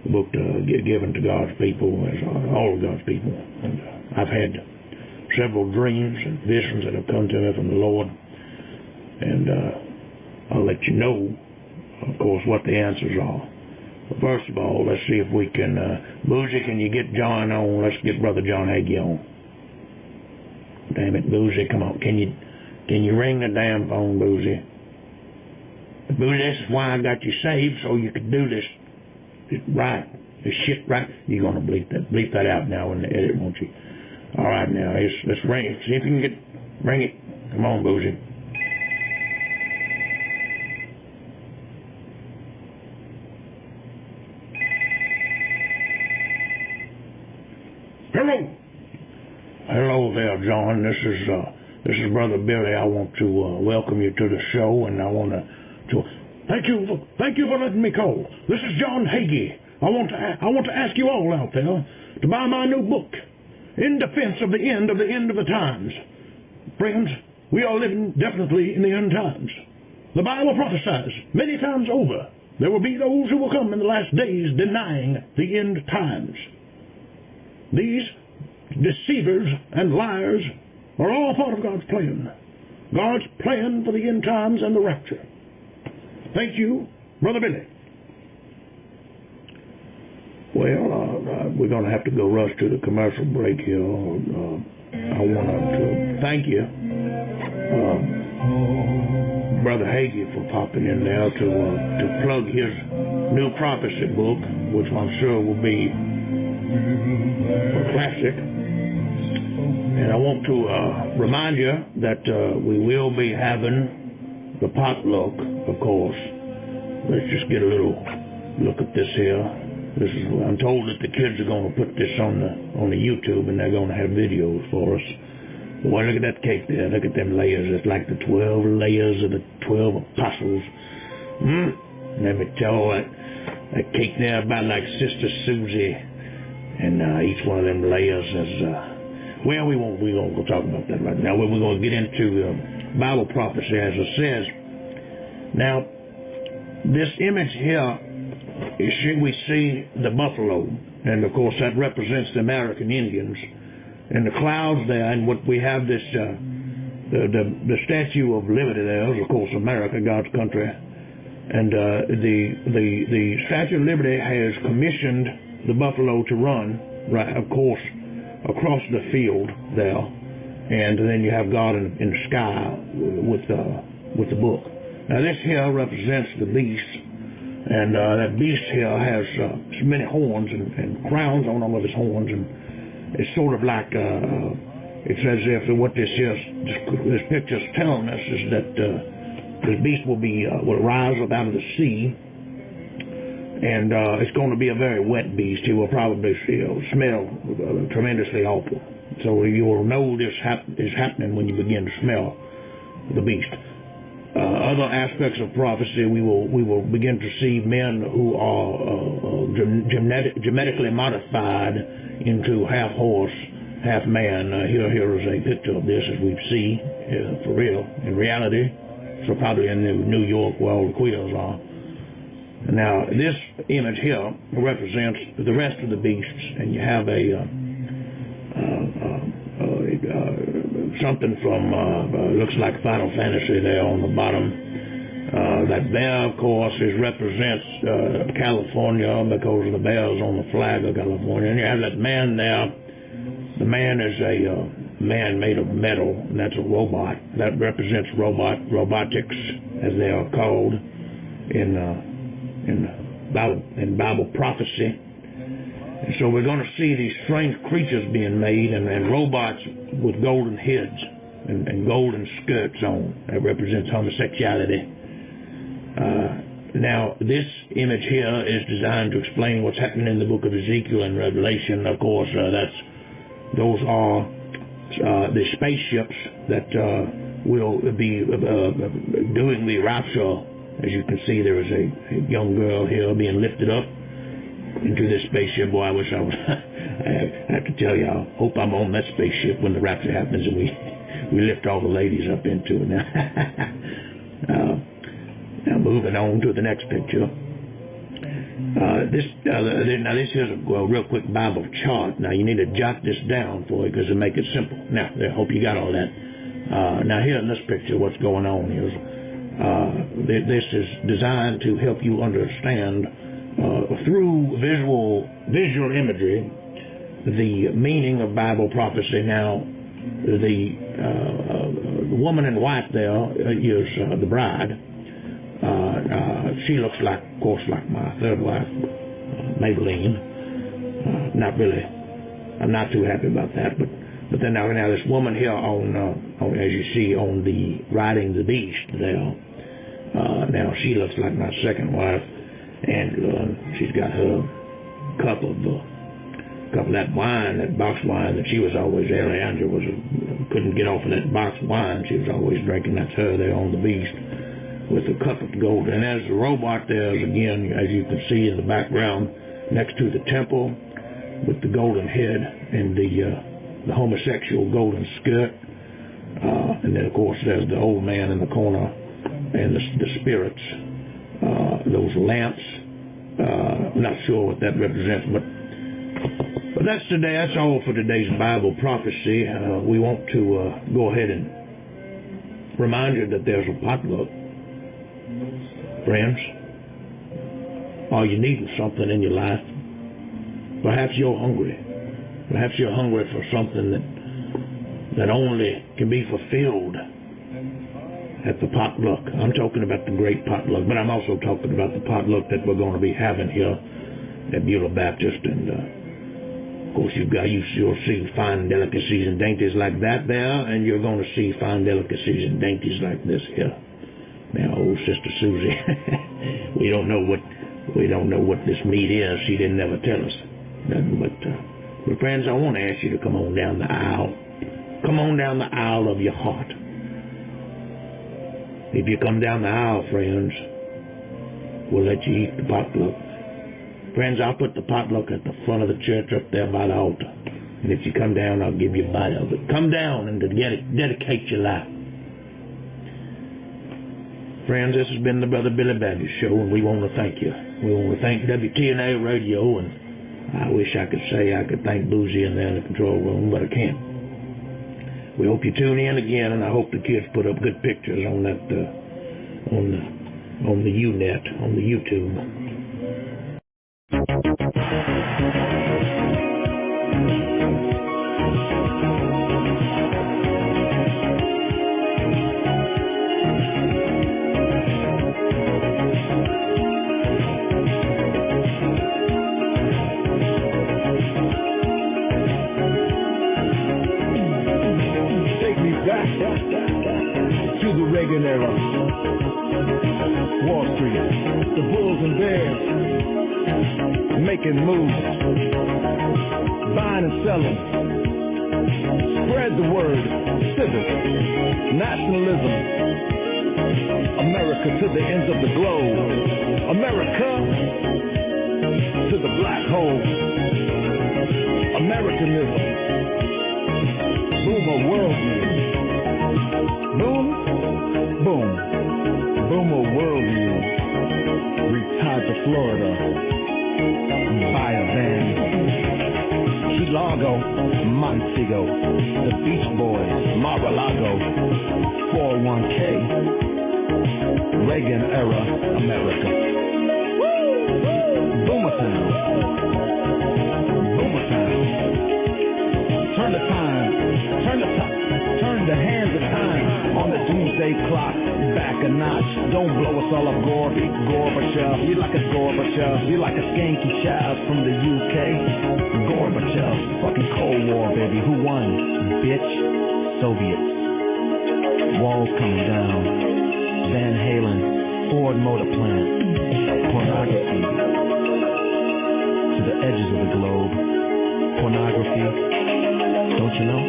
a book given to God's people, as all of God's people. And I've had several dreams and visions that have come to me from the Lord, and I'll let you know, of course, what the answers are. But first of all, let's see if we can, Boozy, can you get John on? Let's get Brother John Hagee on. Damn it, Boozy, come on. Can you ring the damn phone, Boozy? Boozy, this is why I got you saved, so you could do this right. This shit right. You're going to bleep that out now in the edit, won't you? All right, now, let's ring it. See if you can ring it. Come on, Boozy. Hello there, John. This is Brother Billy. I want to welcome you to the show, and I want to thank you for letting me call. This is John Hagee. I want to ask you all out there to buy my new book, In Defense of the End of the Times. Friends, we are living definitely in the end times. The Bible prophesies many times over there will be those who will come in the last days denying the end times. These deceivers and liars are all part of God's plan. God's plan for the end times and the rapture. Thank you, Brother Billy. Well, we're going to have to go rush to the commercial break here. I want to thank you, Brother Hagee, for popping in there to plug his new prophecy book, which I'm sure will be a classic. And I want to remind you that we will be having the potluck, of course. Let's just get a little look at this here. I'm told that the kids are going to put this on the YouTube, and they're going to have videos for us. Boy, look at that cake there. Look at them layers. It's like the 12 layers of the 12 apostles. Let me tell you, that cake there about like Sister Susie, and each one of them layers is. Well, we won't go talk about that right now. We're going to get into Bible prophecy, as it says. Now, this image here. We see the buffalo, and of course that represents the American Indians, and the clouds there, and what we have this the Statue of Liberty there is, of course, America, God's country, and the Statue of Liberty has commissioned the buffalo to run, right, of course, across the field there, and then you have God in the sky with the book. Now this here represents the beast. And that beast here has many horns and crowns on all of his horns, and it's sort of like it's as if what this picture's telling us is that this beast will rise up out of the sea, and it's going to be a very wet beast. He will probably smell tremendously awful. So you will know this is happening when you begin to smell the beast. Other aspects of prophecy, we will begin to see men who are genetically modified into half horse, half man. Here is a picture of this as we see, for real, in reality. So probably in New York where all the queers are. Now this image here represents the rest of the beasts, and you have something from looks like Final Fantasy there on the bottom. That bear, of course, represents California because of the bears on the flag of California. And you have that man there. The man is a man made of metal, and that's a robot. That represents robotics, as they are called in Bible prophecy. And so we're going to see these strange creatures being made, and robots with golden heads and golden skirts on. That represents homosexuality. Now, this image here is designed to explain what's happening in the book of Ezekiel and Revelation. Of course, those are the spaceships that will be doing the rapture. As you can see, there is a young girl here being lifted up into this spaceship. Boy, I wish I was. I have to tell you, I hope I'm on that spaceship when the rapture happens and we lift all the ladies up into it. Now moving on to the next picture. This is a real quick Bible chart. Now you need to jot this down for you because it'll make it simple. Now, I hope you got all that. Now here in this picture, what's going on is this is designed to help you understand through visual imagery the meaning of Bible prophecy. Now, the woman in white there is the bride. She looks like, of course, like my third wife, Maybelline. Not really. I'm not too happy about that. But then now this woman here on as you see on the riding the beast there. Now she looks like my second wife, and she's got her cup of that wine, that box wine that she was always. Alejandra couldn't get off of that box wine. She was always drinking. That's her there on the beast, with a cup of gold. And as the robot there is, again, as you can see in the background, next to the temple with the golden head and the homosexual golden skirt. And then, of course, there's the old man in the corner and the spirits, those lamps. I'm not sure what that represents, but But that's today. That's all for today's Bible prophecy. We want to go ahead and remind you that there's a potluck. Friends, are you needing something in your life? Perhaps you're hungry. Perhaps you're hungry for something that only can be fulfilled at the potluck. I'm talking about the great potluck, but I'm also talking about the potluck that we're going to be having here at Beulah Baptist. And of course, you'll see fine delicacies and dainties like that there, and you're going to see fine delicacies and dainties like this here. Now, old Sister Susie, we don't know what this meat is. She didn't never tell us. But friends, I want to ask you to come on down the aisle. Come on down the aisle of your heart. If you come down the aisle, friends, we'll let you eat the potluck. Friends, I'll put the potluck at the front of the church up there by the altar. And if you come down, I'll give you a bite of it. Come down and dedicate your life. Friends, this has been the Brother Billy Baptist Show, and we want to thank you. We want to thank WTNA Radio, and I wish I could say I could thank Boozy in there in the control room, but I can't. We hope you tune in again, and I hope the kids put up good pictures on that on the Unet, on the YouTube. Era. Wall Street, the Bulls and Bears, making moves, buying and selling. Spread the word, civic, nationalism. America to the ends of the globe. America to the black hole. Americanism. Boomer worldview. Boom. Boom. Boomer worldview. Retired to Florida. Buy a van. Key Largo. Montego. The Beach Boys. Mar-a-Lago. 401k. Reagan era America. Boomer Town. Boomer Town. Turn the time. Turn the hands of time on the doomsday clock back a notch. Don't blow us all up, Gorbachev. You like a Gorbachev. You like a skanky child from the UK. Gorbachev. Fucking Cold War, baby. Who won? Bitch. Soviets. Walls coming down. Van Halen. Ford Motor Plant. Pornography. To the edges of the globe. Pornography. Don't you know?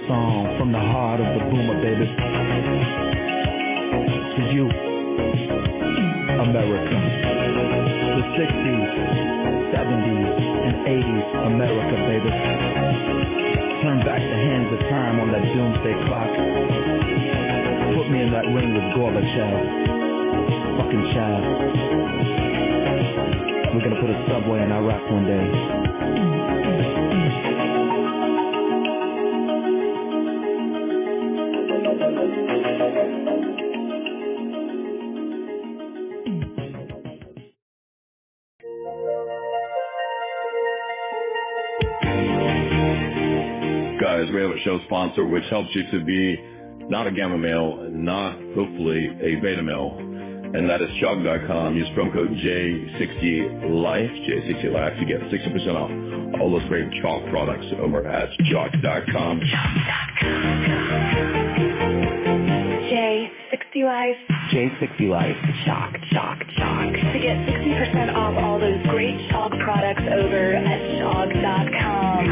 Song from the heart of the boomer, baby. To you, America. The 60s, 70s, and 80s, America, baby. Turn back the hands of time on that doomsday clock. Put me in that ring with Gorbachev. Fucking child. We're gonna put a subway in Iraq one day. Guys, we have a show sponsor which helps you to be not a gamma male, not hopefully a beta male, and that is chalk.com. Use promo code J60Life, J60Life, to get 60% off all those great chalk products over at chalk.com. J60Life. J60Life. Chalk. To get 60% off all those great chalk products over at chalk.com.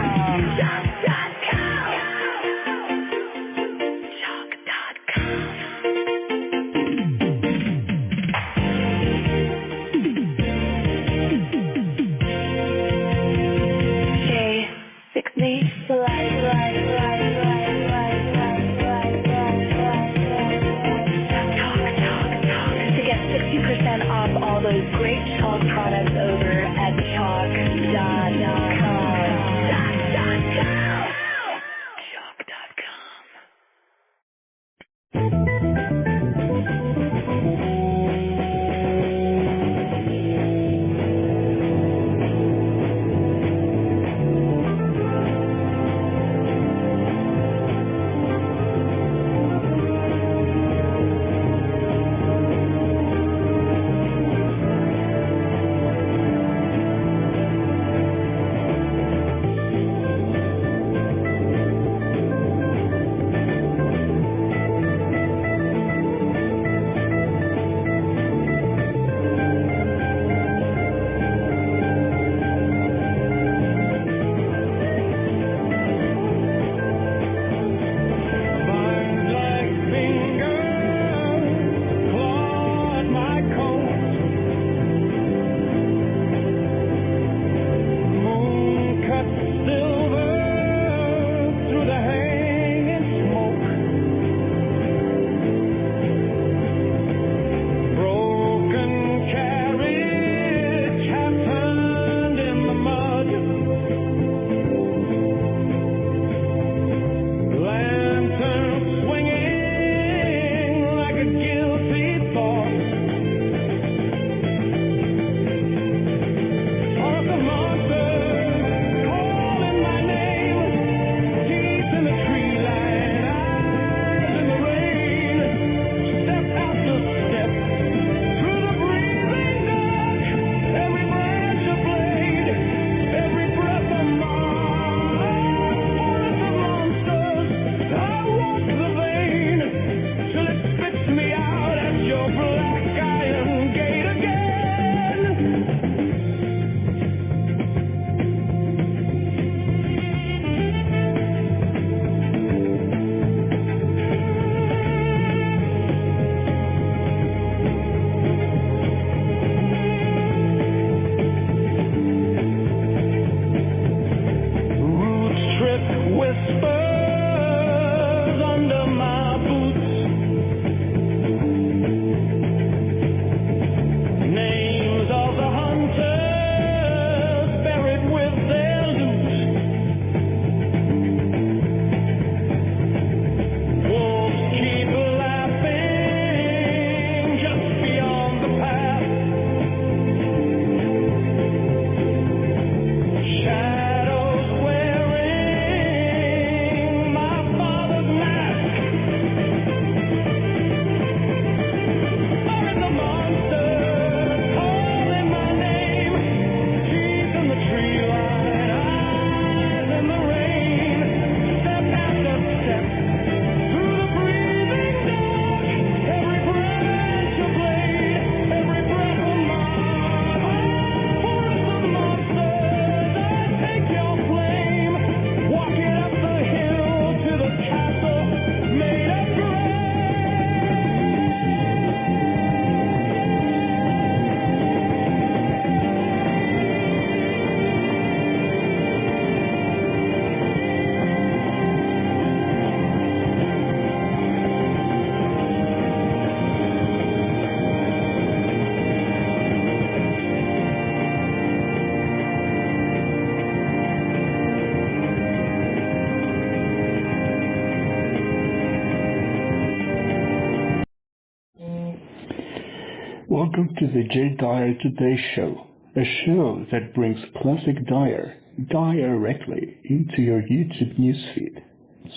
Welcome to the Jay Dyer Today Show, a show that brings classic Dyer directly into your YouTube newsfeed.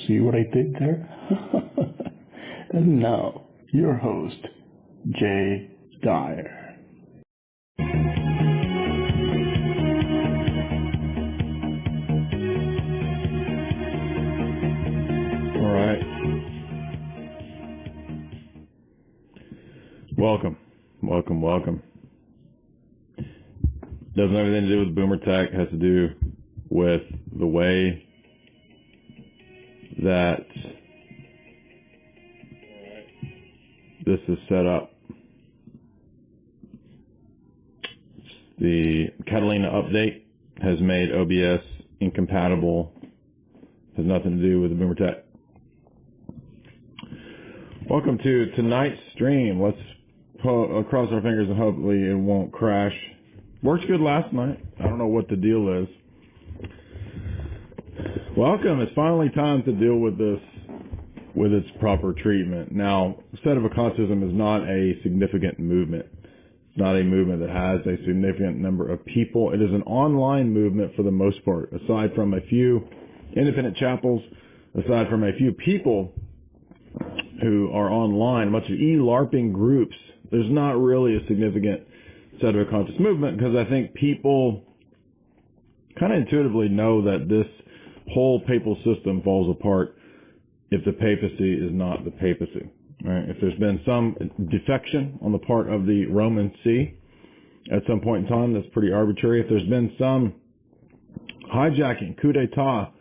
See what I did there? And now, your host, Jay Dyer. All right. Welcome. Doesn't have anything to do with boomer tech. Has to do with the way that this is set up. The Catalina update has made OBS incompatible. Has nothing to do with the boomer tech. Welcome to tonight's stream. Let's cross our fingers and hopefully it won't crash. Worked good last night. I don't know what the deal is. Welcome. It's finally time to deal with this with its proper treatment. Now, sedevacantism is not a significant movement. It's not a movement that has a significant number of people. It is an online movement for the most part, aside from a few independent chapels, aside from a few people who are online, a bunch of e-LARPing groups. There's not really a significant sedevacantist movement because I think people kind of intuitively know that this whole papal system falls apart if the papacy is not the papacy. Right? If there's been some defection on the part of the Roman See at some point in time, that's pretty arbitrary. If there's been some hijacking, coup d'etat,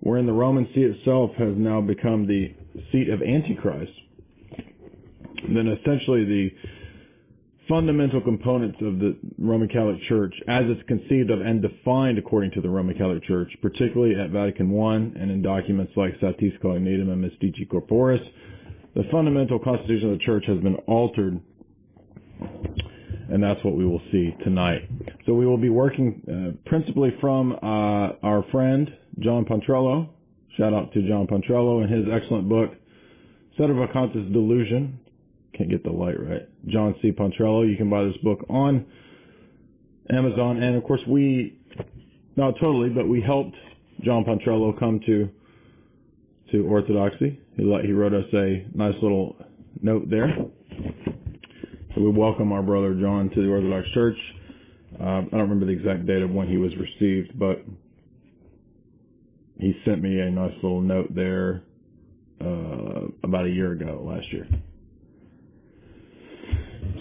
wherein the Roman See itself has now become the seat of Antichrist, then essentially the fundamental components of the Roman Catholic Church, as it's conceived of and defined according to the Roman Catholic Church, particularly at Vatican I and in documents like Satis Cognitum and Mystici Corporis, the fundamental constitution of the Church has been altered, and that's what we will see tonight. So we will be working principally from our friend John Pontrello. Shout out to John Pontrello and his excellent book, Sedevacantist Delusion. Can't get the light right. John C. Pontrello. You can buy this book on Amazon. And of course not totally, but we helped John Pontrello come to Orthodoxy. He wrote us a nice little note there. So we welcome our brother John to the Orthodox Church. I don't remember the exact date of when he was received, but he sent me a nice little note there about a year ago, last year.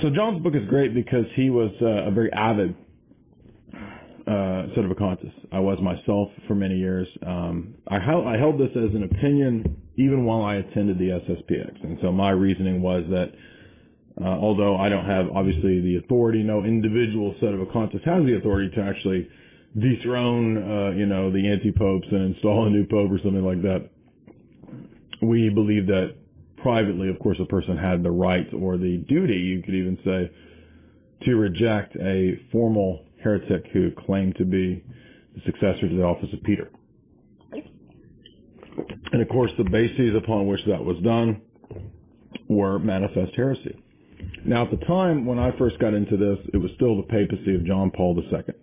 So John's book is great because he was a very avid sedevacantist. I was myself for many years. I held this as an opinion even while I attended the SSPX. And so my reasoning was that although I don't have, obviously, the authority, no individual sedevacantist has the authority to actually dethrone, the anti-popes and install a new pope or something like that. We believe that privately, of course, a person had the right or the duty, you could even say, to reject a formal heretic who claimed to be the successor to the office of Peter. And of course, the bases upon which that was done were manifest heresy. Now, at the time when I first got into this, it was still the papacy of John Paul II.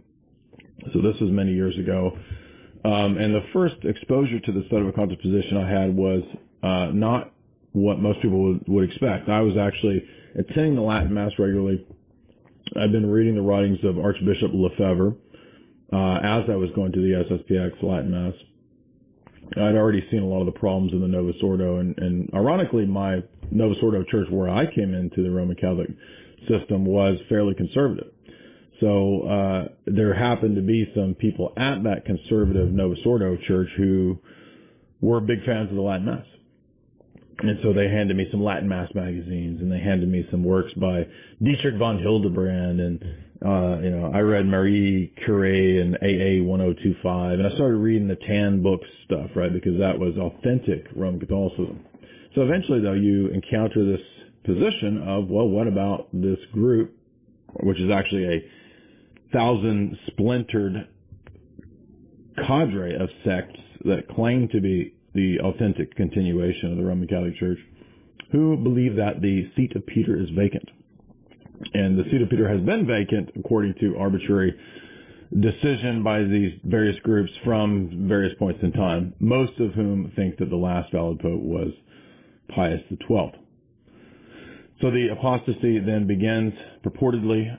So this was many years ago. And the first exposure to the sedevacantist position I had was not what most people would expect. I was actually attending the Latin Mass regularly. I've been reading the writings of Archbishop Lefebvre as I was going to the SSPX Latin Mass. I'd already seen a lot of the problems in the Novus Ordo, and ironically, my Novus Ordo church where I came into the Roman Catholic system was fairly conservative. So there happened to be some people at that conservative Novus Ordo church who were big fans of the Latin Mass. And so they handed me some Latin Mass magazines, and they handed me some works by Dietrich von Hildebrand, and I read Marie Curie and AA 1025, and I started reading the Tan book stuff, right, because that was authentic Roman Catholicism. So eventually, though, you encounter this position of, well, what about this group, which is actually a 1,000-splintered cadre of sects that claim to be the authentic continuation of the Roman Catholic Church, who believe that the seat of Peter is vacant. And the seat of Peter has been vacant according to arbitrary decision by these various groups from various points in time, most of whom think that the last valid pope was Pius XII. So the apostasy then begins purportedly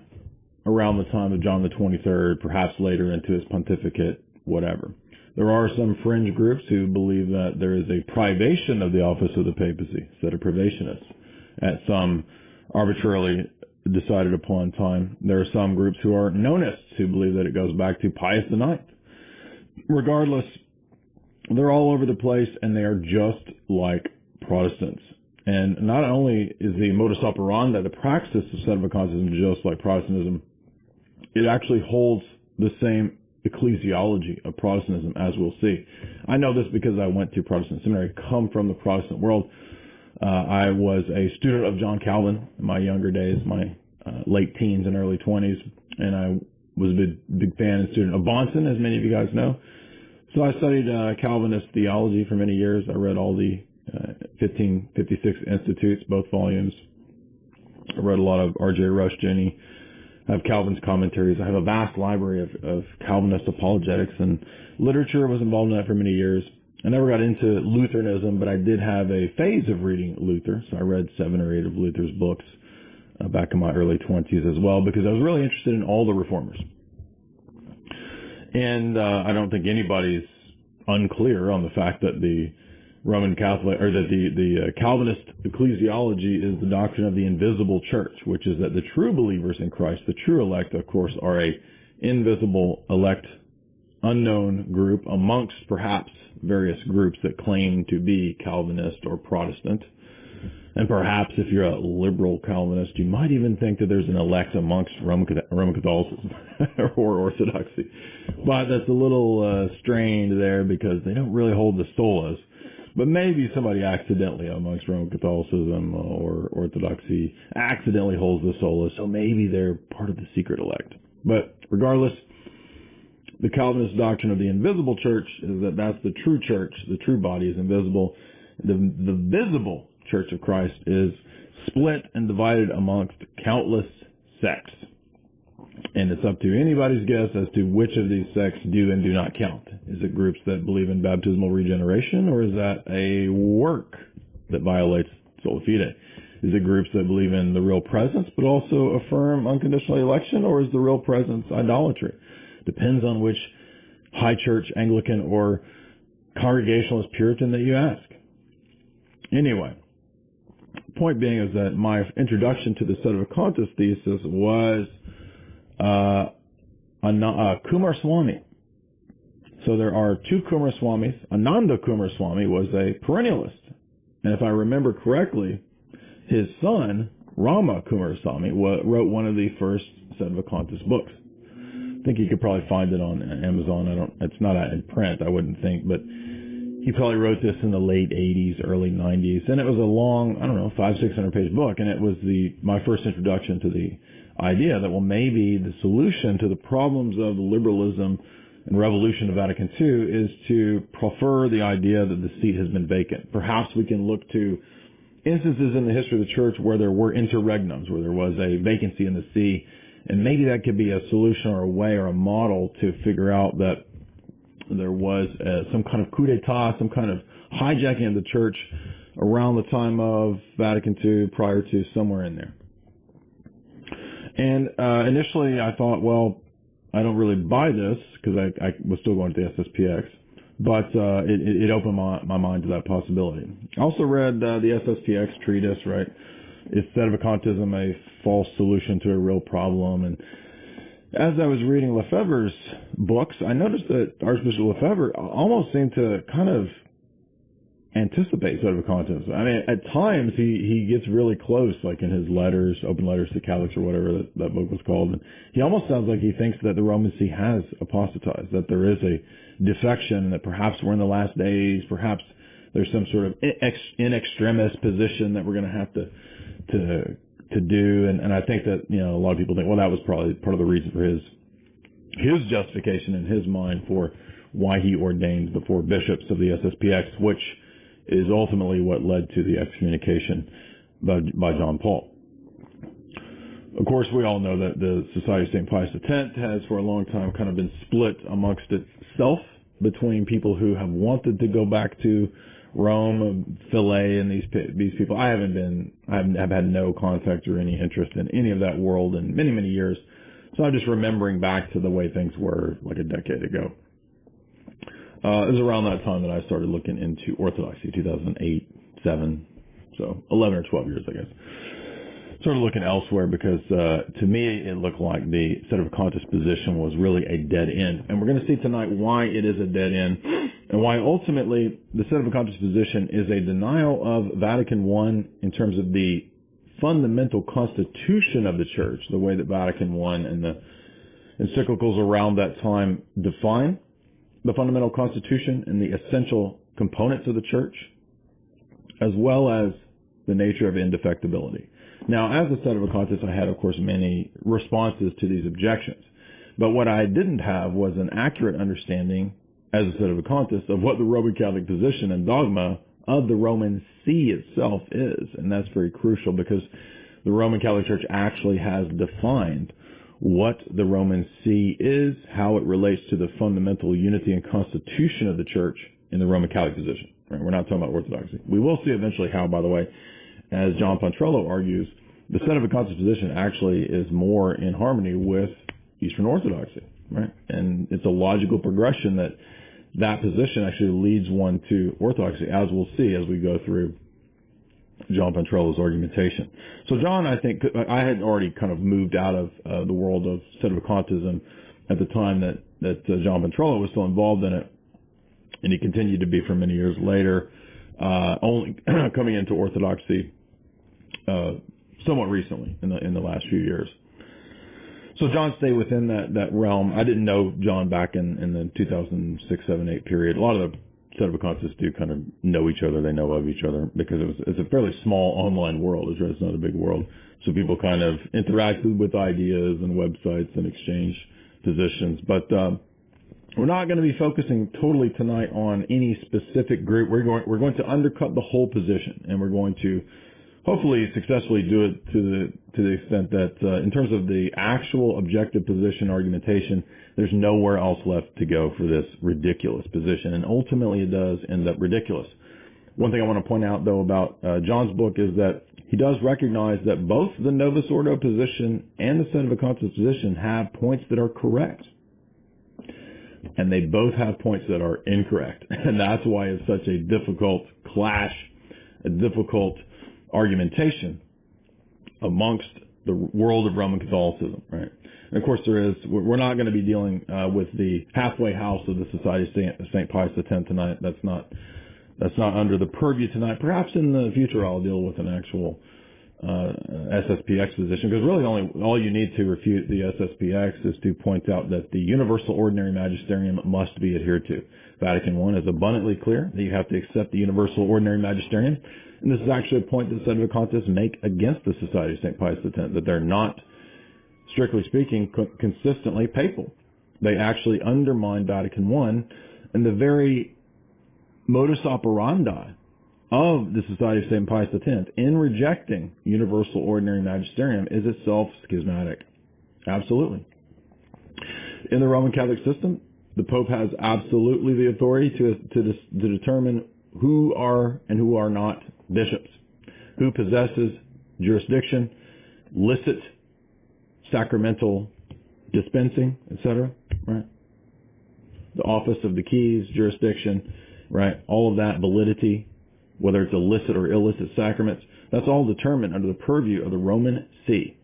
around the time of John the 23rd, perhaps later into his pontificate, whatever. There are some fringe groups who believe that there is a privation of the office of the papacy, set of privationists, at some arbitrarily decided upon time. There are some groups who are nonists who believe that it goes back to Pius IX. Regardless, they're all over the place, and they are just like Protestants. And not only is the modus operandi, the praxis of sedevacantism just like Protestantism, it actually holds the same ecclesiology of Protestantism, as we'll see. I know this because I went to Protestant seminary, come from the Protestant world. I was a student of John Calvin in my younger days, my late teens and early 20s, and I was a big fan and student of Bonson, as many of you guys know. So I studied Calvinist theology for many years. I read all the 1556 Institutes, both volumes. I read a lot of R.J. Rushdoony. I have Calvin's commentaries. I have a vast library of Calvinist apologetics and literature. I was involved in that for many years. I never got into Lutheranism, but I did have a phase of reading Luther. So I read 7 or 8 of Luther's books back in my early 20s as well, because I was really interested in all the reformers. And I don't think anybody's unclear on the fact that the Roman Catholic, or that the Calvinist ecclesiology is the doctrine of the invisible church, which is that the true believers in Christ, the true elect, of course, are a invisible elect, unknown group amongst perhaps various groups that claim to be Calvinist or Protestant. And perhaps if you're a liberal Calvinist, you might even think that there's an elect amongst Roman Catholicism or Orthodoxy. But that's a little strained there, because they don't really hold the solas. But maybe somebody accidentally amongst Roman Catholicism or Orthodoxy accidentally holds the solas, so maybe they're part of the secret elect. But regardless, the Calvinist doctrine of the invisible church is that that's the true church. The true body is invisible. The visible Church of Christ is split and divided amongst countless sects. And it's up to anybody's guess as to which of these sects do and do not count. Is it groups that believe in baptismal regeneration, or is that a work that violates sola fide? Is it groups that believe in the real presence but also affirm unconditional election, or is the real presence idolatry? Depends on which high church, Anglican, or Congregationalist Puritan that you ask. Anyway, point being is that my introduction to the Sedevacanist thesis was Kumar Swami. So there are 2 Kumar Swamis. Ananda Kumar Swami was a perennialist. And if I remember correctly, his son, Rama Kumar Swami, wrote one of the first Sedevacanist books. I think you could probably find it on Amazon. It's not in print, I wouldn't think, but he probably wrote this in the late 80s, early 90s. And it was a long, 500-600 page book. And it was my first introduction to the idea that, well, maybe the solution to the problems of the liberalism and revolution of Vatican II is to prefer the idea that the seat has been vacant. Perhaps we can look to instances in the history of the church where there were interregnums, where there was a vacancy in the see, and maybe that could be a solution or a way or a model to figure out that there was some kind of coup d'etat, some kind of hijacking of the church around the time of Vatican II, prior to somewhere in there. And initially I thought, well, I don't really buy this, because I was still going to the SSPX, but it opened my mind to that possibility. I also read the SSPX treatise, right? Is Sedevacantism a false solution to a real problem? And as I was reading Lefebvre's books, I noticed that Archbishop Lefebvre almost seemed to kind of anticipate Sedevacantism. I mean, at times he gets really close, like in his letters, Open Letters to Catholics or whatever that book was called. And he almost sounds like he thinks that the Roman See has apostatized, that there is a defection, that perhaps we're in the last days, perhaps there's some sort of in extremis position that we're going to have to do. And I think that, a lot of people think, well, that was probably part of the reason for his justification in his mind for why he ordained the 4 bishops of the SSPX, which is ultimately what led to the excommunication by John Paul. Of course, we all know that the Society of St. Pius X has for a long time kind of been split amongst itself between people who have wanted to go back to Rome, Philae, and these people. I have had no contact or any interest in any of that world in many, many years. So I'm just remembering back to the way things were like a decade ago. It was around that time that I started looking into Orthodoxy, 2008, 7, so 11 or 12 years, I guess. Started looking elsewhere because, to me, it looked like the Sedevacanist position was really a dead end. And we're going to see tonight why it is a dead end, and why ultimately the Sedevacanist position is a denial of Vatican I in terms of the fundamental constitution of the Church, the way that Vatican I and the encyclicals around that time define the fundamental constitution and the essential components of the Church, as well as the nature of indefectibility. Now, as a Sedevacanist, I had, of course, many responses to these objections. But what I didn't have was an accurate understanding, as a Sedevacanist, of what the Roman Catholic position and dogma of the Roman See itself is. And that's very crucial because the Roman Catholic Church actually has defined what the Roman See is, how it relates to the fundamental unity and constitution of the Church in the Roman Catholic position. Right? We're not talking about Orthodoxy. We will see eventually how, by the way, as John Pontrello argues, the Sedevacanist position actually is more in harmony with Eastern Orthodoxy, right? And it's a logical progression that position actually leads one to Orthodoxy, as we'll see as we go through John Pontrello's argumentation. So John, I think, I had already kind of moved out of the world of Sedevacantism at the time that John Pontrello was still involved in it, and he continued to be for many years later, only coming into Orthodoxy somewhat recently in the last few years. So John stayed within that realm. I didn't know John back in the 2006, 7, 8 period. A lot of the Sedevacantists do kind of know each other. They know of each other because it's a fairly small online world. It's not a big world. So people kind of interacted with ideas and websites and exchange positions. But we're not going to be focusing totally tonight on any specific group. We're going to undercut the whole position, and we're going to hopefully successfully do it to the extent that in terms of the actual objective position argumentation, there's nowhere else left to go for this ridiculous position, and ultimately it does end up ridiculous. One thing I want to point out, though, about John's book is that he does recognize that both the Novus Ordo position and the Sedevacantist position have points that are correct, and they both have points that are incorrect, and that's why it's such a difficult clash, a difficult argumentation amongst the world of Roman Catholicism, right? And of course we're not going to be dealing with the halfway house of the Society of St. Pius X tonight. That's not under the purview tonight. Perhaps in the future I'll deal with an actual SSPX position, because really all you need to refute the SSPX is to point out that the Universal Ordinary Magisterium must be adhered to. Vatican I is abundantly clear that you have to accept the Universal Ordinary Magisterium. And this is actually a point that Sedevacantists make against the Society of St. Pius X, that they're not, strictly speaking, consistently papal. They actually undermine Vatican I, and the very modus operandi of the Society of St. Pius X in rejecting Universal Ordinary Magisterium is itself schismatic. Absolutely. In the Roman Catholic system, the Pope has absolutely the authority to determine who are and who are not bishops, who possesses jurisdiction, licit sacramental dispensing, etc., right? The office of the keys, jurisdiction, right? All of that validity, whether it's illicit or illicit sacraments, that's all determined under the purview of the Roman See.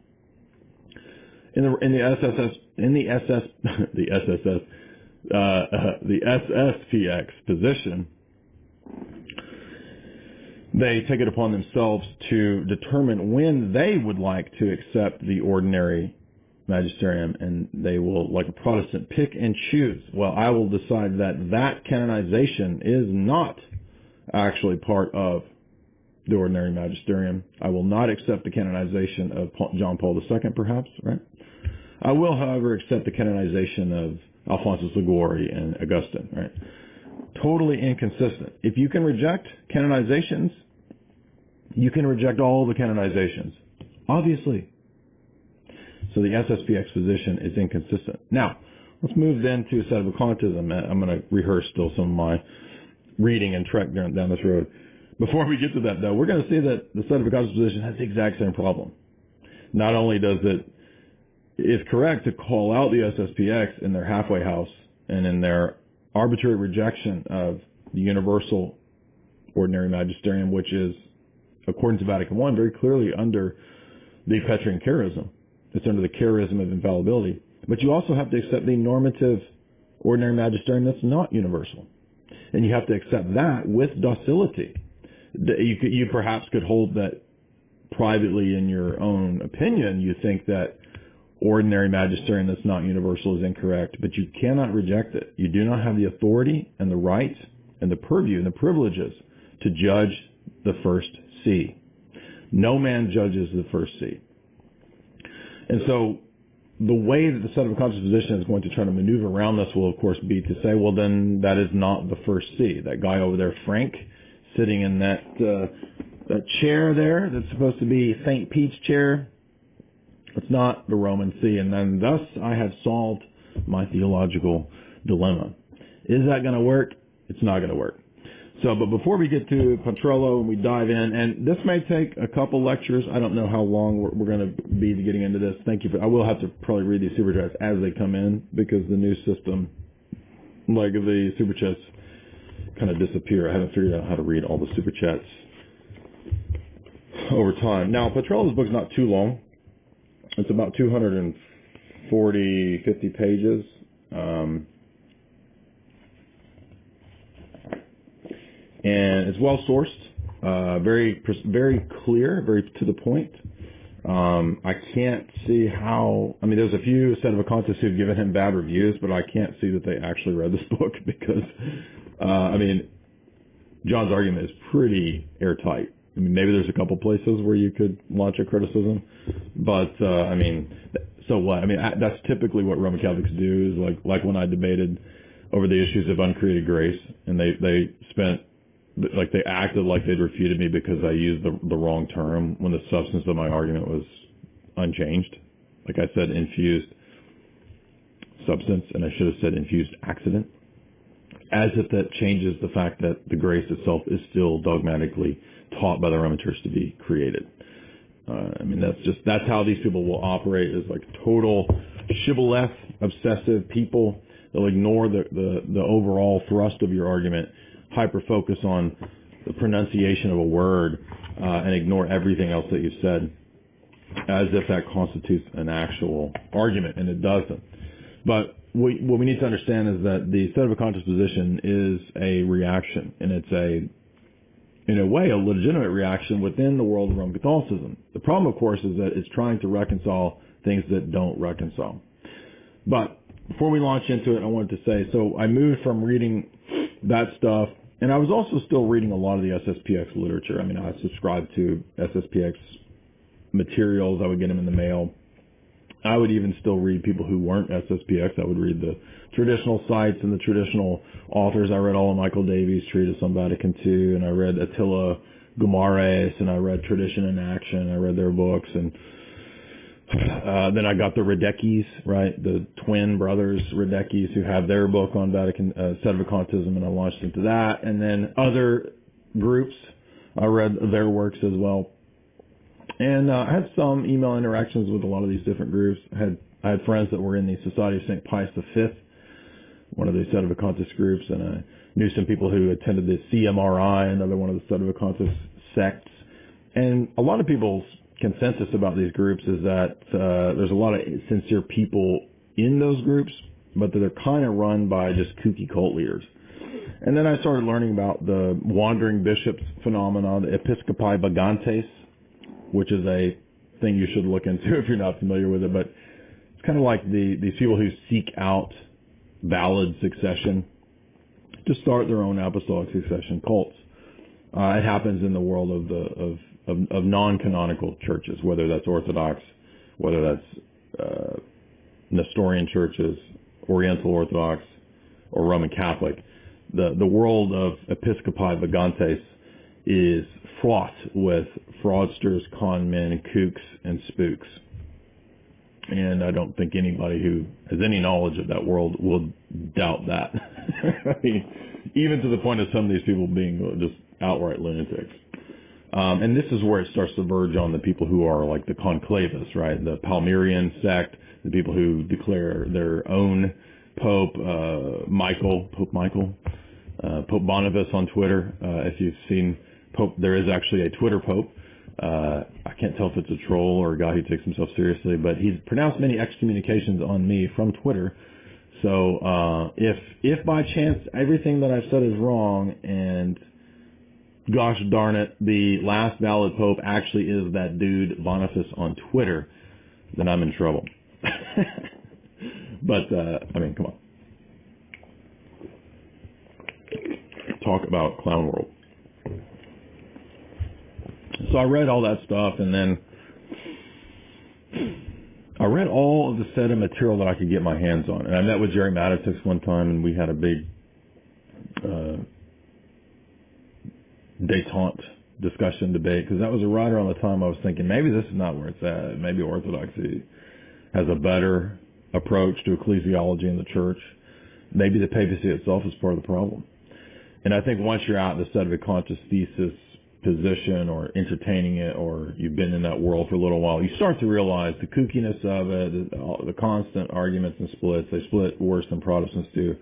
The SSPX position, they take it upon themselves to determine when they would like to accept the ordinary magisterium, and they will, like a Protestant, pick and choose. Well, I will decide that canonization is not actually part of the ordinary magisterium. I will not accept the canonization of John Paul II, perhaps, right? I will, however, accept the canonization of Alphonsus Liguori and Augustine, right? Totally inconsistent. If you can reject canonizations, you can reject all the canonizations, obviously. So the SSPX position is inconsistent. Now, let's move then to Sedevacantism. I'm going to rehearse still some of my reading and trek down this road. Before we get to that, though, we're going to see that the Sedevacantist position has the exact same problem. Not only does it's correct to call out the SSPX in their halfway house and in their arbitrary rejection of the Universal Ordinary Magisterium, which is, according to Vatican I, very clearly under the Petrine charism. It's under the charism of infallibility. But you also have to accept the normative Ordinary Magisterium that's not universal. And you have to accept that with docility. You perhaps could hold that privately in your own opinion. You think that ordinary magisterium that's not universal is incorrect, but you cannot reject it. You do not have the authority and the right and the purview and the privileges to judge the first see. No man judges the first see. And so the way that the Sedevacantist position is going to try to maneuver around this will, of course, be to say, well, then that is not the first see. That guy over there, Frank, sitting in that chair there that's supposed to be St. Pete's chair. It's not the Roman See, and then thus I have solved my theological dilemma. Is that going to work? It's not going to work. So, but before we get to Petrello and we dive in, and this may take a couple lectures. I don't know how long we're going to be getting into this. Thank you. I will have to probably read these super chats as they come in because the new system, like the super chats, kind of disappear. I haven't figured out how to read all the super chats over time. Now, Petrello's book's not too long. It's about 240, 50 pages. And it's well sourced, very clear, very to the point. I can't see how. I mean, there's a few set of economists who've given him bad reviews, but I can't see that they actually read this book because, I mean, John's argument is pretty airtight. I mean, maybe there's a couple places where you could launch a criticism, but I mean, so what? I mean, that's typically what Roman Catholics do. Is like when I debated over the issues of uncreated grace, and they spent. Like they acted like they'd refuted me because I used the wrong term when the substance of my argument was unchanged. Like I said infused substance, and I should have said infused accident. As if that changes the fact that the grace itself is still dogmatically taught by the Roman Church to be created. I mean, that's how these people will operate, is like total shibboleth, obsessive people. They'll ignore the overall thrust of your argument, hyper-focus on the pronunciation of a word, and ignore everything else that you've said as if that constitutes an actual argument, and it doesn't. But what we need to understand is that the sedevacantist position is a reaction, and it's in a way, a legitimate reaction within the world of Roman Catholicism. The problem, of course, is that it's trying to reconcile things that don't reconcile. But before we launch into it, I wanted to say, so I moved from reading that stuff, and I was also still reading a lot of the SSPX literature. I mean, I subscribed to SSPX materials. I would get them in the mail. I would even still read people who weren't SSPX. I would read the traditional sites and the traditional authors. I read all of Michael Davies' treatise on Vatican II, and I read Attila Guimarães, and I read Tradition in Action. I read their books, and then I got the Radecki's, right, the twin brothers Radecki's, who have their book on Vatican sedevacantism, and I launched into that. And then other groups, I read their works as well. And I had some email interactions with a lot of these different groups. I had friends that were in the Society of St. Pius V, one of the sedevacantist groups, and I knew some people who attended the CMRI, another one of the sedevacantist sects. And a lot of people's consensus about these groups is that there's a lot of sincere people in those groups, but that they're kind of run by just kooky cult leaders. And then I started learning about the wandering bishops phenomenon, the Episcopi Vagantes, which is a thing you should look into if you're not familiar with it. But it's kind of like these people who seek out valid succession to start their own apostolic succession cults. It happens in the world of non-canonical churches, whether that's Orthodox, whether that's Nestorian churches, Oriental Orthodox, or Roman Catholic. The world of Episcopi Vagantes is fraught with fraudsters, con men, kooks, and spooks. And I don't think anybody who has any knowledge of that world will doubt that. I mean, even to the point of some of these people being just outright lunatics. And this is where it starts to verge on the people who are like the conclavists, right? The Palmyrian sect, the people who declare their own Pope Michael, Pope Boniface on Twitter. If you've seen Pope, there is actually a Twitter Pope. I can't tell if it's a troll or a guy who takes himself seriously, but he's pronounced many excommunications on me from Twitter. So if by chance everything that I've said is wrong, and gosh darn it, the last valid Pope actually is that dude Boniface on Twitter, then I'm in trouble. But I mean, come on. Talk about clown world. So I read all that stuff, and then I read all of the set of material that I could get my hands on. And I met with Jerry Mattis one time, and we had a big detente discussion debate, because that was right around the time I was thinking maybe this is not where it's at. Maybe Orthodoxy has a better approach to ecclesiology in the church. Maybe the papacy itself is part of the problem. And I think once you're out in the sedevacantist thesis position or entertaining it, or you've been in that world for a little while, you start to realize the kookiness of it, the constant arguments and splits. They split worse than Protestants do.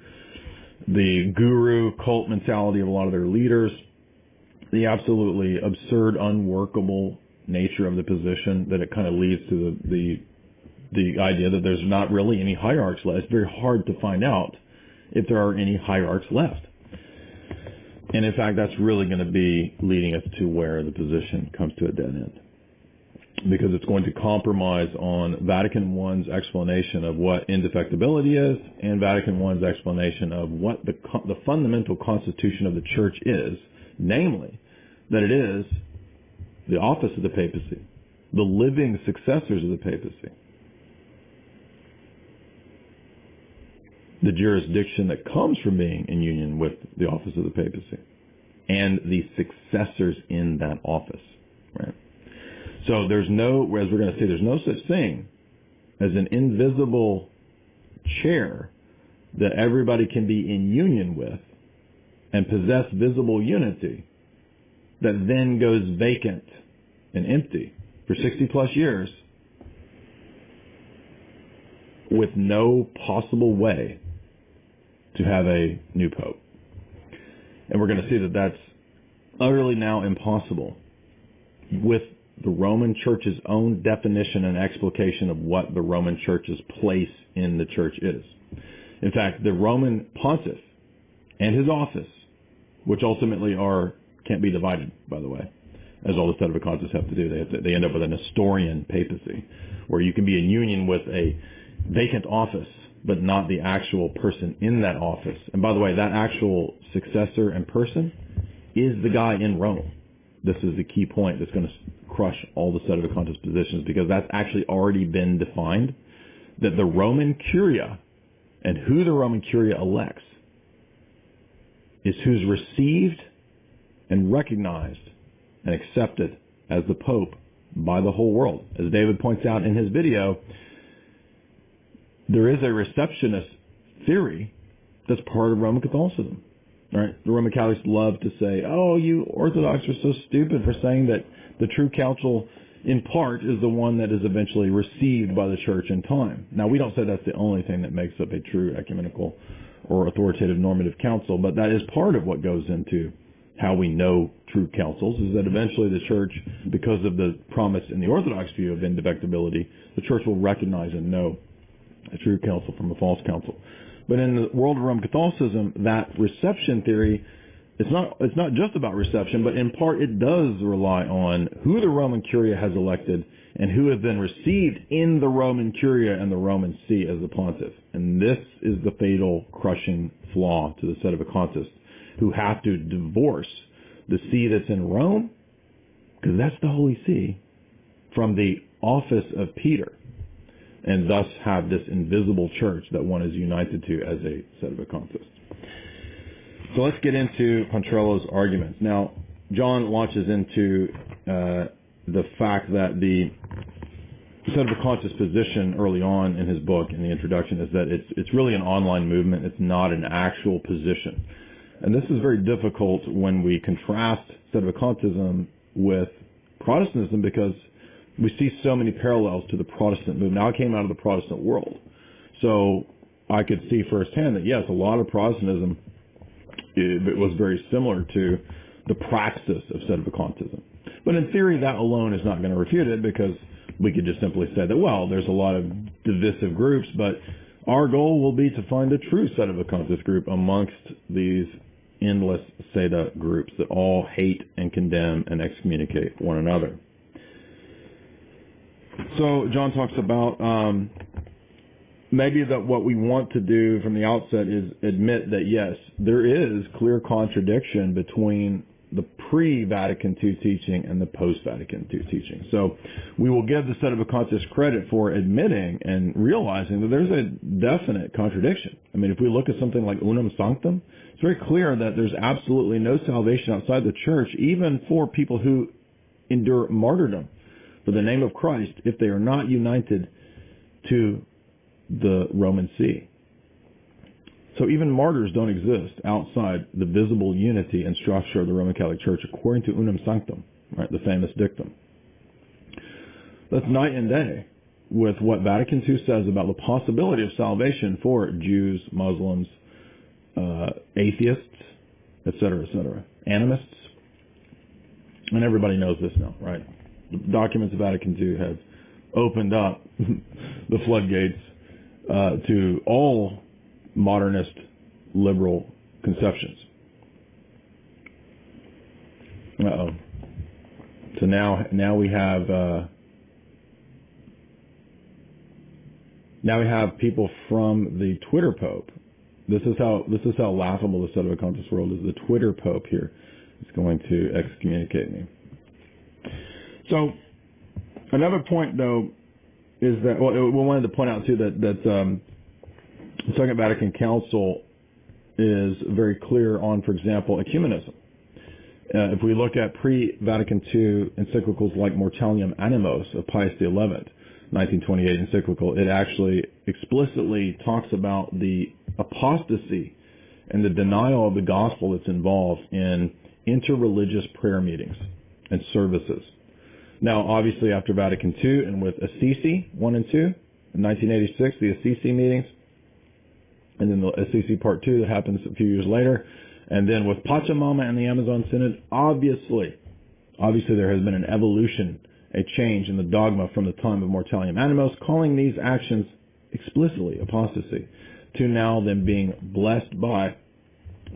The guru cult mentality of a lot of their leaders, the absolutely absurd, unworkable nature of the position, that it kind of leads to the idea that there's not really any hierarchs left. It's very hard to find out if there are any hierarchs left. And in fact, that's really going to be leading us to where the position comes to a dead end, because it's going to compromise on Vatican I's explanation of what indefectibility is, and Vatican I's explanation of what the fundamental constitution of the church is, namely that it is the office of the papacy, the living successors of the papacy, the jurisdiction that comes from being in union with the office of the papacy, and the successors in that office, right? So there's no, as we're going to say, there's no such thing as an invisible chair that everybody can be in union with and possess visible unity that then goes vacant and empty for 60 plus years with no possible way to have a new pope. And we're going to see that that's utterly now impossible with the Roman Church's own definition and explication of what the Roman Church's place in the church is. In fact, the Roman pontiff and his office, which ultimately can't be divided, by the way, as all the sedevacantists have to do. They end up with an Nestorian papacy, where you can be in union with a vacant office, but not the actual person in that office. And by the way, that actual successor and person is the guy in Rome. This is the key point that's going to crush all the sedevacantist positions, because that's actually already been defined, that the Roman Curia and who the Roman Curia elects is who's received and recognized and accepted as the Pope by the whole world. As David points out in his video, there is a receptionist theory that's part of Roman Catholicism. Right? The Roman Catholics love to say, oh, you Orthodox are so stupid for saying that the true council in part is the one that is eventually received by the church in time. Now, we don't say that's the only thing that makes up a true ecumenical or authoritative normative council, but that is part of what goes into how we know true councils, is that eventually the church, because of the promise in the Orthodox view of indefectibility, the church will recognize and know a true council from a false council. But in the world of Roman Catholicism, that reception theory, it's not just about reception, but in part it does rely on who the Roman Curia has elected and who has been received in the Roman Curia and the Roman See as the pontiff. And this is the fatal, crushing flaw to the sedevacantists, who have to divorce the See that's in Rome, because that's the Holy See, from the office of Peter, and thus have this invisible church that one is united to as a sedevacantist. So let's get into Pontrello's arguments. Now, John launches into the fact that the sedevacantist position early on in his book, in the introduction, is that it's really an online movement. It's not an actual position. And this is very difficult when we contrast sedevacantism with Protestantism, because we see so many parallels to the Protestant movement. Now, I came out of the Protestant world, so I could see firsthand that, yes, a lot of Protestantism, it was very similar to the praxis of sedevacantism. But in theory, that alone is not going to refute it, because we could just simply say that, well, there's a lot of divisive groups, but our goal will be to find a true sedevacantist group amongst these endless Seda groups that all hate and condemn and excommunicate one another. So John talks about maybe that what we want to do from the outset is admit that, yes, there is clear contradiction between the pre-Vatican II teaching and the post-Vatican II teaching. So we will give the Sedevacantists credit for admitting and realizing that there's a definite contradiction. I mean, if we look at something like Unum Sanctum, it's very clear that there's absolutely no salvation outside the church, even for people who endure martyrdom for the name of Christ, if they are not united to the Roman See. So even martyrs don't exist outside the visible unity and structure of the Roman Catholic Church, according to Unum Sanctum, right, the famous dictum. That's night and day with what Vatican II says about the possibility of salvation for Jews, Muslims, atheists, etc., animists. And everybody knows this now, right? The documents of Vatican II have opened up the floodgates to all modernist liberal conceptions. So now we have people from the Twitter Pope. This is how laughable the Sedevacantist world is. The Twitter Pope here is going to excommunicate me. So another point, though, is that we wanted to point out too that the Second Vatican Council is very clear on, for example, ecumenism. If we look at pre-Vatican II encyclicals like Mortalium Animos of Pius XI, 1928 encyclical, it actually explicitly talks about the apostasy and the denial of the gospel that's involved in interreligious prayer meetings and services. Now, obviously, after Vatican II and with Assisi 1 and 2, in 1986, the Assisi meetings, and then the Assisi Part 2 that happens a few years later, and then with Pachamama and the Amazon Synod, obviously there has been an evolution, a change in the dogma from the time of Mortalium Animos, calling these actions explicitly apostasy, to now them being blessed by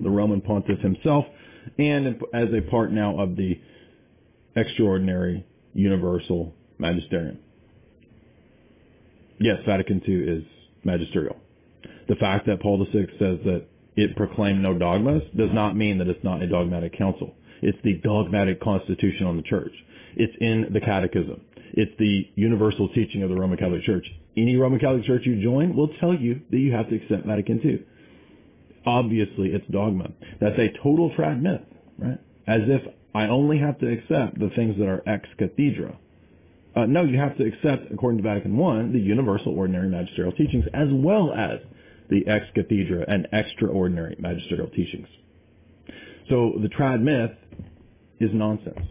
the Roman Pontiff himself, and as a part now of the extraordinary universal magisterium. Yes, Vatican II is magisterial. The fact that Paul VI says that it proclaimed no dogmas does not mean that it's not a dogmatic council. It's the dogmatic constitution on the church. It's in the catechism. It's the universal teaching of the Roman Catholic Church. Any Roman Catholic Church you join will tell you that you have to accept Vatican II. Obviously, it's dogma. That's a total trad myth, right? As if I only have to accept the things that are ex cathedra. No, you have to accept, according to Vatican I, the universal ordinary magisterial teachings, as well as the ex cathedra and extraordinary magisterial teachings. So the trad myth is nonsense.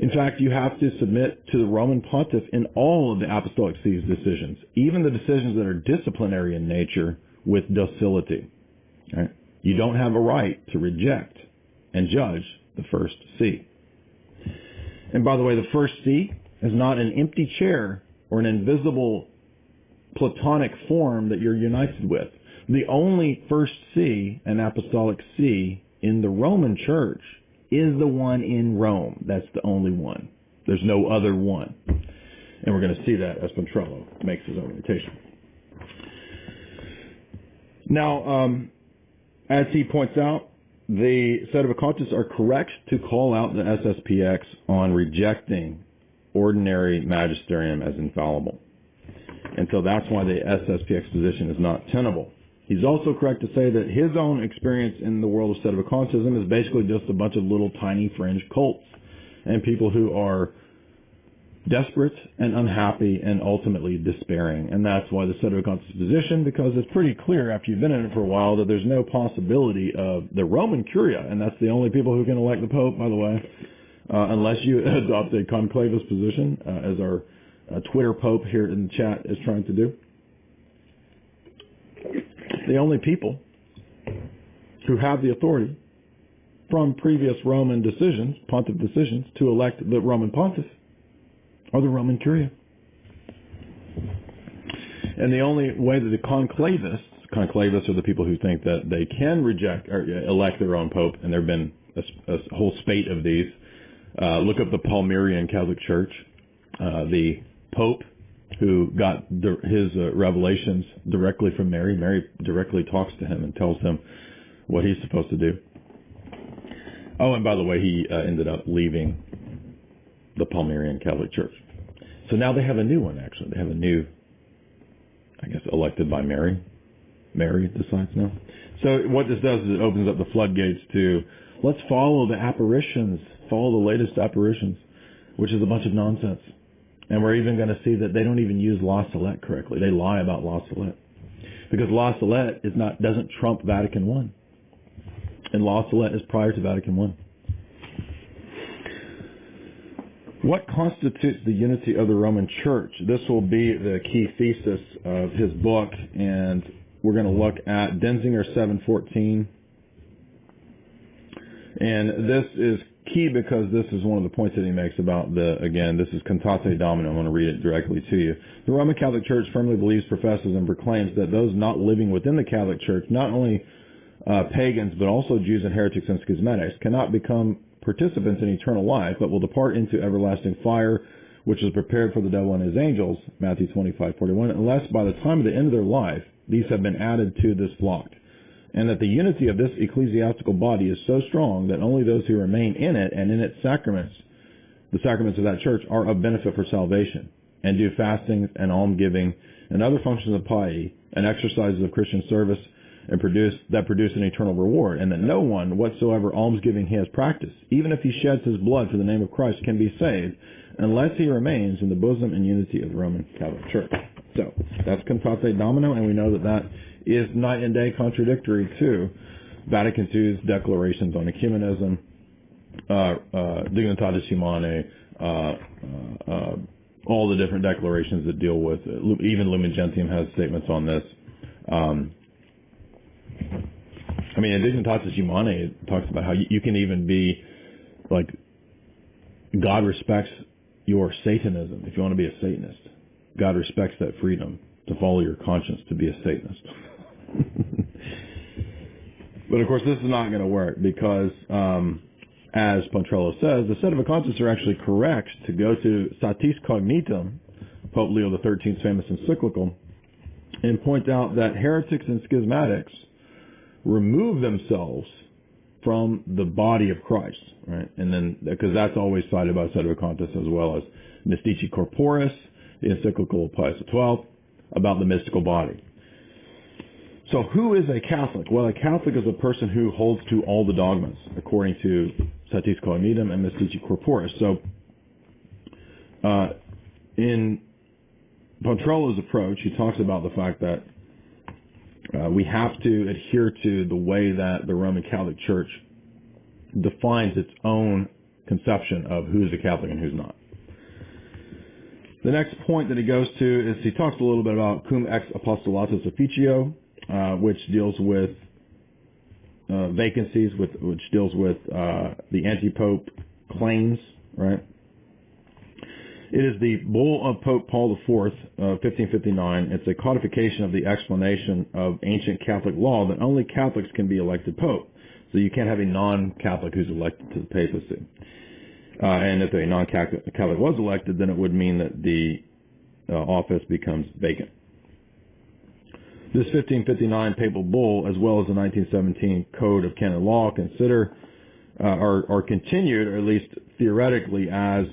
In fact, you have to submit to the Roman Pontiff in all of the Apostolic See's decisions, even the decisions that are disciplinary in nature, with docility. Right? You don't have a right to reject and judge the first see. And by the way, the first see is not an empty chair or an invisible Platonic form that you're united with. The only first see and apostolic see in the Roman Church is the one in Rome. That's the only one. There's no other one. And we're going to see that as Ventrello makes his argumentation. Now, as he points out, the Sedevacantists are correct to call out the SSPX on rejecting ordinary magisterium as infallible. And so that's why the SSPX position is not tenable. He's also correct to say that his own experience in the world of Sedevacantism is basically just a bunch of little tiny fringe cults and people who are desperate and unhappy and ultimately despairing. And that's why the Sedevacantist position, because it's pretty clear after you've been in it for a while that there's no possibility of the Roman Curia, and that's the only people who can elect the Pope, by the way, unless you adopt a conclavist position, as our Twitter Pope here in the chat is trying to do. The only people who have the authority from previous Roman decisions, pontiff decisions, to elect the Roman pontiff are the Roman Curia. And the only way that the conclavists are the people who think that they can reject or elect their own pope, and there have been a whole spate of these. Look up the Palmyrian Catholic Church. The Pope who got his revelations directly from Mary. Mary directly talks to him and tells him what he's supposed to do. Oh, and by the way, he ended up leaving the Palmyrian Catholic Church. So now they have a new one, actually. They have a new, I guess, elected by Mary. Mary decides now. So what this does is it opens up the floodgates to, let's follow the apparitions, follow the latest apparitions, which is a bunch of nonsense. And we're even going to see that they don't even use La Salette correctly. They lie about La Salette. Because La Salette doesn't trump Vatican I. And La Salette is prior to Vatican I. What constitutes the unity of the Roman Church? This will be the key thesis of his book, and we're going to look at Denzinger 714. And this is key because this is one of the points that he makes about this is Cantate Domino. I'm going to read it directly to you. The Roman Catholic Church firmly believes, professes, and proclaims that those not living within the Catholic Church, not only pagans, but also Jews and heretics and schismatics, cannot become participants in eternal life, but will depart into everlasting fire, which is prepared for the devil and his angels, Matthew 25:41, unless by the time of the end of their life, these have been added to this flock. And that the unity of this ecclesiastical body is so strong that only those who remain in it and in its sacraments, the sacraments of that church, are of benefit for salvation, and do fastings and almsgiving and other functions of piety and exercises of Christian service and produce an eternal reward, and that no one whatsoever almsgiving he has practiced, even if he sheds his blood for the name of Christ, can be saved unless he remains in the bosom and unity of the Roman Catholic Church. So that's Cantate Domino, and we know that is night and day contradictory to Vatican II's declarations on ecumenism, Dignitatis Humanae, all the different declarations that deal with it. Even Lumen Gentium has statements on this. In Dignitatis Humanae, it talks about how you can even be, like, God respects your Satanism. If you want to be a Satanist, God respects that freedom to follow your conscience to be a Satanist. But of course, this is not going to work because, as Pontrello says, the Sedevacantists are actually correct to go to Satis Cognitum, Pope Leo XIII's famous encyclical, and point out that heretics and schismatics remove themselves from the body of Christ, right? And then, because that's always cited by Sedevacantists, as well as Mystici Corporis, the encyclical of Pius XII, about the mystical body. So who is a Catholic? Well, a Catholic is a person who holds to all the dogmas, according to Satis Cognitum and Mystici Corporis. So in Pontrello's approach, he talks about the fact that we have to adhere to the way that the Roman Catholic Church defines its own conception of who's a Catholic and who's not. The next point that he goes to is he talks a little bit about cum ex apostolatus officio, which deals with vacancies, which deals with the anti-pope claims, right? It is the bull of Pope Paul IV, 1559. It's a codification of the explanation of ancient Catholic law that only Catholics can be elected pope. So you can't have a non-Catholic who's elected to the papacy. And if a non-Catholic was elected, then it would mean that the office becomes vacant. This 1559 papal bull, as well as the 1917 Code of Canon Law, are continued, or at least theoretically, as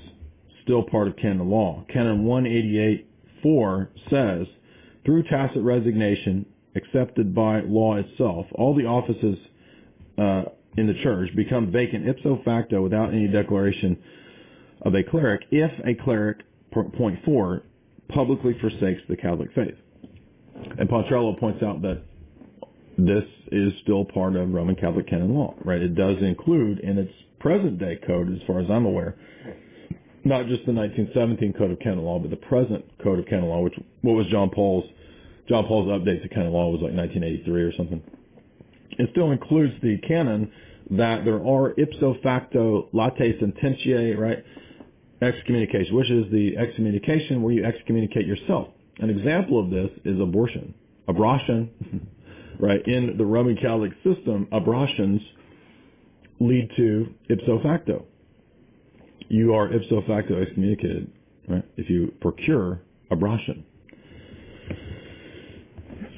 still part of canon law. Canon 188.4 says, through tacit resignation accepted by law itself, all the offices in the church become vacant ipso facto without any declaration of a cleric if a cleric, point 4, publicly forsakes the Catholic faith. And Pontrello points out that this is still part of Roman Catholic canon law, right? It does include in its present day code, as far as I'm aware, not just the 1917 Code of Canon Law, but the present Code of Canon Law, what was John Paul's update to canon law was like 1983 or something. It still includes the canon that there are ipso facto latae sententiae, right, excommunication, which is the excommunication where you excommunicate yourself. An example of this is abortion, right? In the Roman Catholic system, abortions lead to ipso facto. You are ipso facto excommunicated, right, if you procure abortion.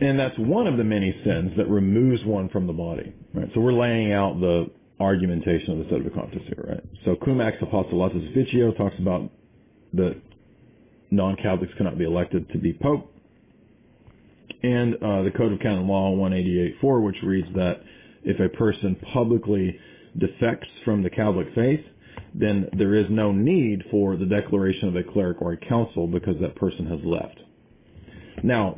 And that's one of the many sins that removes one from the body, right? So we're laying out the argumentation of the Sedevacantists here, right? So Cumax Apostolatus Officio talks about that non-Catholics cannot be elected to be pope. And the Code of Canon Law 188.4, which reads that if a person publicly defects from the Catholic faith, then there is no need for the declaration of a cleric or a council because that person has left. Now,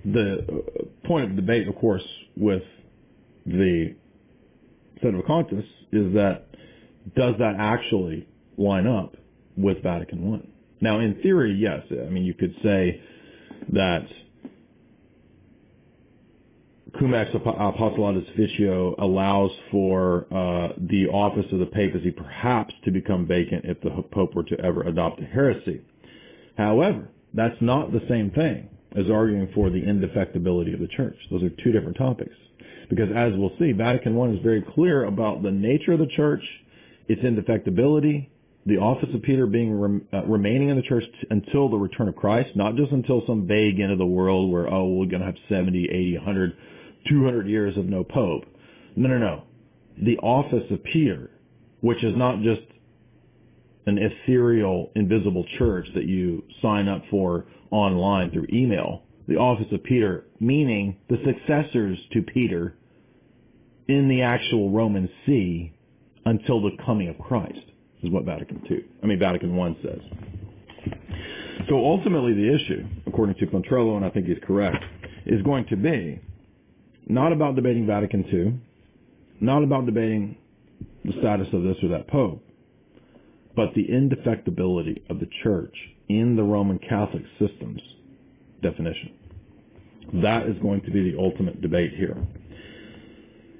the point of debate, of course, with the Sedevacantists is that does that actually line up with Vatican I? Now, in theory, yes. I mean, you could say that Cumax Apostolatus Officio allows for the office of the papacy perhaps to become vacant if the Pope were to ever adopt a heresy. However, that's not the same thing as arguing for the indefectibility of the Church. Those are two different topics. Because as we'll see, Vatican I is very clear about the nature of the Church, its indefectibility, the office of Peter being remaining in the Church until the return of Christ, not just until some vague end of the world where, oh, we're going to have 70, 80, 100, 200 years of no Pope. No. The office of Peter, which is not just an ethereal, invisible church that you sign up for online through email. The office of Peter, meaning the successors to Peter in the actual Roman See until the coming of Christ, is what Vatican I says. So ultimately the issue, according to Controllo, and I think he's correct, is going to be not about debating Vatican II, not about debating the status of this or that Pope, but the indefectibility of the Church in the Roman Catholic system's definition. That is going to be the ultimate debate here.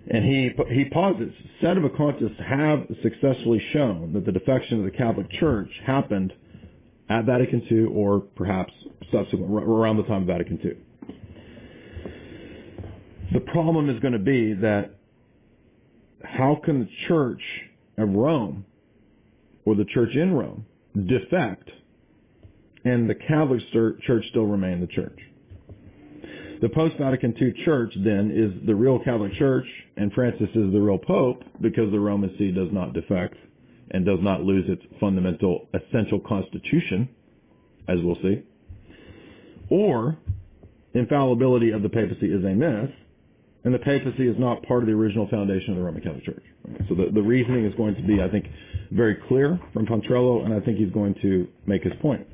And he posits, Sedevacantists have successfully shown that the defection of the Catholic Church happened at Vatican II or perhaps subsequent, around the time of Vatican II. The problem is going to be that how can the Church of Rome or the Church in Rome defect and the Catholic Church still remain the Church? The post-Vatican II Church, then, is the real Catholic Church, and Francis is the real Pope because the Roman See does not defect and does not lose its fundamental, essential constitution, as we'll see. Or, infallibility of the papacy is a myth, and the papacy is not part of the original foundation of the Roman Catholic Church. So the reasoning is going to be, I think, very clear from Pontrello, and I think he's going to make his point.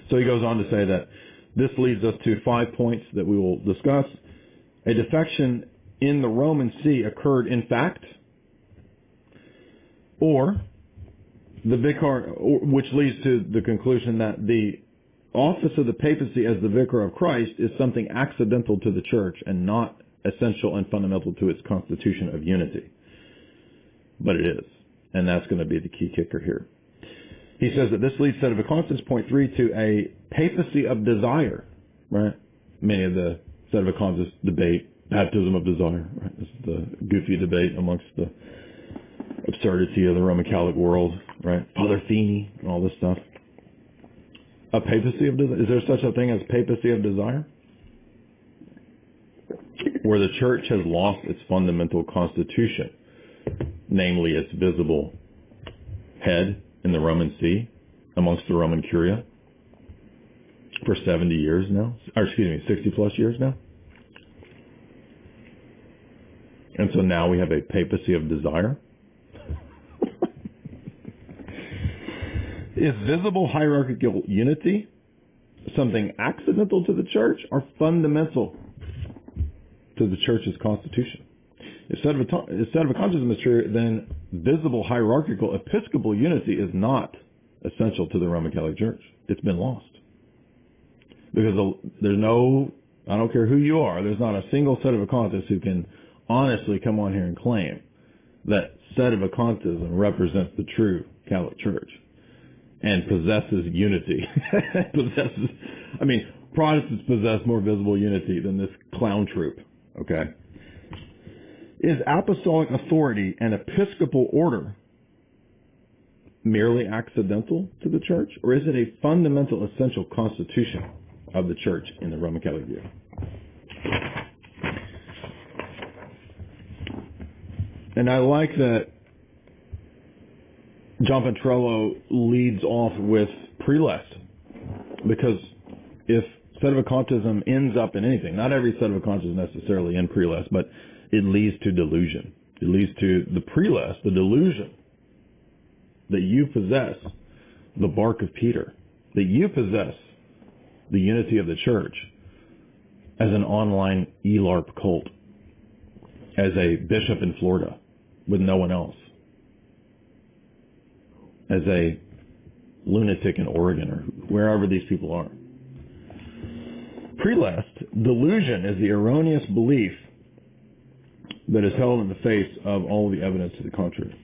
So he goes on to say that this leads us to 5 points that we will discuss. A defection in the Roman See occurred in fact, or the vicar, which leads to the conclusion that the office of the papacy as the vicar of Christ is something accidental to the Church and not essential and fundamental to its constitution of unity. But it is, and that's going to be the key kicker here. He says that this leads Sedevacantists, point 3, to a papacy of desire, right? Many of the Sedevacantists debate baptism of desire, right? This is the goofy debate amongst the absurdity of the Roman Catholic world, right? Father Feeney and all this stuff. A papacy of desire? Is there such a thing as papacy of desire? Where the Church has lost its fundamental constitution, namely its visible head in the Roman See, amongst the Roman Curia, for 70 years now, or 60 plus years now. And so now we have a papacy of desire. Is visible hierarchical unity something accidental to the Church or fundamental to the Church's constitution? If Sedevacantism is true, then visible hierarchical episcopal unity is not essential to the Roman Catholic Church. It's been lost. Because there's no, I don't care who you are, there's not a single Sedevacantist who can honestly come on here and claim that Sedevacantism represents the true Catholic Church and possesses unity. Protestants possess more visible unity than this clown troupe, okay? Is apostolic authority and episcopal order merely accidental to the Church, or is it a fundamental, essential constitution of the Church in the Roman Catholic view? And I like that John Ventrello leads off with prelest, because if sedevacantism ends up in anything, not every sedevacant is necessarily in prelest, but it leads to delusion. It leads to the prelest, the delusion that you possess the bark of Peter, that you possess the unity of the church as an online ELARP cult, as a bishop in Florida with no one else, as a lunatic in Oregon or wherever these people are. Prelest, delusion, is the erroneous belief that is held in the face of all the evidence to the contrary.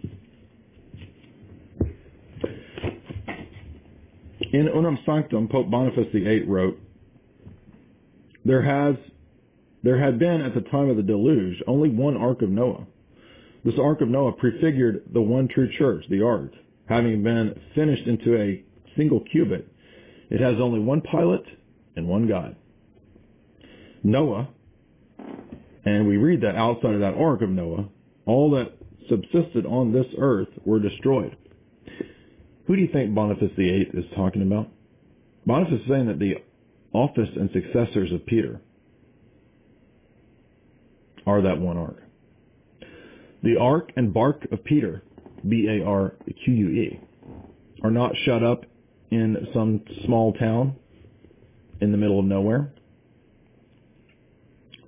In Unum Sanctum, Pope Boniface VIII wrote, There had been at the time of the deluge only one Ark of Noah. This Ark of Noah prefigured the one true church, the Ark. Having been finished into a single cubit, it has only one pilot and one guide. Noah, and we read that outside of that Ark of Noah, all that subsisted on this earth were destroyed. Who do you think Boniface VIII is talking about? Boniface is saying that the office and successors of Peter are that one Ark. The Ark and bark of Peter, B-A-R-Q-U-E, are not shut up in some small town in the middle of nowhere.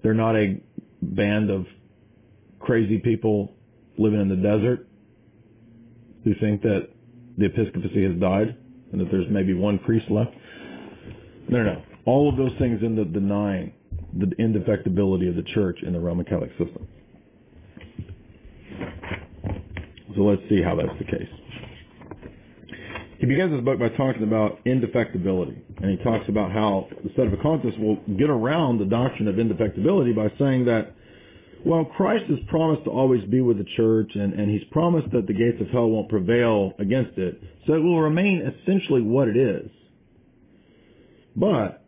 They're not a band of crazy people living in the desert who think that the episcopacy has died and that there's maybe one priest left. No. All of those things end up denying the indefectibility of the church in the Roman Catholic system. So let's see how that's the case. He begins his book by talking about indefectibility, and he talks about how the sedevacantists will get around the doctrine of indefectibility by saying that, well, Christ has promised to always be with the church, and he's promised that the gates of hell won't prevail against it, so it will remain essentially what it is. But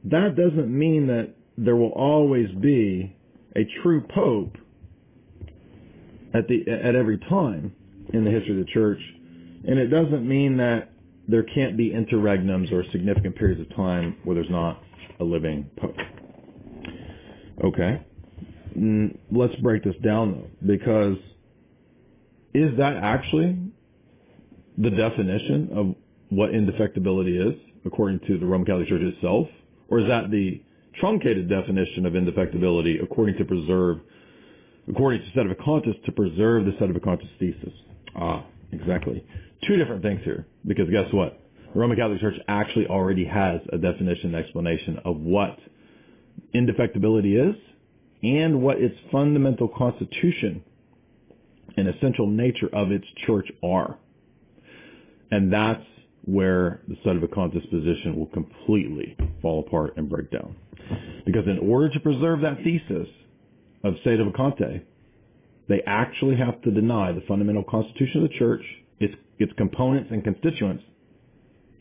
that doesn't mean that there will always be a true pope at every time in the history of the church, and it doesn't mean that there can't be interregnums or significant periods of time where there's not a living pope. Okay. Let's break this down, though, because is that actually the definition of what indefectibility is, according to the Roman Catholic Church itself? Or is that the truncated definition of indefectibility according to sedevacantists to preserve the sedevacantist thesis? Exactly. Two different things here, because guess what? The Roman Catholic Church actually already has a definition and explanation of what indefectibility is and what its fundamental constitution and essential nature of its church are. And that's where the sedevacantist position will completely fall apart and break down. Because in order to preserve that thesis of sedevacante, they actually have to deny the fundamental constitution of the church, its components and constituents,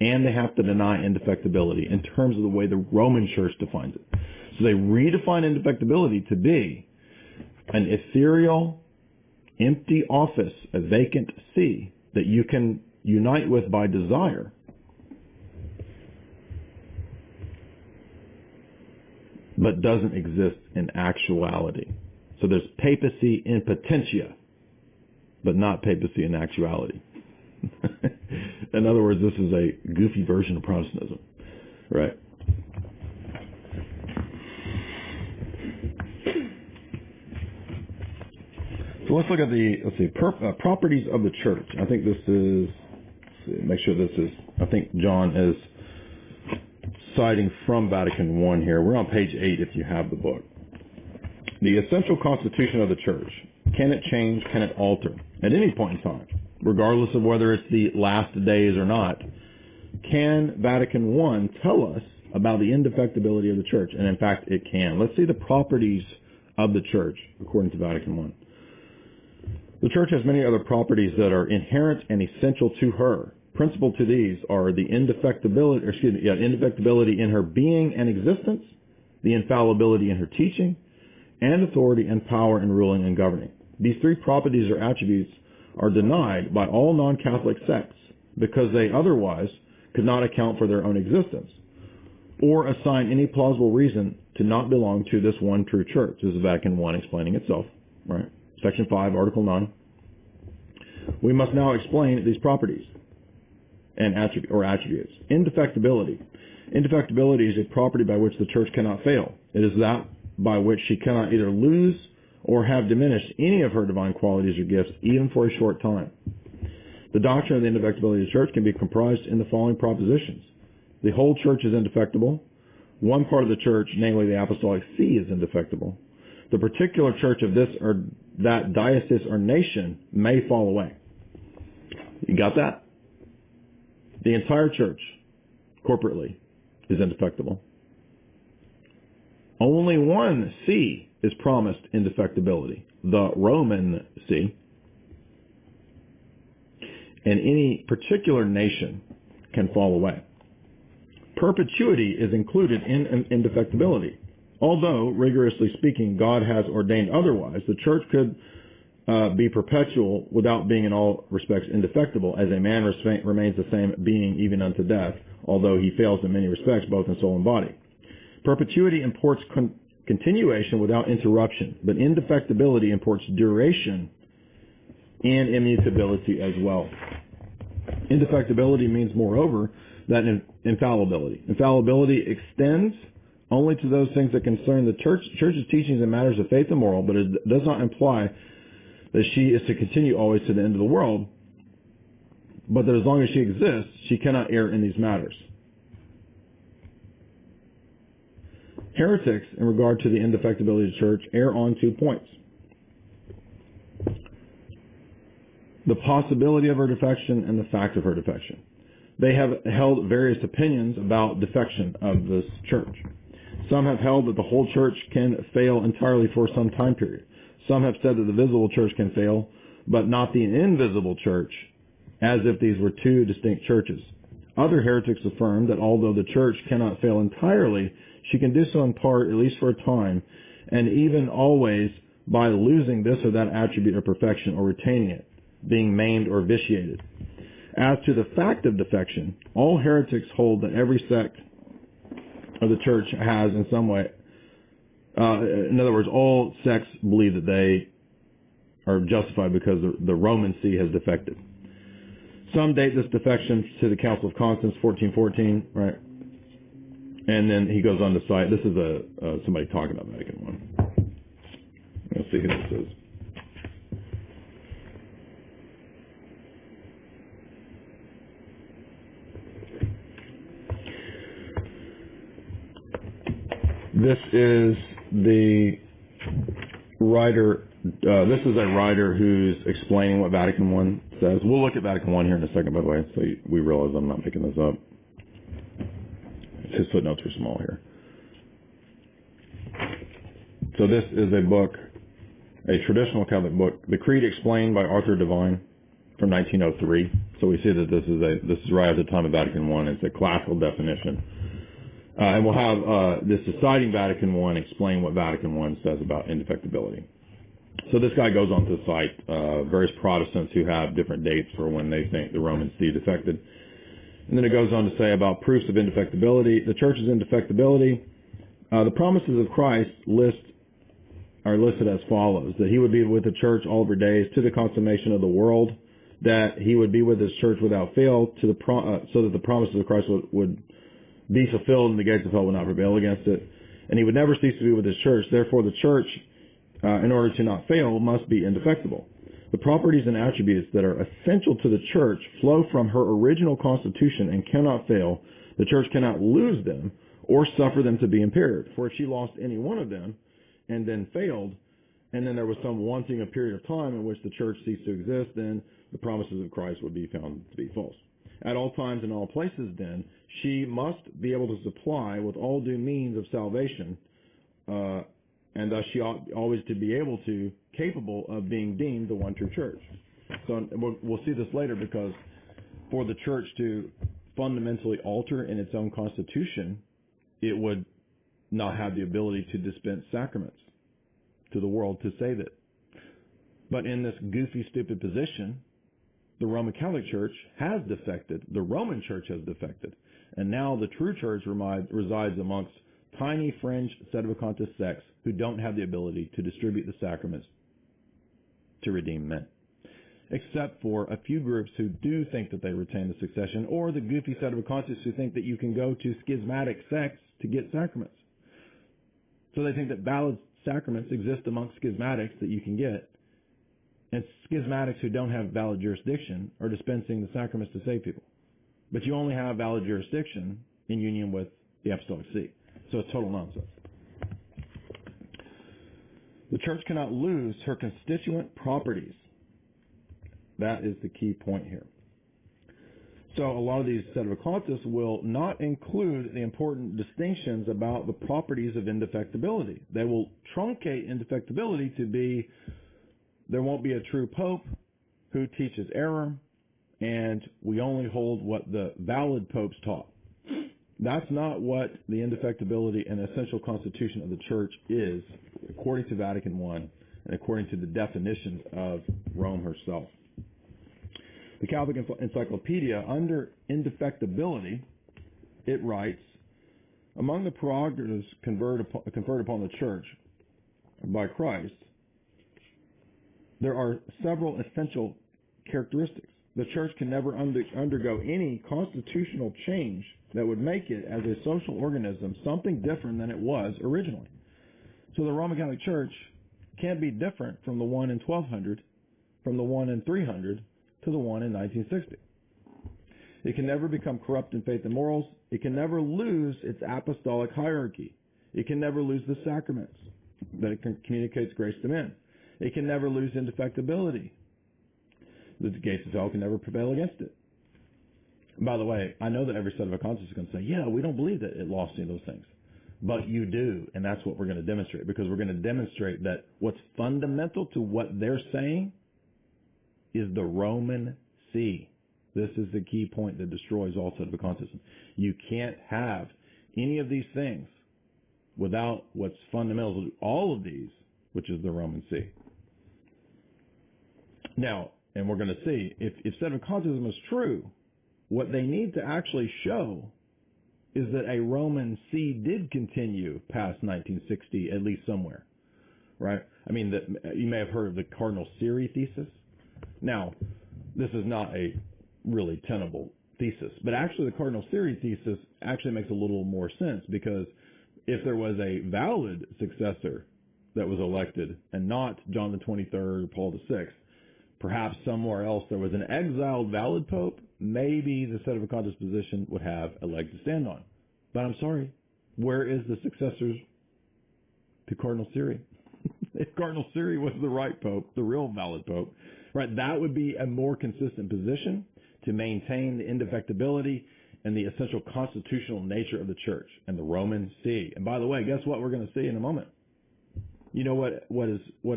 and they have to deny indefectibility in terms of the way the Roman Church defines it. So they redefine indefectibility to be an ethereal, empty office, a vacant see that you can unite with by desire, but doesn't exist in actuality. So there's papacy in potentia, but not papacy in actuality. In other words, this is a goofy version of Protestantism, right? So let's look at the properties of the church. I think this is, I think John is citing from Vatican I here. We're on page 8 if you have the book. The essential constitution of the church. Can it change? Can it alter at any point in time, regardless of whether it's the last days or not? Can Vatican I tell us about the indefectibility of the church? And in fact, it can. Let's see the properties of the church according to Vatican I. The church has many other properties that are inherent and essential to her. Principal to these are the indefectibility in her being and existence, the infallibility in her teaching, and authority and power in ruling and governing. These three properties or attributes are denied by all non-Catholic sects because they otherwise could not account for their own existence or assign any plausible reason to not belong to this one true church. This is Vatican I explaining itself, right? Section 5, Article 9. We must now explain these properties and attributes. Indefectibility. Indefectibility is a property by which the church cannot fail. It is that by which she cannot either lose or have diminished any of her divine qualities or gifts, even for a short time. The doctrine of the indefectibility of the church can be comprised in the following propositions. The whole church is indefectible. One part of the church, namely the apostolic see, is indefectible. The particular church of this or that diocese or nation may fall away. You got that? The entire church, corporately, is indefectible. Only one see is promised indefectibility, the Roman see. And any particular nation can fall away. Perpetuity is included in indefectibility. Although, rigorously speaking, God has ordained otherwise, the church could be perpetual without being in all respects indefectible, as a man remains the same being even unto death, although he fails in many respects, both in soul and body. Perpetuity imports continuation without interruption, but indefectibility imports duration and immutability as well. Indefectibility means, moreover, that infallibility. Infallibility extends only to those things that concern the church's teachings in matters of faith and moral, but it does not imply that she is to continue always to the end of the world, but that as long as she exists, she cannot err in these matters. Heretics, in regard to the indefectibility of the church, err on 2 points. The possibility of her defection and the fact of her defection. They have held various opinions about defection of this church. Some have held that the whole church can fail entirely for some time period. Some have said that the visible church can fail, but not the invisible church, as if these were two distinct churches. Other heretics affirm that although the church cannot fail entirely, she can do so in part, at least for a time, and even always by losing this or that attribute of perfection or retaining it, being maimed or vitiated. As to the fact of defection, all heretics hold that every sect of the church has in some way, in other words, all sects believe that they are justified because the Roman see has defected. Some date this defection to the Council of Constance, 1414, right? And then he goes on to cite, this is somebody talking about Vatican I. Let's see who this is. This is the writer, this is a writer who's explaining what Vatican I says. We'll look at Vatican I here in a second, by the way, so we realize I'm not making this up. His footnotes are small here. So this is a book, a traditional Catholic book, The Creed Explained by Arthur Devine from 1903. So we see that this is right at the time of Vatican I. It's a classical definition. And we'll have this deciding Vatican I explain what Vatican I says about indefectibility. So this guy goes on to cite various Protestants who have different dates for when they think the Roman see defected. And then it goes on to say about proofs of indefectibility. The church's indefectibility. The promises of Christ are listed as follows: that he would be with the church all of her days to the consummation of the world, that he would be with his church without fail, so that the promises of Christ would be fulfilled and the gates of hell would not prevail against it. And he would never cease to be with his church. Therefore, the church, in order to not fail, must be indefectible. The properties and attributes that are essential to the church flow from her original constitution and cannot fail. The church cannot lose them or suffer them to be impaired. For if she lost any one of them and then failed, and then there was some wanting a period of time in which the church ceased to exist, then the promises of Christ would be found to be false. At all times and all places, then, she must be able to supply with all due means of salvation, and thus she ought always to be capable of being deemed the one true church. So we'll see this later, because for the church to fundamentally alter in its own constitution, it would not have the ability to dispense sacraments to the world to save it. But in this goofy, stupid position, the Roman Catholic Church has defected. The Roman Church has defected. And now the true church resides amongst tiny fringe sedevacantist sects who don't have the ability to distribute the sacraments to redeem men. Except for a few groups who do think that they retain the succession, or the goofy sedevacantists who think that you can go to schismatic sects to get sacraments. So they think that valid sacraments exist amongst schismatics that you can get, and schismatics who don't have valid jurisdiction are dispensing the sacraments to save people. But you only have valid jurisdiction in union with the Apostolic See. So it's total nonsense. The church cannot lose her constituent properties. That is the key point here. So a lot of these sedevacantists will not include the important distinctions about the properties of indefectibility. They will truncate indefectibility to be there won't be a true pope who teaches error, and we only hold what the valid popes taught. That's not what the indefectibility and essential constitution of the church is, according to Vatican I and according to the definitions of Rome herself. The Catholic Encyclopedia, under indefectibility, it writes, among the prerogatives conferred upon the church by Christ, there are several essential characteristics. The church can never undergo any constitutional change that would make it, as a social organism, something different than it was originally. So the Roman Catholic Church can't be different from the one in 1200, from the one in 300, to the one in 1960. It can never become corrupt in faith and morals. It can never lose its apostolic hierarchy. It can never lose the sacraments that it communicates grace to men. It can never lose indefectibility. The gates of hell can never prevail against it. By the way, I know that every sedevacantist is going to say, yeah, we don't believe that it lost any of those things. But you do, and that's what we're going to demonstrate, because we're going to demonstrate that what's fundamental to what they're saying is the Roman See. This is the key point that destroys all sedevacantism. You can't have any of these things without what's fundamental to all of these, which is the Roman See. Now, and we're going to see, if sedevacantism is true, what they need to actually show is that a Roman See did continue past 1960, at least somewhere, right? I mean, you may have heard of the Cardinal Siri thesis. Now, this is not a really tenable thesis, but actually the Cardinal Siri thesis actually makes a little more sense, because if there was a valid successor that was elected and not John the 23rd or Paul the 6th, perhaps somewhere else there was an exiled valid pope, maybe the sedevacantist position would have a leg to stand on. But I'm sorry, where is the successors to Cardinal Siri? If Cardinal Siri was the right pope, the real valid pope, right, that would be a more consistent position to maintain the indefectibility and the essential constitutional nature of the church and the Roman See. And by the way, guess what we're going to see in a moment? You know what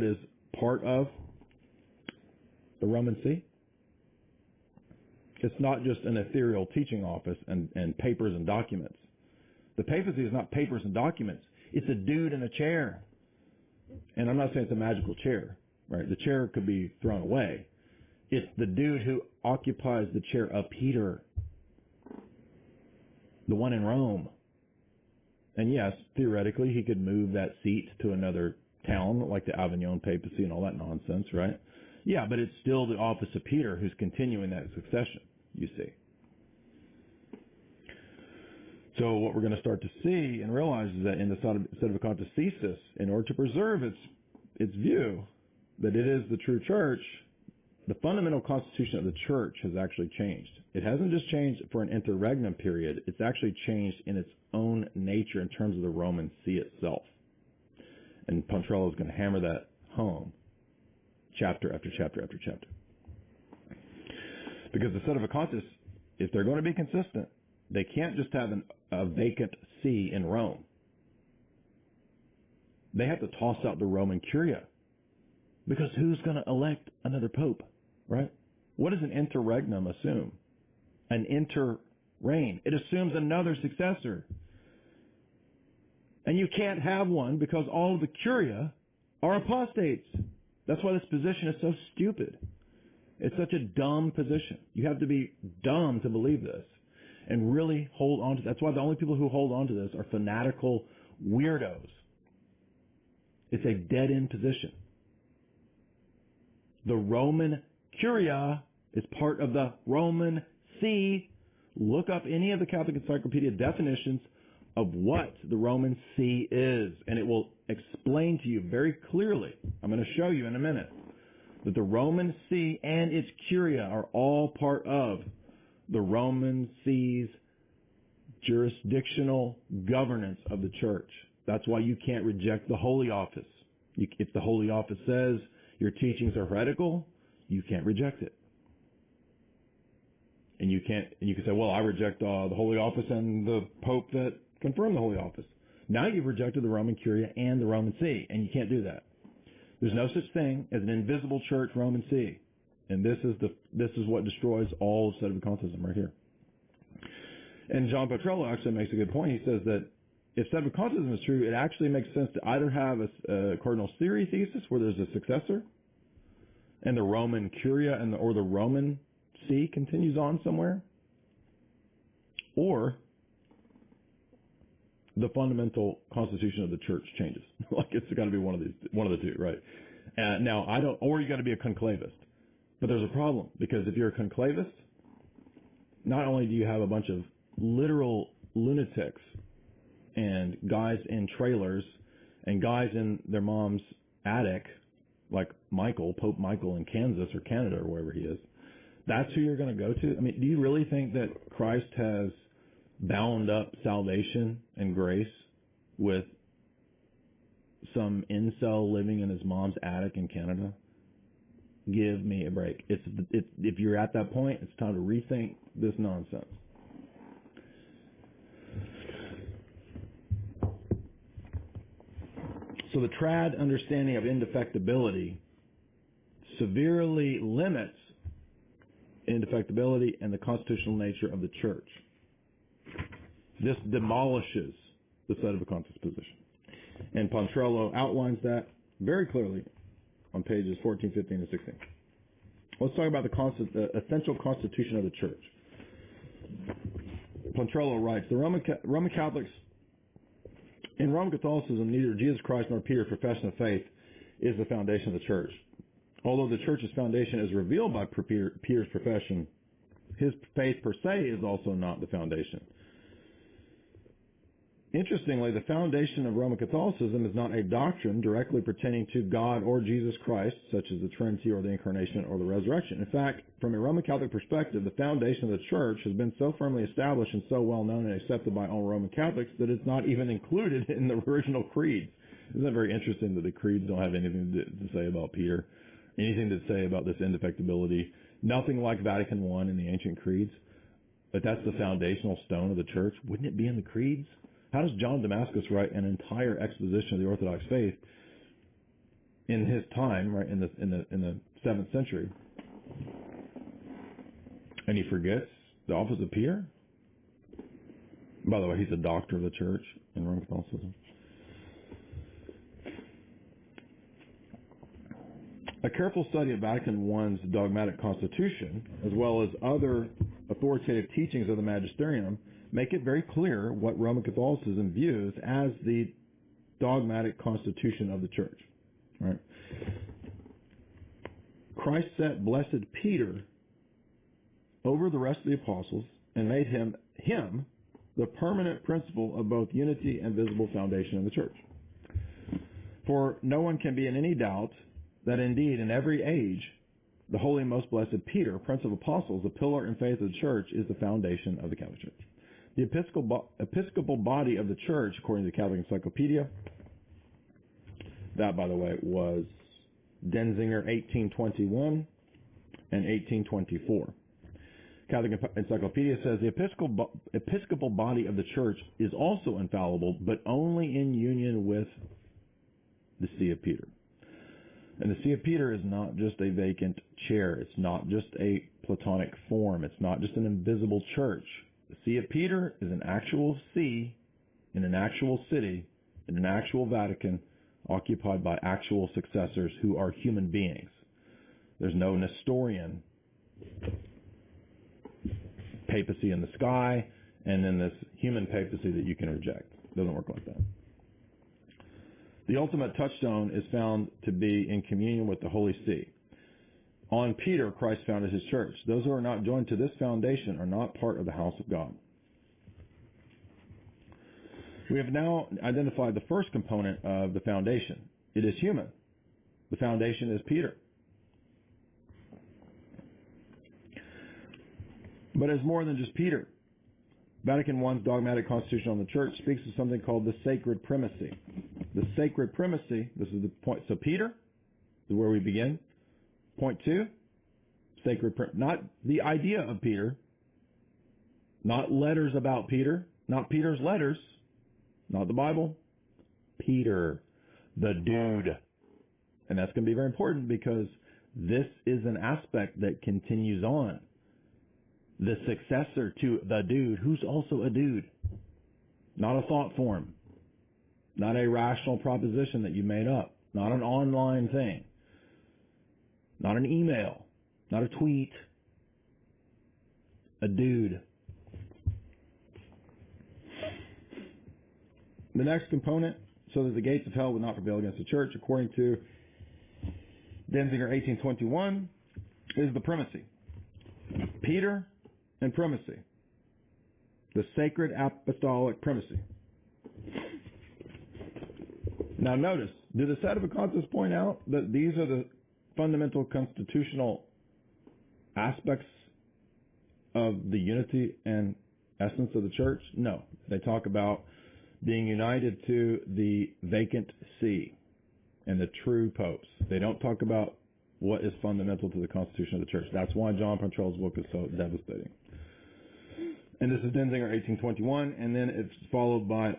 is part of the Roman See? It's not just an ethereal teaching office and papers and documents. The papacy is not papers and documents. It's a dude in a chair. And I'm not saying it's a magical chair, right? The chair could be thrown away. It's the dude who occupies the chair of Peter, the one in Rome. And yes, theoretically, he could move that seat to another town, like the Avignon papacy and all that nonsense, right? Yeah, but it's still the office of Peter who's continuing that succession, you see. So what we're going to start to see and realize is that in the sedevacantist thesis, in order to preserve its view that it is the true church, the fundamental constitution of the church has actually changed. It hasn't just changed for an interregnum period. It's actually changed in its own nature in terms of the Roman See itself. And Pontrello is going to hammer that home chapter after chapter after chapter. Because the sedevacantists, if they're going to be consistent, they can't just have a vacant see in Rome. They have to toss out the Roman Curia. Because who's going to elect another pope, right? What does an interregnum assume? An interreign. It assumes another successor. And you can't have one because all of the Curia are apostates. That's why this position is so stupid. It's such a dumb position. You have to be dumb to believe this and really hold on to. That's why the only people who hold on to this are fanatical weirdos. It's a dead-end position. The Roman Curia is part of the Roman See. Look up any of the Catholic Encyclopedia definitions of what the Roman See is, and it will explain to you very clearly. I'm going to show you in a minute that the Roman See and its Curia are all part of the Roman See's jurisdictional governance of the church. That's why you can't reject the Holy Office. If the Holy Office says your teachings are heretical, you can't reject it. And you can say, well, I reject the Holy Office and the Pope that confirmed the Holy Office. Now you've rejected the Roman Curia and the Roman See, and you can't do that. There's no such thing as an invisible church Roman See. And this is what destroys all of sedevacantism right here. And John Petrello actually makes a good point. He says that if sedevacantism is true, it actually makes sense to either have a cardinal Siri thesis where there's a successor, and the Roman Curia or the Roman See continues on somewhere, or the fundamental constitution of the church changes. Like it's got to be one of the two, right? Now or you got to be a conclavist. But there's a problem, because if you're a conclavist, not only do you have a bunch of literal lunatics and guys in trailers and guys in their mom's attic, like Pope Michael in Kansas or Canada or wherever he is. That's who you're going to go to? I mean, do you really think that Christ has bound up salvation and grace with some incel living in his mom's attic in Canada? Give me a break. If you're at that point, it's time to rethink this nonsense. So the trad understanding of indefectibility severely limits indefectibility and the constitutional nature of the church. This demolishes the sedevacantist position. And Pontrello outlines that very clearly on pages 14, 15, and 16. Let's talk about the essential constitution of the church. Pontrello writes, the Roman Catholics, in Roman Catholicism, neither Jesus Christ nor Peter's profession of faith is the foundation of the church. Although the church's foundation is revealed by Peter's profession, his faith per se is also not the foundation. Interestingly, the foundation of Roman Catholicism is not a doctrine directly pertaining to God or Jesus Christ, such as the Trinity or the Incarnation or the Resurrection. In fact, from a Roman Catholic perspective, the foundation of the Church has been so firmly established and so well known and accepted by all Roman Catholics that it's not even included in the original creeds. Isn't that very interesting that the creeds don't have anything to say about Peter, anything to say about this indefectibility, nothing like Vatican I in the ancient creeds, but that's the foundational stone of the Church? Wouldn't it be in the creeds? How does John Damascus write an entire exposition of the Orthodox faith in his time, right, in the 7th century, and he forgets the office of Peter? By the way, he's a doctor of the Church in Roman Catholicism. A careful study of Vatican I's dogmatic constitution, as well as other authoritative teachings of the magisterium, make it very clear what Roman Catholicism views as the dogmatic constitution of the church. Right? Christ set blessed Peter over the rest of the apostles and made him the permanent principle of both unity and visible foundation of the church. For no one can be in any doubt that indeed in every age the holy and most blessed Peter, Prince of Apostles, the pillar and faith of the church, is the foundation of the Catholic Church. The Episcopal body of the Church, according to the Catholic Encyclopedia, that, by the way, was Denzinger 1821 and 1824. Catholic Encyclopedia says the Episcopal body of the Church is also infallible, but only in union with the See of Peter. And the See of Peter is not just a vacant chair. It's not just a Platonic form. It's not just an invisible church. The See of Peter is an actual see in an actual city, in an actual Vatican, occupied by actual successors who are human beings. There's no Nestorian papacy in the sky and then this human papacy that you can reject. It doesn't work like that. The ultimate touchstone is found to be in communion with the Holy See. On Peter, Christ founded his church. Those who are not joined to this foundation are not part of the house of God. We have now identified the first component of the foundation. It is human. The foundation is Peter. But it's more than just Peter. Vatican I's dogmatic constitution on the church speaks of something called the sacred primacy. The sacred primacy, this is the point. So Peter is where we begin. Point 2, sacred primacy. Not the idea of Peter, not letters about Peter, not Peter's letters, not the Bible. Peter, the dude. And that's going to be very important because this is an aspect that continues on. The successor to the dude, who's also a dude. Not a thought form. Not a rational proposition that you made up. Not an online thing. Not an email. Not a tweet. A dude. The next component, so that the gates of hell would not prevail against the church, according to Denzinger 1821, is the primacy. Peter and primacy. The sacred apostolic primacy. Now notice, do the Sedevacantists point out that these are the fundamental constitutional aspects of the unity and essence of the church? No. They talk about being united to the vacant see and the true popes. They don't talk about what is fundamental to the constitution of the church. That's why John Pontrell's book is so devastating. And this is Denzinger 1821, and then it's followed by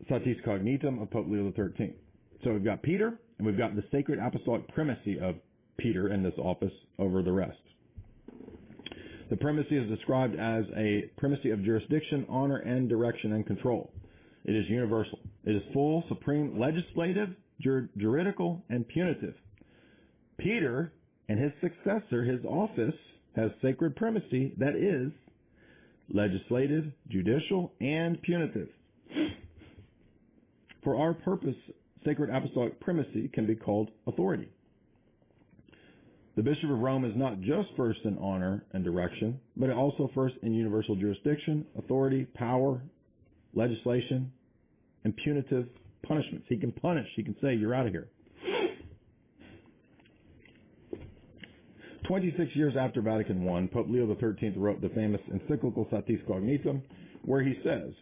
Satis Cognitum of Pope Leo XIII. So we've got Peter, and we've got the sacred apostolic primacy of Peter in this office over the rest. The primacy is described as a primacy of jurisdiction, honor, and direction and control. It is universal. It is full, supreme, legislative, juridical, and punitive. Peter and his successor, his office, has sacred primacy that is legislative, judicial, and punitive. For our purpose, sacred apostolic primacy can be called authority. The Bishop of Rome is not just first in honor and direction, but also first in universal jurisdiction, authority, power, legislation, and punitive punishments. He can punish. He can say, you're out of here. 26 years after Vatican I, Pope Leo XIII wrote the famous encyclical Satis Cognitum, where he says,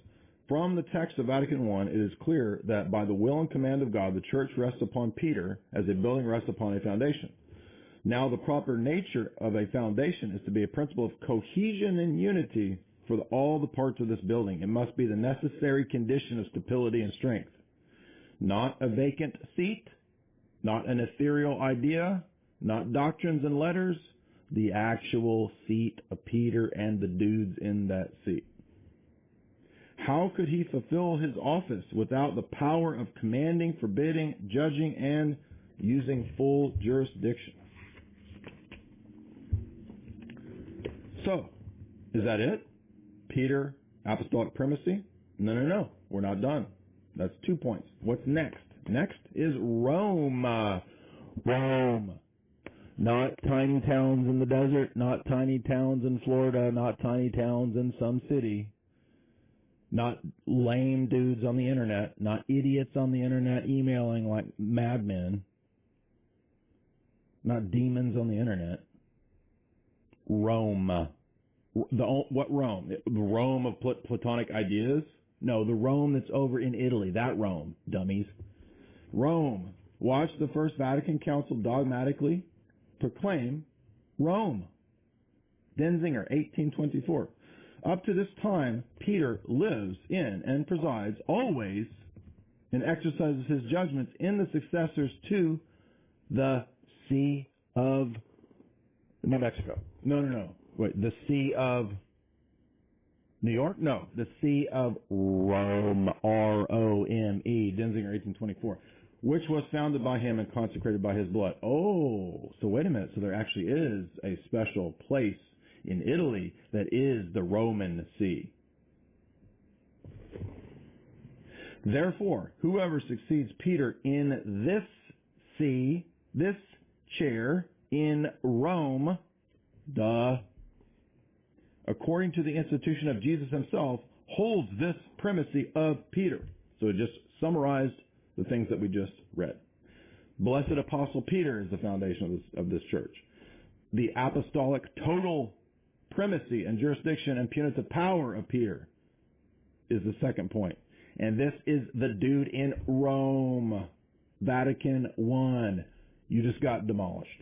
from the text of Vatican I, it is clear that by the will and command of God, the Church rests upon Peter as a building rests upon a foundation. Now, the proper nature of a foundation is to be a principle of cohesion and unity for all the parts of this building. It must be the necessary condition of stability and strength. Not a vacant seat, not an ethereal idea, not doctrines and letters, the actual seat of Peter and the dudes in that seat. How could he fulfill his office without the power of commanding, forbidding, judging, and using full jurisdiction? So, is that it? Peter, apostolic primacy? No. We're not done. That's 2 points. What's next? Next is Rome. Rome. Not tiny towns in the desert, not tiny towns in Florida, not tiny towns in some city. Not lame dudes on the internet, not idiots on the internet emailing like madmen. Not demons on the internet. Rome. What Rome? The Rome of Platonic ideas? No, the Rome that's over in Italy. That Rome, dummies. Rome. Watch the First Vatican Council dogmatically proclaim Rome. Denzinger, 1824. Up to this time, Peter lives in and presides always and exercises his judgments in the successors to the See of New Mexico. No. Wait, the See of New York? No, the See of Rome, R-O-M-E, Denzinger, 1824. which was founded by him and consecrated by his blood. Oh, so wait a minute. So there actually is a special place in Italy that is the Roman See. Therefore, whoever succeeds Peter in this see, this chair in Rome, according to the institution of Jesus himself, holds this primacy of Peter. So it just summarized the things that we just read. Blessed Apostle Peter is the foundation of this church. The apostolic total primacy and jurisdiction and punitive power of Peter is the second point. And this is the dude in Rome, Vatican I. You just got demolished.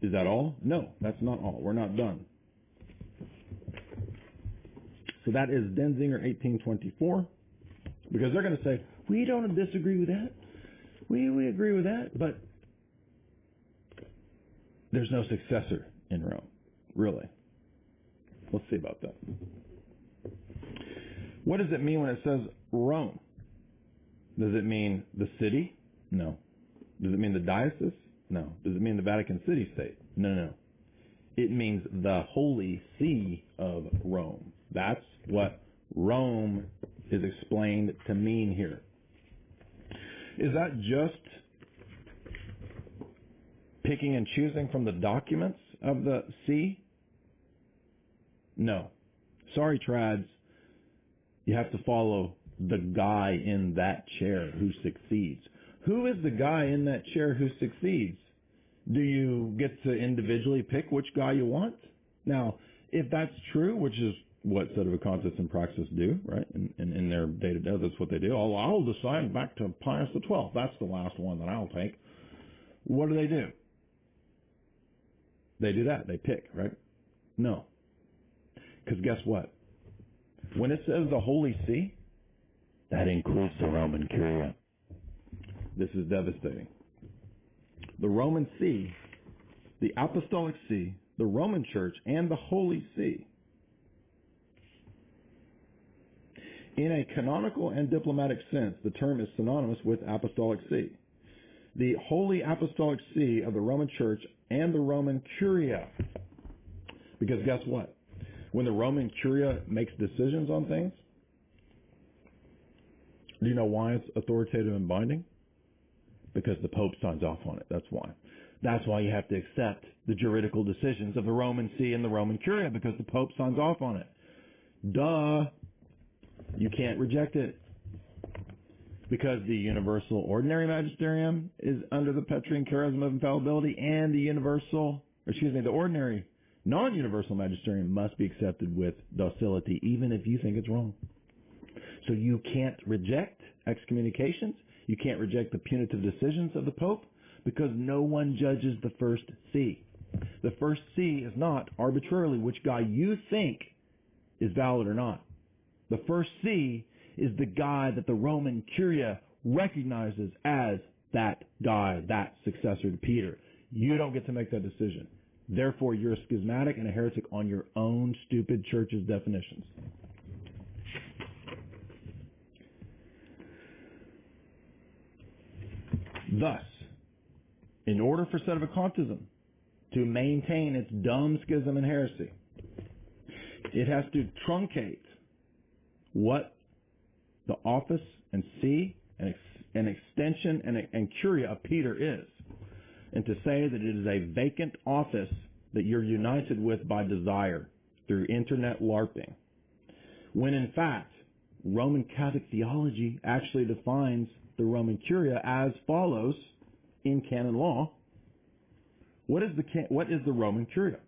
Is that all? No, that's not all. We're not done. So that is Denzinger 1824. Because they're going to say, we don't disagree with that. We agree with that. But there's no successor in Rome. Really. Let's see about that. What does it mean when it says Rome? Does it mean the city? No. Does it mean the diocese? No. Does it mean the Vatican City State? No. It means the Holy See of Rome. That's what Rome is explained to mean here. Is that just picking and choosing from the documents of the See? No. Sorry, trads. You have to follow the guy in that chair who succeeds. Who is the guy in that chair who succeeds? Do you get to individually pick which guy you want? Now, if that's true, which is what Sedevacantists and Praxis do, right? In their day-to-day, that's what they do. I'll decide back to Pius XII. That's the last one that I'll take. What do? They do that. They pick, right? No. Because guess what? When it says the Holy See, that includes the Roman Curia. This is devastating. The Roman See, the Apostolic See, the Roman Church, and the Holy See. In a canonical and diplomatic sense, the term is synonymous with Apostolic See. The Holy Apostolic See of the Roman Church and the Roman Curia. Because guess what? When the Roman Curia makes decisions on things, do you know why it's authoritative and binding? Because the Pope signs off on it. That's why. That's why you have to accept the juridical decisions of the Roman See and the Roman Curia, because the Pope signs off on it. Duh. You can't reject it. Because the Universal Ordinary Magisterium is under the Petrine Charism of Infallibility, and the Ordinary Non-Universal Magisterium must be accepted with docility, even if you think it's wrong. So you can't reject excommunications. You can't reject the punitive decisions of the Pope, because no one judges the first see. The first see is not arbitrarily which guy you think is valid or not. The first see is the guy that the Roman Curia recognizes as that guy, that successor to Peter. You don't get to make that decision. Therefore, you're a schismatic and a heretic on your own stupid church's definitions. Thus, in order for Sedevacantism to maintain its dumb schism and heresy, it has to truncate what the office and see and extension and curia of Peter is, and to say that it is a vacant office that you're united with by desire through internet LARPing, when in fact Roman Catholic theology actually defines the Roman Curia as follows in canon law. What is the Roman Curia?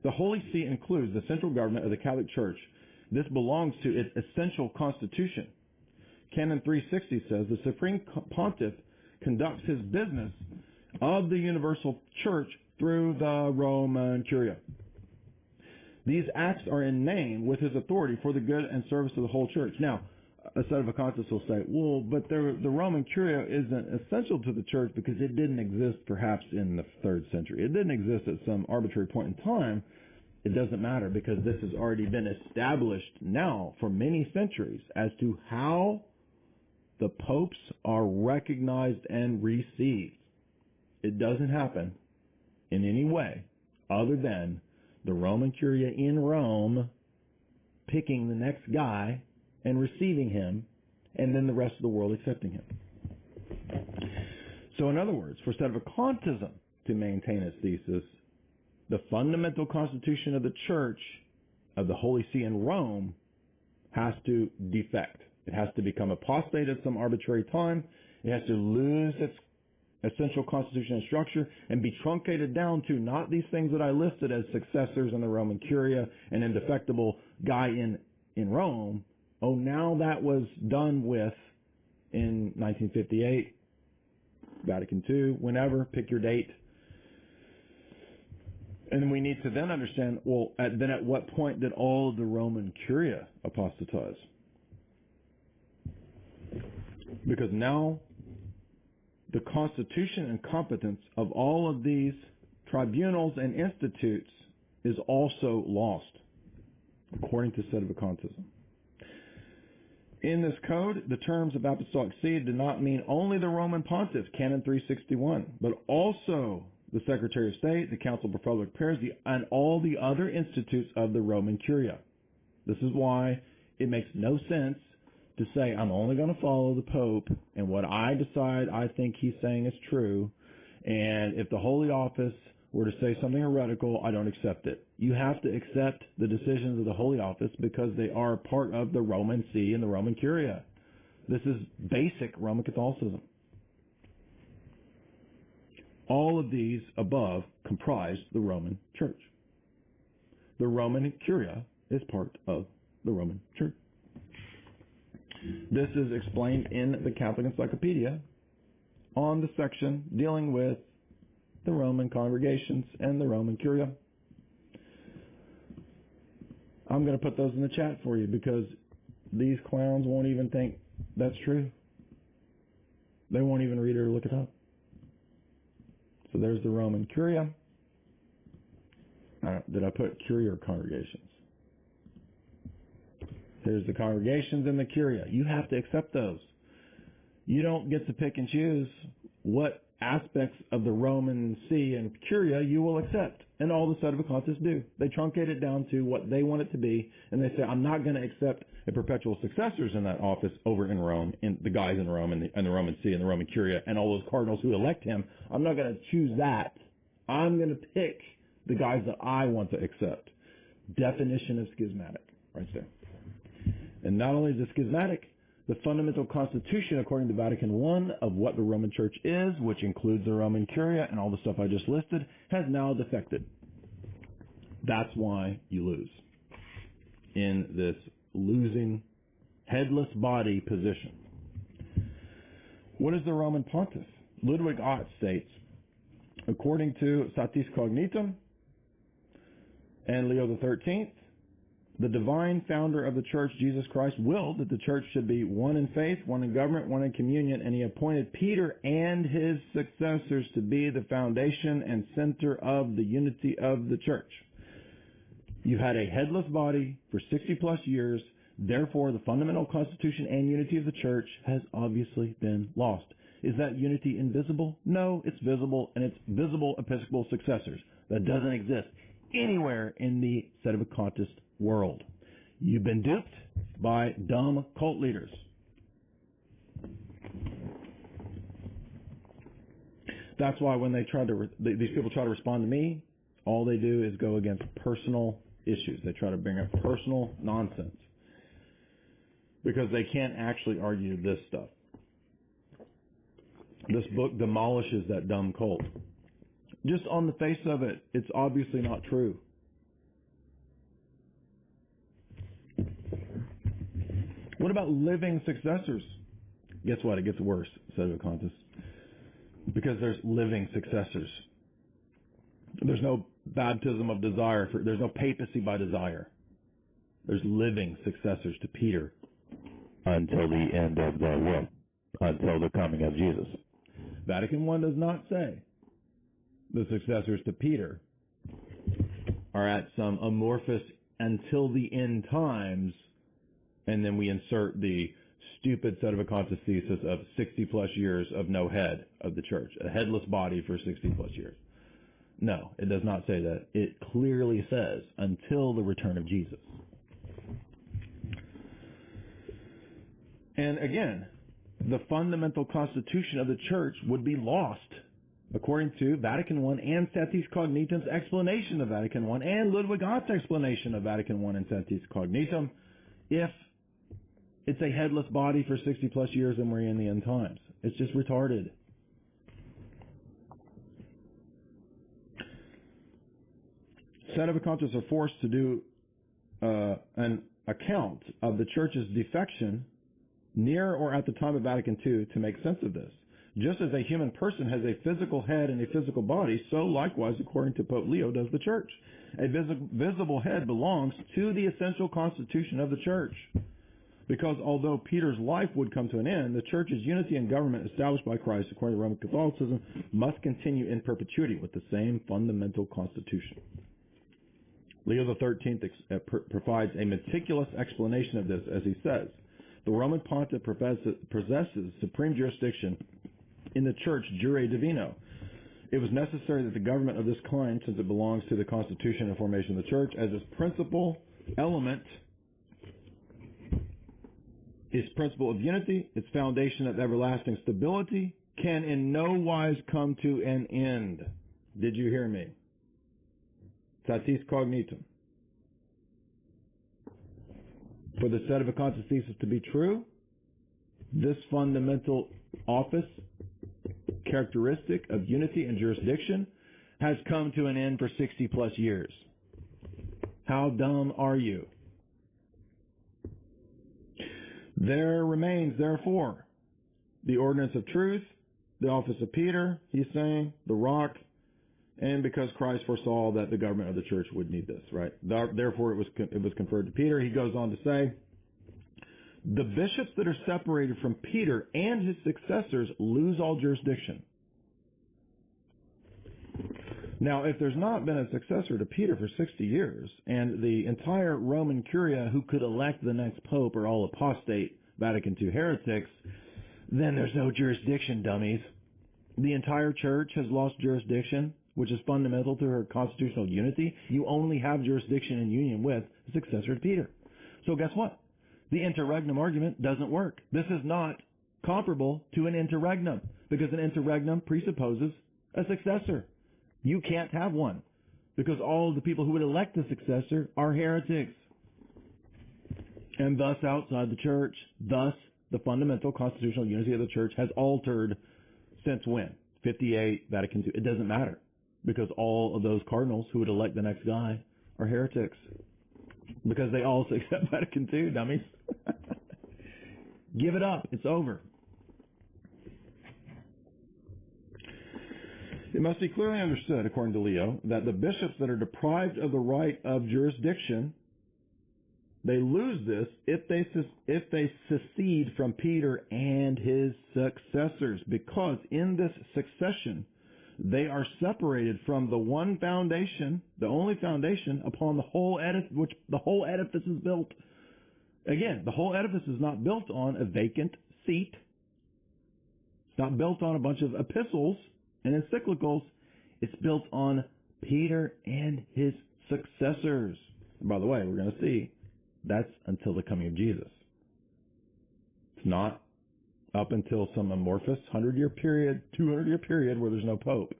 The Holy See includes the central government of the Catholic Church. This belongs to its essential constitution. Canon 360 says the Supreme Pontiff conducts his business of the universal church through the Roman Curia. These acts are in name with his authority for the good and service of the whole church. Now, a Sedevacantists will say, well, but the Roman Curia isn't essential to the church because it didn't exist perhaps in the 3rd century. It didn't exist at some arbitrary point in time. It doesn't matter because this has already been established now for many centuries as to how the popes are recognized and received. It doesn't happen in any way other than the Roman Curia in Rome picking the next guy and receiving him, and then the rest of the world accepting him. So in other words, for Sedevacantism to maintain its thesis, the fundamental constitution of the Church of the Holy See in Rome has to defect. It has to become apostate at some arbitrary time. It has to lose its essential constitution and structure and be truncated down to not these things that I listed as successors in the Roman Curia, an indefectible guy in Rome. Oh, now that was done with in 1958, Vatican II, whenever, pick your date. And we need to then understand, well, then at what point did all of the Roman Curia apostatize? Because now the constitution and competence of all of these tribunals and institutes is also lost, according to Sedevacantism. In this code, the terms of apostolic see do not mean only the Roman pontiff, Canon 361, but also the Secretary of State, the Council for Public Affairs, and all the other institutes of the Roman Curia. This is why it makes no sense to say, I'm only going to follow the Pope, and what I decide I think he's saying is true, and if the Holy Office were to say something heretical, I don't accept it. You have to accept the decisions of the Holy Office because they are part of the Roman See and the Roman Curia. This is basic Roman Catholicism. All of these above comprise the Roman Church. The Roman Curia is part of the Roman Church. This is explained in the Catholic Encyclopedia on the section dealing with the Roman congregations and the Roman Curia. I'm going to put those in the chat for you because these clowns won't even think that's true. They won't even read it or look it up. So there's the Roman Curia. Did I put Curia or congregations? There's the congregations and the Curia. You have to accept those. You don't get to pick and choose what aspects of the Roman See and Curia you will accept. And all the Sedevacantists do. They truncate it down to what they want it to be, and they say, I'm not going to accept a perpetual successors in that office over in Rome, in the guys in Rome and the Roman See and the Roman Curia and all those cardinals who elect him. I'm not going to choose that. I'm going to pick the guys that I want to accept. Definition of schismatic, right there. And not only is it schismatic, the fundamental constitution, according to Vatican I, of what the Roman Church is, which includes the Roman Curia and all the stuff I just listed, has now defected. That's why you lose in this losing headless body position. What is the Roman pontiff? Ludwig Ott states, according to Satis Cognitum and Leo XIII, the divine founder of the church, Jesus Christ, willed that the church should be one in faith, one in government, one in communion, and he appointed Peter and his successors to be the foundation and center of the unity of the church. You had a headless body for 60 plus years, therefore the fundamental constitution and unity of the church has obviously been lost. Is that unity invisible? No, it's visible, and it's visible episcopal successors. That doesn't exist anywhere in the Sedevacantist world. You've been duped by dumb cult leaders. That's why when they try to these people try to respond to me, all they do is go against personal issues. They try to bring up personal nonsense because they can't actually argue this stuff. This book demolishes that dumb cult. Just on the face of it, it's obviously not true. What about living successors? Guess what? It gets worse, Sedevacantists. Because there's living successors. There's no baptism of desire. There's no papacy by desire. There's living successors to Peter. Until the end of the world. Until the coming of Jesus. Vatican I does not say the successors to Peter are at some amorphous until the end times, and then we insert the stupid sedevacanist thesis of 60 plus years of no head of the church, a headless body for 60 plus years. No, it does not say that. It clearly says until the return of Jesus. And again, the fundamental constitution of the church would be lost according to Vatican I and Satis Cognitum's explanation of Vatican I and Ludwig Ott's explanation of Vatican I and Satis Cognitum if it's a headless body for 60 plus years and we're in the end times. It's just retarded. Sedevacantists are forced to do an account of the church's defection near or at the time of Vatican II to make sense of this. Just as a human person has a physical head and a physical body, so likewise, according to Pope Leo, does the church. A visible head belongs to the essential constitution of the church. Because although Peter's life would come to an end, the church's unity and government established by Christ, according to Roman Catholicism, must continue in perpetuity with the same fundamental constitution. Leo XIII provides a meticulous explanation of this, as he says, the Roman Pontiff possesses supreme jurisdiction in the Church jure divino. It was necessary that the government of this kind, since it belongs to the constitution and formation of the Church, as its principal element, its principle of unity, its foundation of everlasting stability, can in no wise come to an end. Did you hear me? Satis Cognitum. For the Sedevacantist thesis to be true, this fundamental office, characteristic of unity and jurisdiction, has come to an end for 60 plus years. How dumb are you? There remains, therefore, the ordinance of truth, the office of Peter, he's saying, the rock, and because Christ foresaw that the government of the church would need this, right? Therefore, it was conferred to Peter. He goes on to say, the bishops that are separated from Peter and his successors lose all jurisdiction. Now, if there's not been a successor to Peter for 60 years, and the entire Roman Curia who could elect the next pope are all apostate Vatican II heretics, then there's no jurisdiction, dummies. The entire church has lost jurisdiction, which is fundamental to her constitutional unity. You only have jurisdiction and union with the successor to Peter. So guess what? The interregnum argument doesn't work. This is not comparable to an interregnum, because an interregnum presupposes a successor. You can't have one, because all of the people who would elect the successor are heretics, and thus outside the church. Thus, the fundamental constitutional unity of the church has altered since when? 58, Vatican II. It doesn't matter, because all of those cardinals who would elect the next guy are heretics, because they also accept Vatican II, dummies. Give it up. It's over. It must be clearly understood, according to Leo, that the bishops that are deprived of the right of jurisdiction, they lose this if they secede from Peter and his successors, because in this succession they are separated from the one foundation, the only foundation upon the whole which the whole edifice is built. Again, the whole edifice is not built on a vacant seat. It's not built on a bunch of epistles and encyclicals. It's built on Peter and his successors. And by the way, we're going to see that's until the coming of Jesus. It's not up until some amorphous 100-year period, 200-year period where there's no pope.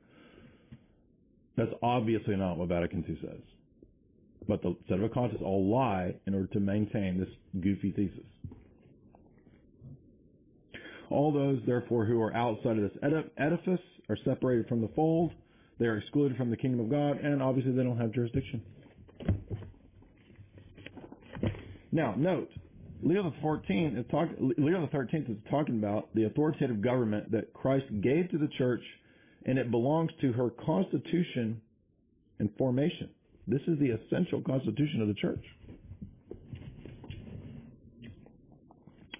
That's obviously not what Vatican II says. But the Sedevacantists all lie in order to maintain this goofy thesis. All those, therefore, who are outside of this edifice are separated from the fold. They are excluded from the kingdom of God, and obviously they don't have jurisdiction. Now, note, Leo XIII is talking about the authoritative government that Christ gave to the church, and it belongs to her constitution and formation. This is the essential constitution of the church.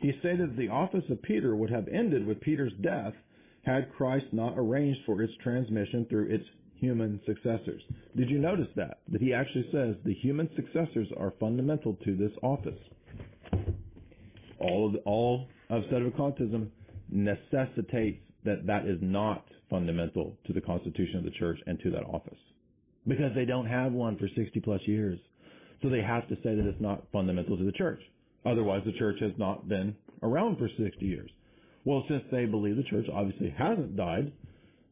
He stated that the office of Peter would have ended with Peter's death had Christ not arranged for its transmission through its human successors. Did you notice that? That he actually says the human successors are fundamental to this office. All of Sedevacantism necessitates that is not fundamental to the constitution of the church and to that office, because they don't have one for 60 plus years. So they have to say that it's not fundamental to the church. Otherwise, the church has not been around for 60 years. Well, since they believe the church obviously hasn't died,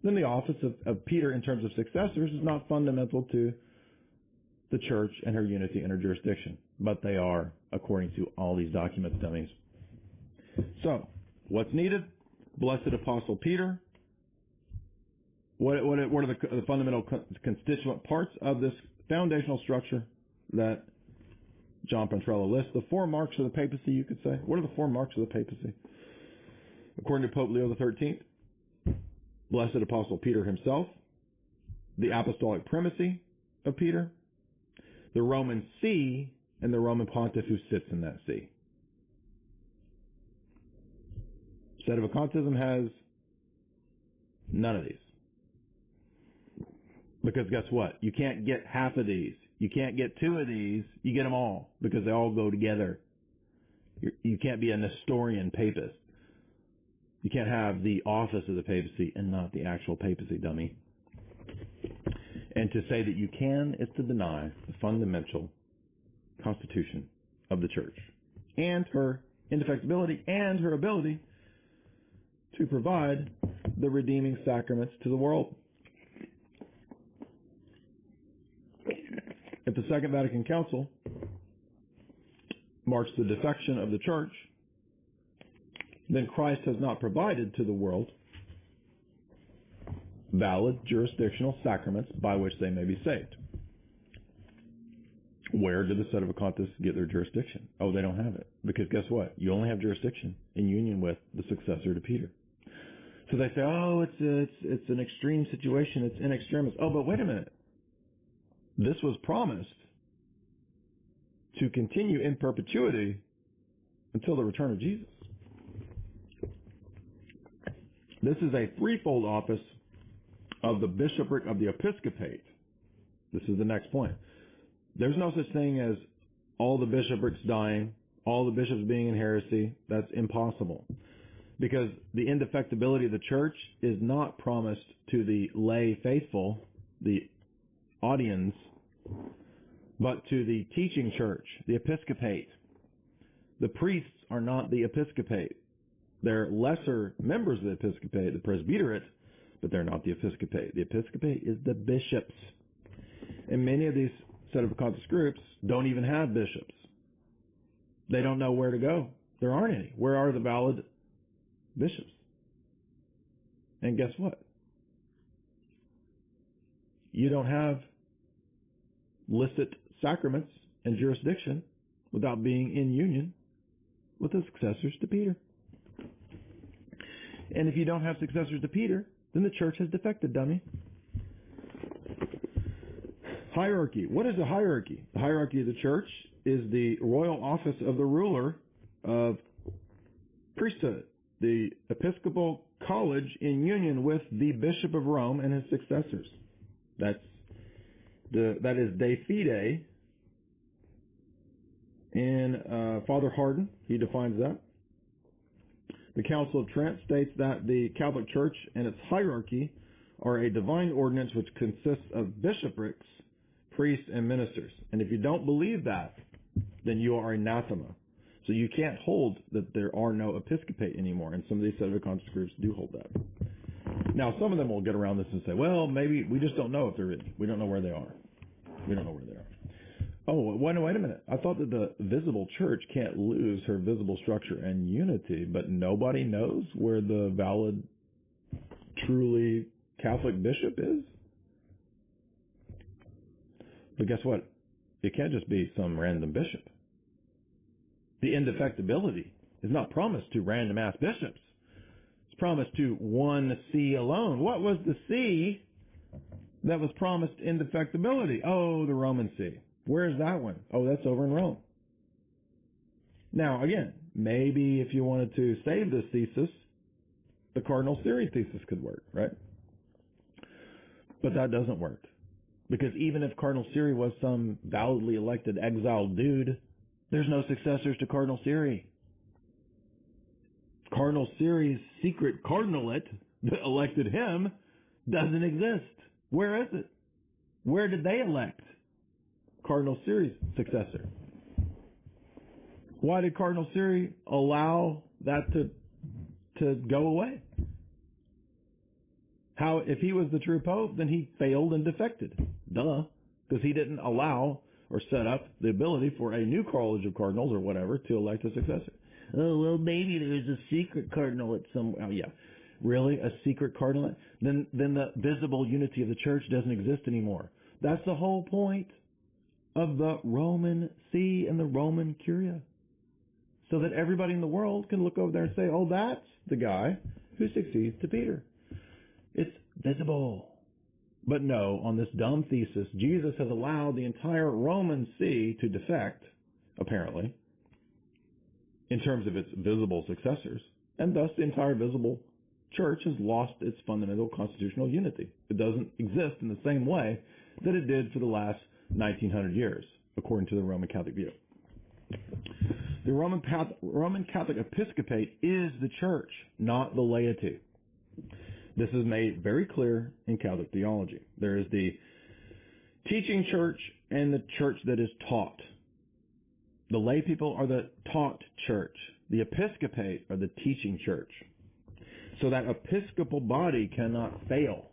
then the office of Peter in terms of successors is not fundamental to the church and her unity and her jurisdiction. But they are, according to all these documents, dummies. So, what's needed? Blessed Apostle Peter. What are the fundamental constituent parts of this foundational structure that John Petrella lists? The 4 marks of the papacy, you could say. What are the 4 marks of the papacy? According to Pope Leo XIII, Blessed Apostle Peter himself, the apostolic primacy of Peter, the Roman see, and the Roman pontiff who sits in that see. Sedevacantism has none of these. Because guess what? You can't get half of these. You can't get 2 of these. You get them all, because they all go together. You can't be a Nestorian papist. You can't have the office of the papacy and not the actual papacy, dummy. And to say that you can is to deny the fundamental constitution of the church and her indefectibility and her ability to provide the redeeming sacraments to the world. If the Second Vatican Council marks the defection of the church, then Christ has not provided to the world valid jurisdictional sacraments by which they may be saved. Where do the Sedevacantists get their jurisdiction? Oh, they don't have it. Because guess what? You only have jurisdiction in union with the successor to Peter. So they say, oh, it's an extreme situation. It's in extremis. Oh, but wait a minute. This was promised to continue in perpetuity until the return of Jesus. This is a threefold office of the bishopric of the episcopate. This is the next point. There's no such thing as all the bishoprics dying, all the bishops being in heresy. That's impossible. Because the indefectibility of the church is not promised to the lay faithful, the audience, but to the teaching church, the episcopate. The priests are not the episcopate. They're lesser members of the episcopate, the presbyterate, but they're not the episcopate. The episcopate is the bishops. And many of these Sedevacantist groups don't even have bishops. They don't know where to go. There aren't any. Where are the valid bishops? And guess what? You don't have licit sacraments and jurisdiction without being in union with the successors to Peter. And if you don't have successors to Peter, then the church has defected, dummy. Hierarchy. What is a hierarchy? The hierarchy of the church is the royal office of the ruler of priesthood, the episcopal college in union with the Bishop of Rome and his successors. That is de fide. And Father Hardin, he defines that. The Council of Trent states that the Catholic Church and its hierarchy are a divine ordinance which consists of bishoprics, priests, and ministers. And if you don't believe that, then you are anathema. So you can't hold that there are no episcopate anymore, and some of these Sedevacantist groups do hold that. Now, some of them will get around this and say, well, maybe we just don't know if they're in. We don't know where they are. We don't know where they are. Oh, wait a minute. I thought that the visible church can't lose her visible structure and unity, but nobody knows where the valid, truly Catholic bishop is? But guess what? It can't just be some random bishop. The indefectibility is not promised to random ass bishops. It's promised to one see alone. What was the see that was promised indefectibility? Oh, the Roman see. Where's that one? Oh, that's over in Rome. Now, again, maybe if you wanted to save this thesis, the cardinal series thesis could work, right? But that doesn't work. Because even if Cardinal Siri was some validly elected exiled dude, there's no successors to Cardinal Siri. Cardinal Siri's secret cardinalate that elected him doesn't exist. Where is it? Where did they elect Cardinal Siri's successor? Why did Cardinal Siri allow that to go away? How, if he was the true pope, then he failed and defected. Duh. Because he didn't allow or set up the ability for a new college of cardinals or whatever to elect a successor. Oh, well, maybe there's a secret cardinalate somewhere. Oh, yeah. Really? A secret cardinalate? Then the visible unity of the church doesn't exist anymore. That's the whole point of the Roman See and the Roman Curia. So that everybody in the world can look over there and say, oh, that's the guy who succeeds to Peter. It's visible. But no, on this dumb thesis, Jesus has allowed the entire Roman See to defect, apparently, in terms of its visible successors, and thus the entire visible church has lost its fundamental constitutional unity. It doesn't exist in the same way that it did for the last 1900 years, according to the Roman Catholic view. The Roman Catholic episcopate is the church, not the laity. This is made very clear in Catholic theology. There is the teaching church and the church that is taught. The lay people are the taught church. The episcopate are the teaching church. So that episcopal body cannot fail.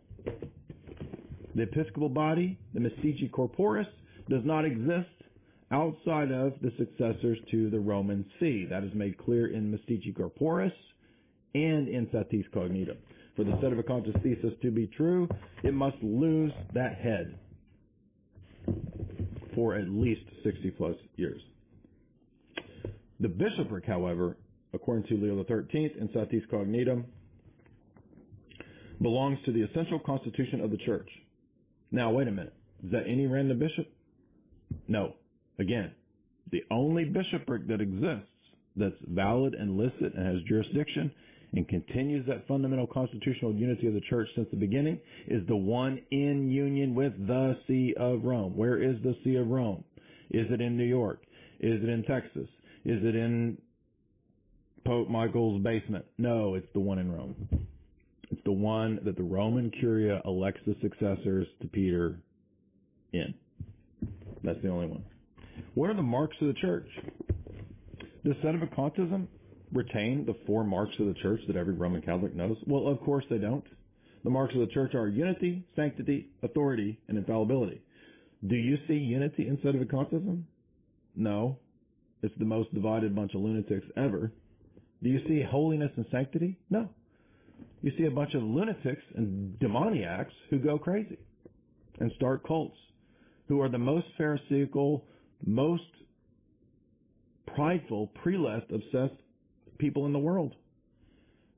The episcopal body, the Mystici Corporis, does not exist outside of the successors to the Roman See. That is made clear in Mystici Corporis and in Satis Cognitum. For the Sedevacantis thesis to be true, it must lose that head for at least 60 plus years. The bishopric, however, according to Leo XIII in Satis Cognitum, belongs to the essential constitution of the church. Now, wait a minute. Is that any random bishop? No. Again, the only bishopric that exists that's valid and licit and has jurisdiction and continues that fundamental constitutional unity of the church since the beginning is the one in union with the See of Rome. Where is the See of Rome? Is it in New York? Is it in Texas? Is it in Pope Michael's basement? No, it's the one in Rome. It's the one that the Roman Curia elects the successors to Peter in. That's the only one. What are the marks of the church? Does Sedevacantism retain the 4 marks of the church that every Roman Catholic knows? Well, of course they don't. The marks of the church are unity, sanctity, authority, and infallibility. Do you see unity in Sedevacantism? No. It's the most divided bunch of lunatics ever. Do you see holiness and sanctity? No. You see a bunch of lunatics and demoniacs who go crazy and start cults, who are the most pharisaical, most prideful, prelest, obsessed people in the world.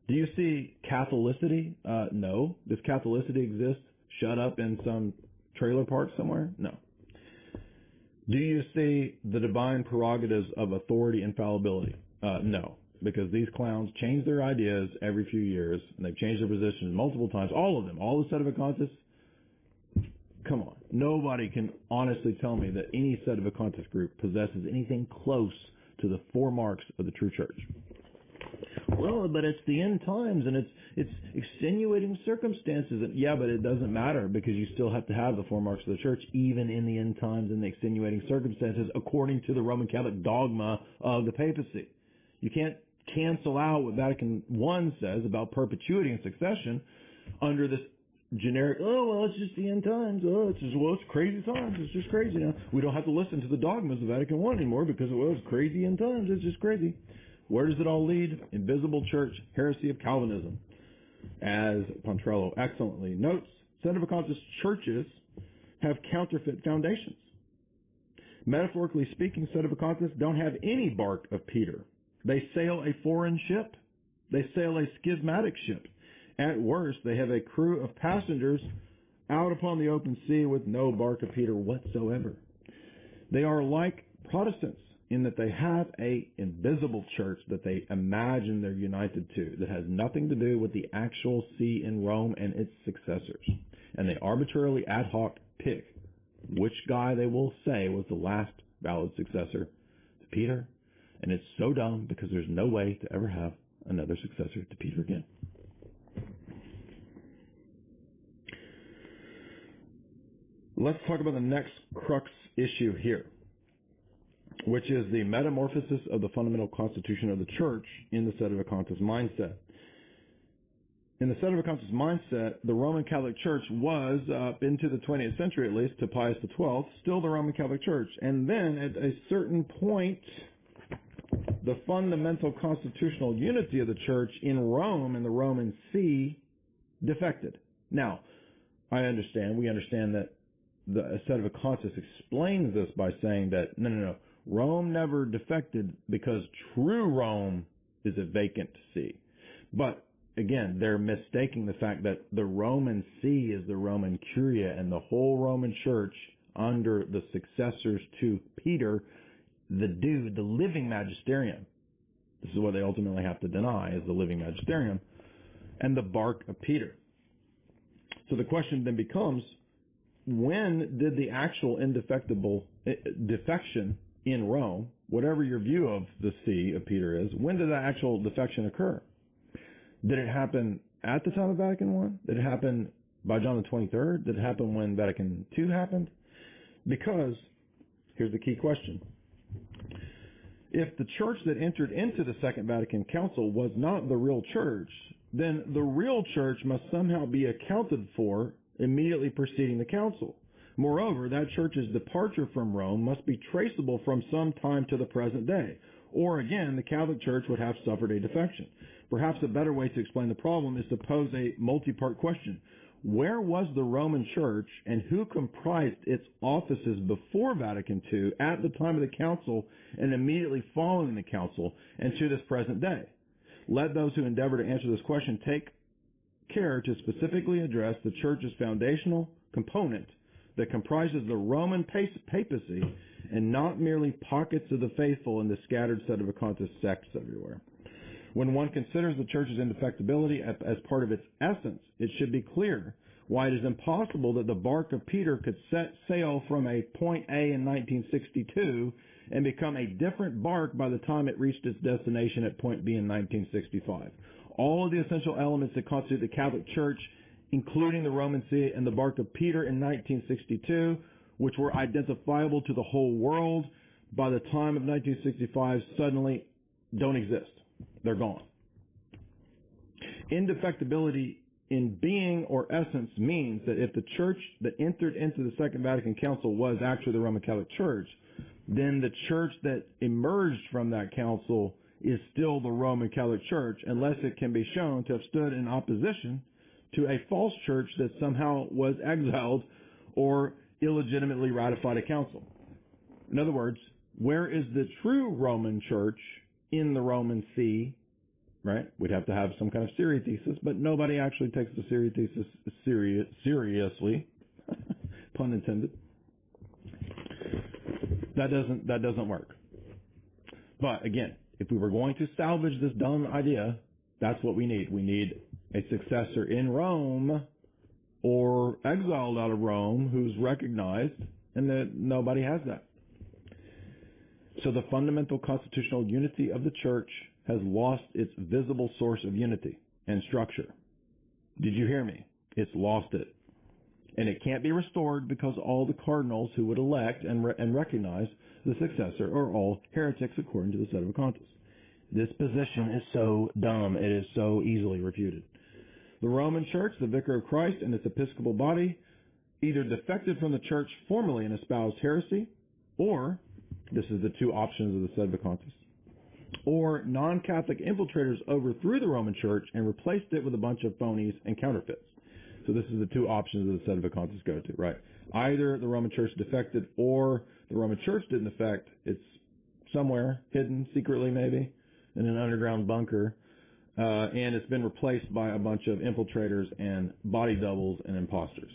Do you see Catholicity? No. Does Catholicity exist shut up in some trailer park somewhere? No. Do you see the divine prerogatives of authority and fallibility? No. Because these clowns change their ideas every few years, and they've changed their positions multiple times. All of them. All the Sedevacantists. Come on. Nobody can honestly tell me that any Sedevacantist group possesses anything close to the 4 marks of the true church. Well, but it's the end times, and it's extenuating circumstances. And yeah, but it doesn't matter, because you still have to have the 4 marks of the church, even in the end times and the extenuating circumstances, according to the Roman Catholic dogma of the papacy. You can't cancel out what Vatican I says about perpetuity and succession under this generic, oh, well, it's just the end times. Oh, it's crazy times. It's just crazy now. We don't have to listen to the dogmas of Vatican I anymore because, well, it's crazy end times. It's just crazy. Where does it all lead? Invisible church, heresy of Calvinism. As Pontrello excellently notes, Sedevacantist churches have counterfeit foundations. Metaphorically speaking, Sedevacantists don't have any bark of Peter. They sail a foreign ship. They sail a schismatic ship. At worst, they have a crew of passengers out upon the open sea with no bark of Peter whatsoever. They are like Protestants in that they have a invisible church that they imagine they're united to, that has nothing to do with the actual See in Rome and its successors. And they arbitrarily ad hoc pick which guy they will say was the last valid successor to Peter. And it's so dumb because there's no way to ever have another successor to Peter again. Let's talk about the next crux issue here, which is the metamorphosis of the fundamental constitution of the church in the Sedevacantist mindset. In the Sedevacantist mindset, the Roman Catholic Church was, up into the 20th century at least, to Pius XII, still the Roman Catholic Church. And then at a certain point, the fundamental constitutional unity of the church in Rome, in the Roman See, defected. Now, we understand that the Sedevacantist explains this by saying that, no, Rome never defected because true Rome is a vacant see. But again, they're mistaking the fact that the Roman See is the Roman Curia, and the whole Roman Church under the successors to Peter, the living magisterium. This is what they ultimately have to deny, is the living magisterium, and the bark of Peter. So the question then becomes, when did the actual indefectible defection in Rome, whatever your view of the See of Peter is, when did that actual defection occur? Did it happen at the time of Vatican I? Did it happen by John the 23rd? Did it happen when Vatican II happened? Because, here's the key question. If the church that entered into the Second Vatican Council was not the real church, then the real church must somehow be accounted for immediately preceding the council. Moreover, that church's departure from Rome must be traceable from some time to the present day, or again, the Catholic Church would have suffered a defection. Perhaps a better way to explain the problem is to pose a multi-part question. Where was the Roman Church, and who comprised its offices before Vatican II, at the time of the council and immediately following the council, and to this present day? Let those who endeavor to answer this question take care to specifically address the Church's foundational component that comprises the Roman papacy and not merely pockets of the faithful in the scattered Sedevacantist sects everywhere. When one considers the Church's indefectibility as part of its essence, it should be clear why it is impossible that the bark of Peter could set sail from a point A in 1962 and become a different bark by the time it reached its destination at point B in 1965. All of the essential elements that constitute the Catholic Church, including the Roman See and the bark of Peter in 1962, which were identifiable to the whole world by the time of 1965, suddenly don't exist. They're gone. Indefectibility in being or essence means that if the church that entered into the Second Vatican Council was actually the Roman Catholic Church, then the church that emerged from that council is still the Roman Catholic Church, unless it can be shown to have stood in opposition to a false church that somehow was exiled or illegitimately ratified a council. In other words, where is the true Roman Church in the Roman See, right? We'd have to have some kind of seriathesis, but nobody actually takes the seriathesis seriously. Pun intended. That doesn't work. But again, if we were going to salvage this dumb idea, that's what we need. We need a successor in Rome or exiled out of Rome who's recognized, and that nobody has that. So the fundamental constitutional unity of the church has lost its visible source of unity and structure. Did you hear me? It's lost it. And it can't be restored because all the cardinals who would elect and recognize the successor are all heretics according to the Sedevacantists. This position is so dumb, it is so easily refuted. The Roman Church, the Vicar of Christ, and its episcopal body either defected from the church formally and espoused heresy, or, this is the two options of the Sedevacantists, or non-Catholic infiltrators overthrew the Roman Church and replaced it with a bunch of phonies and counterfeits. So this is the two options that the Sedevacantists go to, right? Either the Roman Church defected or the Roman Church didn't defect. It's somewhere, hidden, secretly maybe, in an underground bunker, and it's been replaced by a bunch of infiltrators and body doubles and imposters.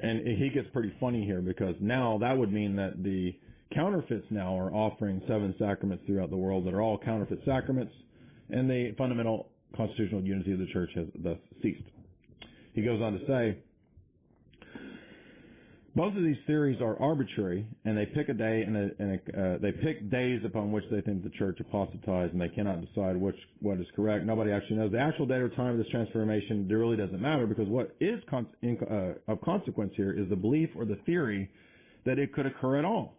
And he gets pretty funny here because now that would mean that the counterfeits now are offering 7 sacraments throughout the world that are all counterfeit sacraments, and the fundamental constitutional unity of the church has thus ceased. He goes on to say, Both of these theories are arbitrary, and they pick a day and they pick days upon which they think the church apostatized, and they cannot decide what is correct. Nobody actually knows the actual date or time of this transformation. It really doesn't matter, because what is of consequence here is the belief or the theory that it could occur at all.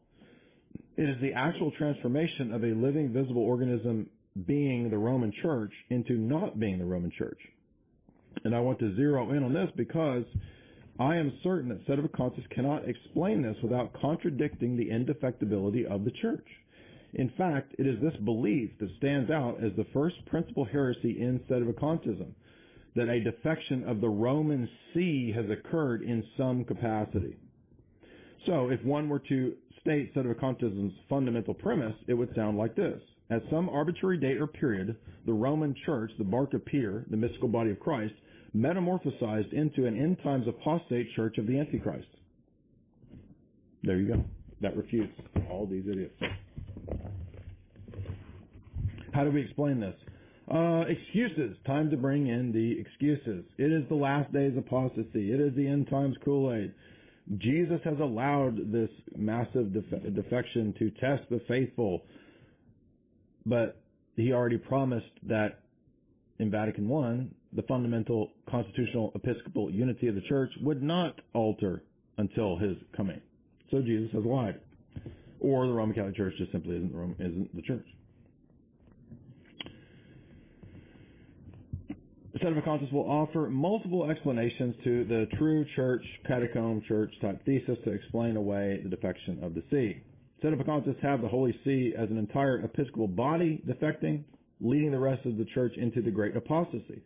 It is the actual transformation of a living, visible organism being the Roman Church into not being the Roman Church. And I want to zero in on this because I am certain that Sedevacantists cannot explain this without contradicting the indefectibility of the church. In fact, it is this belief that stands out as the first principal heresy in Sedevacantism, that a defection of the Roman See has occurred in some capacity. So, if one were to state Sedevacantism's fundamental premise, it would sound like this. At some arbitrary date or period, the Roman Church, the Bark of Peter, the mystical body of Christ, metamorphosized into an end times apostate church of the Antichrist. There you go. That refutes all these idiots. How do we explain this? Excuses. Time to bring in the excuses. It is the last days apostasy. It is the end times Kool-Aid. Jesus has allowed this massive defection to test the faithful, but he already promised that in Vatican I, the fundamental constitutional episcopal unity of the church would not alter until his coming. So Jesus has lied. Or the Roman Catholic Church just simply isn't the church. The Sedevacantists will offer multiple explanations to the true church, catacomb church type thesis to explain away the defection of the See. Sedevacantists have the Holy See as an entire episcopal body defecting, leading the rest of the church into the great apostasy.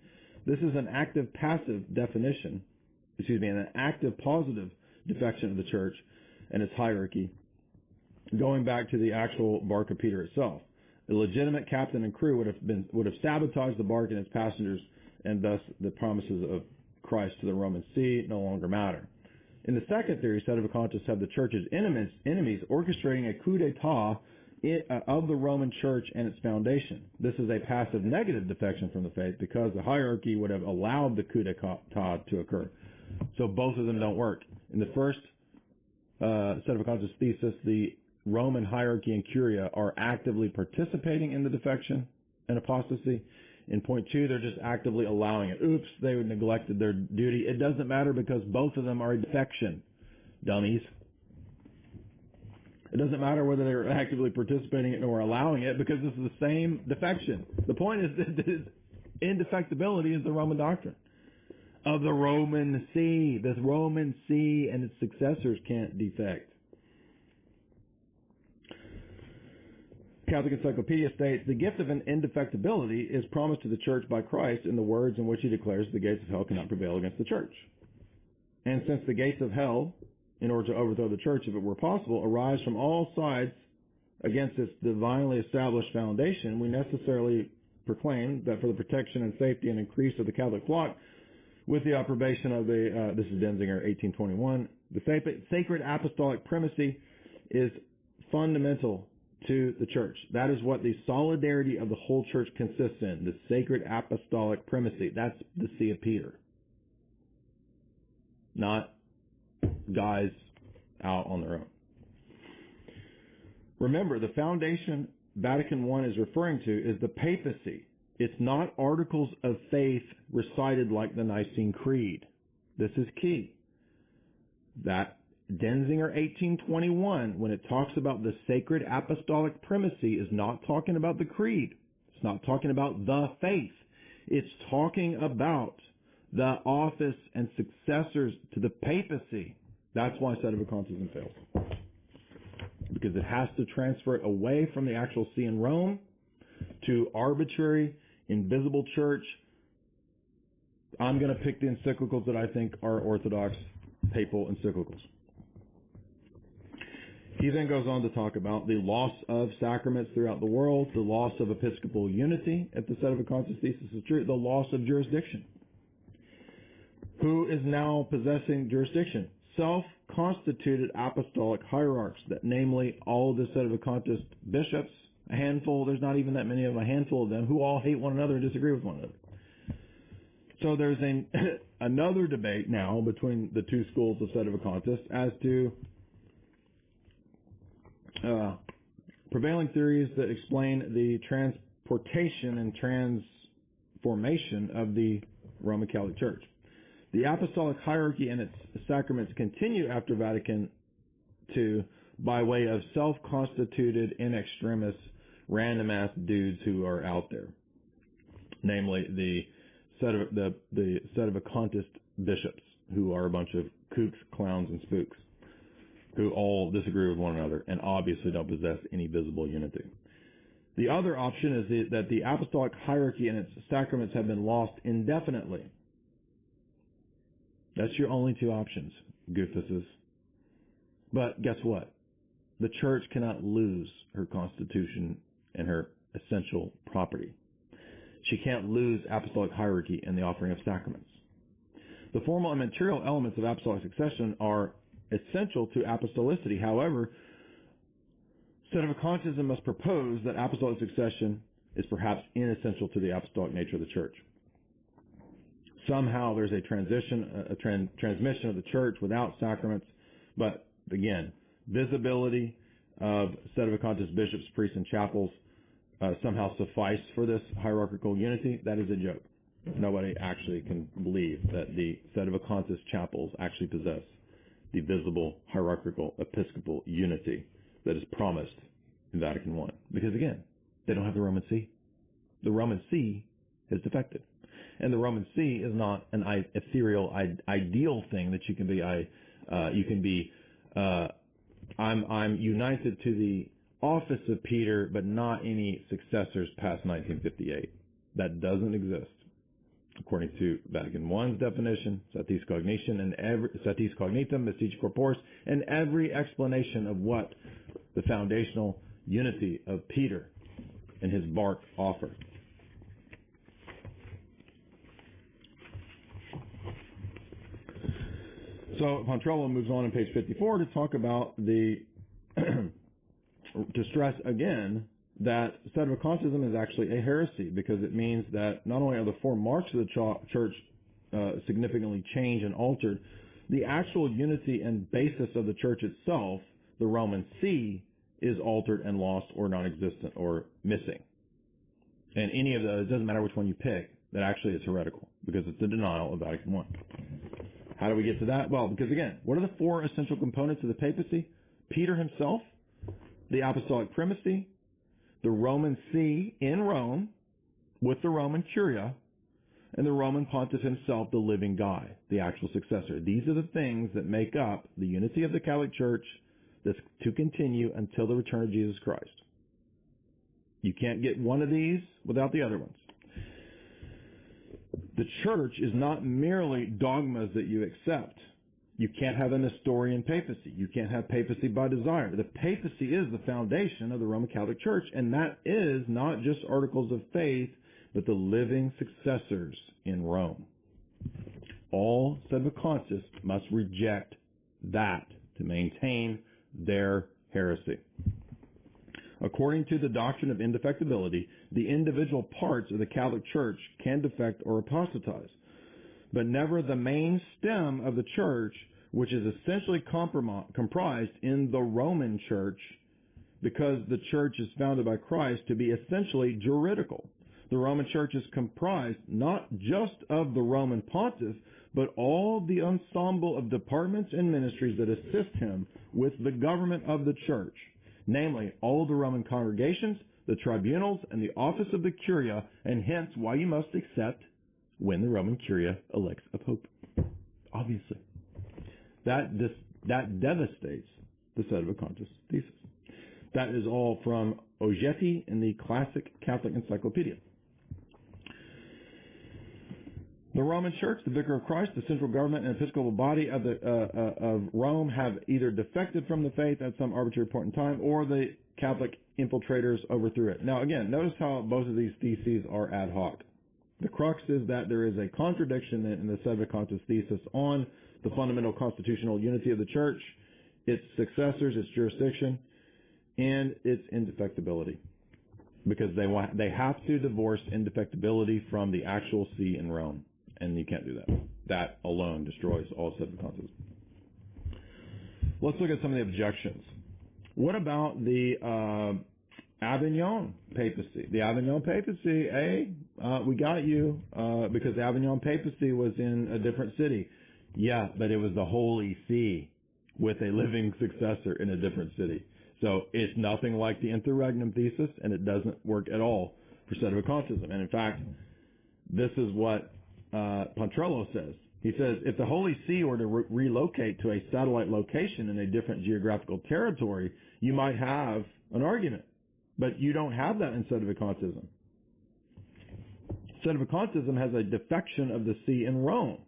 This is an active-passive definition, an active-positive defection of the church and its hierarchy, going back to the actual Bark of Peter itself. The legitimate captain and crew would have sabotaged the bark and its passengers, and thus the promises of Christ to the Roman See no longer matter. In the second theory, Sedevacantists have the church's enemies orchestrating a coup d'etat of the Roman Church and its foundation. This is a passive negative defection from the faith because the hierarchy would have allowed the coup d'etat to occur. So both of them don't work. In the first Sedevacantist thesis, the Roman hierarchy and curia are actively participating in the defection and apostasy. In point 2, they're just actively allowing it. Oops, they neglected their duty. It doesn't matter because both of them are a defection. Dummies. It doesn't matter whether they're actively participating in it or allowing it because this is the same defection. The point is that indefectibility is the Roman doctrine of the Roman See. This Roman See and its successors can't defect. Catholic Encyclopedia states, the gift of an indefectibility is promised to the church by Christ in the words in which he declares the gates of hell cannot prevail against the church. And since the gates of hell, in order to overthrow the church, if it were possible, arise from all sides against its divinely established foundation, we necessarily proclaim that for the protection and safety and increase of the Catholic flock, with the approbation of the, this is Denzinger, 1821, the sacred apostolic primacy is fundamental to the church. That is what the solidarity of the whole church consists in, the sacred apostolic primacy. That's the See of Peter. Not guys out on their own. Remember, the foundation Vatican I is referring to is the papacy. It's not articles of faith recited like the Nicene Creed. This is key. That Denzinger 1821, when it talks about the sacred apostolic primacy, is not talking about the creed. It's not talking about the faith. It's talking about the office and successors to the papacy. That's why Sedevacantism fails. Because it has to transfer it away from the actual See in Rome to arbitrary, invisible church. I'm going to pick the encyclicals that I think are orthodox papal encyclicals. He then goes on to talk about the loss of sacraments throughout the world, the loss of episcopal unity, if the Sedevacantist thesis is true, the loss of jurisdiction. Who is now possessing jurisdiction? Self-constituted apostolic hierarchs, that namely all the Sedevacantist bishops, a handful, there's not even that many of them, a handful of them, who all hate one another and disagree with one another. So there's another debate now between the two schools of sedevacantists as to prevailing theories that explain the transportation and transformation of the Roman Catholic Church. The apostolic hierarchy and its sacraments continue after Vatican II by way of self-constituted in extremis random-ass dudes who are out there, namely the sedevacantist bishops, who are a bunch of kooks, clowns, and spooks, who all disagree with one another and obviously don't possess any visible unity. The other option is that the apostolic hierarchy and its sacraments have been lost indefinitely. That's your only two options, goofuses. But guess what? The church cannot lose her constitution and her essential property. She can't lose apostolic hierarchy and the offering of sacraments. The formal and material elements of apostolic succession are essential to apostolicity. However, sedevacantism must propose that apostolic succession is perhaps inessential to the apostolic nature of the church. Somehow there's a transmission of the church without sacraments, but again, visibility of sedevacantist bishops, priests, and chapels somehow suffice for this hierarchical unity. That is a joke. Nobody actually can believe that the sedevacantist chapels actually possess the visible hierarchical episcopal unity that is promised in Vatican I. Because again, they don't have the Roman See. The Roman See has defected. And the Roman See is not an ethereal, ideal thing that you can be. I'm united to the office of Peter, but not any successors past 1958. That doesn't exist, according to Vatican I's definition, satis cognitum, mystica corporis, and every explanation of what the foundational unity of Peter and his bark offer. So Pontrello moves on page 54 to talk about to stress again that sedevacantism is actually a heresy, because it means that not only are the four marks of the church significantly changed and altered, the actual unity and basis of the church itself, the Roman See, is altered and lost or non-existent or missing. And any of those, it doesn't matter which one you pick, that actually is heretical, because it's a denial of Vatican I. How do we get to that? Well, because again, what are the four essential components of the papacy? Peter himself, the apostolic primacy, the Roman See in Rome with the Roman Curia, and the Roman Pontiff himself, the living guy, the actual successor. These are the things that make up the unity of the Catholic Church that's to continue until the return of Jesus Christ. You can't get one of these without the other ones. The church is not merely dogmas that you accept. You can't have a Nestorian papacy. You can't have papacy by desire. The papacy is the foundation of the Roman Catholic Church, and that is not just articles of faith, but the living successors in Rome. All sedevacantists must reject that to maintain their heresy. According to the doctrine of indefectibility, the individual parts of the Catholic Church can defect or apostatize, but never the main stem of the Church, which is essentially comprised in the Roman Church, because the Church is founded by Christ to be essentially juridical. The Roman Church is comprised not just of the Roman Pontiff, but all the ensemble of departments and ministries that assist him with the government of the Church, namely all the Roman congregations, the tribunals, and the office of the Curia, and hence why you must accept when the Roman Curia elects a pope. Obviously. That devastates the sedevacantist thesis. That is all from Oggetti in the Classic Catholic Encyclopedia. The Roman Church, the Vicar of Christ, the central government, and episcopal body of Rome have either defected from the faith at some arbitrary point in time, or the Catholic infiltrators overthrew it. Now, again, notice how both of these theses are ad hoc. The crux is that there is a contradiction in the sedevacantist thesis on the fundamental constitutional unity of the Church, its successors, its jurisdiction, and its indefectibility, because they have to divorce indefectibility from the actual see in Rome. and you can't do that. That alone destroys all sedevacantism. Let's look at some of the objections. What about the Avignon papacy? The Avignon papacy, we got you because the Avignon papacy was in a different city. Yeah, but it was the Holy See with a living successor in a different city. So it's nothing like the interregnum thesis, and it doesn't work at all for sedevacantism. And in fact, this is what Pontrello says. He says, if the Holy See were to relocate to a satellite location in a different geographical territory, you might have an argument. But you don't have that in sedevacantism. Sedevacantism has a defection of the See in Rome,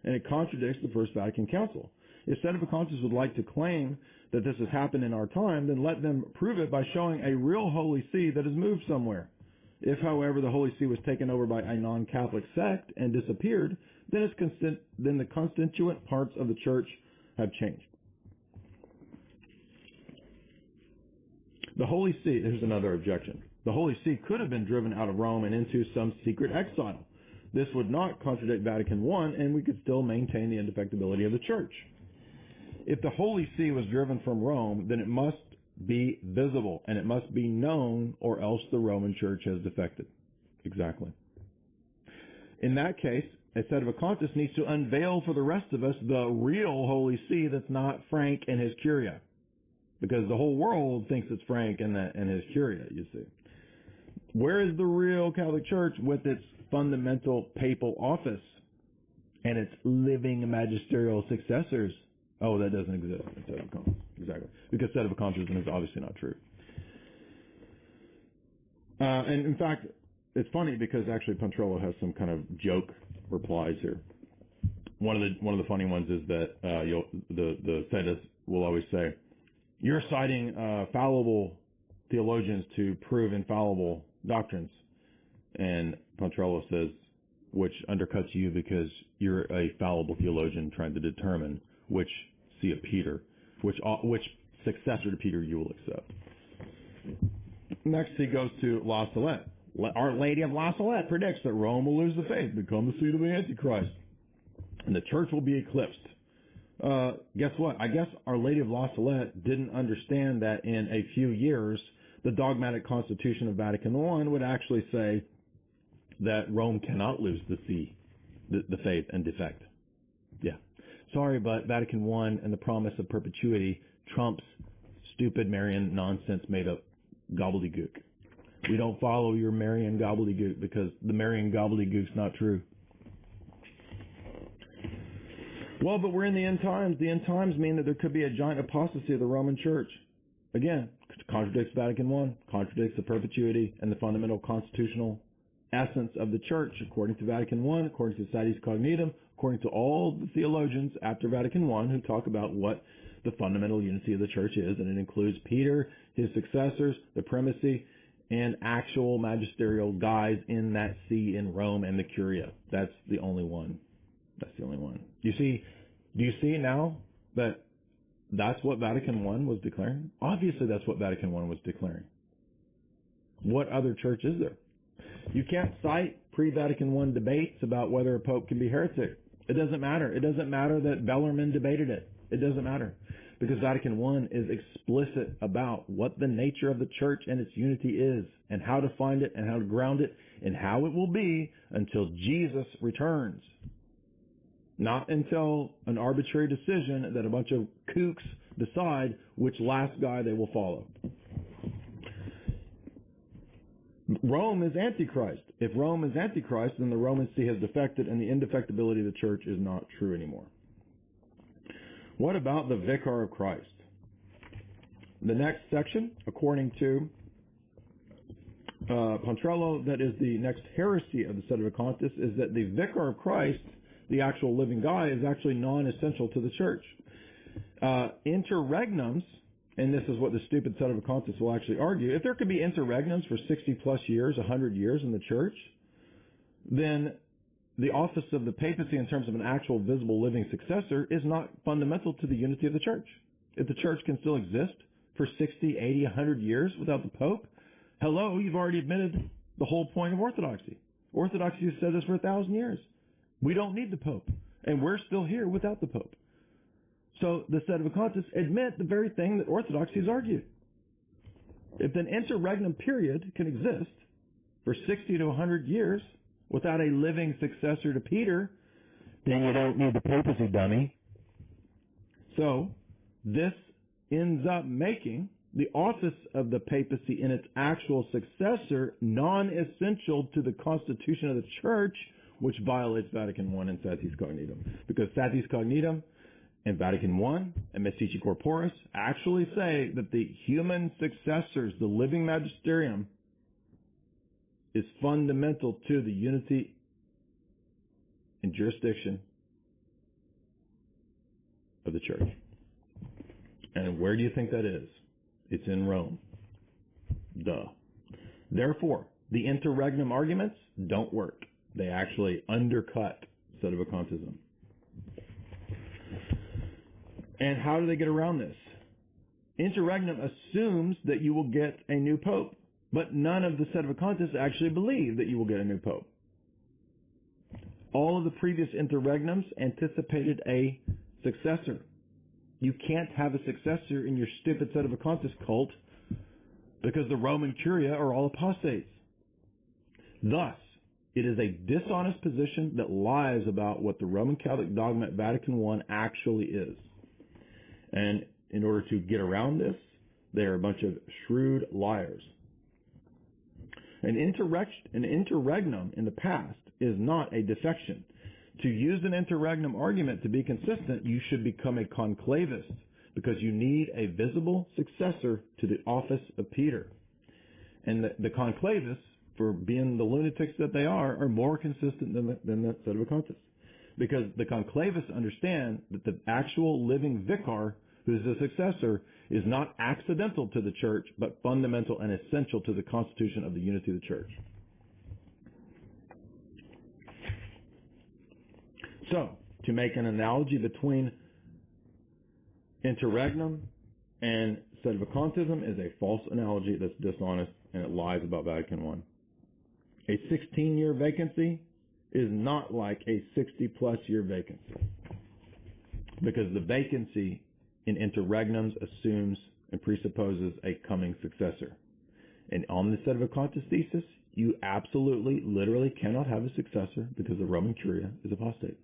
and it contradicts the First Vatican Council. If sedevacantists would like to claim that this has happened in our time, then let them prove it by showing a real Holy See that has moved somewhere. If, however, the Holy See was taken over by a non-Catholic sect and disappeared, then the constituent parts of the Church have changed. The Holy See, here's another objection. The Holy See could have been driven out of Rome and into some secret exile. This would not contradict Vatican I, and we could still maintain the indefectibility of the Church. If the Holy See was driven from Rome, then it must be visible, and it must be known, or else the Roman Church has defected. Exactly. In that case, a sedevacantist needs to unveil for the rest of us the real Holy See that's not Frank and his Curia. Because the whole world thinks it's Frank and his Curia, you see. Where is the real Catholic Church with its fundamental papal office and its living magisterial successors? Oh, that doesn't exist in sedevacantism. Exactly. Because sedevacantism is obviously not true. And in fact, it's funny because actually Pontrello has some kind of joke replies here. One of the funny ones is that the Sedists will always say, "You're citing fallible theologians to prove infallible doctrines," and Pontrello says, "Which undercuts you because you're a fallible theologian trying to determine which see of Peter, which successor to Peter you will accept." Next, he goes to La Salette. Our Lady of La Salette predicts that Rome will lose the faith, become the seat of the Antichrist, and the Church will be eclipsed. Guess what? I guess Our Lady of La Salette didn't understand that in a few years, the dogmatic constitution of Vatican I would actually say that Rome cannot lose the faith and defect. Yeah. Sorry, but Vatican I and the promise of perpetuity trumps stupid Marian nonsense made up gobbledygook. We don't follow your Marian gobbledygook because the Marian gobbledygook's not true. Well, but we're in the end times. The end times mean that there could be a giant apostasy of the Roman Church. Again, contradicts Vatican I, contradicts the perpetuity and the fundamental constitutional essence of the Church, according to Vatican I, according to Sadis Cognitum, according to all the theologians after Vatican I who talk about what the fundamental unity of the Church is, and it includes Peter, his successors, the primacy, and actual magisterial guys in that see in Rome and the Curia. That's the only one. That's the only one. Do you see now that that's what Vatican I was declaring? Obviously that's what Vatican I was declaring. What other church is there? You can't cite pre-Vatican I debates about whether a pope can be heretic. It doesn't matter. It doesn't matter that Bellarmine debated it. It doesn't matter. Because Vatican I is explicit about what the nature of the church and its unity is, and how to find it, and how to ground it, and how it will be until Jesus returns. Not until an arbitrary decision that a bunch of kooks decide which last guy they will follow. Rome is Antichrist. If Rome is Antichrist, then the Roman See has defected and the indefectibility of the church is not true anymore. What about the Vicar of Christ? The next section, according to Pontrello, that is the next heresy of the Sedevacantists, is that the Vicar of Christ, the actual living guy, is actually non-essential to the church. Interregnums, and this is what the stupid Sedevacantists will actually argue, if there could be interregnums for 60 plus years, 100 years in the church, then the office of the papacy in terms of an actual visible living successor is not fundamental to the unity of the church. If the church can still exist for 60, 80, 100 years without the Pope, hello, you've already admitted the whole point of orthodoxy. Orthodoxy has said this for 1,000 years. We don't need the Pope. And we're still here without the Pope. So the Sedevacantists admit the very thing that Orthodoxy has argued. If an interregnum period can exist for 60 to 100 years without a living successor to Peter, then you don't need the papacy, dummy. So this ends up making the office of the papacy and its actual successor non-essential to the constitution of the Church, which violates Vatican I and Satis Cognitum. Because Satis Cognitum and Vatican I and Mystici Corporis actually say that the human successors, the living magisterium, is fundamental to the unity and jurisdiction of the Church. And where do you think that is? It's in Rome. Duh. Therefore, the interregnum arguments don't work. They actually undercut Sedevacantism. And how do they get around this? Interregnum assumes that you will get a new pope, but none of the Sedevacantists actually believe that you will get a new pope. All of the previous interregnums anticipated a successor. You can't have a successor in your stupid Sedevacantist cult because the Roman Curia are all apostates. Thus, it is a dishonest position that lies about what the Roman Catholic dogma at Vatican I actually is. And in order to get around this, they are a bunch of shrewd liars. An interregnum in the past is not a defection. To use an interregnum argument to be consistent, you should become a conclavist because you need a visible successor to the office of Peter. And the conclavists, for being the lunatics that they are more consistent than the Sedevacantists. Because the conclavists understand that the actual living vicar, who's the successor, is not accidental to the Church, but fundamental and essential to the constitution of the unity of the Church. So, to make an analogy between interregnum and Sedevacantism is a false analogy that's dishonest and it lies about Vatican I. A 16-year vacancy is not like a 60-plus year vacancy because the vacancy in interregnums assumes and presupposes a coming successor. And on the Sedevacantist thesis, you absolutely, literally cannot have a successor because the Roman Curia is apostate.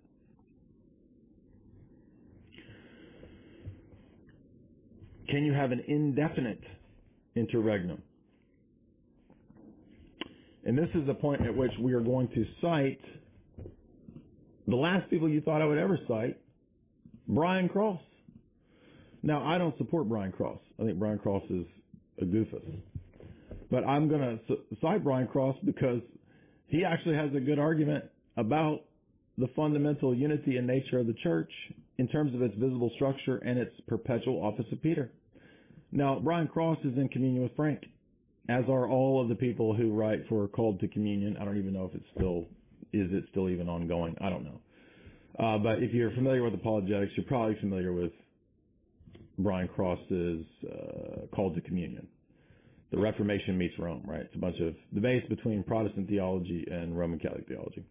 Can you have an indefinite interregnum? And this is the point at which we are going to cite the last people you thought I would ever cite, Brian Cross. Now, I don't support Brian Cross. I think Brian Cross is a goofus. But I'm going to cite Brian Cross because he actually has a good argument about the fundamental unity and nature of the Church in terms of its visible structure and its perpetual office of Peter. Now, Brian Cross is in communion with Frank, as are all of the people who write for Called to Communion. I don't even know if it's still, is it still even ongoing? I don't know. But if you're familiar with apologetics, you're probably familiar with Brian Cross's Called to Communion. The Reformation meets Rome, right? It's a bunch of debates between Protestant theology and Roman Catholic theology.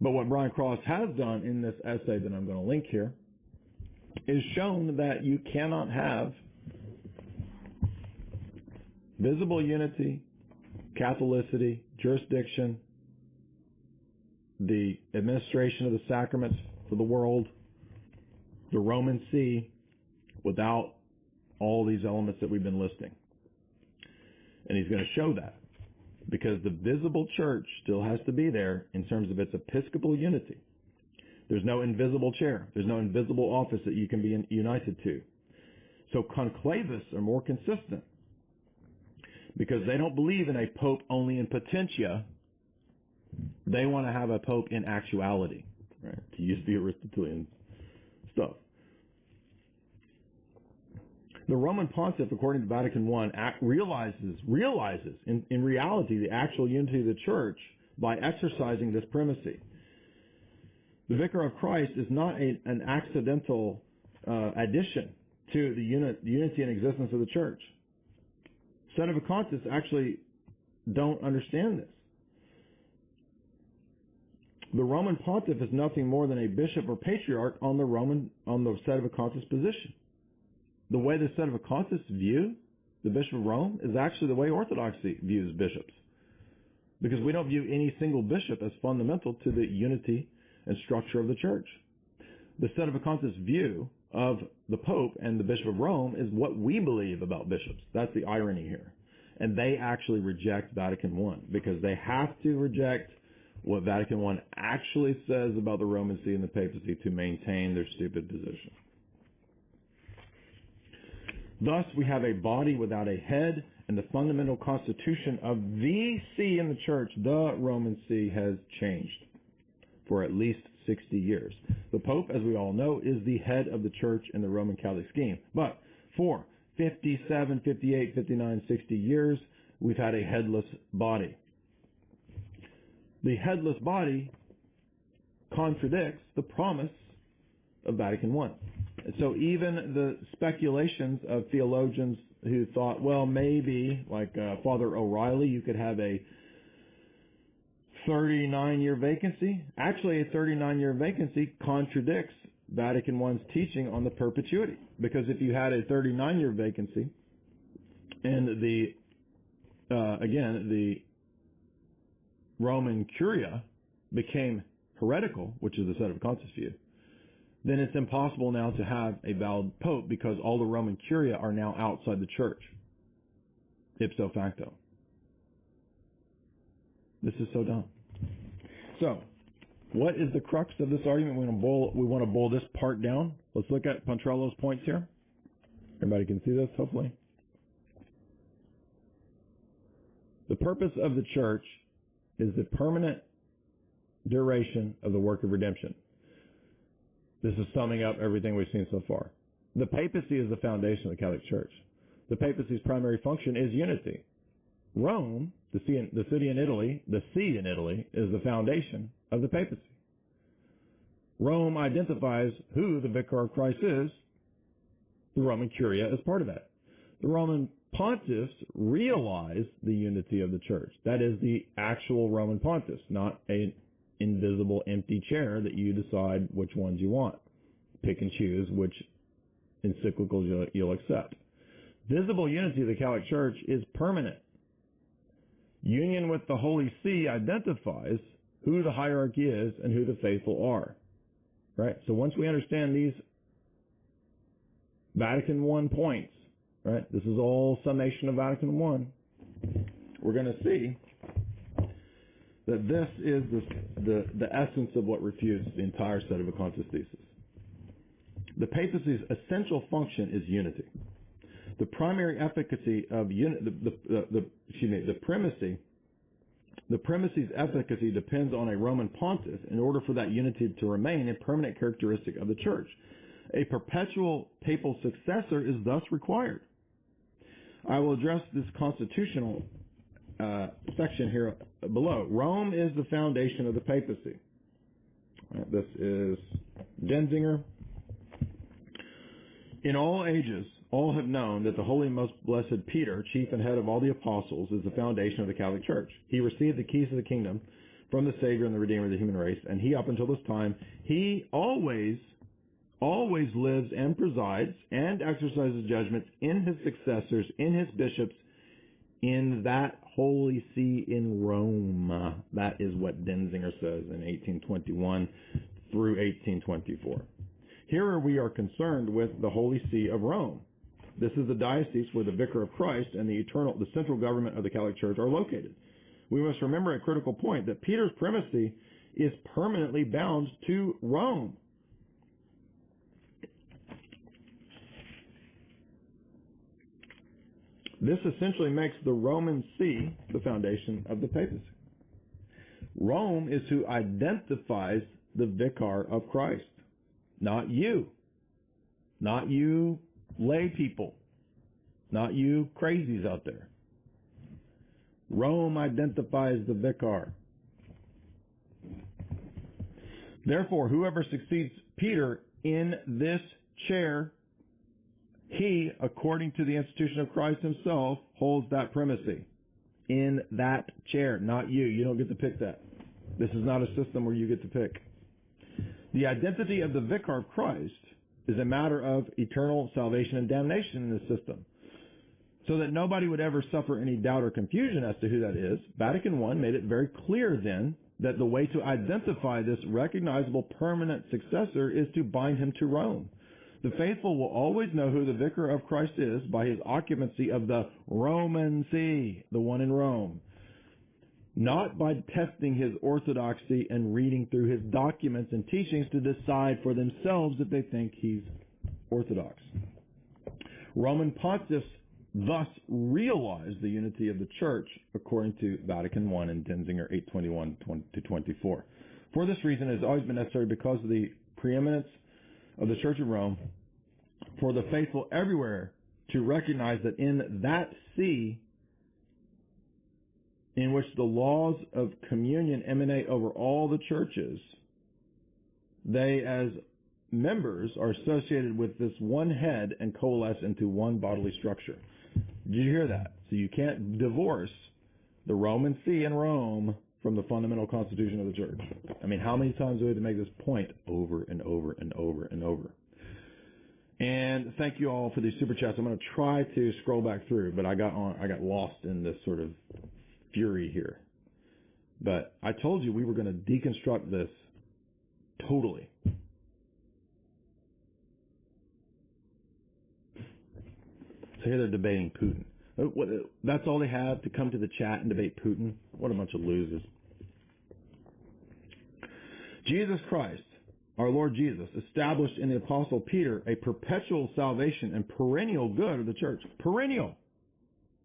But what Brian Cross has done in this essay that I'm going to link here is shown that you cannot have visible unity, Catholicity, jurisdiction, the administration of the sacraments for the world, the Roman See, without all these elements that we've been listing. And he's going to show that because the visible church still has to be there in terms of its episcopal unity. There's no invisible chair. There's no invisible office that you can be united to. So conclavists are more consistent because they don't believe in a pope only in potentia. They want to have a pope in actuality, right? To use the Aristotelian stuff. The Roman Pontiff, according to Vatican I, realizes in reality the actual unity of the Church by exercising this primacy. The Vicar of Christ is not an accidental addition to the unity and existence of the Church. Sedevacantists actually don't understand this. The Roman pontiff is nothing more than a bishop or patriarch on the Sedevacantist position. The way the Sedevacantists view the Bishop of Rome is actually the way Orthodoxy views bishops, because we don't view any single bishop as fundamental to the unity and structure of the church. The Sedevacantist view of the Pope and the Bishop of Rome is what we believe about bishops. That's the irony here. And they actually reject Vatican I, because they have to reject what Vatican I actually says about the Roman See and the papacy to maintain their stupid position. Thus, we have a body without a head, and the fundamental constitution of the see in the church, the Roman See, has changed for at least 60 years. The Pope, as we all know, is the head of the church in the Roman Catholic scheme. But for 57, 58, 59, 60 years, we've had a headless body. The headless body contradicts the promise of Vatican I. And so even the speculations of theologians who thought, well, maybe, like Father O'Reilly, you could have a 39-year vacancy. Actually, a 39-year vacancy contradicts Vatican I's teaching on the perpetuity. Because if you had a 39-year vacancy and the Roman Curia became heretical, which is the Sedevacantist view, then it's impossible now to have a valid pope, because all the Roman Curia are now outside the church, ipso facto. This is so dumb. So, what is the crux of this argument? We want to boil this part down. Let's look at Pontrello's points here. Everybody can see this, hopefully. The purpose of the church is the permanent duration of the work of redemption. This is summing up everything we've seen so far. The papacy is the foundation of the Catholic Church. The papacy's primary function is unity. Rome, the see in Italy, is the foundation of the papacy. Rome identifies who the Vicar of Christ is. The Roman Curia is part of that. The Roman pontiffs realize the unity of the church. That is the actual Roman pontiffs, not an invisible empty chair that you decide which ones you want. Pick and choose which encyclicals you'll accept. Visible unity of the Catholic Church is permanent. Union with the Holy See identifies who the hierarchy is and who the faithful are. Right? So once we understand these Vatican I points, right? This is all summation of Vatican I. We're going to see that this is the essence of what refutes the entire Sedevacantist thesis. The papacy's essential function is unity. The primary efficacy of the primacy's efficacy depends on a Roman pontiff in order for that unity to remain a permanent characteristic of the church. A perpetual papal successor is thus required. I will address this constitutional section here below. Rome is the foundation of the papacy. This is Denzinger. In all ages, all have known that the Holy and Most Blessed Peter, chief and head of all the apostles, is the foundation of the Catholic Church. He received the keys of the kingdom from the Savior and the Redeemer of the human race, and he, up until this time, he always lives and presides and exercises judgments in his successors, in his bishops, in that Holy See in Rome. That is what Denzinger says in 1821 through 1824. Here we are concerned with the Holy See of Rome. This is the diocese where the Vicar of Christ and the central government of the Catholic Church are located. We must remember a critical point, that Peter's primacy is permanently bound to Rome. This essentially makes the Roman See the foundation of the papacy. Rome is who identifies the Vicar of Christ, not you. Not you lay people, not you crazies out there. Rome identifies the vicar. Therefore, whoever succeeds Peter in this chair, he, according to the institution of Christ himself, holds that primacy in that chair, not you. You don't get to pick that. This is not a system where you get to pick. The identity of the vicar of Christ is a matter of eternal salvation and damnation in this system. So that nobody would ever suffer any doubt or confusion as to who that is, Vatican I made it very clear then that the way to identify this recognizable permanent successor is to bind him to Rome. The faithful will always know who the vicar of Christ is by his occupancy of the Roman See, the one in Rome. Not by testing his orthodoxy and reading through his documents and teachings to decide for themselves if they think he's orthodox. Roman pontiffs thus realized the unity of the Church, according to Vatican I and Denzinger 821-24. For this reason, it has always been necessary, because of the preeminence of the Church of Rome, for the faithful everywhere to recognize that in that see, in which the laws of communion emanate over all the churches, they as members are associated with this one head and coalesce into one bodily structure. Did you hear that? So you can't divorce the Roman See in Rome from the fundamental constitution of the church. I mean, how many times do we have to make this point over and over and over and over? And thank you all for these super chats. I'm going to try to scroll back through, but I got lost in this sort of fury here. But I told you we were going to deconstruct this totally. So here they're debating Putin. That's all they have, to come to the chat and debate Putin? What a bunch of losers. Jesus Christ, our Lord Jesus, established in the Apostle Peter a perpetual salvation and perennial good of the church. Perennial.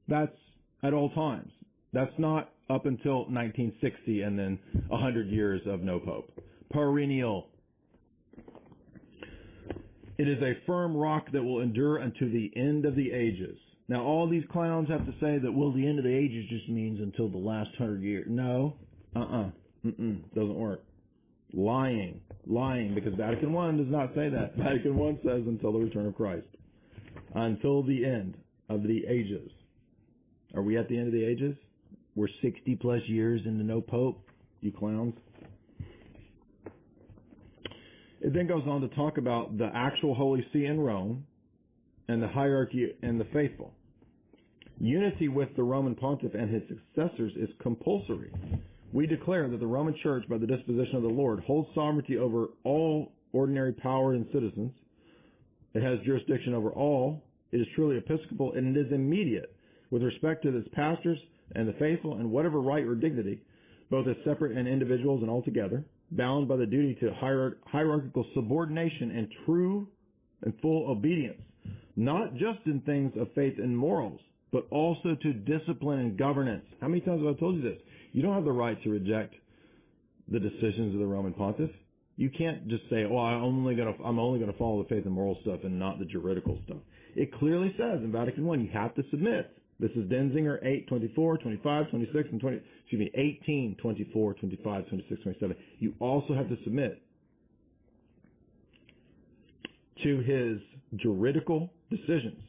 That's at all times. That's not up until 1960 and then 100 years of no pope. Perennial. It is a firm rock that will endure unto the end of the ages. Now, all these clowns have to say that, well, the end of the ages just means until the last 100 years. No. Doesn't work. Lying, because Vatican I does not say that. Vatican I says until the return of Christ. Until the end of the ages. Are we at the end of the ages? We're 60 plus years into no pope, you clowns. It then goes on to talk about the actual Holy See in Rome and the hierarchy and the faithful. Unity with the Roman pontiff and his successors is compulsory. We declare that the Roman Church, by the disposition of the Lord, holds sovereignty over all ordinary power and citizens. It has jurisdiction over all. It is truly episcopal, and it is immediate with respect to its pastors and the faithful, and whatever right or dignity, both as separate and individuals and altogether, bound by the duty to hierarchical subordination and true and full obedience, not just in things of faith and morals, but also to discipline and governance. How many times have I told you this? You don't have the right to reject the decisions of the Roman pontiff. You can't just say, "Oh, I'm only going to follow the faith and moral stuff and not the juridical stuff." It clearly says in Vatican I, you have to submit. This is Denzinger 8, 24, 25, 26, and 18, 24, 25, 26, 27. You also have to submit to his juridical decisions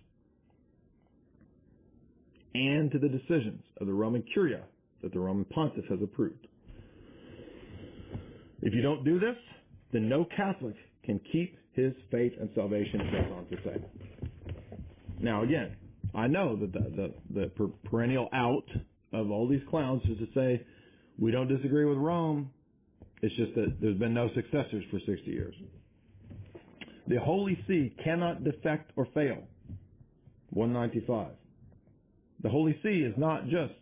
and to the decisions of the Roman Curia that the Roman Pontiff has approved. If you don't do this, then no Catholic can keep his faith and salvation, it goes on to say. Now again, I know that the perennial out of all these clowns is to say, we don't disagree with Rome, it's just that there's been no successors for 60 years. The Holy See cannot defect or fail. 195. The Holy See is not just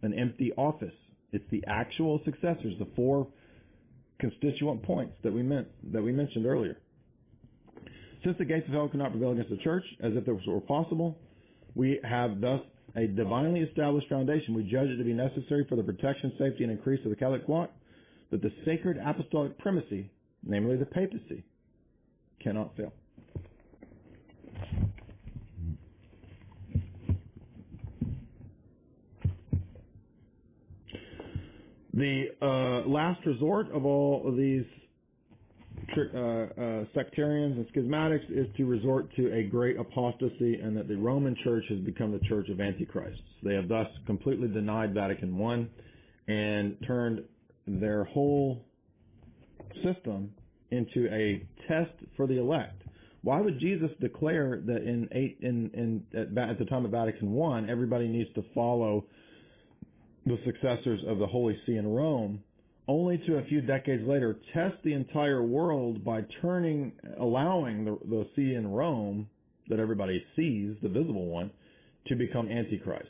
an empty office. It's the actual successors, the four constituent points that we mentioned earlier. Since the gates of hell cannot prevail against the church, as if this were possible, we have thus a divinely established foundation. We judge it to be necessary for the protection, safety, and increase of the Catholic flock, that the sacred apostolic primacy, namely the papacy, cannot fail. The last resort of all of these sectarians and schismatics is to resort to a great apostasy, and that the Roman Church has become the Church of Antichrist. They have thus completely denied Vatican I and turned their whole system into a test for the elect. Why would Jesus declare that at the time of Vatican I, everybody needs to follow the successors of the Holy See in Rome, only to a few decades later test the entire world by allowing the See in Rome that everybody sees, the visible one, to become Antichrist?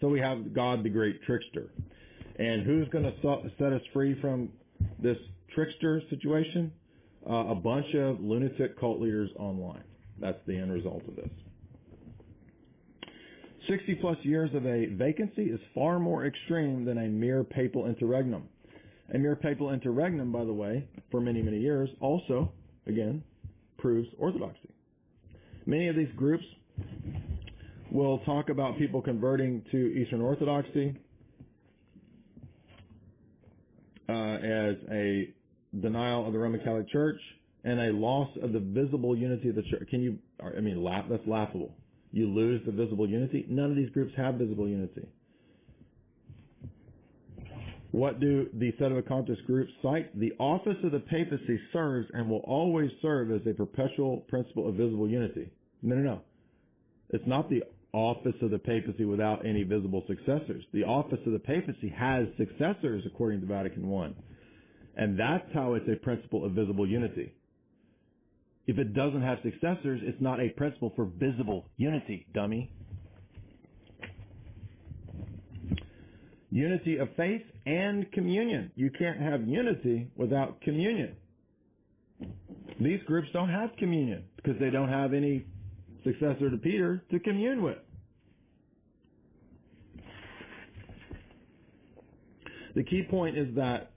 So we have God the great trickster. And who's going to set us free from this trickster situation? A bunch of lunatic cult leaders online. That's the end result of this. 60 plus years of a vacancy is far more extreme than a mere papal interregnum. A mere papal interregnum, by the way, for many, many years, also, again, proves orthodoxy. Many of these groups will talk about people converting to Eastern Orthodoxy as a denial of the Roman Catholic Church and a loss of the visible unity of the Church. That's laughable. You lose the visible unity? None of these groups have visible unity. What do the Sedevacantists groups cite? The office of the papacy serves and will always serve as a perpetual principle of visible unity. No. It's not the office of the papacy without any visible successors. The office of the papacy has successors according to Vatican I. And that's how it's a principle of visible unity. If it doesn't have successors, it's not a principle for visible unity, dummy. Unity of faith and communion. You can't have unity without communion. These groups don't have communion because they don't have any successor to Peter to commune with. The key point is that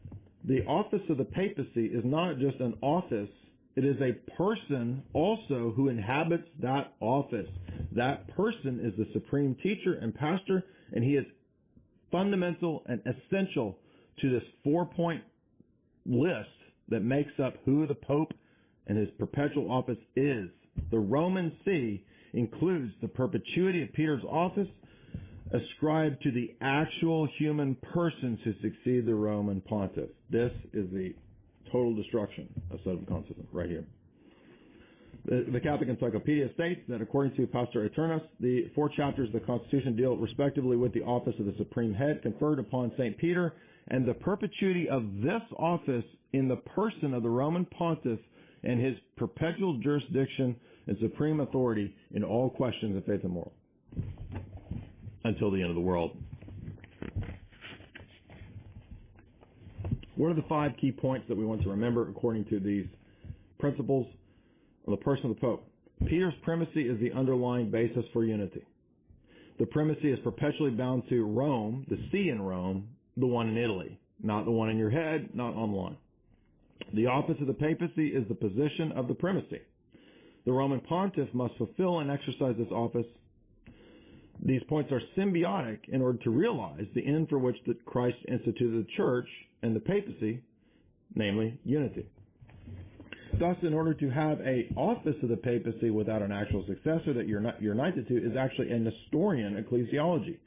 the office of the papacy is not just an office, it is a person also who inhabits that office. That person is the supreme teacher and pastor, and he is fundamental and essential to this 4-point list that makes up who the Pope and his perpetual office is. The Roman See includes the perpetuity of Peter's office ascribed to the actual human persons who succeed the Roman pontiff. This is the total destruction of Sedevacantism right here. The Catholic Encyclopedia states that according to Pastor Eternus, the 4 chapters of the Constitution deal respectively with the office of the Supreme Head conferred upon St. Peter and the perpetuity of this office in the person of the Roman pontiff and his perpetual jurisdiction and supreme authority in all questions of faith and moral until the end of the world. What are the 5 key points that we want to remember according to these principles of the person of the Pope? Peter's primacy is the underlying basis for unity. The primacy is perpetually bound to Rome, the See in Rome, the one in Italy, not the one in your head, not online. The office of the papacy is the position of the primacy. The Roman pontiff must fulfill and exercise this office. These points are symbiotic in order to realize the end for which Christ instituted the church and the papacy, namely unity. Thus, in order to have an office of the papacy without an actual successor that you're not united to is actually a Nestorian ecclesiology.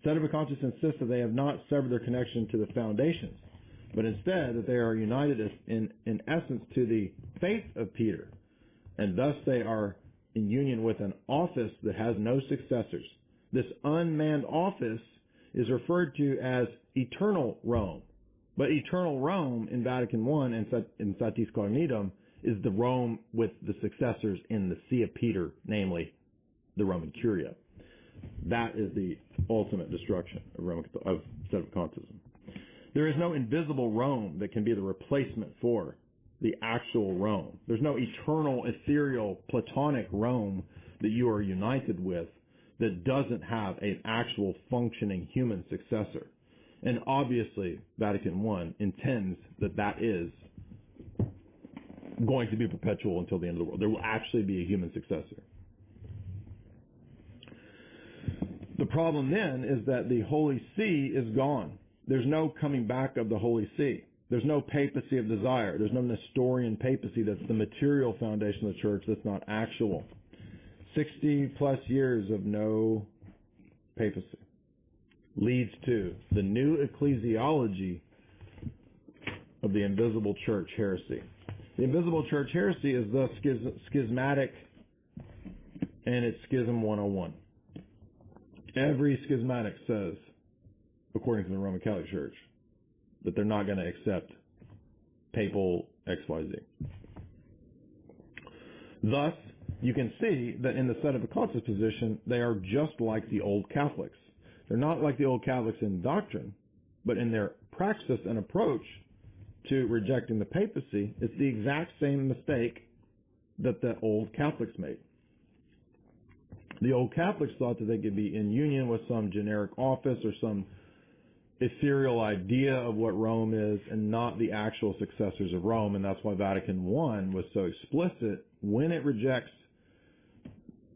Sedevacantists insist that they have not severed their connection to the foundations, but instead that they are united in essence to the faith of Peter, and thus they are in union with an office that has no successors. This unmanned office is referred to as eternal Rome. But eternal Rome in Vatican I and in Satis Cognitum is the Rome with the successors in the See of Peter, namely the Roman Curia. That is the ultimate destruction of Sedevacantism. There is no invisible Rome that can be the replacement for the actual Rome. There's no eternal, ethereal, Platonic Rome that you are united with that doesn't have an actual functioning human successor. And obviously, Vatican I intends that is going to be perpetual until the end of the world. There will actually be a human successor. The problem then is that the Holy See is gone. There's no coming back of the Holy See. There's no papacy of desire. There's no Nestorian papacy that's the material foundation of the church that's not actual. 60 plus years of no papacy leads to the new ecclesiology of the invisible church heresy. The invisible church heresy is thus schismatic, and it's Schism 101. Every schismatic says, according to the Roman Catholic Church, that they're not going to accept papal XYZ. Thus, you can see that in the Sedevacantist position, they are just like the old Catholics. They're not like the old Catholics in doctrine, but in their praxis and approach to rejecting the papacy, it's the exact same mistake that the old Catholics made. The old Catholics thought that they could be in union with some generic office or some ethereal idea of what Rome is and not the actual successors of Rome, and that's why Vatican I was so explicit when it rejects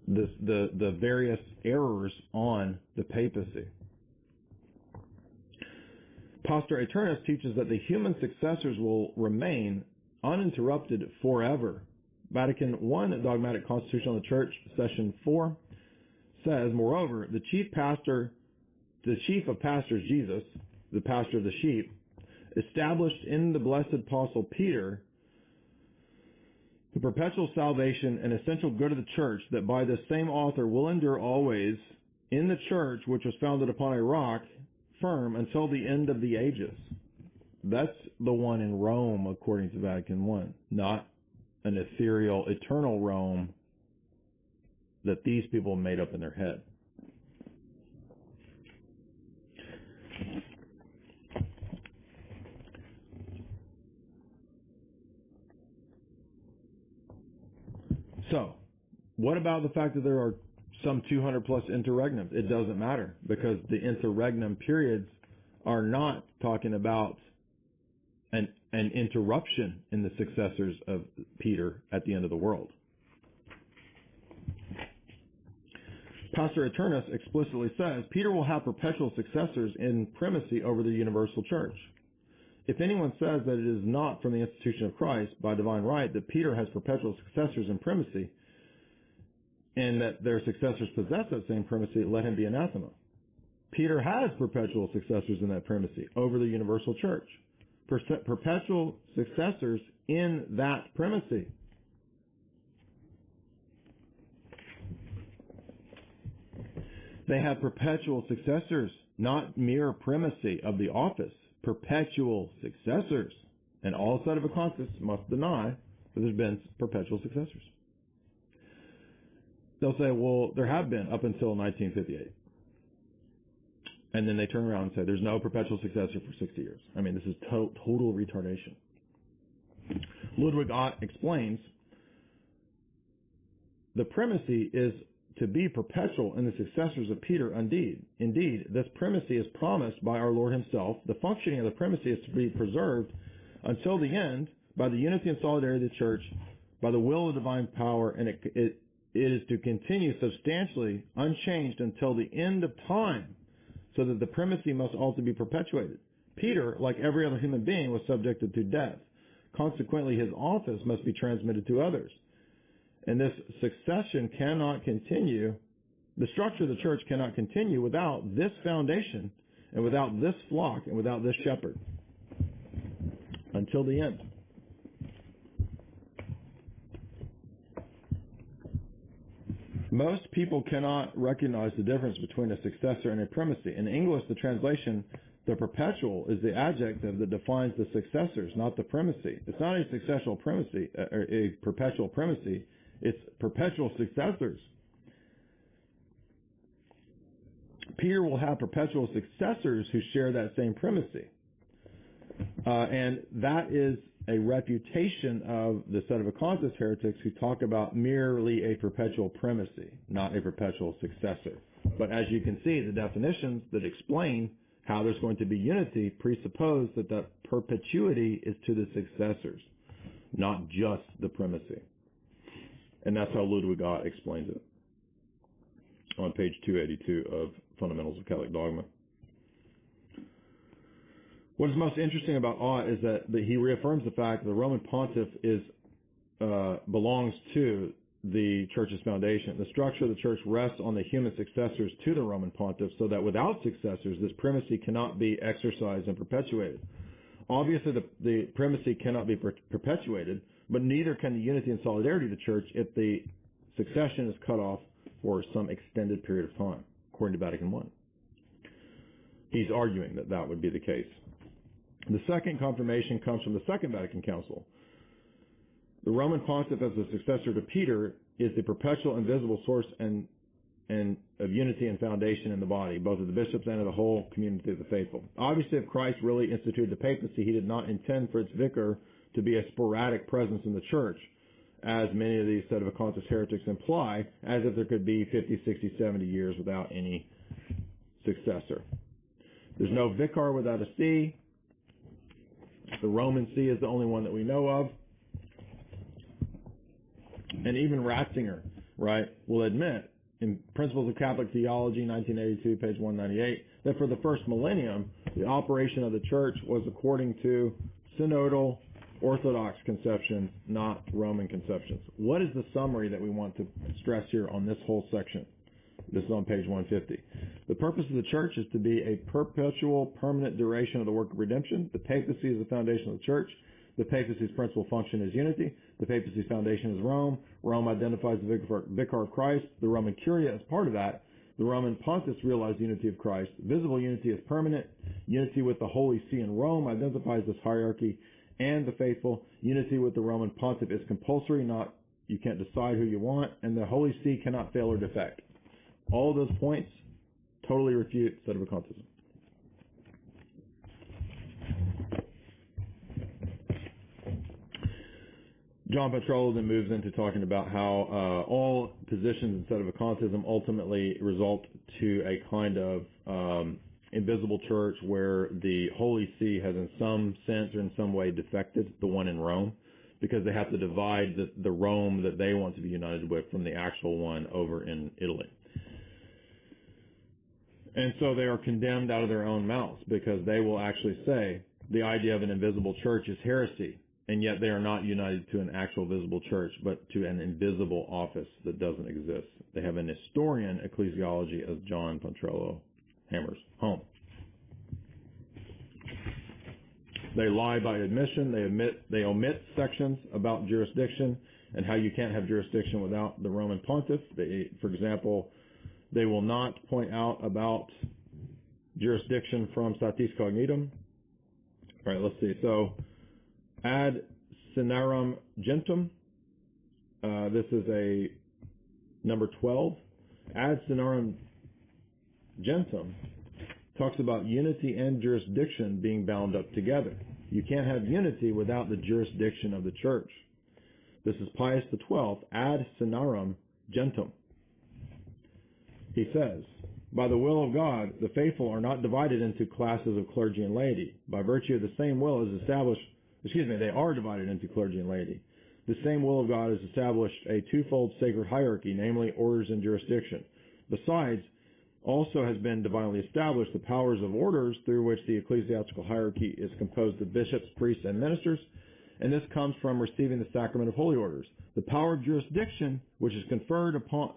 the various errors on the papacy. Pastor Eternus teaches that the human successors will remain uninterrupted forever. Vatican I Dogmatic Constitution on the Church, Session 4, says, moreover, the chief of pastors, Jesus, the pastor of the sheep, established in the blessed apostle Peter the perpetual salvation and essential good of the church, that by the same author will endure always in the church which was founded upon a rock, firm until the end of the ages. That's the one in Rome, according to Vatican I, not an ethereal, eternal Rome that these people made up in their head. So, what about the fact that there are some 200 plus interregnums? It doesn't matter, because the interregnum periods are not talking about an interruption in the successors of Peter at the end of the world. Pastor Eternus explicitly says, Peter will have perpetual successors in primacy over the universal church. If anyone says that it is not from the institution of Christ by divine right that Peter has perpetual successors in primacy, and that their successors possess that same primacy, let him be anathema. Peter has perpetual successors in that primacy over the universal church. Perpetual successors in that primacy. They have perpetual successors, not mere primacy of the office. Perpetual successors. And all Sedevacantists must deny that there's been perpetual successors. They'll say, well, there have been up until 1958. And then they turn around and say, there's no perpetual successor for 60 years. I mean, this is total retardation. Ludwig Ott explains, the primacy is to be perpetual in the successors of Peter. Indeed, this primacy is promised by our Lord himself. The functioning of the primacy is to be preserved until the end by the unity and solidarity of the church, by the will of divine power, and it is to continue substantially unchanged until the end of time, so that the primacy must also be perpetuated. Peter, like every other human being, was subjected to death. Consequently, his office must be transmitted to others. And this succession cannot continue, the structure of the church cannot continue without this foundation and without this flock and without this shepherd until the end. Most people cannot recognize the difference between a successor and a primacy. In English, the translation, the perpetual, is the adjective that defines the successors, not the primacy. It's not a successional primacy, or a perpetual primacy. It's perpetual successors. Peter will have perpetual successors who share that same primacy. And that is a refutation of the Sedevacantist heretics who talk about merely a perpetual primacy, not a perpetual successor. But as you can see, the definitions that explain how there's going to be unity presuppose that the perpetuity is to the successors, not just the primacy. And that's how Ludwig Ott explains it on page 282 of Fundamentals of Catholic Dogma. What is most interesting about Ott is that he reaffirms the fact that the Roman Pontiff belongs to the Church's foundation. The structure of the Church rests on the human successors to the Roman Pontiff, so that without successors, this primacy cannot be exercised and perpetuated. Obviously, the primacy cannot be perpetuated, but neither can the unity and solidarity of the church if the succession is cut off for some extended period of time, according to Vatican I. He's arguing that that would be the case. The second confirmation comes from the Second Vatican Council. The Roman Pontiff, as the successor to Peter, is the perpetual invisible source and of unity and foundation in the body, both of the bishops and of the whole community of the faithful. Obviously, if Christ really instituted the papacy, he did not intend for its vicar to be a sporadic presence in the church, as many of these Sedevacantist heretics imply, as if there could be 50, 60, 70 years without any successor. There's no vicar without a see. The Roman see is the only one that we know of. And even Ratzinger, right, will admit in Principles of Catholic Theology, 1982, page 198, that for the first millennium, the operation of the church was according to synodal Orthodox conceptions, not Roman conceptions. What is the summary that we want to stress here on this whole section? This is on page 150. The purpose of the church is to be a perpetual, permanent duration of the work of redemption. The papacy is the foundation of the church. The papacy's principal function is unity. The papacy's foundation is Rome. Rome identifies the vicar of Christ. The Roman Curia is part of that. The Roman Pontiffs realize the unity of Christ. Visible unity is permanent. Unity with the Holy See in Rome identifies this hierarchy and the faithful. Unity with the Roman Pontiff is compulsory, not you can't decide who you want, and the Holy See cannot fail or defect. All of those points totally refute Sedevacantism. John Petrello then moves into talking about how all positions in Sedevacantism ultimately result to a kind of invisible church where the Holy See has in some sense or in some way defected, the one in Rome, because they have to divide the Rome that they want to be united with from the actual one over in Italy. And so they are condemned out of their own mouths because they will actually say the idea of an invisible church is heresy. And yet they are not united to an actual visible church, but to an invisible office that doesn't exist. They have an historian ecclesiology, as John Petrello hammers home. They lie by admission. They omit sections about jurisdiction and how you can't have jurisdiction without the Roman pontiff. For example, they will not point out about jurisdiction from statis cognitum. All right, let's see. So, ad sinarum gentum. This is a number 12. Ad sinarum gentum talks about unity and jurisdiction being bound up together. You can't have unity without the jurisdiction of the church. This is Pius XII, ad sinarum gentum. He says, by the will of God, the faithful are not divided into classes of clergy and laity. By virtue of the same will is established they are divided into clergy and laity. The same will of God has established a twofold sacred hierarchy, namely orders and jurisdiction. Besides, also has been divinely established the powers of orders through which the ecclesiastical hierarchy is composed of bishops, priests, and ministers, and this comes from receiving the sacrament of holy orders. The power of jurisdiction, which is conferred upon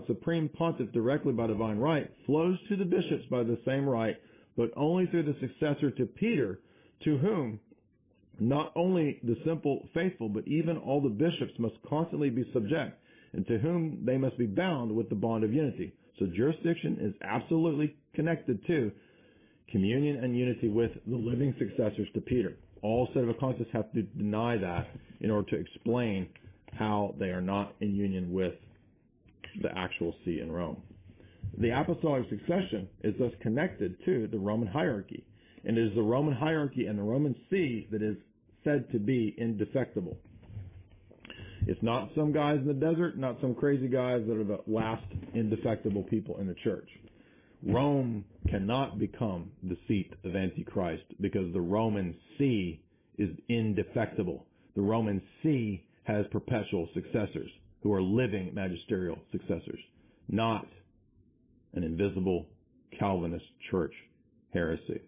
supreme pontiff directly by divine right, flows to the bishops by the same right, but only through the successor to Peter, to whom not only the simple faithful, but even all the bishops must constantly be subject, and to whom they must be bound with the bond of unity. So jurisdiction is absolutely connected to communion and unity with the living successors to Peter. All Sedevacantists have to deny that in order to explain how they are not in union with the actual see in Rome. The apostolic succession is thus connected to the Roman hierarchy. And it is the Roman hierarchy and the Roman see that is said to be indefectible. It's not some guys in the desert, not some crazy guys that are the last indefectible people in the church. Rome cannot become the seat of Antichrist because the Roman see is indefectible. The Roman see has perpetual successors who are living magisterial successors, not an invisible Calvinist church heresy.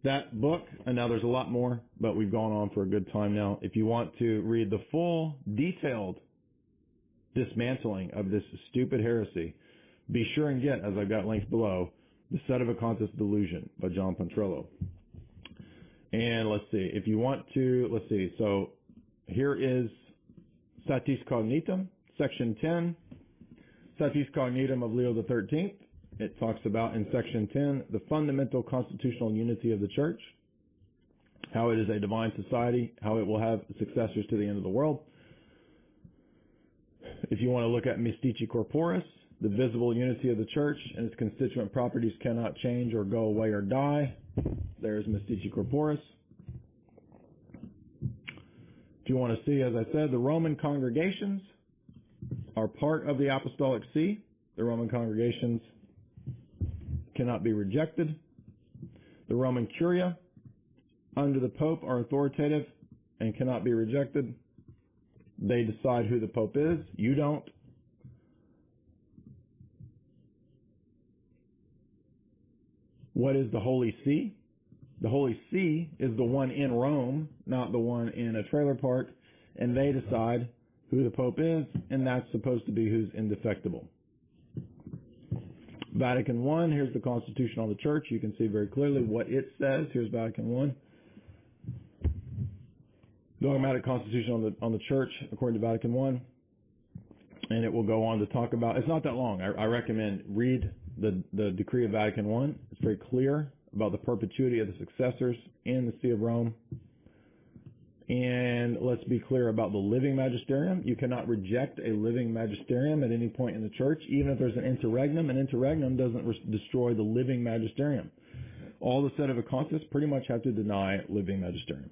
That book, and now there's a lot more, but we've gone on for a good time now. If you want to read the full, detailed dismantling of this stupid heresy, be sure and get, as I've got links below, The Sedevacantist Delusion by John Petrello. And let's see, if you want to, let's see, so here is Satis Cognitum, section 10, Satis Cognitum of Leo XIII. It talks about in section 10, the fundamental constitutional unity of the church, how it is a divine society, how it will have successors to the end of the world. If you want to look at Mystici Corporis, the visible unity of the church and its constituent properties cannot change or go away or die. There's Mystici Corporis. If you want to see, as I said, the Roman congregations are part of the Apostolic See. The Roman congregations cannot be rejected. The Roman Curia under the Pope are authoritative and cannot be rejected. They decide who the Pope is. You don't. What is the Holy See? The Holy See is the one in Rome, not the one in a trailer park, and they decide who the Pope is, and that's supposed to be who's indefectible. Vatican I, here's the Constitution on the Church. You can see very clearly what it says. Here's Vatican I. Dogmatic Constitution on the Church, according to Vatican I. And it will go on to talk about, it's not that long. I recommend read the Decree of Vatican I. It's very clear about the perpetuity of the successors in the See of Rome. And let's be clear about the living magisterium. You cannot reject a living magisterium at any point in the church, even if there's an interregnum. An interregnum doesn't destroy the living magisterium. All the Sedevacantist pretty much have to deny living magisterium.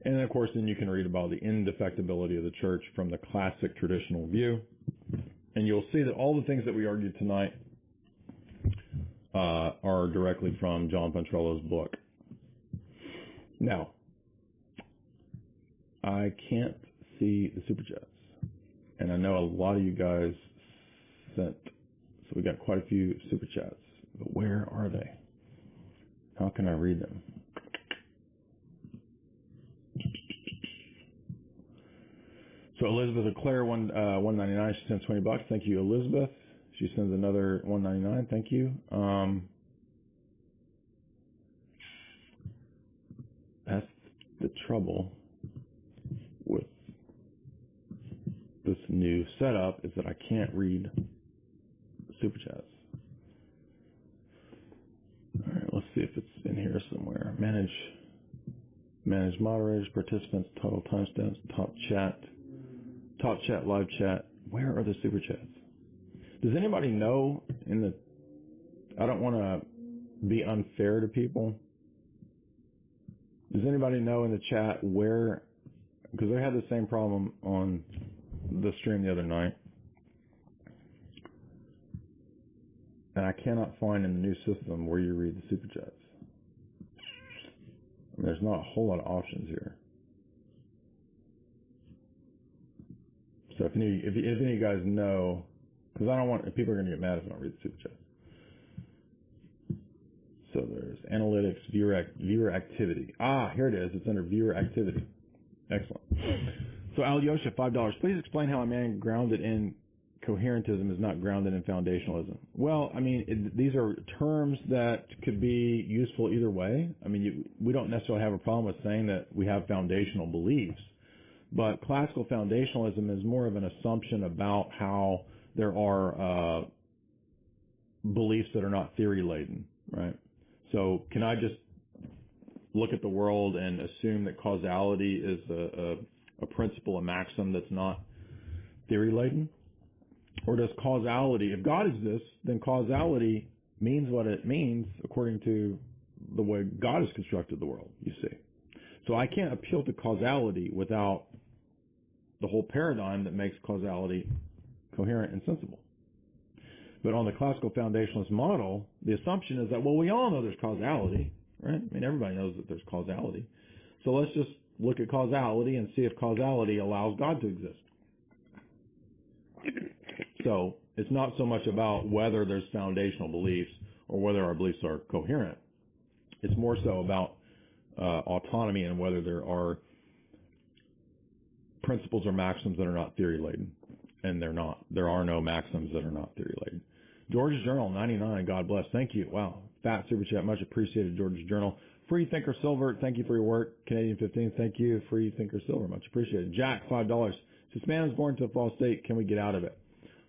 And of course, then you can read about the indefectibility of the church from the classic traditional view. And you'll see that all the things that we argued tonight are directly from John Pontrello's book. Now, I can't see the super chats, and I know a lot of you guys sent, so we got quite a few super chats, but where are they? How can I read them? So Elizabeth Leclerc, 199, she sends $20. Thank you, Elizabeth. She sends another $199. Thank you. That's the trouble with this new setup, is that I can't read super chats. All right, let's see if it's in here somewhere. Manage moderators, participants, total timestamps, top chat, live chat. Where are the super chats? Does anybody know I don't want to be unfair to people. Does anybody know in the chat where, because I had the same problem on the stream the other night, and I cannot find in the new system where you read the super chats. I mean, there's not a whole lot of options here. So if any of you guys know, because I don't want, people are going to get mad if I don't read the super chat. So there's analytics, viewer activity. Here it is. It's under viewer activity. Excellent. So Alyosha, $5. Please explain how a man grounded in coherentism is not grounded in foundationalism. Well, I mean, these are terms that could be useful either way. I mean, we don't necessarily have a problem with saying that we have foundational beliefs, but classical foundationalism is more of an assumption about how there are beliefs that are not theory-laden, right? So can I just look at the world and assume that causality is a principle, a maxim that's not theory-laden? Or does causality, if God exists, then causality means what it means according to the way God has constructed the world, you see. So I can't appeal to causality without the whole paradigm that makes causality coherent and sensible. But on the classical foundationalist model, the assumption is that, well, we all know there's causality, right? I mean, everybody knows that there's causality. So let's just look at causality and see if causality allows God to exist. So it's not so much about whether there's foundational beliefs or whether our beliefs are coherent. It's more so about autonomy and whether there are principles or maxims that are not theory-laden. And they're not. There are no maxims that are not theory-laden. George's Journal, 99, God bless. Thank you. Wow. Fat super chat. Much appreciated, George's Journal. Free Thinker Silver, thank you for your work. Canadian 15, thank you. Free Thinker Silver, much appreciated. Jack, $5. Since man is born to a fallen state, can we get out of it?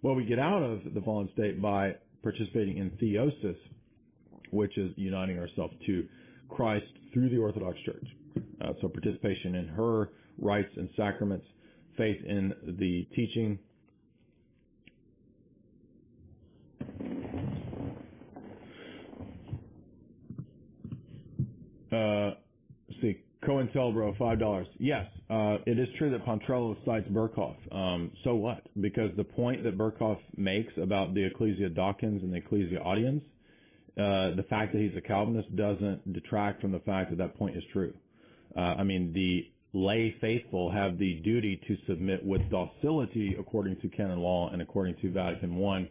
Well, we get out of the fallen state by participating in theosis, which is uniting ourselves to Christ through the Orthodox Church. So participation in her rites and sacraments, faith in the teaching. See, COINTELBRO, $5. Yes, it is true that Pontrello cites Berkhoff. So what? Because the point that Berkhoff makes about the Ecclesia Dawkins and the Ecclesia Audiens, the fact that he's a Calvinist doesn't detract from the fact that that point is true. I mean, the lay faithful have the duty to submit with docility according to canon law and according to Vatican I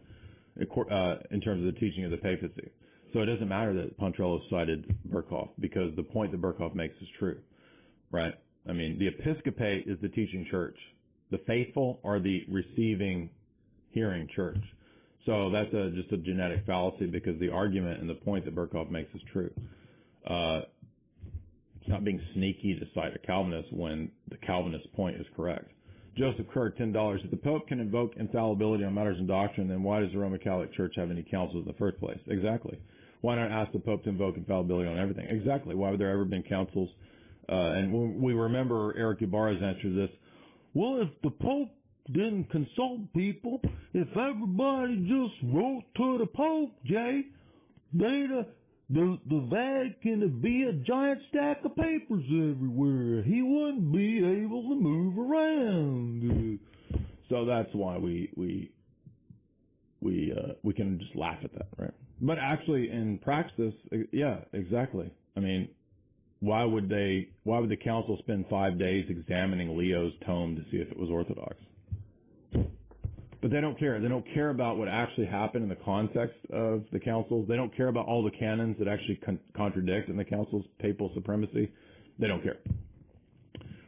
in terms of the teaching of the papacy. So it doesn't matter that Pontrello cited Berkhoff because the point that Berkhoff makes is true, right? I mean, the episcopate is the teaching church. The faithful are the receiving, hearing church. So that's just a genetic fallacy because the argument and the point that Berkhoff makes is true. It's not being sneaky to cite a Calvinist when the Calvinist point is correct. Joseph Kerr, $10. If the Pope can invoke infallibility on matters of doctrine, then why does the Roman Catholic Church have any councils in the first place? Exactly. Why not ask the Pope to invoke infallibility on everything? Exactly. Why would there ever been councils? And we remember Eric Ibarra's answer to this. Well, if the Pope didn't consult people, if everybody just wrote to the Pope, Jay, the Vatican would be a giant stack of papers everywhere. He wouldn't be able to move around. So that's why we can just laugh at that, right? But actually, in praxis, yeah, exactly. I mean, why would the council spend 5 days examining Leo's tome to see if it was orthodox? But they don't care. They don't care about what actually happened in the context of the councils. They don't care about all the canons that actually contradict in the council's papal supremacy. They don't care.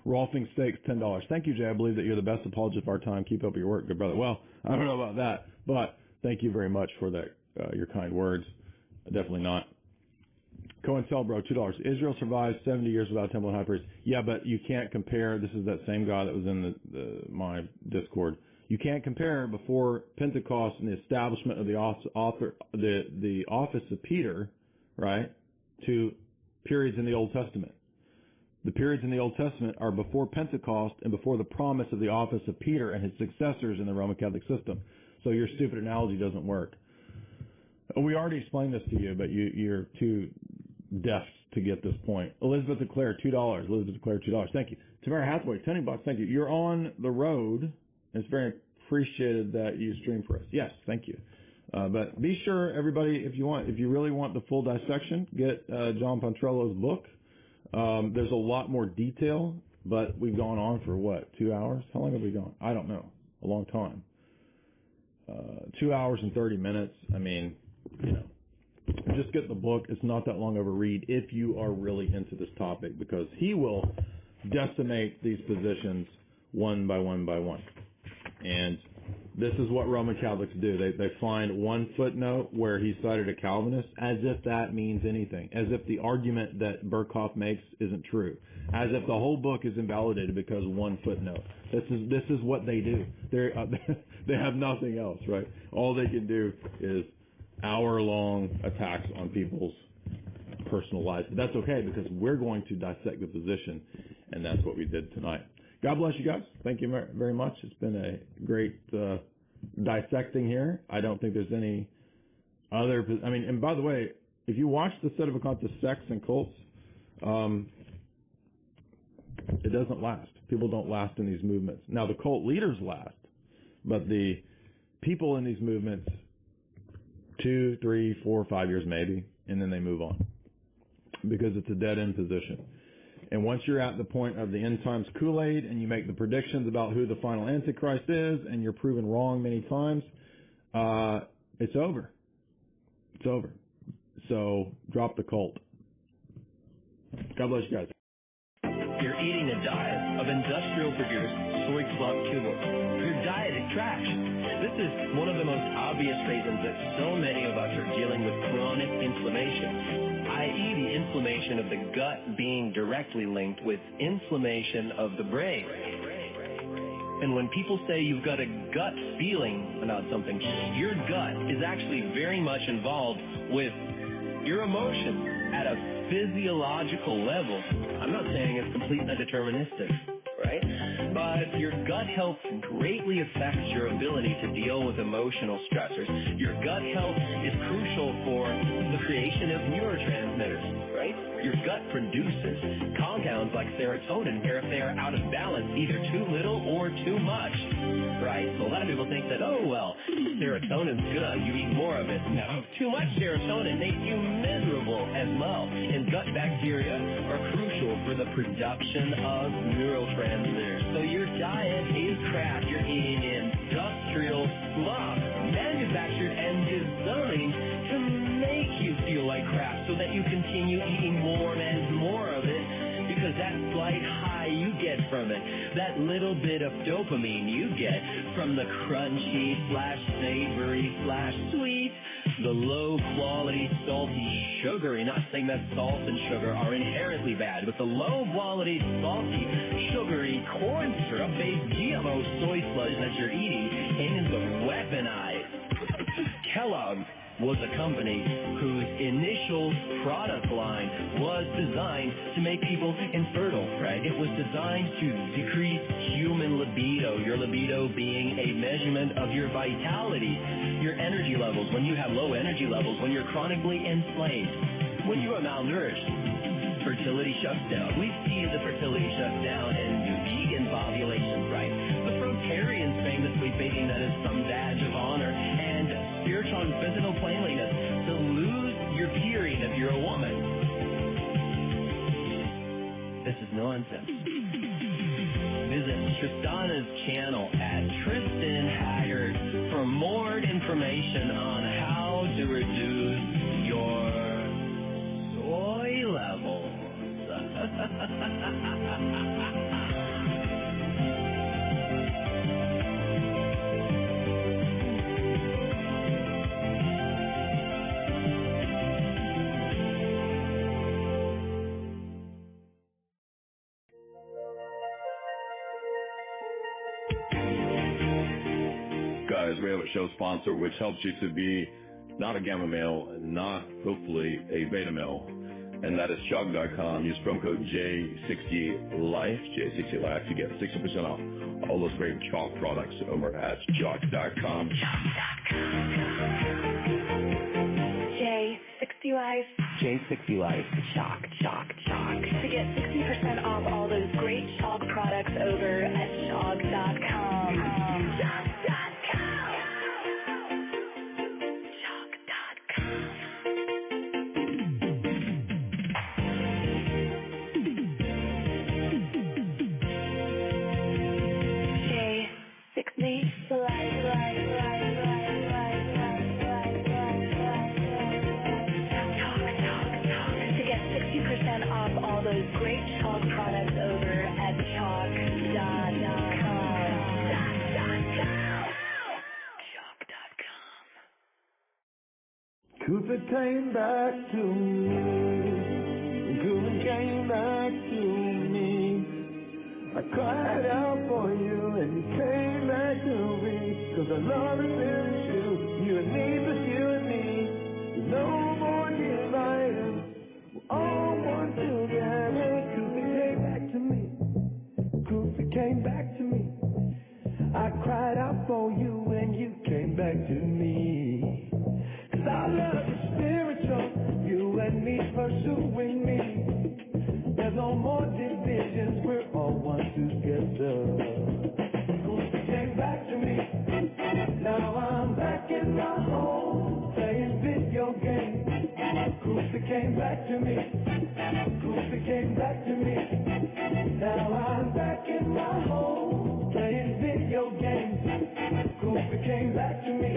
Rolfing Steaks, $10. Thank you, Jay. I believe that you're the best apologist of our time. Keep up your work, good brother. Well, I don't know about that, but thank you very much for that, your kind words. Definitely not. COINTELBRO, $2. Israel survived 70 years without a temple and high priest. Yeah, but you can't compare. This is that same guy that was in my Discord. You can't compare before Pentecost and the establishment of the office of Peter, right, to periods in the Old Testament. The periods in the Old Testament are before Pentecost and before the promise of the office of Peter and his successors in the Roman Catholic system. So your stupid analogy doesn't work. We already explained this to you, but you're too deaf to get this point. Elizabeth DeClaire, $2. Elizabeth DeClaire, $2. Thank you. Tamara Hathaway, $10. Thank you. You're on the road. It's very appreciated that you stream for us. Yes, thank you. But be sure, everybody, if you really want the full dissection, get John Pontrello's book. There's a lot more detail, but we've gone on for what, 2 hours? How long have we gone? I don't know. A long time. 2 hours and 30 minutes. I mean, you know, just get the book. It's not that long of a read if you are really into this topic, because he will decimate these positions one by one by one. And this is what Roman Catholics do. They find one footnote where he cited a Calvinist as if that means anything, as if the argument that Berkhoff makes isn't true, as if the whole book is invalidated because of one footnote. This is what they do. They have nothing else, right? All they can do is hour-long attacks on people's personal lives. But that's okay, because we're going to dissect the position, and that's what we did tonight. God bless you guys. Thank you very much. It's been a great dissecting here. I don't think there's any other... I mean, and by the way, if you watch the Sedevacant to sects and cults, it doesn't last. People don't last in these movements. Now, the cult leaders last, but the people in these movements, 2, 3, 4, 5 years maybe, and then they move on, because it's a dead-end position. And once you're at the point of the end times Kool-Aid and you make the predictions about who the final Antichrist is and you're proven wrong many times, it's over. It's over. So drop the cult. God bless you guys. You're eating a diet of industrial-produced soy club kibble. Your diet is trash. This is one of the most obvious reasons that so many of us are dealing with chronic inflammation, i.e. the inflammation of the gut being directly linked with inflammation of the brain. And when people say you've got a gut feeling about something, your gut is actually very much involved with your emotions at a physiological level. I'm not saying it's completely deterministic, right? But your gut health greatly affects your ability to deal with emotional stressors. Your gut health is crucial for the creation of neurotransmitters, right? Your gut produces compounds like serotonin, where if they are out of balance, either too little or too much, right? So a lot of people think that, oh, well, serotonin's good, you eat more of it. No, too much serotonin makes you miserable as well. And gut bacteria are crucial for the production of neurotransmitters. So your diet is crap. You're eating industrial slop, manufactured and designed to make you feel like crap so that you continue eating more and more of it, because that slight high you get from it, that little bit of dopamine you get from the crunchy / savory / sweet, the low quality salty sugary, not saying that salt and sugar are inherently bad, but the low quality salty sugary corn syrup based GMO soy sludge that you're eating is weaponized. Kellogg's was a company whose initial product line was designed to make people infertile, right? It was designed to decrease human libido, your libido being a measurement of your vitality, your energy levels. When you have low energy levels, when you're chronically inflamed, when you are malnourished, fertility shuts down. We see the fertility shut down in vegan ovulations, right? The Rotarians famously thinking that is some badge of honor, and spiritual and physical cleanliness to lose your period if you're a woman. This is nonsense. Visit Tristana's channel at Tristan Haggard for more information on how to reduce your soy levels. Guys, we have a show sponsor which helps you to be not a gamma male, not hopefully a beta male, and that is Chalk.com. Use promo code J60Life, J60Life, to get 60% off all those great Chalk products over at Chalk.com. J60Life. J60Life. Chalk. To get 60% off all those great Chalk products over at Chalk.com. Great Chalk products over at Chalk.com. Cooper came back to me. Cooper came back to me. I cried out for you and you came back to me. 'Cause I love it with you and me, just you and me. There's no more dividing. We're all one together. Cooper came back to me. Cooper came back to me. I cried out for you and you came back to me. 'Cause our love is spiritual, you and me pursuing me. There's no more divisions, we're all one together. Cooper came back to me. Now I'm back in my home, playing video games. Cooper came back to me. Cooper came back to me. Now I'm back in my home, playing video games. Cooper came back to me.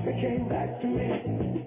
never came back to me.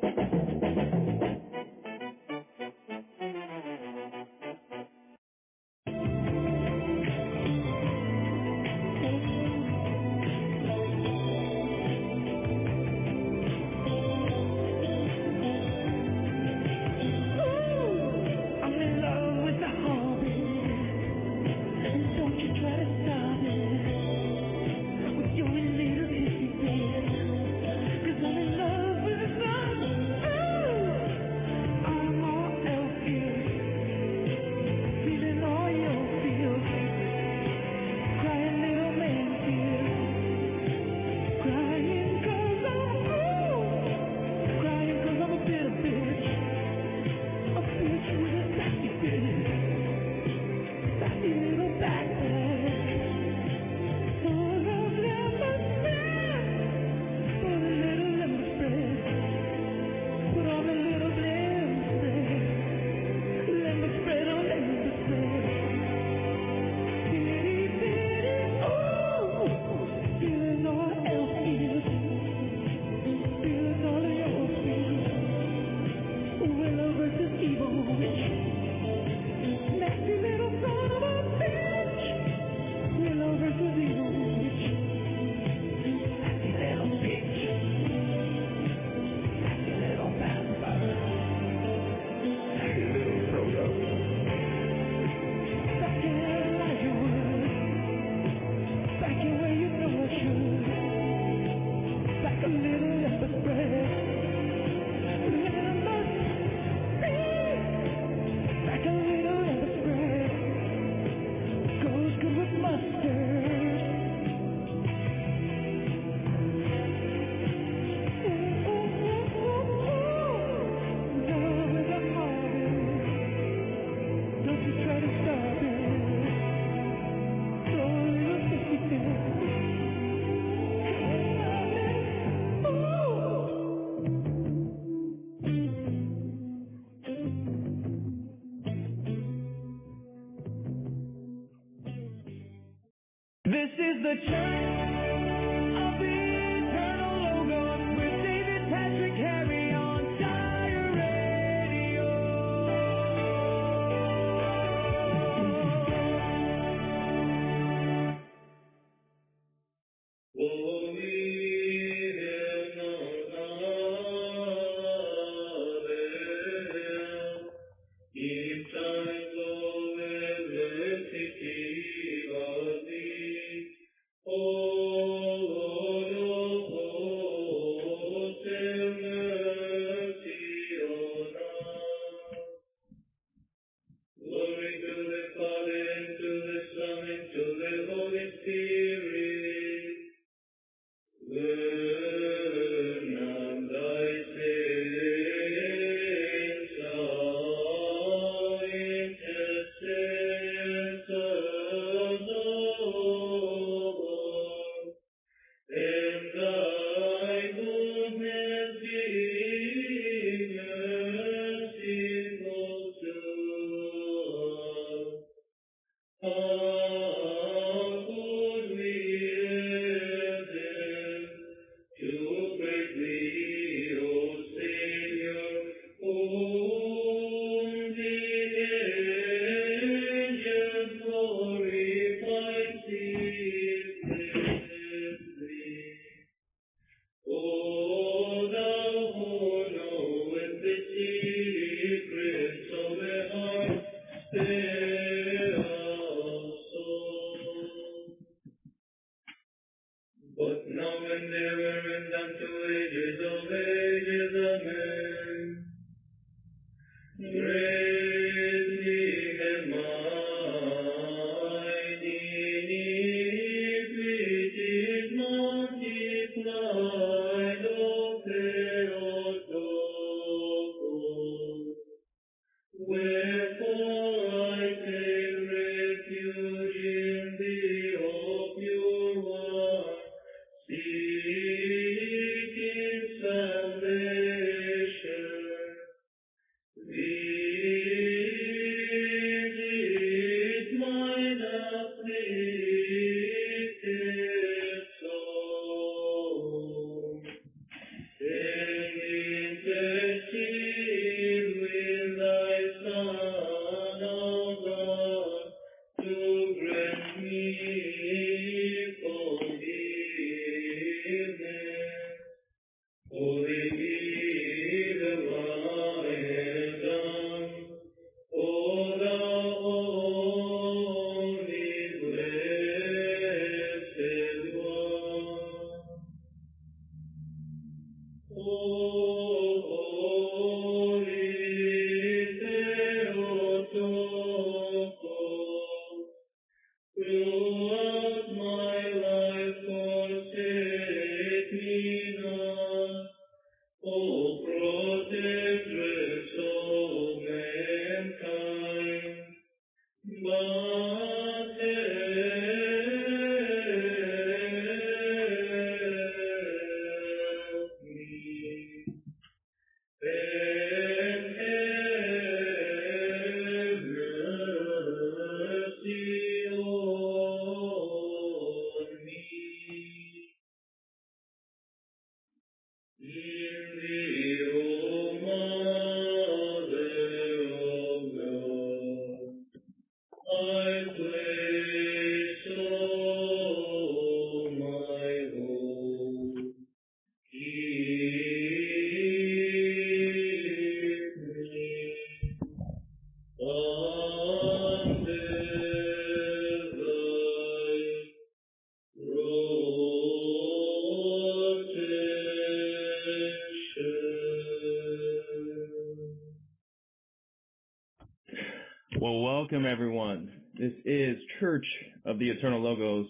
Welcome, everyone. This is Church of the Eternal Logos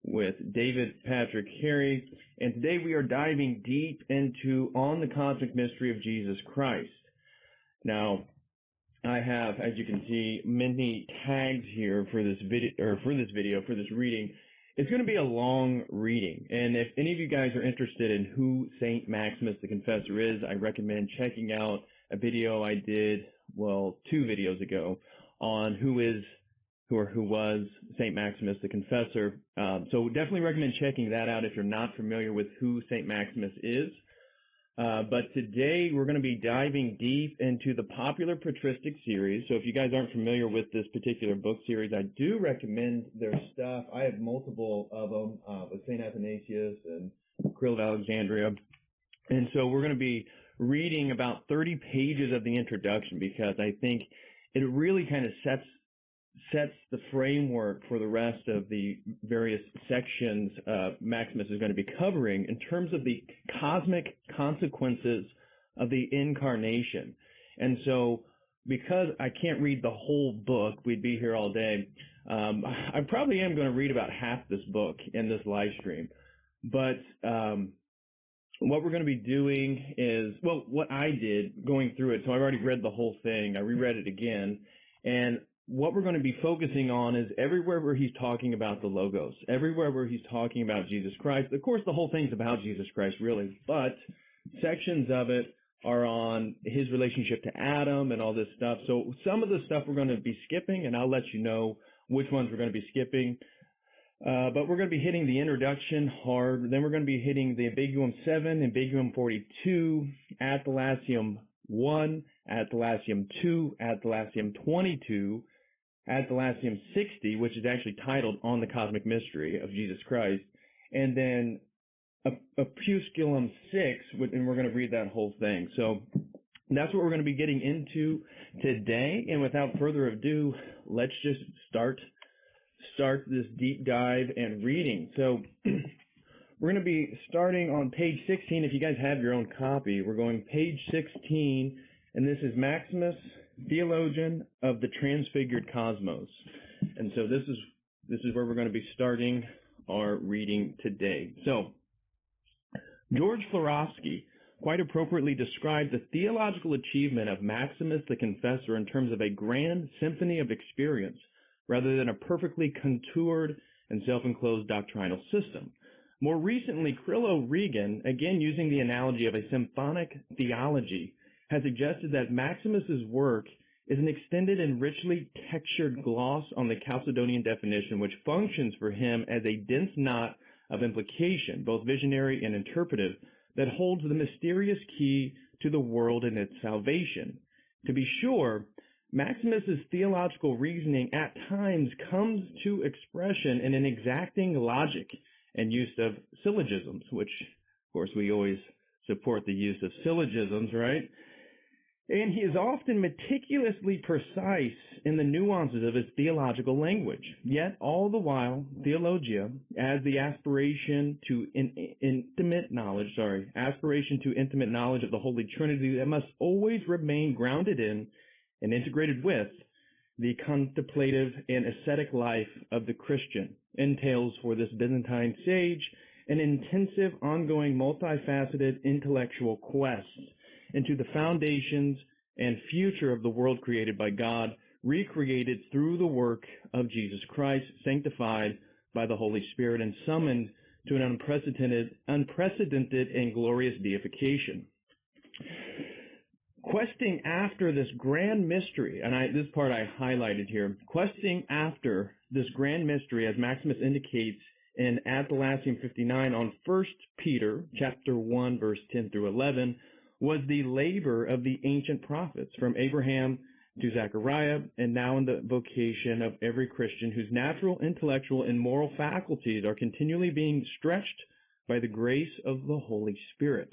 with David Patrick Carey, and today we are diving deep into On the Cosmic Mystery of Jesus Christ. Now, I have, as you can see, many tags here for this video, for this reading. It's going to be a long reading, and if any of you guys are interested in who Saint Maximus the Confessor is, I recommend checking out a video I did, well, 2 videos ago, on who was Saint Maximus the Confessor. So definitely recommend checking that out if you're not familiar with who Saint Maximus is. But today we're going to be diving deep into the popular patristic series. So if you guys aren't familiar with this particular book series, I do recommend their stuff. I have multiple of them with St. Athanasius and Krill of Alexandria. And so we're going to be reading about 30 pages of the introduction because I think it really kind of sets the framework for the rest of the various sections Maximus is going to be covering in terms of the cosmic consequences of the incarnation. And so because I can't read the whole book, we'd be here all day, I probably am going to read about half this book in this live stream. But what we're going to be doing is, well, what I did going through it, so I've already read the whole thing, I reread it again, and what we're going to be focusing on is everywhere where he's talking about the Logos, everywhere where he's talking about Jesus Christ. Of course, the whole thing's about Jesus Christ, really, but sections of it are on his relationship to Adam and all this stuff. So some of the stuff we're going to be skipping, and I'll let you know which ones we're going to be skipping. But we're going to be hitting the introduction hard. Then we're going to be hitting the Ambiguum 7, Ambiguum 42, Athanasium 1, Athanasium 2, Athanasium 22, Athanasium 60, which is actually titled On the Cosmic Mystery of Jesus Christ, and then Opusculum 6, and we're going to read that whole thing. So that's what we're going to be getting into today, and without further ado, let's just start this deep dive and reading. So we're going to be starting on page 16. If you guys have your own copy, we're going page 16, and this is Maximus, theologian of the transfigured cosmos. And so this is where we're going to be starting our reading today. So George Florovsky quite appropriately described the theological achievement of Maximus the Confessor in terms of a grand symphony of experience rather than a perfectly contoured and self-enclosed doctrinal system. More recently, Krill Regan, again using the analogy of a symphonic theology, has suggested that Maximus's work is an extended and richly textured gloss on the Chalcedonian definition, which functions for him as a dense knot of implication, both visionary and interpretive, that holds the mysterious key to the world and its salvation. To be sure, Maximus's theological reasoning at times comes to expression in an exacting logic and use of syllogisms, which, of course, we always support the use of syllogisms, right? And he is often meticulously precise in the nuances of his theological language. Yet, all the while, theologia, as the aspiration to intimate knowledge of the Holy Trinity that must always remain grounded in and integrated with the contemplative and ascetic life of the Christian, entails for this Byzantine sage an intensive, ongoing, multifaceted intellectual quest into the foundations and future of the world created by God, recreated through the work of Jesus Christ, sanctified by the Holy Spirit, and summoned to an unprecedented and glorious deification. Questing after this grand mystery, and this part I highlighted here, questing after this grand mystery, as Maximus indicates in Athanasium 59 on 1 Peter chapter 1, verse 10 through 11, was the labor of the ancient prophets, from Abraham to Zechariah, and now in the vocation of every Christian whose natural, intellectual, and moral faculties are continually being stretched by the grace of the Holy Spirit.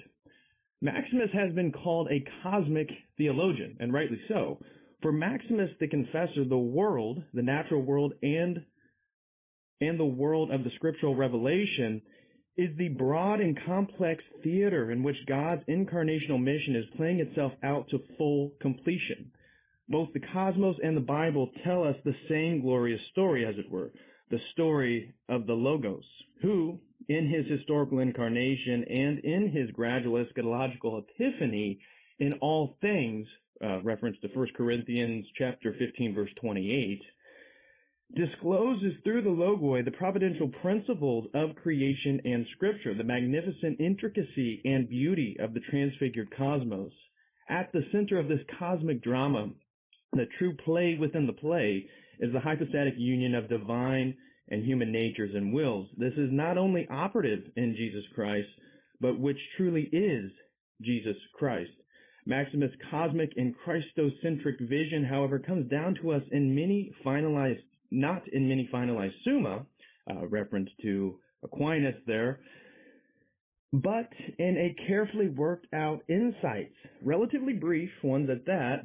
Maximus has been called a cosmic theologian, and rightly so. For Maximus the Confessor, the world, the natural world, and the world of the scriptural revelation is the broad and complex theater in which God's incarnational mission is playing itself out to full completion. Both the cosmos and the Bible tell us the same glorious story, as it were, the story of the Logos, who, in his historical incarnation and in his gradual eschatological epiphany in all things, reference to 1 Corinthians chapter 15, verse 28, discloses through the Logoi the providential principles of creation and Scripture, the magnificent intricacy and beauty of the transfigured cosmos. At the center of this cosmic drama, the true play within the play, is the hypostatic union of divine and human natures and wills. This is not only operative in Jesus Christ, but which truly is Jesus Christ. Maximus' cosmic and Christocentric vision, however, comes down to us in not in many finalized summa, reference to Aquinas there, but in a carefully worked out insights, relatively brief ones at that,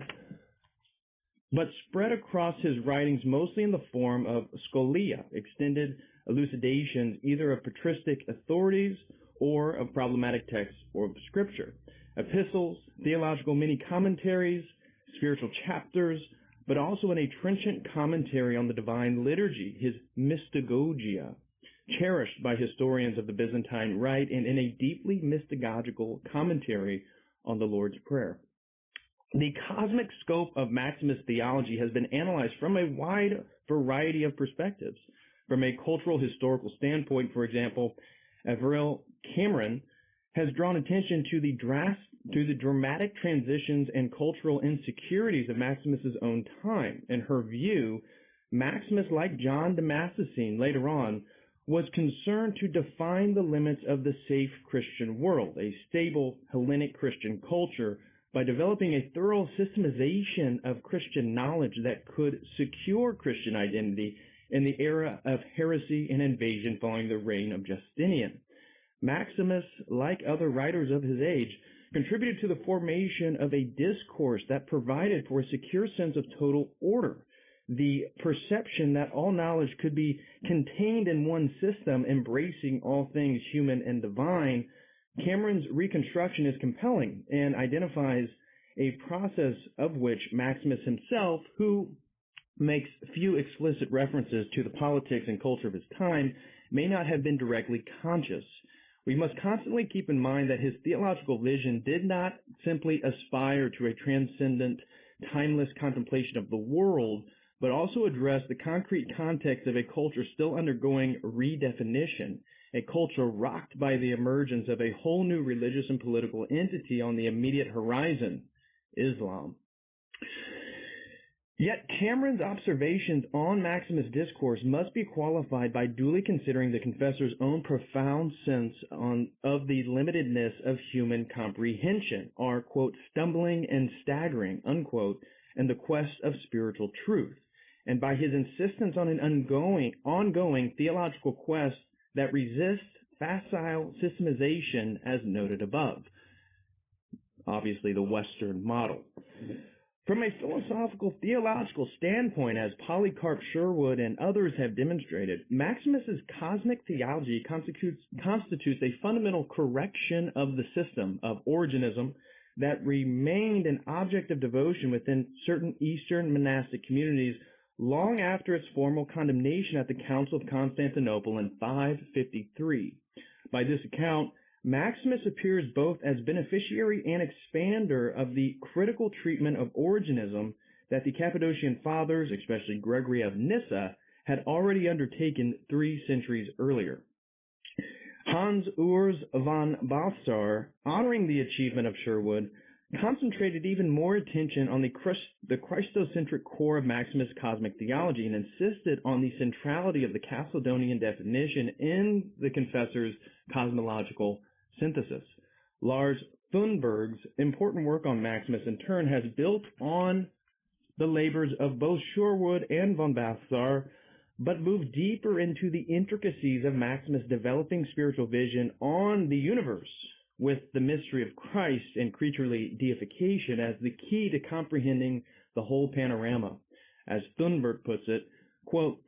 but spread across his writings mostly in the form of scholia, extended elucidations either of patristic authorities or of problematic texts or of Scripture, epistles, theological mini-commentaries, spiritual chapters, but also in a trenchant commentary on the divine liturgy, his mystagogia, cherished by historians of the Byzantine Rite, and in a deeply mystagogical commentary on the Lord's Prayer. The cosmic scope of Maximus' theology has been analyzed from a wide variety of perspectives. From a cultural historical standpoint, for example, Avril Cameron has drawn attention to the dramatic transitions and cultural insecurities of Maximus' own time. In her view, Maximus, like John Damascene later on, was concerned to define the limits of the safe Christian world, a stable Hellenic Christian culture, by developing a thorough systemization of Christian knowledge that could secure Christian identity in the era of heresy and invasion following the reign of Justinian. Maximus, like other writers of his age, contributed to the formation of a discourse that provided for a secure sense of total order, the perception that all knowledge could be contained in one system embracing all things human and divine. Cameron's reconstruction is compelling and identifies a process of which Maximus himself, who makes few explicit references to the politics and culture of his time, may not have been directly conscious. We must constantly keep in mind that his theological vision did not simply aspire to a transcendent, timeless contemplation of the world, but also address the concrete context of a culture still undergoing redefinition, a culture rocked by the emergence of a whole new religious and political entity on the immediate horizon, Islam. Yet Cameron's observations on Maximus' discourse must be qualified by duly considering the confessor's own profound sense of the limitedness of human comprehension, our, quote, stumbling and staggering, unquote, and the quest of spiritual truth, and by his insistence on an ongoing theological quest that resists facile systemization as noted above. Obviously the Western model. From a philosophical theological standpoint, as Polycarp Sherwood and others have demonstrated, Maximus's cosmic theology constitutes a fundamental correction of the system of Origenism that remained an object of devotion within certain Eastern monastic communities long after its formal condemnation at the Council of Constantinople in 553. By this account, Maximus appears both as beneficiary and expander of the critical treatment of Origenism that the Cappadocian Fathers, especially Gregory of Nyssa, had already undertaken 3 centuries earlier. Hans Urs von Balthasar, honoring the achievement of Sherwood, concentrated even more attention on the Christocentric core of Maximus' cosmic theology and insisted on the centrality of the Chalcedonian definition in the confessor's cosmological synthesis. Lars Thunberg's important work on Maximus, in turn, has built on the labors of both Sherwood and von Balthasar, but moved deeper into the intricacies of Maximus' developing spiritual vision on the universe, with the mystery of Christ and creaturely deification as the key to comprehending the whole panorama. As Thunberg puts it, quote,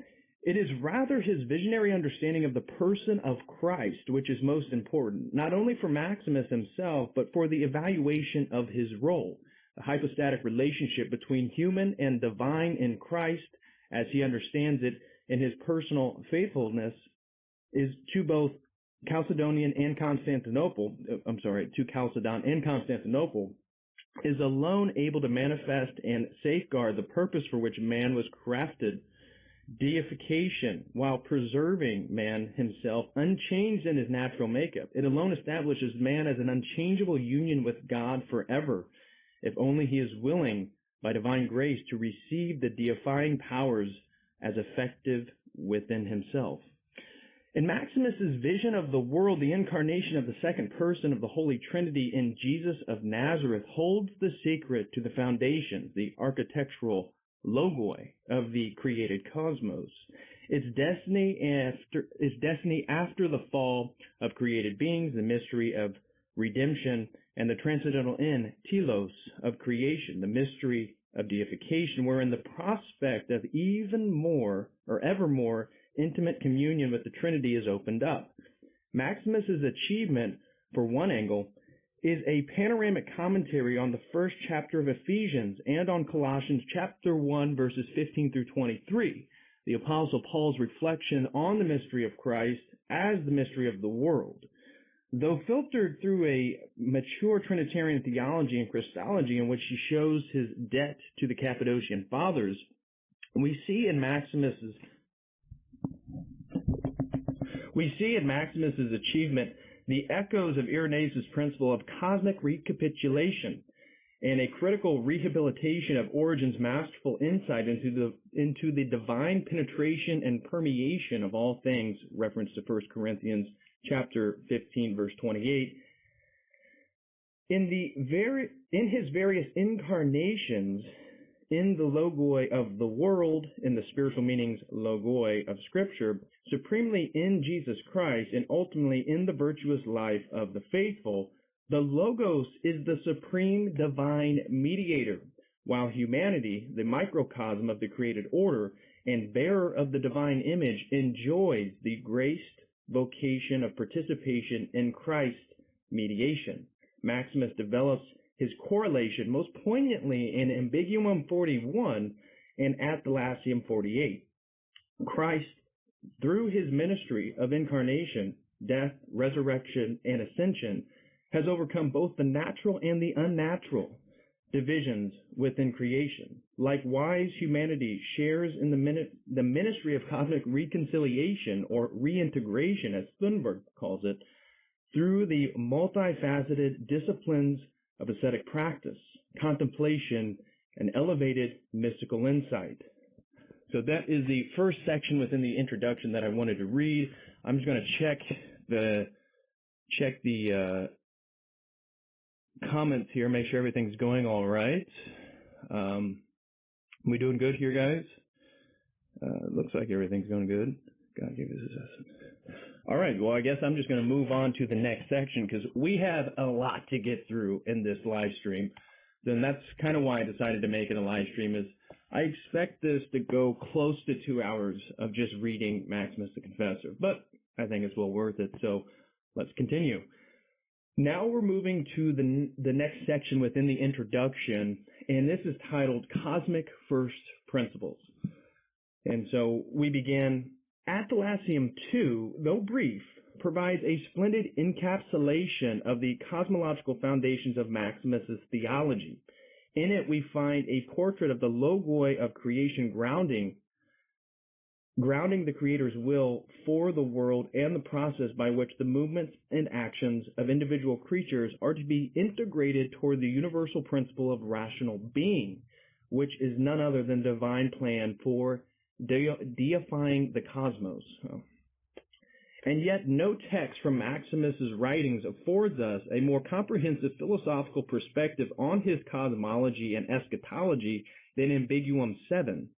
"It is rather his visionary understanding of the person of Christ which is most important, not only for Maximus himself, but for the evaluation of his role. The hypostatic relationship between human and divine in Christ, as he understands it in his personal faithfulness, is to both Chalcedon and Constantinople, is alone able to manifest and safeguard the purpose for which man was crafted, deification, while preserving man himself unchanged in his natural makeup. It alone establishes man as an unchangeable union with God forever, if only he is willing, by divine grace, to receive the deifying powers as effective within himself. In Maximus's vision of the world, the incarnation of the second person of the Holy Trinity in Jesus of Nazareth holds the secret to the foundations, the architectural logoi of the created cosmos. Its destiny after the fall of created beings, the mystery of redemption, and the transcendental end, telos, of creation, the mystery of deification, wherein the prospect of even more or ever more intimate communion with the Trinity is opened up. Maximus's achievement, for one angle, is a panoramic commentary on the first chapter of Ephesians and on Colossians chapter 1, verses 15 through 23, the Apostle Paul's reflection on the mystery of Christ as the mystery of the world. Though filtered through a mature Trinitarian theology and Christology in which he shows his debt to the Cappadocian Fathers, we see in Maximus's achievement the echoes of Irenaeus' principle of cosmic recapitulation and a critical rehabilitation of Origen's masterful insight into the divine penetration and permeation of all things, reference to 1 Corinthians chapter 15, verse 28. In his various incarnations, in the logoi of the world, in the spiritual meanings logoi of Scripture, supremely in Jesus Christ, and ultimately in the virtuous life of the faithful, the Logos is the supreme divine mediator, while humanity, the microcosm of the created order and bearer of the divine image, enjoys the graced vocation of participation in Christ's mediation. Maximus develops his correlation most poignantly in Ambiguum 41 and Athanasium 48. Christ, through his ministry of incarnation, death, resurrection, and ascension, has overcome both the natural and the unnatural divisions within creation. Likewise, humanity shares in the ministry of cosmic reconciliation, or reintegration, as Thunberg calls it, through the multifaceted disciplines of ascetic practice, contemplation, and elevated mystical insight. So that is the first section within the introduction that I wanted to read. I'm just going to check the comments here, make sure everything's going all right. We doing good here, guys? Looks like everything's going good. God give us a. All right, well, I guess I'm just going to move on to the next section because we have a lot to get through in this live stream. Then that's kind of why I decided to make it a live stream. Is I expect this to go close to 2 hours of just reading Maximus the Confessor, but I think it's well worth it. So let's continue. Now we're moving to the next section within the introduction, and this is titled Cosmic First Principles. And so we began. Athanasium 2, though brief, provides a splendid encapsulation of the cosmological foundations of Maximus's theology. In it, we find a portrait of the logoi of creation grounding the Creator's will for the world and the process by which the movements and actions of individual creatures are to be integrated toward the universal principle of rational being, which is none other than the divine plan for deifying the cosmos. And yet no text from Maximus's writings affords us a more comprehensive philosophical perspective on his cosmology and eschatology than Ambiguum 7.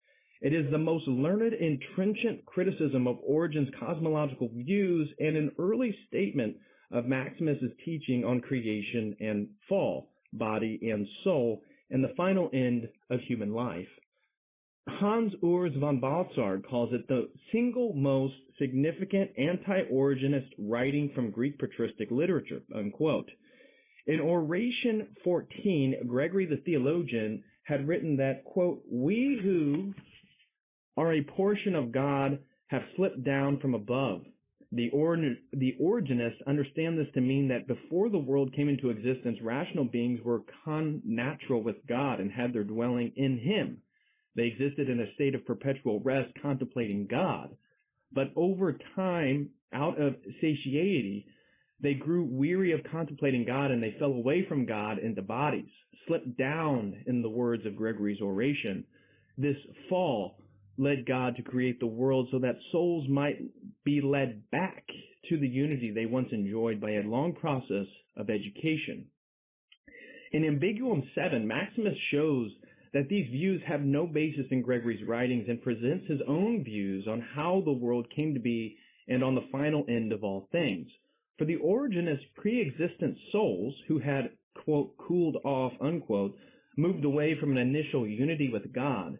It is the most learned and trenchant criticism of Origen's cosmological views and an early statement of Maximus's teaching on creation and fall, body and soul, and the final end of human life. Hans Urs von Balthasar calls it the single most significant anti-Origenist writing from Greek patristic literature, unquote. In Oration 14, Gregory the theologian had written that, quote, "We who are a portion of God have slipped down from above. The Origenists understand this to mean that before the world came into existence, rational beings were connatural with God and had their dwelling in Him. They existed in a state of perpetual rest, contemplating God. But over time, out of satiety, they grew weary of contemplating God, and they fell away from God into bodies, slipped down, in the words of Gregory's oration. This fall led God to create the world so that souls might be led back to the unity they once enjoyed by a long process of education." In Ambiguum 7, Maximus shows that these views have no basis in Gregory's writings and presents his own views on how the world came to be and on the final end of all things. For the Origenist, pre-existent souls who had, quote, cooled off, unquote, moved away from an initial unity with God.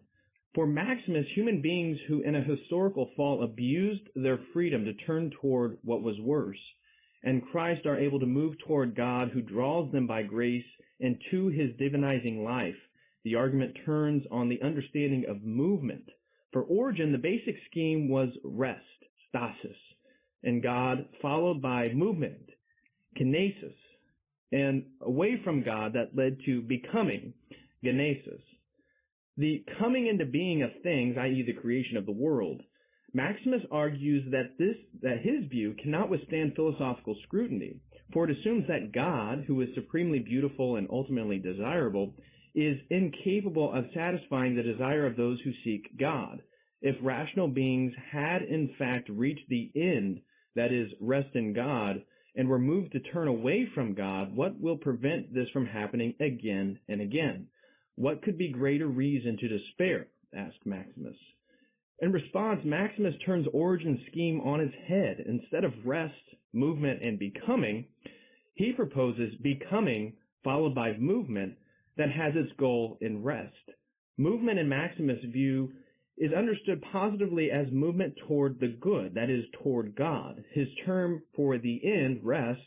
For Maximus, human beings who in a historical fall abused their freedom to turn toward what was worse, and Christ are able to move toward God who draws them by grace into His divinizing life. The argument turns on the understanding of movement. For Origen, the basic scheme was rest, stasis, in God, followed by movement, kinesis, and away from God that led to becoming, genesis. The coming into being of things, i.e. the creation of the world. Maximus argues that his view cannot withstand philosophical scrutiny, for it assumes that God, who is supremely beautiful and ultimately desirable, is incapable of satisfying the desire of those who seek God. If rational beings had in fact reached the end, that is, rest in God, and were moved to turn away from God, what will prevent this from happening again and again? What could be greater reason to despair? Asked Maximus. In response, Maximus turns Origen's scheme on its head. Instead of rest, movement, and becoming, he proposes becoming followed by movement that has its goal in rest. Movement in Maximus' view is understood positively as movement toward the good, that is, toward God. His term for the end, rest,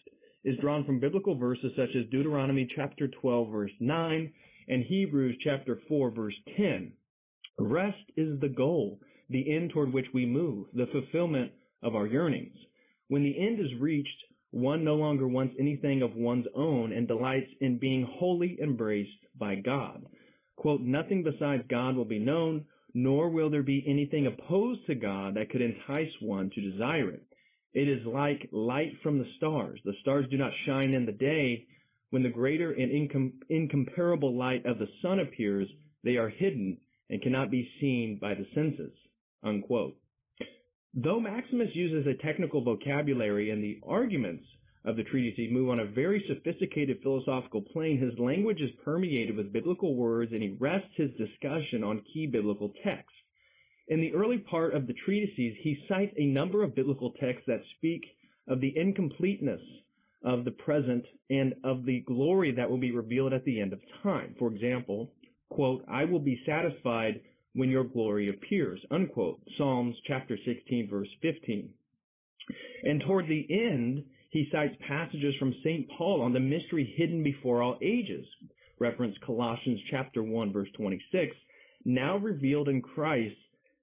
is drawn from biblical verses such as Deuteronomy chapter 12, verse 9, and Hebrews chapter 4, verse 10. Rest is the goal, the end toward which we move, the fulfillment of our yearnings. When the end is reached, one no longer wants anything of one's own and delights in being wholly embraced by God. Quote, "Nothing besides God will be known, nor will there be anything opposed to God that could entice one to desire it. It is like light from the stars. The stars do not shine in the day. When the greater and incomparable light of the sun appears, they are hidden and cannot be seen by the senses." Unquote. Though Maximus uses a technical vocabulary and the arguments of the treatise move on a very sophisticated philosophical plane, his language is permeated with biblical words, and he rests his discussion on key biblical texts. In the early part of the treatises, he cites a number of biblical texts that speak of the incompleteness of the present and of the glory that will be revealed at the end of time. For example, quote, "I will be satisfied when your glory appears," unquote, Psalms chapter 16, verse 15. And toward the end, he cites passages from St. Paul on the mystery hidden before all ages, reference Colossians chapter 1, verse 26, now revealed in Christ,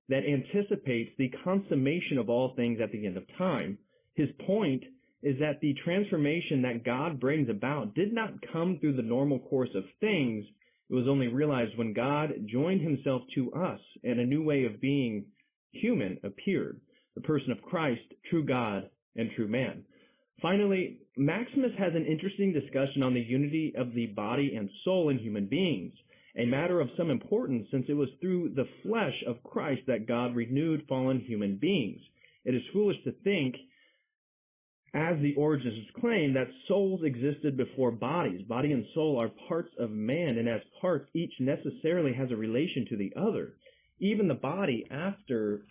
that anticipates the consummation of all things at the end of time. His point is that the transformation that God brings about did not come through the normal course of things. It was only realized when God joined himself to us and a new way of being human appeared, the person of Christ, true God and true man. Finally, Maximus has an interesting discussion on the unity of the body and soul in human beings, a matter of some importance since it was through the flesh of Christ that God renewed fallen human beings. It is foolish to think, as the Origenists claim, that souls existed before bodies. Body and soul are parts of man, and as parts, each necessarily has a relation to the other. Even the body, after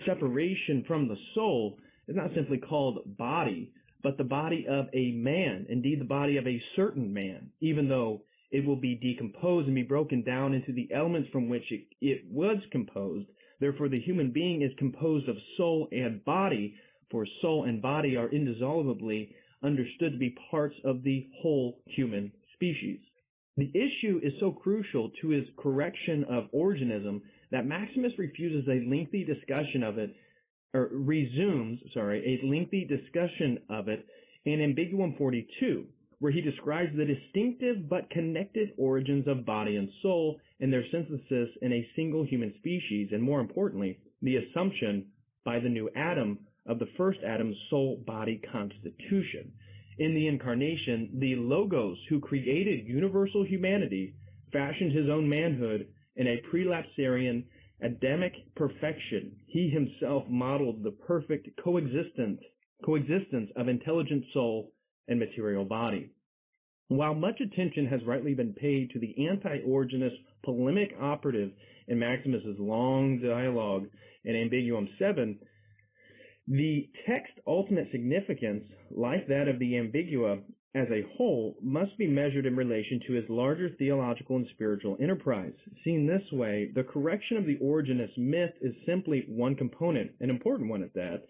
separation from the soul, is not simply called body, but the body of a man, indeed the body of a certain man, even though it will be decomposed and be broken down into the elements from which it was composed. Therefore, the human being is composed of soul and body, for soul and body are indissolubly understood to be parts of the whole human species. The issue is so crucial to his correction of Origenism that Maximus refuses a lengthy discussion of it, or resumes, a lengthy discussion of it in Ambiguum 42, where he describes the distinctive but connected origins of body and soul and their synthesis in a single human species, and more importantly, the assumption by the new Adam of the first Adam's soul-body constitution. In the Incarnation, the Logos who created universal humanity fashioned his own manhood in a prelapsarian Adamic perfection. He himself modeled the perfect coexistence of intelligent soul and material body. While much attention has rightly been paid to the anti-Origenist polemic operative in Maximus's long dialogue in Ambiguum 7, the text's ultimate significance, like that of the Ambigua as a whole, must be measured in relation to his larger theological and spiritual enterprise. Seen this way, the correction of the Origenist myth is simply one component, an important one at that,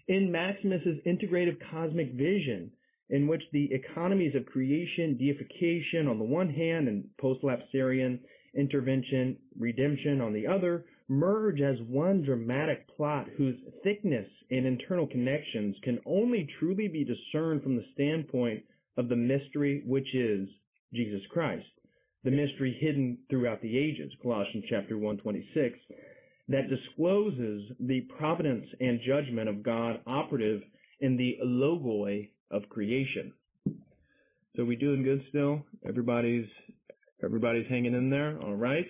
in Maximus's integrative cosmic vision, in which the economies of creation, deification on the one hand, and post-lapsarian intervention, redemption on the other, merge as one dramatic plot whose thickness and internal connections can only truly be discerned from the standpoint of the mystery which is Jesus Christ, the mystery hidden throughout the ages, Colossians chapter 1:26, that discloses the providence and judgment of God operative in the logoi of creation. So we doing good still? Everybody's hanging in there? All right.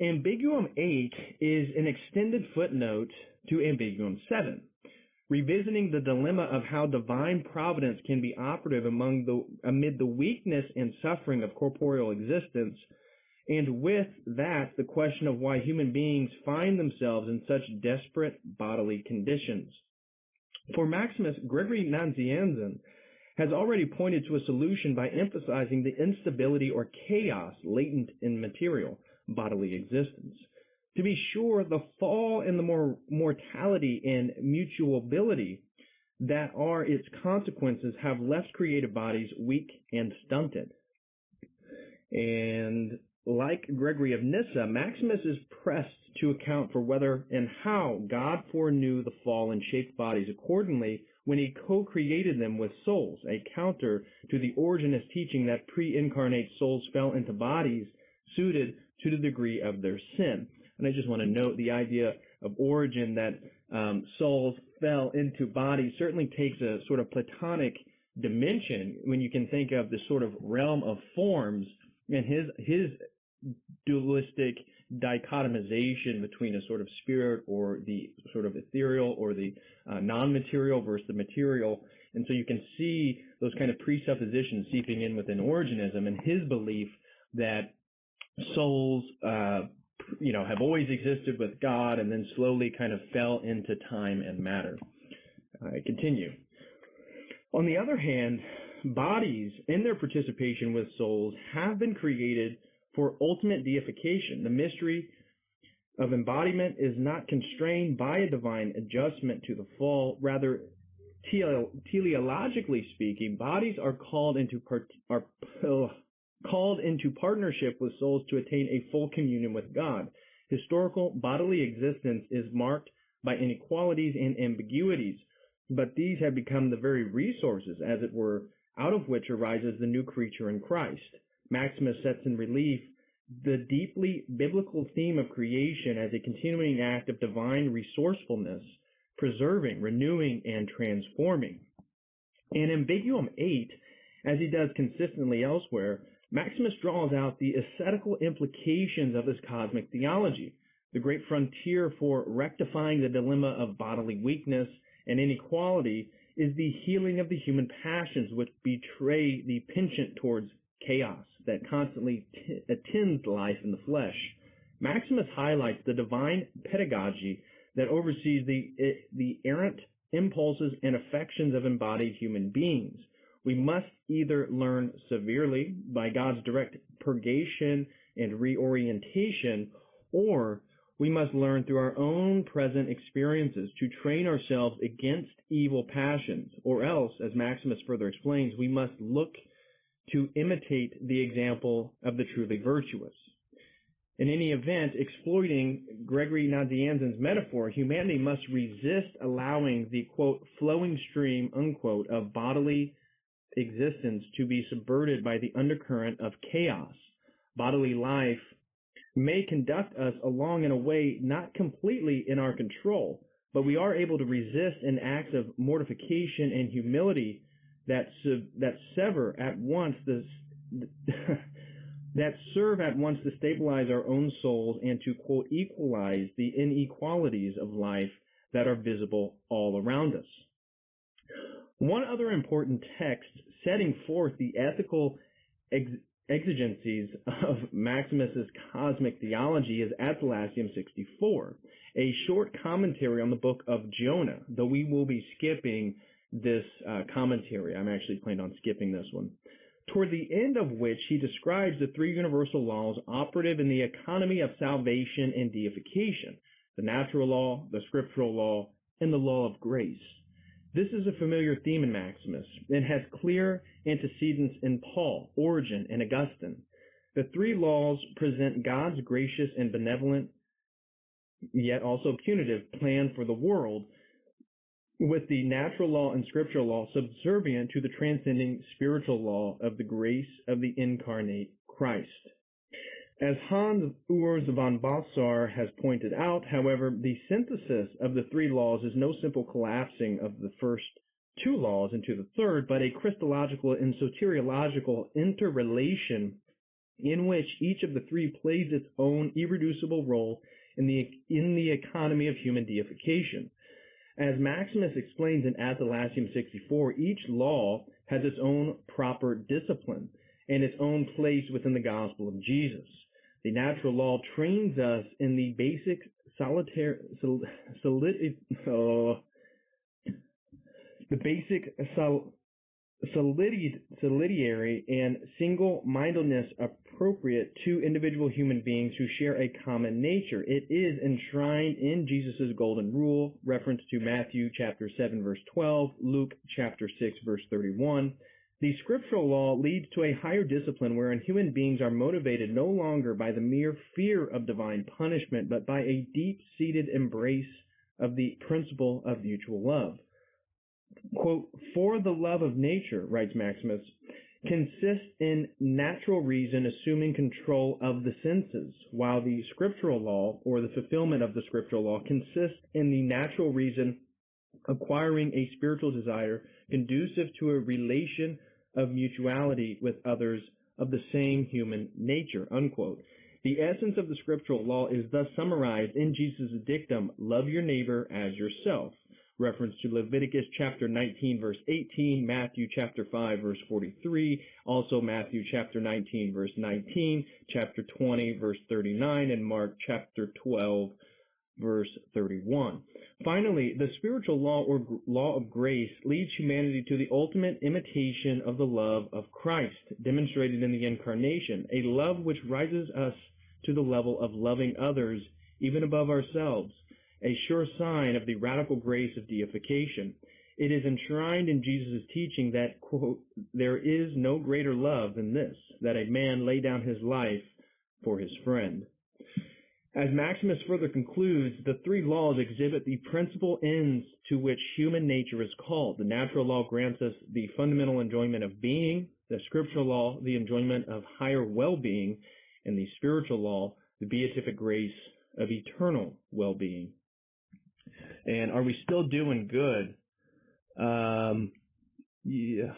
Ambiguum 8 is an extended footnote to Ambiguum 7, revisiting the dilemma of how divine providence can be operative amid the weakness and suffering of corporeal existence, and with that, the question of why human beings find themselves in such desperate bodily conditions. For Maximus, Gregory Nazianzen has already pointed to a solution by emphasizing the instability or chaos latent in material bodily existence. To be sure, the fall and the mortality and mutuability that are its consequences have left creative bodies weak and stunted. And like Gregory of Nyssa, Maximus is pressed to account for whether and how God foreknew the fall and shaped bodies accordingly when he co-created them with souls, a counter to the Origenist teaching that pre-incarnate souls fell into bodies suited to the degree of their sin. And I just want to note the idea of Origen that souls fell into bodies certainly takes a sort of Platonic dimension when you can think of the sort of realm of forms and his dualistic dichotomization between a sort of spirit or the sort of ethereal or the non-material versus the material. And so you can see those kind of presuppositions seeping in within Origenism and his belief that souls, have always existed with God and then slowly kind of fell into time and matter. I continue. On the other hand, bodies in their participation with souls have been created for ultimate deification. The mystery of embodiment is not constrained by a divine adjustment to the fall. Rather, teleologically speaking, bodies are called into partnership with souls to attain a full communion with God. Historical bodily existence is marked by inequalities and ambiguities, but these have become the very resources, as it were, out of which arises the new creature in Christ. Maximus sets in relief the deeply biblical theme of creation as a continuing act of divine resourcefulness, preserving, renewing, and transforming. In Ambiguum 8, as he does consistently elsewhere, Maximus draws out the ascetical implications of his cosmic theology. The great frontier for rectifying the dilemma of bodily weakness and inequality is the healing of the human passions which betray the penchant towards chaos that constantly attends life in the flesh. Maximus highlights the divine pedagogy that oversees the errant impulses and affections of embodied human beings. We must either learn severely by God's direct purgation and reorientation, or we must learn through our own present experiences to train ourselves against evil passions, or else, as Maximus further explains, we must look to imitate the example of the truly virtuous. In any event, exploiting Gregory Nazianzen's metaphor, humanity must resist allowing the, quote, flowing stream, unquote, of bodily existence to be subverted by the undercurrent of chaos. Bodily life may conduct us along in a way not completely in our control, but we are able to resist in acts of mortification and humility that serve at once to stabilize our own souls and to, quote, equalize the inequalities of life that are visible all around us. One other important text setting forth the ethical exigencies of Maximus's cosmic theology is Athanasium 64, a short commentary on the book of Jonah, though we will be skipping this commentary. I'm actually planning on skipping this one. Toward the end of which he describes the three universal laws operative in the economy of salvation and deification: the natural law, the scriptural law, and the law of grace. This is a familiar theme in Maximus and has clear antecedents in Paul, Origen, and Augustine. The three laws present God's gracious and benevolent, yet also punitive plan for the world, with the natural law and scriptural law subservient to the transcending spiritual law of the grace of the incarnate Christ. As Hans Urs von Balthasar has pointed out, however, the synthesis of the three laws is no simple collapsing of the first two laws into the third, but a Christological and soteriological interrelation in which each of the three plays its own irreducible role in the economy of human deification. As Maximus explains in Athanasium 64, each law has its own proper discipline and its own place within the gospel of Jesus. The natural law trains us in the basic solidary and single-mindedness appropriate to individual human beings who share a common nature. It is enshrined in Jesus' golden rule, reference to Matthew chapter 7 verse 12, Luke chapter 6 verse 31. The scriptural law leads to a higher discipline wherein human beings are motivated no longer by the mere fear of divine punishment, but by a deep-seated embrace of the principle of mutual love. Quote, for the love of nature, writes Maximus, consists in natural reason assuming control of the senses, while the scriptural law, or the fulfillment of the scriptural law, consists in the natural reason acquiring a spiritual desire conducive to a relation of mutuality with others of the same human nature, unquote. The essence of the scriptural law is thus summarized in Jesus' dictum, love your neighbor as yourself, reference to Leviticus chapter 19 verse 18, Matthew chapter 5 verse 43, also Matthew chapter 19 verse 19, chapter 20 verse 39, and Mark chapter 12 verse 31. Finally, the spiritual law or law of grace leads humanity to the ultimate imitation of the love of Christ, demonstrated in the incarnation, a love which rises us to the level of loving others even above ourselves, a sure sign of the radical grace of deification. It is enshrined in Jesus' teaching that, quote, there is no greater love than this, that a man lay down his life for his friend. As Maximus further concludes, the three laws exhibit the principal ends to which human nature is called. The natural law grants us the fundamental enjoyment of being, the scriptural law, the enjoyment of higher well-being, and the spiritual law, the beatific grace of eternal well-being. And are we still doing good? Yeah.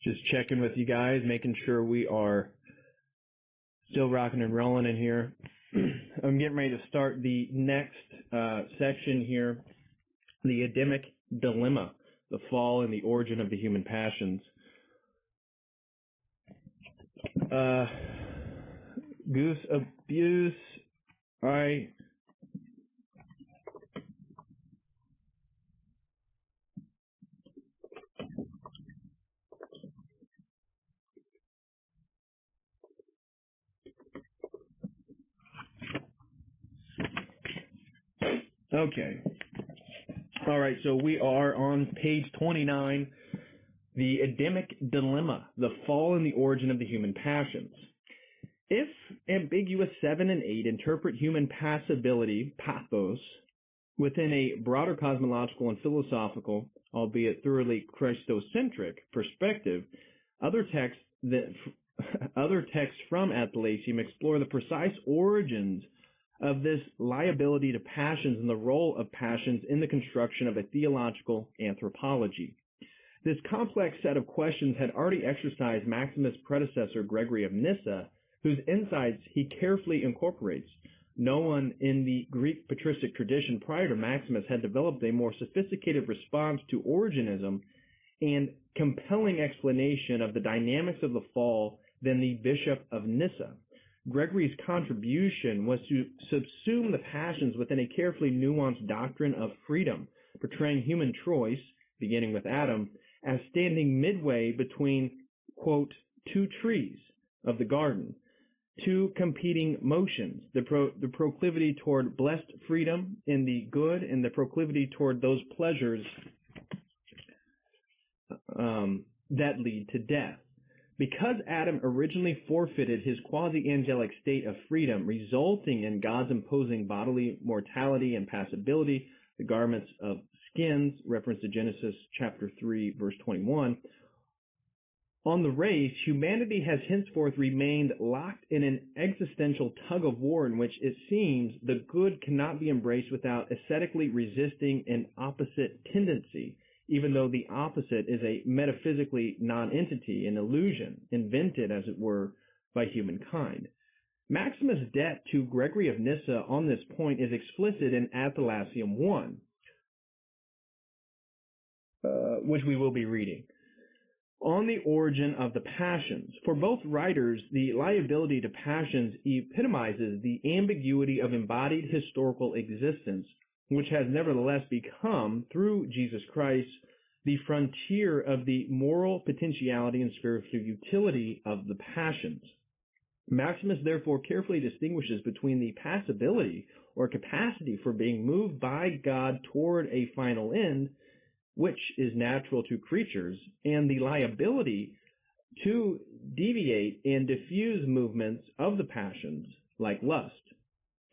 Just checking with you guys, making sure we are still rocking and rolling in here. I'm getting ready to start the next section here, the Adamic Dilemma, the fall and the origin of the human passions. Goose abuse. Okay. All right, so we are on page 29, the Adamic Dilemma, the fall and the origin of the human passions. If ambiguous 7 and 8 interpret human passibility, pathos, within a broader cosmological and philosophical, albeit thoroughly Christocentric perspective, other texts from Athanasium explore the precise origins of this liability to passions and the role of passions in the construction of a theological anthropology. This complex set of questions had already exercised Maximus' predecessor Gregory of Nyssa, whose insights he carefully incorporates. No one in the Greek patristic tradition prior to Maximus had developed a more sophisticated response to Origenism and compelling explanation of the dynamics of the fall than the Bishop of Nyssa. Gregory's contribution was to subsume the passions within a carefully nuanced doctrine of freedom, portraying human choice, beginning with Adam, as standing midway between, quote, two trees of the garden, two competing motions, the proclivity toward blessed freedom in the good and the proclivity toward those pleasures that lead to death. Because Adam originally forfeited his quasi-angelic state of freedom, resulting in God's imposing bodily mortality and passibility, the garments of skins, reference to Genesis chapter 3, verse 21, on the race, humanity has henceforth remained locked in an existential tug-of-war in which it seems the good cannot be embraced without ascetically resisting an opposite tendency, even though the opposite is a metaphysically non-entity, an illusion, invented, as it were, by humankind. Maximus' debt to Gregory of Nyssa on this point is explicit in Athanasium 1, which we will be reading. On the origin of the passions. For both writers, the liability to passions epitomizes the ambiguity of embodied historical existence, which has nevertheless become, through Jesus Christ, the frontier of the moral potentiality and spiritual utility of the passions. Maximus therefore carefully distinguishes between the passibility or capacity for being moved by God toward a final end, which is natural to creatures, and the liability to deviate and diffuse movements of the passions like lust,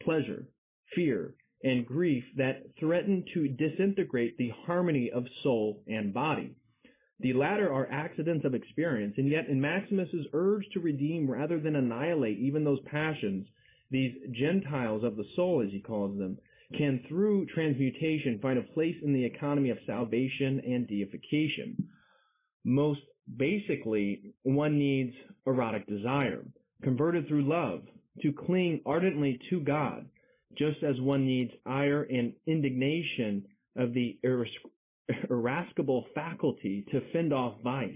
pleasure, fear, and grief that threaten to disintegrate the harmony of soul and body. The latter are accidents of experience, and yet in Maximus's urge to redeem rather than annihilate even those passions, these Gentiles of the soul, as he calls them, can through transmutation find a place in the economy of salvation and deification. Most basically, one needs erotic desire, converted through love, to cling ardently to God, just as one needs ire and indignation of the irascible faculty to fend off vice.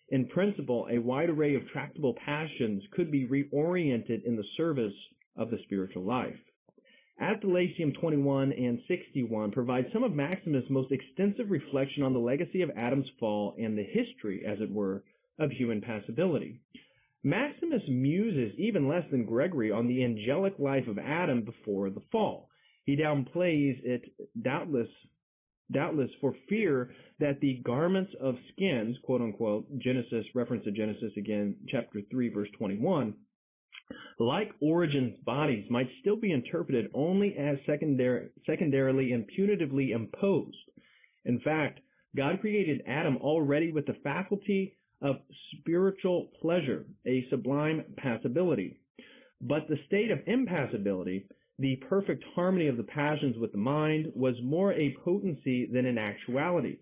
In principle, a wide array of tractable passions could be reoriented in the service of the spiritual life. Athanasium 21 and 61 provide some of Maximus' most extensive reflection on the legacy of Adam's fall and the history, as it were, of human passibility. Maximus muses even less than Gregory on the angelic life of Adam before the fall. He downplays it doubtless for fear that the garments of skins, quote unquote, Genesis, reference to Genesis again, chapter 3, verse 21, like Origen's bodies might still be interpreted only as secondarily and punitively imposed. In fact, God created Adam already with the faculty of spiritual pleasure, a sublime passibility. But the state of impassibility, the perfect harmony of the passions with the mind, was more a potency than an actuality,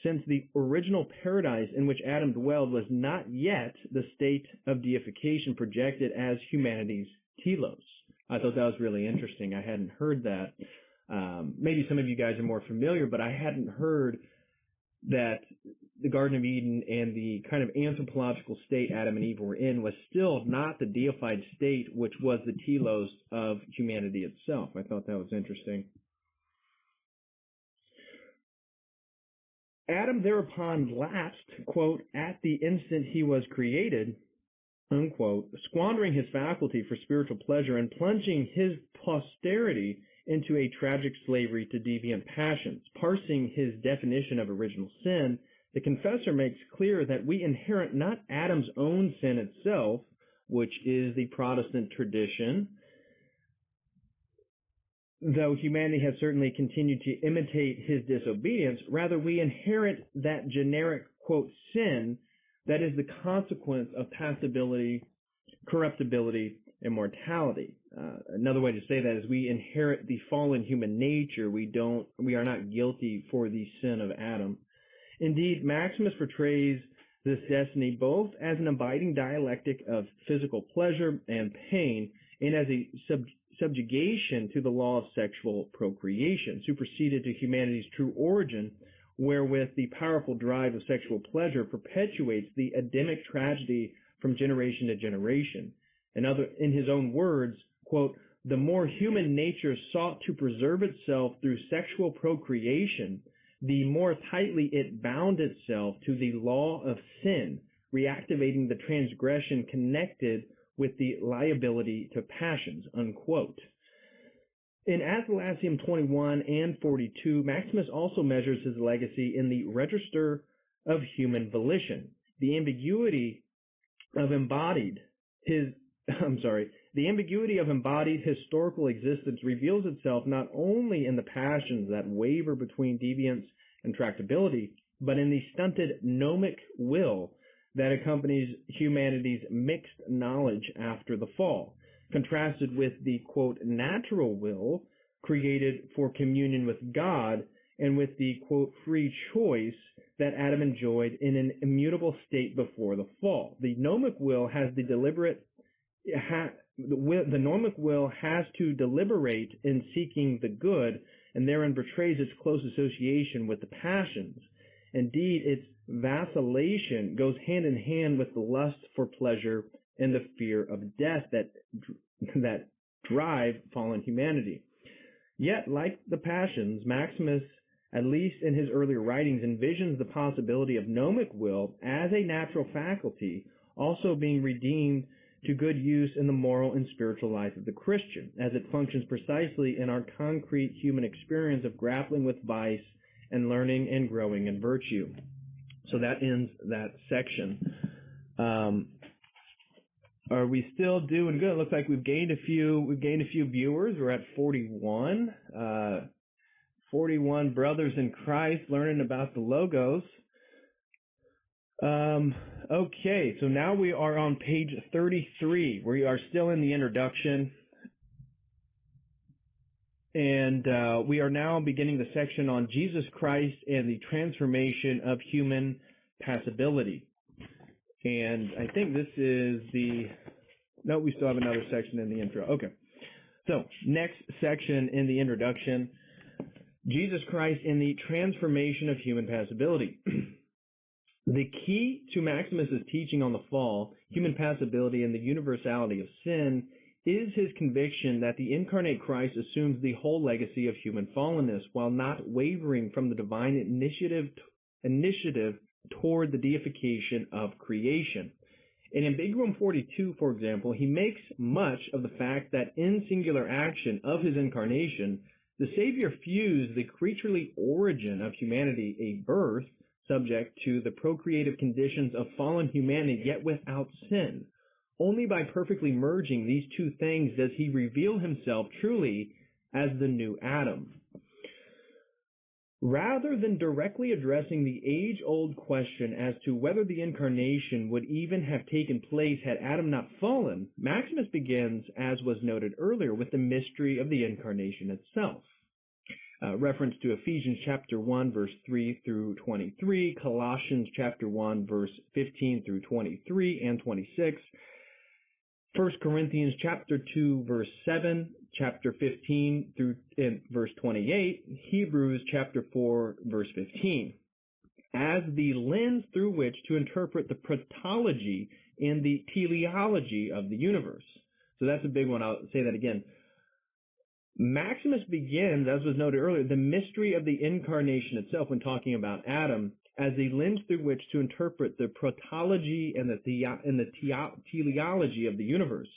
since the original paradise in which Adam dwelled was not yet the state of deification projected as humanity's telos. I thought that was really interesting. I hadn't heard that. Maybe some of you guys are more familiar, but I hadn't heard that the Garden of Eden and the kind of anthropological state Adam and Eve were in was still not the deified state, which was the telos of humanity itself. I thought that was interesting. Adam thereupon lapsed, quote, at the instant he was created, unquote, squandering his faculty for spiritual pleasure and plunging his posterity into a tragic slavery to deviant passions. Parsing his definition of original sin, the confessor makes clear that we inherit not Adam's own sin itself, which is the Protestant tradition, though humanity has certainly continued to imitate his disobedience. Rather, we inherit that generic, quote, sin that is the consequence of passibility, corruptibility, and mortality. Another way to say that is we inherit the fallen human nature. We are not guilty for the sin of Adam. Indeed, Maximus portrays this destiny both as an abiding dialectic of physical pleasure and pain, and as a subjugation to the law of sexual procreation, superseded to humanity's true origin, wherewith the powerful drive of sexual pleasure perpetuates the Adamic tragedy from generation to generation. In his own words, quote, the more human nature sought to preserve itself through sexual procreation, the more tightly it bound itself to the law of sin, reactivating the transgression connected with the liability to passions, unquote. In Athanasium 21 and 42, Maximus also measures his legacy in the register of human volition. The ambiguity of embodied historical existence reveals itself not only in the passions that waver between deviance and tractability, but in the stunted gnomic will that accompanies humanity's mixed knowledge after the fall, contrasted with the, quote, natural will created for communion with God and with the, quote, free choice that Adam enjoyed in an immutable state before the fall. The gnomic will has the gnomic will has to deliberate in seeking the good, and therein betrays its close association with the passions. Indeed, its vacillation goes hand in hand with the lust for pleasure and the fear of death that drive fallen humanity. Yet, like the passions, Maximus, at least in his earlier writings, envisions the possibility of gnomic will as a natural faculty, also being redeemed to good use in the moral and spiritual life of the Christian, as it functions precisely in our concrete human experience of grappling with vice and learning and growing in virtue. So that ends that section. Are we still doing good? It looks like we've gained a few viewers. We're at 41. 41 brothers in Christ learning about the logos. Okay, so now we are on page 33. We are still in the introduction. And we are now beginning the section on Jesus Christ and the transformation of human passibility. And I think this is no, we still have another section in the intro. Okay. So, next section in the introduction, Jesus Christ and the transformation of human passibility. The key to Maximus's teaching on the fall, human passibility, and the universality of sin is his conviction that the incarnate Christ assumes the whole legacy of human fallenness while not wavering from the divine initiative toward the deification of creation. In Ambiguum 42, for example, he makes much of the fact that in singular action of his incarnation, the Savior fused the creaturely origin of humanity, a birth, subject to the procreative conditions of fallen humanity, yet without sin. Only by perfectly merging these two things does he reveal himself truly as the new Adam. Rather than directly addressing the age-old question as to whether the incarnation would even have taken place had Adam not fallen, Maximus begins, as was noted earlier, with the mystery of the incarnation itself. Reference to Ephesians chapter 1, verse 3 through 23, Colossians chapter 1, verse 15 through 23 and 26, 1 Corinthians chapter 2, verse 7, chapter 15 through verse 28, Hebrews chapter 4, verse 15, as the lens through which to interpret the protology and the teleology of the universe. So that's a big one. I'll say that again. Maximus begins, as was noted earlier, the mystery of the incarnation itself when talking about Adam as the lens through which to interpret the protology and the teleology of the universe.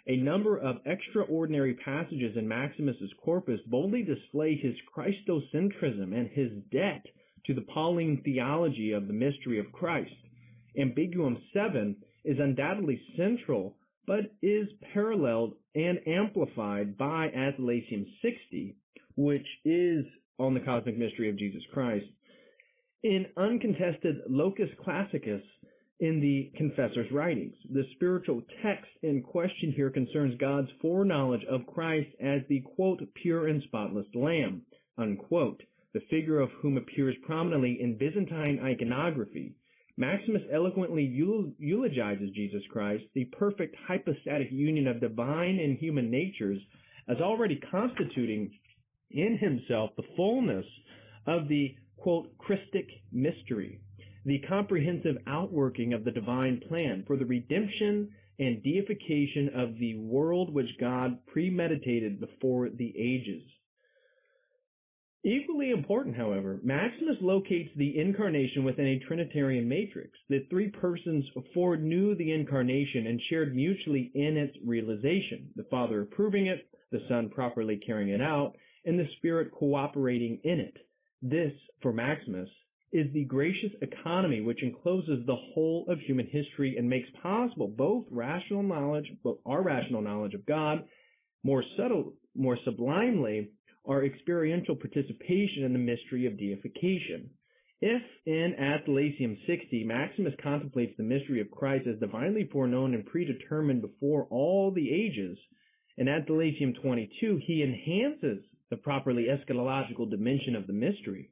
A number of extraordinary passages in Maximus's corpus boldly display his Christocentrism and his debt to the Pauline theology of the mystery of Christ. Ambiguum 7 is undoubtedly central, but is paralleled and amplified by Athanasium 60, which is on the cosmic mystery of Jesus Christ, in uncontested locus classicus in the confessor's writings. The spiritual text in question here concerns God's foreknowledge of Christ as the, quote, pure and spotless Lamb, unquote, the figure of whom appears prominently in Byzantine iconography. Maximus eloquently eulogizes Jesus Christ, the perfect hypostatic union of divine and human natures, as already constituting in himself the fullness of the, quote, Christic mystery, the comprehensive outworking of the divine plan for the redemption and deification of the world which God premeditated before the ages. Equally important, however, Maximus locates the incarnation within a Trinitarian matrix. The three persons foreknew the incarnation and shared mutually in its realization, the Father approving it, the Son properly carrying it out, and the Spirit cooperating in it. This, for Maximus, is the gracious economy which encloses the whole of human history and makes possible both our rational knowledge of God, more sublimely, our experiential participation in the mystery of deification. If in Athanasium 60, Maximus contemplates the mystery of Christ as divinely foreknown and predetermined before all the ages, in Athanasium 22, he enhances the properly eschatological dimension of the mystery.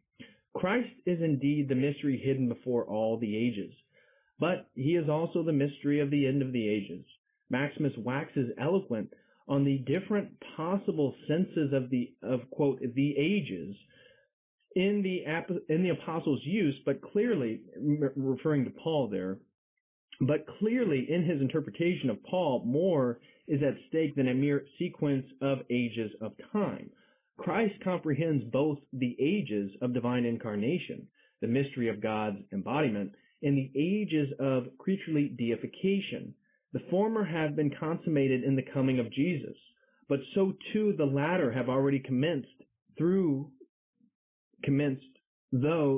Christ is indeed the mystery hidden before all the ages, but he is also the mystery of the end of the ages. Maximus waxes eloquent on the different possible senses of quote, the ages in the apostles' use, but clearly, referring to Paul there, but clearly in his interpretation of Paul, more is at stake than a mere sequence of ages of time. Christ comprehends both the ages of divine incarnation, the mystery of God's embodiment, and the ages of creaturely deification. The former have been consummated in the coming of Jesus, but so too the latter have already commenced, though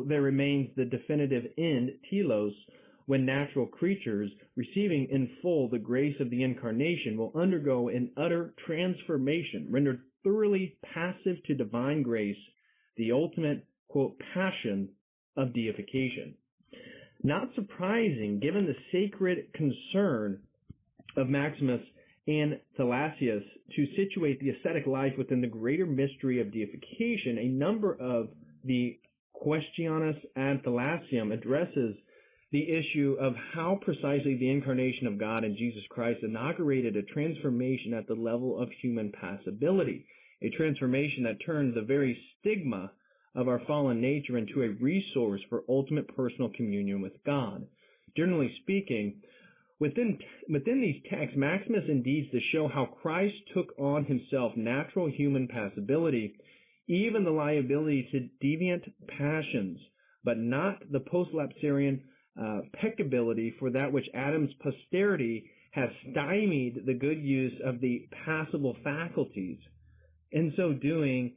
there remains the definitive end, telos, when natural creatures, receiving in full the grace of the incarnation, will undergo an utter transformation, rendered thoroughly passive to divine grace, the ultimate, quote, passion of deification. Not surprising, given the sacred concern of Maximus and Thalassius to situate the ascetic life within the greater mystery of deification, a number of the Questiones ad Thalassium addresses the issue of how precisely the incarnation of God in Jesus Christ inaugurated a transformation at the level of human passibility, a transformation that turned the very stigma of our fallen nature into a resource for ultimate personal communion with God. Generally speaking, within these texts, Maximus endeeds to show how Christ took on himself natural human passibility, even the liability to deviant passions, but not the post-lapsarian peccability for that which Adam's posterity has stymied the good use of the passible faculties. In so doing,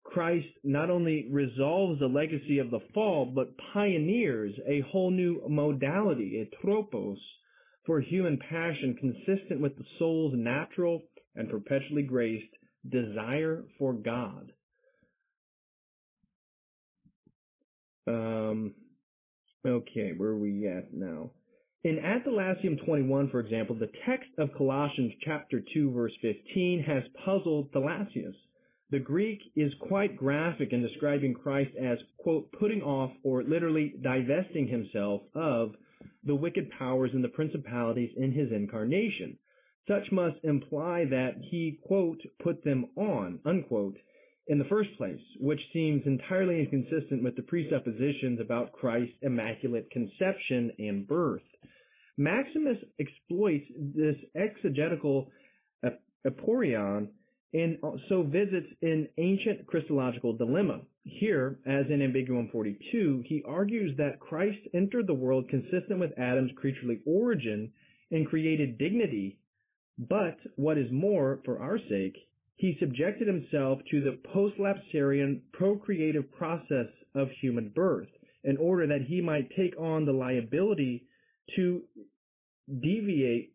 Christ not only resolves the legacy of the fall, but pioneers a whole new modality, a tropos, for human passion consistent with the soul's natural and perpetually graced desire for God. Okay, where are we at now? In Athanasium 21, for example, the text of Colossians chapter 2, verse 15 has puzzled Thalassius. The Greek is quite graphic in describing Christ as, quote, putting off or literally divesting himself of the wicked powers and the principalities in his incarnation. Such must imply that he, quote, put them on, unquote, in the first place, which seems entirely inconsistent with the presuppositions about Christ's immaculate conception and birth. Maximus exploits this exegetical aporion and so visits an ancient Christological dilemma. Here, as in Ambiguum 42, he argues that Christ entered the world consistent with Adam's creaturely origin and created dignity, But what is more, for our sake, he subjected himself to the post-lapsarian procreative process of human birth in order that he might take on the liability to deviant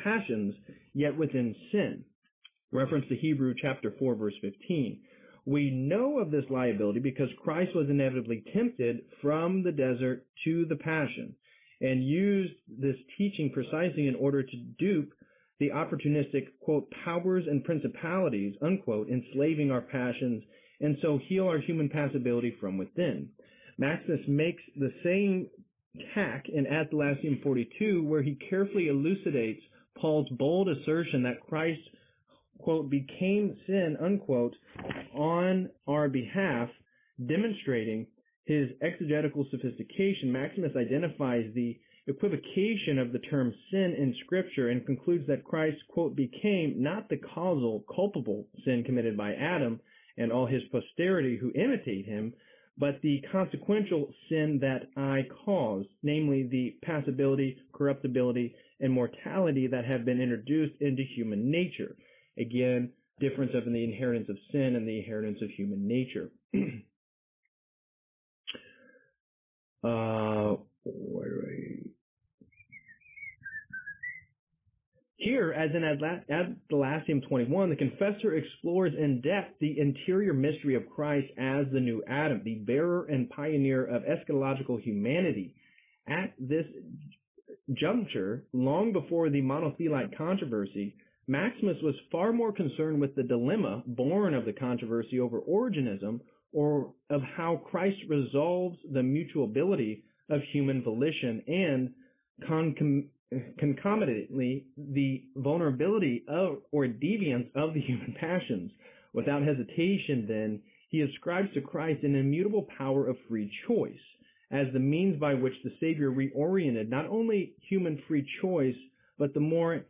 passions, yet within sin. Reference to Hebrew chapter 4, verse 15. We know of this liability because Christ was inevitably tempted from the desert to the passion, and used this teaching precisely in order to dupe the opportunistic, quote, powers and principalities, unquote, enslaving our passions, and so heal our human passibility from within. Maximus makes the same tack in Athanasium 42, where he carefully elucidates Paul's bold assertion that Christ, quote, became sin, unquote, on our behalf, demonstrating his exegetical sophistication. Maximus identifies the equivocation of the term sin in Scripture and concludes that Christ, quote, became not the causal, culpable sin committed by Adam and all his posterity who imitate him, but the consequential sin that I caused, namely the passibility, corruptibility, and mortality that have been introduced into human nature. Again, difference of the inheritance of sin and the inheritance of human nature. Here, as in Athanasium 21, the confessor explores in depth the interior mystery of Christ as the new Adam, the bearer and pioneer of eschatological humanity. At this juncture, long before the monothelite controversy, Maximus was far more concerned with the dilemma born of the controversy over Origenism, or of how Christ resolves the mutability of human volition and concomitantly the vulnerability of or deviance of the human passions. Without hesitation, then, he ascribes to Christ an immutable power of free choice as the means by which the Savior reoriented not only human free choice, but the more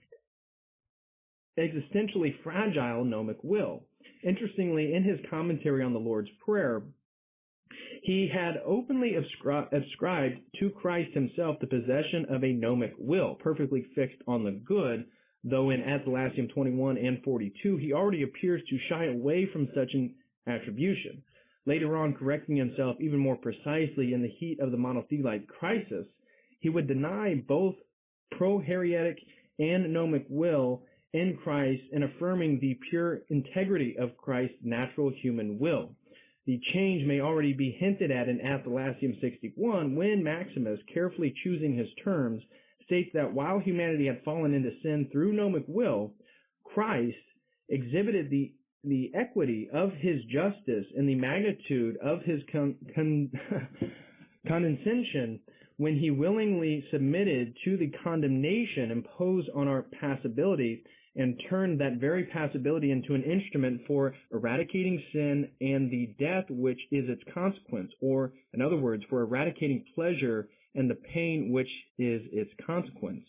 existentially fragile gnomic will. Interestingly, in his commentary on the Lord's Prayer, he had openly ascribed to Christ himself the possession of a gnomic will, perfectly fixed on the good, though in Athanasium 21 and 42 he already appears to shy away from such an attribution. Later on, correcting himself even more precisely in the heat of the monothelite crisis, he would deny both pro-Hieratic and gnomic will in Christ and affirming the pure integrity of Christ's natural human will. The change may already be hinted at in Athanasium 61 when Maximus, carefully choosing his terms, states that while humanity had fallen into sin through gnomic will, Christ exhibited the equity of his justice and the magnitude of his condescension when he willingly submitted to the condemnation imposed on our passibility and turned that very passibility into an instrument for eradicating sin and the death which is its consequence, or, in other words, for eradicating pleasure and the pain which is its consequence.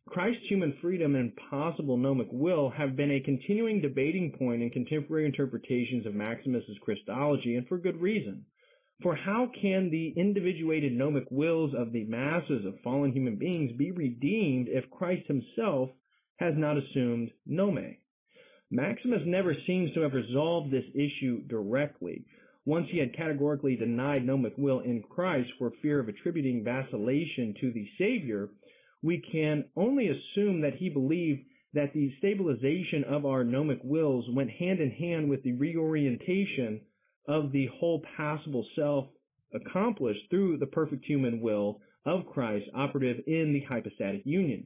Christ's human freedom and possible gnomic will have been a continuing debating point in contemporary interpretations of Maximus's Christology, and for good reason. For how can the individuated gnomic wills of the masses of fallen human beings be redeemed if Christ himself has not assumed gnome? Maximus never seems to have resolved this issue directly. Once he had categorically denied gnomic will in Christ for fear of attributing vacillation to the Savior, we can only assume that he believed that the stabilization of our gnomic wills went hand in hand with the reorientation of the whole passible self accomplished through the perfect human will of Christ operative in the hypostatic union.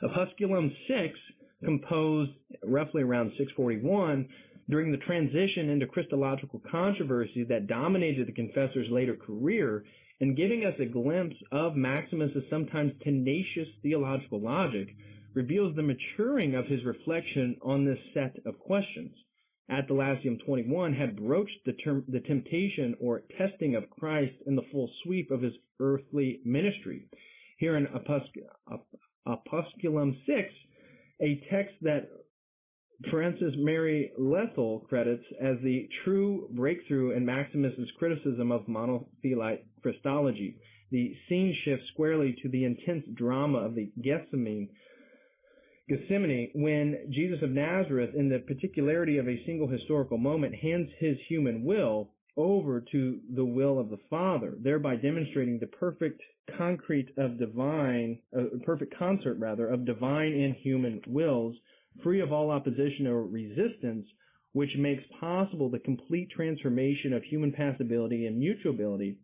Opusculum 6, composed roughly around 641, during the transition into Christological controversy that dominated the confessor's later career, and giving us a glimpse of Maximus's sometimes tenacious theological logic, reveals the maturing of his reflection on this set of questions. Athanasium 21 had broached the temptation or testing of Christ in the full sweep of his earthly ministry. Here in Opusculum 6, a text that Francis Mary Lethal credits as the true breakthrough in Maximus's criticism of monothelite Christology. the scene shifts squarely to the intense drama of the Gethsemane, when Jesus of Nazareth, in the particularity of a single historical moment, hands his human will over to the will of the Father, thereby demonstrating the perfect concert of divine and human wills, free of all opposition or resistance, which makes possible the complete transformation of human passibility and mutability.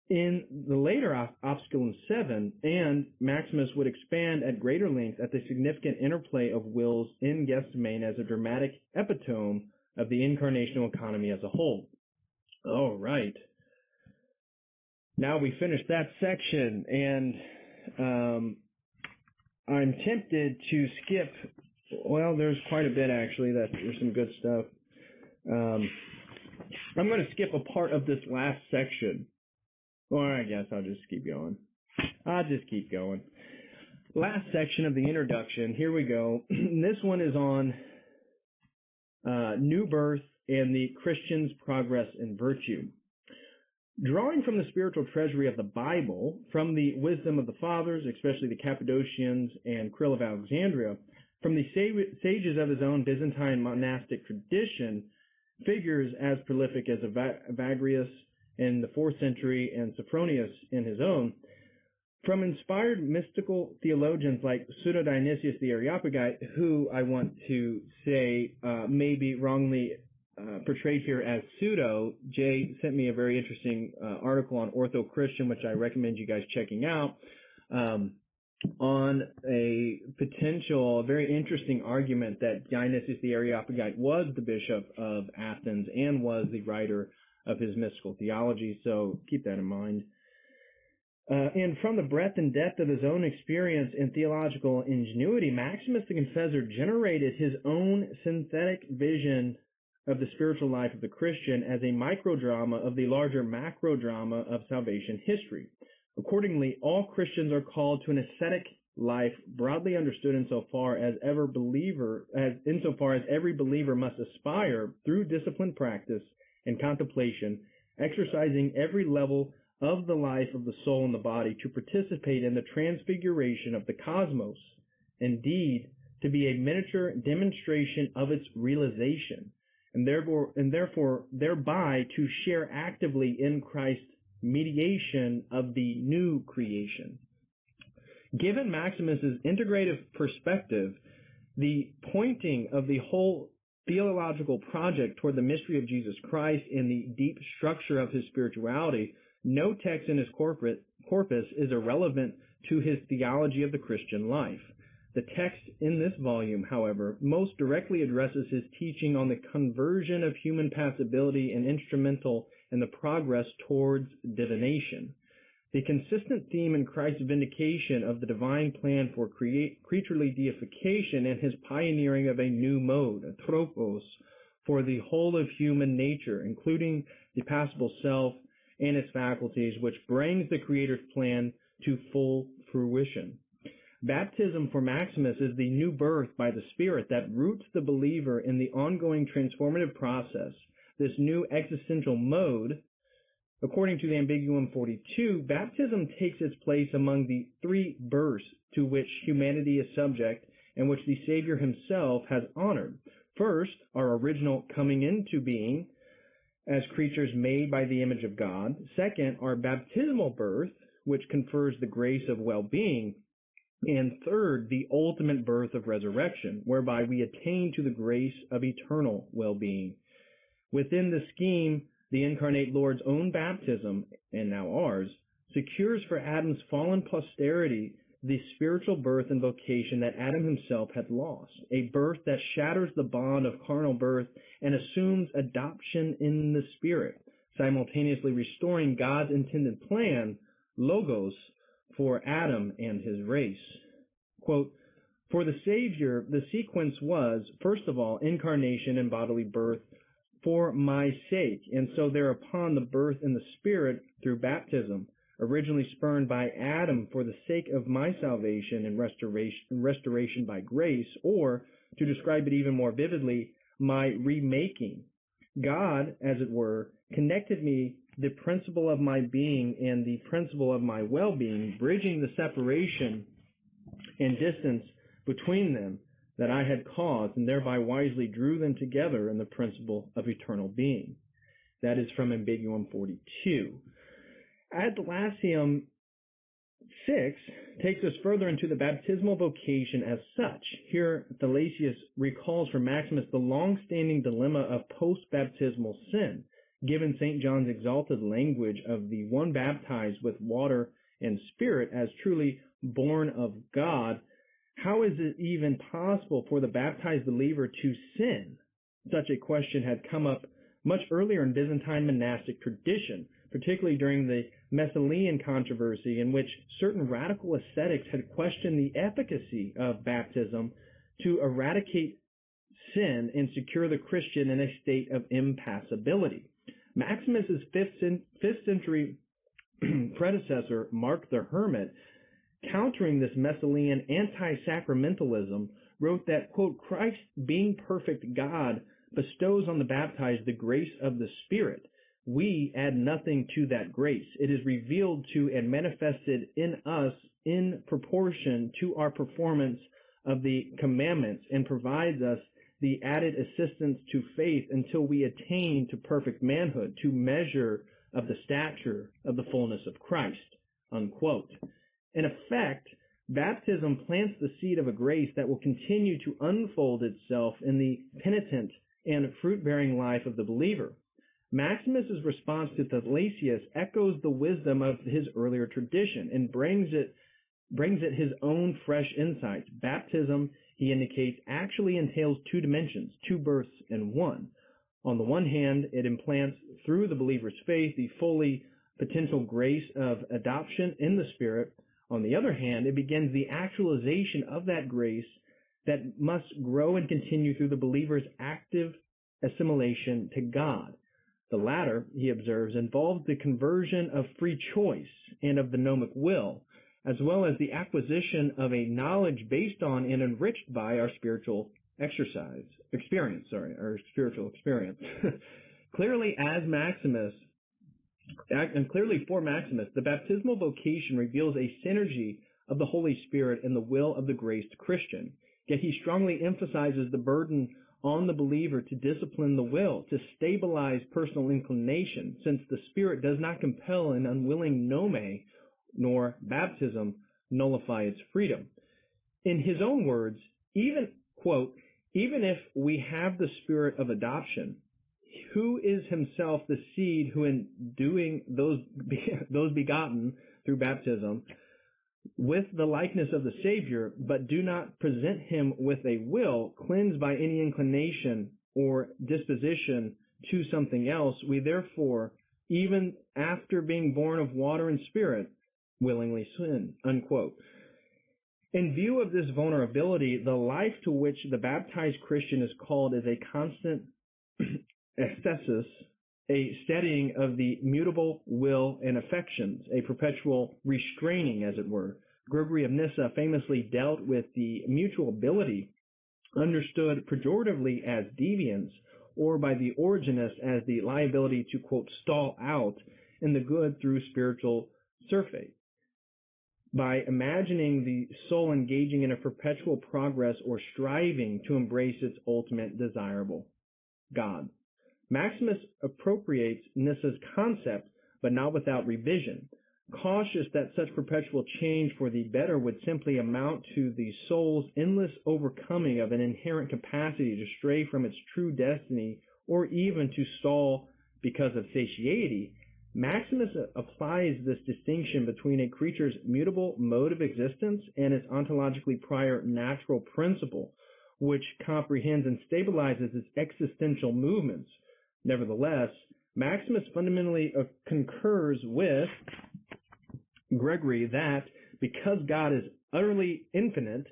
In the later Opusculum 7, and Maximus would expand at greater length at the significant interplay of wills in Gethsemane as a dramatic epitome of the incarnational economy as a whole. All right. Now we finished that section, and I'm tempted to skip. Well, there's quite a bit actually. There's some good stuff. I'm going to skip a part of this last section. Or I guess I'll just keep going. Last section of the introduction. Here we go. This one is on new birth and the Christian's progress in virtue. Drawing from the spiritual treasury of the Bible, from the wisdom of the fathers, especially the Cappadocians and Cyril of Alexandria, from the sages of his own Byzantine monastic tradition, figures as prolific as Evagrius in the 4th century and Sophronius in his own, from inspired mystical theologians like Pseudo-Dionysius the Areopagite, who I want to say may be wrongly portrayed here as pseudo. Jay sent me a very interesting article on Ortho Christian, which I recommend you guys checking out, on a potential, very interesting argument that Dionysius the Areopagite was the bishop of Athens and was the writer of his mystical theology, so keep that in mind. And from the breadth and depth of his own experience and theological ingenuity, Maximus the Confessor generated his own synthetic vision of the spiritual life of the Christian as a microdrama of the larger macrodrama of salvation history. Accordingly, all Christians are called to an ascetic life, broadly understood insofar as every believer must aspire through disciplined practice and contemplation, exercising every level of the life of the soul and the body to participate in the transfiguration of the cosmos, indeed, to be a miniature demonstration of its realization, and therefore thereby to share actively in Christ's mediation of the new creation. Given Maximus's integrative perspective, the pointing of the whole theological project toward the mystery of Jesus Christ and the deep structure of his spirituality, no text in his corpus is irrelevant to his theology of the Christian life. The text in this volume, however, most directly addresses his teaching on the conversion of human passibility and instrumental in the progress towards divination. The consistent theme in Christ's vindication of the divine plan for creaturely deification and his pioneering of a new mode, anthropos, for the whole of human nature, including the passible self and its faculties, which brings the Creator's plan to full fruition. Baptism for Maximus is the new birth by the Spirit that roots the believer in the ongoing transformative process. This new existential mode, according to the Ambiguum 42, baptism takes its place among the three births to which humanity is subject and which the Savior himself has honored. First, our original coming into being as creatures made by the image of God. Second, our baptismal birth, which confers the grace of well-being. And third, the ultimate birth of resurrection, whereby we attain to the grace of eternal well-being. Within the scheme, the incarnate Lord's own baptism, and now ours, secures for Adam's fallen posterity the spiritual birth and vocation that Adam himself had lost, a birth that shatters the bond of carnal birth and assumes adoption in the Spirit, simultaneously restoring God's intended plan, logos, for Adam and his race. Quote, for the Savior, the sequence was, first of all, incarnation and bodily birth for my sake, and so thereupon the birth in the Spirit through baptism, originally spurned by Adam for the sake of my salvation and restoration by grace, or, to describe it even more vividly, my remaking. God, as it were, connected me the principle of my being and the principle of my well-being, bridging the separation and distance between them that I had caused, and thereby wisely drew them together in the principle of eternal being. That is from Ambiguum 42. Atlassium 6 takes us further into the baptismal vocation as such. Here, Thalassius recalls for Maximus the long-standing dilemma of post-baptismal sin, given St. John's exalted language of the one baptized with water and spirit as truly born of God. How is it even possible for the baptized believer to sin? Such a question had come up much earlier in Byzantine monastic tradition, particularly during the Messalian controversy, in which certain radical ascetics had questioned the efficacy of baptism to eradicate sin and secure the Christian in a state of impassibility. Maximus's 5th century predecessor, Mark the Hermit, countering this Messalian anti-sacramentalism, wrote that, quote, Christ, being perfect God, bestows on the baptized the grace of the Spirit. We add nothing to that grace. It is revealed to and manifested in us in proportion to our performance of the commandments, and provides us the added assistance to faith until we attain to perfect manhood, to measure of the stature of the fullness of Christ, unquote. In effect, baptism plants the seed of a grace that will continue to unfold itself in the penitent and fruit-bearing life of the believer. Maximus's response to Thalassius echoes the wisdom of his earlier tradition and brings it his own fresh insights. Baptism, he indicates, actually entails two dimensions, two births in one. On the one hand, it implants through the believer's faith the fully potential grace of adoption in the Spirit. On the other hand, it begins the actualization of that grace that must grow and continue through the believer's active assimilation to God. The latter, he observes, involves the conversion of free choice and of the gnomic will, as well as the acquisition of a knowledge based on and enriched by our spiritual experience. Clearly for Maximus, the baptismal vocation reveals a synergy of the Holy Spirit and the will of the graced Christian. Yet he strongly emphasizes the burden on the believer to discipline the will, to stabilize personal inclination, since the Spirit does not compel an unwilling nome, nor baptism nullify its freedom. In his own words, even if we have the spirit of adoption, who is himself the seed who in doing those begotten through baptism with the likeness of the Savior, but do not present him with a will cleansed by any inclination or disposition to something else, we therefore, even after being born of water and spirit, willingly sin, unquote. In view of this vulnerability, the life to which the baptized Christian is called is a constant ascesis, a steadying of the mutable will and affections, a perpetual restraining, as it were. Gregory of Nyssa famously dealt with the mutability, understood pejoratively as deviance, or by the Origenists as the liability to, quote, stall out in the good through spiritual surfeit, by imagining the soul engaging in a perpetual progress or striving to embrace its ultimate desirable God. Maximus appropriates Nyssa's concept, but not without revision, cautious that such perpetual change for the better would simply amount to the soul's endless overcoming of an inherent capacity to stray from its true destiny, or even to stall because of satiety. Maximus applies this distinction between a creature's mutable mode of existence and its ontologically prior natural principle, which comprehends and stabilizes its existential movements. Nevertheless, Maximus fundamentally concurs with Gregory that because God is utterly infinite,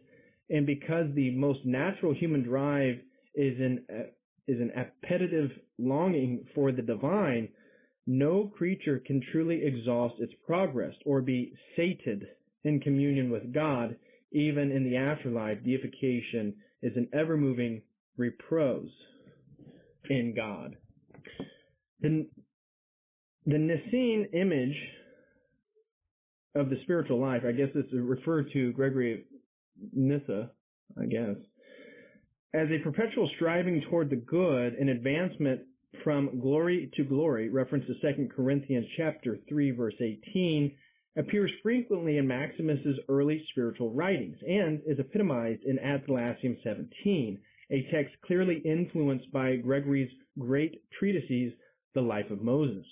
and because the most natural human drive is an appetitive longing for the divine, no creature can truly exhaust its progress or be sated in communion with God. Even in the afterlife, deification is an ever-moving repose in God. The Nicene image of the spiritual life, I guess this is referred to Gregory of Nyssa, I guess, as a perpetual striving toward the good and advancement from glory to glory, reference to 2 Corinthians chapter 3, verse 18, appears frequently in Maximus's early spiritual writings and is epitomized in Athanasium 17, a text clearly influenced by Gregory's great treatises, The Life of Moses.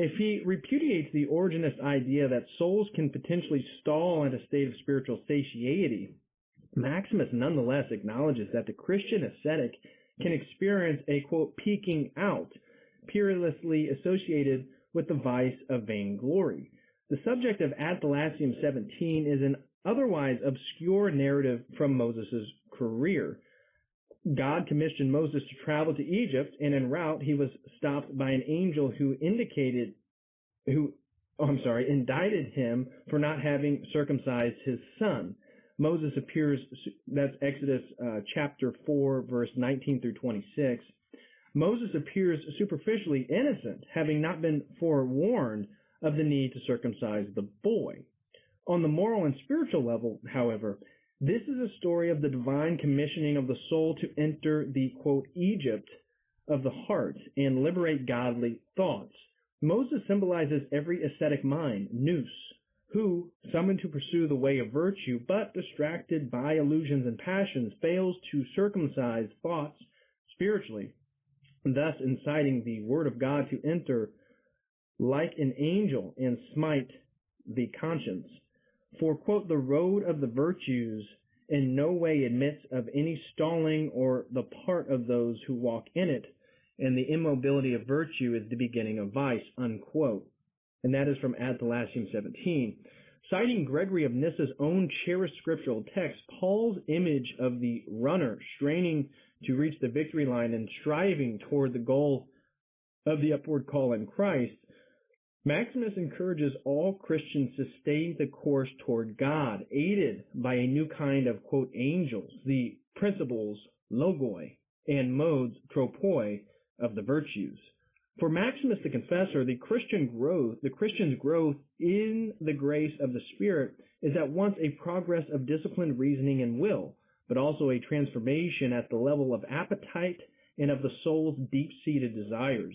If he repudiates the Origenist idea that souls can potentially stall in a state of spiritual satiety, Maximus nonetheless acknowledges that the Christian ascetic can experience a, quote, peaking out, perilously associated with the vice of vainglory. The subject of Athanasium 17 is an otherwise obscure narrative from Moses' career. God commissioned Moses to travel to Egypt, and en route he was stopped by an angel who indicted indicted him for not having circumcised his son. Moses appears, that's Exodus chapter 4, verse 19 through 26. Moses appears superficially innocent, having not been forewarned of the need to circumcise the boy. On the moral and spiritual level, however, this is a story of the divine commissioning of the soul to enter the, quote, Egypt of the heart and liberate godly thoughts. Moses symbolizes every ascetic mind, nous, who, summoned to pursue the way of virtue, but distracted by illusions and passions, fails to circumcise thoughts spiritually, thus inciting the word of God to enter like an angel and smite the conscience. For, quote, the road of the virtues in no way admits of any stalling or the part of those who walk in it, and the immobility of virtue is the beginning of vice, unquote. And that is from Athanasium 17. Citing Gregory of Nyssa's own cherished scriptural text, Paul's image of the runner straining to reach the victory line and striving toward the goal of the upward call in Christ, Maximus encourages all Christians to stay the course toward God, aided by a new kind of, quote, angels, the principles, logoi, and modes, tropoi, of the virtues. For Maximus the Confessor, the Christian's growth in the grace of the Spirit is at once a progress of disciplined reasoning and will, but also a transformation at the level of appetite and of the soul's deep-seated desires.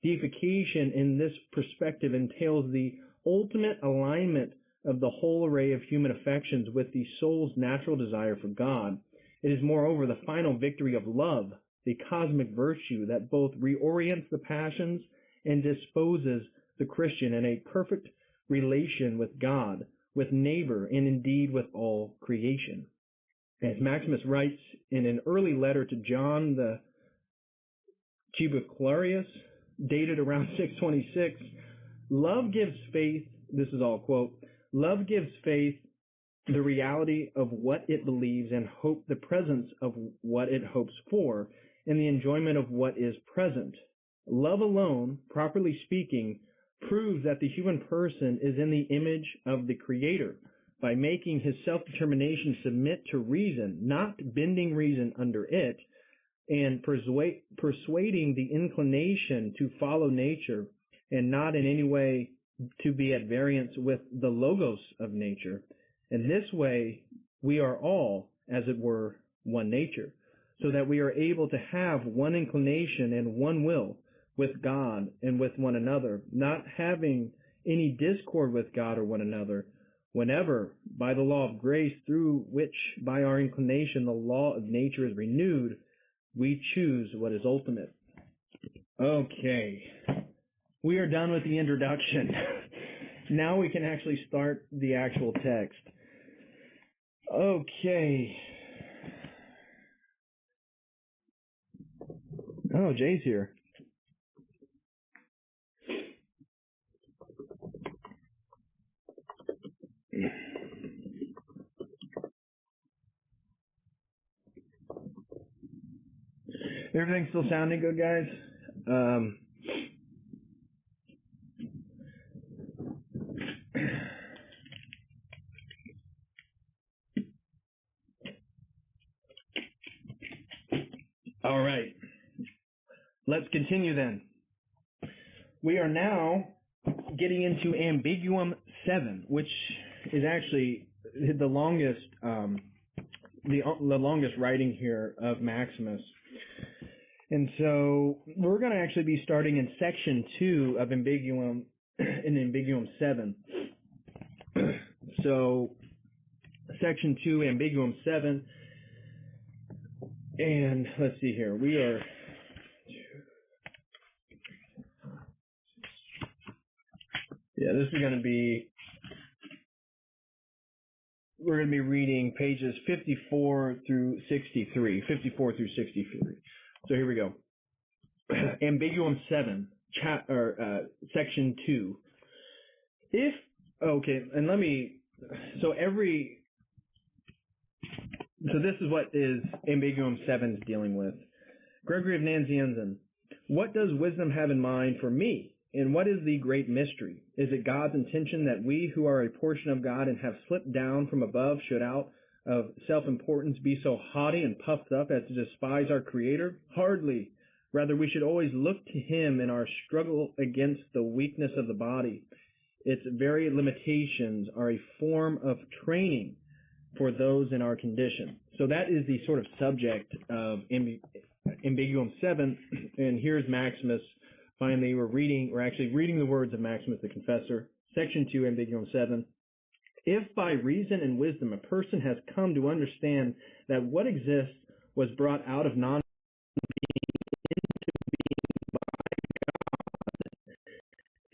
Deification in this perspective entails the ultimate alignment of the whole array of human affections with the soul's natural desire for God. It is moreover the final victory of love, the cosmic virtue that both reorients the passions and disposes the Christian in a perfect relation with God, with neighbor, and indeed with all creation. As Maximus writes in an early letter to John the Tubercularius, dated around 626, love gives faith, this is all quote, love gives faith the reality of what it believes and hope the presence of what it hopes for and the enjoyment of what is present. Love alone, properly speaking, proves that the human person is in the image of the Creator by making his self-determination submit to reason, not bending reason under it, and persuading the inclination to follow nature and not in any way to be at variance with the logos of nature. In this way, we are all, as it were, one nature, so that we are able to have one inclination and one will with God and with one another, not having any discord with God or one another, whenever, by the law of grace, through which by our inclination the law of nature is renewed, we choose what is ultimate. Okay. We are done with the introduction. Now we can actually start the actual text. Okay. Oh, Jay's here. Everything still sounding good, guys? All right. Let's continue then. we are now getting into Ambiguum 7, which is actually the longest the longest writing here of Maximus. And so we're going to actually be starting in section 2 of Ambiguum, in Ambiguum 7. So section 2, Ambiguum 7. And let's see here. We are... Yeah, this is going to be... We're going to be reading pages 54 through 63. 54 through 63. So here we go. Ambiguum 7, section 2. So this is what is Ambiguum 7 is dealing with. Gregory of Nazianzen. What does wisdom have in mind for me? And what is the great mystery? Is it God's intention that we who are a portion of God and have slipped down from above should out of self-importance be so haughty and puffed up as to despise our Creator? Hardly. Rather, we should always look to Him in our struggle against the weakness of the body. Its very limitations are a form of training for those in our condition. So that is the sort of subject of Ambiguum 7. And here's Maximus. Finally, we're actually reading the words of Maximus the Confessor, section 2, Ambiguum 7. If by reason and wisdom a person has come to understand that what exists was brought out of non-being into being by God,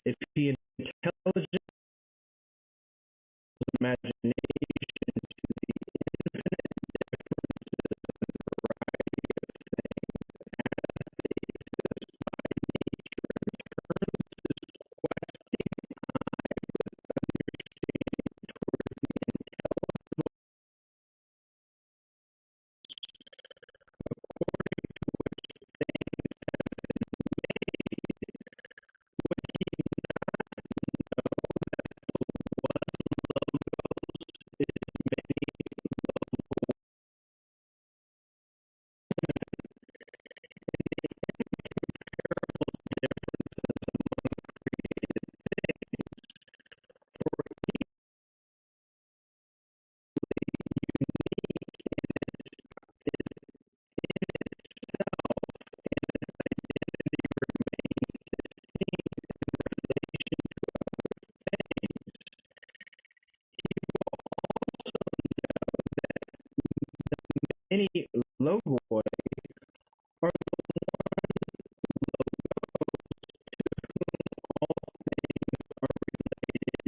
if he intelligent imagination to the infinite differences and variety of things as they exist by nature and turns his questing eye with understanding towards the intelligible according to which things have been made, would he not know that the one logos is many local any logoi are the one logos to whom all things are related to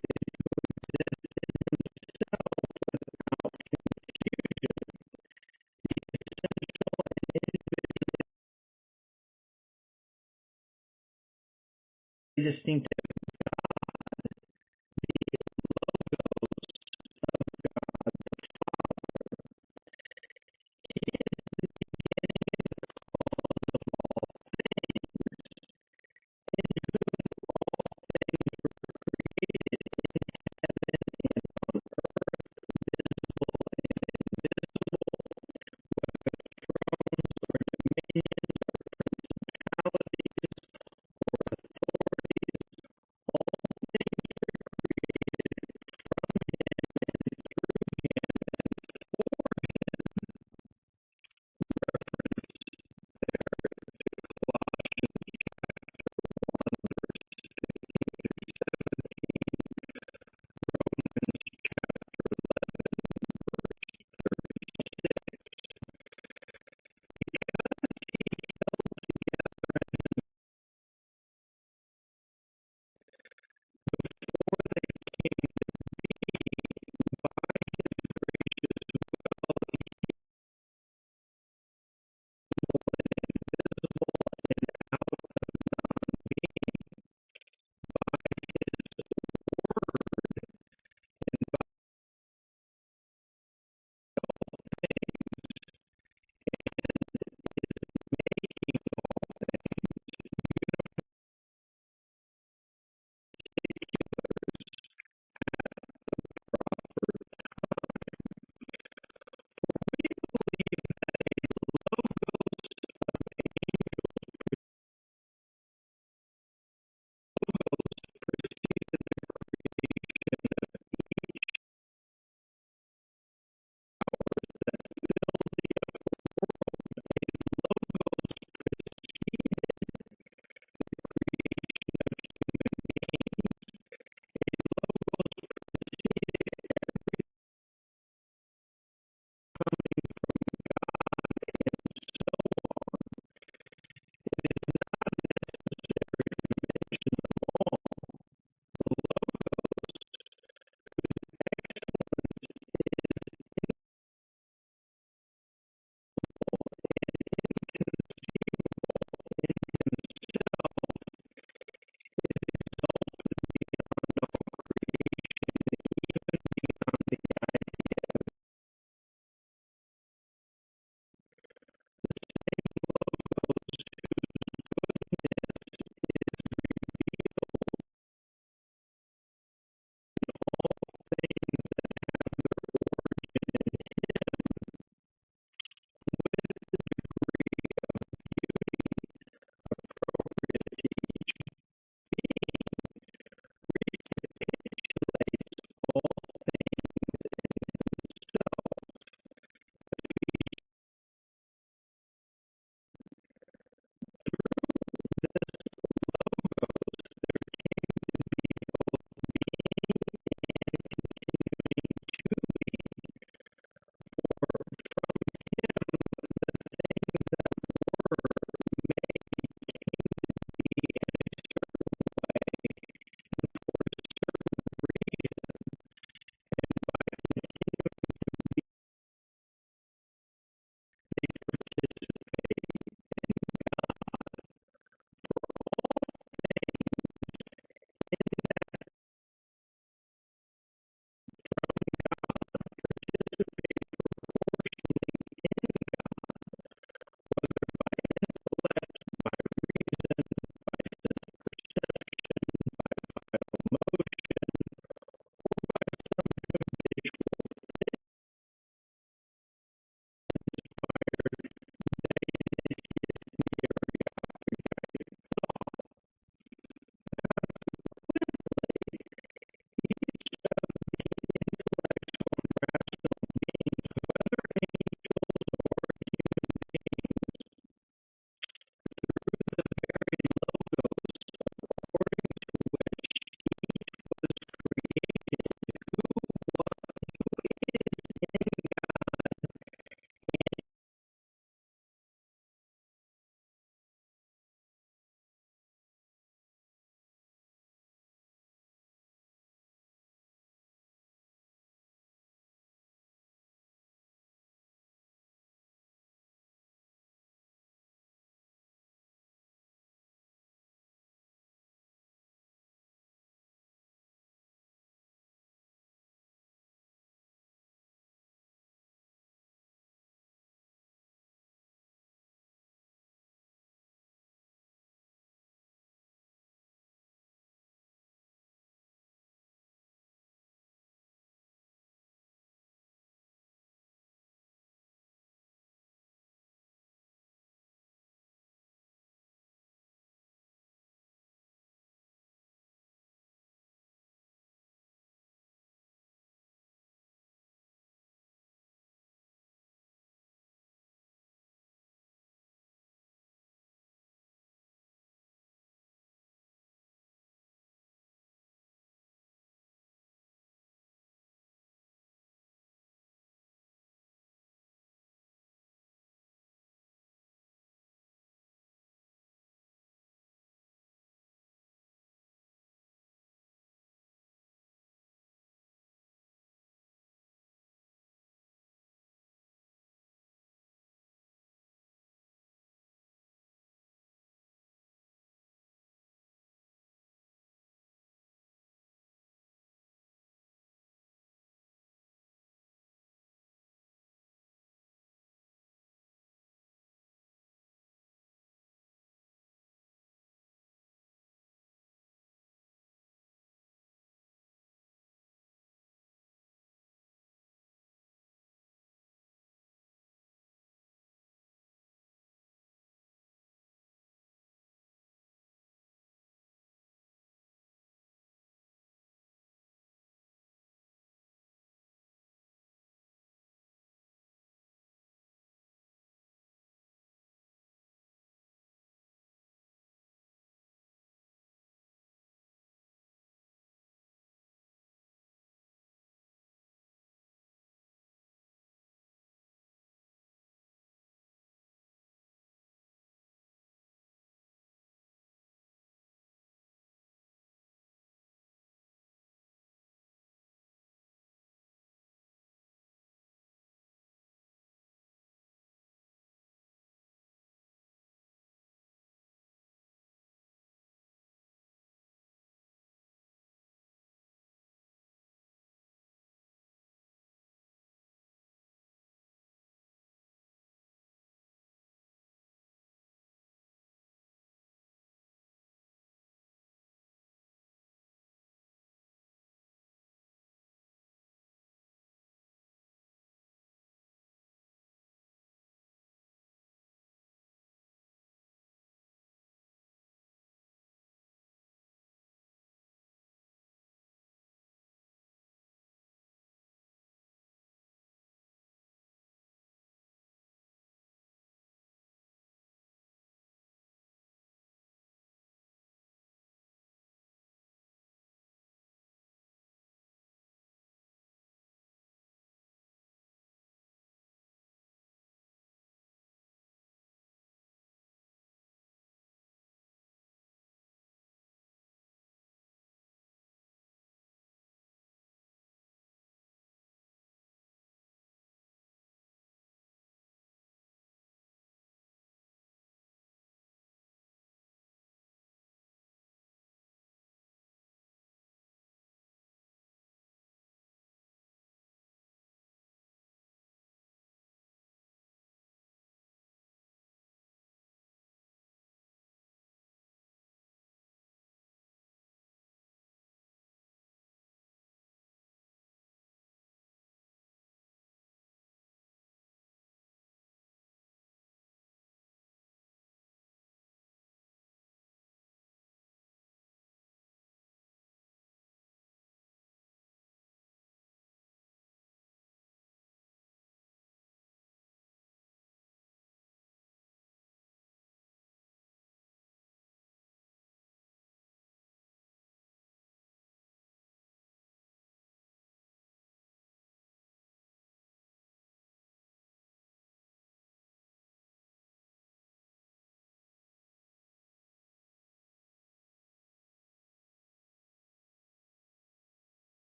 exist in himself without confusion. The essential and individually distinct